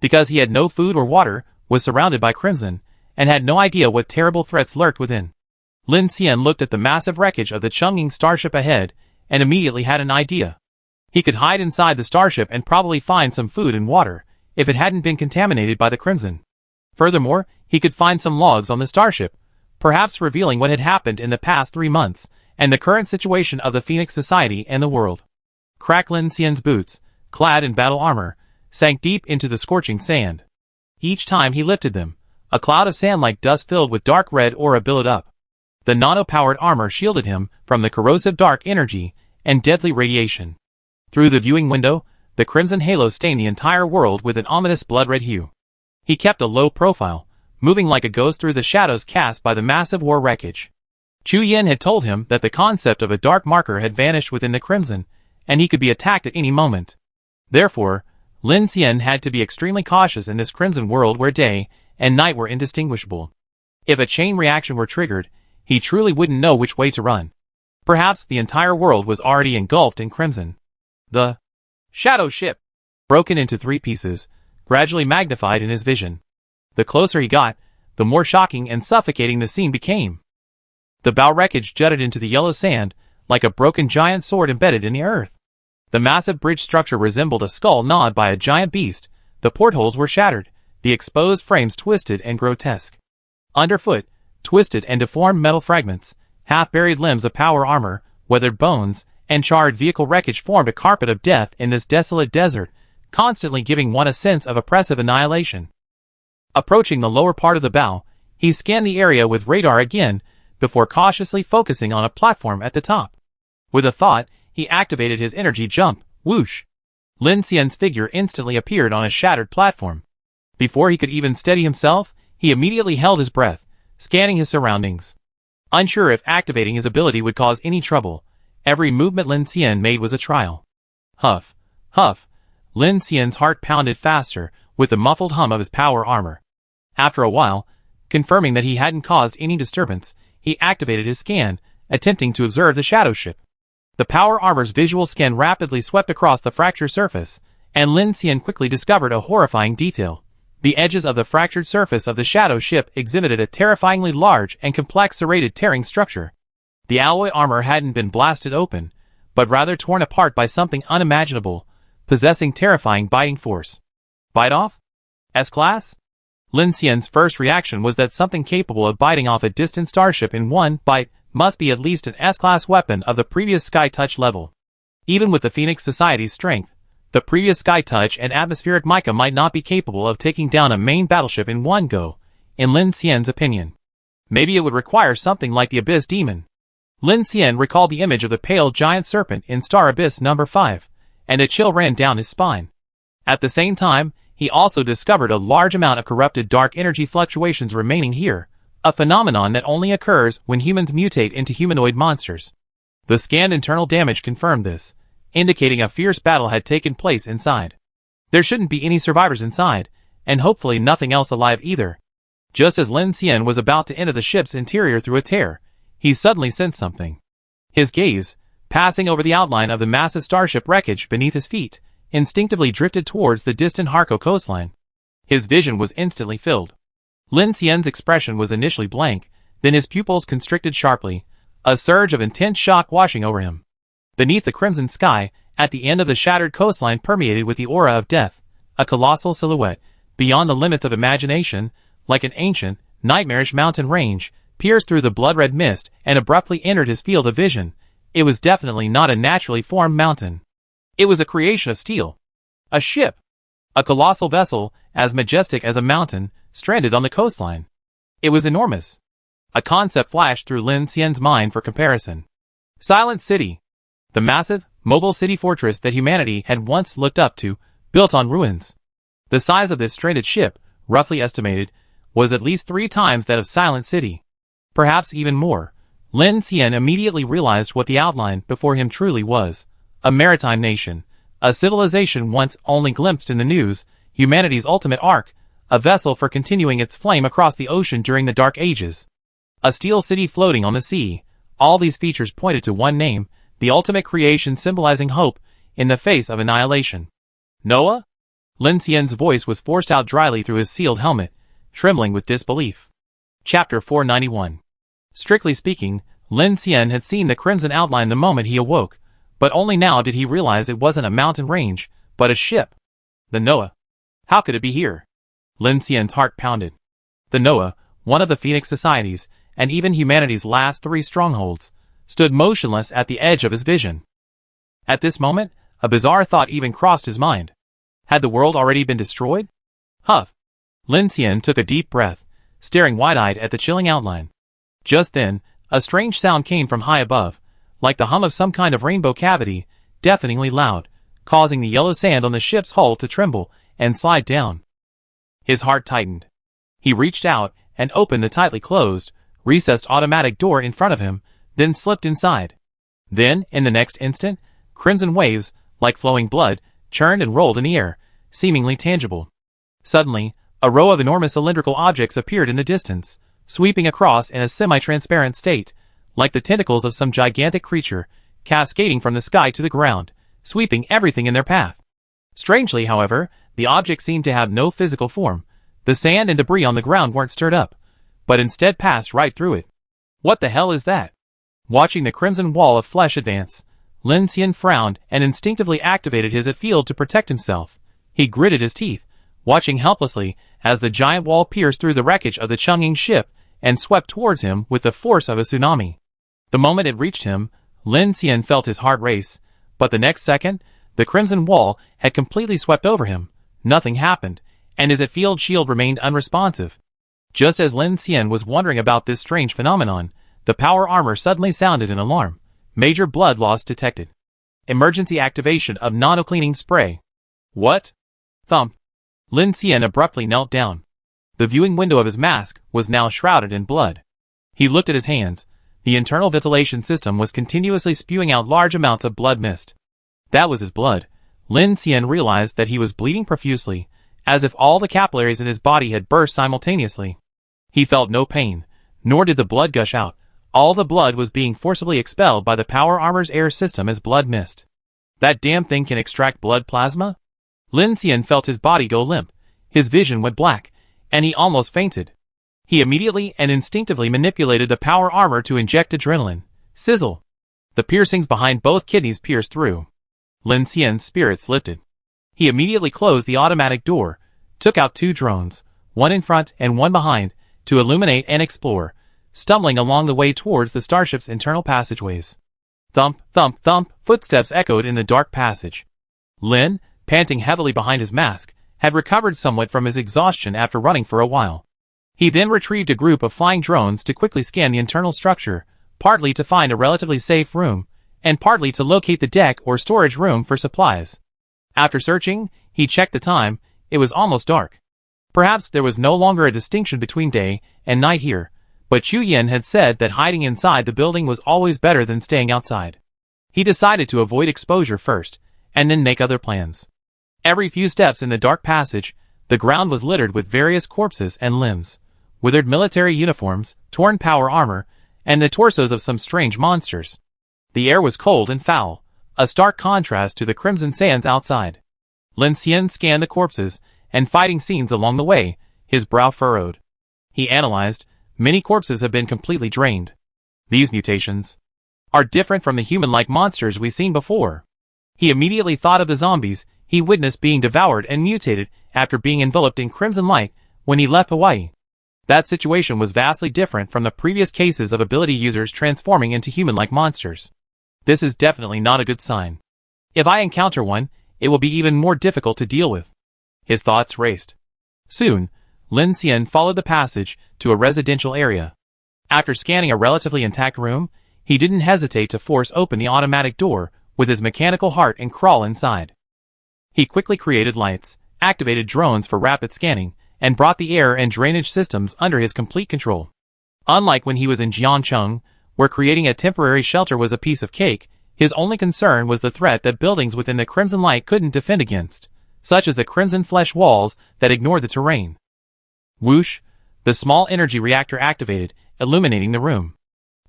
Because he had no food or water, was surrounded by crimson, and had no idea what terrible threats lurked within. Lin Xian looked at the massive wreckage of the Chang'e starship ahead, and immediately had an idea. He could hide inside the starship and probably find some food and water, if it hadn't been contaminated by the crimson. Furthermore, he could find some logs on the starship, perhaps revealing what had happened in the past 3 months, and the current situation of the Phoenix Society and the world. Crack Lin Xian's boots, clad in battle armor, sank deep into the scorching sand. Each time he lifted them, a cloud of sand like dust filled with dark red aura billowed up. The nano-powered armor shielded him from the corrosive dark energy and deadly radiation. Through the viewing window, the crimson halo stained the entire world with an ominous blood-red hue. He kept a low profile, moving like a ghost through the shadows cast by the massive war wreckage. Chu Yin had told him that the concept of a dark marker had vanished within the crimson, and he could be attacked at any moment. Therefore, Lin Xian had to be extremely cautious in this crimson world where day and night were indistinguishable. If a chain reaction were triggered, he truly wouldn't know which way to run. Perhaps the entire world was already engulfed in crimson. The shadow ship, broken into 3 pieces, gradually magnified in his vision. The closer he got, the more shocking and suffocating the scene became. The bow wreckage jutted into the yellow sand, like a broken giant sword embedded in the earth. The massive bridge structure resembled a skull gnawed by a giant beast, the portholes were shattered, the exposed frames twisted and grotesque. Underfoot, twisted and deformed metal fragments, half-buried limbs of power armor, weathered bones, and charred vehicle wreckage formed a carpet of death in this desolate desert, constantly giving one a sense of oppressive annihilation. Approaching the lower part of the bow, he scanned the area with radar again, before cautiously focusing on a platform at the top. With a thought, he activated his energy jump, whoosh. Lin Xian's figure instantly appeared on a shattered platform. Before he could even steady himself, he immediately held his breath, scanning his surroundings. Unsure if activating his ability would cause any trouble, every movement Lin Xian made was a trial. Huff, huff. Lin Xian's heart pounded faster, with the muffled hum of his power armor. After a while, confirming that he hadn't caused any disturbance, he activated his scan, attempting to observe the shadow ship. The power armor's visual scan rapidly swept across the fractured surface, and Lin Xian quickly discovered a horrifying detail. The edges of the fractured surface of the shadow ship exhibited a terrifyingly large and complex serrated tearing structure. The alloy armor hadn't been blasted open, but rather torn apart by something unimaginable, possessing terrifying biting force. Bite off? S-Class? Lin Xian's first reaction was that something capable of biting off a distant starship in one bite must be at least an S-Class weapon of the previous Sky Touch level. Even with the Phoenix Society's strength, the previous Sky Touch and atmospheric mica might not be capable of taking down a main battleship in one go, in Lin Xian's opinion. Maybe it would require something like the Abyss Demon. Lin Xian recalled the image of the pale giant serpent in Star Abyss No. 5, and a chill ran down his spine. At the same time, he also discovered a large amount of corrupted dark energy fluctuations remaining here, a phenomenon that only occurs when humans mutate into humanoid monsters. The scanned internal damage confirmed this, indicating a fierce battle had taken place inside. There shouldn't be any survivors inside, and hopefully nothing else alive either. Just as Lin Xian was about to enter the ship's interior through a tear, he suddenly sensed something. His gaze, passing over the outline of the massive starship wreckage beneath his feet, instinctively drifted towards the distant Harco coastline. His vision was instantly filled. Lin Xian's expression was initially blank, then his pupils constricted sharply, a surge of intense shock washing over him. Beneath the crimson sky, at the end of the shattered coastline permeated with the aura of death, a colossal silhouette, beyond the limits of imagination, like an ancient, nightmarish mountain range, pierced through the blood-red mist and abruptly entered his field of vision. It was definitely not a naturally formed mountain. It was a creation of steel. A ship. A colossal vessel, as majestic as a mountain, stranded on the coastline. It was enormous. A concept flashed through Lin Xian's mind for comparison. Silent City. The massive, mobile city fortress that humanity had once looked up to, built on ruins. The size of this stranded ship, roughly estimated, was at least 3 times that of Silent City. Perhaps even more. Lin Xian immediately realized what the outline before him truly was. A maritime nation. A civilization once only glimpsed in the news, humanity's ultimate ark, a vessel for continuing its flame across the ocean during the Dark Ages. A steel city floating on the sea. All these features pointed to one name, the ultimate creation symbolizing hope in the face of annihilation. Noah? Lin Xian's voice was forced out dryly through his sealed helmet, trembling with disbelief. Chapter 491. Strictly speaking, Lin Xian had seen the crimson outline the moment he awoke, but only now did he realize it wasn't a mountain range, but a ship. The Noah. How could it be here? Lin Xian's heart pounded. The Noah, one of the Phoenix Societies, and even humanity's last 3 strongholds, stood motionless at the edge of his vision. At this moment, a bizarre thought even crossed his mind. Had the world already been destroyed? Huff. Lin Xian took a deep breath, staring wide-eyed at the chilling outline. Just then, a strange sound came from high above, like the hum of some kind of rainbow cavity, deafeningly loud, causing the yellow sand on the ship's hull to tremble and slide down. His heart tightened. He reached out and opened the tightly closed, recessed automatic door in front of him, then slipped inside. Then, in the next instant, crimson waves, like flowing blood, churned and rolled in the air, seemingly tangible. Suddenly, a row of enormous cylindrical objects appeared in the distance, sweeping across in a semi-transparent state, like the tentacles of some gigantic creature, cascading from the sky to the ground, sweeping everything in their path. Strangely, however, the objects seemed to have no physical form. The sand and debris on the ground weren't stirred up, but instead passed right through it. What the hell is that? Watching the crimson wall of flesh advance, Lin Xian frowned and instinctively activated his field to protect himself. He gritted his teeth, watching helplessly as the giant wall pierced through the wreckage of the Chang'ing ship and swept towards him with the force of a tsunami. The moment it reached him, Lin Xian felt his heart race, but the next second, the crimson wall had completely swept over him. Nothing happened, and his field shield remained unresponsive. Just as Lin Xian was wondering about this strange phenomenon, the power armor suddenly sounded an alarm. Major blood loss detected. Emergency activation of nano-cleaning spray. What? Thump. Lin Xian abruptly knelt down. The viewing window of his mask was now shrouded in blood. He looked at his hands. The internal ventilation system was continuously spewing out large amounts of blood mist. That was his blood. Lin Xian realized that he was bleeding profusely, as if all the capillaries in his body had burst simultaneously. He felt no pain, nor did the blood gush out. All the blood was being forcibly expelled by the power armor's air system as blood mist. That damn thing can extract blood plasma? Lin Xian felt his body go limp. His vision went black, and he almost fainted. He immediately and instinctively manipulated the power armor to inject adrenaline. Sizzle! The piercings behind both kidneys pierced through. Lin Xian's spirits lifted. He immediately closed the automatic door, took out 2 drones, one in front and one behind, to illuminate and explore, stumbling along the way towards the starship's internal passageways. Thump, thump, thump, footsteps echoed in the dark passage. Lin, panting heavily behind his mask, had recovered somewhat from his exhaustion after running for a while. He then retrieved a group of flying drones to quickly scan the internal structure, partly to find a relatively safe room, and partly to locate the deck or storage room for supplies. After searching, he checked the time. It was almost dark. Perhaps there was no longer a distinction between day and night here, but Chu Yin had said that hiding inside the building was always better than staying outside. He decided to avoid exposure first, and then make other plans. Every few steps in the dark passage, the ground was littered with various corpses and limbs, withered military uniforms, torn power armor, and the torsos of some strange monsters. The air was cold and foul, a stark contrast to the crimson sands outside. Lin Xian scanned the corpses and fighting scenes along the way, his brow furrowed. He analyzed, many corpses have been completely drained. These mutations are different from the human-like monsters we've seen before. He immediately thought of the zombies he witnessed being devoured and mutated after being enveloped in crimson light when he left Hawaii. That situation was vastly different from the previous cases of ability users transforming into human-like monsters. This is definitely not a good sign. If I encounter one, it will be even more difficult to deal with. His thoughts raced. Soon, Lin Xian followed the passage to a residential area. After scanning a relatively intact room, he didn't hesitate to force open the automatic door with his mechanical heart and crawl inside. He quickly created lights, activated drones for rapid scanning, and brought the air and drainage systems under his complete control. Unlike when he was in Jiangcheng, where creating a temporary shelter was a piece of cake, his only concern was the threat that buildings within the Crimson Light couldn't defend against, such as the crimson flesh walls that ignored the terrain. Whoosh! The small energy reactor activated, illuminating the room.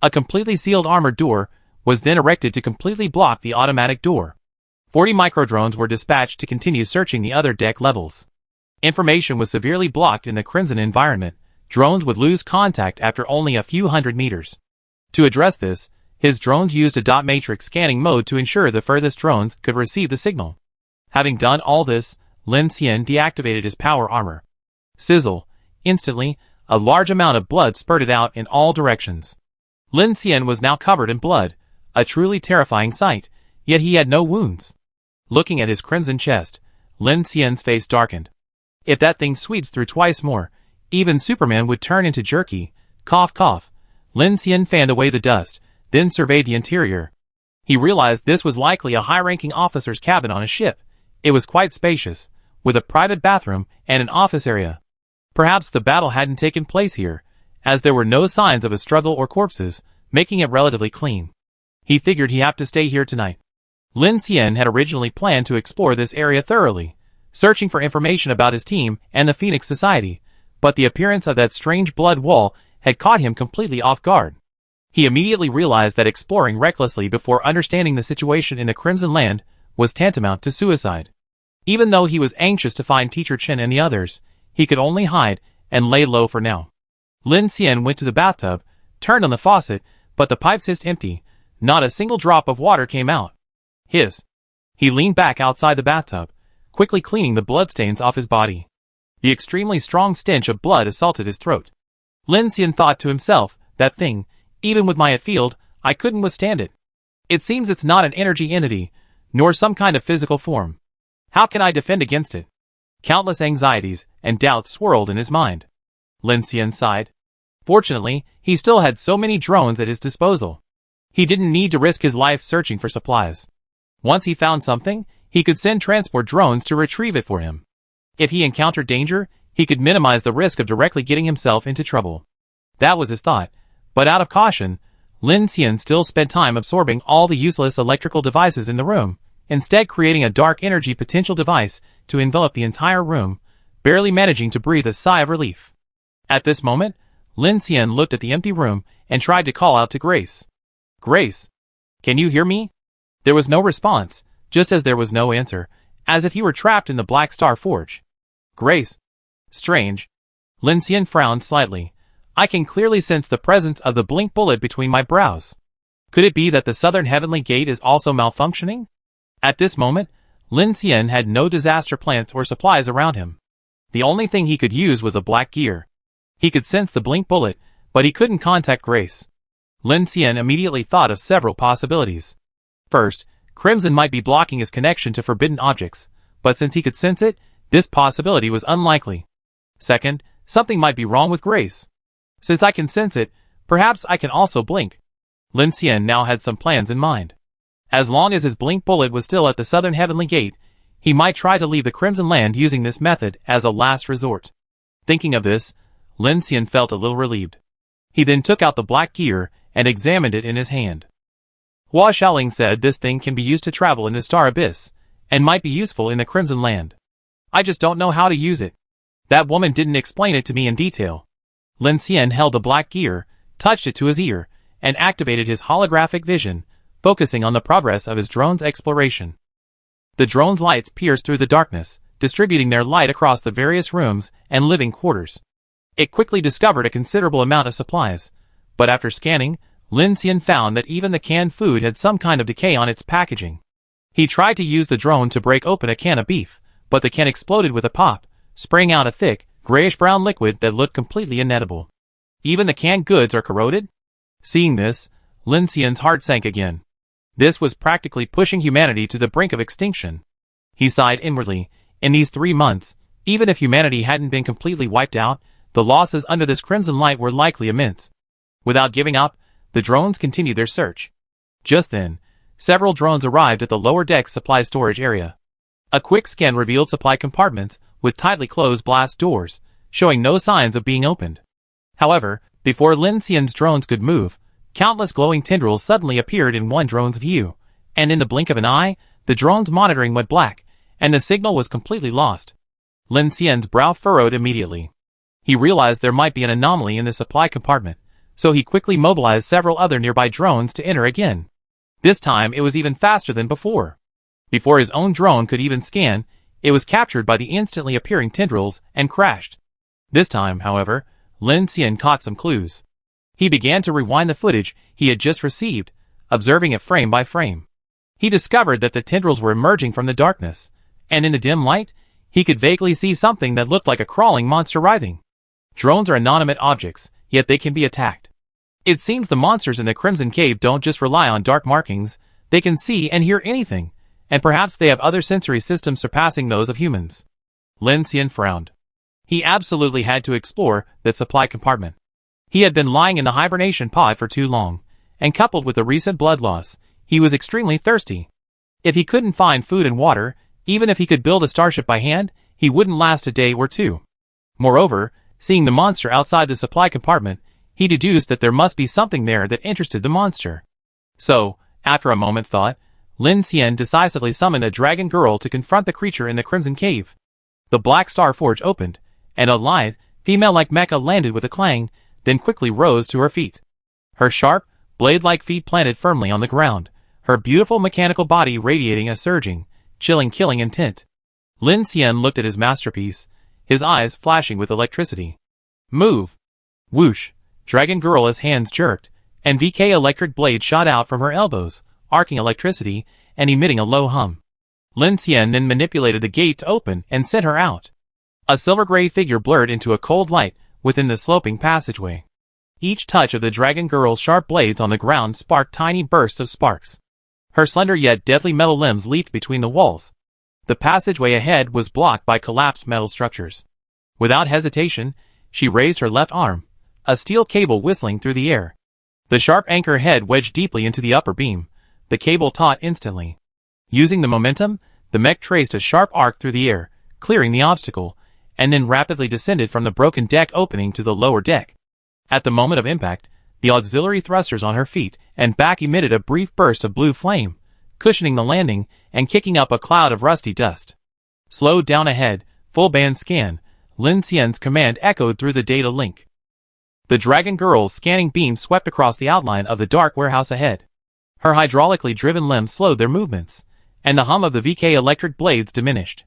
A completely sealed armored door was then erected to completely block the automatic door. 40 microdrones were dispatched to continue searching the other deck levels. Information was severely blocked in the crimson environment. Drones would lose contact after only a few hundred meters. To address this, his drones used a dot matrix scanning mode to ensure the furthest drones could receive the signal. Having done all this, Lin Xian deactivated his power armor. Sizzle! Instantly, a large amount of blood spurted out in all directions. Lin Xian was now covered in blood, a truly terrifying sight, yet he had no wounds. Looking at his crimson chest, Lin Xian's face darkened. If that thing sweeps through twice more, even Superman would turn into jerky. Cough cough. Lin Xian fanned away the dust, then surveyed the interior. He realized this was likely a high-ranking officer's cabin on a ship. It was quite spacious, with a private bathroom and an office area. Perhaps the battle hadn't taken place here, as there were no signs of a struggle or corpses, making it relatively clean. He figured he'd have to stay here tonight. Lin Xian had originally planned to explore this area thoroughly, searching for information about his team and the Phoenix Society, but the appearance of that strange blood wall had caught him completely off guard. He immediately realized that exploring recklessly before understanding the situation in the Crimson Land was tantamount to suicide. Even though he was anxious to find Teacher Chen and the others, he could only hide and lay low for now. Lin Xian went to the bathtub, turned on the faucet, but the pipes hissed empty. Not a single drop of water came out. Hiss. He leaned back outside the bathtub, quickly cleaning the bloodstains off his body. The extremely strong stench of blood assaulted his throat. Lin Xian thought to himself, that thing, even with my field, I couldn't withstand it. It seems it's not an energy entity, nor some kind of physical form. How can I defend against it? Countless anxieties and doubts swirled in his mind. Lin Xian sighed. Fortunately, he still had so many drones at his disposal. He didn't need to risk his life searching for supplies. Once he found something, he could send transport drones to retrieve it for him. If he encountered danger, he could minimize the risk of directly getting himself into trouble. That was his thought, but out of caution, Lin Xian still spent time absorbing all the useless electrical devices in the room, instead creating a dark energy potential device to envelop the entire room, barely managing to breathe a sigh of relief. At this moment, Lin Xian looked at the empty room and tried to call out to Grace. Grace, can you hear me? There was no response, just as there was no answer, as if he were trapped in the Black Star Forge. Grace. Strange. Lin Xian frowned slightly. I can clearly sense the presence of the blink bullet between my brows. Could it be that the Southern Heavenly Gate is also malfunctioning? At this moment, Lin Xian had no disaster plants or supplies around him. The only thing he could use was a black gear. He could sense the blink bullet, but he couldn't contact Grace. Lin Xian immediately thought of several possibilities. First, Crimson might be blocking his connection to forbidden objects, but since he could sense it, this possibility was unlikely. Second, something might be wrong with Grace. Since I can sense it, perhaps I can also blink. Lin Xian now had some plans in mind. As long as his blink bullet was still at the Southern Heavenly Gate, he might try to leave the Crimson Land using this method as a last resort. Thinking of this, Lin Xian felt a little relieved. He then took out the black gear and examined it in his hand. Hua Xiaoling said this thing can be used to travel in the Star Abyss, and might be useful in the Crimson Land. I just don't know how to use it. That woman didn't explain it to me in detail. Lin Xian held the black gear, touched it to his ear, and activated his holographic vision, focusing on the progress of his drone's exploration. The drone's lights pierced through the darkness, distributing their light across the various rooms and living quarters. It quickly discovered a considerable amount of supplies, but after scanning, Lin Xian found that even the canned food had some kind of decay on its packaging. He tried to use the drone to break open a can of beef, but the can exploded with a pop, spraying out a thick, grayish-brown liquid that looked completely inedible. Even the canned goods are corroded? Seeing this, Lin Xian's heart sank again. This was practically pushing humanity to the brink of extinction. He sighed inwardly. In these 3 months, even if humanity hadn't been completely wiped out, the losses under this crimson light were likely immense. Without giving up, the drones continued their search. Just then, several drones arrived at the lower deck supply storage area. A quick scan revealed supply compartments with tightly closed blast doors, showing no signs of being opened. However, before Lin Xian's drones could move, countless glowing tendrils suddenly appeared in one drone's view, and in the blink of an eye, the drone's monitoring went black, and the signal was completely lost. Lin Xian's brow furrowed immediately. He realized there might be an anomaly in the supply compartment, so he quickly mobilized several other nearby drones to enter again. This time it was even faster than before. Before his own drone could even scan, it was captured by the instantly appearing tendrils and crashed. This time, however, Lin Xian caught some clues. He began to rewind the footage he had just received, observing it frame by frame. He discovered that the tendrils were emerging from the darkness, and in the dim light, he could vaguely see something that looked like a crawling monster writhing. Drones are inanimate objects, yet they can be attacked. It seems the monsters in the Crimson Cave don't just rely on dark markings, they can see and hear anything, and perhaps they have other sensory systems surpassing those of humans. Lin Xian frowned. He absolutely had to explore that supply compartment. He had been lying in the hibernation pod for too long, and coupled with the recent blood loss, he was extremely thirsty. If he couldn't find food and water, even if he could build a starship by hand, he wouldn't last a day or two. Moreover, seeing the monster outside the supply compartment, he deduced that there must be something there that interested the monster. So, after a moment's thought, Lin Xian decisively summoned a dragon girl to confront the creature in the Crimson Cave. The Black Star Forge opened, and a lithe, female-like mecha landed with a clang, then quickly rose to her feet. Her sharp, blade-like feet planted firmly on the ground, her beautiful mechanical body radiating a surging, chilling killing intent. Lin Xian looked at his masterpiece, his eyes flashing with electricity. Move! Whoosh! Dragon Girl's hands jerked, and VK electric blade shot out from her elbows, arcing electricity and emitting a low hum. Lin Xian then manipulated the gate to open and sent her out. A silver-gray figure blurred into a cold light within the sloping passageway. Each touch of the Dragon Girl's sharp blades on the ground sparked tiny bursts of sparks. Her slender yet deadly metal limbs leaped between the walls. The passageway ahead was blocked by collapsed metal structures. Without hesitation, she raised her left arm, a steel cable whistling through the air. The sharp anchor head wedged deeply into the upper beam, the cable taut instantly. Using the momentum, the mech traced a sharp arc through the air, clearing the obstacle, and then rapidly descended from the broken deck opening to the lower deck. At the moment of impact, the auxiliary thrusters on her feet and back emitted a brief burst of blue flame, cushioning the landing and kicking up a cloud of rusty dust. Slowed down ahead, full band scan, Lin Xian's command echoed through the data link. The Dragon Girl's scanning beam swept across the outline of the dark warehouse ahead. Her hydraulically driven limbs slowed their movements, and the hum of the VK electric blades diminished.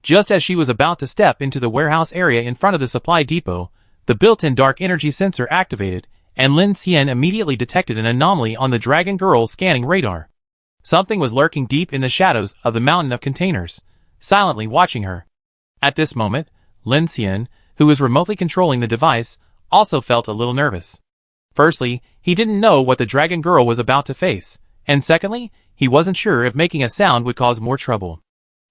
Just as she was about to step into the warehouse area in front of the supply depot, the built-in dark energy sensor activated, and Lin Xian immediately detected an anomaly on the Dragon Girl's scanning radar. Something was lurking deep in the shadows of the mountain of containers, silently watching her. At this moment, Lin Xian, who was remotely controlling the device, also felt a little nervous. Firstly, he didn't know what the Dragon Girl was about to face, and secondly, he wasn't sure if making a sound would cause more trouble.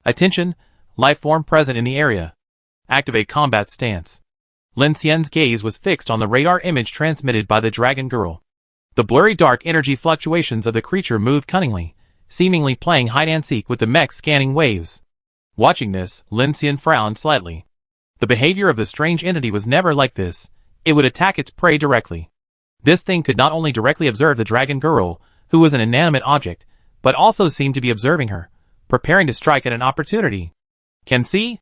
Attention, life form present in the area. Activate combat stance. Lin Xian's gaze was fixed on the radar image transmitted by the Dragon Girl. The blurry dark energy fluctuations of the creature moved cunningly, seemingly playing hide-and-seek with the mech's scanning waves. Watching this, Lin Xian frowned slightly. The behavior of the strange entity was never like this. It would attack its prey directly. This thing could not only directly observe the dragon girl, who was an inanimate object, but also seemed to be observing her, preparing to strike at an opportunity. Can see?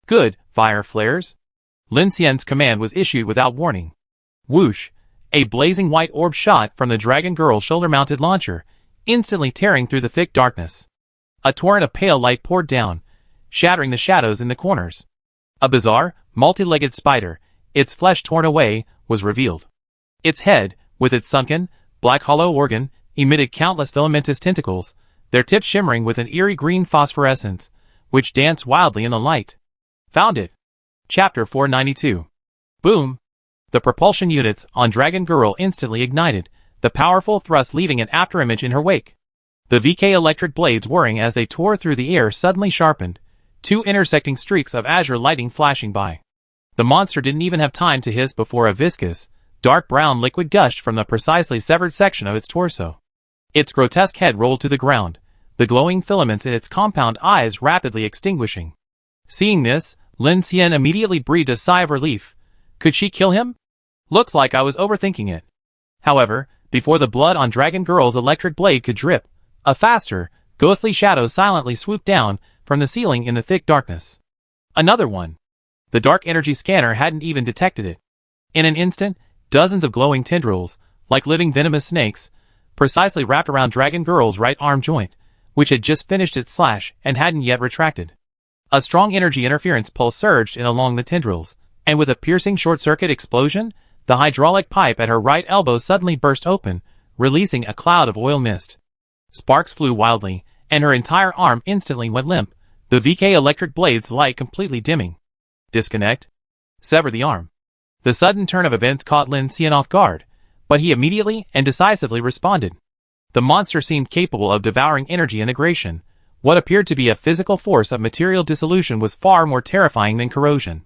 Good, fire flares. Lin Xian's command was issued without warning. Whoosh! A blazing white orb shot from the dragon girl's shoulder-mounted launcher, instantly tearing through the thick darkness. A torrent of pale light poured down, shattering the shadows in the corners. A bizarre, multi-legged spider, its flesh torn away, was revealed. Its head, with its sunken, black hollow organ, emitted countless filamentous tentacles, their tips shimmering with an eerie green phosphorescence, which danced wildly in the light. Found it. Chapter 492. Boom! The propulsion units on Dragon Girl instantly ignited, the powerful thrust leaving an afterimage in her wake. The VK electric blades whirring as they tore through the air suddenly sharpened, two intersecting streaks of azure lighting flashing by. The monster didn't even have time to hiss before a viscous, dark brown liquid gushed from the precisely severed section of its torso. Its grotesque head rolled to the ground, the glowing filaments in its compound eyes rapidly extinguishing. Seeing this, Lin Xian immediately breathed a sigh of relief. Could she kill him? Looks like I was overthinking it. However, before the blood on Dragon Girl's electric blade could drip, a faster, ghostly shadow silently swooped down from the ceiling in the thick darkness. Another one. The dark energy scanner hadn't even detected it. In an instant, dozens of glowing tendrils, like living venomous snakes, precisely wrapped around Dragon Girl's right arm joint, which had just finished its slash and hadn't yet retracted. A strong energy interference pulse surged in along the tendrils, and with a piercing short-circuit explosion, the hydraulic pipe at her right elbow suddenly burst open, releasing a cloud of oil mist. Sparks flew wildly, and her entire arm instantly went limp, the VK electric blade's light completely dimming. Disconnect. Sever the arm. The sudden turn of events caught Lin Xian off guard, but he immediately and decisively responded. The monster seemed capable of devouring energy integration. What appeared to be a physical force of material dissolution was far more terrifying than corrosion.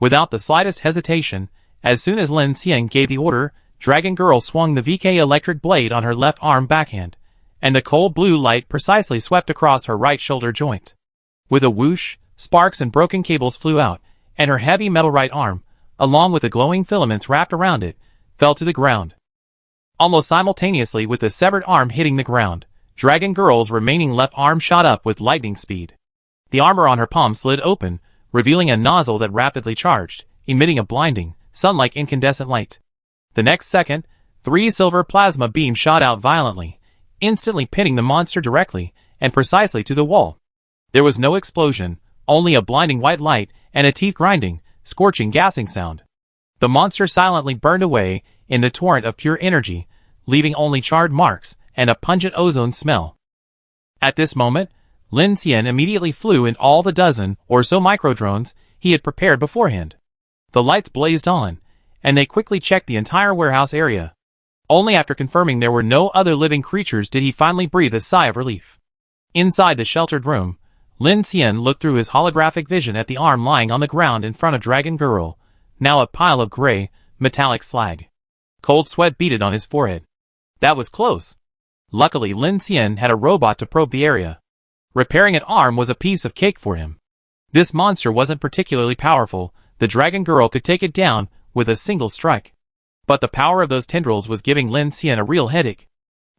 Without the slightest hesitation, as soon as Lin Xian gave the order, Dragon Girl swung the VK electric blade on her left arm backhand, and the cold blue light precisely swept across her right shoulder joint. With a whoosh, sparks and broken cables flew out, and her heavy metal right arm, along with the glowing filaments wrapped around it, fell to the ground. Almost simultaneously with the severed arm hitting the ground, Dragon Girl's remaining left arm shot up with lightning speed. The armor on her palm slid open, revealing a nozzle that rapidly charged, emitting a blinding, sun-like incandescent light. The next second, 3 silver plasma beams shot out violently, instantly pinning the monster directly and precisely to the wall. There was no explosion, only a blinding white light and a teeth-grinding, scorching gassing sound. The monster silently burned away in the torrent of pure energy, leaving only charred marks and a pungent ozone smell. At this moment, Lin Xian immediately flew in all the dozen or so microdrones he had prepared beforehand. The lights blazed on, and they quickly checked the entire warehouse area. Only after confirming there were no other living creatures did he finally breathe a sigh of relief. Inside the sheltered room, Lin Xian looked through his holographic vision at the arm lying on the ground in front of Dragon Girl, now a pile of gray, metallic slag. Cold sweat beaded on his forehead. That was close. Luckily, Lin Xian had a robot to probe the area. Repairing an arm was a piece of cake for him. This monster wasn't particularly powerful, the Dragon Girl could take it down with a single strike. But the power of those tendrils was giving Lin Xian a real headache.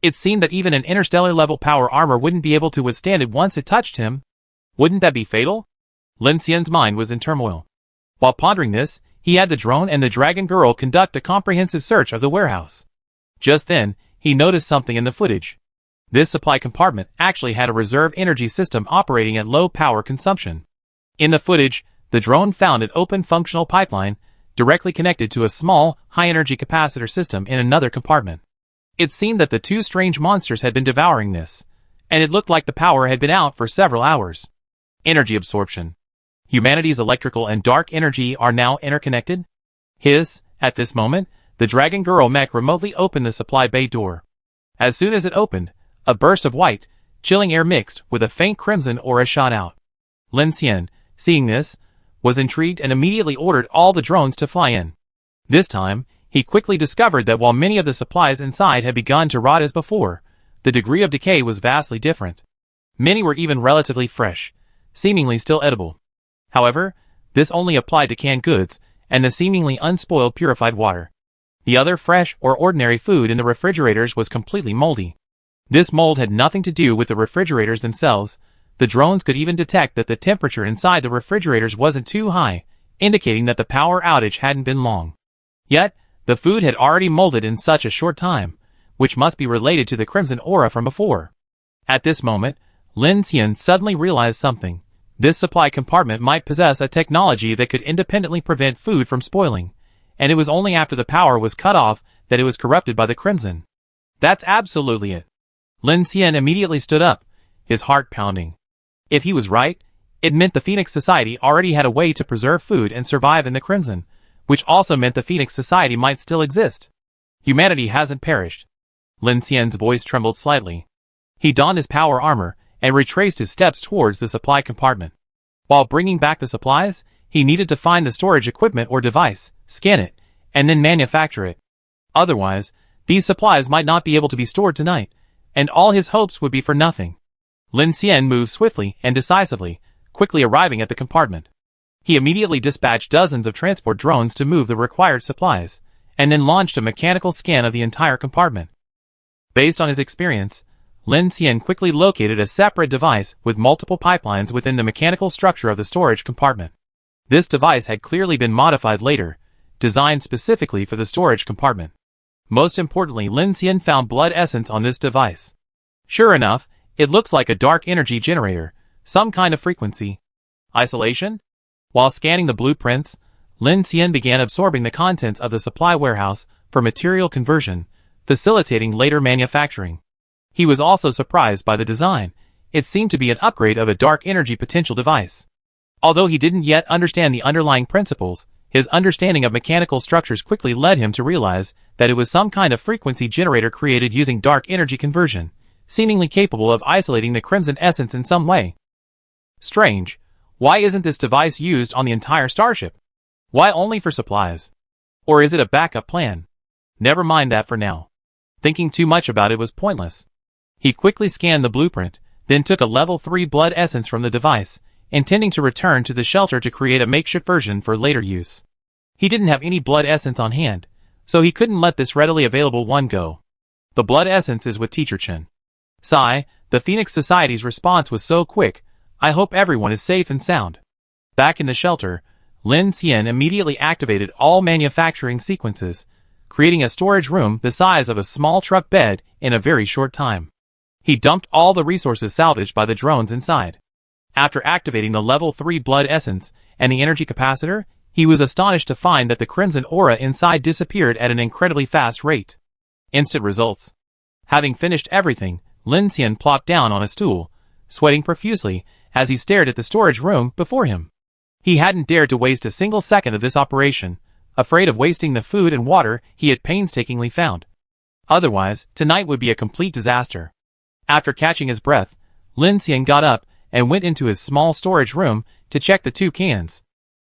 It seemed that even an interstellar-level power armor wouldn't be able to withstand it once it touched him. Wouldn't that be fatal? Lin Xian's mind was in turmoil. While pondering this, he had the drone and the Dragon Girl conduct a comprehensive search of the warehouse. Just then, he noticed something in the footage. This supply compartment actually had a reserve energy system operating at low power consumption. In the footage, the drone found an open functional pipeline directly connected to a small, high-energy capacitor system in another compartment. It seemed that the two strange monsters had been devouring this, and it looked like the power had been out for several hours. Energy absorption. Humanity's electrical and dark energy are now interconnected? At this moment, the Dragon Girl mech remotely opened the supply bay door. As soon as it opened, a burst of white, chilling air mixed with a faint crimson aura shot out. Lin Xian, seeing this, was intrigued and immediately ordered all the drones to fly in. This time, he quickly discovered that while many of the supplies inside had begun to rot as before, the degree of decay was vastly different. Many were even relatively fresh, seemingly still edible. However, this only applied to canned goods and the seemingly unspoiled purified water. The other fresh or ordinary food in the refrigerators was completely moldy. This mold had nothing to do with the refrigerators themselves. The drones could even detect that the temperature inside the refrigerators wasn't too high, indicating that the power outage hadn't been long. Yet, the food had already molded in such a short time, which must be related to the crimson aura from before. At this moment, Lin Xian suddenly realized something. This supply compartment might possess a technology that could independently prevent food from spoiling, and it was only after the power was cut off that it was corrupted by the crimson. That's absolutely it. Lin Xian immediately stood up, his heart pounding. If he was right, it meant the Phoenix Society already had a way to preserve food and survive in the crimson, which also meant the Phoenix Society might still exist. Humanity hasn't perished. Lin Xian's voice trembled slightly. He donned his power armor and retraced his steps towards the supply compartment. While bringing back the supplies, he needed to find the storage equipment or device, scan it, and then manufacture it. Otherwise, these supplies might not be able to be stored tonight, and all his hopes would be for nothing. Lin Xian moved swiftly and decisively, quickly arriving at the compartment. He immediately dispatched dozens of transport drones to move the required supplies, and then launched a mechanical scan of the entire compartment. Based on his experience, Lin Xian quickly located a separate device with multiple pipelines within the mechanical structure of the storage compartment. This device had clearly been modified later, designed specifically for the storage compartment. Most importantly, Lin Xian found blood essence on this device. Sure enough, it looks like a dark energy generator, some kind of frequency. Isolation? While scanning the blueprints, Lin Xian began absorbing the contents of the supply warehouse for material conversion, facilitating later manufacturing. He was also surprised by the design. It seemed to be an upgrade of a dark energy potential device. Although he didn't yet understand the underlying principles, his understanding of mechanical structures quickly led him to realize that it was some kind of frequency generator created using dark energy conversion, seemingly capable of isolating the crimson essence in some way. Strange. Why isn't this device used on the entire starship? Why only for supplies? Or is it a backup plan? Never mind that for now. Thinking too much about it was pointless. He quickly scanned the blueprint, then took a level 3 blood essence from the device, intending to return to the shelter to create a makeshift version for later use. He didn't have any blood essence on hand, so he couldn't let this readily available one go. The blood essence is with Teacher Chen. Sigh, the Phoenix Society's response was so quick. I hope everyone is safe and sound. Back in the shelter, Lin Xian immediately activated all manufacturing sequences, creating a storage room the size of a small truck bed in a very short time. He dumped all the resources salvaged by the drones inside. After activating the level 3 blood essence and the energy capacitor, he was astonished to find that the crimson aura inside disappeared at an incredibly fast rate. Instant results. Having finished everything, Lin Xian plopped down on a stool, sweating profusely as he stared at the storage room before him. He hadn't dared to waste a single second of this operation, afraid of wasting the food and water he had painstakingly found. Otherwise, tonight would be a complete disaster. After catching his breath, Lin Xian got up and went into his small storage room to check the 2 cans.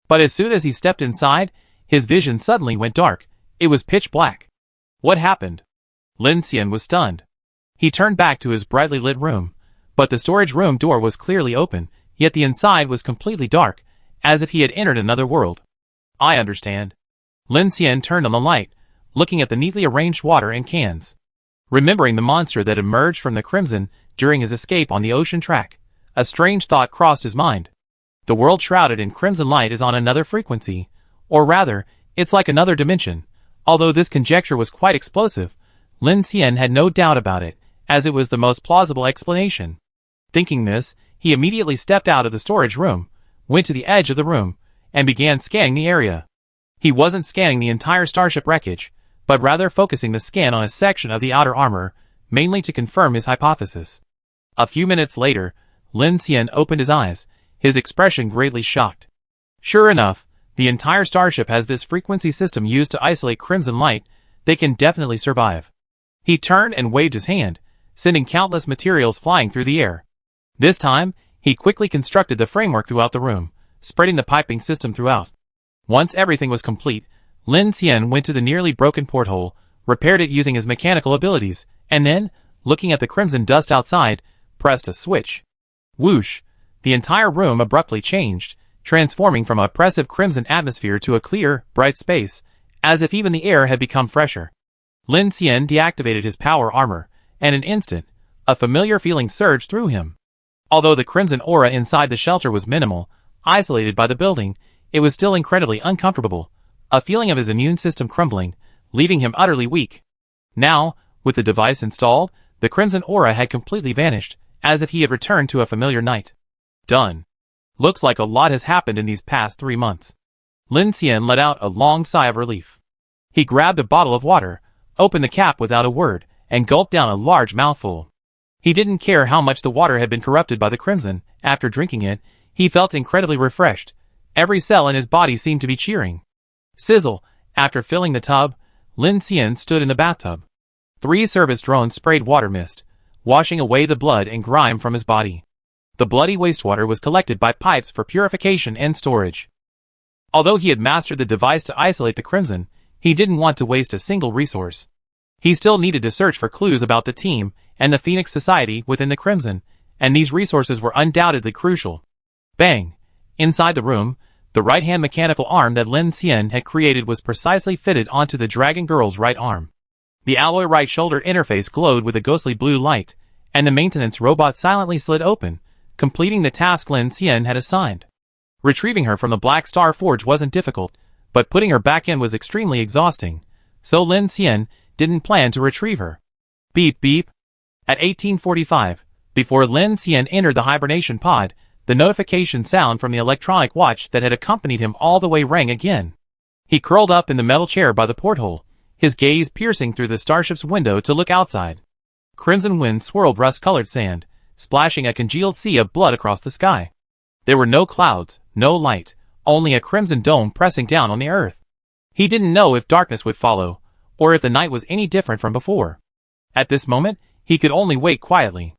But as soon as he stepped inside, his vision suddenly went dark. It was pitch black. What happened? Lin Xian was stunned. He turned back to his brightly lit room, but the storage room door was clearly open, yet the inside was completely dark, as if he had entered another world. I understand. Lin Xian turned on the light, looking at the neatly arranged water and cans. Remembering the monster that emerged from the crimson during his escape on the ocean track, a strange thought crossed his mind. The world shrouded in crimson light is on another frequency, or rather, it's like another dimension. Although this conjecture was quite explosive, Lin Xian had no doubt about it, as it was the most plausible explanation. Thinking this, he immediately stepped out of the storage room, went to the edge of the room, and began scanning the area. He wasn't scanning the entire starship wreckage, but rather focusing the scan on a section of the outer armor, mainly to confirm his hypothesis. A few minutes later, Lin Xian opened his eyes, his expression greatly shocked. Sure enough, the entire starship has this frequency system used to isolate crimson light. They can definitely survive. He turned and waved his hand, sending countless materials flying through the air. This time, he quickly constructed the framework throughout the room, spreading the piping system throughout. Once everything was complete, Lin Xian went to the nearly broken porthole, repaired it using his mechanical abilities, and then, looking at the crimson dust outside, pressed a switch. Whoosh! The entire room abruptly changed, transforming from an oppressive crimson atmosphere to a clear, bright space, as if even the air had become fresher. Lin Xian deactivated his power armor, and in an instant, a familiar feeling surged through him. Although the crimson aura inside the shelter was minimal, isolated by the building, it was still incredibly uncomfortable, a feeling of his immune system crumbling, leaving him utterly weak. Now, with the device installed, the crimson aura had completely vanished, as if he had returned to a familiar night. Done. Looks like a lot has happened in these past 3 months. Lin Xian let out a long sigh of relief. He grabbed a bottle of water, opened the cap without a word, and gulped down a large mouthful. He didn't care how much the water had been corrupted by the crimson. After drinking it, he felt incredibly refreshed. Every cell in his body seemed to be cheering. Sizzle. After filling the tub, Lin Xian stood in the bathtub. 3 service drones sprayed water mist, washing away the blood and grime from his body. The bloody wastewater was collected by pipes for purification and storage. Although he had mastered the device to isolate the crimson, he didn't want to waste a single resource. He still needed to search for clues about the team and the Phoenix Society within the crimson, and these resources were undoubtedly crucial. Bang! Inside the room, the right-hand mechanical arm that Lin Xian had created was precisely fitted onto the dragon girl's right arm. The alloy right shoulder interface glowed with a ghostly blue light, and the maintenance robot silently slid open, completing the task Lin Xian had assigned. Retrieving her from the Black Star Forge wasn't difficult, but putting her back in was extremely exhausting, so Lin Xian didn't plan to retrieve her. Beep beep. At 1845, before Lin Xian entered the hibernation pod, the notification sound from the electronic watch that had accompanied him all the way rang again. He curled up in the metal chair by the porthole, his gaze piercing through the starship's window to look outside. Crimson wind swirled rust-colored sand, splashing a congealed sea of blood across the sky. There were no clouds, no light, only a crimson dome pressing down on the earth. He didn't know if darkness would follow, or if the night was any different from before. At this moment, he could only wait quietly.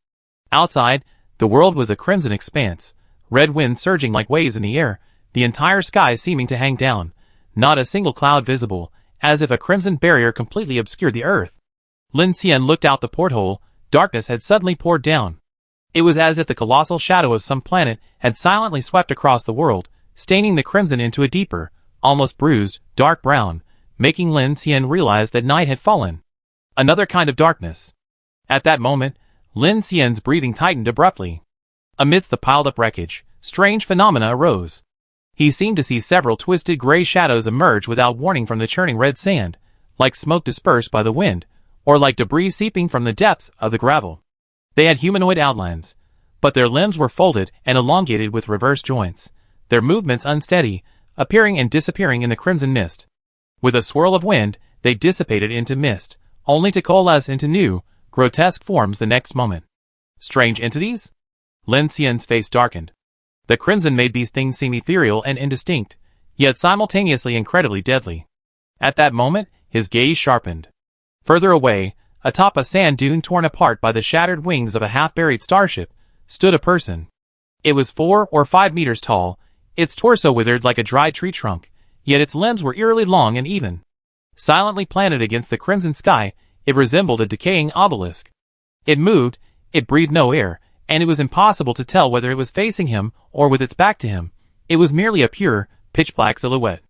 Outside, the world was a crimson expanse, red winds surging like waves in the air, the entire sky seeming to hang down, not a single cloud visible, as if a crimson barrier completely obscured the earth. Lin Xian looked out the porthole. Darkness had suddenly poured down. It was as if the colossal shadow of some planet had silently swept across the world, staining the crimson into a deeper, almost bruised, dark brown, making Lin Xian realize that night had fallen. Another kind of darkness. At that moment, Lin Xian's breathing tightened abruptly. Amidst the piled-up wreckage, strange phenomena arose. He seemed to see several twisted gray shadows emerge without warning from the churning red sand, like smoke dispersed by the wind, or like debris seeping from the depths of the gravel. They had humanoid outlines, but their limbs were folded and elongated with reverse joints, their movements unsteady, appearing and disappearing in the crimson mist. With a swirl of wind, they dissipated into mist, only to coalesce into new, grotesque forms the next moment. Strange entities? Lin Xian's face darkened. The crimson made these things seem ethereal and indistinct, yet simultaneously incredibly deadly. At that moment, his gaze sharpened. Further away, atop a sand dune torn apart by the shattered wings of a half-buried starship, stood a person. It was 4 or 5 meters tall, its torso withered like a dried tree trunk, yet its limbs were eerily long and even. Silently planted against the crimson sky, it resembled a decaying obelisk. It moved, it breathed no air, and it was impossible to tell whether it was facing him or with its back to him. It was merely a pure, pitch-black silhouette.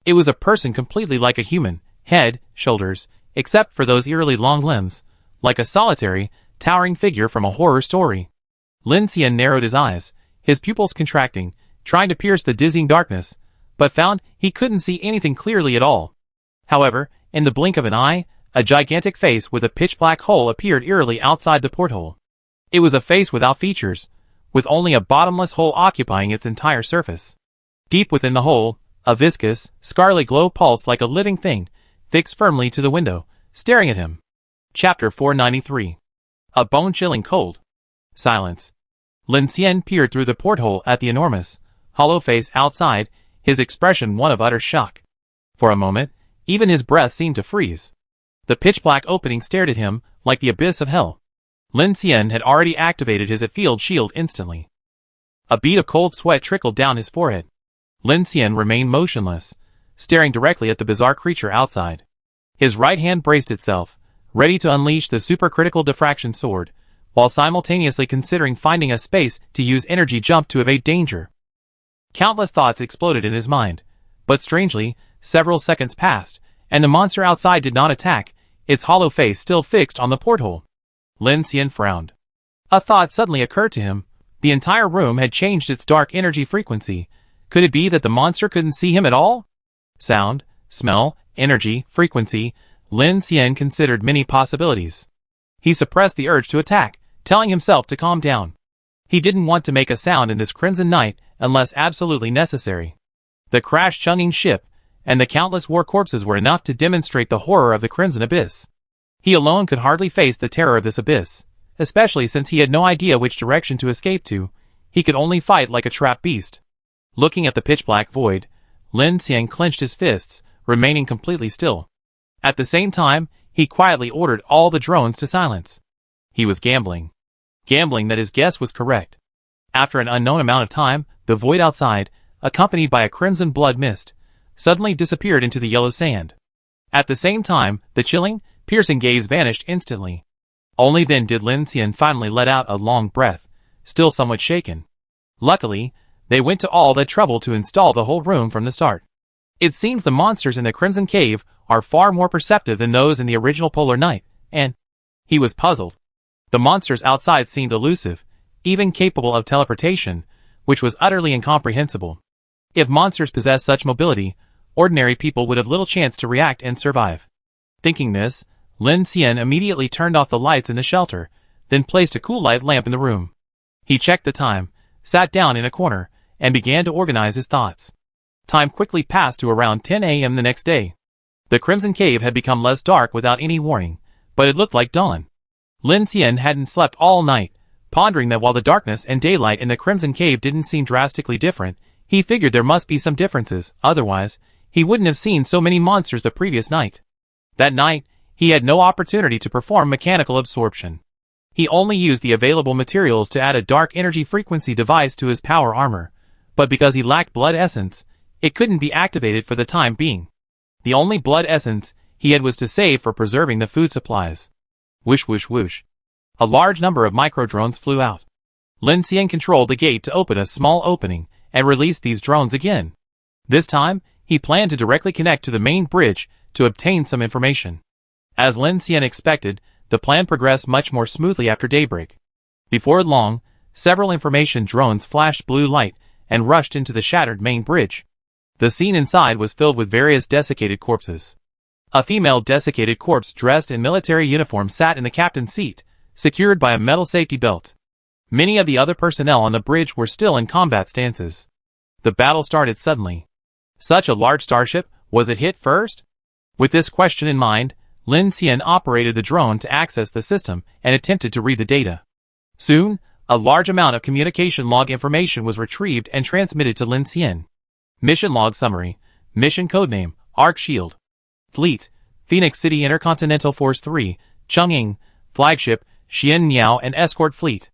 It was a person completely like a human, head, shoulders, except for those eerily long limbs, like a solitary, towering figure from a horror story. Lin Xian narrowed his eyes, his pupils contracting, trying to pierce the dizzying darkness, but found he couldn't see anything clearly at all. However, in the blink of an eye, a gigantic face with a pitch-black hole appeared eerily outside the porthole. It was a face without features, with only a bottomless hole occupying its entire surface. Deep within the hole, a viscous, scarlet glow pulsed like a living thing, fixed firmly to the window, staring at him. Chapter 493. A bone-chilling cold. Silence. Lin Xian peered through the porthole at the enormous, hollow face outside, his expression one of utter shock. For a moment, even his breath seemed to freeze. The pitch-black opening stared at him like the abyss of hell. Lin Xian had already activated his field shield instantly. A bead of cold sweat trickled down his forehead. Lin Xian remained motionless, staring directly at the bizarre creature outside. His right hand braced itself, ready to unleash the supercritical diffraction sword, while simultaneously considering finding a space to use energy jump to evade danger. Countless thoughts exploded in his mind, but strangely, several seconds passed, and the monster outside did not attack, its hollow face still fixed on the porthole. Lin Xian frowned. A thought suddenly occurred to him. The entire room had changed its dark energy frequency. Could it be that the monster couldn't see him at all? Sound, smell, energy, frequency. Lin Xian considered many possibilities. He suppressed the urge to attack, telling himself to calm down. He didn't want to make a sound in this crimson night unless absolutely necessary. The crashed Chang'ing ship and the countless war corpses were enough to demonstrate the horror of the crimson abyss. He alone could hardly face the terror of this abyss, especially since he had no idea which direction to escape to. He could only fight like a trapped beast. Looking at the pitch-black void, Lin Xian clenched his fists, remaining completely still. At the same time, he quietly ordered all the drones to silence. He was gambling. Gambling that his guess was correct. After an unknown amount of time, the void outside, accompanied by a crimson blood mist, suddenly disappeared into the yellow sand. At the same time, the chilling, piercing gaze vanished instantly. Only then did Lin Xian finally let out a long breath, still somewhat shaken. Luckily, they went to all that trouble to install the whole room from the start. It seems the monsters in the Crimson Cave are far more perceptive than those in the original Polar Night, and he was puzzled. The monsters outside seemed elusive, even capable of teleportation, which was utterly incomprehensible. If monsters possessed such mobility, ordinary people would have little chance to react and survive. Thinking this, Lin Xian immediately turned off the lights in the shelter, then placed a cool light lamp in the room. He checked the time, sat down in a corner, and began to organize his thoughts. Time quickly passed to around 10 a.m. the next day. The Crimson Cave had become less dark without any warning, but it looked like dawn. Lin Xian hadn't slept all night, pondering that while the darkness and daylight in the Crimson Cave didn't seem drastically different, he figured there must be some differences, otherwise, he wouldn't have seen so many monsters the previous night. That night, he had no opportunity to perform mechanical absorption. He only used the available materials to add a dark energy frequency device to his power armor, but because he lacked blood essence, it couldn't be activated for the time being. The only blood essence he had was to save for preserving the food supplies. Whoosh whoosh whoosh. A large number of micro-drones flew out. Lin Xian controlled the gate to open a small opening and release these drones again. This time, he planned to directly connect to the main bridge to obtain some information. As Lin Xian expected, the plan progressed much more smoothly after daybreak. Before long, several information drones flashed blue light and rushed into the shattered main bridge. The scene inside was filled with various desiccated corpses. A female desiccated corpse dressed in military uniform sat in the captain's seat, secured by a metal safety belt. Many of the other personnel on the bridge were still in combat stances. The battle started suddenly. Such a large starship, was it hit first? With this question in mind, Lin Xian operated the drone to access the system and attempted to read the data. Soon, a large amount of communication log information was retrieved and transmitted to Lin Xian. Mission log summary, mission codename, Arc Shield. Fleet, Phoenix City Intercontinental Force 3, Chang'ing, flagship, Xian Niao and escort fleet.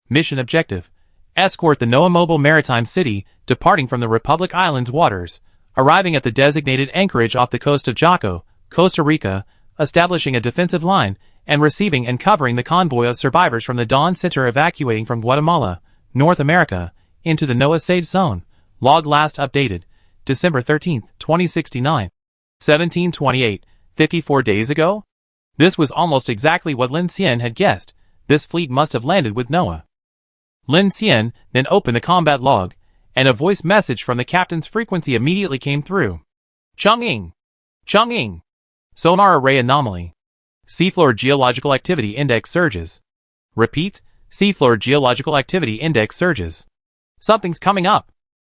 Mission objective, escort the Noah Mobile Maritime City, departing from the Republic Islands waters, arriving at the designated anchorage off the coast of Jaco, Costa Rica, establishing a defensive line, and receiving and covering the convoy of survivors from the Dawn Center evacuating from Guatemala, North America, into the Noah Safe Zone. Log last updated, December 13, 2069. 1728, 54 days ago? This was almost exactly what Lin Xian had guessed. This fleet must have landed with Noah. Lin Xian then opened the combat log, and a voice message from the captain's frequency immediately came through. Chang'ing! Chang'ing! Sonar array anomaly. Seafloor geological activity index surges. Repeat, seafloor geological activity index surges. Something's coming up.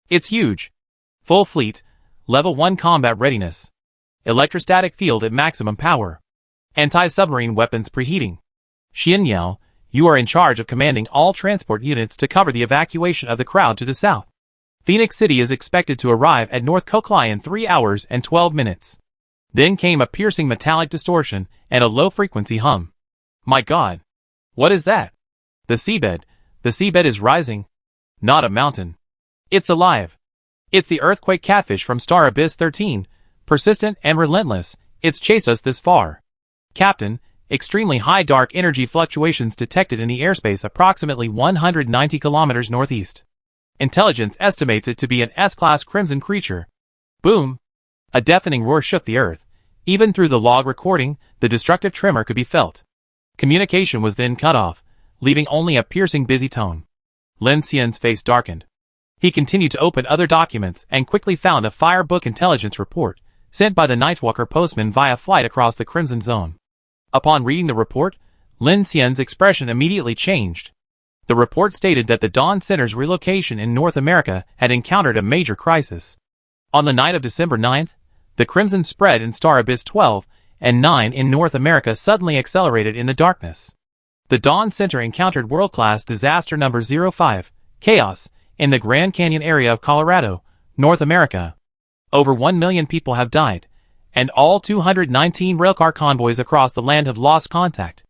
It's huge. Full fleet, level 1 combat readiness. Electrostatic field at maximum power. Anti-submarine weapons preheating. Xian Yao, you are in charge of commanding all transport units to cover the evacuation of the crowd to the south. Phoenix City is expected to arrive at North Koklai in 3 hours and 12 minutes. Then came a piercing metallic distortion and a low-frequency hum. My God! What is that? The seabed is rising. Not a mountain. It's alive. It's the earthquake catfish from Star Abyss 13, persistent and relentless. It's chased us this far. Captain, extremely high dark energy fluctuations detected in the airspace approximately 190 kilometers northeast. Intelligence estimates it to be an S-class crimson creature. Boom! A deafening roar shook the earth, Even through the log recording, the destructive tremor could be felt. Communication was then cut off, leaving only a piercing busy tone. Lin Xian's face darkened. He continued to open other documents and quickly found a Firebook intelligence report, sent by the Nightwalker postman via flight across the Crimson Zone. Upon reading the report, Lin Xian's expression immediately changed. The report stated that the Dawn Center's relocation in North America had encountered a major crisis. On the night of December 9th, the crimson spread in Star Abyss 12 and 9 in North America suddenly accelerated in the darkness. The Dawn Center encountered world-class disaster number 05, Chaos, in the Grand Canyon area of Colorado, North America. Over 1 million people have died, and all 219 railcar convoys across the land have lost contact.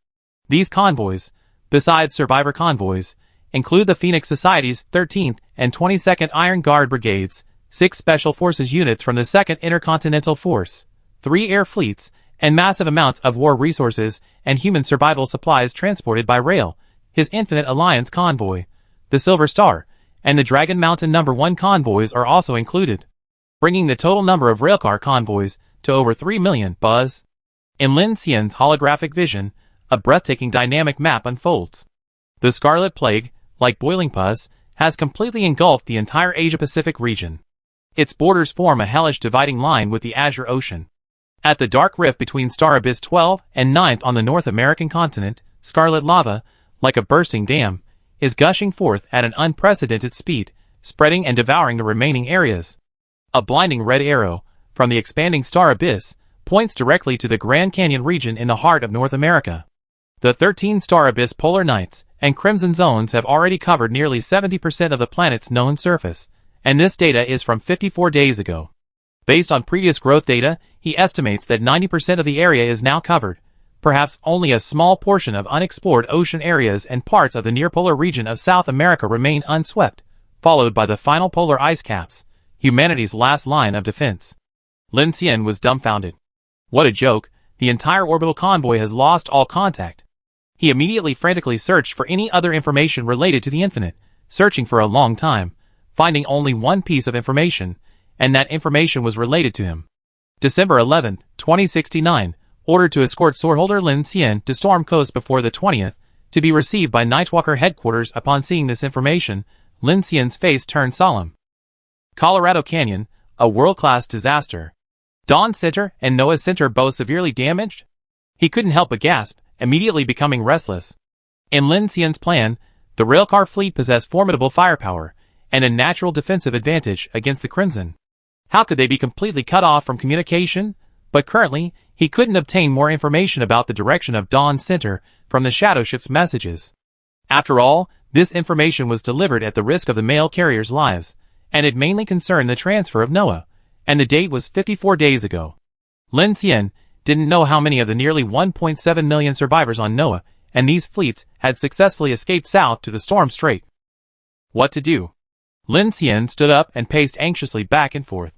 These convoys, besides survivor convoys, include the Phoenix Society's 13th and 22nd Iron Guard Brigades, 6 Special Forces units from the 2nd Intercontinental Force, 3 air fleets, and massive amounts of war resources and human survival supplies transported by rail, his Infinite Alliance convoy, the Silver Star, and the Dragon Mountain No. 1 convoys are also included, bringing the total number of railcar convoys to over 3 million. Buzz. In Lin Xian's holographic vision, a breathtaking dynamic map unfolds. The Scarlet Plague, like boiling pus, has completely engulfed the entire Asia-Pacific region. Its borders form a hellish dividing line with the Azure Ocean. At the dark rift between Star Abyss 12 and 9th on the North American continent, scarlet lava, like a bursting dam, is gushing forth at an unprecedented speed, spreading and devouring the remaining areas. A blinding red arrow, from the expanding Star Abyss, points directly to the Grand Canyon region in the heart of North America. The 13 Star Abyss polar nights and crimson zones have already covered nearly 70% of the planet's known surface, and this data is from 54 days ago. Based on previous growth data, he estimates that 90% of the area is now covered. Perhaps only a small portion of unexplored ocean areas and parts of the near-polar region of South America remain unswept, followed by the final polar ice caps, humanity's last line of defense. Lin Xian was dumbfounded. What a joke, the entire orbital convoy has lost all contact. He immediately frantically searched for any other information related to the Infinite, searching for a long time, finding only one piece of information, and that information was related to him. December 11, 2069, ordered to escort swordholder Lin Xian to Storm Coast before the 20th, to be received by Nightwalker headquarters. Upon seeing this information, Lin Xian's face turned solemn. Colorado Canyon, a world-class disaster. Dawn Center and Noah Center both severely damaged? He couldn't help but gasp, immediately becoming restless. In Lin Xian's plan, the railcar fleet possessed formidable firepower and a natural defensive advantage against the Crimson. How could they be completely cut off from communication? But currently, he couldn't obtain more information about the direction of Dawn Center from the Shadow Ship's messages. After all, this information was delivered at the risk of the mail carrier's lives, and it mainly concerned the transfer of Noah, and the date was 54 days ago. Lin Xian didn't know how many of the nearly 1.7 million survivors on Noah and these fleets had successfully escaped south to the Storm Strait. What to do? Lin Xian stood up and paced anxiously back and forth.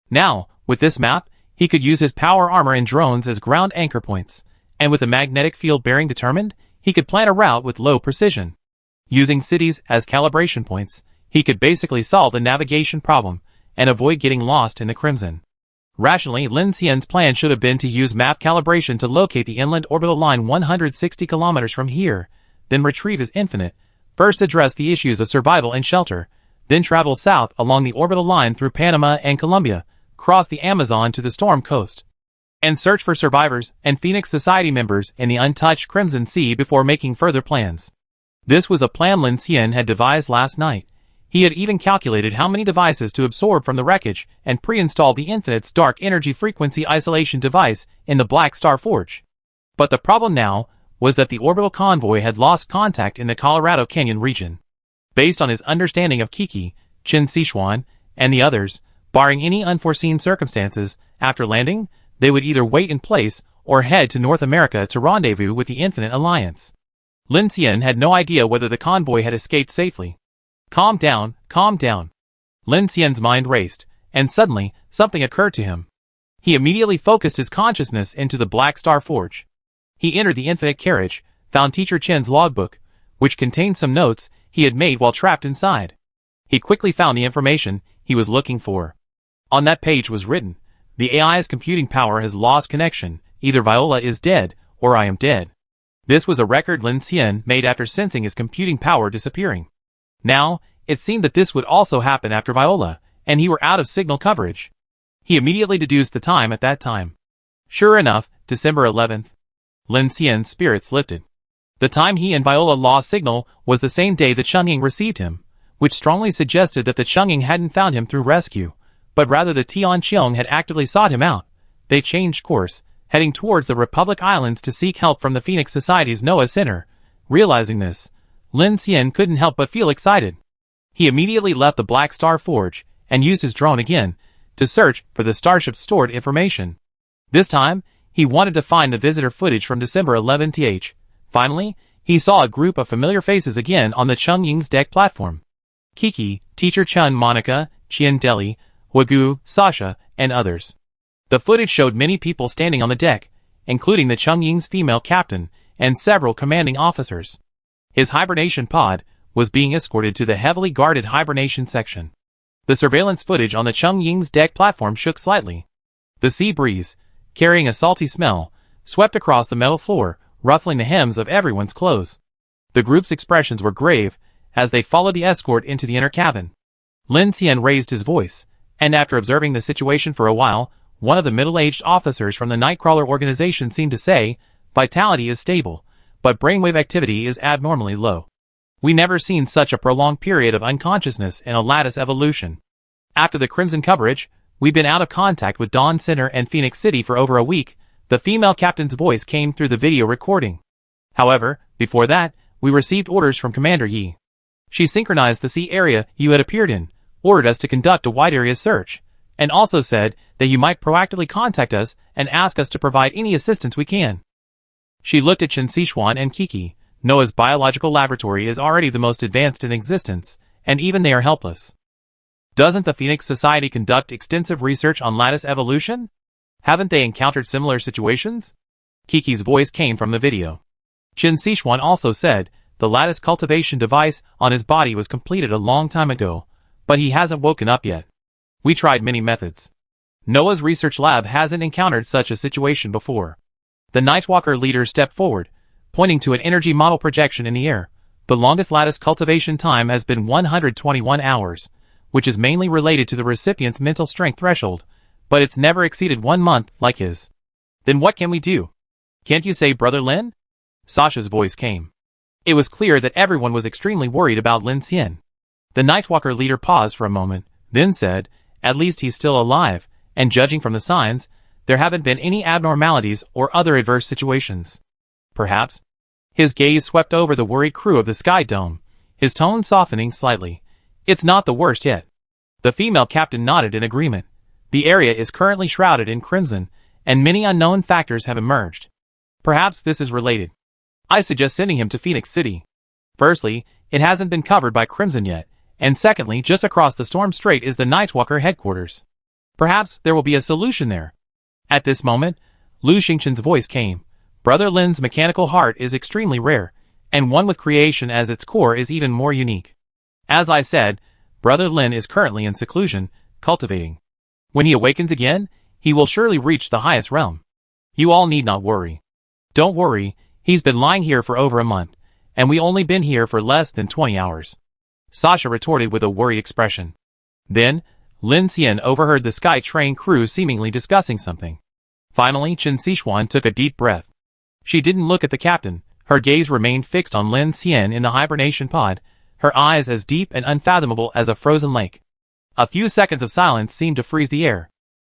Now, with this map, he could use his power armor and drones as ground anchor points, and with a magnetic field bearing determined, he could plan a route with low precision. Using cities as calibration points, he could basically solve the navigation problem and avoid getting lost in the Crimson. Rationally, Lin Xian's plan should have been to use map calibration to locate the inland orbital line 160 kilometers from here, then retrieve his Infinite, first address the issues of survival and shelter, then travel south along the orbital line through Panama and Colombia, cross the Amazon to the Storm Coast, and search for survivors and Phoenix Society members in the untouched Crimson Sea before making further plans. This was a plan Lin Xian had devised last night. He had even calculated how many devices to absorb from the wreckage and pre-installed the Infinite's dark energy frequency isolation device in the Black Star Forge. But the problem now was that the orbital convoy had lost contact in the Colorado Canyon region. Based on his understanding of Kiki, Chen Sichuan, and the others, barring any unforeseen circumstances, after landing, they would either wait in place or head to North America to rendezvous with the Infinite Alliance. Lin Xian had no idea whether the convoy had escaped safely. Calm down, calm down. Lin Xian's mind raced, and suddenly, something occurred to him. He immediately focused his consciousness into the Black Star Forge. He entered the Infinite Carriage, found Teacher Chen's logbook, which contained some notes he had made while trapped inside. He quickly found the information he was looking for. On that page was written, The AI's computing power has lost connection. Either Viola is dead, or I am dead. This was a record Lin Xian made after sensing his computing power disappearing. Now, it seemed that this would also happen after Viola, and he were out of signal coverage. He immediately deduced the time at that time. Sure enough, December 11th. Lin Xian's spirits lifted. The time he and Viola lost signal was the same day the Chungying received him, which strongly suggested that the Chungying hadn't found him through rescue, but rather the Tianqiong had actively sought him out. They changed course, heading towards the Republic Islands to seek help from the Phoenix Society's Noah Center. Realizing this, Lin Xian couldn't help but feel excited. He immediately left the Black Star Forge and used his drone again to search for the starship's stored information. This time, he wanted to find the visitor footage from December 11th. Finally, he saw a group of familiar faces again on the Chungying's deck platform. Kiki, Teacher Chun, Monica, Qian Deli, Wagu, Sasha, and others. The footage showed many people standing on the deck, including the Chungying's female captain and several commanding officers. His hibernation pod was being escorted to the heavily guarded hibernation section. The surveillance footage on the Chungying's deck platform shook slightly. The sea breeze, carrying a salty smell, swept across the metal floor, ruffling the hems of everyone's clothes. The group's expressions were grave as they followed the escort into the inner cabin. Lin Xian raised his voice, and after observing the situation for a while, one of the middle-aged officers from the Nightcrawler organization seemed to say, "Vitality is stable, but brainwave activity is abnormally low. We never seen such a prolonged period of unconsciousness in a lattice evolution. After the Crimson coverage, we've been out of contact with Dawn Center and Phoenix City for over a week." The female captain's voice came through the video recording. However, before that, we received orders from Commander Yi. She synchronized the sea area you had appeared in, ordered us to conduct a wide area search, and also said that you might proactively contact us and ask us to provide any assistance we can. She looked at Chen Sichuan and Kiki. Noah's biological laboratory is already the most advanced in existence, and even they are helpless. Doesn't the Phoenix Society conduct extensive research on lattice evolution? Haven't they encountered similar situations? Kiki's voice came from the video. Chen Sichuan also said the lattice cultivation device on his body was completed a long time ago, but he hasn't woken up yet. We tried many methods. Noah's research lab hasn't encountered such a situation before. The Nightwalker leader stepped forward, pointing to an energy model projection in the air. The longest lattice cultivation time has been 121 hours, which is mainly related to the recipient's mental strength threshold, but it's never exceeded 1 month like his. Then what can we do? Can't you say Brother Lin? Sasha's voice came. It was clear that everyone was extremely worried about Lin Xian. The Nightwalker leader paused for a moment, then said, "At least he's still alive, and judging from the signs, there haven't been any abnormalities or other adverse situations. Perhaps?" His gaze swept over the worried crew of the Sky Dome, his tone softening slightly. "It's not the worst yet." The female captain nodded in agreement. The area is currently shrouded in crimson, and many unknown factors have emerged. Perhaps this is related. I suggest sending him to Phoenix City. Firstly, it hasn't been covered by crimson yet, and secondly, just across the Storm Strait is the Nightwalker headquarters. Perhaps there will be a solution there. At this moment, Lu Xingchen's voice came. Brother Lin's mechanical heart is extremely rare, and one with creation as its core is even more unique. As I said, Brother Lin is currently in seclusion, cultivating. When he awakens again, he will surely reach the highest realm. You all need not worry. Don't worry, he's been lying here for over a month, and we only been here for less than 20 hours. Sasha retorted with a worried expression. Then, Lin Xian overheard the Sky Train crew seemingly discussing something. Finally, Chen Sichuan took a deep breath. She didn't look at the captain. Her gaze remained fixed on Lin Xian in the hibernation pod, her eyes as deep and unfathomable as a frozen lake. A few seconds of silence seemed to freeze the air.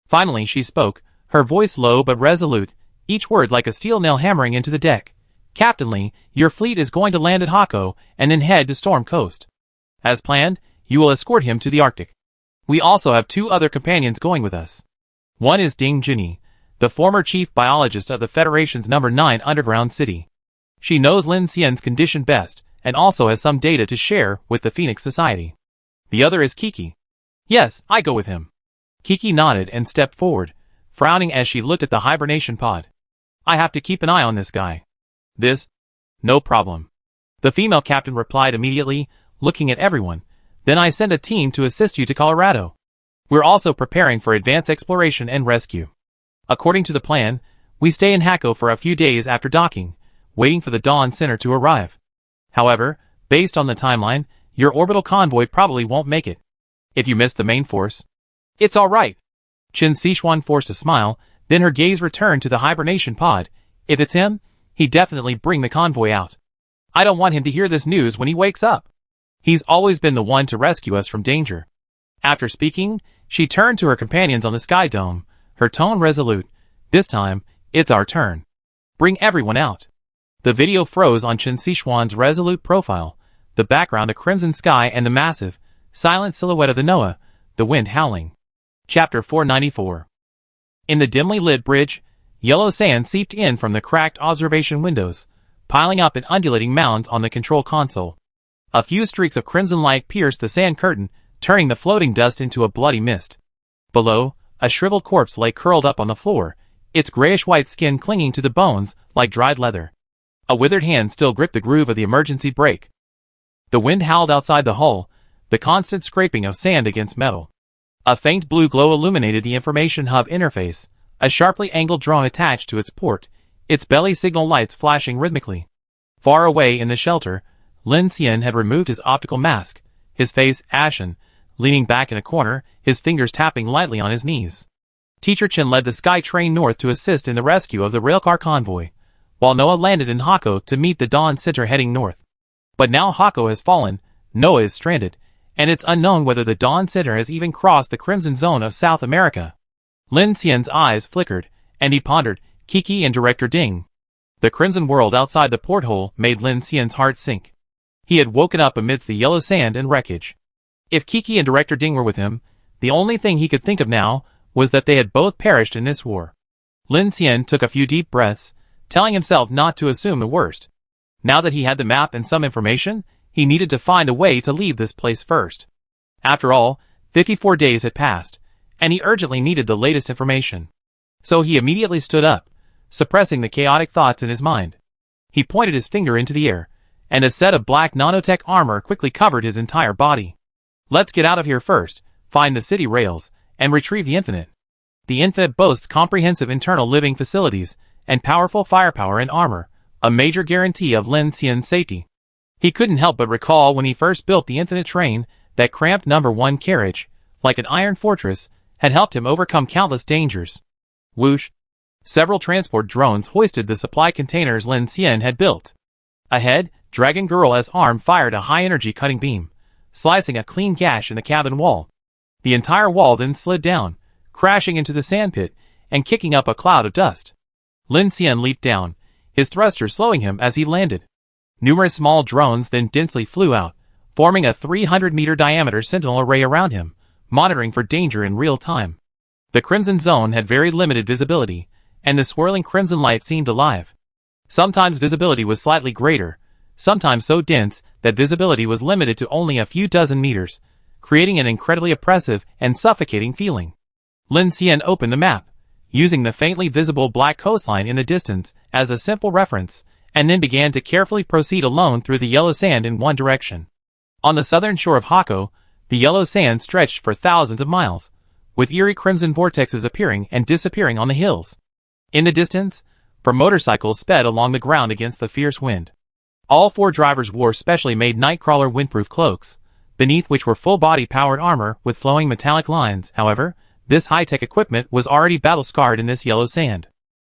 Finally she spoke, her voice low but resolute, each word like a steel nail hammering into the deck. "Captain Li, your fleet is going to land at Hako and then head to Storm Coast. As planned, you will escort him to the Arctic. We also have 2 other companions going with us. One is Ding Junyi, the former chief biologist of the Federation's No. 9 underground city. She knows Lin Xian's condition best and also has some data to share with the Phoenix Society. The other is Kiki. Yes, I go with him." Kiki nodded and stepped forward, frowning as she looked at the hibernation pod. "I have to keep an eye on this guy." "This? No problem." The female captain replied immediately, looking at everyone. "Then I send a team to assist you to Colorado. We're also preparing for advanced exploration and rescue. According to the plan, we stay in Hako for a few days after docking, waiting for the Dawn Center to arrive. However, based on the timeline, your orbital convoy probably won't make it. If you missed the main force, it's alright. Qin Sichuan forced a smile, then her gaze returned to the hibernation pod. If it's him, he'd definitely bring the convoy out. I don't want him to hear this news when he wakes up. He's always been the one to rescue us from danger. After speaking, she turned to her companions on the sky dome, her tone resolute. This time, it's our turn. Bring everyone out. The video froze on Qin Sichuan's resolute profile, the background a crimson sky and the massive, silent silhouette of the Noah, the wind howling. Chapter 494. In the dimly lit bridge, yellow sand seeped in from the cracked observation windows, piling up in undulating mounds on the control console. A few streaks of crimson light pierced the sand curtain, turning the floating dust into a bloody mist. Below, a shriveled corpse lay curled up on the floor, its grayish-white skin clinging to the bones like dried leather. A withered hand still gripped the groove of the emergency brake. The wind howled outside the hull, the constant scraping of sand against metal. A faint blue glow illuminated the information hub interface, a sharply angled drone attached to its port, its belly signal lights flashing rhythmically. Far away in the shelter, Lin Xian had removed his optical mask, his face ashen, leaning back in a corner, his fingers tapping lightly on his knees. Teacher Chen led the Sky Train north to assist in the rescue of the railcar convoy, while Noah landed in Hako to meet the Dawn Center heading north. But now Hako has fallen, Noah is stranded, and it's unknown whether the Dawn Center has even crossed the Crimson Zone of South America. Lin Xian's eyes flickered, and he pondered, Kiki and Director Ding. The crimson world outside the porthole made Lin Xian's heart sink. He had woken up amidst the yellow sand and wreckage. If Kiki and Director Ding were with him, the only thing he could think of now was that they had both perished in this war. Lin Xian took a few deep breaths, telling himself not to assume the worst. Now that he had the map and some information, he needed to find a way to leave this place first. After all, 54 days had passed, and he urgently needed the latest information. So he immediately stood up, suppressing the chaotic thoughts in his mind. He pointed his finger into the air, and a set of black nanotech armor quickly covered his entire body. Let's get out of here first, find the city rails, and retrieve the Infinite. The Infinite boasts comprehensive internal living facilities, and powerful firepower and armor, a major guarantee of Lin Xian's safety. He couldn't help but recall when he first built the Infinite train, that cramped number 1 carriage, like an iron fortress, had helped him overcome countless dangers. Whoosh! Several transport drones hoisted the supply containers Lin Xian had built. Ahead, Dragon Girl's arm fired a high-energy cutting beam, slicing a clean gash in the cabin wall. The entire wall then slid down, crashing into the sandpit, and kicking up a cloud of dust. Lin Xian leaped down, his thruster slowing him as he landed. Numerous small drones then densely flew out, forming a 300-meter diameter sentinel array around him, monitoring for danger in real time. The Crimson Zone had very limited visibility, and the swirling crimson light seemed alive. Sometimes visibility was slightly greater, sometimes so dense that visibility was limited to only a few dozen meters, creating an incredibly oppressive and suffocating feeling. Lin Xian opened the map, using the faintly visible black coastline in the distance as a simple reference, and then began to carefully proceed alone through the yellow sand in one direction. On the southern shore of Hako, the yellow sand stretched for thousands of miles, with eerie crimson vortexes appearing and disappearing on the hills. In the distance, 4 motorcycles sped along the ground against the fierce wind. All 4 drivers wore specially made Nightcrawler windproof cloaks, beneath which were full-body powered armor with flowing metallic lines. However, this high-tech equipment was already battle-scarred in this yellow sand.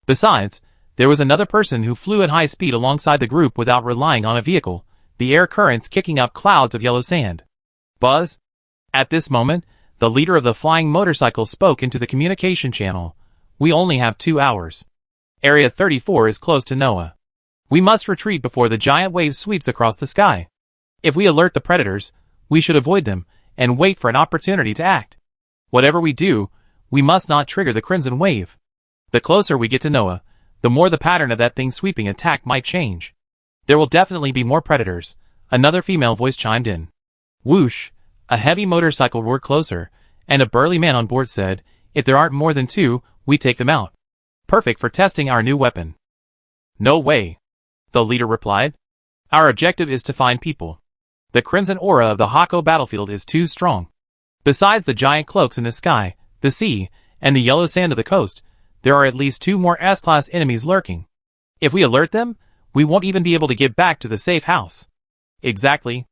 Besides, there was another person who flew at high speed alongside the group without relying on a vehicle, the air currents kicking up clouds of yellow sand. Buzz? At this moment, the leader of the flying motorcycle spoke into the communication channel. We only have 2 hours. Area 34 is close to Noah. We must retreat before the giant wave sweeps across the sky. If we alert the predators, we should avoid them, and wait for an opportunity to act. Whatever we do, we must not trigger the Crimson Wave. The closer we get to Noah, the more the pattern of that thing's sweeping attack might change. There will definitely be more predators, another female voice chimed in. Whoosh! A heavy motorcycle roared closer, and a burly man on board said, if there aren't more than 2, we take them out. Perfect for testing our new weapon. No way, the leader replied. Our objective is to find people. The crimson aura of the Hako battlefield is too strong. Besides the giant cloaks in the sky, the sea, and the yellow sand of the coast, there are at least 2 more S-class enemies lurking. If we alert them, we won't even be able to get back to the safe house. Exactly.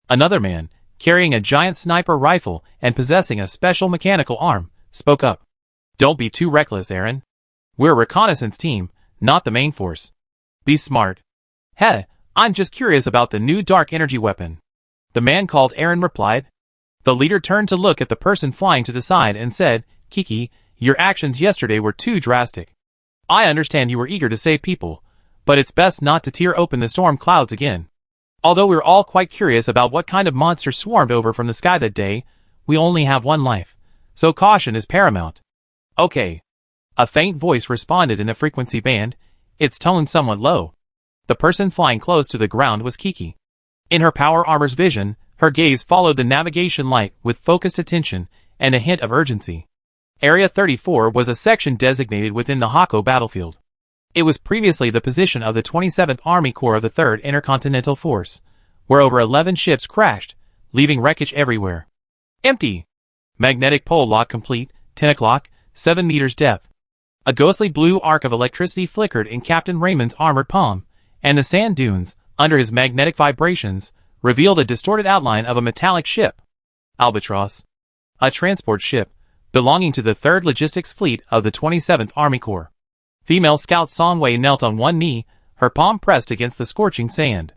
Another man, carrying a giant sniper rifle and possessing a special mechanical arm, spoke up. Don't be too reckless, Aaron. We're a reconnaissance team, not the main force. Be smart. Heh, I'm just curious about the new dark energy weapon. The man called Aaron replied. The leader turned to look at the person flying to the side and said, Kiki, your actions yesterday were too drastic. I understand you were eager to save people, but it's best not to tear open the storm clouds again. Although we're all quite curious about what kind of monster swarmed over from the sky that day, we only have one life, so caution is paramount. Okay. A faint voice responded in the frequency band, its tone somewhat low. The person flying close to the ground was Kiki. In her power armor's vision, her gaze followed the navigation light with focused attention and a hint of urgency. Area 34 was a section designated within the Hako battlefield. It was previously the position of the 27th Army Corps of the 3rd Intercontinental Force, where over 11 ships crashed, leaving wreckage everywhere. Empty. Magnetic pole lock complete, 10 o'clock, 7 meters depth. A ghostly blue arc of electricity flickered in Captain Raymond's armored palm, and the sand dunes, under his magnetic vibrations, revealed a distorted outline of a metallic ship. Albatross. A transport ship, belonging to the 3rd Logistics Fleet of the 27th Army Corps. Female scout Songwei knelt on one knee, her palm pressed against the scorching sand.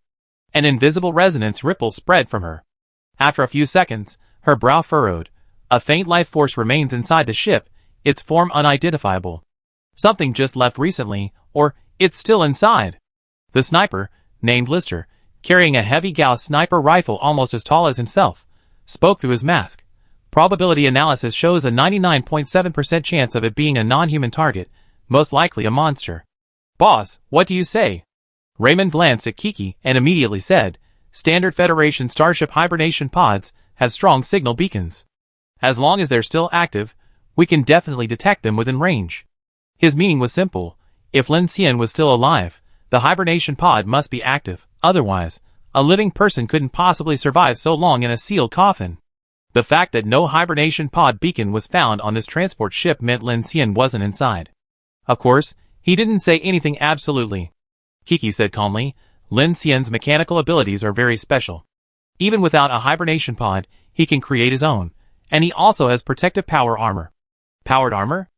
An invisible resonance ripple spread from her. After a few seconds, her brow furrowed. A faint life force remains inside the ship, its form unidentifiable. Something just left recently, or it's still inside. The sniper, named Lister, carrying a heavy Gauss sniper rifle almost as tall as himself, spoke through his mask. Probability analysis shows a 99.7% chance of it being a non-human target, most likely a monster. Boss, what do you say? Raymond glanced at Kiki and immediately said, Standard Federation Starship hibernation pods have strong signal beacons. As long as they're still active, we can definitely detect them within range. His meaning was simple. If Lin Xian was still alive, the hibernation pod must be active. Otherwise, a living person couldn't possibly survive so long in a sealed coffin. The fact that no hibernation pod beacon was found on this transport ship meant Lin Xian wasn't inside. Of course, he didn't say anything absolutely. Kiki said calmly, Lin Xian's mechanical abilities are very special. Even without a hibernation pod, he can create his own, and he also has protective power armor. Powered armor?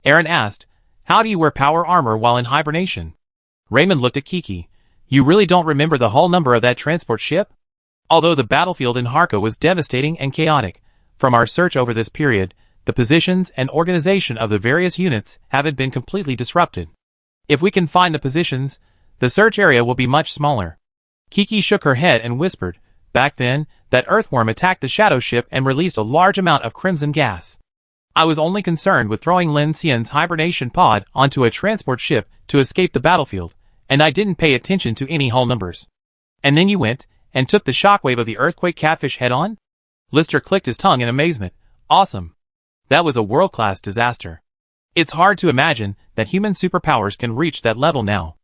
Aaron asked, how do you wear power armor while in hibernation? Raymond looked at Kiki. You really don't remember the hull number of that transport ship? Although the battlefield in Harko was devastating and chaotic, from our search over this period, the positions and organization of the various units haven't been completely disrupted. If we can find the positions, the search area will be much smaller. Kiki shook her head and whispered, back then, that earthworm attacked the shadow ship and released a large amount of crimson gas. I was only concerned with throwing Lin Xian's hibernation pod onto a transport ship to escape the battlefield, and I didn't pay attention to any hull numbers. And then you went and took the shockwave of the earthquake catfish head-on? Lister clicked his tongue in amazement. Awesome. That was a world-class disaster. It's hard to imagine that human superpowers can reach that level now.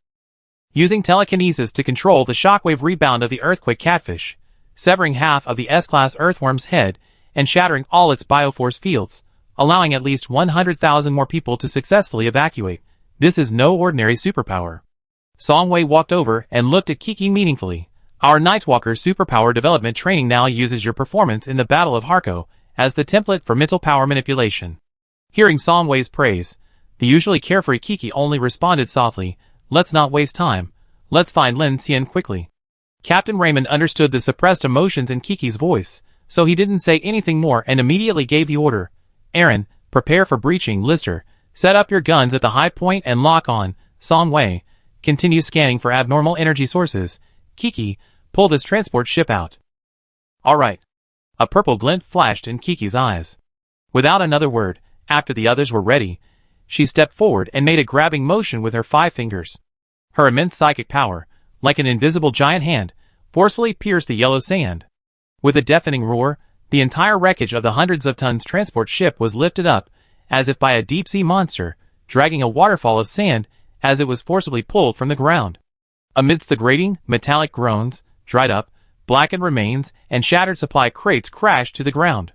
Using telekinesis to control the shockwave rebound of the earthquake catfish, severing half of the S-class earthworm's head and shattering all its bioforce fields, allowing at least 100,000 more people to successfully evacuate. This is no ordinary superpower. Songwei walked over and looked at Kiki meaningfully. Our Nightwalker superpower development training now uses your performance in the Battle of Harko as the template for mental power manipulation. Hearing Songwei's praise, the usually carefree Kiki only responded softly, let's not waste time. Let's find Lin Xian quickly. Captain Raymond understood the suppressed emotions in Kiki's voice, so he didn't say anything more and immediately gave the order. Aaron, prepare for breaching. Lister, set up your guns at the high point and lock on. Songwei, continue scanning for abnormal energy sources. Kiki, pull this transport ship out. All right. A purple glint flashed in Kiki's eyes. Without another word, after the others were ready, she stepped forward and made a grabbing motion with her 5 fingers. Her immense psychic power, like an invisible giant hand, forcefully pierced the yellow sand. With a deafening roar, the entire wreckage of the hundreds of tons transport ship was lifted up, as if by a deep-sea monster, dragging a waterfall of sand as it was forcibly pulled from the ground. Amidst the grating, metallic groans, dried up, blackened remains, and shattered supply crates crashed to the ground.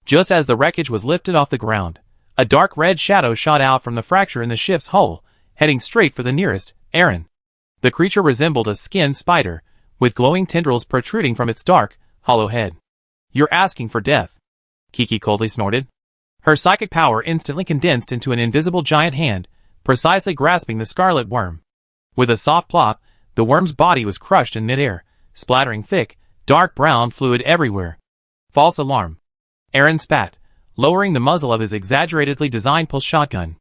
Just as the wreckage was lifted off the ground, a dark red shadow shot out from the fracture in the ship's hull, heading straight for the nearest, Aaron. The creature resembled a skinned spider, with glowing tendrils protruding from its dark, hollow head. "You're asking for death," Kiki coldly snorted. Her psychic power instantly condensed into an invisible giant hand, precisely grasping the scarlet worm. With a soft plop, the worm's body was crushed in midair, splattering thick, dark brown fluid everywhere. False alarm. Aaron spat, lowering the muzzle of his exaggeratedly designed pulse shotgun.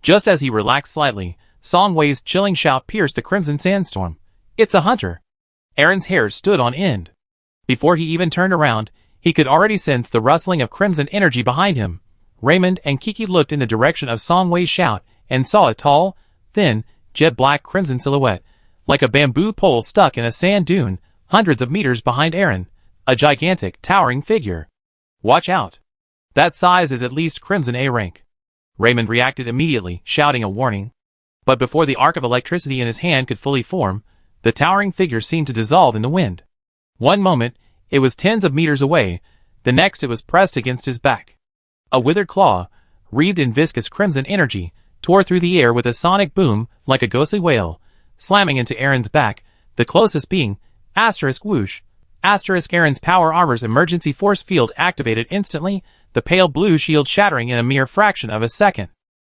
Just as he relaxed slightly, Song Wei's chilling shout pierced the crimson sandstorm. "It's a hunter!" Aaron's hair stood on end. Before he even turned around, he could already sense the rustling of crimson energy behind him. Raymond and Kiki looked in the direction of Song Wei's shout and saw a tall, thin, jet-black crimson silhouette, like a bamboo pole stuck in a sand dune, hundreds of meters behind Aaron, a gigantic, towering figure. "Watch out! That size is at least Crimson A rank." Raymond reacted immediately, shouting a warning. But before the arc of electricity in his hand could fully form, the towering figure seemed to dissolve in the wind. One moment, it was tens of meters away, the next it was pressed against his back. A withered claw, wreathed in viscous crimson energy, tore through the air with a sonic boom like a ghostly wail, slamming into Aaron's back, the closest being, *whoosh. Aaron's power armor's emergency force field activated instantly, the pale blue shield shattering in a mere fraction of a second.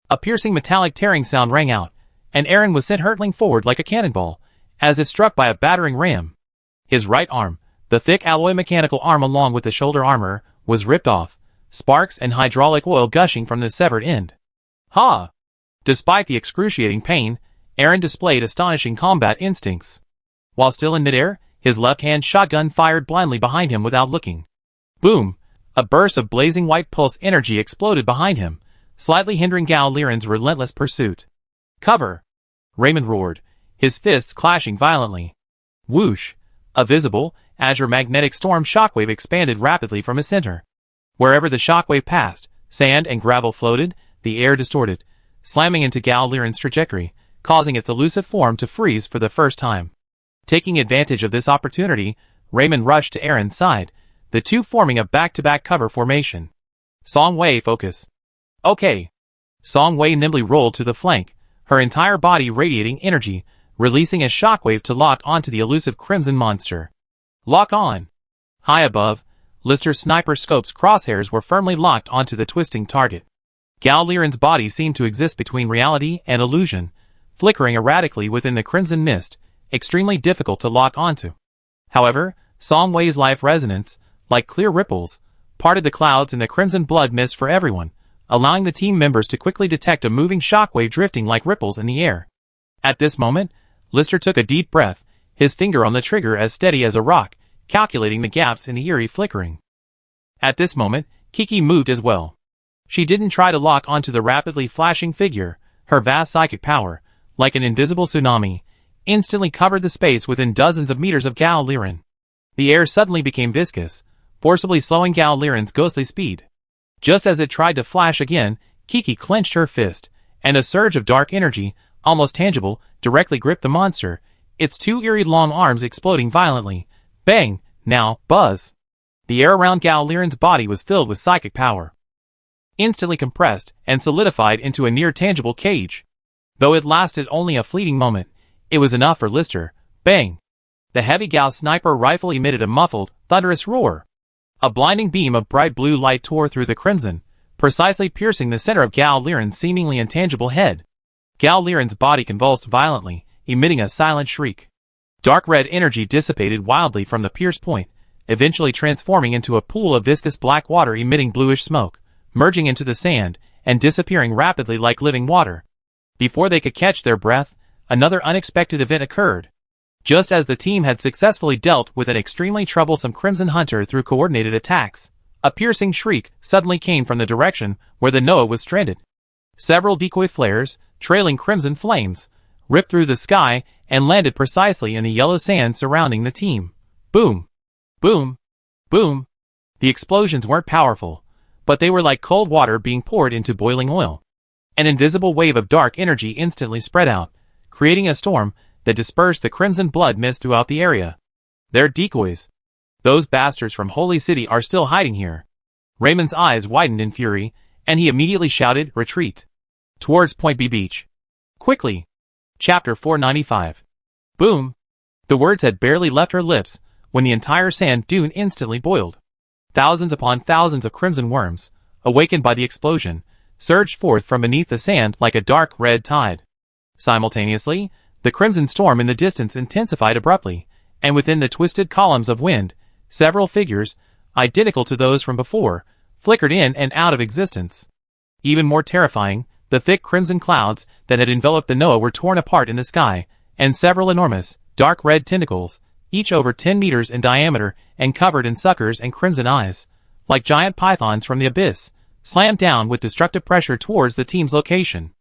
A piercing metallic tearing sound rang out, and Aaron was sent hurtling forward like a cannonball, as if struck by a battering ram. His right arm, the thick alloy mechanical arm along with the shoulder armor, was ripped off, sparks and hydraulic oil gushing from the severed end. Ha! Despite the excruciating pain, Aaron displayed astonishing combat instincts. While still in midair, his left-hand shotgun fired blindly behind him without looking. Boom! A burst of blazing white pulse energy exploded behind him, slightly hindering Gao Liren's relentless pursuit. "Cover!" Raymond roared, his fists clashing violently. Whoosh! A visible, azure magnetic storm shockwave expanded rapidly from his center. Wherever the shockwave passed, sand and gravel floated, the air distorted, slamming into Gao Liren's trajectory, causing its elusive form to freeze for the first time. Taking advantage of this opportunity, Raymond rushed to Aaron's side, the two forming a back-to-back cover formation. "Song Wei, focus." "Okay." Song Wei nimbly rolled to the flank, her entire body radiating energy, releasing a shockwave to lock onto the elusive crimson monster. "Lock on." High above, Lister's sniper scope's crosshairs were firmly locked onto the twisting target. Gao Liren's body seemed to exist between reality and illusion, flickering erratically within the crimson mist, extremely difficult to lock onto. However, Song Wei's life resonance, like clear ripples, parted the clouds in the crimson blood mist for everyone, allowing the team members to quickly detect a moving shockwave drifting like ripples in the air. At this moment, Lister took a deep breath, his finger on the trigger as steady as a rock, calculating the gaps in the eerie flickering. At this moment, Kiki moved as well. She didn't try to lock onto the rapidly flashing figure, her vast psychic power, like an invisible tsunami, instantly covered the space within dozens of meters of Gao Liren. The air suddenly became viscous, forcibly slowing Gao Liren's ghostly speed. Just as it tried to flash again, Kiki clenched her fist, and a surge of dark energy, almost tangible, directly gripped the monster, its two eerie long arms exploding violently. Bang! Now, buzz! The air around Gao Liren's body was filled with psychic power, instantly compressed and solidified into a near-tangible cage. Though it lasted only a fleeting moment, it was enough for Lister. Bang! The heavy Gao sniper rifle emitted a muffled, thunderous roar. A blinding beam of bright blue light tore through the crimson, precisely piercing the center of Gao Liren's seemingly intangible head. Gao Liren's body convulsed violently, emitting a silent shriek. Dark red energy dissipated wildly from the pierced point, eventually transforming into a pool of viscous black water emitting bluish smoke, merging into the sand, and disappearing rapidly like living water. Before they could catch their breath, another unexpected event occurred. Just as the team had successfully dealt with an extremely troublesome Crimson Hunter through coordinated attacks, a piercing shriek suddenly came from the direction where the Noah was stranded. Several decoy flares, trailing crimson flames, ripped through the sky and landed precisely in the yellow sand surrounding the team. Boom! Boom! Boom! The explosions weren't powerful, but they were like cold water being poured into boiling oil. An invisible wave of dark energy instantly spread out, creating a storm that dispersed the crimson blood mist throughout the area. "They're decoys. Those bastards from Holy City are still hiding here." Raymond's eyes widened in fury, and he immediately shouted, "Retreat! Towards Point B Beach! Quickly!" Chapter 495. Boom! The words had barely left her lips when the entire sand dune instantly boiled. Thousands upon thousands of crimson worms, awakened by the explosion, surged forth from beneath the sand like a dark red tide. Simultaneously, the crimson storm in the distance intensified abruptly, and within the twisted columns of wind, several figures, identical to those from before, flickered in and out of existence. Even more terrifying, the thick crimson clouds that had enveloped the Noah were torn apart in the sky, and several enormous, dark red tentacles, each over 10 meters in diameter and covered in suckers and crimson eyes, like giant pythons from the abyss, slammed down with destructive pressure towards the team's location.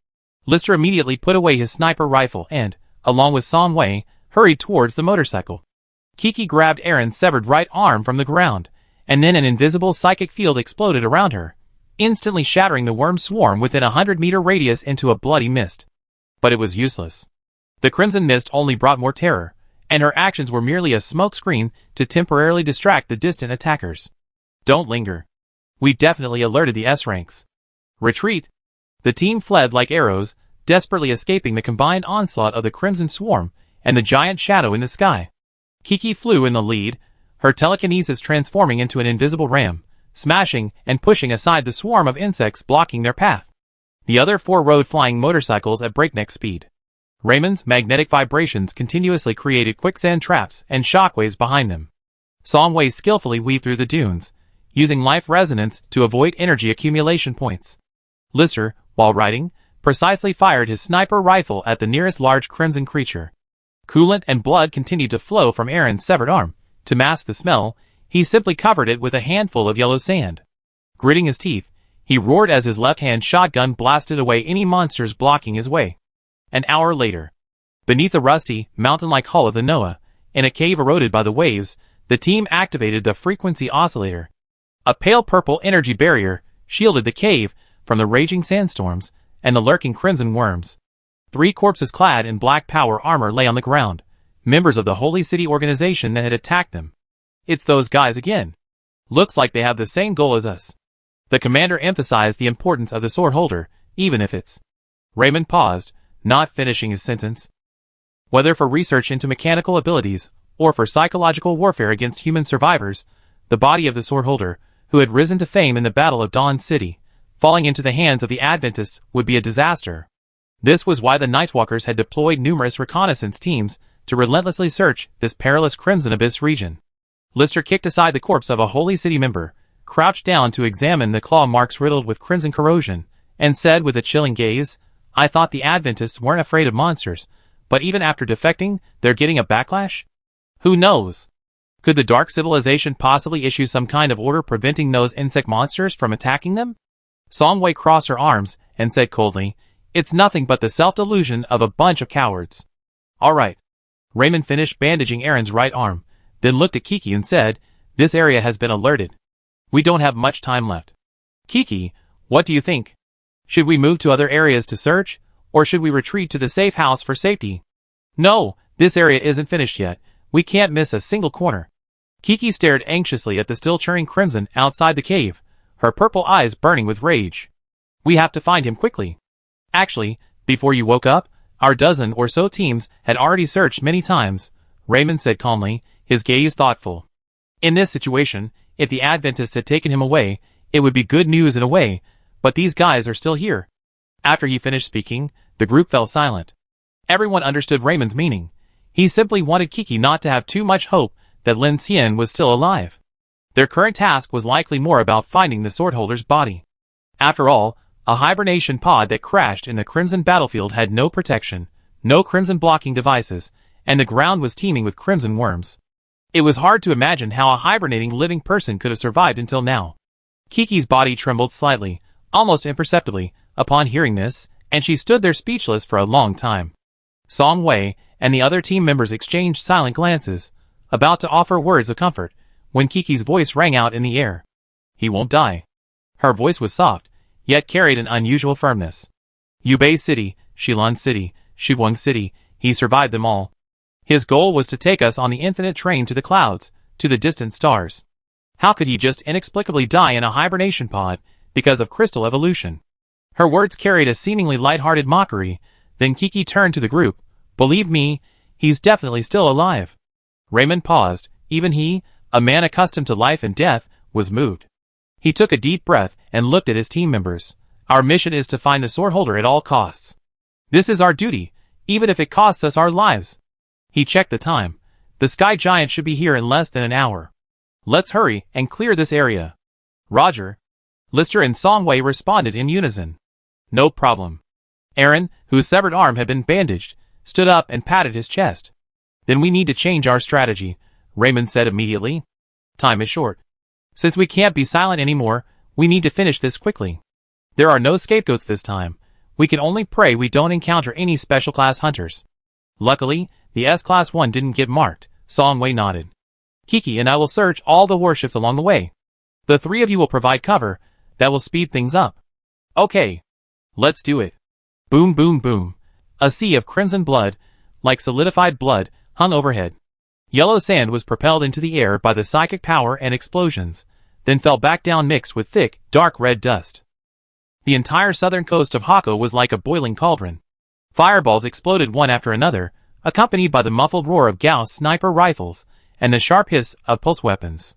Lister immediately put away his sniper rifle and, along with Song Wei, hurried towards the motorcycle. Kiki grabbed Aaron's severed right arm from the ground, and then an invisible psychic field exploded around her, instantly shattering the worm swarm within a 100-meter radius into a bloody mist. But it was useless. The crimson mist only brought more terror, and her actions were merely a smokescreen to temporarily distract the distant attackers. Don't linger. We definitely alerted the S-ranks. Retreat! The team fled like arrows, desperately escaping the combined onslaught of the crimson swarm and the giant shadow in the sky. Kiki flew in the lead, her telekinesis transforming into an invisible ram, smashing and pushing aside the swarm of insects blocking their path. The other four rode flying motorcycles at breakneck speed. Raymond's magnetic vibrations continuously created quicksand traps and shockwaves behind them. Song Wei skillfully weaved through the dunes, using life resonance to avoid energy accumulation points. Lister, while riding, precisely fired his sniper rifle at the nearest large crimson creature. Coolant and blood continued to flow from Aaron's severed arm. To mask the smell, he simply covered it with a handful of yellow sand. Gritting his teeth, he roared as his left-hand shotgun blasted away any monsters blocking his way. An hour later, beneath the rusty, mountain-like hull of the Noah, in a cave eroded by the waves, the team activated the frequency oscillator. A pale purple energy barrier shielded the cave from the raging sandstorms and the lurking crimson worms. 3 corpses clad in black power armor lay on the ground, members of the Holy City organization that had attacked them. It's those guys again. Looks like they have the same goal as us. The commander emphasized the importance of the sword holder, even if it's... Raymond paused, not finishing his sentence. Whether for research into mechanical abilities, or for psychological warfare against human survivors, the body of the sword holder, who had risen to fame in the Battle of Dawn City, falling into the hands of the Adventists would be a disaster. This was why the Nightwalkers had deployed numerous reconnaissance teams to relentlessly search this perilous Crimson Abyss region. Lister kicked aside the corpse of a Holy City member, crouched down to examine the claw marks riddled with crimson corrosion, and said with a chilling gaze, "I thought the Adventists weren't afraid of monsters, but even after defecting, they're getting a backlash? Who knows? Could the Dark Civilization possibly issue some kind of order preventing those insect monsters from attacking them?" Song Wei crossed her arms and said coldly, "It's nothing but the self-delusion of a bunch of cowards." "All right." Raymond finished bandaging Aaron's right arm, then looked at Kiki and said, "This area has been alerted. We don't have much time left. Kiki, what do you think? Should we move to other areas to search, or should we retreat to the safe house for safety?" "No, this area isn't finished yet. We can't miss a single corner." Kiki stared anxiously at the still churning crimson outside the cave, her purple eyes burning with rage. "We have to find him quickly. Actually, before you woke up, our dozen or so teams had already searched many times," Raymond said calmly, his gaze thoughtful. "In this situation, if the Adventists had taken him away, it would be good news in a way, but these guys are still here." After he finished speaking, the group fell silent. Everyone understood Raymond's meaning. He simply wanted Kiki not to have too much hope that Lin Xian was still alive. Their current task was likely more about finding the swordholder's body. After all, a hibernation pod that crashed in the Crimson battlefield had no protection, no Crimson blocking devices, and the ground was teeming with Crimson worms. It was hard to imagine how a hibernating living person could have survived until now. Kiki's body trembled slightly, almost imperceptibly, upon hearing this, and she stood there speechless for a long time. Song Wei and the other team members exchanged silent glances, about to offer words of comfort, when Kiki's voice rang out in the air. "He won't die." Her voice was soft, yet carried an unusual firmness. Yubei City, Shilin City, Shuguang City, he survived them all. His goal was to take us on the infinite train to the clouds, to the distant stars. How could he just inexplicably die in a hibernation pod because of crystal evolution? Her words carried a seemingly light-hearted mockery. Then Kiki turned to the group. Believe me, he's definitely still alive. Raymond paused. Even he, a man accustomed to life and death, was moved. He took a deep breath and looked at his team members. Our mission is to find the sword holder at all costs. This is our duty, even if it costs us our lives. He checked the time. The sky giant should be here in less than an hour. Let's hurry and clear this area. Roger. Lister and Songwei responded in unison. No problem. Aaron, whose severed arm had been bandaged, stood up and patted his chest. Then we need to change our strategy, Raymond said immediately. Time is short. Since we can't be silent anymore, we need to finish this quickly. There are no scapegoats this time. We can only pray we don't encounter any special class hunters. Luckily, the S-Class 1 didn't get marked. Songwei nodded. Kiki and I will search all the warships along the way. The three of you will provide cover. That will speed things up. Okay. Let's do it. Boom, boom, boom. A sea of crimson blood, like solidified blood, hung overhead. Yellow sand was propelled into the air by the psychic power and explosions, then fell back down mixed with thick, dark red dust. The entire southern coast of Hako was like a boiling cauldron. Fireballs exploded one after another, accompanied by the muffled roar of Gauss sniper rifles and the sharp hiss of pulse weapons.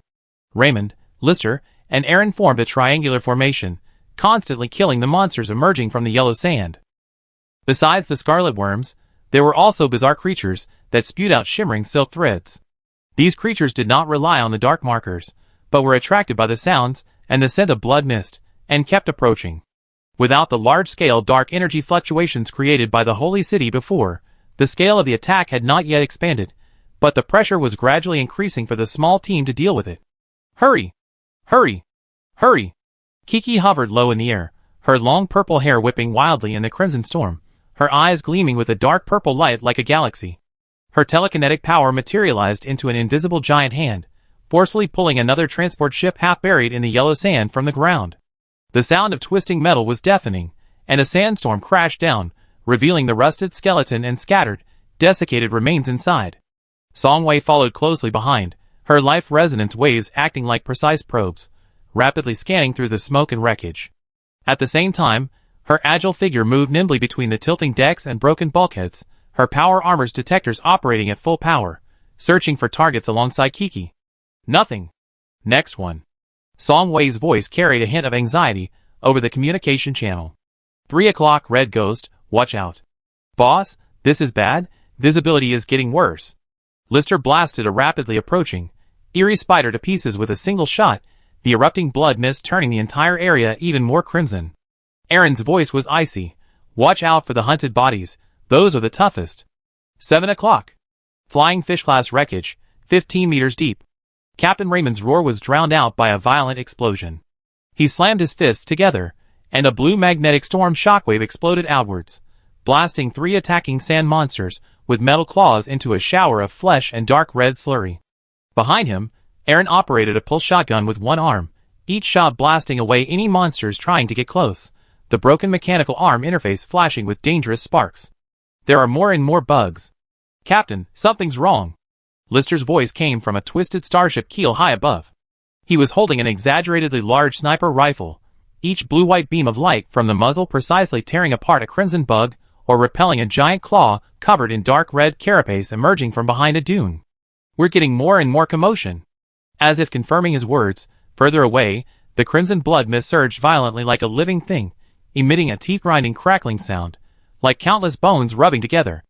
Raymond, Lister, and Aaron formed a triangular formation, constantly killing the monsters emerging from the yellow sand. Besides the scarlet worms, there were also bizarre creatures that spewed out shimmering silk threads. These creatures did not rely on the dark markers, but were attracted by the sounds and the scent of blood mist, and kept approaching. Without the large-scale dark energy fluctuations created by the Holy City before, the scale of the attack had not yet expanded, but the pressure was gradually increasing for the small team to deal with it. Hurry! Hurry! Hurry! Kiki hovered low in the air, her long purple hair whipping wildly in the crimson storm, her eyes gleaming with a dark purple light like a galaxy. Her telekinetic power materialized into an invisible giant hand, forcefully pulling another transport ship half buried in the yellow sand from the ground. The sound of twisting metal was deafening, and a sandstorm crashed down, revealing the rusted skeleton and scattered, desiccated remains inside. Songwei followed closely behind, her life resonance waves acting like precise probes, rapidly scanning through the smoke and wreckage. At the same time, her agile figure moved nimbly between the tilting decks and broken bulkheads, her power armor's detectors operating at full power, searching for targets alongside Kiki. Nothing. Next one. Songwei's voice carried a hint of anxiety over the communication channel. 3 o'clock, Red Ghost, watch out. Boss, this is bad, visibility is getting worse. Lister blasted a rapidly approaching, eerie spider to pieces with a single shot, the erupting blood mist turning the entire area even more crimson. Aaron's voice was icy. Watch out for the hunted bodies, those are the toughest. 7 o'clock. Flying fish-class wreckage, 15 meters deep. Captain Raymond's roar was drowned out by a violent explosion. He slammed his fists together, and a blue magnetic storm shockwave exploded outwards, blasting 3 attacking sand monsters with metal claws into a shower of flesh and dark red slurry. Behind him, Aaron operated a pulse shotgun with one arm, each shot blasting away any monsters trying to get close, the broken mechanical arm interface flashing with dangerous sparks. There are more and more bugs. Captain, something's wrong. Lister's voice came from a twisted starship keel high above. He was holding an exaggeratedly large sniper rifle, each blue-white beam of light from the muzzle precisely tearing apart a crimson bug or repelling a giant claw covered in dark red carapace emerging from behind a dune. We're getting more and more commotion. As if confirming his words, further away, the crimson blood mist surged violently like a living thing, emitting a teeth-grinding crackling sound, like countless bones rubbing together.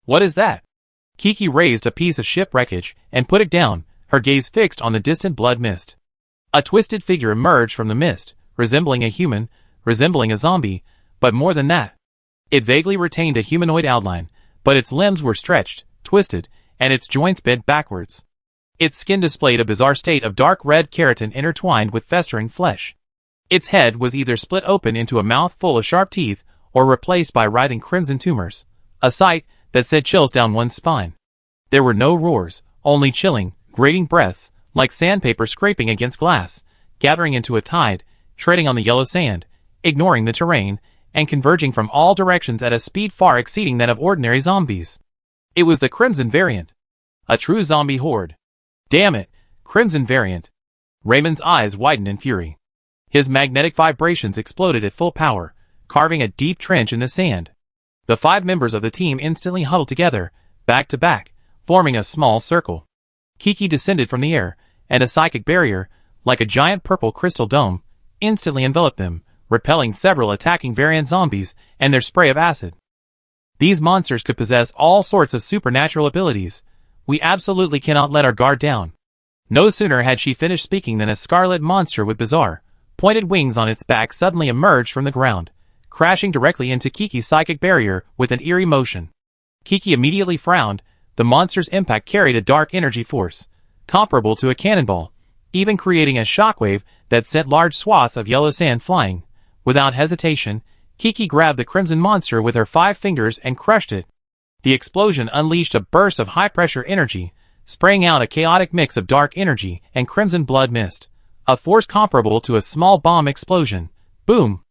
What is that? Kiki raised a piece of ship wreckage and put it down, her gaze fixed on the distant blood mist. A twisted figure emerged from the mist, resembling a human, resembling a zombie, but more than that. It vaguely retained a humanoid outline, but its limbs were stretched, twisted, and its joints bent backwards. Its skin displayed a bizarre state of dark red keratin intertwined with festering flesh. Its head was either split open into a mouth full of sharp teeth, or replaced by writhing crimson tumors, a sight that sent chills down one's spine. There were no roars, only chilling, grating breaths, like sandpaper scraping against glass, gathering into a tide, treading on the yellow sand, ignoring the terrain, and converging from all directions at a speed far exceeding that of ordinary zombies. It was the Crimson variant. A true zombie horde. Damn it, Crimson variant. Raymond's eyes widened in fury. His magnetic vibrations exploded at full power, carving a deep trench in the sand. The 5 members of the team instantly huddled together, back to back, forming a small circle. Kiki descended from the air, and a psychic barrier, like a giant purple crystal dome, instantly enveloped them, repelling several attacking variant zombies and their spray of acid. These monsters could possess all sorts of supernatural abilities. We absolutely cannot let our guard down. No sooner had she finished speaking than a scarlet monster with bizarre, pointed wings on its back suddenly emerged from the ground, crashing directly into Kiki's psychic barrier with an eerie motion. Kiki immediately frowned. The monster's impact carried a dark energy force, comparable to a cannonball, even creating a shockwave that sent large swaths of yellow sand flying. Without hesitation, Kiki grabbed the crimson monster with her 5 fingers and crushed it. The explosion unleashed a burst of high-pressure energy, spraying out a chaotic mix of dark energy and crimson blood mist, a force comparable to a small bomb explosion. Boom!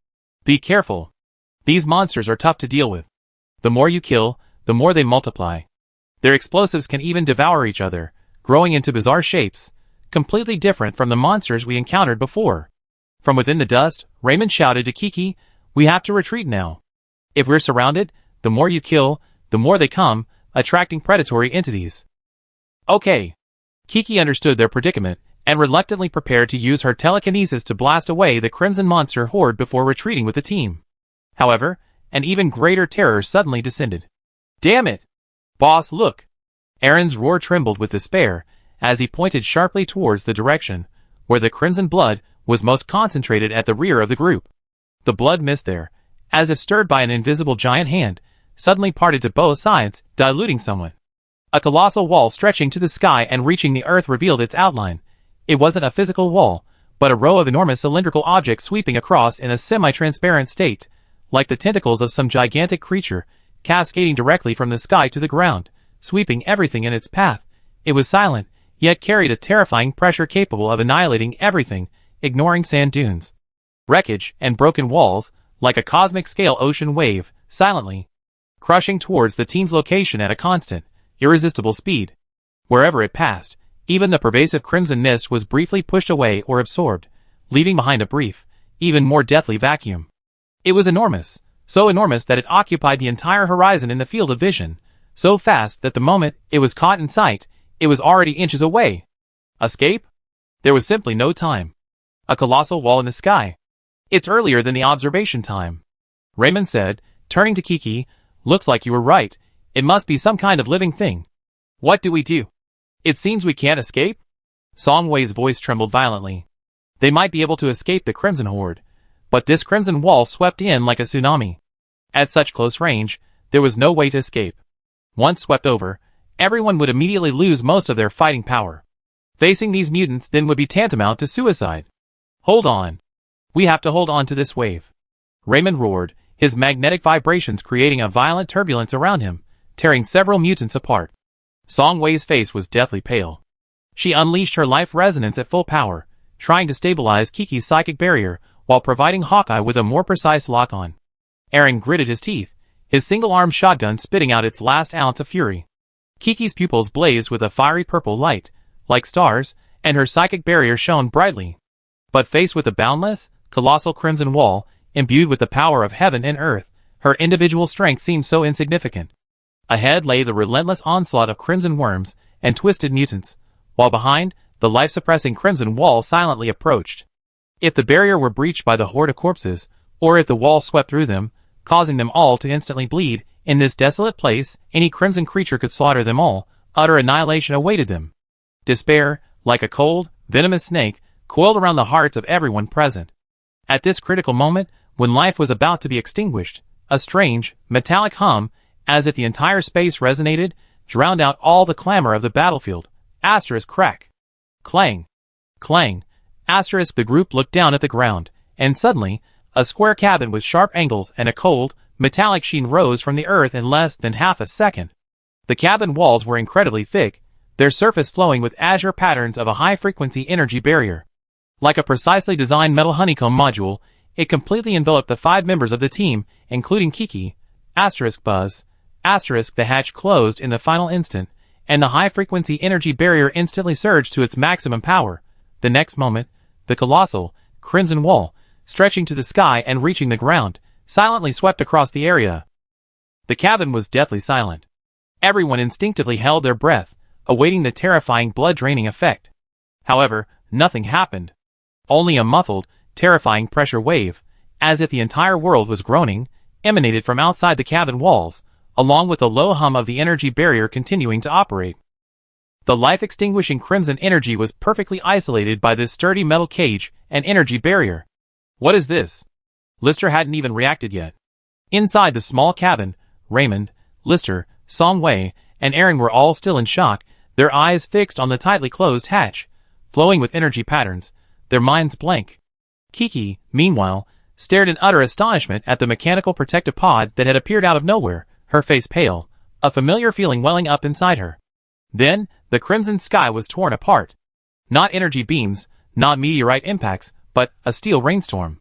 Be careful. These monsters are tough to deal with. The more you kill, the more they multiply. Their explosives can even devour each other, growing into bizarre shapes, completely different from the monsters we encountered before. From within the dust, Raymond shouted to Kiki, "We have to retreat now. If we're surrounded, the more you kill, the more they come, attracting predatory entities." Okay. Kiki understood their predicament, and reluctantly prepared to use her telekinesis to blast away the crimson monster horde before retreating with the team. However, an even greater terror suddenly descended. "Damn it! Boss, look!" Aaron's roar trembled with despair, as he pointed sharply towards the direction where the crimson blood was most concentrated at the rear of the group. The blood mist there, as if stirred by an invisible giant hand, suddenly parted to both sides, diluting someone. A colossal wall stretching to the sky and reaching the earth revealed its outline. It wasn't a physical wall, but a row of enormous cylindrical objects sweeping across in a semi-transparent state, like the tentacles of some gigantic creature, cascading directly from the sky to the ground, sweeping everything in its path. It was silent, yet carried a terrifying pressure capable of annihilating everything, ignoring sand dunes, wreckage, and broken walls, like a cosmic-scale ocean wave, silently crushing towards the team's location at a constant, irresistible speed. Wherever it passed, even the pervasive crimson mist was briefly pushed away or absorbed, leaving behind a brief, even more deathly vacuum. It was enormous, so enormous that it occupied the entire horizon in the field of vision, so fast that the moment it was caught in sight, it was already inches away. Escape? There was simply no time. A colossal wall in the sky. It's earlier than the observation time. Raymond said, turning to Kiki, "Looks like you were right. It must be some kind of living thing. What do we do? It seems we can't escape?" Songway's voice trembled violently. They might be able to escape the Crimson Horde, but this crimson wall swept in like a tsunami. At such close range, there was no way to escape. Once swept over, everyone would immediately lose most of their fighting power. Facing these mutants then would be tantamount to suicide. "Hold on. We have to hold on to this wave." Raymond roared, his magnetic vibrations creating a violent turbulence around him, tearing several mutants apart. Songway's face was deathly pale. She unleashed her life resonance at full power, trying to stabilize Kiki's psychic barrier while providing Hawkeye with a more precise lock-on. Aaron gritted his teeth, his single-arm shotgun spitting out its last ounce of fury. Kiki's pupils blazed with a fiery purple light, like stars, and her psychic barrier shone brightly. But faced with a boundless, colossal crimson wall, imbued with the power of heaven and earth, her individual strength seemed so insignificant. Ahead lay the relentless onslaught of crimson worms and twisted mutants, while behind, the life-suppressing crimson wall silently approached. If the barrier were breached by the horde of corpses, or if the wall swept through them, causing them all to instantly bleed, in this desolate place, any crimson creature could slaughter them all. Utter annihilation awaited them. Despair, like a cold, venomous snake, coiled around the hearts of everyone present. At this critical moment, when life was about to be extinguished, a strange, metallic hum, as if the entire space resonated, drowned out all the clamor of the battlefield. Asterisk crack. Clang. Clang. Asterisk. The group looked down at the ground, and suddenly, a square cabin with sharp angles and a cold, metallic sheen rose from the earth in less than half a second. The cabin walls were incredibly thick, their surface flowing with azure patterns of a high-frequency energy barrier. Like a precisely designed metal honeycomb module, it completely enveloped the 5 members of the team, including Kiki. Asterisk buzz. Asterisk. The hatch closed in the final instant, and the high-frequency energy barrier instantly surged to its maximum power, The next moment, the colossal, crimson wall, stretching to the sky and reaching the ground, silently swept across the area. The cabin was deathly silent. Everyone instinctively held their breath, awaiting the terrifying blood-draining effect. However, nothing happened. Only a muffled, terrifying pressure wave, as if the entire world was groaning, emanated from outside the cabin walls, along with the low hum of the energy barrier continuing to operate. The life-extinguishing crimson energy was perfectly isolated by this sturdy metal cage and energy barrier. What is this? Lister hadn't even reacted yet. Inside the small cabin, Raymond, Lister, Song-Wei, and Aaron were all still in shock, their eyes fixed on the tightly closed hatch, flowing with energy patterns, their minds blank. Kiki, meanwhile, stared in utter astonishment at the mechanical protective pod that had appeared out of nowhere, her face pale, a familiar feeling welling up inside her. Then, the crimson sky was torn apart. Not energy beams, not meteorite impacts, but a steel rainstorm.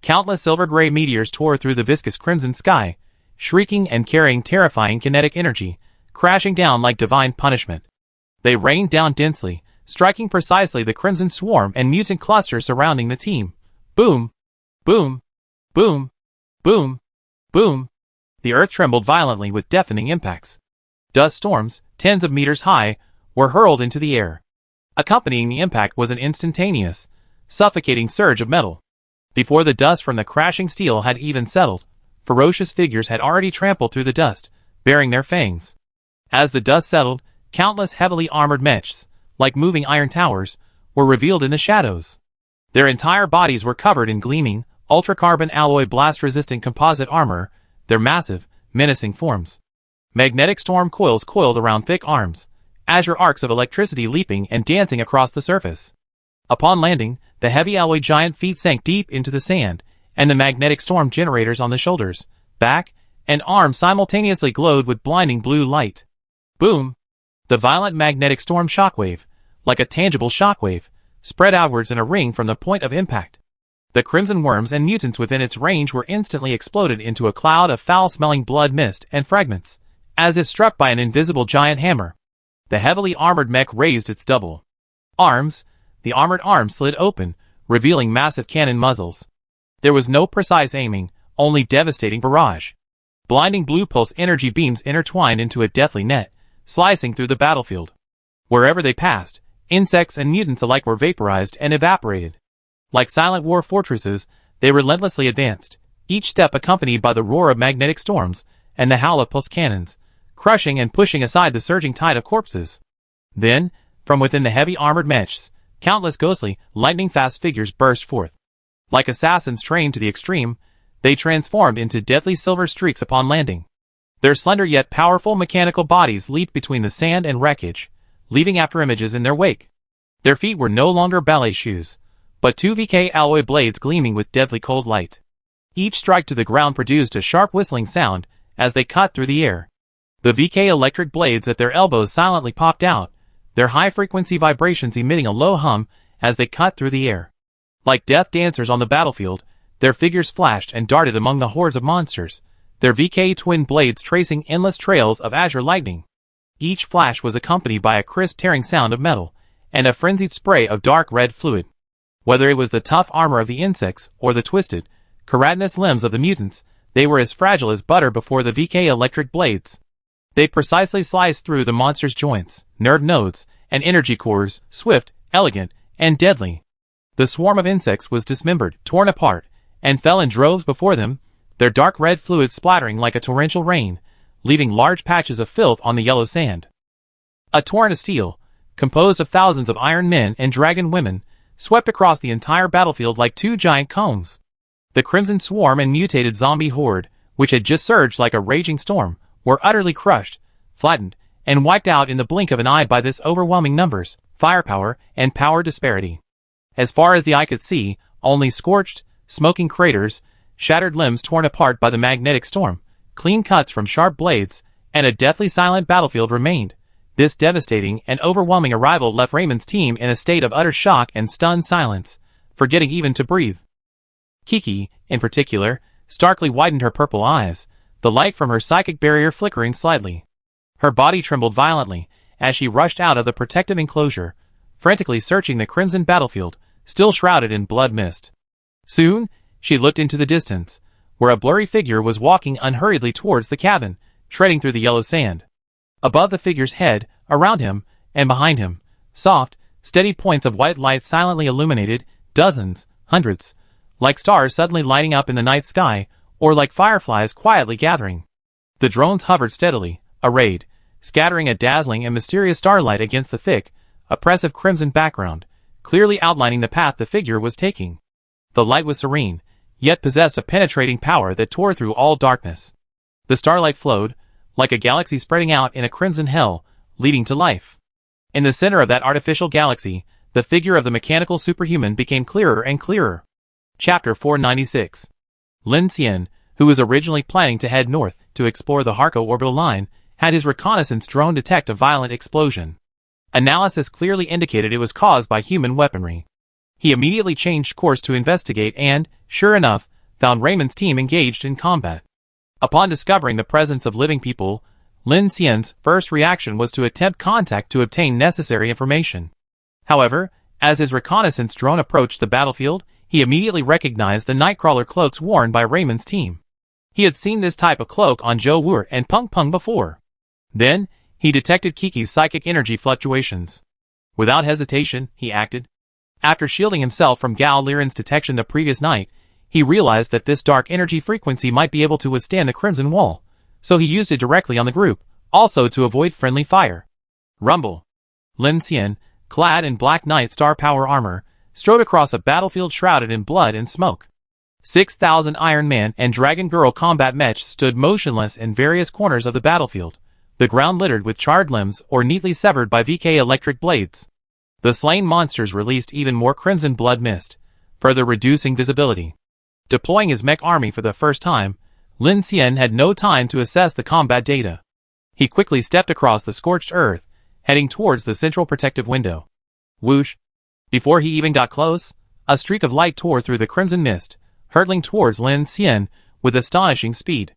Countless silver-gray meteors tore through the viscous crimson sky, shrieking and carrying terrifying kinetic energy, crashing down like divine punishment. They rained down densely, striking precisely the crimson swarm and mutant cluster surrounding the team. Boom! Boom! Boom! Boom! Boom! The earth trembled violently with deafening impacts. Dust storms, tens of meters high, were hurled into the air. Accompanying the impact was an instantaneous, suffocating surge of metal. Before the dust from the crashing steel had even settled, ferocious figures had already trampled through the dust, bearing their fangs. As the dust settled, countless heavily armored mechs, like moving iron towers, were revealed in the shadows. Their entire bodies were covered in gleaming, ultracarbon alloy blast-resistant composite armor, their massive, menacing forms. Magnetic storm coils coiled around thick arms, azure arcs of electricity leaping and dancing across the surface. Upon landing, the heavy alloy giant feet sank deep into the sand, and the magnetic storm generators on the shoulders, back, and arms simultaneously glowed with blinding blue light. Boom! The violent magnetic storm shockwave, like a tangible shockwave, spread outwards in a ring from the point of impact. The crimson worms and mutants within its range were instantly exploded into a cloud of foul-smelling blood mist and fragments, as if struck by an invisible giant hammer. The heavily armored mech raised its double arms. The armored arms slid open, revealing massive cannon muzzles. There was no precise aiming, only devastating barrage. Blinding blue pulse energy beams intertwined into a deathly net, slicing through the battlefield. Wherever they passed, insects and mutants alike were vaporized and evaporated. Like silent war fortresses, they relentlessly advanced, each step accompanied by the roar of magnetic storms and the howl of pulse cannons, crushing and pushing aside the surging tide of corpses. Then, from within the heavy armored mechs, countless ghostly, lightning-fast figures burst forth. Like assassins trained to the extreme, they transformed into deadly silver streaks upon landing. Their slender yet powerful mechanical bodies leaped between the sand and wreckage, leaving afterimages in their wake. Their feet were no longer ballet shoes, but 2 VK alloy blades gleaming with deadly cold light. Each strike to the ground produced a sharp whistling sound as they cut through the air. The VK electric blades at their elbows silently popped out, their high-frequency vibrations emitting a low hum as they cut through the air. Like death dancers on the battlefield, their figures flashed and darted among the hordes of monsters, their VK twin blades tracing endless trails of azure lightning. Each flash was accompanied by a crisp tearing sound of metal, and a frenzied spray of dark red fluid. Whether it was the tough armor of the insects or the twisted, keratinous limbs of the mutants, they were as fragile as butter before the VK electric blades. They precisely sliced through the monster's joints, nerve nodes, and energy cores, swift, elegant, and deadly. The swarm of insects was dismembered, torn apart, and fell in droves before them, their dark red fluid splattering like a torrential rain, leaving large patches of filth on the yellow sand. A torrent of steel, composed of thousands of iron men and dragon women, swept across the entire battlefield like 2 giant combs. The crimson swarm and mutated zombie horde, which had just surged like a raging storm, were utterly crushed, flattened, and wiped out in the blink of an eye by this overwhelming numbers, firepower, and power disparity. As far as the eye could see, only scorched, smoking craters, shattered limbs torn apart by the magnetic storm, clean cuts from sharp blades, and a deathly silent battlefield remained. This devastating and overwhelming arrival left Raymond's team in a state of utter shock and stunned silence, forgetting even to breathe. Kiki, in particular, starkly widened her purple eyes, the light from her psychic barrier flickering slightly. Her body trembled violently as she rushed out of the protective enclosure, frantically searching the crimson battlefield, still shrouded in blood mist. Soon, she looked into the distance, where a blurry figure was walking unhurriedly towards the cabin, treading through the yellow sand. Above the figure's head, around him, and behind him, soft, steady points of white light silently illuminated, dozens, hundreds, like stars suddenly lighting up in the night sky, or like fireflies quietly gathering. The drones hovered steadily, arrayed, scattering a dazzling and mysterious starlight against the thick, oppressive crimson background, clearly outlining the path the figure was taking. The light was serene, yet possessed a penetrating power that tore through all darkness. The starlight flowed, like a galaxy spreading out in a crimson hell, leading to life. In the center of that artificial galaxy, the figure of the mechanical superhuman became clearer and clearer. Chapter 496. Lin Xian, who was originally planning to head north to explore the Harco orbital line, had his reconnaissance drone detect a violent explosion. Analysis clearly indicated it was caused by human weaponry. He immediately changed course to investigate and, sure enough, found Raymond's team engaged in combat. Upon discovering the presence of living people, Lin Xian's first reaction was to attempt contact to obtain necessary information. However, as his reconnaissance drone approached the battlefield, he immediately recognized the nightcrawler cloaks worn by Raymond's team. He had seen this type of cloak on Zhou Wu and Peng Peng before. Then, he detected Kiki's psychic energy fluctuations. Without hesitation, he acted. After shielding himself from Gao Liren's detection the previous night, he realized that this dark energy frequency might be able to withstand the Crimson Wall, so he used it directly on the group, also to avoid friendly fire. Rumble. Lin Xian, clad in Black Knight star power armor, strode across a battlefield shrouded in blood and smoke. 6,000 Iron Man and Dragon Girl combat mechs stood motionless in various corners of the battlefield, the ground littered with charred limbs or neatly severed by VK electric blades. The slain monsters released even more crimson blood mist, further reducing visibility. Deploying his mech army for the first time, Lin Xian had no time to assess the combat data. He quickly stepped across the scorched earth, heading towards the central protective window. Whoosh! Before he even got close, a streak of light tore through the crimson mist, hurtling towards Lin Xian with astonishing speed.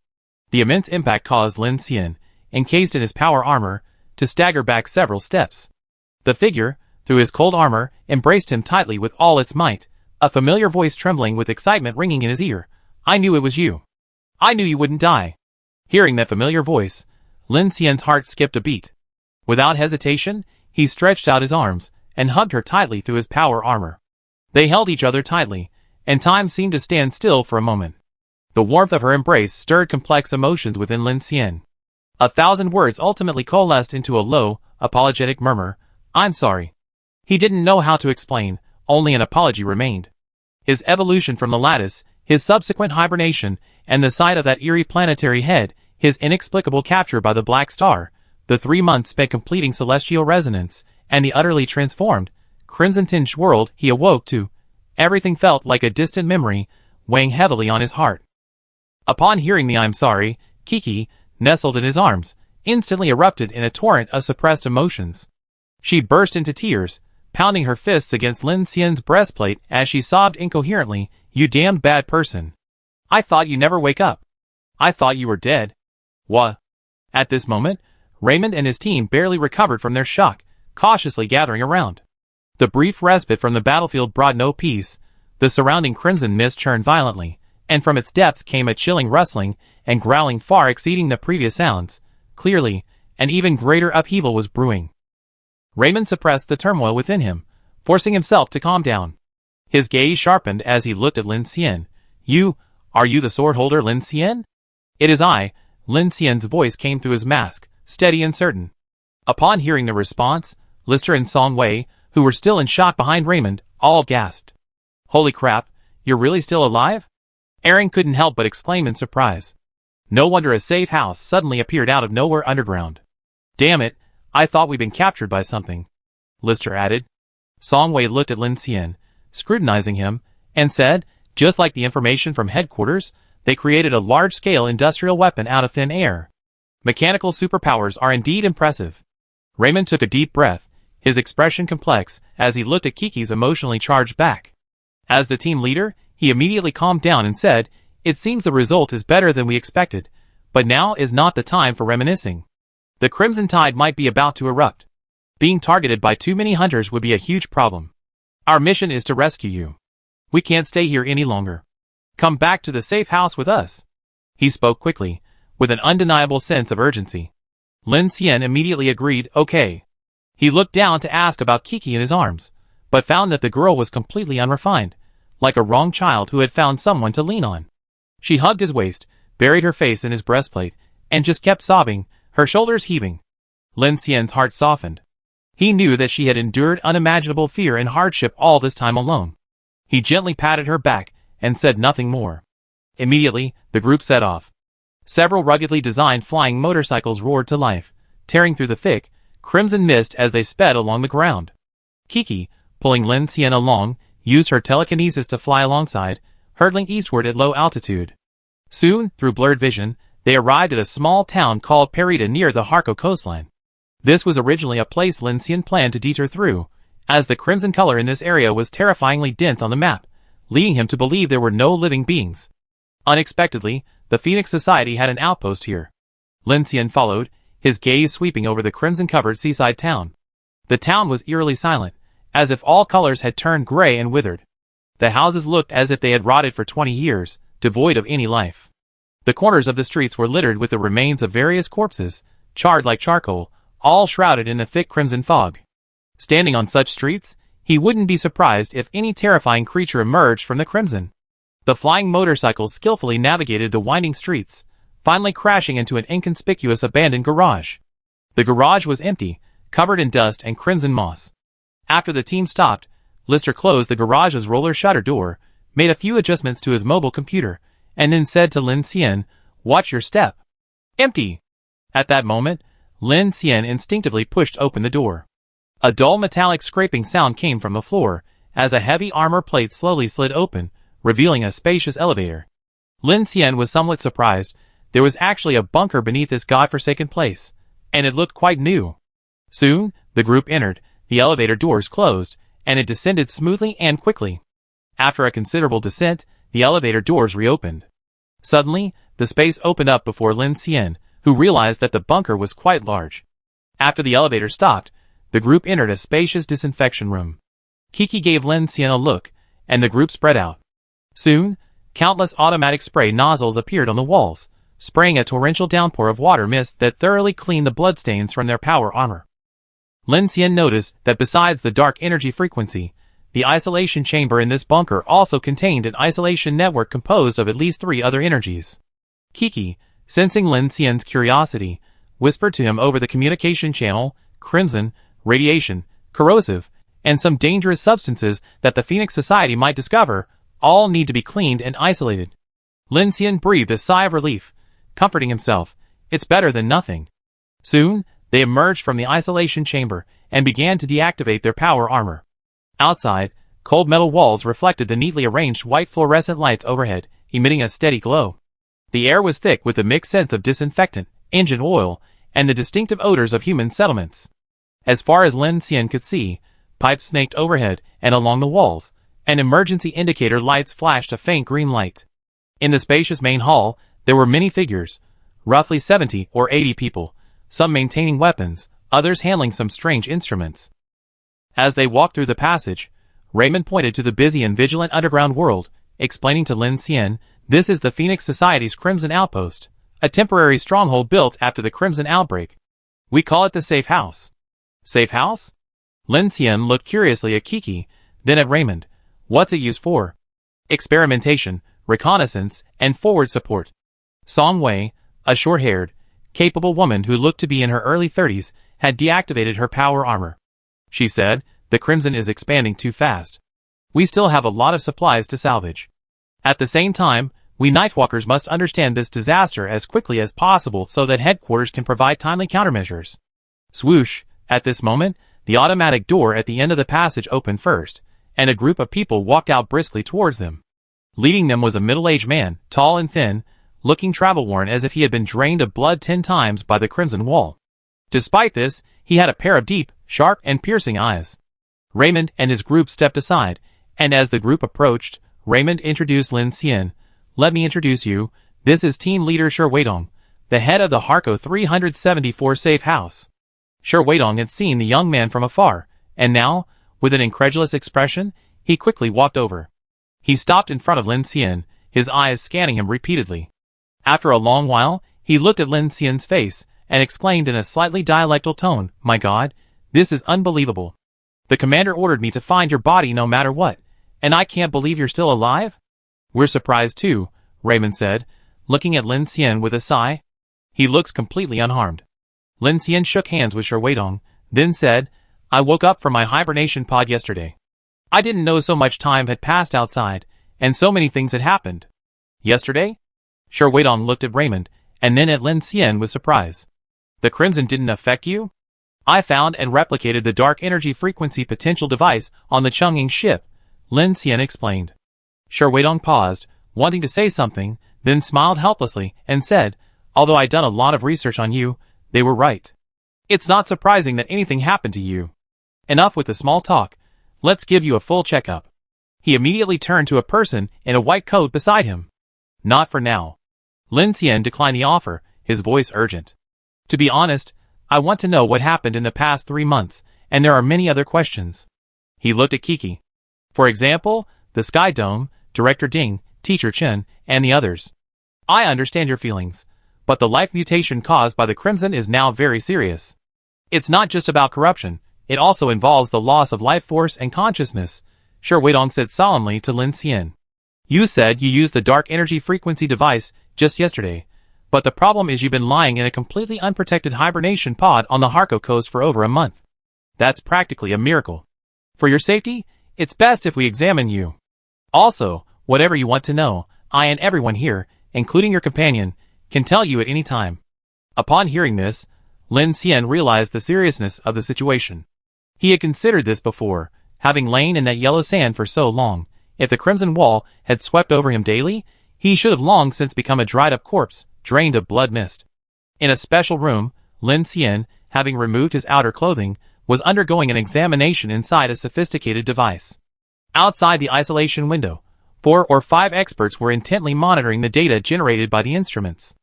The immense impact caused Lin Xian, encased in his power armor, to stagger back several steps. The figure, through his cold armor, embraced him tightly with all its might, a familiar voice trembling with excitement ringing in his ear. "I knew it was you. I knew you wouldn't die." Hearing that familiar voice, Lin Xian's heart skipped a beat. Without hesitation, he stretched out his arms and hugged her tightly through his power armor. They held each other tightly, and time seemed to stand still for a moment. The warmth of her embrace stirred complex emotions within Lin Xian. 1,000 words ultimately coalesced into a low, apologetic murmur. "I'm sorry." He didn't know how to explain, only an apology remained. His evolution from the lattice, his subsequent hibernation, and the sight of that eerie planetary head, his inexplicable capture by the Black Star, the 3 months spent completing celestial resonance, and the utterly transformed, crimson-tinged world he awoke to, everything felt like a distant memory, weighing heavily on his heart. Upon hearing the "I'm sorry," Kiki, nestled in his arms, instantly erupted in a torrent of suppressed emotions. She burst into tears, pounding her fists against Lin Xian's breastplate as she sobbed incoherently, "You damned bad person. I thought you never wake up. I thought you were dead." What? At this moment, Raymond and his team barely recovered from their shock, cautiously gathering around. The brief respite from the battlefield brought no peace. The surrounding crimson mist churned violently, and from its depths came a chilling rustling and growling far exceeding the previous sounds. Clearly, an even greater upheaval was brewing. Raymond suppressed the turmoil within him, forcing himself to calm down. His gaze sharpened as he looked at Lin Xian. Are you the sword holder Lin Xian?" "It is I." Lin Xian's voice came through his mask, steady and certain. Upon hearing the response, Lister and Song Wei, who were still in shock behind Raymond, all gasped. "Holy crap, you're really still alive?" Aaron couldn't help but exclaim in surprise. No wonder a safe house suddenly appeared out of nowhere underground. "Damn it, I thought we'd been captured by something," Lister added. Song Wei looked at Lin Xian, scrutinizing him, and said, "Just like the information from headquarters, they created a large-scale industrial weapon out of thin air. Mechanical superpowers are indeed impressive." Raymond took a deep breath, his expression complex, as he looked at Kiki's emotionally charged back. As the team leader, he immediately calmed down and said, "It seems the result is better than we expected, but now is not the time for reminiscing. The Crimson Tide might be about to erupt." Being targeted by too many hunters would be a huge problem. Our mission is to rescue you. We can't stay here any longer. Come back to the safe house with us. He spoke quickly, with an undeniable sense of urgency. Lin Xian immediately agreed, okay. He looked down to ask about Kiki in his arms, but found that the girl was completely unrefined, like a wrong child who had found someone to lean on. She hugged his waist, buried her face in his breastplate, and just kept sobbing, her shoulders heaving. Lin Xian's heart softened. He knew that she had endured unimaginable fear and hardship all this time alone. He gently patted her back and said nothing more. Immediately, the group set off. Several ruggedly designed flying motorcycles roared to life, tearing through the thick, crimson mist as they sped along the ground. Kiki, pulling Lin Xian along, used her telekinesis to fly alongside, hurtling eastward at low altitude. Soon, through blurred vision, they arrived at a small town called Parita near the Harco coastline. This was originally a place Lin Xian planned to detour through, as the crimson color in this area was terrifyingly dense on the map, leading him to believe there were no living beings. Unexpectedly, the Phoenix Society had an outpost here. Lin Xian followed, his gaze sweeping over the crimson-covered seaside town. The town was eerily silent, as if all colors had turned gray and withered. The houses looked as if they had rotted for 20 years, devoid of any life. The corners of the streets were littered with the remains of various corpses, charred like charcoal, all shrouded in a thick crimson fog. Standing on such streets, he wouldn't be surprised if any terrifying creature emerged from the crimson. The flying motorcycles skillfully navigated the winding streets, finally crashing into an inconspicuous abandoned garage. The garage was empty, covered in dust and crimson moss. After the team stopped, Lister closed the garage's roller shutter door, made a few adjustments to his mobile computer, and then said to Lin Xian, "Watch your step." Empty! At that moment, Lin Xian instinctively pushed open the door. A dull metallic scraping sound came from the floor, as a heavy armor plate slowly slid open, revealing a spacious elevator. Lin Xian was somewhat surprised. There was actually a bunker beneath this godforsaken place, and it looked quite new. Soon, the group entered, the elevator doors closed, and it descended smoothly and quickly. After a considerable descent, the elevator doors reopened. Suddenly, the space opened up before Lin Xian, who realized that the bunker was quite large. After the elevator stopped, the group entered a spacious disinfection room. Kiki gave Lin Xian a look, and the group spread out. Soon, countless automatic spray nozzles appeared on the walls, spraying a torrential downpour of water mist that thoroughly cleaned the bloodstains from their power armor. Lin Xian noticed that besides the dark energy frequency, the isolation chamber in this bunker also contained an isolation network composed of at least 3 other energies. Kiki, sensing Lin Xian's curiosity, whispered to him over the communication channel, crimson, radiation, corrosive, and some dangerous substances that the Phoenix Society might discover, all need to be cleaned and isolated. Lin Xian breathed a sigh of relief, comforting himself, it's better than nothing. Soon, they emerged from the isolation chamber and began to deactivate their power armor. Outside, cold metal walls reflected the neatly arranged white fluorescent lights overhead, emitting a steady glow. The air was thick with a mixed sense of disinfectant, engine oil, and the distinctive odors of human settlements. As far as Lin Xian could see, pipes snaked overhead and along the walls, and emergency indicator lights flashed a faint green light. In the spacious main hall, there were many figures, roughly 70 or 80 people, some maintaining weapons, others handling some strange instruments. As they walked through the passage, Raymond pointed to the busy and vigilant underground world, explaining to Lin Xian, "This is the Phoenix Society's Crimson Outpost, a temporary stronghold built after the Crimson outbreak. We call it the Safe House." Safe House? Lin Xian looked curiously at Kiki, then at Raymond. "What's it used for?" "Experimentation, reconnaissance, and forward support." Song Wei, a short-haired, capable woman who looked to be in her early 30s, had deactivated her power armor. She said, "The Crimson is expanding too fast. We still have a lot of supplies to salvage. At the same time, we Nightwalkers must understand this disaster as quickly as possible so that headquarters can provide timely countermeasures." Swoosh! At this moment, the automatic door at the end of the passage opened first, and a group of people walked out briskly towards them. Leading them was a middle-aged man, tall and thin, looking travel-worn as if he had been drained of blood 10 times by the Crimson Wall. Despite this, he had a pair of deep, sharp, and piercing eyes. Raymond and his group stepped aside, and as the group approached, Raymond introduced Lin Xian. "Let me introduce you, this is Team Leader Shi Weidong, the head of the Harco 374 Safe House." Shi Weidong had seen the young man from afar, and now, with an incredulous expression, he quickly walked over. He stopped in front of Lin Xian, his eyes scanning him repeatedly. After a long while, he looked at Lin Xian's face, and exclaimed in a slightly dialectal tone, "My God, this is unbelievable. The commander ordered me to find your body no matter what, and I can't believe you're still alive?" "We're surprised too," Raymond said, looking at Lin Xian with a sigh. "He looks completely unharmed." Lin Xian shook hands with Shi Weidong, then said, "I woke up from my hibernation pod yesterday. I didn't know so much time had passed outside, and so many things had happened." "Yesterday?" Shi Weidong looked at Raymond, and then at Lin Xian with surprise. "The crimson didn't affect you?" "I found and replicated the dark energy frequency potential device on the Chang'ing ship," Lin Xian explained. Shi Weidong paused, wanting to say something, then smiled helplessly and said, "Although I'd done a lot of research on you, they were right. It's not surprising that anything happened to you. Enough with the small talk. Let's give you a full checkup." He immediately turned to a person in a white coat beside him. "Not for now." Lin Xian declined the offer, his voice urgent. "To be honest, I want to know what happened in the past 3 months, and there are many other questions." He looked at Kiki. "For example, the Sky Dome, Director Ding, Teacher Chen, and the others. I understand your feelings, but the life mutation caused by the Crimson is now very serious. It's not just about corruption, it also involves the loss of life force and consciousness," Shi Weidong said solemnly to Lin Xian. "You said you used the dark energy frequency device just yesterday, but the problem is you've been lying in a completely unprotected hibernation pod on the Harco coast for over a month. That's practically a miracle. For your safety, it's best if we examine you. Also, whatever you want to know, I and everyone here, including your companion, can tell you at any time." Upon hearing this, Lin Xian realized the seriousness of the situation. He had considered this before, having lain in that yellow sand for so long. If the crimson wall had swept over him daily, he should have long since become a dried-up corpse, drained of blood mist. In a special room, Lin Xian, having removed his outer clothing, was undergoing an examination inside a sophisticated device. Outside the isolation window, 4 or 5 experts were intently monitoring the data generated by the instruments.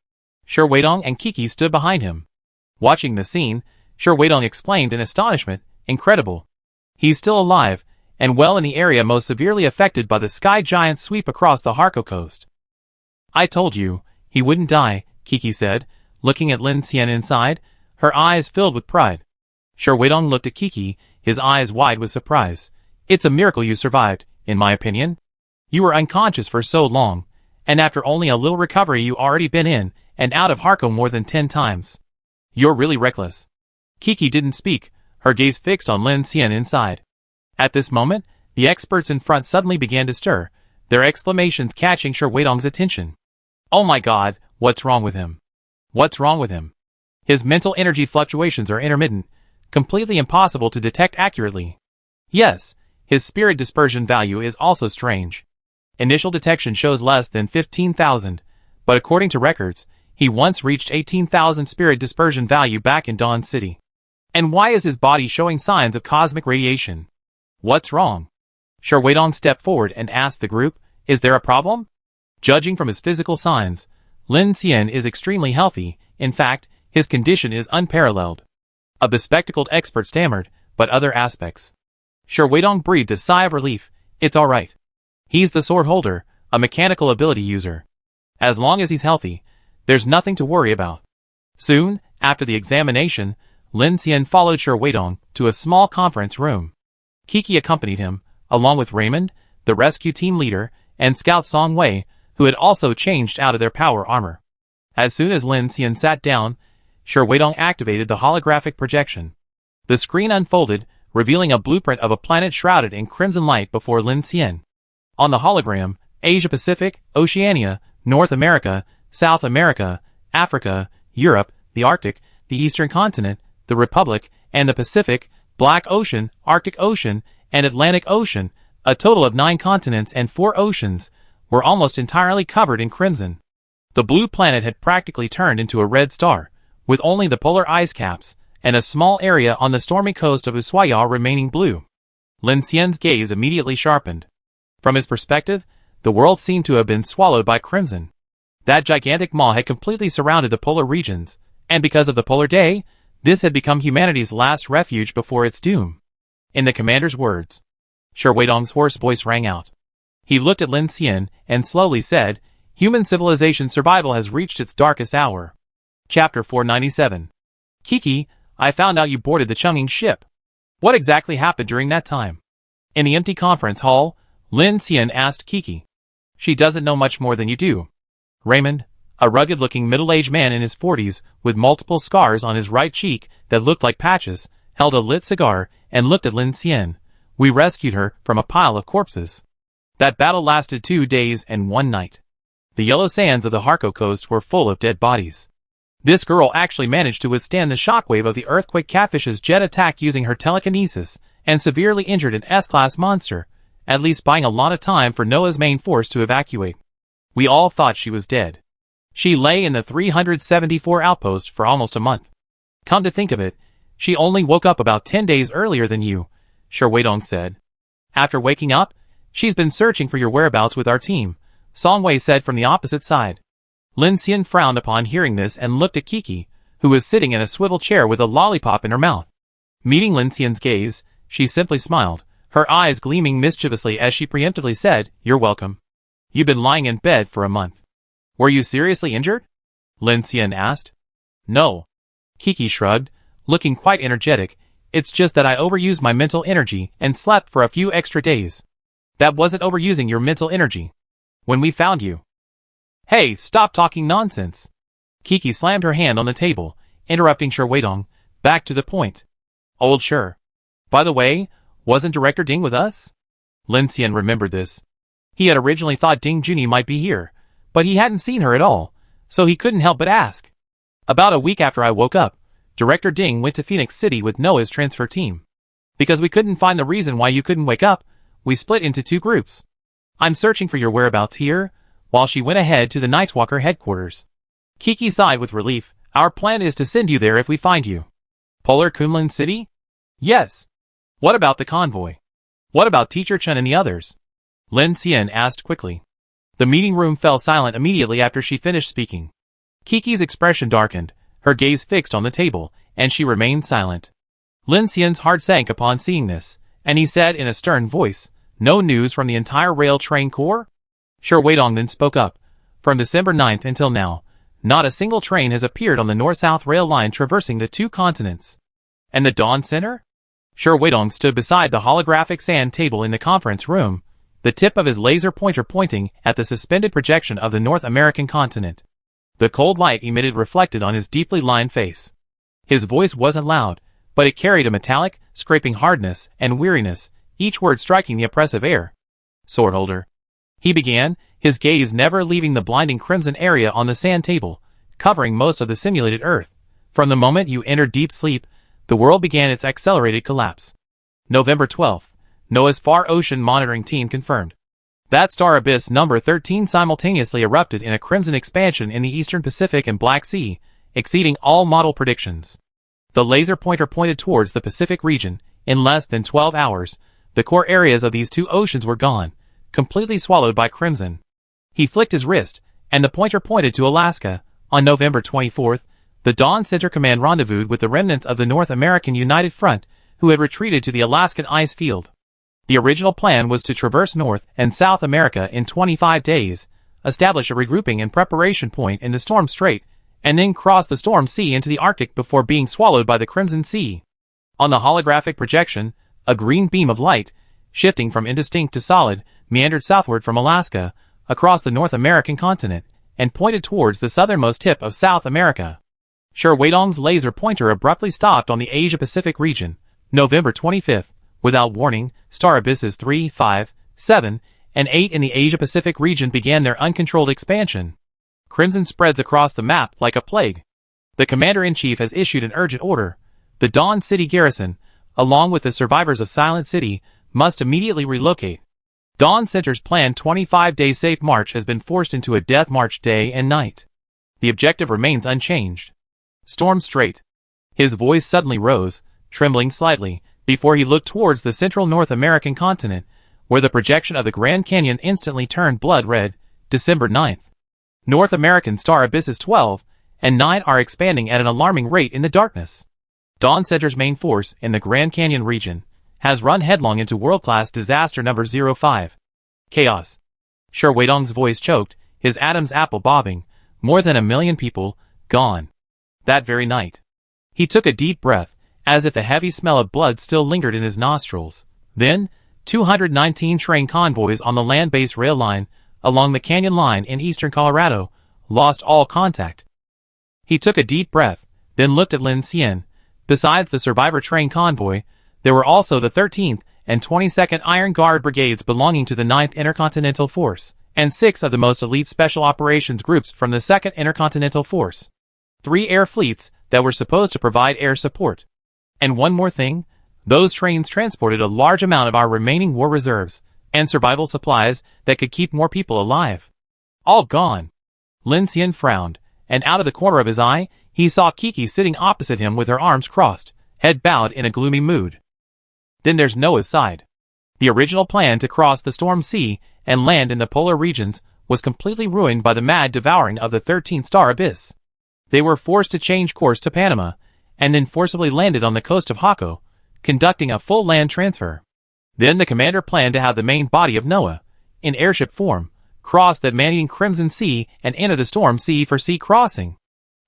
Shi Weidong and Kiki stood behind him. Watching the scene, Shi Weidong exclaimed in astonishment, "Incredible. He's still alive, and well in the area most severely affected by the sky giant sweep across the Harco coast." "I told you, he wouldn't die," Kiki said, looking at Lin Xian inside, her eyes filled with pride. Shi Weidong looked at Kiki, his eyes wide with surprise. "It's a miracle you survived, in my opinion. You were unconscious for so long, and after only a little recovery you already been in and out of Harco more than 10 times. You're really reckless." Kiki didn't speak, her gaze fixed on Lin Xian inside. At this moment, the experts in front suddenly began to stir, their exclamations catching Shi Weidong's attention. "Oh my God, what's wrong with him? What's wrong with him? His mental energy fluctuations are intermittent, completely impossible to detect accurately. Yes, his spirit dispersion value is also strange. Initial detection shows less than 15,000, but according to records, he once reached 18,000 spirit dispersion value back in Dawn City. And why is his body showing signs of cosmic radiation? What's wrong?" Shi Weidong stepped forward and asked the group, "Is there a problem?" Judging from his physical signs, Lin Xian is extremely healthy. In fact, his condition is unparalleled. A bespectacled expert stammered, "But other aspects?" Shi Weidong breathed a sigh of relief. "It's all right. He's the sword holder, a mechanical ability user. As long as he's healthy, there's nothing to worry about." Soon, after the examination, Lin Xian followed Shi Weidong to a small conference room. Kiki accompanied him, along with Raymond, the rescue team leader, and Scout Song Wei, who had also changed out of their power armor. As soon as Lin Xian sat down, Shi Weidong activated the holographic projection. The screen unfolded, revealing a blueprint of a planet shrouded in crimson light before Lin Xian. On the hologram, Asia-Pacific, Oceania, North America, South America, Africa, Europe, the Arctic, the Eastern Continent, the Republic, and the Pacific, Black Ocean, Arctic Ocean, and Atlantic Ocean, a total of 9 continents and 4 oceans, were almost entirely covered in crimson. The blue planet had practically turned into a red star, with only the polar ice caps, and a small area on the stormy coast of Ushuaia remaining blue. Lin Xian's gaze immediately sharpened. From his perspective, the world seemed to have been swallowed by crimson. That gigantic maw had completely surrounded the polar regions, and because of the polar day, This had become humanity's last refuge before its doom. In the commander's words, Shi Weidong's hoarse voice rang out. He looked at Lin Xian and slowly said, "Human civilization survival has reached its darkest hour." Chapter 497. Kiki, I found out you boarded the Chunging ship. What exactly happened during that time? In the empty conference hall, Lin Xian asked Kiki. She doesn't know much more than you do. Raymond, a rugged-looking middle-aged man in his 40s, with multiple scars on his right cheek that looked like patches, held a lit cigar and looked at Lin Xian. We rescued her from a pile of corpses. That battle lasted 2 days and 1 night. The yellow sands of the Harco coast were full of dead bodies. This girl actually managed to withstand the shockwave of the earthquake catfish's jet attack using her telekinesis, and severely injured an S-class monster, at least buying a lot of time for Noah's main force to evacuate. We all thought she was dead. She lay in the 374 outpost for almost a month. Come to think of it, she only woke up about 10 days earlier than you, Shi Weidong said. After waking up, she's been searching for your whereabouts with our team, Song Wei said from the opposite side. Lin Xian frowned upon hearing this and looked at Kiki, who was sitting in a swivel chair with a lollipop in her mouth. Meeting Lin Xian's gaze, she simply smiled, her eyes gleaming mischievously as she preemptively said, "You're welcome. You've been lying in bed for a month. Were you seriously injured?" Lin Xian asked. "No." Kiki shrugged, looking quite energetic. "It's just that I overused my mental energy and slept for a few extra days." "That wasn't overusing your mental energy. When we found you." "Hey, stop talking nonsense." Kiki slammed her hand on the table, interrupting Shi Weidong. "Back to the point. Old Shi. By the way, wasn't Director Ding with us?" Lin Xian remembered this. He had originally thought Ding Junyi might be here, but he hadn't seen her at all, so he couldn't help but ask. "About a week after I woke up, Director Ding went to Phoenix City with Noah's transfer team. Because we couldn't find the reason why you couldn't wake up, we split into 2 groups. I'm searching for your whereabouts here, while she went ahead to the Nightwalker headquarters." Kiki sighed with relief. "Our plan is to send you there if we find you." "Polar Kunlun City?" "Yes." "What about the convoy? What about Teacher Chen and the others?" Lin Xian asked quickly. The meeting room fell silent immediately after she finished speaking. Kiki's expression darkened, her gaze fixed on the table, and she remained silent. Lin Xian's heart sank upon seeing this, and he said in a stern voice, "No news from the entire rail train corps?" Shi Weidong then spoke up. "From December 9th until now, not a single train has appeared on the north-south rail line traversing the 2 continents." "And the Dawn Center?" Shi Weidong stood beside the holographic sand table in the conference room, the tip of his laser pointer pointing at the suspended projection of the North American continent. The cold light emitted reflected on his deeply lined face. His voice wasn't loud, but it carried a metallic, scraping hardness and weariness, each word striking the oppressive air. "Swordholder," he began, his gaze never leaving the blinding crimson area on the sand table, covering most of the simulated Earth. "From the moment you entered deep sleep, the world began its accelerated collapse. November 12th, Noah's Far Ocean Monitoring Team confirmed that star abyss number 13 simultaneously erupted in a crimson expansion in the Eastern Pacific and Black Sea, exceeding all model predictions." The laser pointer pointed towards the Pacific region. In less than 12 hours, the core areas of these 2 oceans were gone, completely swallowed by crimson. He flicked his wrist, and the pointer pointed to Alaska. On November 24th, the Dawn Center Command rendezvoused with the remnants of the North American United Front, who had retreated to the Alaskan ice field. The original plan was to traverse North and South America in 25 days, establish a regrouping and preparation point in the Storm Strait, and then cross the Storm Sea into the Arctic before being swallowed by the Crimson Sea. On the holographic projection, a green beam of light, shifting from indistinct to solid, meandered southward from Alaska, across the North American continent, and pointed towards the southernmost tip of South America. Shi Weidong's laser pointer abruptly stopped on the Asia-Pacific region. November 25th, without warning, star abysses 3, 5, 7, and 8 in the Asia-Pacific region began their uncontrolled expansion. Crimson spreads across the map like a plague. The Commander-in-Chief has issued an urgent order. The Dawn City garrison, along with the survivors of Silent City, must immediately relocate. Dawn Center's planned 25-day safe march has been forced into a death march day and night. The objective remains unchanged. Storm Strait. His voice suddenly rose, trembling slightly, before he looked towards the central North American continent, where the projection of the Grand Canyon instantly turned blood red. December 9th. North American star abysses 12 and 9 are expanding at an alarming rate in the darkness. Dawn Center's main force in the Grand Canyon region has run headlong into world-class disaster number 05. Chaos. Sure Weidong's voice choked, his Adam's apple bobbing. More than 1 million people, gone. That very night. He took a deep breath, as if the heavy smell of blood still lingered in his nostrils. Then, 219 train convoys on the land-based rail line, along the canyon line in eastern Colorado, lost all contact. He took a deep breath, then looked at Lin Xian. Besides the survivor train convoy, there were also the 13th and 22nd Iron Guard brigades belonging to the 9th Intercontinental Force, and 6 of the most elite special operations groups from the 2nd Intercontinental Force. 3 air fleets that were supposed to provide air support. And one more thing, those trains transported a large amount of our remaining war reserves and survival supplies that could keep more people alive. All gone. Lin Xian frowned, and out of the corner of his eye, he saw Kiki sitting opposite him with her arms crossed, head bowed in a gloomy mood. Then there's Noah's side. The original plan to cross the Storm Sea and land in the polar regions was completely ruined by the mad devouring of the 13th Star Abyss. They were forced to change course to Panama, and then forcibly landed on the coast of Hako, conducting a full land transfer. Then the commander planned to have the main body of Noah, in airship form, cross the man-eating Crimson Sea and enter the Storm Sea for sea crossing.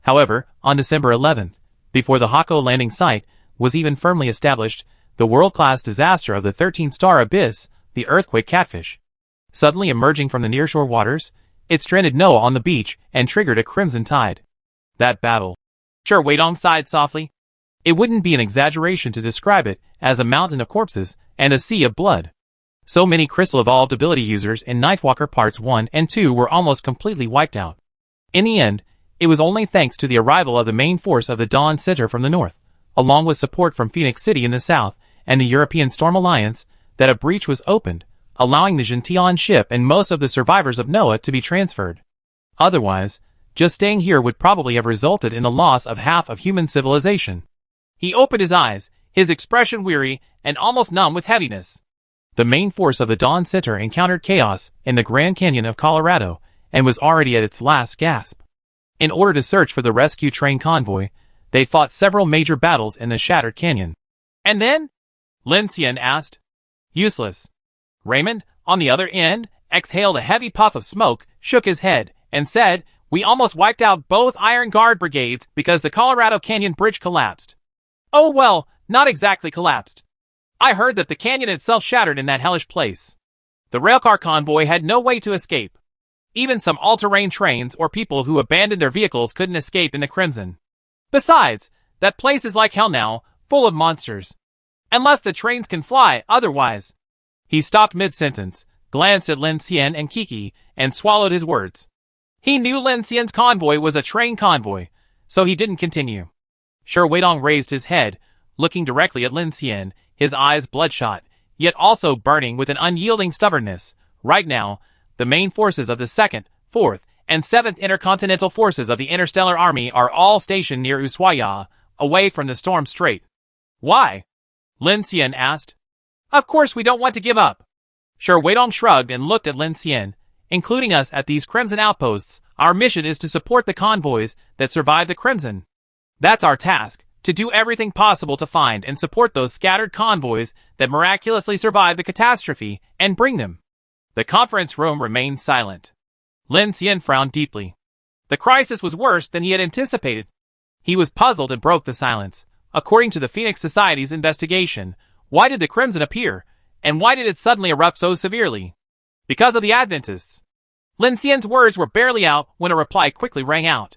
However, on December 11th, before the Hako landing site was even firmly established, the world-class disaster of the 13th Star Abyss, the earthquake catfish, suddenly emerging from the nearshore waters, it stranded Noah on the beach and triggered a crimson tide. That battle. Sure Weidong sighed softly. It wouldn't be an exaggeration to describe it as a mountain of corpses and a sea of blood. So many crystal evolved ability users in Nightwalker Parts 1 and 2 were almost completely wiped out. In the end, it was only thanks to the arrival of the main force of the Dawn Center from the north, along with support from Phoenix City in the south and the European Storm Alliance, that a breach was opened, allowing the Gentian ship and most of the survivors of Noah to be transferred. Otherwise, just staying here would probably have resulted in the loss of half of human civilization. He opened his eyes, his expression weary and almost numb with heaviness. The main force of the Dawn Center encountered chaos in the Grand Canyon of Colorado and was already at its last gasp. In order to search for the rescue train convoy, they fought several major battles in the shattered canyon. And then? Lin Xian asked. Useless. Raymond, on the other end, exhaled a heavy puff of smoke, shook his head, and said, "We almost wiped out both Iron Guard brigades because the Colorado Canyon Bridge collapsed." Oh well, not exactly collapsed. I heard that the canyon itself shattered in that hellish place. The railcar convoy had no way to escape. Even some all-terrain trains or people who abandoned their vehicles couldn't escape in the Crimson. Besides, that place is like hell now, full of monsters. Unless the trains can fly otherwise. He stopped mid-sentence, glanced at Lin Xian and Kiki, and swallowed his words. He knew Lin Xian's convoy was a train convoy, so he didn't continue. Sure Weidong raised his head, looking directly at Lin Xian, his eyes bloodshot, yet also burning with an unyielding stubbornness. Right now, the main forces of the 2nd, 4th, and 7th Intercontinental Forces of the Interstellar Army are all stationed near Ushuaia, away from the Storm Strait. Why? Lin Xian asked. Of course we don't want to give up. Sure Weidong shrugged and looked at Lin Xian. Including us at these Crimson outposts, our mission is to support the convoys that survive the Crimson. That's our task, to do everything possible to find and support those scattered convoys that miraculously survived the catastrophe and bring them. The conference room remained silent. Lin Xian frowned deeply. The crisis was worse than he had anticipated. He was puzzled and broke the silence. According to the Phoenix Society's investigation, why did the Crimson appear, and why did it suddenly erupt so severely? Because of the Adventists. Lin Xian's words were barely out when a reply quickly rang out.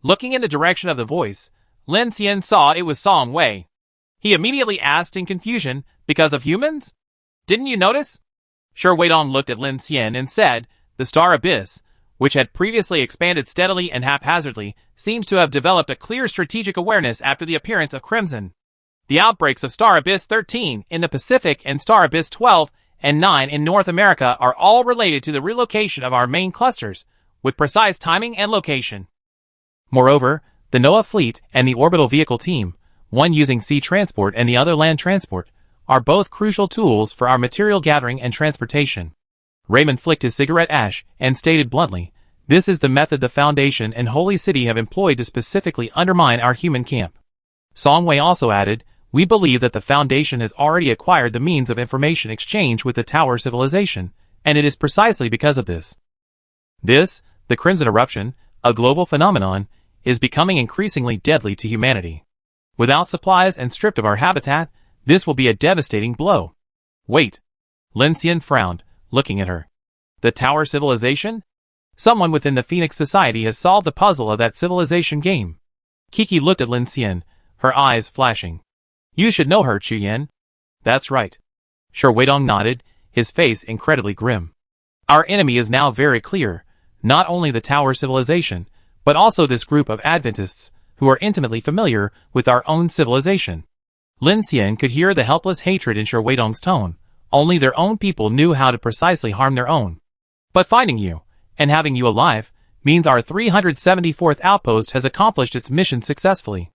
Looking in the direction of the voice, Lin Xian saw it was Song Wei. He immediately asked in confusion, because of humans? Didn't you notice? Sure Weidong looked at Lin Xian and said, the Star Abyss, which had previously expanded steadily and haphazardly, seems to have developed a clear strategic awareness after the appearance of Crimson. The outbreaks of Star Abyss 13 in the Pacific and Star Abyss 12 and 9 in North America are all related to the relocation of our main clusters, with precise timing and location. Moreover, the NOAA fleet and the orbital vehicle team, one using sea transport and the other land transport, are both crucial tools for our material gathering and transportation. Raymond flicked his cigarette ash and stated bluntly, this is the method the Foundation and Holy City have employed to specifically undermine our human camp. Song Wei also added, "We believe that the Foundation has already acquired the means of information exchange with the Tower civilization, and it is precisely because of this. This, the Crimson Eruption, a global phenomenon, is becoming increasingly deadly to humanity. Without supplies and stripped of our habitat, this will be a devastating blow." "Wait." Lin Xian frowned, looking at her. "The Tower civilization? Someone within the Phoenix Society has solved the puzzle of that civilization game." Kiki looked at Lin Xian, her eyes flashing. "You should know her, Chu Yan." "That's right." Shi Weidong nodded, his face incredibly grim. "Our enemy is now very clear, not only the Tower civilization, but also this group of Adventists, who are intimately familiar with our own civilization." Lin Xian could hear the helpless hatred in Shi Weidong's tone. Only their own people knew how to precisely harm their own. "But finding you, and having you alive, means our 374th outpost has accomplished its mission successfully."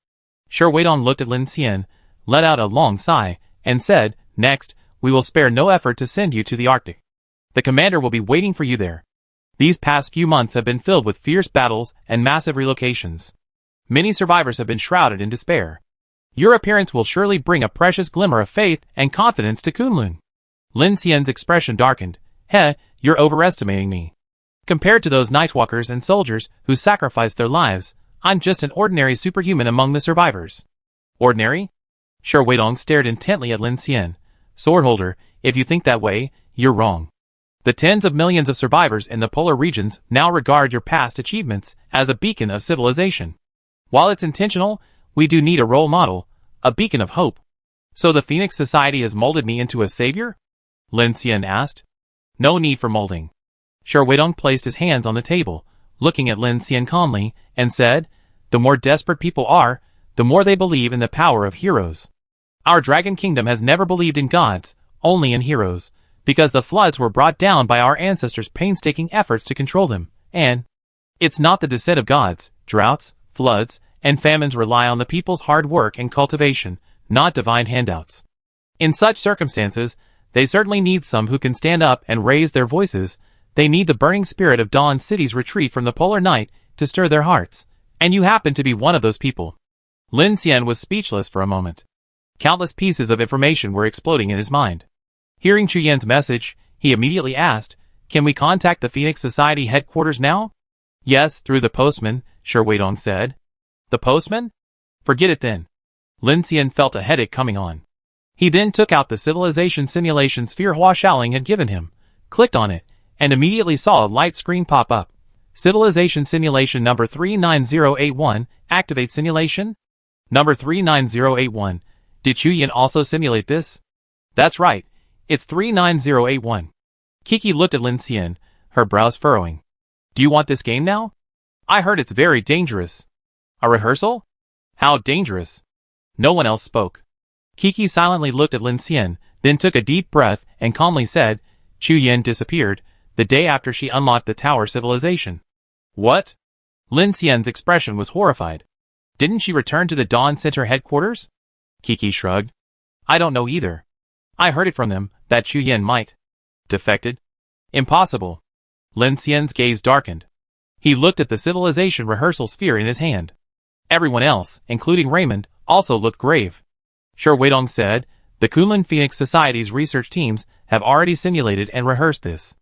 Shi Weidong looked at Lin Xian, let out a long sigh, and said, "Next, we will spare no effort to send you to the Arctic. The commander will be waiting for you there. These past few months have been filled with fierce battles and massive relocations. Many survivors have been shrouded in despair. Your appearance will surely bring a precious glimmer of faith and confidence to Kunlun." Lin Xian's expression darkened. "Heh, you're overestimating me. Compared to those nightwalkers and soldiers who sacrificed their lives, I'm just an ordinary superhuman among the survivors." "Ordinary?" Shi Weidong stared intently at Lin Xian. "Swordholder, if you think that way, you're wrong. The tens of millions of survivors in the polar regions now regard your past achievements as a beacon of civilization. While it's intentional, we do need a role model, a beacon of hope." "So the Phoenix Society has molded me into a savior?" Lin Xian asked. "No need for molding." Shi Weidong placed his hands on the table, looking at Lin Xian calmly, and said, "The more desperate people are, the more they believe in the power of heroes. Our Dragon Kingdom has never believed in gods, only in heroes, because the floods were brought down by our ancestors' painstaking efforts to control them, and it's not the descent of gods. Droughts, floods, and famines rely on the people's hard work and cultivation, not divine handouts. In such circumstances, they certainly need some who can stand up and raise their voices. They need the burning spirit of Dawn City's retreat from the polar night to stir their hearts, and you happen to be one of those people." Lin Xian was speechless for a moment. Countless pieces of information were exploding in his mind. Hearing Chu Yan's message, he immediately asked, "Can we contact the Phoenix Society headquarters now?" "Yes, through the postman," Shi Weidong said. "The postman? Forget it then." Lin Xian felt a headache coming on. He then took out the civilization simulation sphere Hua Shaoling had given him, clicked on it, and immediately saw a light screen pop up. "Civilization simulation number 39081, activate simulation?" "Number 39081. Did Chu Yan also simulate this?" "That's right. It's 39081. Kiki looked at Lin Xian, her brows furrowing. "Do you want this game now? I heard it's very dangerous." "A rehearsal? How dangerous?" No one else spoke. Kiki silently looked at Lin Xian, then took a deep breath and calmly said, "Chu Yan disappeared the day after she unlocked the Tower civilization." "What?" Lin Xian's expression was horrified. "Didn't she return to the Dawn Center headquarters?" Kiki shrugged. "I don't know either. I heard it from them that Chu Yan might defected. Impossible." Lin Xian's gaze darkened. He looked at the civilization rehearsal sphere in his hand. Everyone else, including Raymond, also looked grave. Shi Weidong said, "The Kunlun Phoenix Society's research teams have already simulated and rehearsed this.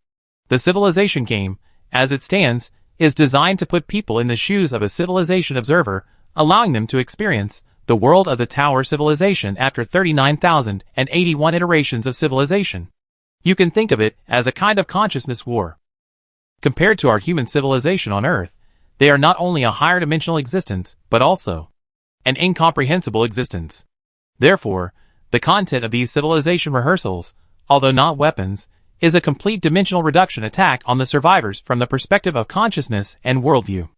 The civilization game, as it stands, is designed to put people in the shoes of a civilization observer, allowing them to experience the world of the Tower civilization after 39,081 iterations of civilization. You can think of it as a kind of consciousness war. Compared to our human civilization on Earth, they are not only a higher dimensional existence, but also an incomprehensible existence. Therefore, the content of these civilization rehearsals, although not weapons, is a complete dimensional reduction attack on the survivors from the perspective of consciousness and worldview.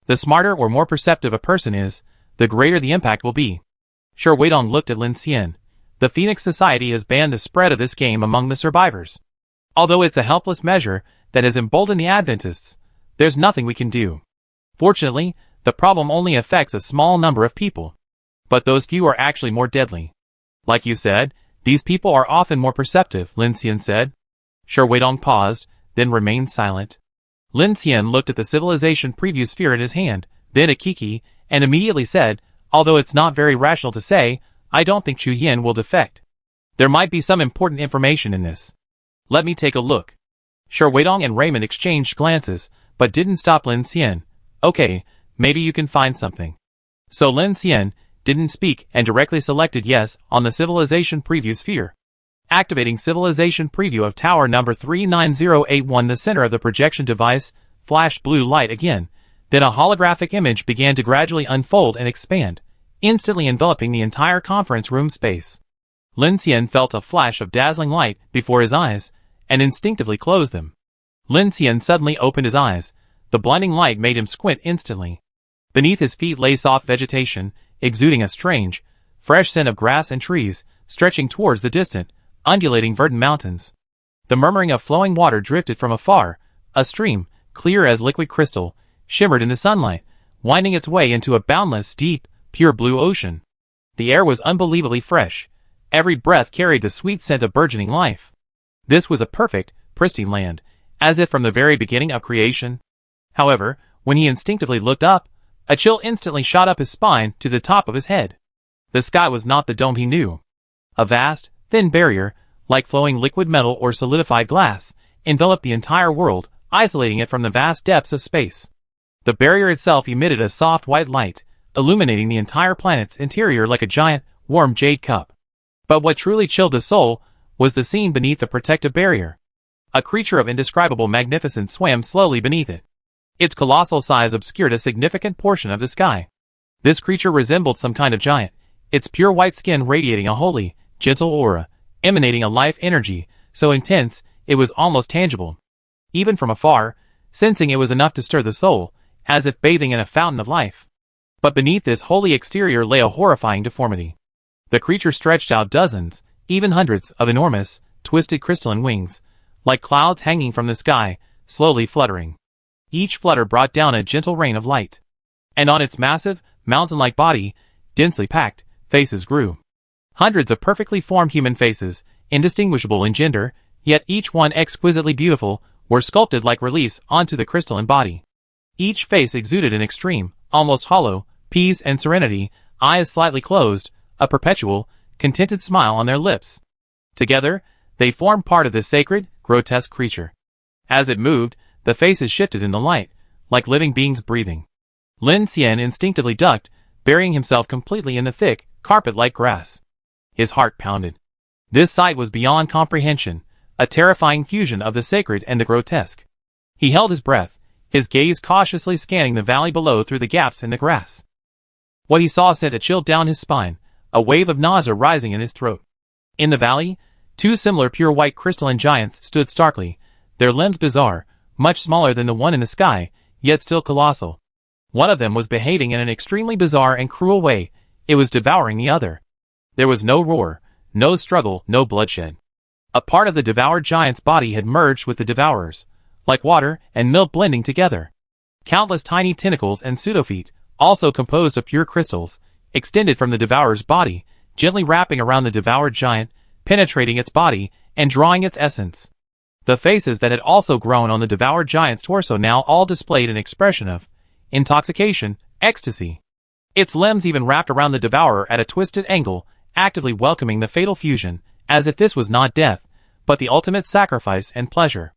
The smarter or more perceptive a person is, the greater the impact will be." Shi Weidong looked at Lin Xian. "The Phoenix Society has banned the spread of this game among the survivors. Although it's a helpless measure that has emboldened the Adventists, there's nothing we can do. Fortunately, the problem only affects a small number of people. But those few are actually more deadly. Like you said, these people are often more perceptive," Lin Xian said. Shi Weidong paused, then remained silent. Lin Xian looked at the civilization preview sphere in his hand, then at Kiki, and immediately said, Although it's not very rational to say, I don't think Chu Yin will defect. There might be some important information in this. Let me take a look. Sure, Weidong and Raymond exchanged glances, but didn't stop Lin Xian. Okay, maybe you can find something. So Lin Xian didn't speak and directly selected yes on the Civilization Preview sphere. Activating Civilization Preview of Tower number 39081, the center of the projection device flashed blue light again. Then a holographic image began to gradually unfold and expand, instantly enveloping the entire conference room space. Lin Xian felt a flash of dazzling light before his eyes, and instinctively closed them. Lin Xian suddenly opened his eyes. The blinding light made him squint instantly. Beneath his feet lay soft vegetation, exuding a strange, fresh scent of grass and trees, stretching towards the distant, undulating verdant mountains. The murmuring of flowing water drifted from afar. A stream, clear as liquid crystal, shimmered in the sunlight, winding its way into a boundless, deep, pure blue ocean. The air was unbelievably fresh. Every breath carried the sweet scent of burgeoning life. This was a perfect, pristine land, as if from the very beginning of creation. However, when he instinctively looked up, a chill instantly shot up his spine to the top of his head. The sky was not the dome he knew. A vast, thin barrier, like flowing liquid metal or solidified glass, enveloped the entire world, isolating it from the vast depths of space. The barrier itself emitted a soft white light, illuminating the entire planet's interior like a giant, warm jade cup. But what truly chilled the soul was the scene beneath the protective barrier. A creature of indescribable magnificence swam slowly beneath it. Its colossal size obscured a significant portion of the sky. This creature resembled some kind of giant, its pure white skin radiating a holy, gentle aura, emanating a life energy so intense it was almost tangible. Even from afar, sensing it was enough to stir the soul, as if bathing in a fountain of life. But beneath this holy exterior lay a horrifying deformity. The creature stretched out dozens, even hundreds, of enormous, twisted crystalline wings, like clouds hanging from the sky, slowly fluttering. Each flutter brought down a gentle rain of light. And on its massive, mountain-like body, densely packed, faces grew. Hundreds of perfectly formed human faces, indistinguishable in gender, yet each one exquisitely beautiful, were sculpted like reliefs onto the crystalline body. Each face exuded an extreme, almost hollow, peace and serenity, eyes slightly closed, a perpetual, contented smile on their lips. Together, they formed part of this sacred, grotesque creature. As it moved, the faces shifted in the light, like living beings breathing. Lin Xian instinctively ducked, burying himself completely in the thick, carpet-like grass. His heart pounded. This sight was beyond comprehension, a terrifying fusion of the sacred and the grotesque. He held his breath, his gaze cautiously scanning the valley below through the gaps in the grass. What he saw sent a chill down his spine, a wave of nausea rising in his throat. In the valley, two similar pure white crystalline giants stood starkly, their limbs bizarre, much smaller than the one in the sky, yet still colossal. One of them was behaving in an extremely bizarre and cruel way. It was devouring the other. There was no roar, no struggle, no bloodshed. A part of the devoured giant's body had merged with the devourer's, like water and milk blending together. Countless tiny tentacles and pseudofeet, also composed of pure crystals, extended from the devourer's body, gently wrapping around the devoured giant, penetrating its body, and drawing its essence. The faces that had also grown on the devoured giant's torso now all displayed an expression of intoxication, ecstasy. Its limbs even wrapped around the devourer at a twisted angle, actively welcoming the fatal fusion, as if this was not death, but the ultimate sacrifice and pleasure.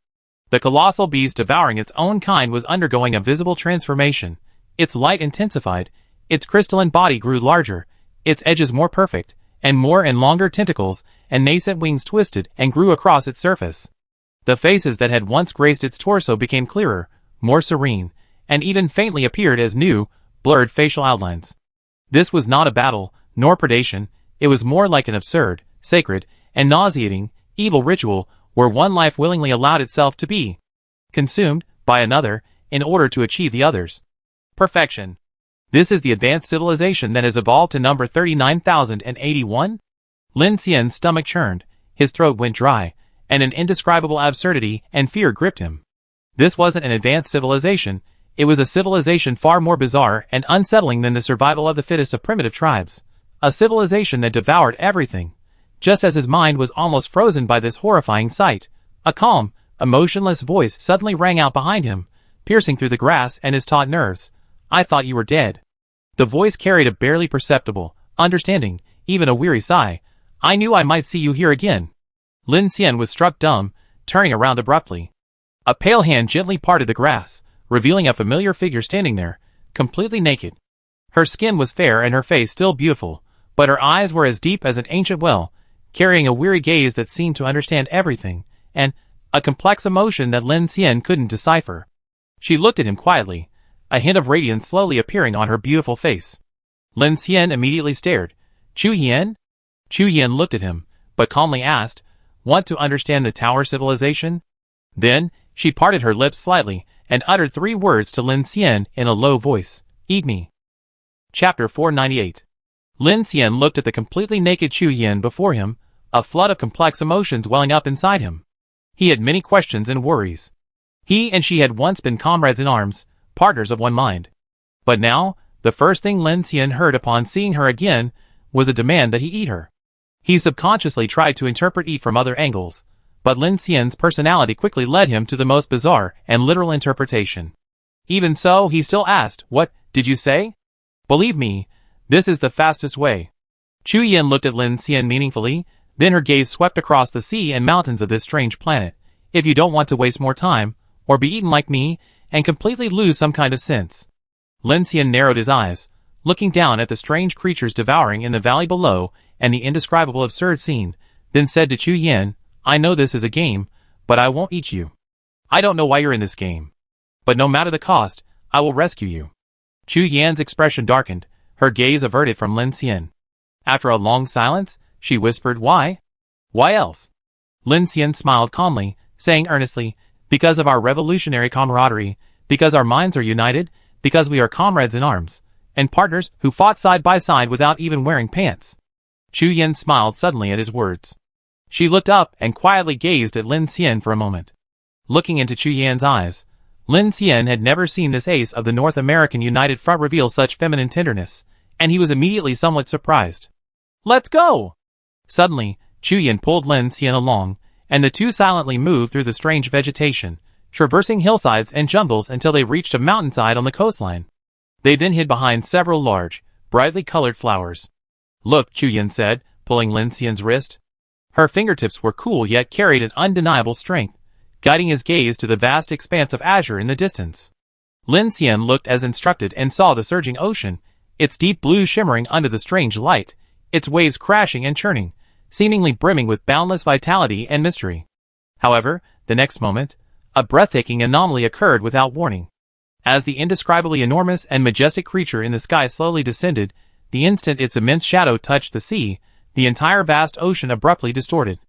The colossal beast devouring its own kind was undergoing a visible transformation. Its light intensified, its crystalline body grew larger, its edges more perfect, and more and longer tentacles and nascent wings twisted and grew across its surface. The faces that had once graced its torso became clearer, more serene, and even faintly appeared as new, blurred facial outlines. This was not a battle, nor predation, it was more like an absurd, sacred, and nauseating, evil ritual where one life willingly allowed itself to be consumed by another in order to achieve the other's perfection. This is the advanced civilization that has evolved to number 39,081? Lin Xian's stomach churned, his throat went dry, and an indescribable absurdity and fear gripped him. This wasn't an advanced civilization, it was a civilization far more bizarre and unsettling than the survival of the fittest of primitive tribes. A civilization that devoured everything. Just as his mind was almost frozen by this horrifying sight, a calm, emotionless voice suddenly rang out behind him, piercing through the grass and his taut nerves. "I thought you were dead." The voice carried a barely perceptible, understanding, even a weary sigh. I knew I might see you here again. Lin Xian was struck dumb, turning around abruptly. A pale hand gently parted the grass, revealing a familiar figure standing there, completely naked. Her skin was fair and her face still beautiful, but her eyes were as deep as an ancient well, carrying a weary gaze that seemed to understand everything, and a complex emotion that Lin Xian couldn't decipher. She looked at him quietly, a hint of radiance slowly appearing on her beautiful face. Lin Xian immediately stared. Chu Yan? Chu Yan looked at him, but calmly asked, Want to understand the tower civilization? Then, she parted her lips slightly, and uttered 3 words to Lin Xian in a low voice. Eat me. Chapter 498. Lin Xian looked at the completely naked Chu Yan before him, a flood of complex emotions welling up inside him. He had many questions and worries. He and she had once been comrades in arms, partners of one mind. But now, the first thing Lin Xian heard upon seeing her again was a demand that he eat her. He subconsciously tried to interpret eat from other angles, but Lin Xian's personality quickly led him to the most bizarre and literal interpretation. Even so, he still asked, What did you say? Believe me, this is the fastest way. Chu Yan looked at Lin Xian meaningfully, then her gaze swept across the sea and mountains of this strange planet. If you don't want to waste more time, or be eaten like me, and completely lose some kind of sense. Lin Xian narrowed his eyes, looking down at the strange creatures devouring in the valley below and the indescribable absurd scene, then said to Chu Yan, I know this is a game, but I won't eat you. I don't know why you're in this game. But no matter the cost, I will rescue you. Chu Yan's expression darkened, her gaze averted from Lin Xian. After a long silence, she whispered, Why? Why else? Lin Xian smiled calmly, saying earnestly, Because of our revolutionary camaraderie, because our minds are united, because we are comrades in arms, and partners who fought side by side without even wearing pants. Chu Yan smiled suddenly at his words. She looked up and quietly gazed at Lin Xian for a moment. Looking into Chu Yan's eyes, Lin Xian had never seen this ace of the North American United Front reveal such feminine tenderness, and he was immediately somewhat surprised. Let's go! Suddenly, Chu Yan pulled Lin Xian along, and the two silently moved through the strange vegetation, traversing hillsides and jungles until they reached a mountainside on the coastline. They then hid behind several large, brightly colored flowers. Look, Chu Yan said, pulling Lin Xian's wrist. Her fingertips were cool yet carried an undeniable strength, guiding his gaze to the vast expanse of azure in the distance. Lin Xian looked as instructed and saw the surging ocean, its deep blue shimmering under the strange light, its waves crashing and churning, seemingly brimming with boundless vitality and mystery. However, the next moment, a breathtaking anomaly occurred without warning. As the indescribably enormous and majestic creature in the sky slowly descended, the instant its immense shadow touched the sea, the entire vast ocean abruptly distorted.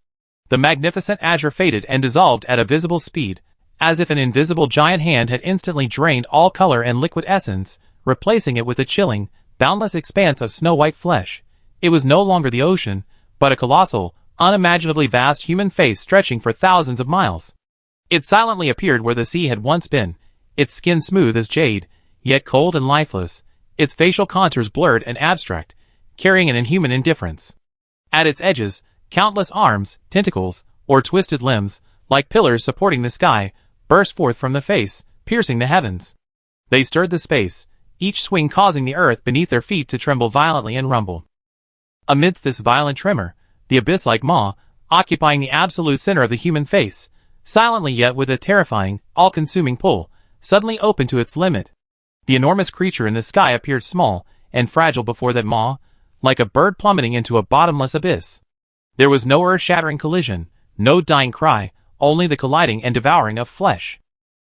The magnificent azure faded and dissolved at a visible speed, as if an invisible giant hand had instantly drained all color and liquid essence, replacing it with a chilling, boundless expanse of snow-white flesh. It was no longer the ocean, but a colossal, unimaginably vast human face stretching for thousands of miles. It silently appeared where the sea had once been, its skin smooth as jade, yet cold and lifeless, its facial contours blurred and abstract, carrying an inhuman indifference. At its edges, countless arms, tentacles, or twisted limbs, like pillars supporting the sky, burst forth from the face, piercing the heavens. They stirred the space, each swing causing the earth beneath their feet to tremble violently and rumble. Amidst this violent tremor, the abyss-like maw, occupying the absolute center of the human face, silently yet with a terrifying, all-consuming pull, suddenly opened to its limit. The enormous creature in the sky appeared small and fragile before that maw, like a bird plummeting into a bottomless abyss. There was no earth-shattering collision, no dying cry, only the colliding and devouring of flesh.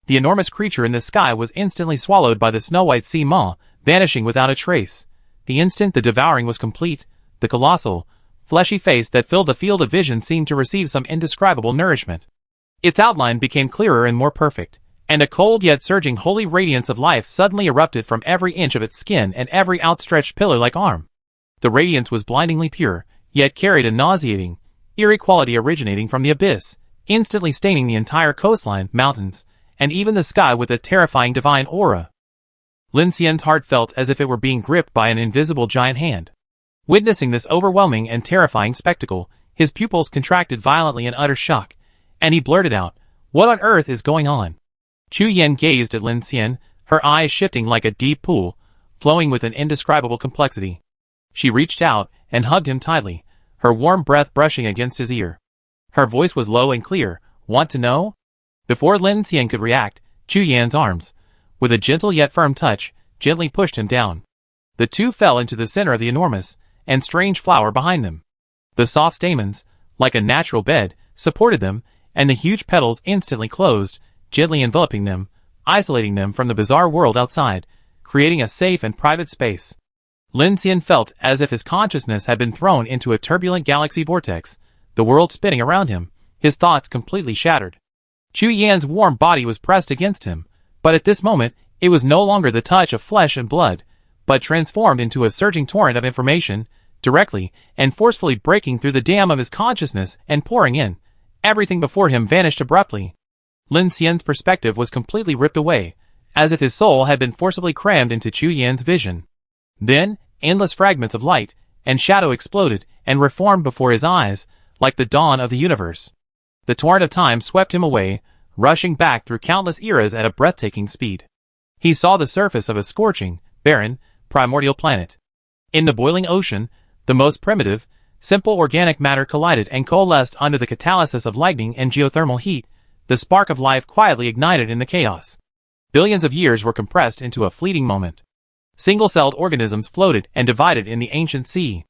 The enormous creature in the sky was instantly swallowed by the snow-white sea maw, vanishing without a trace. The instant the devouring was complete, the colossal, fleshy face that filled the field of vision seemed to receive some indescribable nourishment. Its outline became clearer and more perfect, and a cold yet surging holy radiance of life suddenly erupted from every inch of its skin and every outstretched pillar-like arm. The radiance was blindingly pure, yet carried a nauseating, eerie quality originating from the abyss, instantly staining the entire coastline, mountains, and even the sky with a terrifying divine aura. Lin Xian's heart felt as if it were being gripped by an invisible giant hand. Witnessing this overwhelming and terrifying spectacle, his pupils contracted violently in utter shock, and he blurted out, "What on earth is going on?" Chu Yan gazed at Lin Xian, her eyes shifting like a deep pool, flowing with an indescribable complexity. She reached out and hugged him tightly, her warm breath brushing against his ear. Her voice was low and clear. "Want to know?" Before Lin Xian could react, Chu Yan's arms, with a gentle yet firm touch, gently pushed him down. The two fell into the center of the enormous and strange flower behind them. The soft stamens, like a natural bed, supported them, and the huge petals instantly closed, gently enveloping them, isolating them from the bizarre world outside, creating a safe and private space. Lin Xian felt as if his consciousness had been thrown into a turbulent galaxy vortex, the world spinning around him, his thoughts completely shattered. Chu Yan's warm body was pressed against him, but at this moment, it was no longer the touch of flesh and blood, but transformed into a surging torrent of information, directly and forcefully breaking through the dam of his consciousness and pouring in. Everything before him vanished abruptly. Lin Xian's perspective was completely ripped away, as if his soul had been forcibly crammed into Chu Yan's vision. Then, endless fragments of light and shadow exploded and reformed before his eyes, like the dawn of the universe. The torrent of time swept him away, rushing back through countless eras at a breathtaking speed. He saw the surface of a scorching, barren, primordial planet. In the boiling ocean, the most primitive, simple organic matter collided and coalesced under the catalysis of lightning and geothermal heat. The spark of life quietly ignited in the chaos. Billions of years were compressed into a fleeting moment. Single-celled organisms floated and divided in the ancient sea.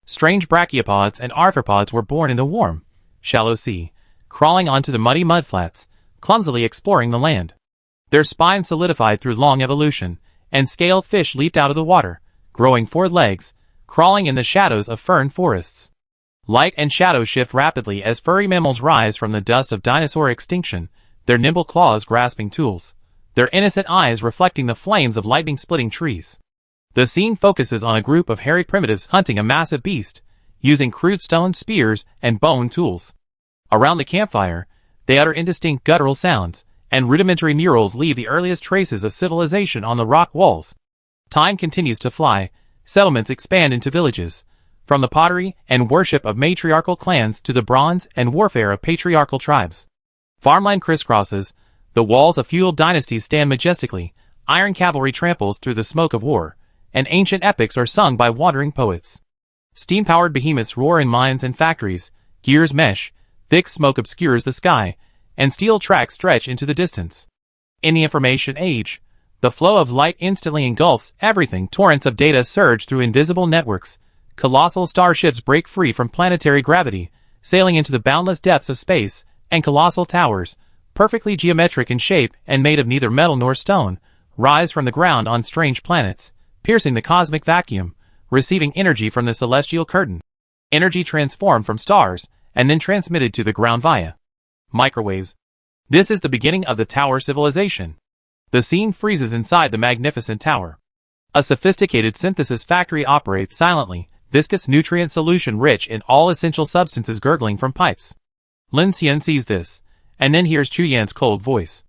Strange brachiopods and arthropods were born in the warm, shallow sea, crawling onto the muddy mudflats, clumsily exploring the land. Their spines solidified through long evolution, and scaled fish leaped out of the water, growing 4 legs, crawling in the shadows of fern forests. Light and shadow shift rapidly as furry mammals rise from the dust of dinosaur extinction, their nimble claws grasping tools, their innocent eyes reflecting the flames of lightning-splitting trees. The scene focuses on a group of hairy primitives hunting a massive beast, using crude stone spears and bone tools. Around the campfire, they utter indistinct guttural sounds, and rudimentary murals leave the earliest traces of civilization on the rock walls. Time continues to fly, settlements expand into villages, from the pottery and worship of matriarchal clans to the bronze and warfare of patriarchal tribes. Farmland crisscrosses, the walls of feudal dynasties stand majestically, iron cavalry tramples through the smoke of war, and ancient epics are sung by wandering poets. Steam-powered behemoths roar in mines and factories, gears mesh, thick smoke obscures the sky, and steel tracks stretch into the distance. In the information age, the flow of light instantly engulfs everything. Torrents of data surge through invisible networks. Colossal starships break free from planetary gravity, sailing into the boundless depths of space, and colossal towers, perfectly geometric in shape and made of neither metal nor stone, rise from the ground on strange planets, piercing the cosmic vacuum, receiving energy from the celestial curtain. Energy transformed from stars, and then transmitted to the ground via microwaves. This is the beginning of the tower civilization. The scene freezes inside the magnificent tower. A sophisticated synthesis factory operates silently, viscous nutrient solution rich in all essential substances gurgling from pipes. Lin Xian sees this, and then hears Chu Yan's cold voice.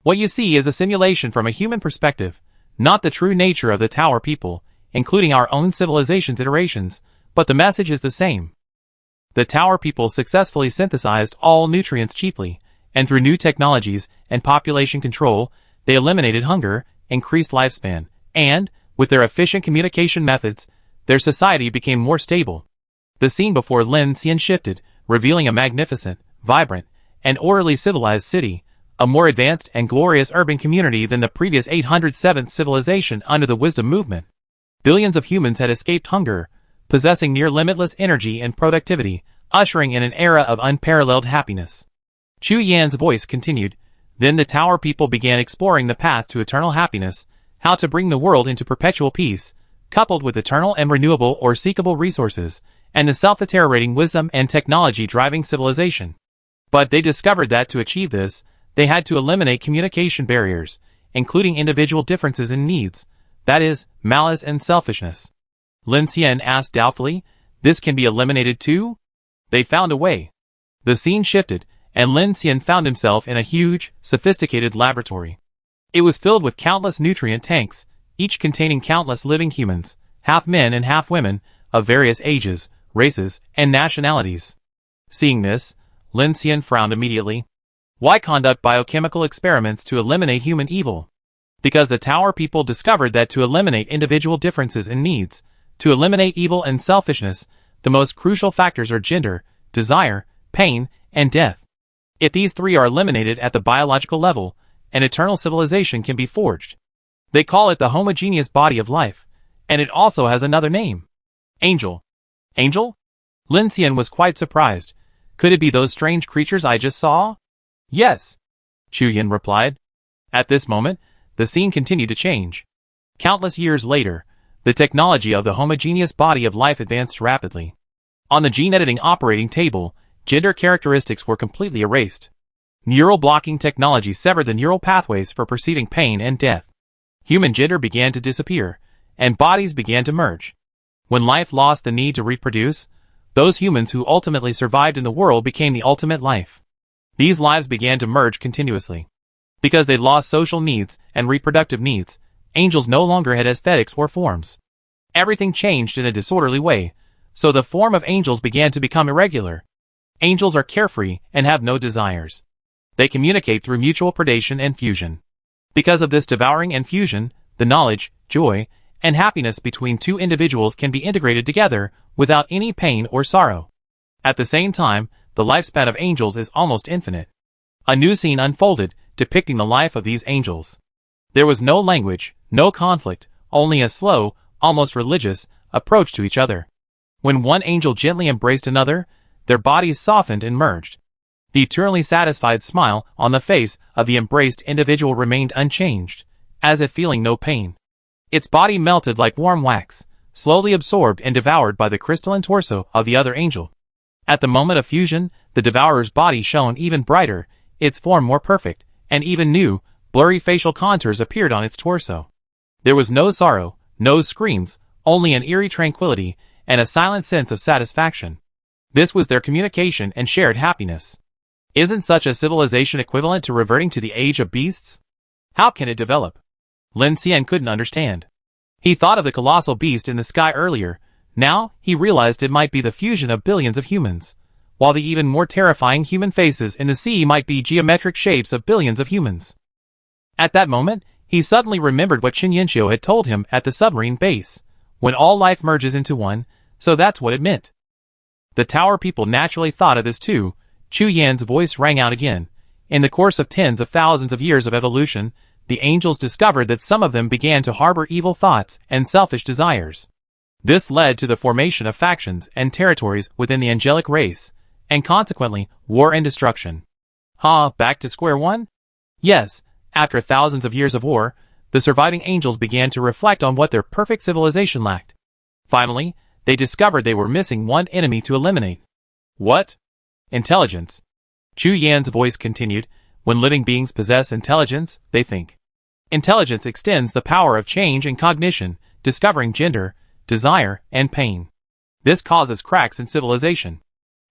What you see is a simulation from a human perspective, not the true nature of the tower people, including our own civilization's iterations, but the message is the same. The tower people successfully synthesized all nutrients cheaply, and through new technologies and population control, they eliminated hunger, increased lifespan, and, with their efficient communication methods, their society became more stable. The scene before Lin Xian shifted, revealing a magnificent, vibrant, and orderly civilized city, a more advanced and glorious urban community than the previous 807th civilization under the wisdom movement. Billions of humans had escaped hunger, possessing near limitless energy and productivity, ushering in an era of unparalleled happiness. Chu Yan's voice continued. Then the tower people began exploring the path to eternal happiness, how to bring the world into perpetual peace, coupled with eternal and renewable or seekable resources, and the self-iterating wisdom and technology driving civilization. But they discovered that to achieve this, they had to eliminate communication barriers, including individual differences in needs, that is, malice and selfishness. Lin Xian asked doubtfully, this can be eliminated too? They found a way. The scene shifted, and Lin Xian found himself in a huge, sophisticated laboratory. It was filled with countless nutrient tanks, each containing countless living humans, half men and half women, of various ages, races, and nationalities. Seeing this, Lin Xian frowned immediately. Why conduct biochemical experiments to eliminate human evil? Because the Tower people discovered that to eliminate individual differences in needs, to eliminate evil and selfishness, the most crucial factors are gender, desire, pain, and death. If these three are eliminated at the biological level, an eternal civilization can be forged. They call it the homogeneous body of life, and it also has another name. Angel. Angel? Lin Xian was quite surprised. Could it be those strange creatures I just saw? Yes, Chu Yin replied. At this moment, the scene continued to change. Countless years later, the technology of the homogeneous body of life advanced rapidly. On the gene editing operating table, gender characteristics were completely erased. Neural blocking technology severed the neural pathways for perceiving pain and death. Human gender began to disappear, and bodies began to merge. When life lost the need to reproduce, those humans who ultimately survived in the world became the ultimate life. These lives began to merge continuously. Because they lost social needs and reproductive needs, angels no longer had aesthetics or forms. Everything changed in a disorderly way, so the form of angels began to become irregular. Angels are carefree and have no desires. They communicate through mutual predation and fusion. Because of this devouring and fusion, the knowledge, joy, and happiness between two individuals can be integrated together without any pain or sorrow. At the same time, the lifespan of angels is almost infinite. A new scene unfolded, depicting the life of these angels. There was no language, no conflict, only a slow, almost religious, approach to each other. When one angel gently embraced another, their bodies softened and merged. The eternally satisfied smile on the face of the embraced individual remained unchanged, as if feeling no pain. Its body melted like warm wax, slowly absorbed and devoured by the crystalline torso of the other angel. At the moment of fusion, the devourer's body shone even brighter, its form more perfect, and even new, blurry facial contours appeared on its torso. There was no sorrow, no screams, only an eerie tranquility, and a silent sense of satisfaction. This was their communication and shared happiness. Isn't such a civilization equivalent to reverting to the age of beasts? How can it develop? Lin Xian couldn't understand. He thought of the colossal beast in the sky earlier. Now, he realized it might be the fusion of billions of humans, while the even more terrifying human faces in the sea might be geometric shapes of billions of humans. At that moment, he suddenly remembered what Qin Yanxiu had told him at the submarine base. When all life merges into one, so that's what it meant. The Tower people naturally thought of this too. Chu Yan's voice rang out again. In the course of tens of thousands of years of evolution, the angels discovered that some of them began to harbor evil thoughts and selfish desires. This led to the formation of factions and territories within the angelic race, and consequently, war and destruction. Back to square one? Yes, after thousands of years of war, the surviving angels began to reflect on what their perfect civilization lacked. Finally, they discovered they were missing one enemy to eliminate. What? Intelligence. Chu Yan's voice continued. When living beings possess intelligence, they think. Intelligence extends the power of change and cognition, discovering gender, desire, and pain. This causes cracks in civilization.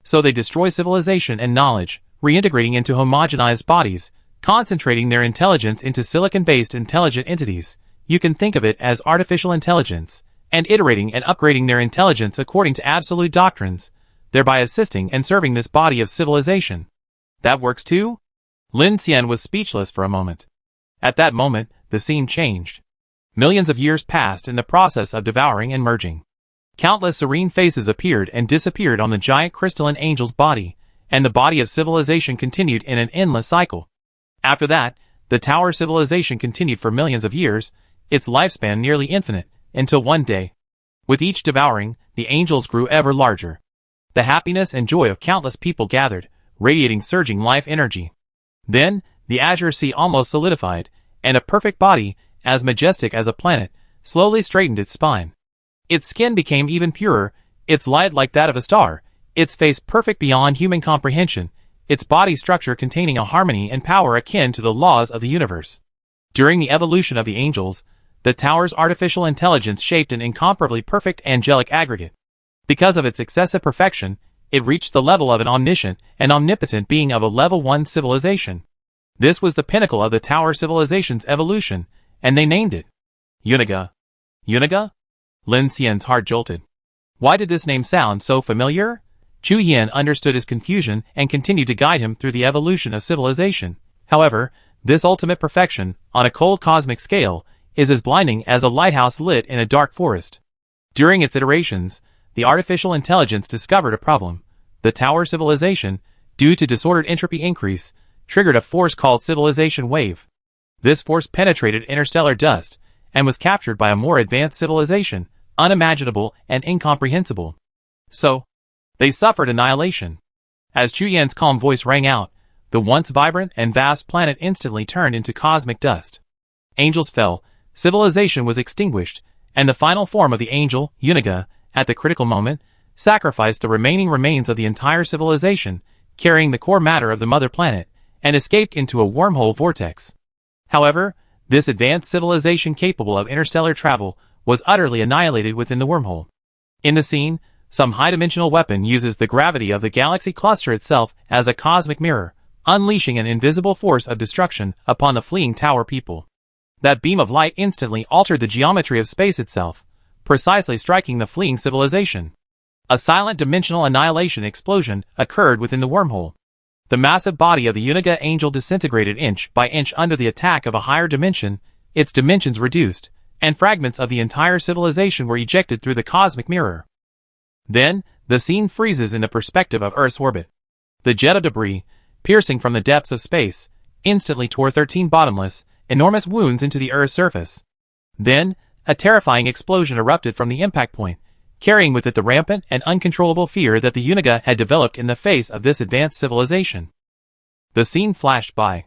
So they destroy civilization and knowledge, reintegrating into homogenized bodies, concentrating their intelligence into silicon-based intelligent entities. You can think of it as artificial intelligence, and iterating and upgrading their intelligence according to absolute doctrines, thereby assisting and serving this body of civilization. That works too? Lin Xian was speechless for a moment. At that moment, the scene changed. Millions of years passed in the process of devouring and merging. Countless serene faces appeared and disappeared on the giant crystalline angel's body, and the body of civilization continued in an endless cycle. After that, the Tower civilization continued for millions of years, its lifespan nearly infinite, until one day. With each devouring, the angels grew ever larger. The happiness and joy of countless people gathered, radiating surging life energy. Then, the azure sea almost solidified, and a perfect body, as majestic as a planet, slowly straightened its spine. Its skin became even purer, its light like that of a star, its face perfect beyond human comprehension, its body structure containing a harmony and power akin to the laws of the universe. During the evolution of the angels, the Tower's artificial intelligence shaped an incomparably perfect angelic aggregate. Because of its excessive perfection, it reached the level of an omniscient and omnipotent being of a level 1 civilization. This was the pinnacle of the Tower civilization's evolution, and they named it Uniga. Uniga? Lin Xian's heart jolted. Why did this name sound so familiar? Chu Yan understood his confusion and continued to guide him through the evolution of civilization. However, This ultimate perfection, on a cold cosmic scale, is as blinding as a lighthouse lit in a dark forest. During its iterations, the artificial intelligence discovered a problem. The tower civilization, due to disordered entropy increase, triggered a force called civilization wave. This force penetrated interstellar dust, and was captured by a more advanced civilization, unimaginable and incomprehensible. So, they suffered annihilation. As Chu Yan's calm voice rang out, the once vibrant and vast planet instantly turned into cosmic dust. Angels fell, civilization was extinguished, and the final form of the angel, Uniga, at the critical moment, sacrificed the remaining remains of the entire civilization, carrying the core matter of the mother planet, and escaped into a wormhole vortex. However, this advanced civilization capable of interstellar travel was utterly annihilated within the wormhole. In the scene, some high-dimensional weapon uses the gravity of the galaxy cluster itself as a cosmic mirror, unleashing an invisible force of destruction upon the fleeing tower people. That beam of light instantly altered the geometry of space itself, precisely striking the fleeing civilization. A silent dimensional annihilation explosion occurred within the wormhole. The massive body of the Uniga angel disintegrated inch by inch under the attack of a higher dimension, its dimensions reduced, and fragments of the entire civilization were ejected through the cosmic mirror. Then, the scene freezes in the perspective of Earth's orbit. The jet of debris, piercing from the depths of space, instantly tore 13 bottomless, enormous wounds into the Earth's surface. Then, a terrifying explosion erupted from the impact point, carrying with it the rampant and uncontrollable fear that the Uniga had developed in the face of this advanced civilization. The scene flashed by.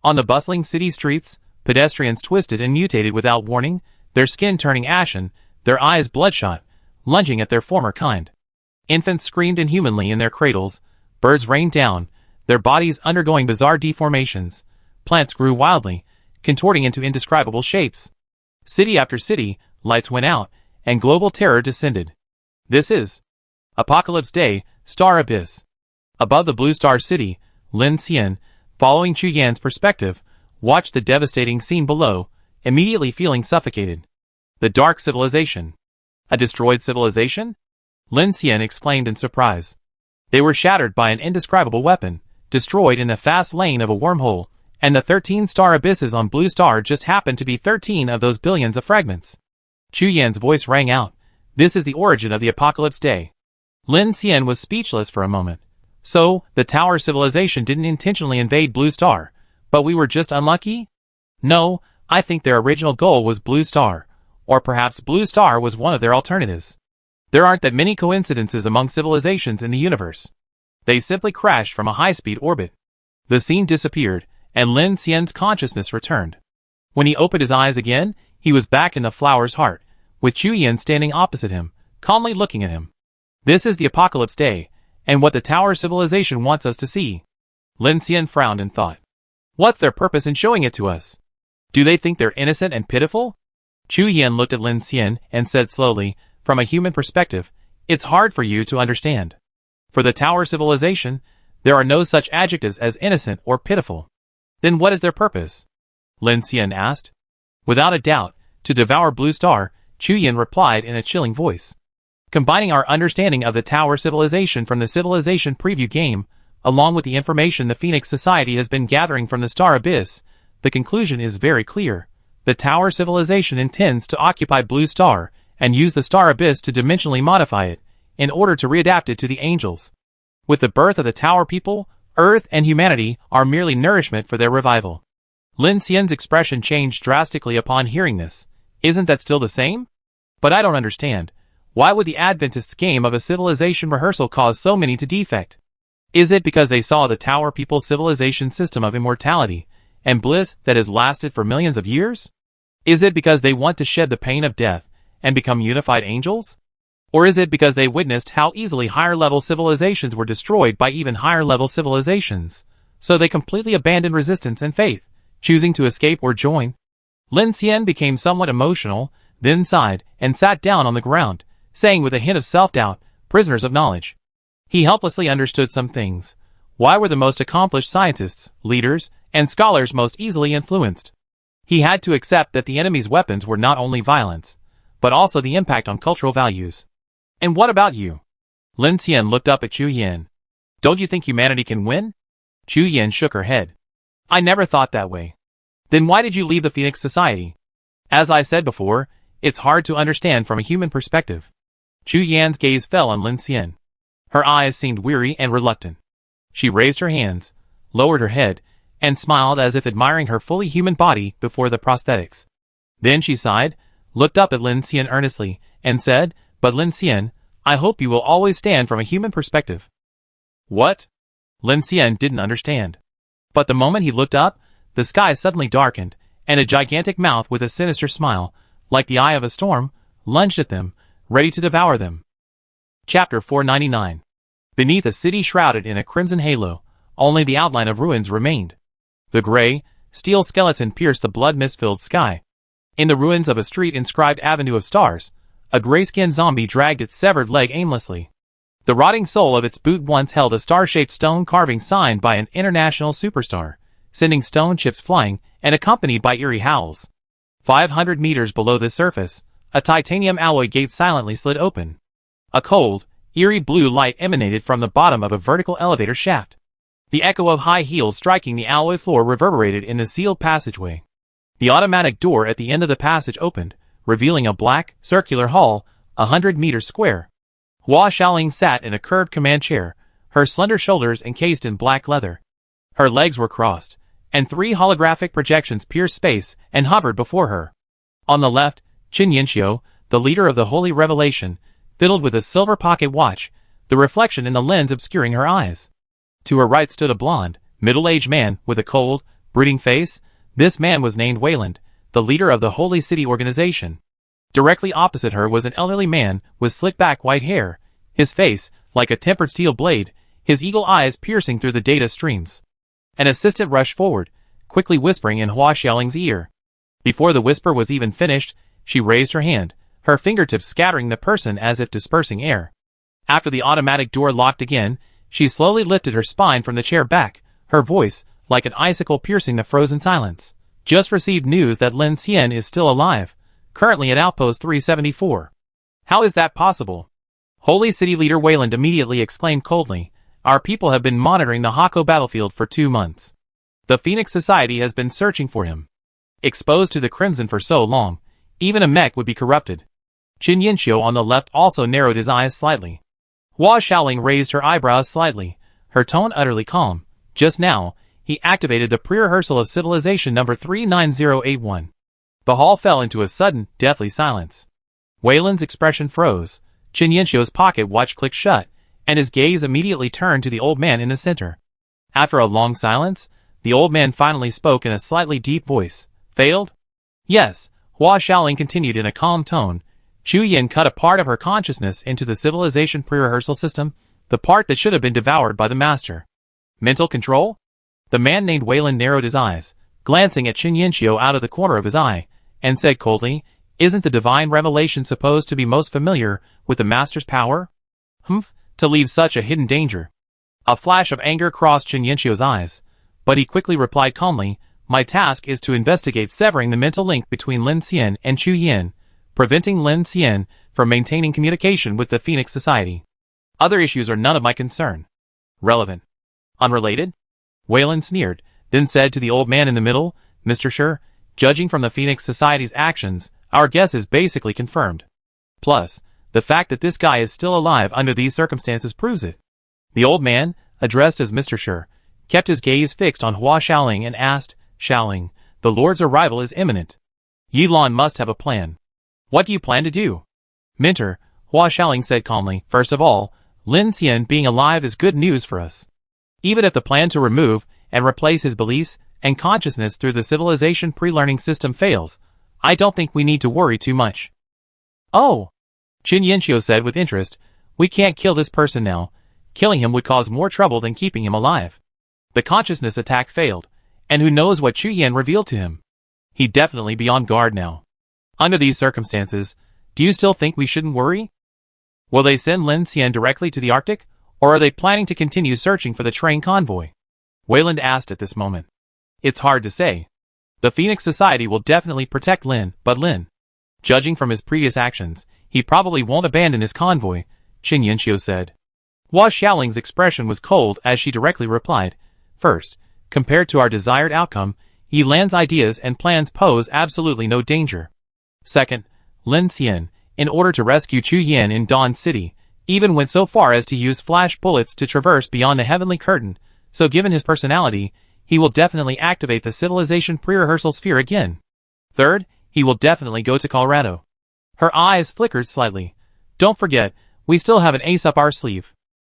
On the bustling city streets, pedestrians twisted and mutated without warning, their skin turning ashen, their eyes bloodshot, lunging at their former kind. Infants screamed inhumanly in their cradles, birds rained down, their bodies undergoing bizarre deformations, plants grew wildly, contorting into indescribable shapes. City after city, lights went out, and global terror descended. This is Apocalypse Day, Star Abyss. Above the Blue Star City, Lin Xian, following Chu Yan's perspective, watched the devastating scene below, immediately feeling suffocated. The Dark Civilization. A destroyed civilization? Lin Xian exclaimed in surprise. They were shattered by an indescribable weapon, destroyed in the fast lane of a wormhole, and the 13 star abysses on Blue Star just happened to be 13 of those billions of fragments. Chu Yan's voice rang out. This is the origin of the Apocalypse Day. Lin Xian was speechless for a moment. So, the Tower Civilization didn't intentionally invade Blue Star, but we were just unlucky? No, I think their original goal was Blue Star, or perhaps Blue Star was one of their alternatives. There aren't that many coincidences among civilizations in the universe. They simply crashed from a high-speed orbit. The scene disappeared, and Lin Xian's consciousness returned. When he opened his eyes again, he was back in the flower's heart, with Chu Yan standing opposite him, calmly looking at him. This is the Apocalypse Day, and what the Tower Civilization wants us to see. Lin Xian frowned and thought. What's their purpose in showing it to us? Do they think they're innocent and pitiful? Chu Yan looked at Lin Xian and said slowly, from a human perspective, it's hard for you to understand. For the Tower Civilization, there are no such adjectives as innocent or pitiful. Then what is their purpose? Lin Xian asked. Without a doubt, to devour Blue Star, Chu Yan replied in a chilling voice. Combining our understanding of the Tower Civilization from the Civilization preview game, along with the information the Phoenix Society has been gathering from the Star Abyss, the conclusion is very clear. The Tower Civilization intends to occupy Blue Star, and use the Star Abyss to dimensionally modify it, in order to readapt it to the angels. With the birth of the Tower people, Earth and humanity are merely nourishment for their revival. Lin Xian's expression changed drastically upon hearing this. Isn't that still the same? But I don't understand. Why would the Adventists' game of a civilization rehearsal cause so many to defect? Is it because they saw the Tower people's civilization system of immortality and bliss that has lasted for millions of years? Is it because they want to shed the pain of death and become unified angels? Or is it because they witnessed how easily higher-level civilizations were destroyed by even higher-level civilizations, so they completely abandoned resistance and faith, choosing to escape or join? Lin Xian became somewhat emotional, then sighed and sat down on the ground, saying with a hint of self-doubt, prisoners of knowledge. He helplessly understood some things. Why were the most accomplished scientists, leaders, and scholars most easily influenced? He had to accept that the enemy's weapons were not only violence, but also the impact on cultural values. And what about you? Lin Xian looked up at Chu Yan. Don't you think humanity can win? Chu Yan shook her head. I never thought that way. Then why did you leave the Phoenix Society? As I said before, it's hard to understand from a human perspective. Chu Yan's gaze fell on Lin Xian. Her eyes seemed weary and reluctant. She raised her hands, lowered her head, and smiled as if admiring her fully human body before the prosthetics. Then she sighed, looked up at Lin Xian earnestly, and said, "But Lin Xian, I hope you will always stand from a human perspective." What? Lin Xian didn't understand. But the moment he looked up, the sky suddenly darkened, and a gigantic mouth with a sinister smile, like the eye of a storm, lunged at them, ready to devour them. Chapter 499. Beneath a city shrouded in a crimson halo, only the outline of ruins remained. The gray, steel skeleton pierced the blood-mist-filled sky. In the ruins of a street inscribed Avenue of Stars, a gray-skinned zombie dragged its severed leg aimlessly. The rotting sole of its boot once held a star-shaped stone carving signed by an international superstar, sending stone chips flying and accompanied by eerie howls. 500 meters below the surface, a titanium alloy gate silently slid open. A cold, eerie blue light emanated from the bottom of a vertical elevator shaft. The echo of high heels striking the alloy floor reverberated in the sealed passageway. The automatic door at the end of the passage opened, revealing a black, circular hall, 100 meters square. Hua Xiaoling sat in a curved command chair, her slender shoulders encased in black leather. Her legs were crossed, and 3 holographic projections pierced space and hovered before her. On the left, Qin Yanxiu, the leader of the Holy Revelation, fiddled with a silver pocket watch, the reflection in the lens obscuring her eyes. To her right stood a blond, middle-aged man with a cold, brooding face. This man was named Wayland, the leader of the Holy City Organization. Directly opposite her was an elderly man with slick-back white hair, his face like a tempered steel blade, his eagle eyes piercing through the data streams. An assistant rushed forward, quickly whispering in Hua Xiaoling's ear. Before the whisper was even finished, she raised her hand, her fingertips scattering the person as if dispersing air. After the automatic door locked again, she slowly lifted her spine from the chair back, her voice, like an icicle piercing the frozen silence. "Just received news that Lin Xian is still alive, currently at Outpost 374. How is that possible?" Holy City leader Wayland immediately exclaimed coldly, "Our people have been monitoring the Hako battlefield for 2 months. The Phoenix Society has been searching for him. Exposed to the Crimson for so long, even a mech would be corrupted." Qin Yanxiu on the left also narrowed his eyes slightly. Hua Xiaoling raised her eyebrows slightly, her tone utterly calm. Just now, he activated the pre-rehearsal of Civilization number 39081. The hall fell into a sudden, deathly silence. Wayland's expression froze, Qin Yanxiu's pocket watch clicked shut, and his gaze immediately turned to the old man in the center. After a long silence, the old man finally spoke in a slightly deep voice. "Failed?" "Yes," Hua Xiaoling continued in a calm tone. Chu Yan cut a part of her consciousness into the Civilization pre-rehearsal system, the part that should have been devoured by the master. "Mental control?" The man named Wayland narrowed his eyes, glancing at Qin Yanxiu out of the corner of his eye, and said coldly, "Isn't the divine revelation supposed to be most familiar with the master's power? Humph, to leave such a hidden danger." A flash of anger crossed Qin Yanxiu's eyes, but he quickly replied calmly, "My task is to investigate severing the mental link between Lin Xian and Chu Yan, preventing Lin Xian from maintaining communication with the Phoenix Society. Other issues are none of my concern." "Relevant? Unrelated?" Wayland sneered, then said to the old man in the middle, "Mr. Shi, judging from the Phoenix Society's actions, our guess is basically confirmed. Plus, the fact that this guy is still alive under these circumstances proves it." The old man, addressed as Mr. Shi, kept his gaze fixed on Hua Xiaoling and asked, "Xiaoling, the Lord's arrival is imminent. Yilan must have a plan. What do you plan to do?" "Mentor," Hua Xiaoling said calmly, "first of all, Lin Xian being alive is good news for us. Even if the plan to remove and replace his beliefs and consciousness through the Civilization pre-learning system fails, I don't think we need to worry too much." "Oh," Qin Yanxiu said with interest, "we can't kill this person now. Killing him would cause more trouble than keeping him alive. The consciousness attack failed, and who knows what Chu Yan revealed to him. He'd definitely be on guard now. Under these circumstances, do you still think we shouldn't worry? Will they send Lin Xian directly to the Arctic, or are they planning to continue searching for the train convoy?" Wayland asked at this moment. "It's hard to say. The Phoenix Society will definitely protect Lin, but Lin, judging from his previous actions, he probably won't abandon his convoy," Qin Yanxiu said. Hua Xiaoling's expression was cold as she directly replied, "First, Compared to our desired outcome, Yilan's ideas and plans pose absolutely no danger. Second, Lin Xian, in order to rescue Chu Yan in Dawn City, even went so far as to use flash bullets to traverse beyond the heavenly curtain, so given his personality, he will definitely activate the civilization pre-rehearsal sphere again. Third, he will definitely go to Colorado. Her eyes flickered slightly. Don't forget, we still have an ace up our sleeve.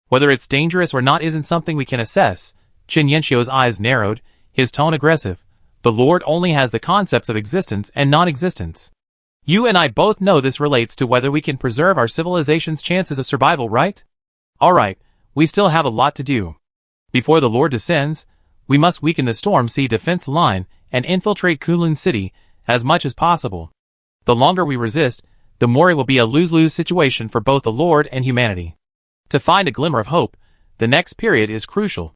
Whether it's dangerous or not isn't something we can assess. Qin Yanxiu's eyes narrowed, his tone aggressive. The Lord only has the concepts of existence and non-existence. You and I both know this relates to whether we can preserve our civilization's chances of survival, right? Alright, we still have a lot to do. Before the Lord descends, we must weaken the Storm Sea defense line and infiltrate Kunlun City as much as possible. The longer we resist, the more it will be a lose-lose situation for both the Lord and humanity. To find a glimmer of hope, the next period is crucial.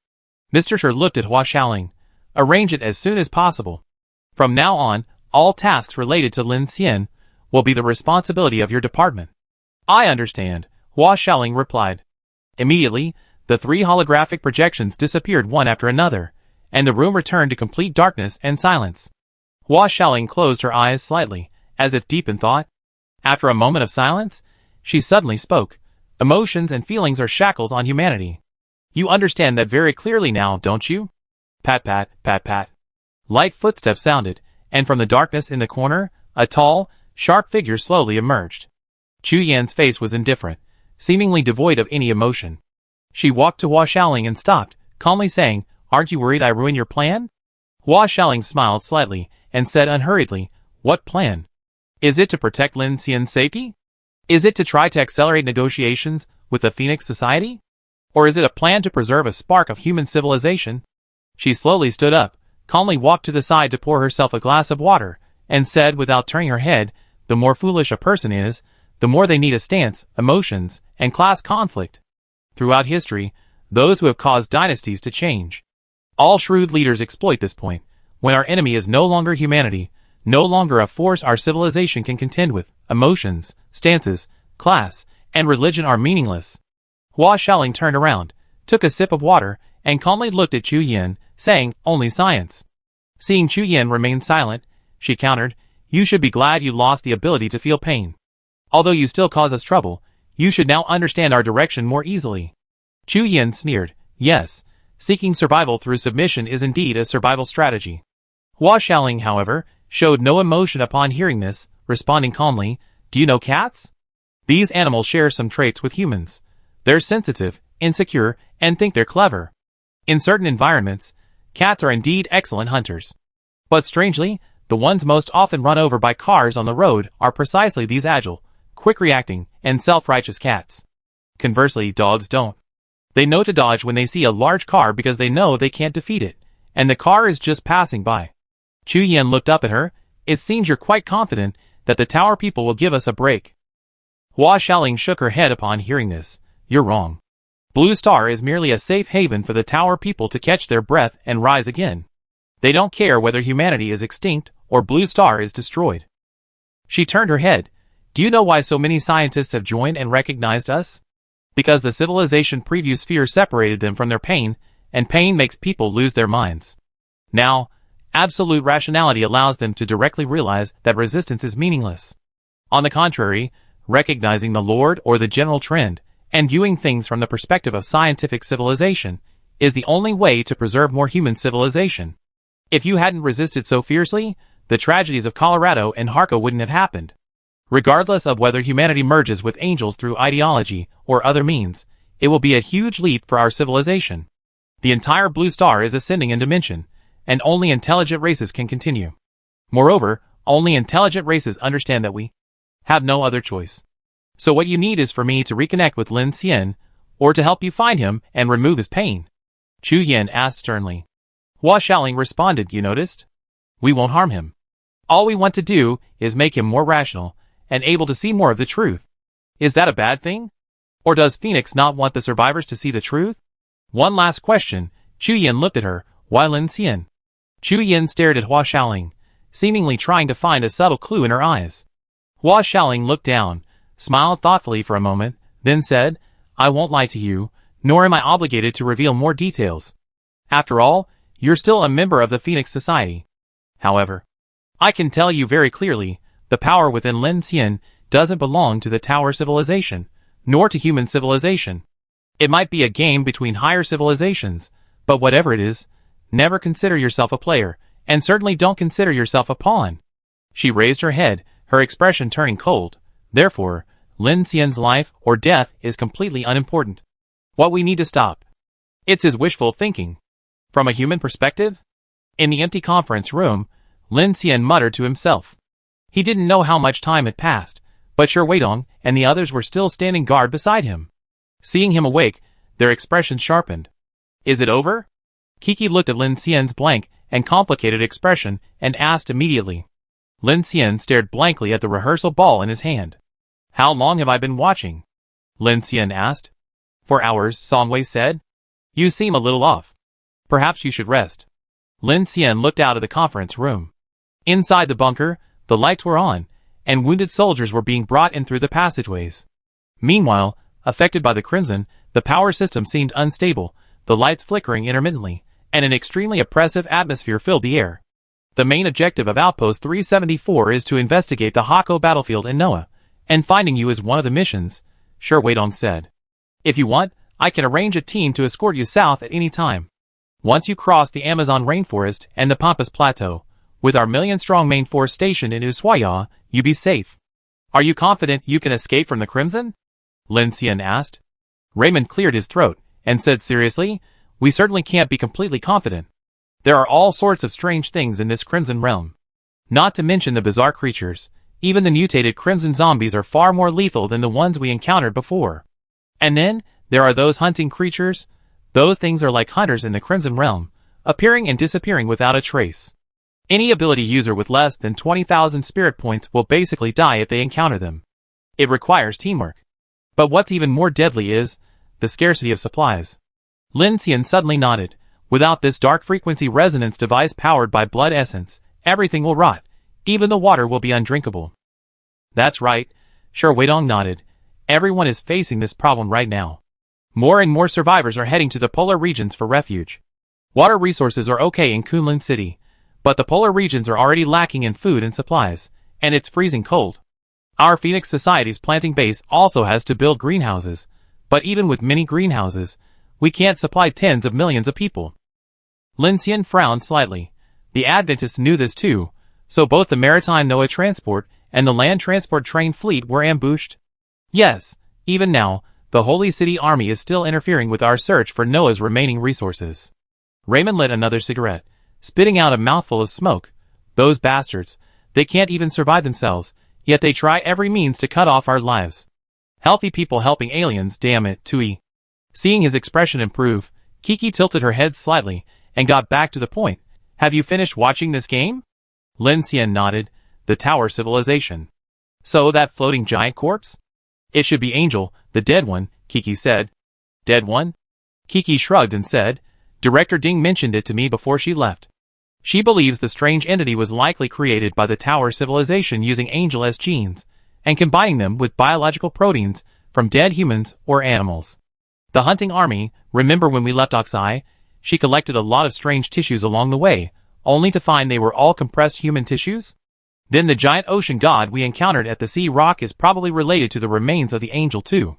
Mr. Shi looked at Hua Xiaoling. Arrange it as soon as possible. From now on, all tasks related to Lin Xian will be the responsibility of your department. I understand, Hua Xiaoling replied. Immediately, the 3 holographic projections disappeared one after another, and the room returned to complete darkness and silence. Hua Xiaoling closed her eyes slightly, as if deep in thought. After a moment of silence, she suddenly spoke. Emotions and feelings are shackles on humanity. You understand that very clearly now, don't you? Pat pat, pat pat. Light footsteps sounded, and from the darkness in the corner, a tall, sharp figure slowly emerged. Chu Yan's face was indifferent, seemingly devoid of any emotion. She walked to Hua Xiaoling and stopped, calmly saying, Aren't you worried I ruined your plan? Hua Xiaoling smiled slightly, and said unhurriedly, What plan? Is it to protect Lin Xian's safety? Is it to try to accelerate negotiations with the Phoenix Society? Or is it a plan to preserve a spark of human civilization? She slowly stood up, calmly walked to the side to pour herself a glass of water, and said without turning her head, The more foolish a person is, the more they need a stance, emotions, and class conflict. Throughout history, those who have caused dynasties to change. All shrewd leaders exploit this point, when our enemy is no longer humanity, no longer a force our civilization can contend with, emotions, stances, class, and religion are meaningless. Hua Xiaoling turned around, took a sip of water, and calmly looked at Chu Yan, saying, Only science. Seeing Chu Yan remain silent, she countered, You should be glad you lost the ability to feel pain. Although you still cause us trouble, you should now understand our direction more easily. Chu Yan sneered, Yes, seeking survival through submission is indeed a survival strategy. Hua Xiaoling, however, showed no emotion upon hearing this, responding calmly, Do you know cats? These animals share some traits with humans. They're sensitive, insecure, and think they're clever. In certain environments, cats are indeed excellent hunters. But strangely, the ones most often run over by cars on the road are precisely these agile, quick-reacting, and self-righteous cats. Conversely, dogs don't. They know to dodge when they see a large car because they know they can't defeat it, and the car is just passing by. Chu Yan looked up at her. It seems you're quite confident that the tower people will give us a break. Hua Xiaoling shook her head upon hearing this. You're wrong. Blue Star is merely a safe haven for the tower people to catch their breath and rise again. They don't care whether humanity is extinct or Blue Star is destroyed. She turned her head. Do you know why so many scientists have joined and recognized us? Because the civilization preview sphere separated them from their pain, and pain makes people lose their minds. Now, absolute rationality allows them to directly realize that resistance is meaningless. On the contrary, recognizing the Lord or the general trend, and viewing things from the perspective of scientific civilization, is the only way to preserve more human civilization. If you hadn't resisted so fiercely, the tragedies of Colorado and Harco wouldn't have happened. Regardless of whether humanity merges with angels through ideology or other means, it will be a huge leap for our civilization. The entire Blue Star is ascending in dimension, and only intelligent races can continue. Moreover, only intelligent races understand that we have no other choice. So what you need is for me to reconnect with Lin Xian, or to help you find him and remove his pain. Chu Yan asked sternly. Hua Xiaoling responded, You noticed? We won't harm him. All we want to do is make him more rational, and able to see more of the truth. Is that a bad thing? Or does Phoenix not want the survivors to see the truth? One last question. Chu Yan looked at her. Why Lin Xian? Chu Yan stared at Hua Xiaoling, seemingly trying to find a subtle clue in her eyes. Hua Xiaoling looked down, smiled thoughtfully for a moment, then said, I won't lie to you, nor am I obligated to reveal more details. After all, you're still a member of the Phoenix Society. However, I can tell you very clearly, the power within Lin Xian doesn't belong to the Tower civilization, nor to human civilization. It might be a game between higher civilizations, but whatever it is, never consider yourself a player, and certainly don't consider yourself a pawn. She raised her head, her expression turning cold. Therefore, Lin Xian's life or death is completely unimportant. What we need to stop. It's his wishful thinking. From a human perspective? In the empty conference room, Lin Xian muttered to himself. He didn't know how much time had passed, but Shi Weidong and the others were still standing guard beside him. Seeing him awake, their expressions sharpened. Is it over? Kiki looked at Lin Xian's blank and complicated expression and asked immediately. Lin Xian stared blankly at the rehearsal ball in his hand. How long have I been watching? Lin Xian asked. For hours, Song Wei said. You seem a little off. Perhaps you should rest. Lin Xian looked out of the conference room. Inside the bunker, the lights were on, and wounded soldiers were being brought in through the passageways. Meanwhile, affected by the crimson, the power system seemed unstable, the lights flickering intermittently, and an extremely oppressive atmosphere filled the air. The main objective of Outpost 374 is to investigate the Hako battlefield in Noah, and finding you is one of the missions, Shi Weidong said. If you want, I can arrange a team to escort you south at any time. Once you cross the Amazon rainforest and the Pampas Plateau, with our million-strong main force stationed in Ushuaia, you be safe. Are you confident you can escape from the Crimson? Lin Xian asked. Raymond cleared his throat and said seriously, we certainly can't be completely confident. There are all sorts of strange things in this Crimson realm. Not to mention the bizarre creatures, even the mutated Crimson zombies are far more lethal than the ones we encountered before. And then, there are those hunting creatures. Those things are like hunters in the Crimson realm, appearing and disappearing without a trace. Any ability user with less than 20,000 spirit points will basically die if they encounter them. It requires teamwork. But what's even more deadly is the scarcity of supplies. Lin Xian suddenly nodded. Without this dark frequency resonance device powered by blood essence, everything will rot. Even the water will be undrinkable. That's right, Shi Weidong nodded. Everyone is facing this problem right now. More and more survivors are heading to the polar regions for refuge. Water resources are okay in Kunlun City, but the polar regions are already lacking in food and supplies, and it's freezing cold. Our Phoenix Society's planting base also has to build greenhouses, but even with many greenhouses, we can't supply tens of millions of people. Lin Xian frowned slightly. The Adventists knew this too, so both the maritime Noah transport and the land transport train fleet were ambushed. Yes, even now, the Holy City Army is still interfering with our search for Noah's remaining resources. Raymond lit another cigarette, spitting out a mouthful of smoke. Those bastards, they can't even survive themselves, yet they try every means to cut off our lives. Healthy people helping aliens, damn it, Tui. Seeing his expression improve, Kiki tilted her head slightly, and got back to the point. Have you finished watching this game? Lin Xian nodded. The Tower civilization. So that floating giant corpse? It should be Angel, the dead one, Kiki said. Dead one? Kiki shrugged and said, Director Ding mentioned it to me before she left. She believes the strange entity was likely created by the Tower civilization using Angel as genes, and combining them with biological proteins from dead humans or animals. The hunting army, remember when we left Oxai? She collected a lot of strange tissues along the way, only to find they were all compressed human tissues? Then the giant ocean god we encountered at the sea rock is probably related to the remains of the Angel too.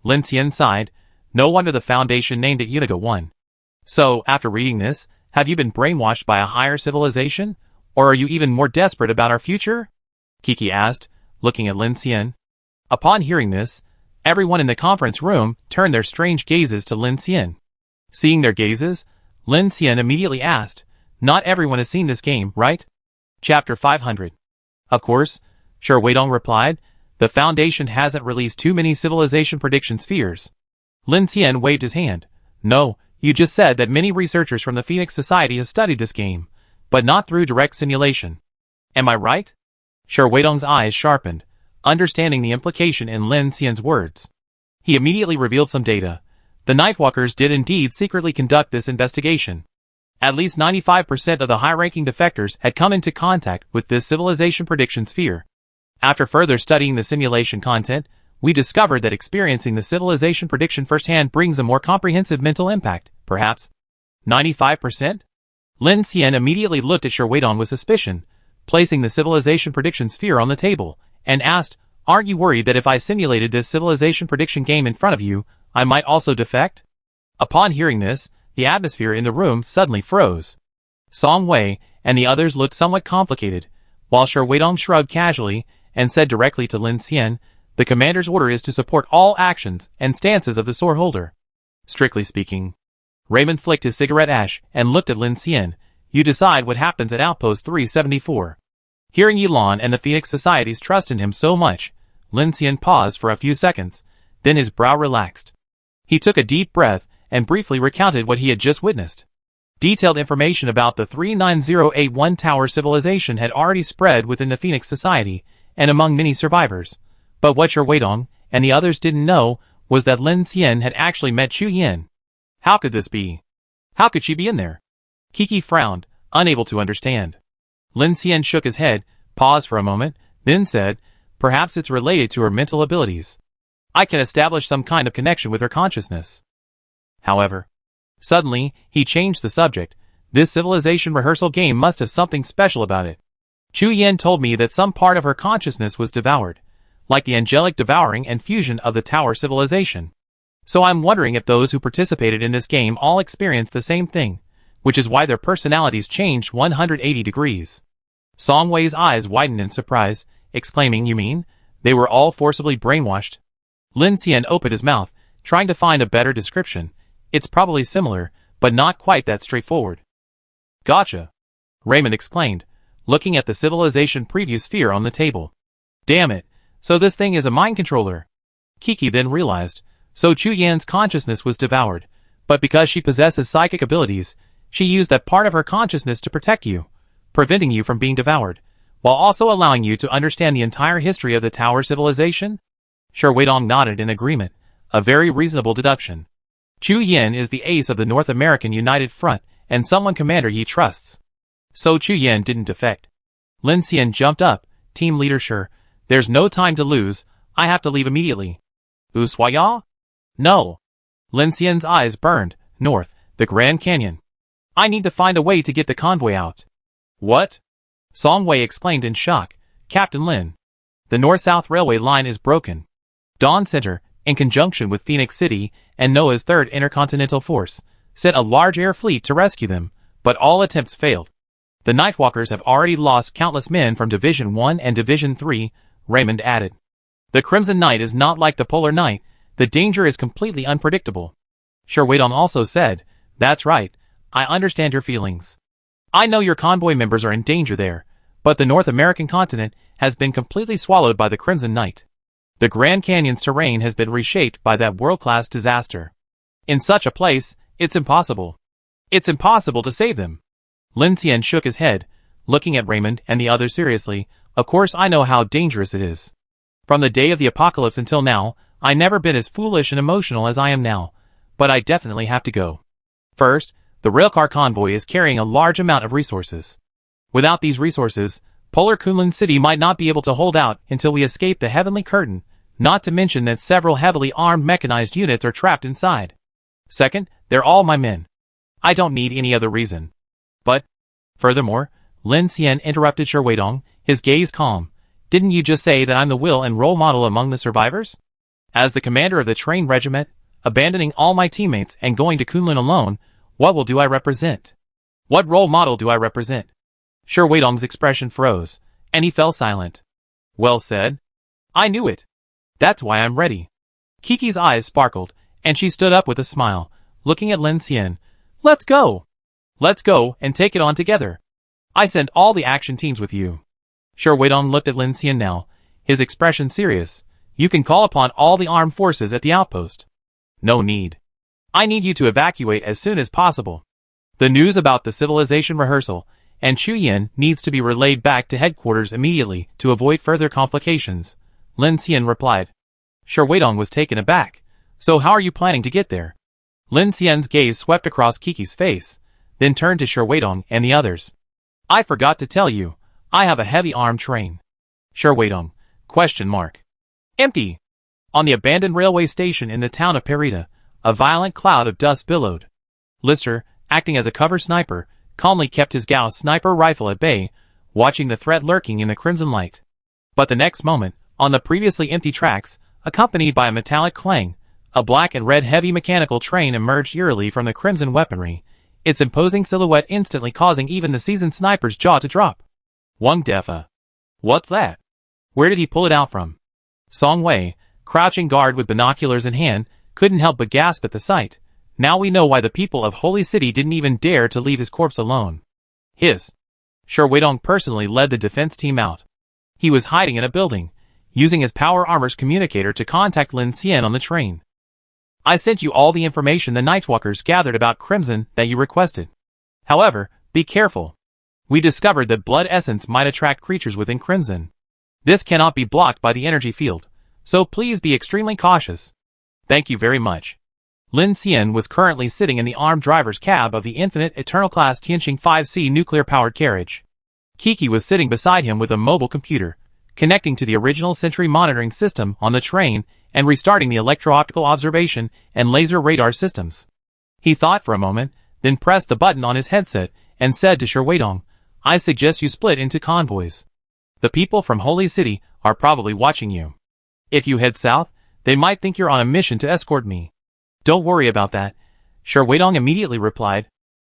Lin Xian sighed. No wonder the Foundation named it Uniga 1. So, after reading this, have you been brainwashed by a higher civilization? Or are you even more desperate about our future? Kiki asked, looking at Lin Xian. Upon hearing this, everyone in the conference room turned their strange gazes to Lin Xian. Seeing their gazes, Lin Xian immediately asked, Not everyone has seen this game, right? Chapter 500. Of course, Shi Weidong replied. The Foundation hasn't released too many civilization prediction spheres. Lin Xian waved his hand. No, you just said that many researchers from the Phoenix Society have studied this game, but not through direct simulation. Am I right? Shi Weidong's eyes sharpened, understanding the implication in Lin Xian's words. He immediately revealed some data. The Nightwalkers did indeed secretly conduct this investigation. At least 95% of the high-ranking defectors had come into contact with this civilization prediction sphere. After further studying the simulation content, we discovered that experiencing the civilization prediction firsthand brings a more comprehensive mental impact, perhaps. 95%? Lin Xian immediately looked at Sherweidong with suspicion, placing the civilization prediction sphere on the table, and asked, "Aren't you worried that if I simulated this civilization prediction game in front of you, I might also defect?" Upon hearing this, the atmosphere in the room suddenly froze. Song Wei and the others looked somewhat complicated, while Sherweidong shrugged casually and said directly to Lin Xian, "The commander's order is to support all actions and stances of the sword holder." Strictly speaking. Raymond flicked his cigarette ash and looked at Lin Xian. "You decide what happens at Outpost 374. Hearing Yilan and the Phoenix Society's trust in him so much, Lin Xian paused for a few seconds, then his brow relaxed. He took a deep breath and briefly recounted what he had just witnessed. Detailed information about the 39081 Tower civilization had already spread within the Phoenix Society and among many survivors, but what Sherweidong and the others didn't know was that Lin Xian had actually met Chu Yin. How could this be? How could she be in there? Kiki frowned, unable to understand. Lin Xian shook his head, paused for a moment, then said, "Perhaps it's related to her mental abilities. I can establish some kind of connection with her consciousness." However, suddenly, he changed the subject. "This civilization rehearsal game must have something special about it. Chu Yin told me that some part of her consciousness was devoured, like the angelic devouring and fusion of the Tower civilization. So I'm wondering if those who participated in this game all experienced the same thing, which is why their personalities changed 180 degrees. Song Wei's eyes widened in surprise, exclaiming, "You mean, they were all forcibly brainwashed?" Lin Xian opened his mouth, trying to find a better description. "It's probably similar, but not quite that straightforward." "Gotcha," Raymond exclaimed, looking at the civilization preview sphere on the table. "Damn it, so this thing is a mind controller." Kiki then realized, so Chu Yan's consciousness was devoured, but because she possesses psychic abilities, she used that part of her consciousness to protect you, preventing you from being devoured, while also allowing you to understand the entire history of the Tower civilization? Sherweidong nodded in agreement, a very reasonable deduction. Chu Yin is the ace of the North American United Front, and someone Commander Yi trusts. So Chu Yin didn't defect. Lin Xian jumped up, "Team leader sure, there's no time to lose, I have to leave immediately." "Ushuaia?" "No." Lin Xian's eyes burned, "North, the Grand Canyon. I need to find a way to get the convoy out." "What?" Song Wei exclaimed in shock, "Captain Lin, the North-South Railway line is broken. Dawn Center, in conjunction with Phoenix City and Noah's 3rd Intercontinental Force, sent a large air fleet to rescue them, but all attempts failed. The Nightwalkers have already lost countless men from Division 1 and Division 3, Raymond added. The Crimson Night is not like the Polar Night, the danger is completely unpredictable. Sherweidong also said, "That's right, I understand your feelings. I know your convoy members are in danger there, but the North American continent has been completely swallowed by the Crimson Night. The Grand Canyon's terrain has been reshaped by that world-class disaster. In such a place, it's impossible. It's impossible to save them." Lin Xian shook his head, looking at Raymond and the others seriously. "Of course I know how dangerous it is. From the day of the apocalypse until now, I've never been as foolish and emotional as I am now, but I definitely have to go. First, the railcar convoy is carrying a large amount of resources. Without these resources, Polar Kunlun City might not be able to hold out until we escape the Heavenly Curtain, not to mention that several heavily armed mechanized units are trapped inside. Second, they're all my men. I don't need any other reason. But, furthermore," Lin Xian interrupted Sherweidong, his gaze calm, "didn't you just say that I'm the will and role model among the survivors? As the commander of the train regiment, abandoning all my teammates and going to Kunlun alone, what do I represent? What role model do I represent?" Sherweidong's expression froze, and he fell silent. "Well said. I knew it. That's why I'm ready." Kiki's eyes sparkled, and she stood up with a smile, looking at Lin Xian. "Let's go. Let's go and take it on together. I send all the action teams with you." Sherweidong looked at Lin Xian now, his expression serious. "You can call upon all the armed forces at the outpost." "No need. I need you to evacuate as soon as possible. The news about the civilization rehearsal and Chu Yin needs to be relayed back to headquarters immediately to avoid further complications," Lin Xian replied. Sherweidong was taken aback. "So how are you planning to get there?" Lin Xian's gaze swept across Kiki's face, then turned to Sherweidong and the others. "I forgot to tell you, I have a heavy armed train." Sherweidong, ? "Empty." On the abandoned railway station in the town of Perita, a violent cloud of dust billowed. Lister, acting as a cover sniper, calmly kept his Gauss sniper rifle at bay, watching the threat lurking in the crimson light. But the next moment, on the previously empty tracks, accompanied by a metallic clang, a black and red heavy mechanical train emerged eerily from the crimson weaponry, its imposing silhouette instantly causing even the seasoned sniper's jaw to drop. Wang Defa. What's that? Where did he pull it out from? Song Wei, crouching guard with binoculars in hand, couldn't help but gasp at the sight. Now we know why the people of Holy City didn't even dare to leave his corpse alone. Shi Weidong personally led the defense team out. He was hiding in a building, using his power armor's communicator to contact Lin Xian on the train. I sent you all the information the Nightwalkers gathered about Crimson that you requested. However, be careful. We discovered that blood essence might attract creatures within Crimson. This cannot be blocked by the energy field, so please be extremely cautious. Thank you very much. Lin Xian was currently sitting in the armed driver's cab of the Infinite Eternal Class Tianqing 5C nuclear-powered carriage. Kiki was sitting beside him with a mobile computer, connecting to the original Sentry monitoring system on the train and restarting the electro-optical observation and laser radar systems. He thought for a moment, then pressed the button on his headset and said to Shi Weidong, I suggest you split into convoys. The people from Holy City are probably watching you. If you head south, they might think you're on a mission to escort me. Don't worry about that, Shi Weidong immediately replied.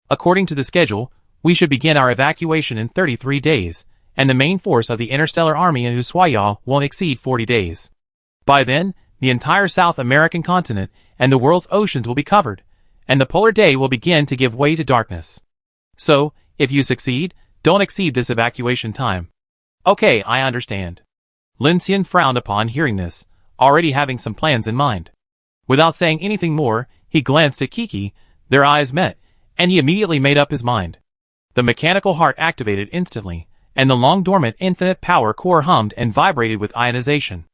According to the schedule, we should begin our evacuation in 33 days, and the main force of the Interstellar Army in Ushuaia won't exceed 40 days. By then, the entire South American continent and the world's oceans will be covered, and the polar day will begin to give way to darkness. So, if you succeed, don't exceed this evacuation time. Okay, I understand. Lin Xian frowned upon hearing this, already having some plans in mind. Without saying anything more, he glanced at Kiki, their eyes met, and he immediately made up his mind. The mechanical heart activated instantly, and the long-dormant infinite power core hummed and vibrated with ionization.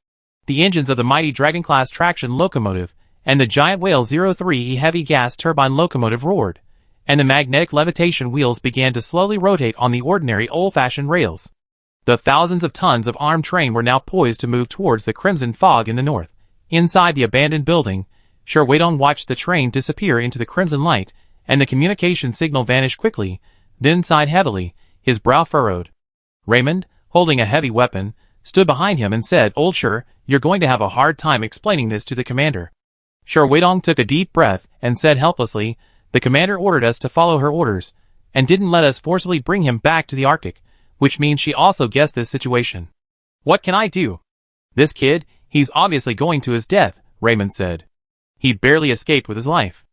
The engines of the mighty Dragon-class traction locomotive and the giant Whale 03E heavy gas turbine locomotive roared, and the magnetic levitation wheels began to slowly rotate on the ordinary old-fashioned rails. The thousands of tons of armed train were now poised to move towards the crimson fog in the north. Inside the abandoned building, Shi Weidong watched the train disappear into the crimson light, and the communication signal vanished quickly, then sighed heavily, his brow furrowed. Raymond, holding a heavy weapon, stood behind him and said, Old Shi, you're going to have a hard time explaining this to the commander. Shi Weidong took a deep breath and said helplessly, the commander ordered us to follow her orders, and didn't let us forcibly bring him back to the Arctic, which means she also guessed this situation. What can I do? This kid, he's obviously going to his death, Raymond said. He barely escaped with his life.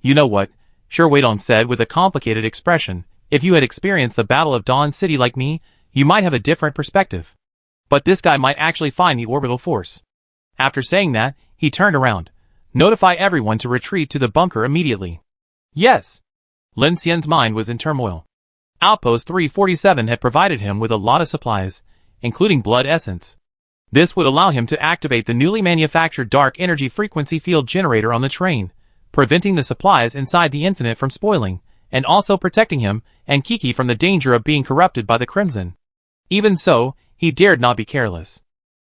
You know what, Shi Weidong said with a complicated expression, if you had experienced the Battle of Dawn City like me, you might have a different perspective. But this guy might actually find the orbital force. After saying that, he turned around. Notify everyone to retreat to the bunker immediately. Yes. Lin Xian's mind was in turmoil. Outpost 347 had provided him with a lot of supplies, including blood essence. This would allow him to activate the newly manufactured dark energy frequency field generator on the train, preventing the supplies inside the Infinite from spoiling, and also protecting him and Kiki from the danger of being corrupted by the Crimson. Even so, he dared not be careless.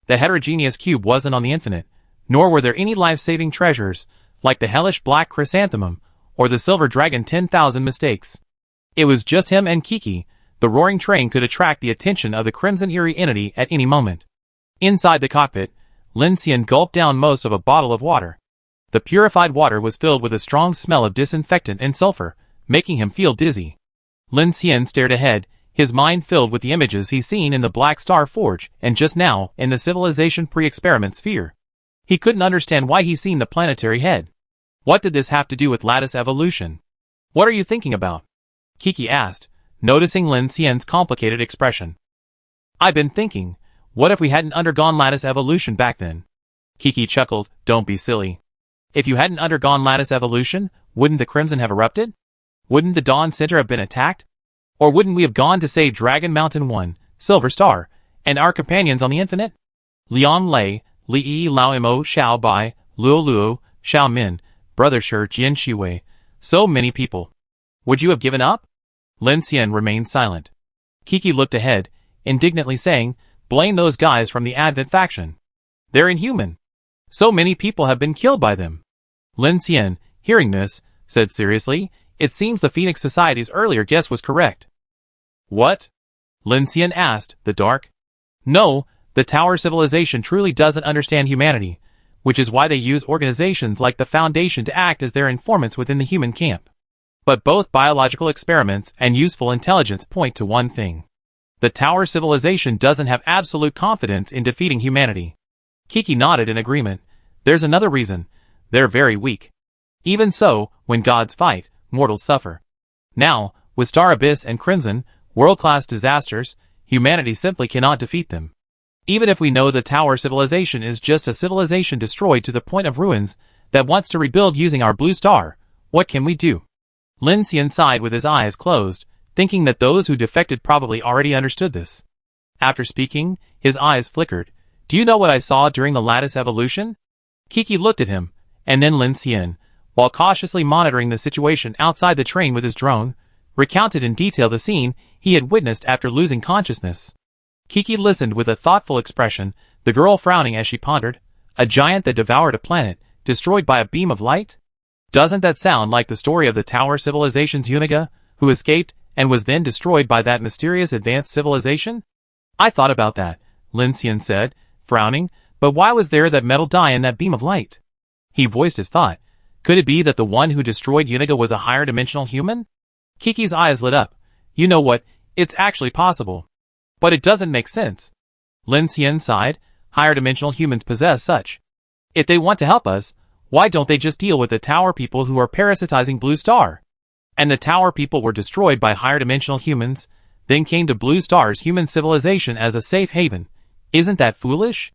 The heterogeneous cube wasn't on the Infinite, nor were there any life-saving treasures, like the hellish black chrysanthemum, or the silver dragon 10,000 mistakes. It was just him and Kiki. The roaring train could attract the attention of the Crimson Eerie entity at any moment. Inside the cockpit, Lin Xian gulped down most of a bottle of water. The purified water was filled with a strong smell of disinfectant and sulfur, making him feel dizzy. Lin Xian stared ahead, his mind filled with the images he'd seen in the Black Star Forge and just now in the civilization pre-experiment sphere. He couldn't understand why he'd seen the planetary head. What did this have to do with lattice evolution? What are you thinking about? Kiki asked, noticing Lin Xian's complicated expression. I've been thinking, what if we hadn't undergone lattice evolution back then? Kiki chuckled, don't be silly. If you hadn't undergone lattice evolution, wouldn't the Crimson have erupted? Wouldn't the Dawn Center have been attacked? Or wouldn't we have gone to save Dragon Mountain 1, Silver Star, and our companions on the Infinite? Liang Lei, Li Lao Mo Xiao Bai, Luo Luo, Xiao Min, Brother Shi Jian Shiwei, so many people. Would you have given up? Lin Xian remained silent. Kiki looked ahead, indignantly saying, blame those guys from the Advent faction. They're inhuman. So many people have been killed by them. Lin Xian, hearing this, said seriously, It seems the Phoenix Society's earlier guess was correct. What? Lin Xian asked, the dark? No, the Tower civilization truly doesn't understand humanity, which is why they use organizations like the Foundation to act as their informants within the human camp. But both biological experiments and useful intelligence point to one thing. The Tower civilization doesn't have absolute confidence in defeating humanity. Kiki nodded in agreement. There's another reason. They're very weak. Even so, when gods fight, mortals suffer. Now, with Star Abyss and Crimson, world-class disasters, humanity simply cannot defeat them. Even if we know the Tower civilization is just a civilization destroyed to the point of ruins that wants to rebuild using our blue star, what can we do? Lin Xian sighed with his eyes closed, thinking that those who defected probably already understood this. After speaking, his eyes flickered. Do you know what I saw during the lattice evolution? Kiki looked at him, and then Lin Xian, while cautiously monitoring the situation outside the train with his drone, recounted in detail the scene he had witnessed after losing consciousness. Kiki listened with a thoughtful expression, the girl frowning as she pondered. A giant that devoured a planet, destroyed by a beam of light? Doesn't that sound like the story of the Tower civilization's Uniga, who escaped and was then destroyed by that mysterious advanced civilization? I thought about that, Lin Xian said, frowning, but why was there that metal dye in that beam of light? He voiced his thought. Could it be that the one who destroyed Uniga was a higher dimensional human? Kiki's eyes lit up. You know what, it's actually possible. But it doesn't make sense. Lin Xian sighed. Higher dimensional humans possess such. If they want to help us, why don't they just deal with the Tower people who are parasitizing Blue Star? And the Tower people were destroyed by higher dimensional humans, then came to Blue Star's human civilization as a safe haven. Isn't that foolish?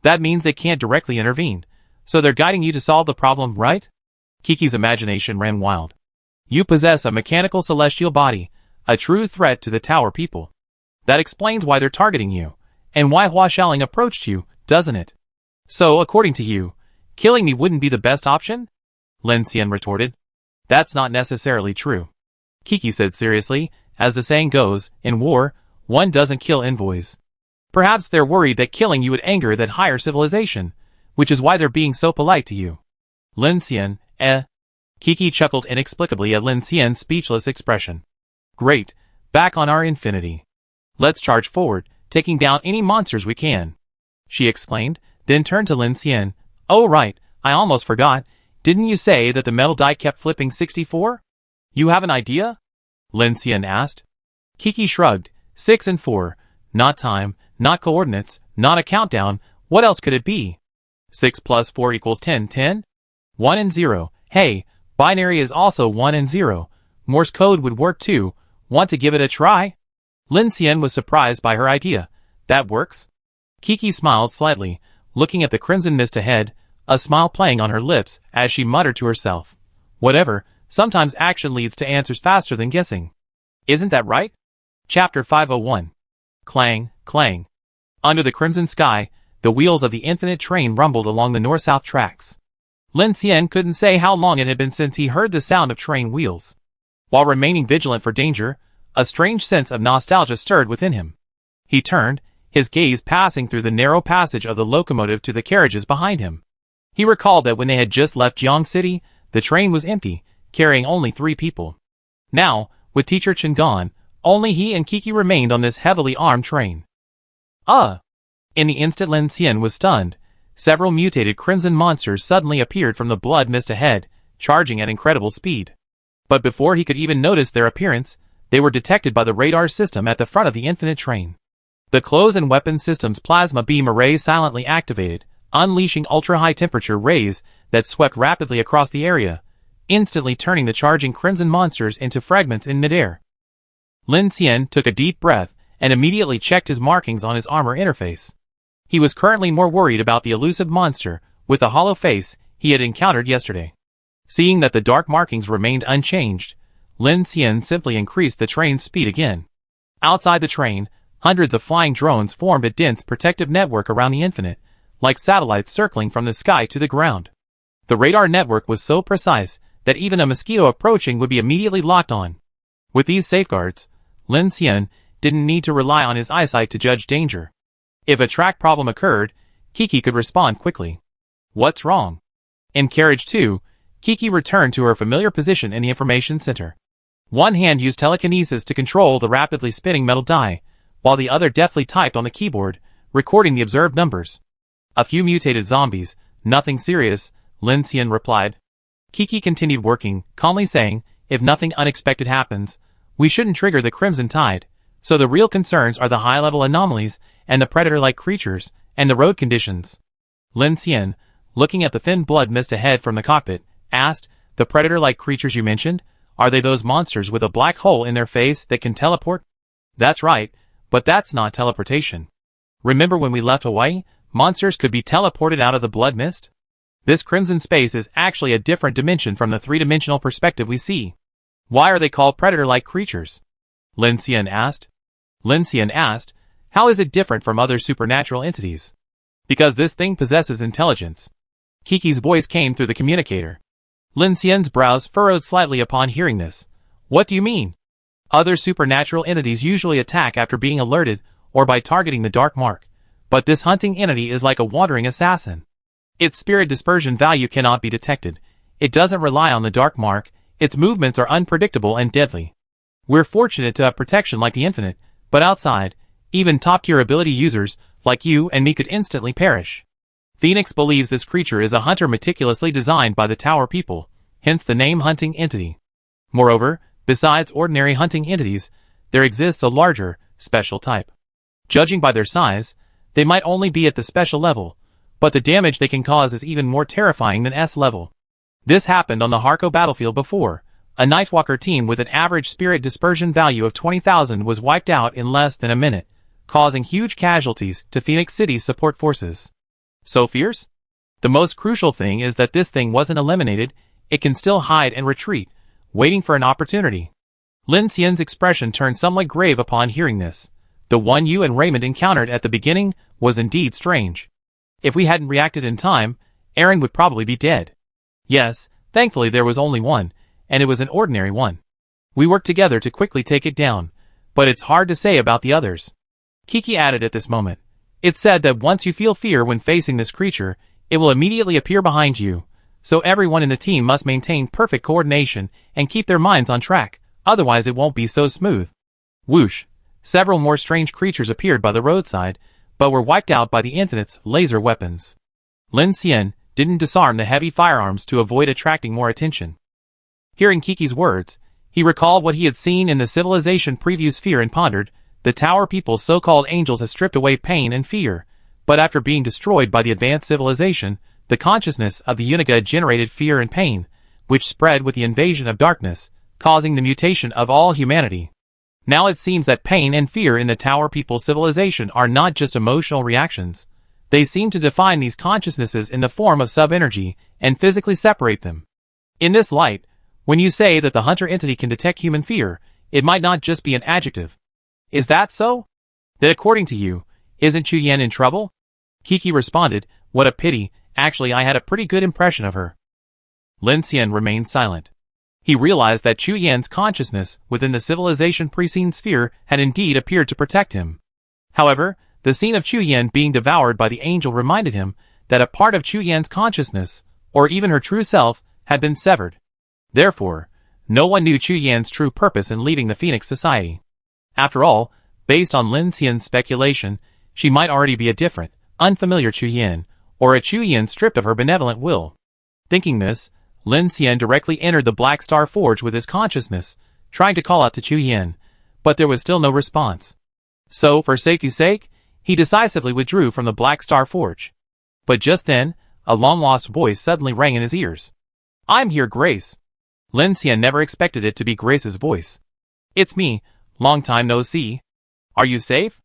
That means they can't directly intervene, so they're guiding you to solve the problem, right? Kiki's imagination ran wild. You possess a mechanical celestial body, a true threat to the Tower people. That explains why they're targeting you, and why Hua Xiaoling approached you, doesn't it? So, according to you, killing me wouldn't be the best option? Lin Xian retorted. That's not necessarily true. Kiki said seriously, as the saying goes, in war, one doesn't kill envoys. Perhaps they're worried that killing you would anger that higher civilization, which is why they're being so polite to you. Lin Xian, Kiki chuckled inexplicably at Lin Xian's speechless expression. Great, back on our infinity. Let's charge forward, taking down any monsters we can. She exclaimed, then turned to Lin Xian. Oh right, I almost forgot. Didn't you say that the metal die kept flipping 64? You have an idea? Lin Xian asked. Kiki shrugged. 6 and 4. Not time, not coordinates, not a countdown. What else could it be? 6 plus 4 equals 10, 10? 1 and 0. Hey, binary is also 1 and 0. Morse code would work too. Want to give it a try? Lin Xian was surprised by her idea. That works? Kiki smiled slightly, looking at the crimson mist ahead, a smile playing on her lips as she muttered to herself. Whatever, sometimes action leads to answers faster than guessing. Isn't that right? Chapter 501. Clang, clang. Under the crimson sky, the wheels of the infinite train rumbled along the north-south tracks. Lin Xian couldn't say how long it had been since he heard the sound of train wheels. While remaining vigilant for danger, a strange sense of nostalgia stirred within him. He turned, his gaze passing through the narrow passage of the locomotive to the carriages behind him. He recalled that when they had just left Jiang City, the train was empty, carrying only 3 people. Now, with Teacher Chen gone, only he and Kiki remained on this heavily armed train. In the instant Lin Xian was stunned, several mutated crimson monsters suddenly appeared from the blood mist ahead, charging at incredible speed. But before he could even notice their appearance, they were detected by the radar system at the front of the infinite train. The clothes and weapon system's plasma beam arrays silently activated, unleashing ultra-high temperature rays that swept rapidly across the area, instantly turning the charging crimson monsters into fragments in midair. Lin Xian took a deep breath and immediately checked his markings on his armor interface. He was currently more worried about the elusive monster with the hollow face he had encountered yesterday. Seeing that the dark markings remained unchanged, Lin Xian simply increased the train's speed again. Outside the train, hundreds of flying drones formed a dense protective network around the infinite, like satellites circling from the sky to the ground. The radar network was so precise that even a mosquito approaching would be immediately locked on. With these safeguards, Lin Xian didn't need to rely on his eyesight to judge danger. If a track problem occurred, Kiki could respond quickly. What's wrong? In Carriage 2, Kiki returned to her familiar position in the information center. One hand used telekinesis to control the rapidly spinning metal die, while the other deftly typed on the keyboard, recording the observed numbers. A few mutated zombies, nothing serious, Lin Xian replied. Kiki continued working, calmly saying, if nothing unexpected happens, we shouldn't trigger the Crimson Tide, so the real concerns are the high-level anomalies and the predator-like creatures, and the road conditions. Lin Xian, looking at the thin blood mist ahead from the cockpit, asked, the predator-like creatures you mentioned? Are they those monsters with a black hole in their face that can teleport? That's right, but that's not teleportation. Remember when we left Hawaii, monsters could be teleported out of the blood mist? This crimson space is actually a different dimension from the three-dimensional perspective we see. Why are they called predator-like creatures? Lin Xian asked. Lin Xian asked, how is it different from other supernatural entities? Because this thing possesses intelligence. Kiki's voice came through the communicator. Lin Xian's brows furrowed slightly upon hearing this. What do you mean? Other supernatural entities usually attack after being alerted or by targeting the dark mark, but this hunting entity is like a wandering assassin. Its spirit dispersion value cannot be detected. It doesn't rely on the dark mark. Its movements are unpredictable and deadly. We're fortunate to have protection like the Infinite, but outside, even top-tier ability users like you and me could instantly perish. Phoenix believes this creature is a hunter meticulously designed by the Tower people, hence the name hunting entity. Moreover, besides ordinary hunting entities, there exists a larger, special type. Judging by their size, they might only be at the special level, but the damage they can cause is even more terrifying than S level. This happened on the Harco battlefield before. A Nightwalker team with an average spirit dispersion value of 20,000 was wiped out in less than a minute, causing huge casualties to Phoenix City's support forces. So fierce? The most crucial thing is that this thing wasn't eliminated, it can still hide and retreat, waiting for an opportunity. Lin Xian's expression turned somewhat grave upon hearing this. The one you and Raymond encountered at the beginning was indeed strange. If we hadn't reacted in time, Aaron would probably be dead. Yes, thankfully there was only one, and it was an ordinary one. We worked together to quickly take it down, but it's hard to say about the others. Kiki added at this moment. It's said that once you feel fear when facing this creature, it will immediately appear behind you, so everyone in the team must maintain perfect coordination and keep their minds on track, otherwise it won't be so smooth. Whoosh! Several more strange creatures appeared by the roadside, but were wiped out by the Infinite's laser weapons. Lin Xian didn't disarm the heavy firearms to avoid attracting more attention. Hearing Kiki's words, he recalled what he had seen in the Civilization preview sphere and pondered, the Tower people's so-called angels have stripped away pain and fear, but after being destroyed by the advanced civilization, the consciousness of the Uniga generated fear and pain, which spread with the invasion of darkness, causing the mutation of all humanity. Now it seems that pain and fear in the Tower people's civilization are not just emotional reactions. They seem to define these consciousnesses in the form of sub-energy and physically separate them. In this light, when you say that the hunter entity can detect human fear, it might not just be an adjective. Is that so? Then according to you, isn't Chu Yan in trouble? Kiki responded, what a pity, actually I had a pretty good impression of her. Lin Xian remained silent. He realized that Chu Yan's consciousness within the civilization preceding sphere had indeed appeared to protect him. However, the scene of Chu Yan being devoured by the angel reminded him that a part of Chu Yan's consciousness, or even her true self, had been severed. Therefore, no one knew Chu Yan's true purpose in leading the Phoenix Society. After all, based on Lin Xian's speculation, she might already be a different, unfamiliar Chu Yan, or a Chu Yan stripped of her benevolent will. Thinking this, Lin Xian directly entered the Black Star Forge with his consciousness, trying to call out to Chu Yan, but there was still no response. So, for safety's sake, he decisively withdrew from the Black Star Forge. But just then, a long-lost voice suddenly rang in his ears. I'm here, Grace. Lin Xian never expected it to be Grace's voice. It's me, long time no see. Are you safe?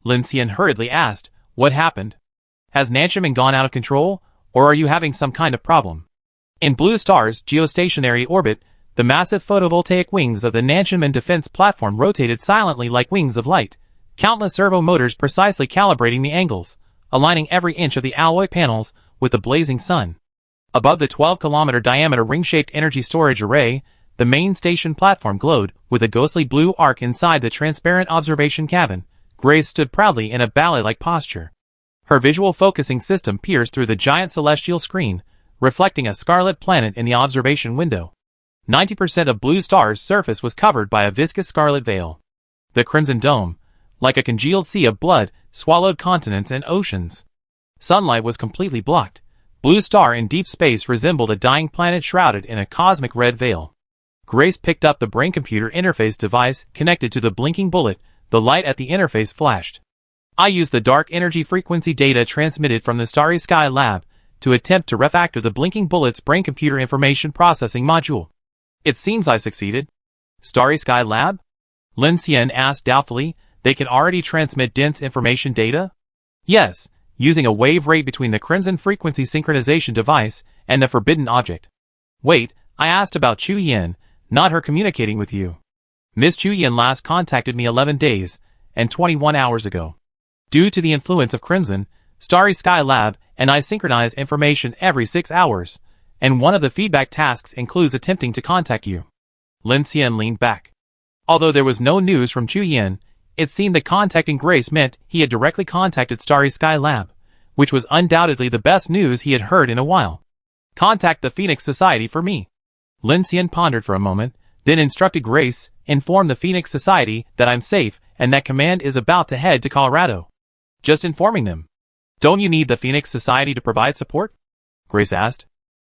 Lin Xian hurriedly asked, what happened? Has Nanchaman gone out of control, or are you having some kind of problem? In Blue Star's geostationary orbit, the massive photovoltaic wings of the Nanchaman defense platform rotated silently like wings of light, countless servo motors precisely calibrating the angles, aligning every inch of the alloy panels with the blazing sun. Above the 12-kilometer diameter ring-shaped energy storage array, the main station platform glowed with a ghostly blue arc inside the transparent observation cabin. Grace stood proudly in a ballet-like posture. Her visual focusing system pierced through the giant celestial screen, reflecting a scarlet planet in the observation window. 90% of Blue Star's surface was covered by a viscous scarlet veil. The crimson dome, like a congealed sea of blood, swallowed continents and oceans. Sunlight was completely blocked. Blue Star in deep space resembled a dying planet shrouded in a cosmic red veil. Grace picked up the brain-computer interface device connected to the blinking bullet. The light at the interface flashed. I used the dark energy frequency data transmitted from the Starry Sky lab to attempt to refactor the blinking bullet's brain-computer information processing module. It seems I succeeded. Starry Sky lab? Lin Xian asked doubtfully. They can already transmit dense information data? Yes, using a wave rate between the crimson frequency synchronization device and the forbidden object. Wait, I asked about Chu Yin, not her communicating with you. Miss Chu Yin last contacted me 11 days and 21 hours ago. Due to the influence of Crimson, Starry Sky Lab and I synchronize information every 6 hours, and one of the feedback tasks includes attempting to contact you. Lin Xian leaned back. Although there was no news from Chu Yin, it seemed that contacting Grace meant he had directly contacted Starry Sky Lab, which was undoubtedly the best news he had heard in a while. Contact the Phoenix Society for me. Lin Xian pondered for a moment, then instructed Grace, inform the Phoenix Society that I'm safe and that Command is about to head to Colorado. Just informing them. Don't you need the Phoenix Society to provide support? Grace asked.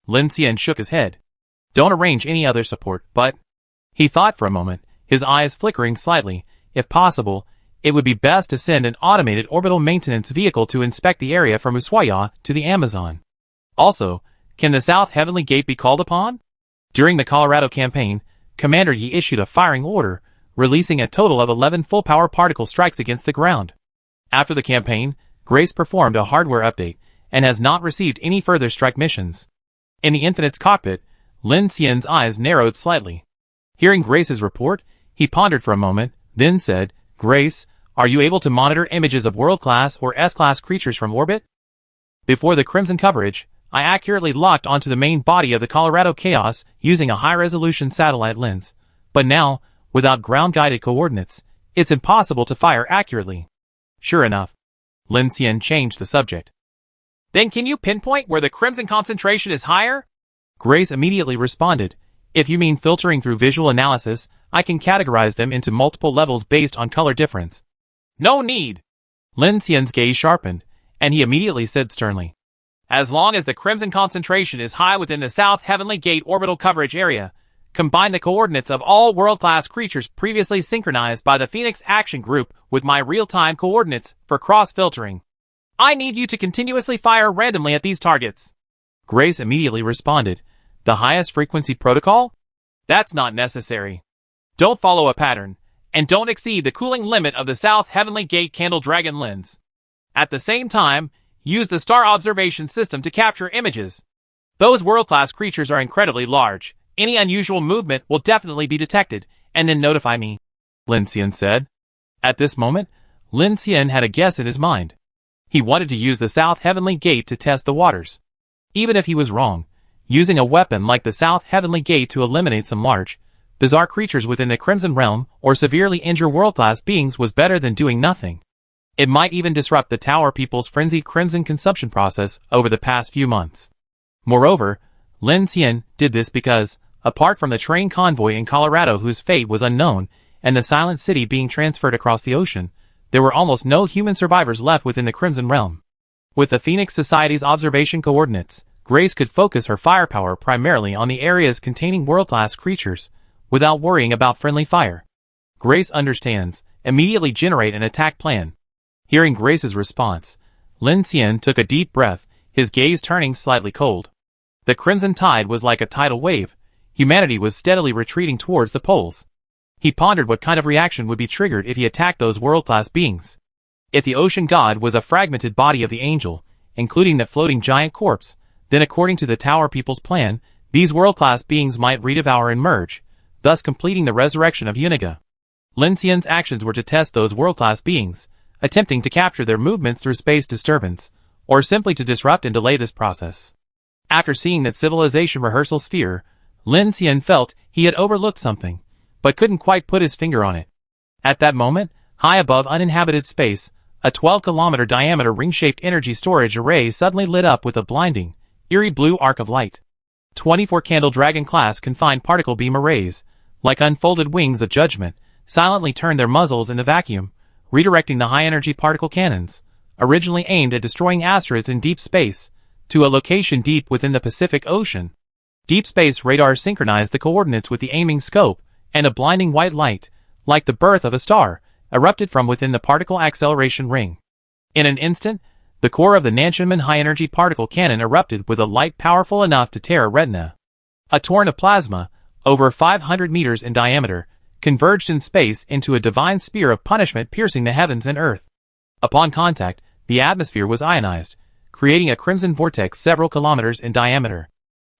Lin Xian shook his head. Don't arrange any other support, but... He thought for a moment, his eyes flickering slightly. If possible, it would be best to send an automated orbital maintenance vehicle to inspect the area from Ushuaia to the Amazon. Also, can the South Heavenly Gate be called upon? During the Colorado campaign, Commander Yi issued a firing order, releasing a total of 11 full-power particle strikes against the ground. After the campaign, Grace performed a hardware update, and has not received any further strike missions. In the Infinite's cockpit, Lin Xian's eyes narrowed slightly. Hearing Grace's report, he pondered for a moment, then said, Grace, are you able to monitor images of world-class or S-class creatures from orbit? Before the Crimson coverage, I accurately locked onto the main body of the Colorado Chaos using a high-resolution satellite lens. But now, without ground-guided coordinates, it's impossible to fire accurately. Sure enough. Lin Xian changed the subject. Then can you pinpoint where the Crimson concentration is higher? Grace immediately responded. If you mean filtering through visual analysis, I can categorize them into multiple levels based on color difference. No need. Lin Xian's gaze sharpened, and he immediately said sternly. As long as the Crimson concentration is high within the South Heavenly Gate orbital coverage area, combine the coordinates of all world-class creatures previously synchronized by the Phoenix Action Group with my real-time coordinates for cross-filtering. I need you to continuously fire randomly at these targets. Grace immediately responded. The highest frequency protocol? That's not necessary. Don't follow a pattern, and don't exceed the cooling limit of the South Heavenly Gate Candle Dragon lens. At the same time, use the star observation system to capture images. Those world-class creatures are incredibly large. Any unusual movement will definitely be detected, and then notify me, Lin Xian said. At this moment, Lin Xian had a guess in his mind. He wanted to use the South Heavenly Gate to test the waters. Even if he was wrong, using a weapon like the South Heavenly Gate to eliminate some large, bizarre creatures within the Crimson Realm or severely injure world-class beings was better than doing nothing. It might even disrupt the Tower people's frenzied Crimson consumption process over the past few months. Moreover, Lin Xian did this because, apart from the train convoy in Colorado whose fate was unknown, and the Silent City being transferred across the ocean, there were almost no human survivors left within the Crimson Realm. With the Phoenix Society's observation coordinates, Grace could focus her firepower primarily on the areas containing world-class creatures, without worrying about friendly fire. Grace understands. Immediately generate an attack plan. Hearing Grace's response, Lin Xian took a deep breath, his gaze turning slightly cold. The Crimson Tide was like a tidal wave. Humanity was steadily retreating towards the poles. He pondered what kind of reaction would be triggered if he attacked those world-class beings. If the ocean god was a fragmented body of the angel, including the floating giant corpse, then according to the Tower people's plan, these world-class beings might redevour and merge, thus completing the resurrection of Uniga. Lin Xian's actions were to test those world-class beings, attempting to capture their movements through space disturbance, or simply to disrupt and delay this process. After seeing that civilization rehearsal sphere, Lin Xian felt he had overlooked something, but couldn't quite put his finger on it. At that moment, high above uninhabited space, a 12-kilometer diameter ring-shaped energy storage array suddenly lit up with a blinding, eerie blue arc of light. 24-candle dragon-class confined particle beam arrays, like unfolded wings of judgment, silently turned their muzzles in the vacuum, redirecting the high-energy particle cannons, originally aimed at destroying asteroids in deep space, to a location deep within the Pacific Ocean. Deep space radars synchronized the coordinates with the aiming scope, and a blinding white light, like the birth of a star, erupted from within the particle acceleration ring. In an instant, the core of the Nansenman high-energy particle cannon erupted with a light powerful enough to tear a retina. A torrent of plasma, over 500 meters in diameter, converged in space into a divine spear of punishment piercing the heavens and earth. Upon contact, the atmosphere was ionized, creating a crimson vortex several kilometers in diameter.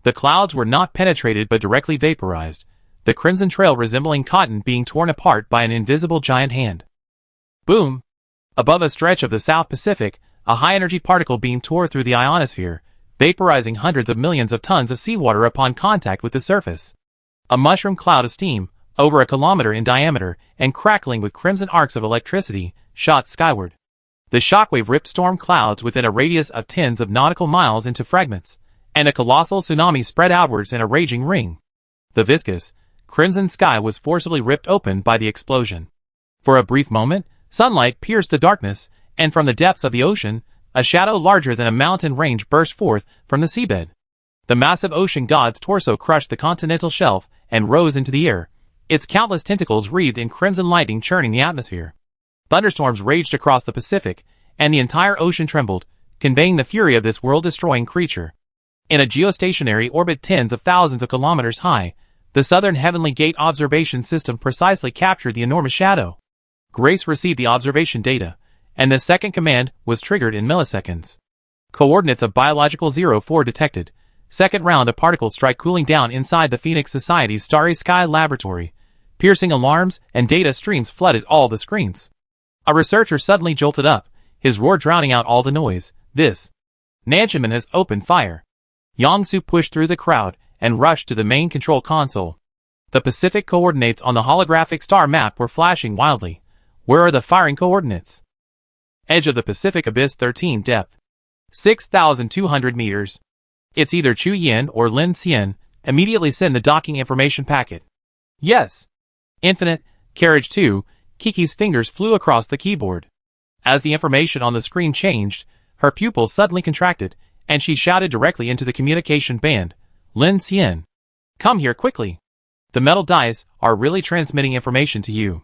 The clouds were not penetrated but directly vaporized, the crimson trail resembling cotton being torn apart by an invisible giant hand. Boom! Above a stretch of the South Pacific, a high-energy particle beam tore through the ionosphere, vaporizing hundreds of millions of tons of seawater upon contact with the surface. A mushroom cloud of steam, over a kilometer in diameter and crackling with crimson arcs of electricity, shot skyward. The shockwave ripped storm clouds within a radius of tens of nautical miles into fragments, and a colossal tsunami spread outwards in a raging ring. The viscous, crimson sky was forcibly ripped open by the explosion. For a brief moment, sunlight pierced the darkness, and from the depths of the ocean, a shadow larger than a mountain range burst forth from the seabed. The massive ocean god's torso crushed the continental shelf and rose into the air, its countless tentacles wreathed in crimson lightning churning the atmosphere. Thunderstorms raged across the Pacific, and the entire ocean trembled, conveying the fury of this world-destroying creature. In a geostationary orbit tens of thousands of kilometers high, the Southern Heavenly Gate observation system precisely captured the enormous shadow. Grace received the observation data, and the second command was triggered in milliseconds. Coordinates of biological 04 detected. Second round of particle strike cooling down inside the Phoenix Society's Starry Sky laboratory. Piercing alarms and data streams flooded all the screens. A researcher suddenly jolted up, his roar drowning out all the noise. This Nansenman has opened fire. Yongsu pushed through the crowd and rushed to the main control console. The Pacific coordinates on the holographic star map were flashing wildly. Where are the firing coordinates? Edge of the Pacific Abyss 13 depth. 6,200 meters. It's either Chu Yin or Lin Xian. Immediately send the docking information packet. Yes. Infinite, Carriage 2, Kiki's fingers flew across the keyboard. As the information on the screen changed, her pupils suddenly contracted, and she shouted directly into the communication band, Lin Xian. Come here quickly. The metal dice are really transmitting information to you.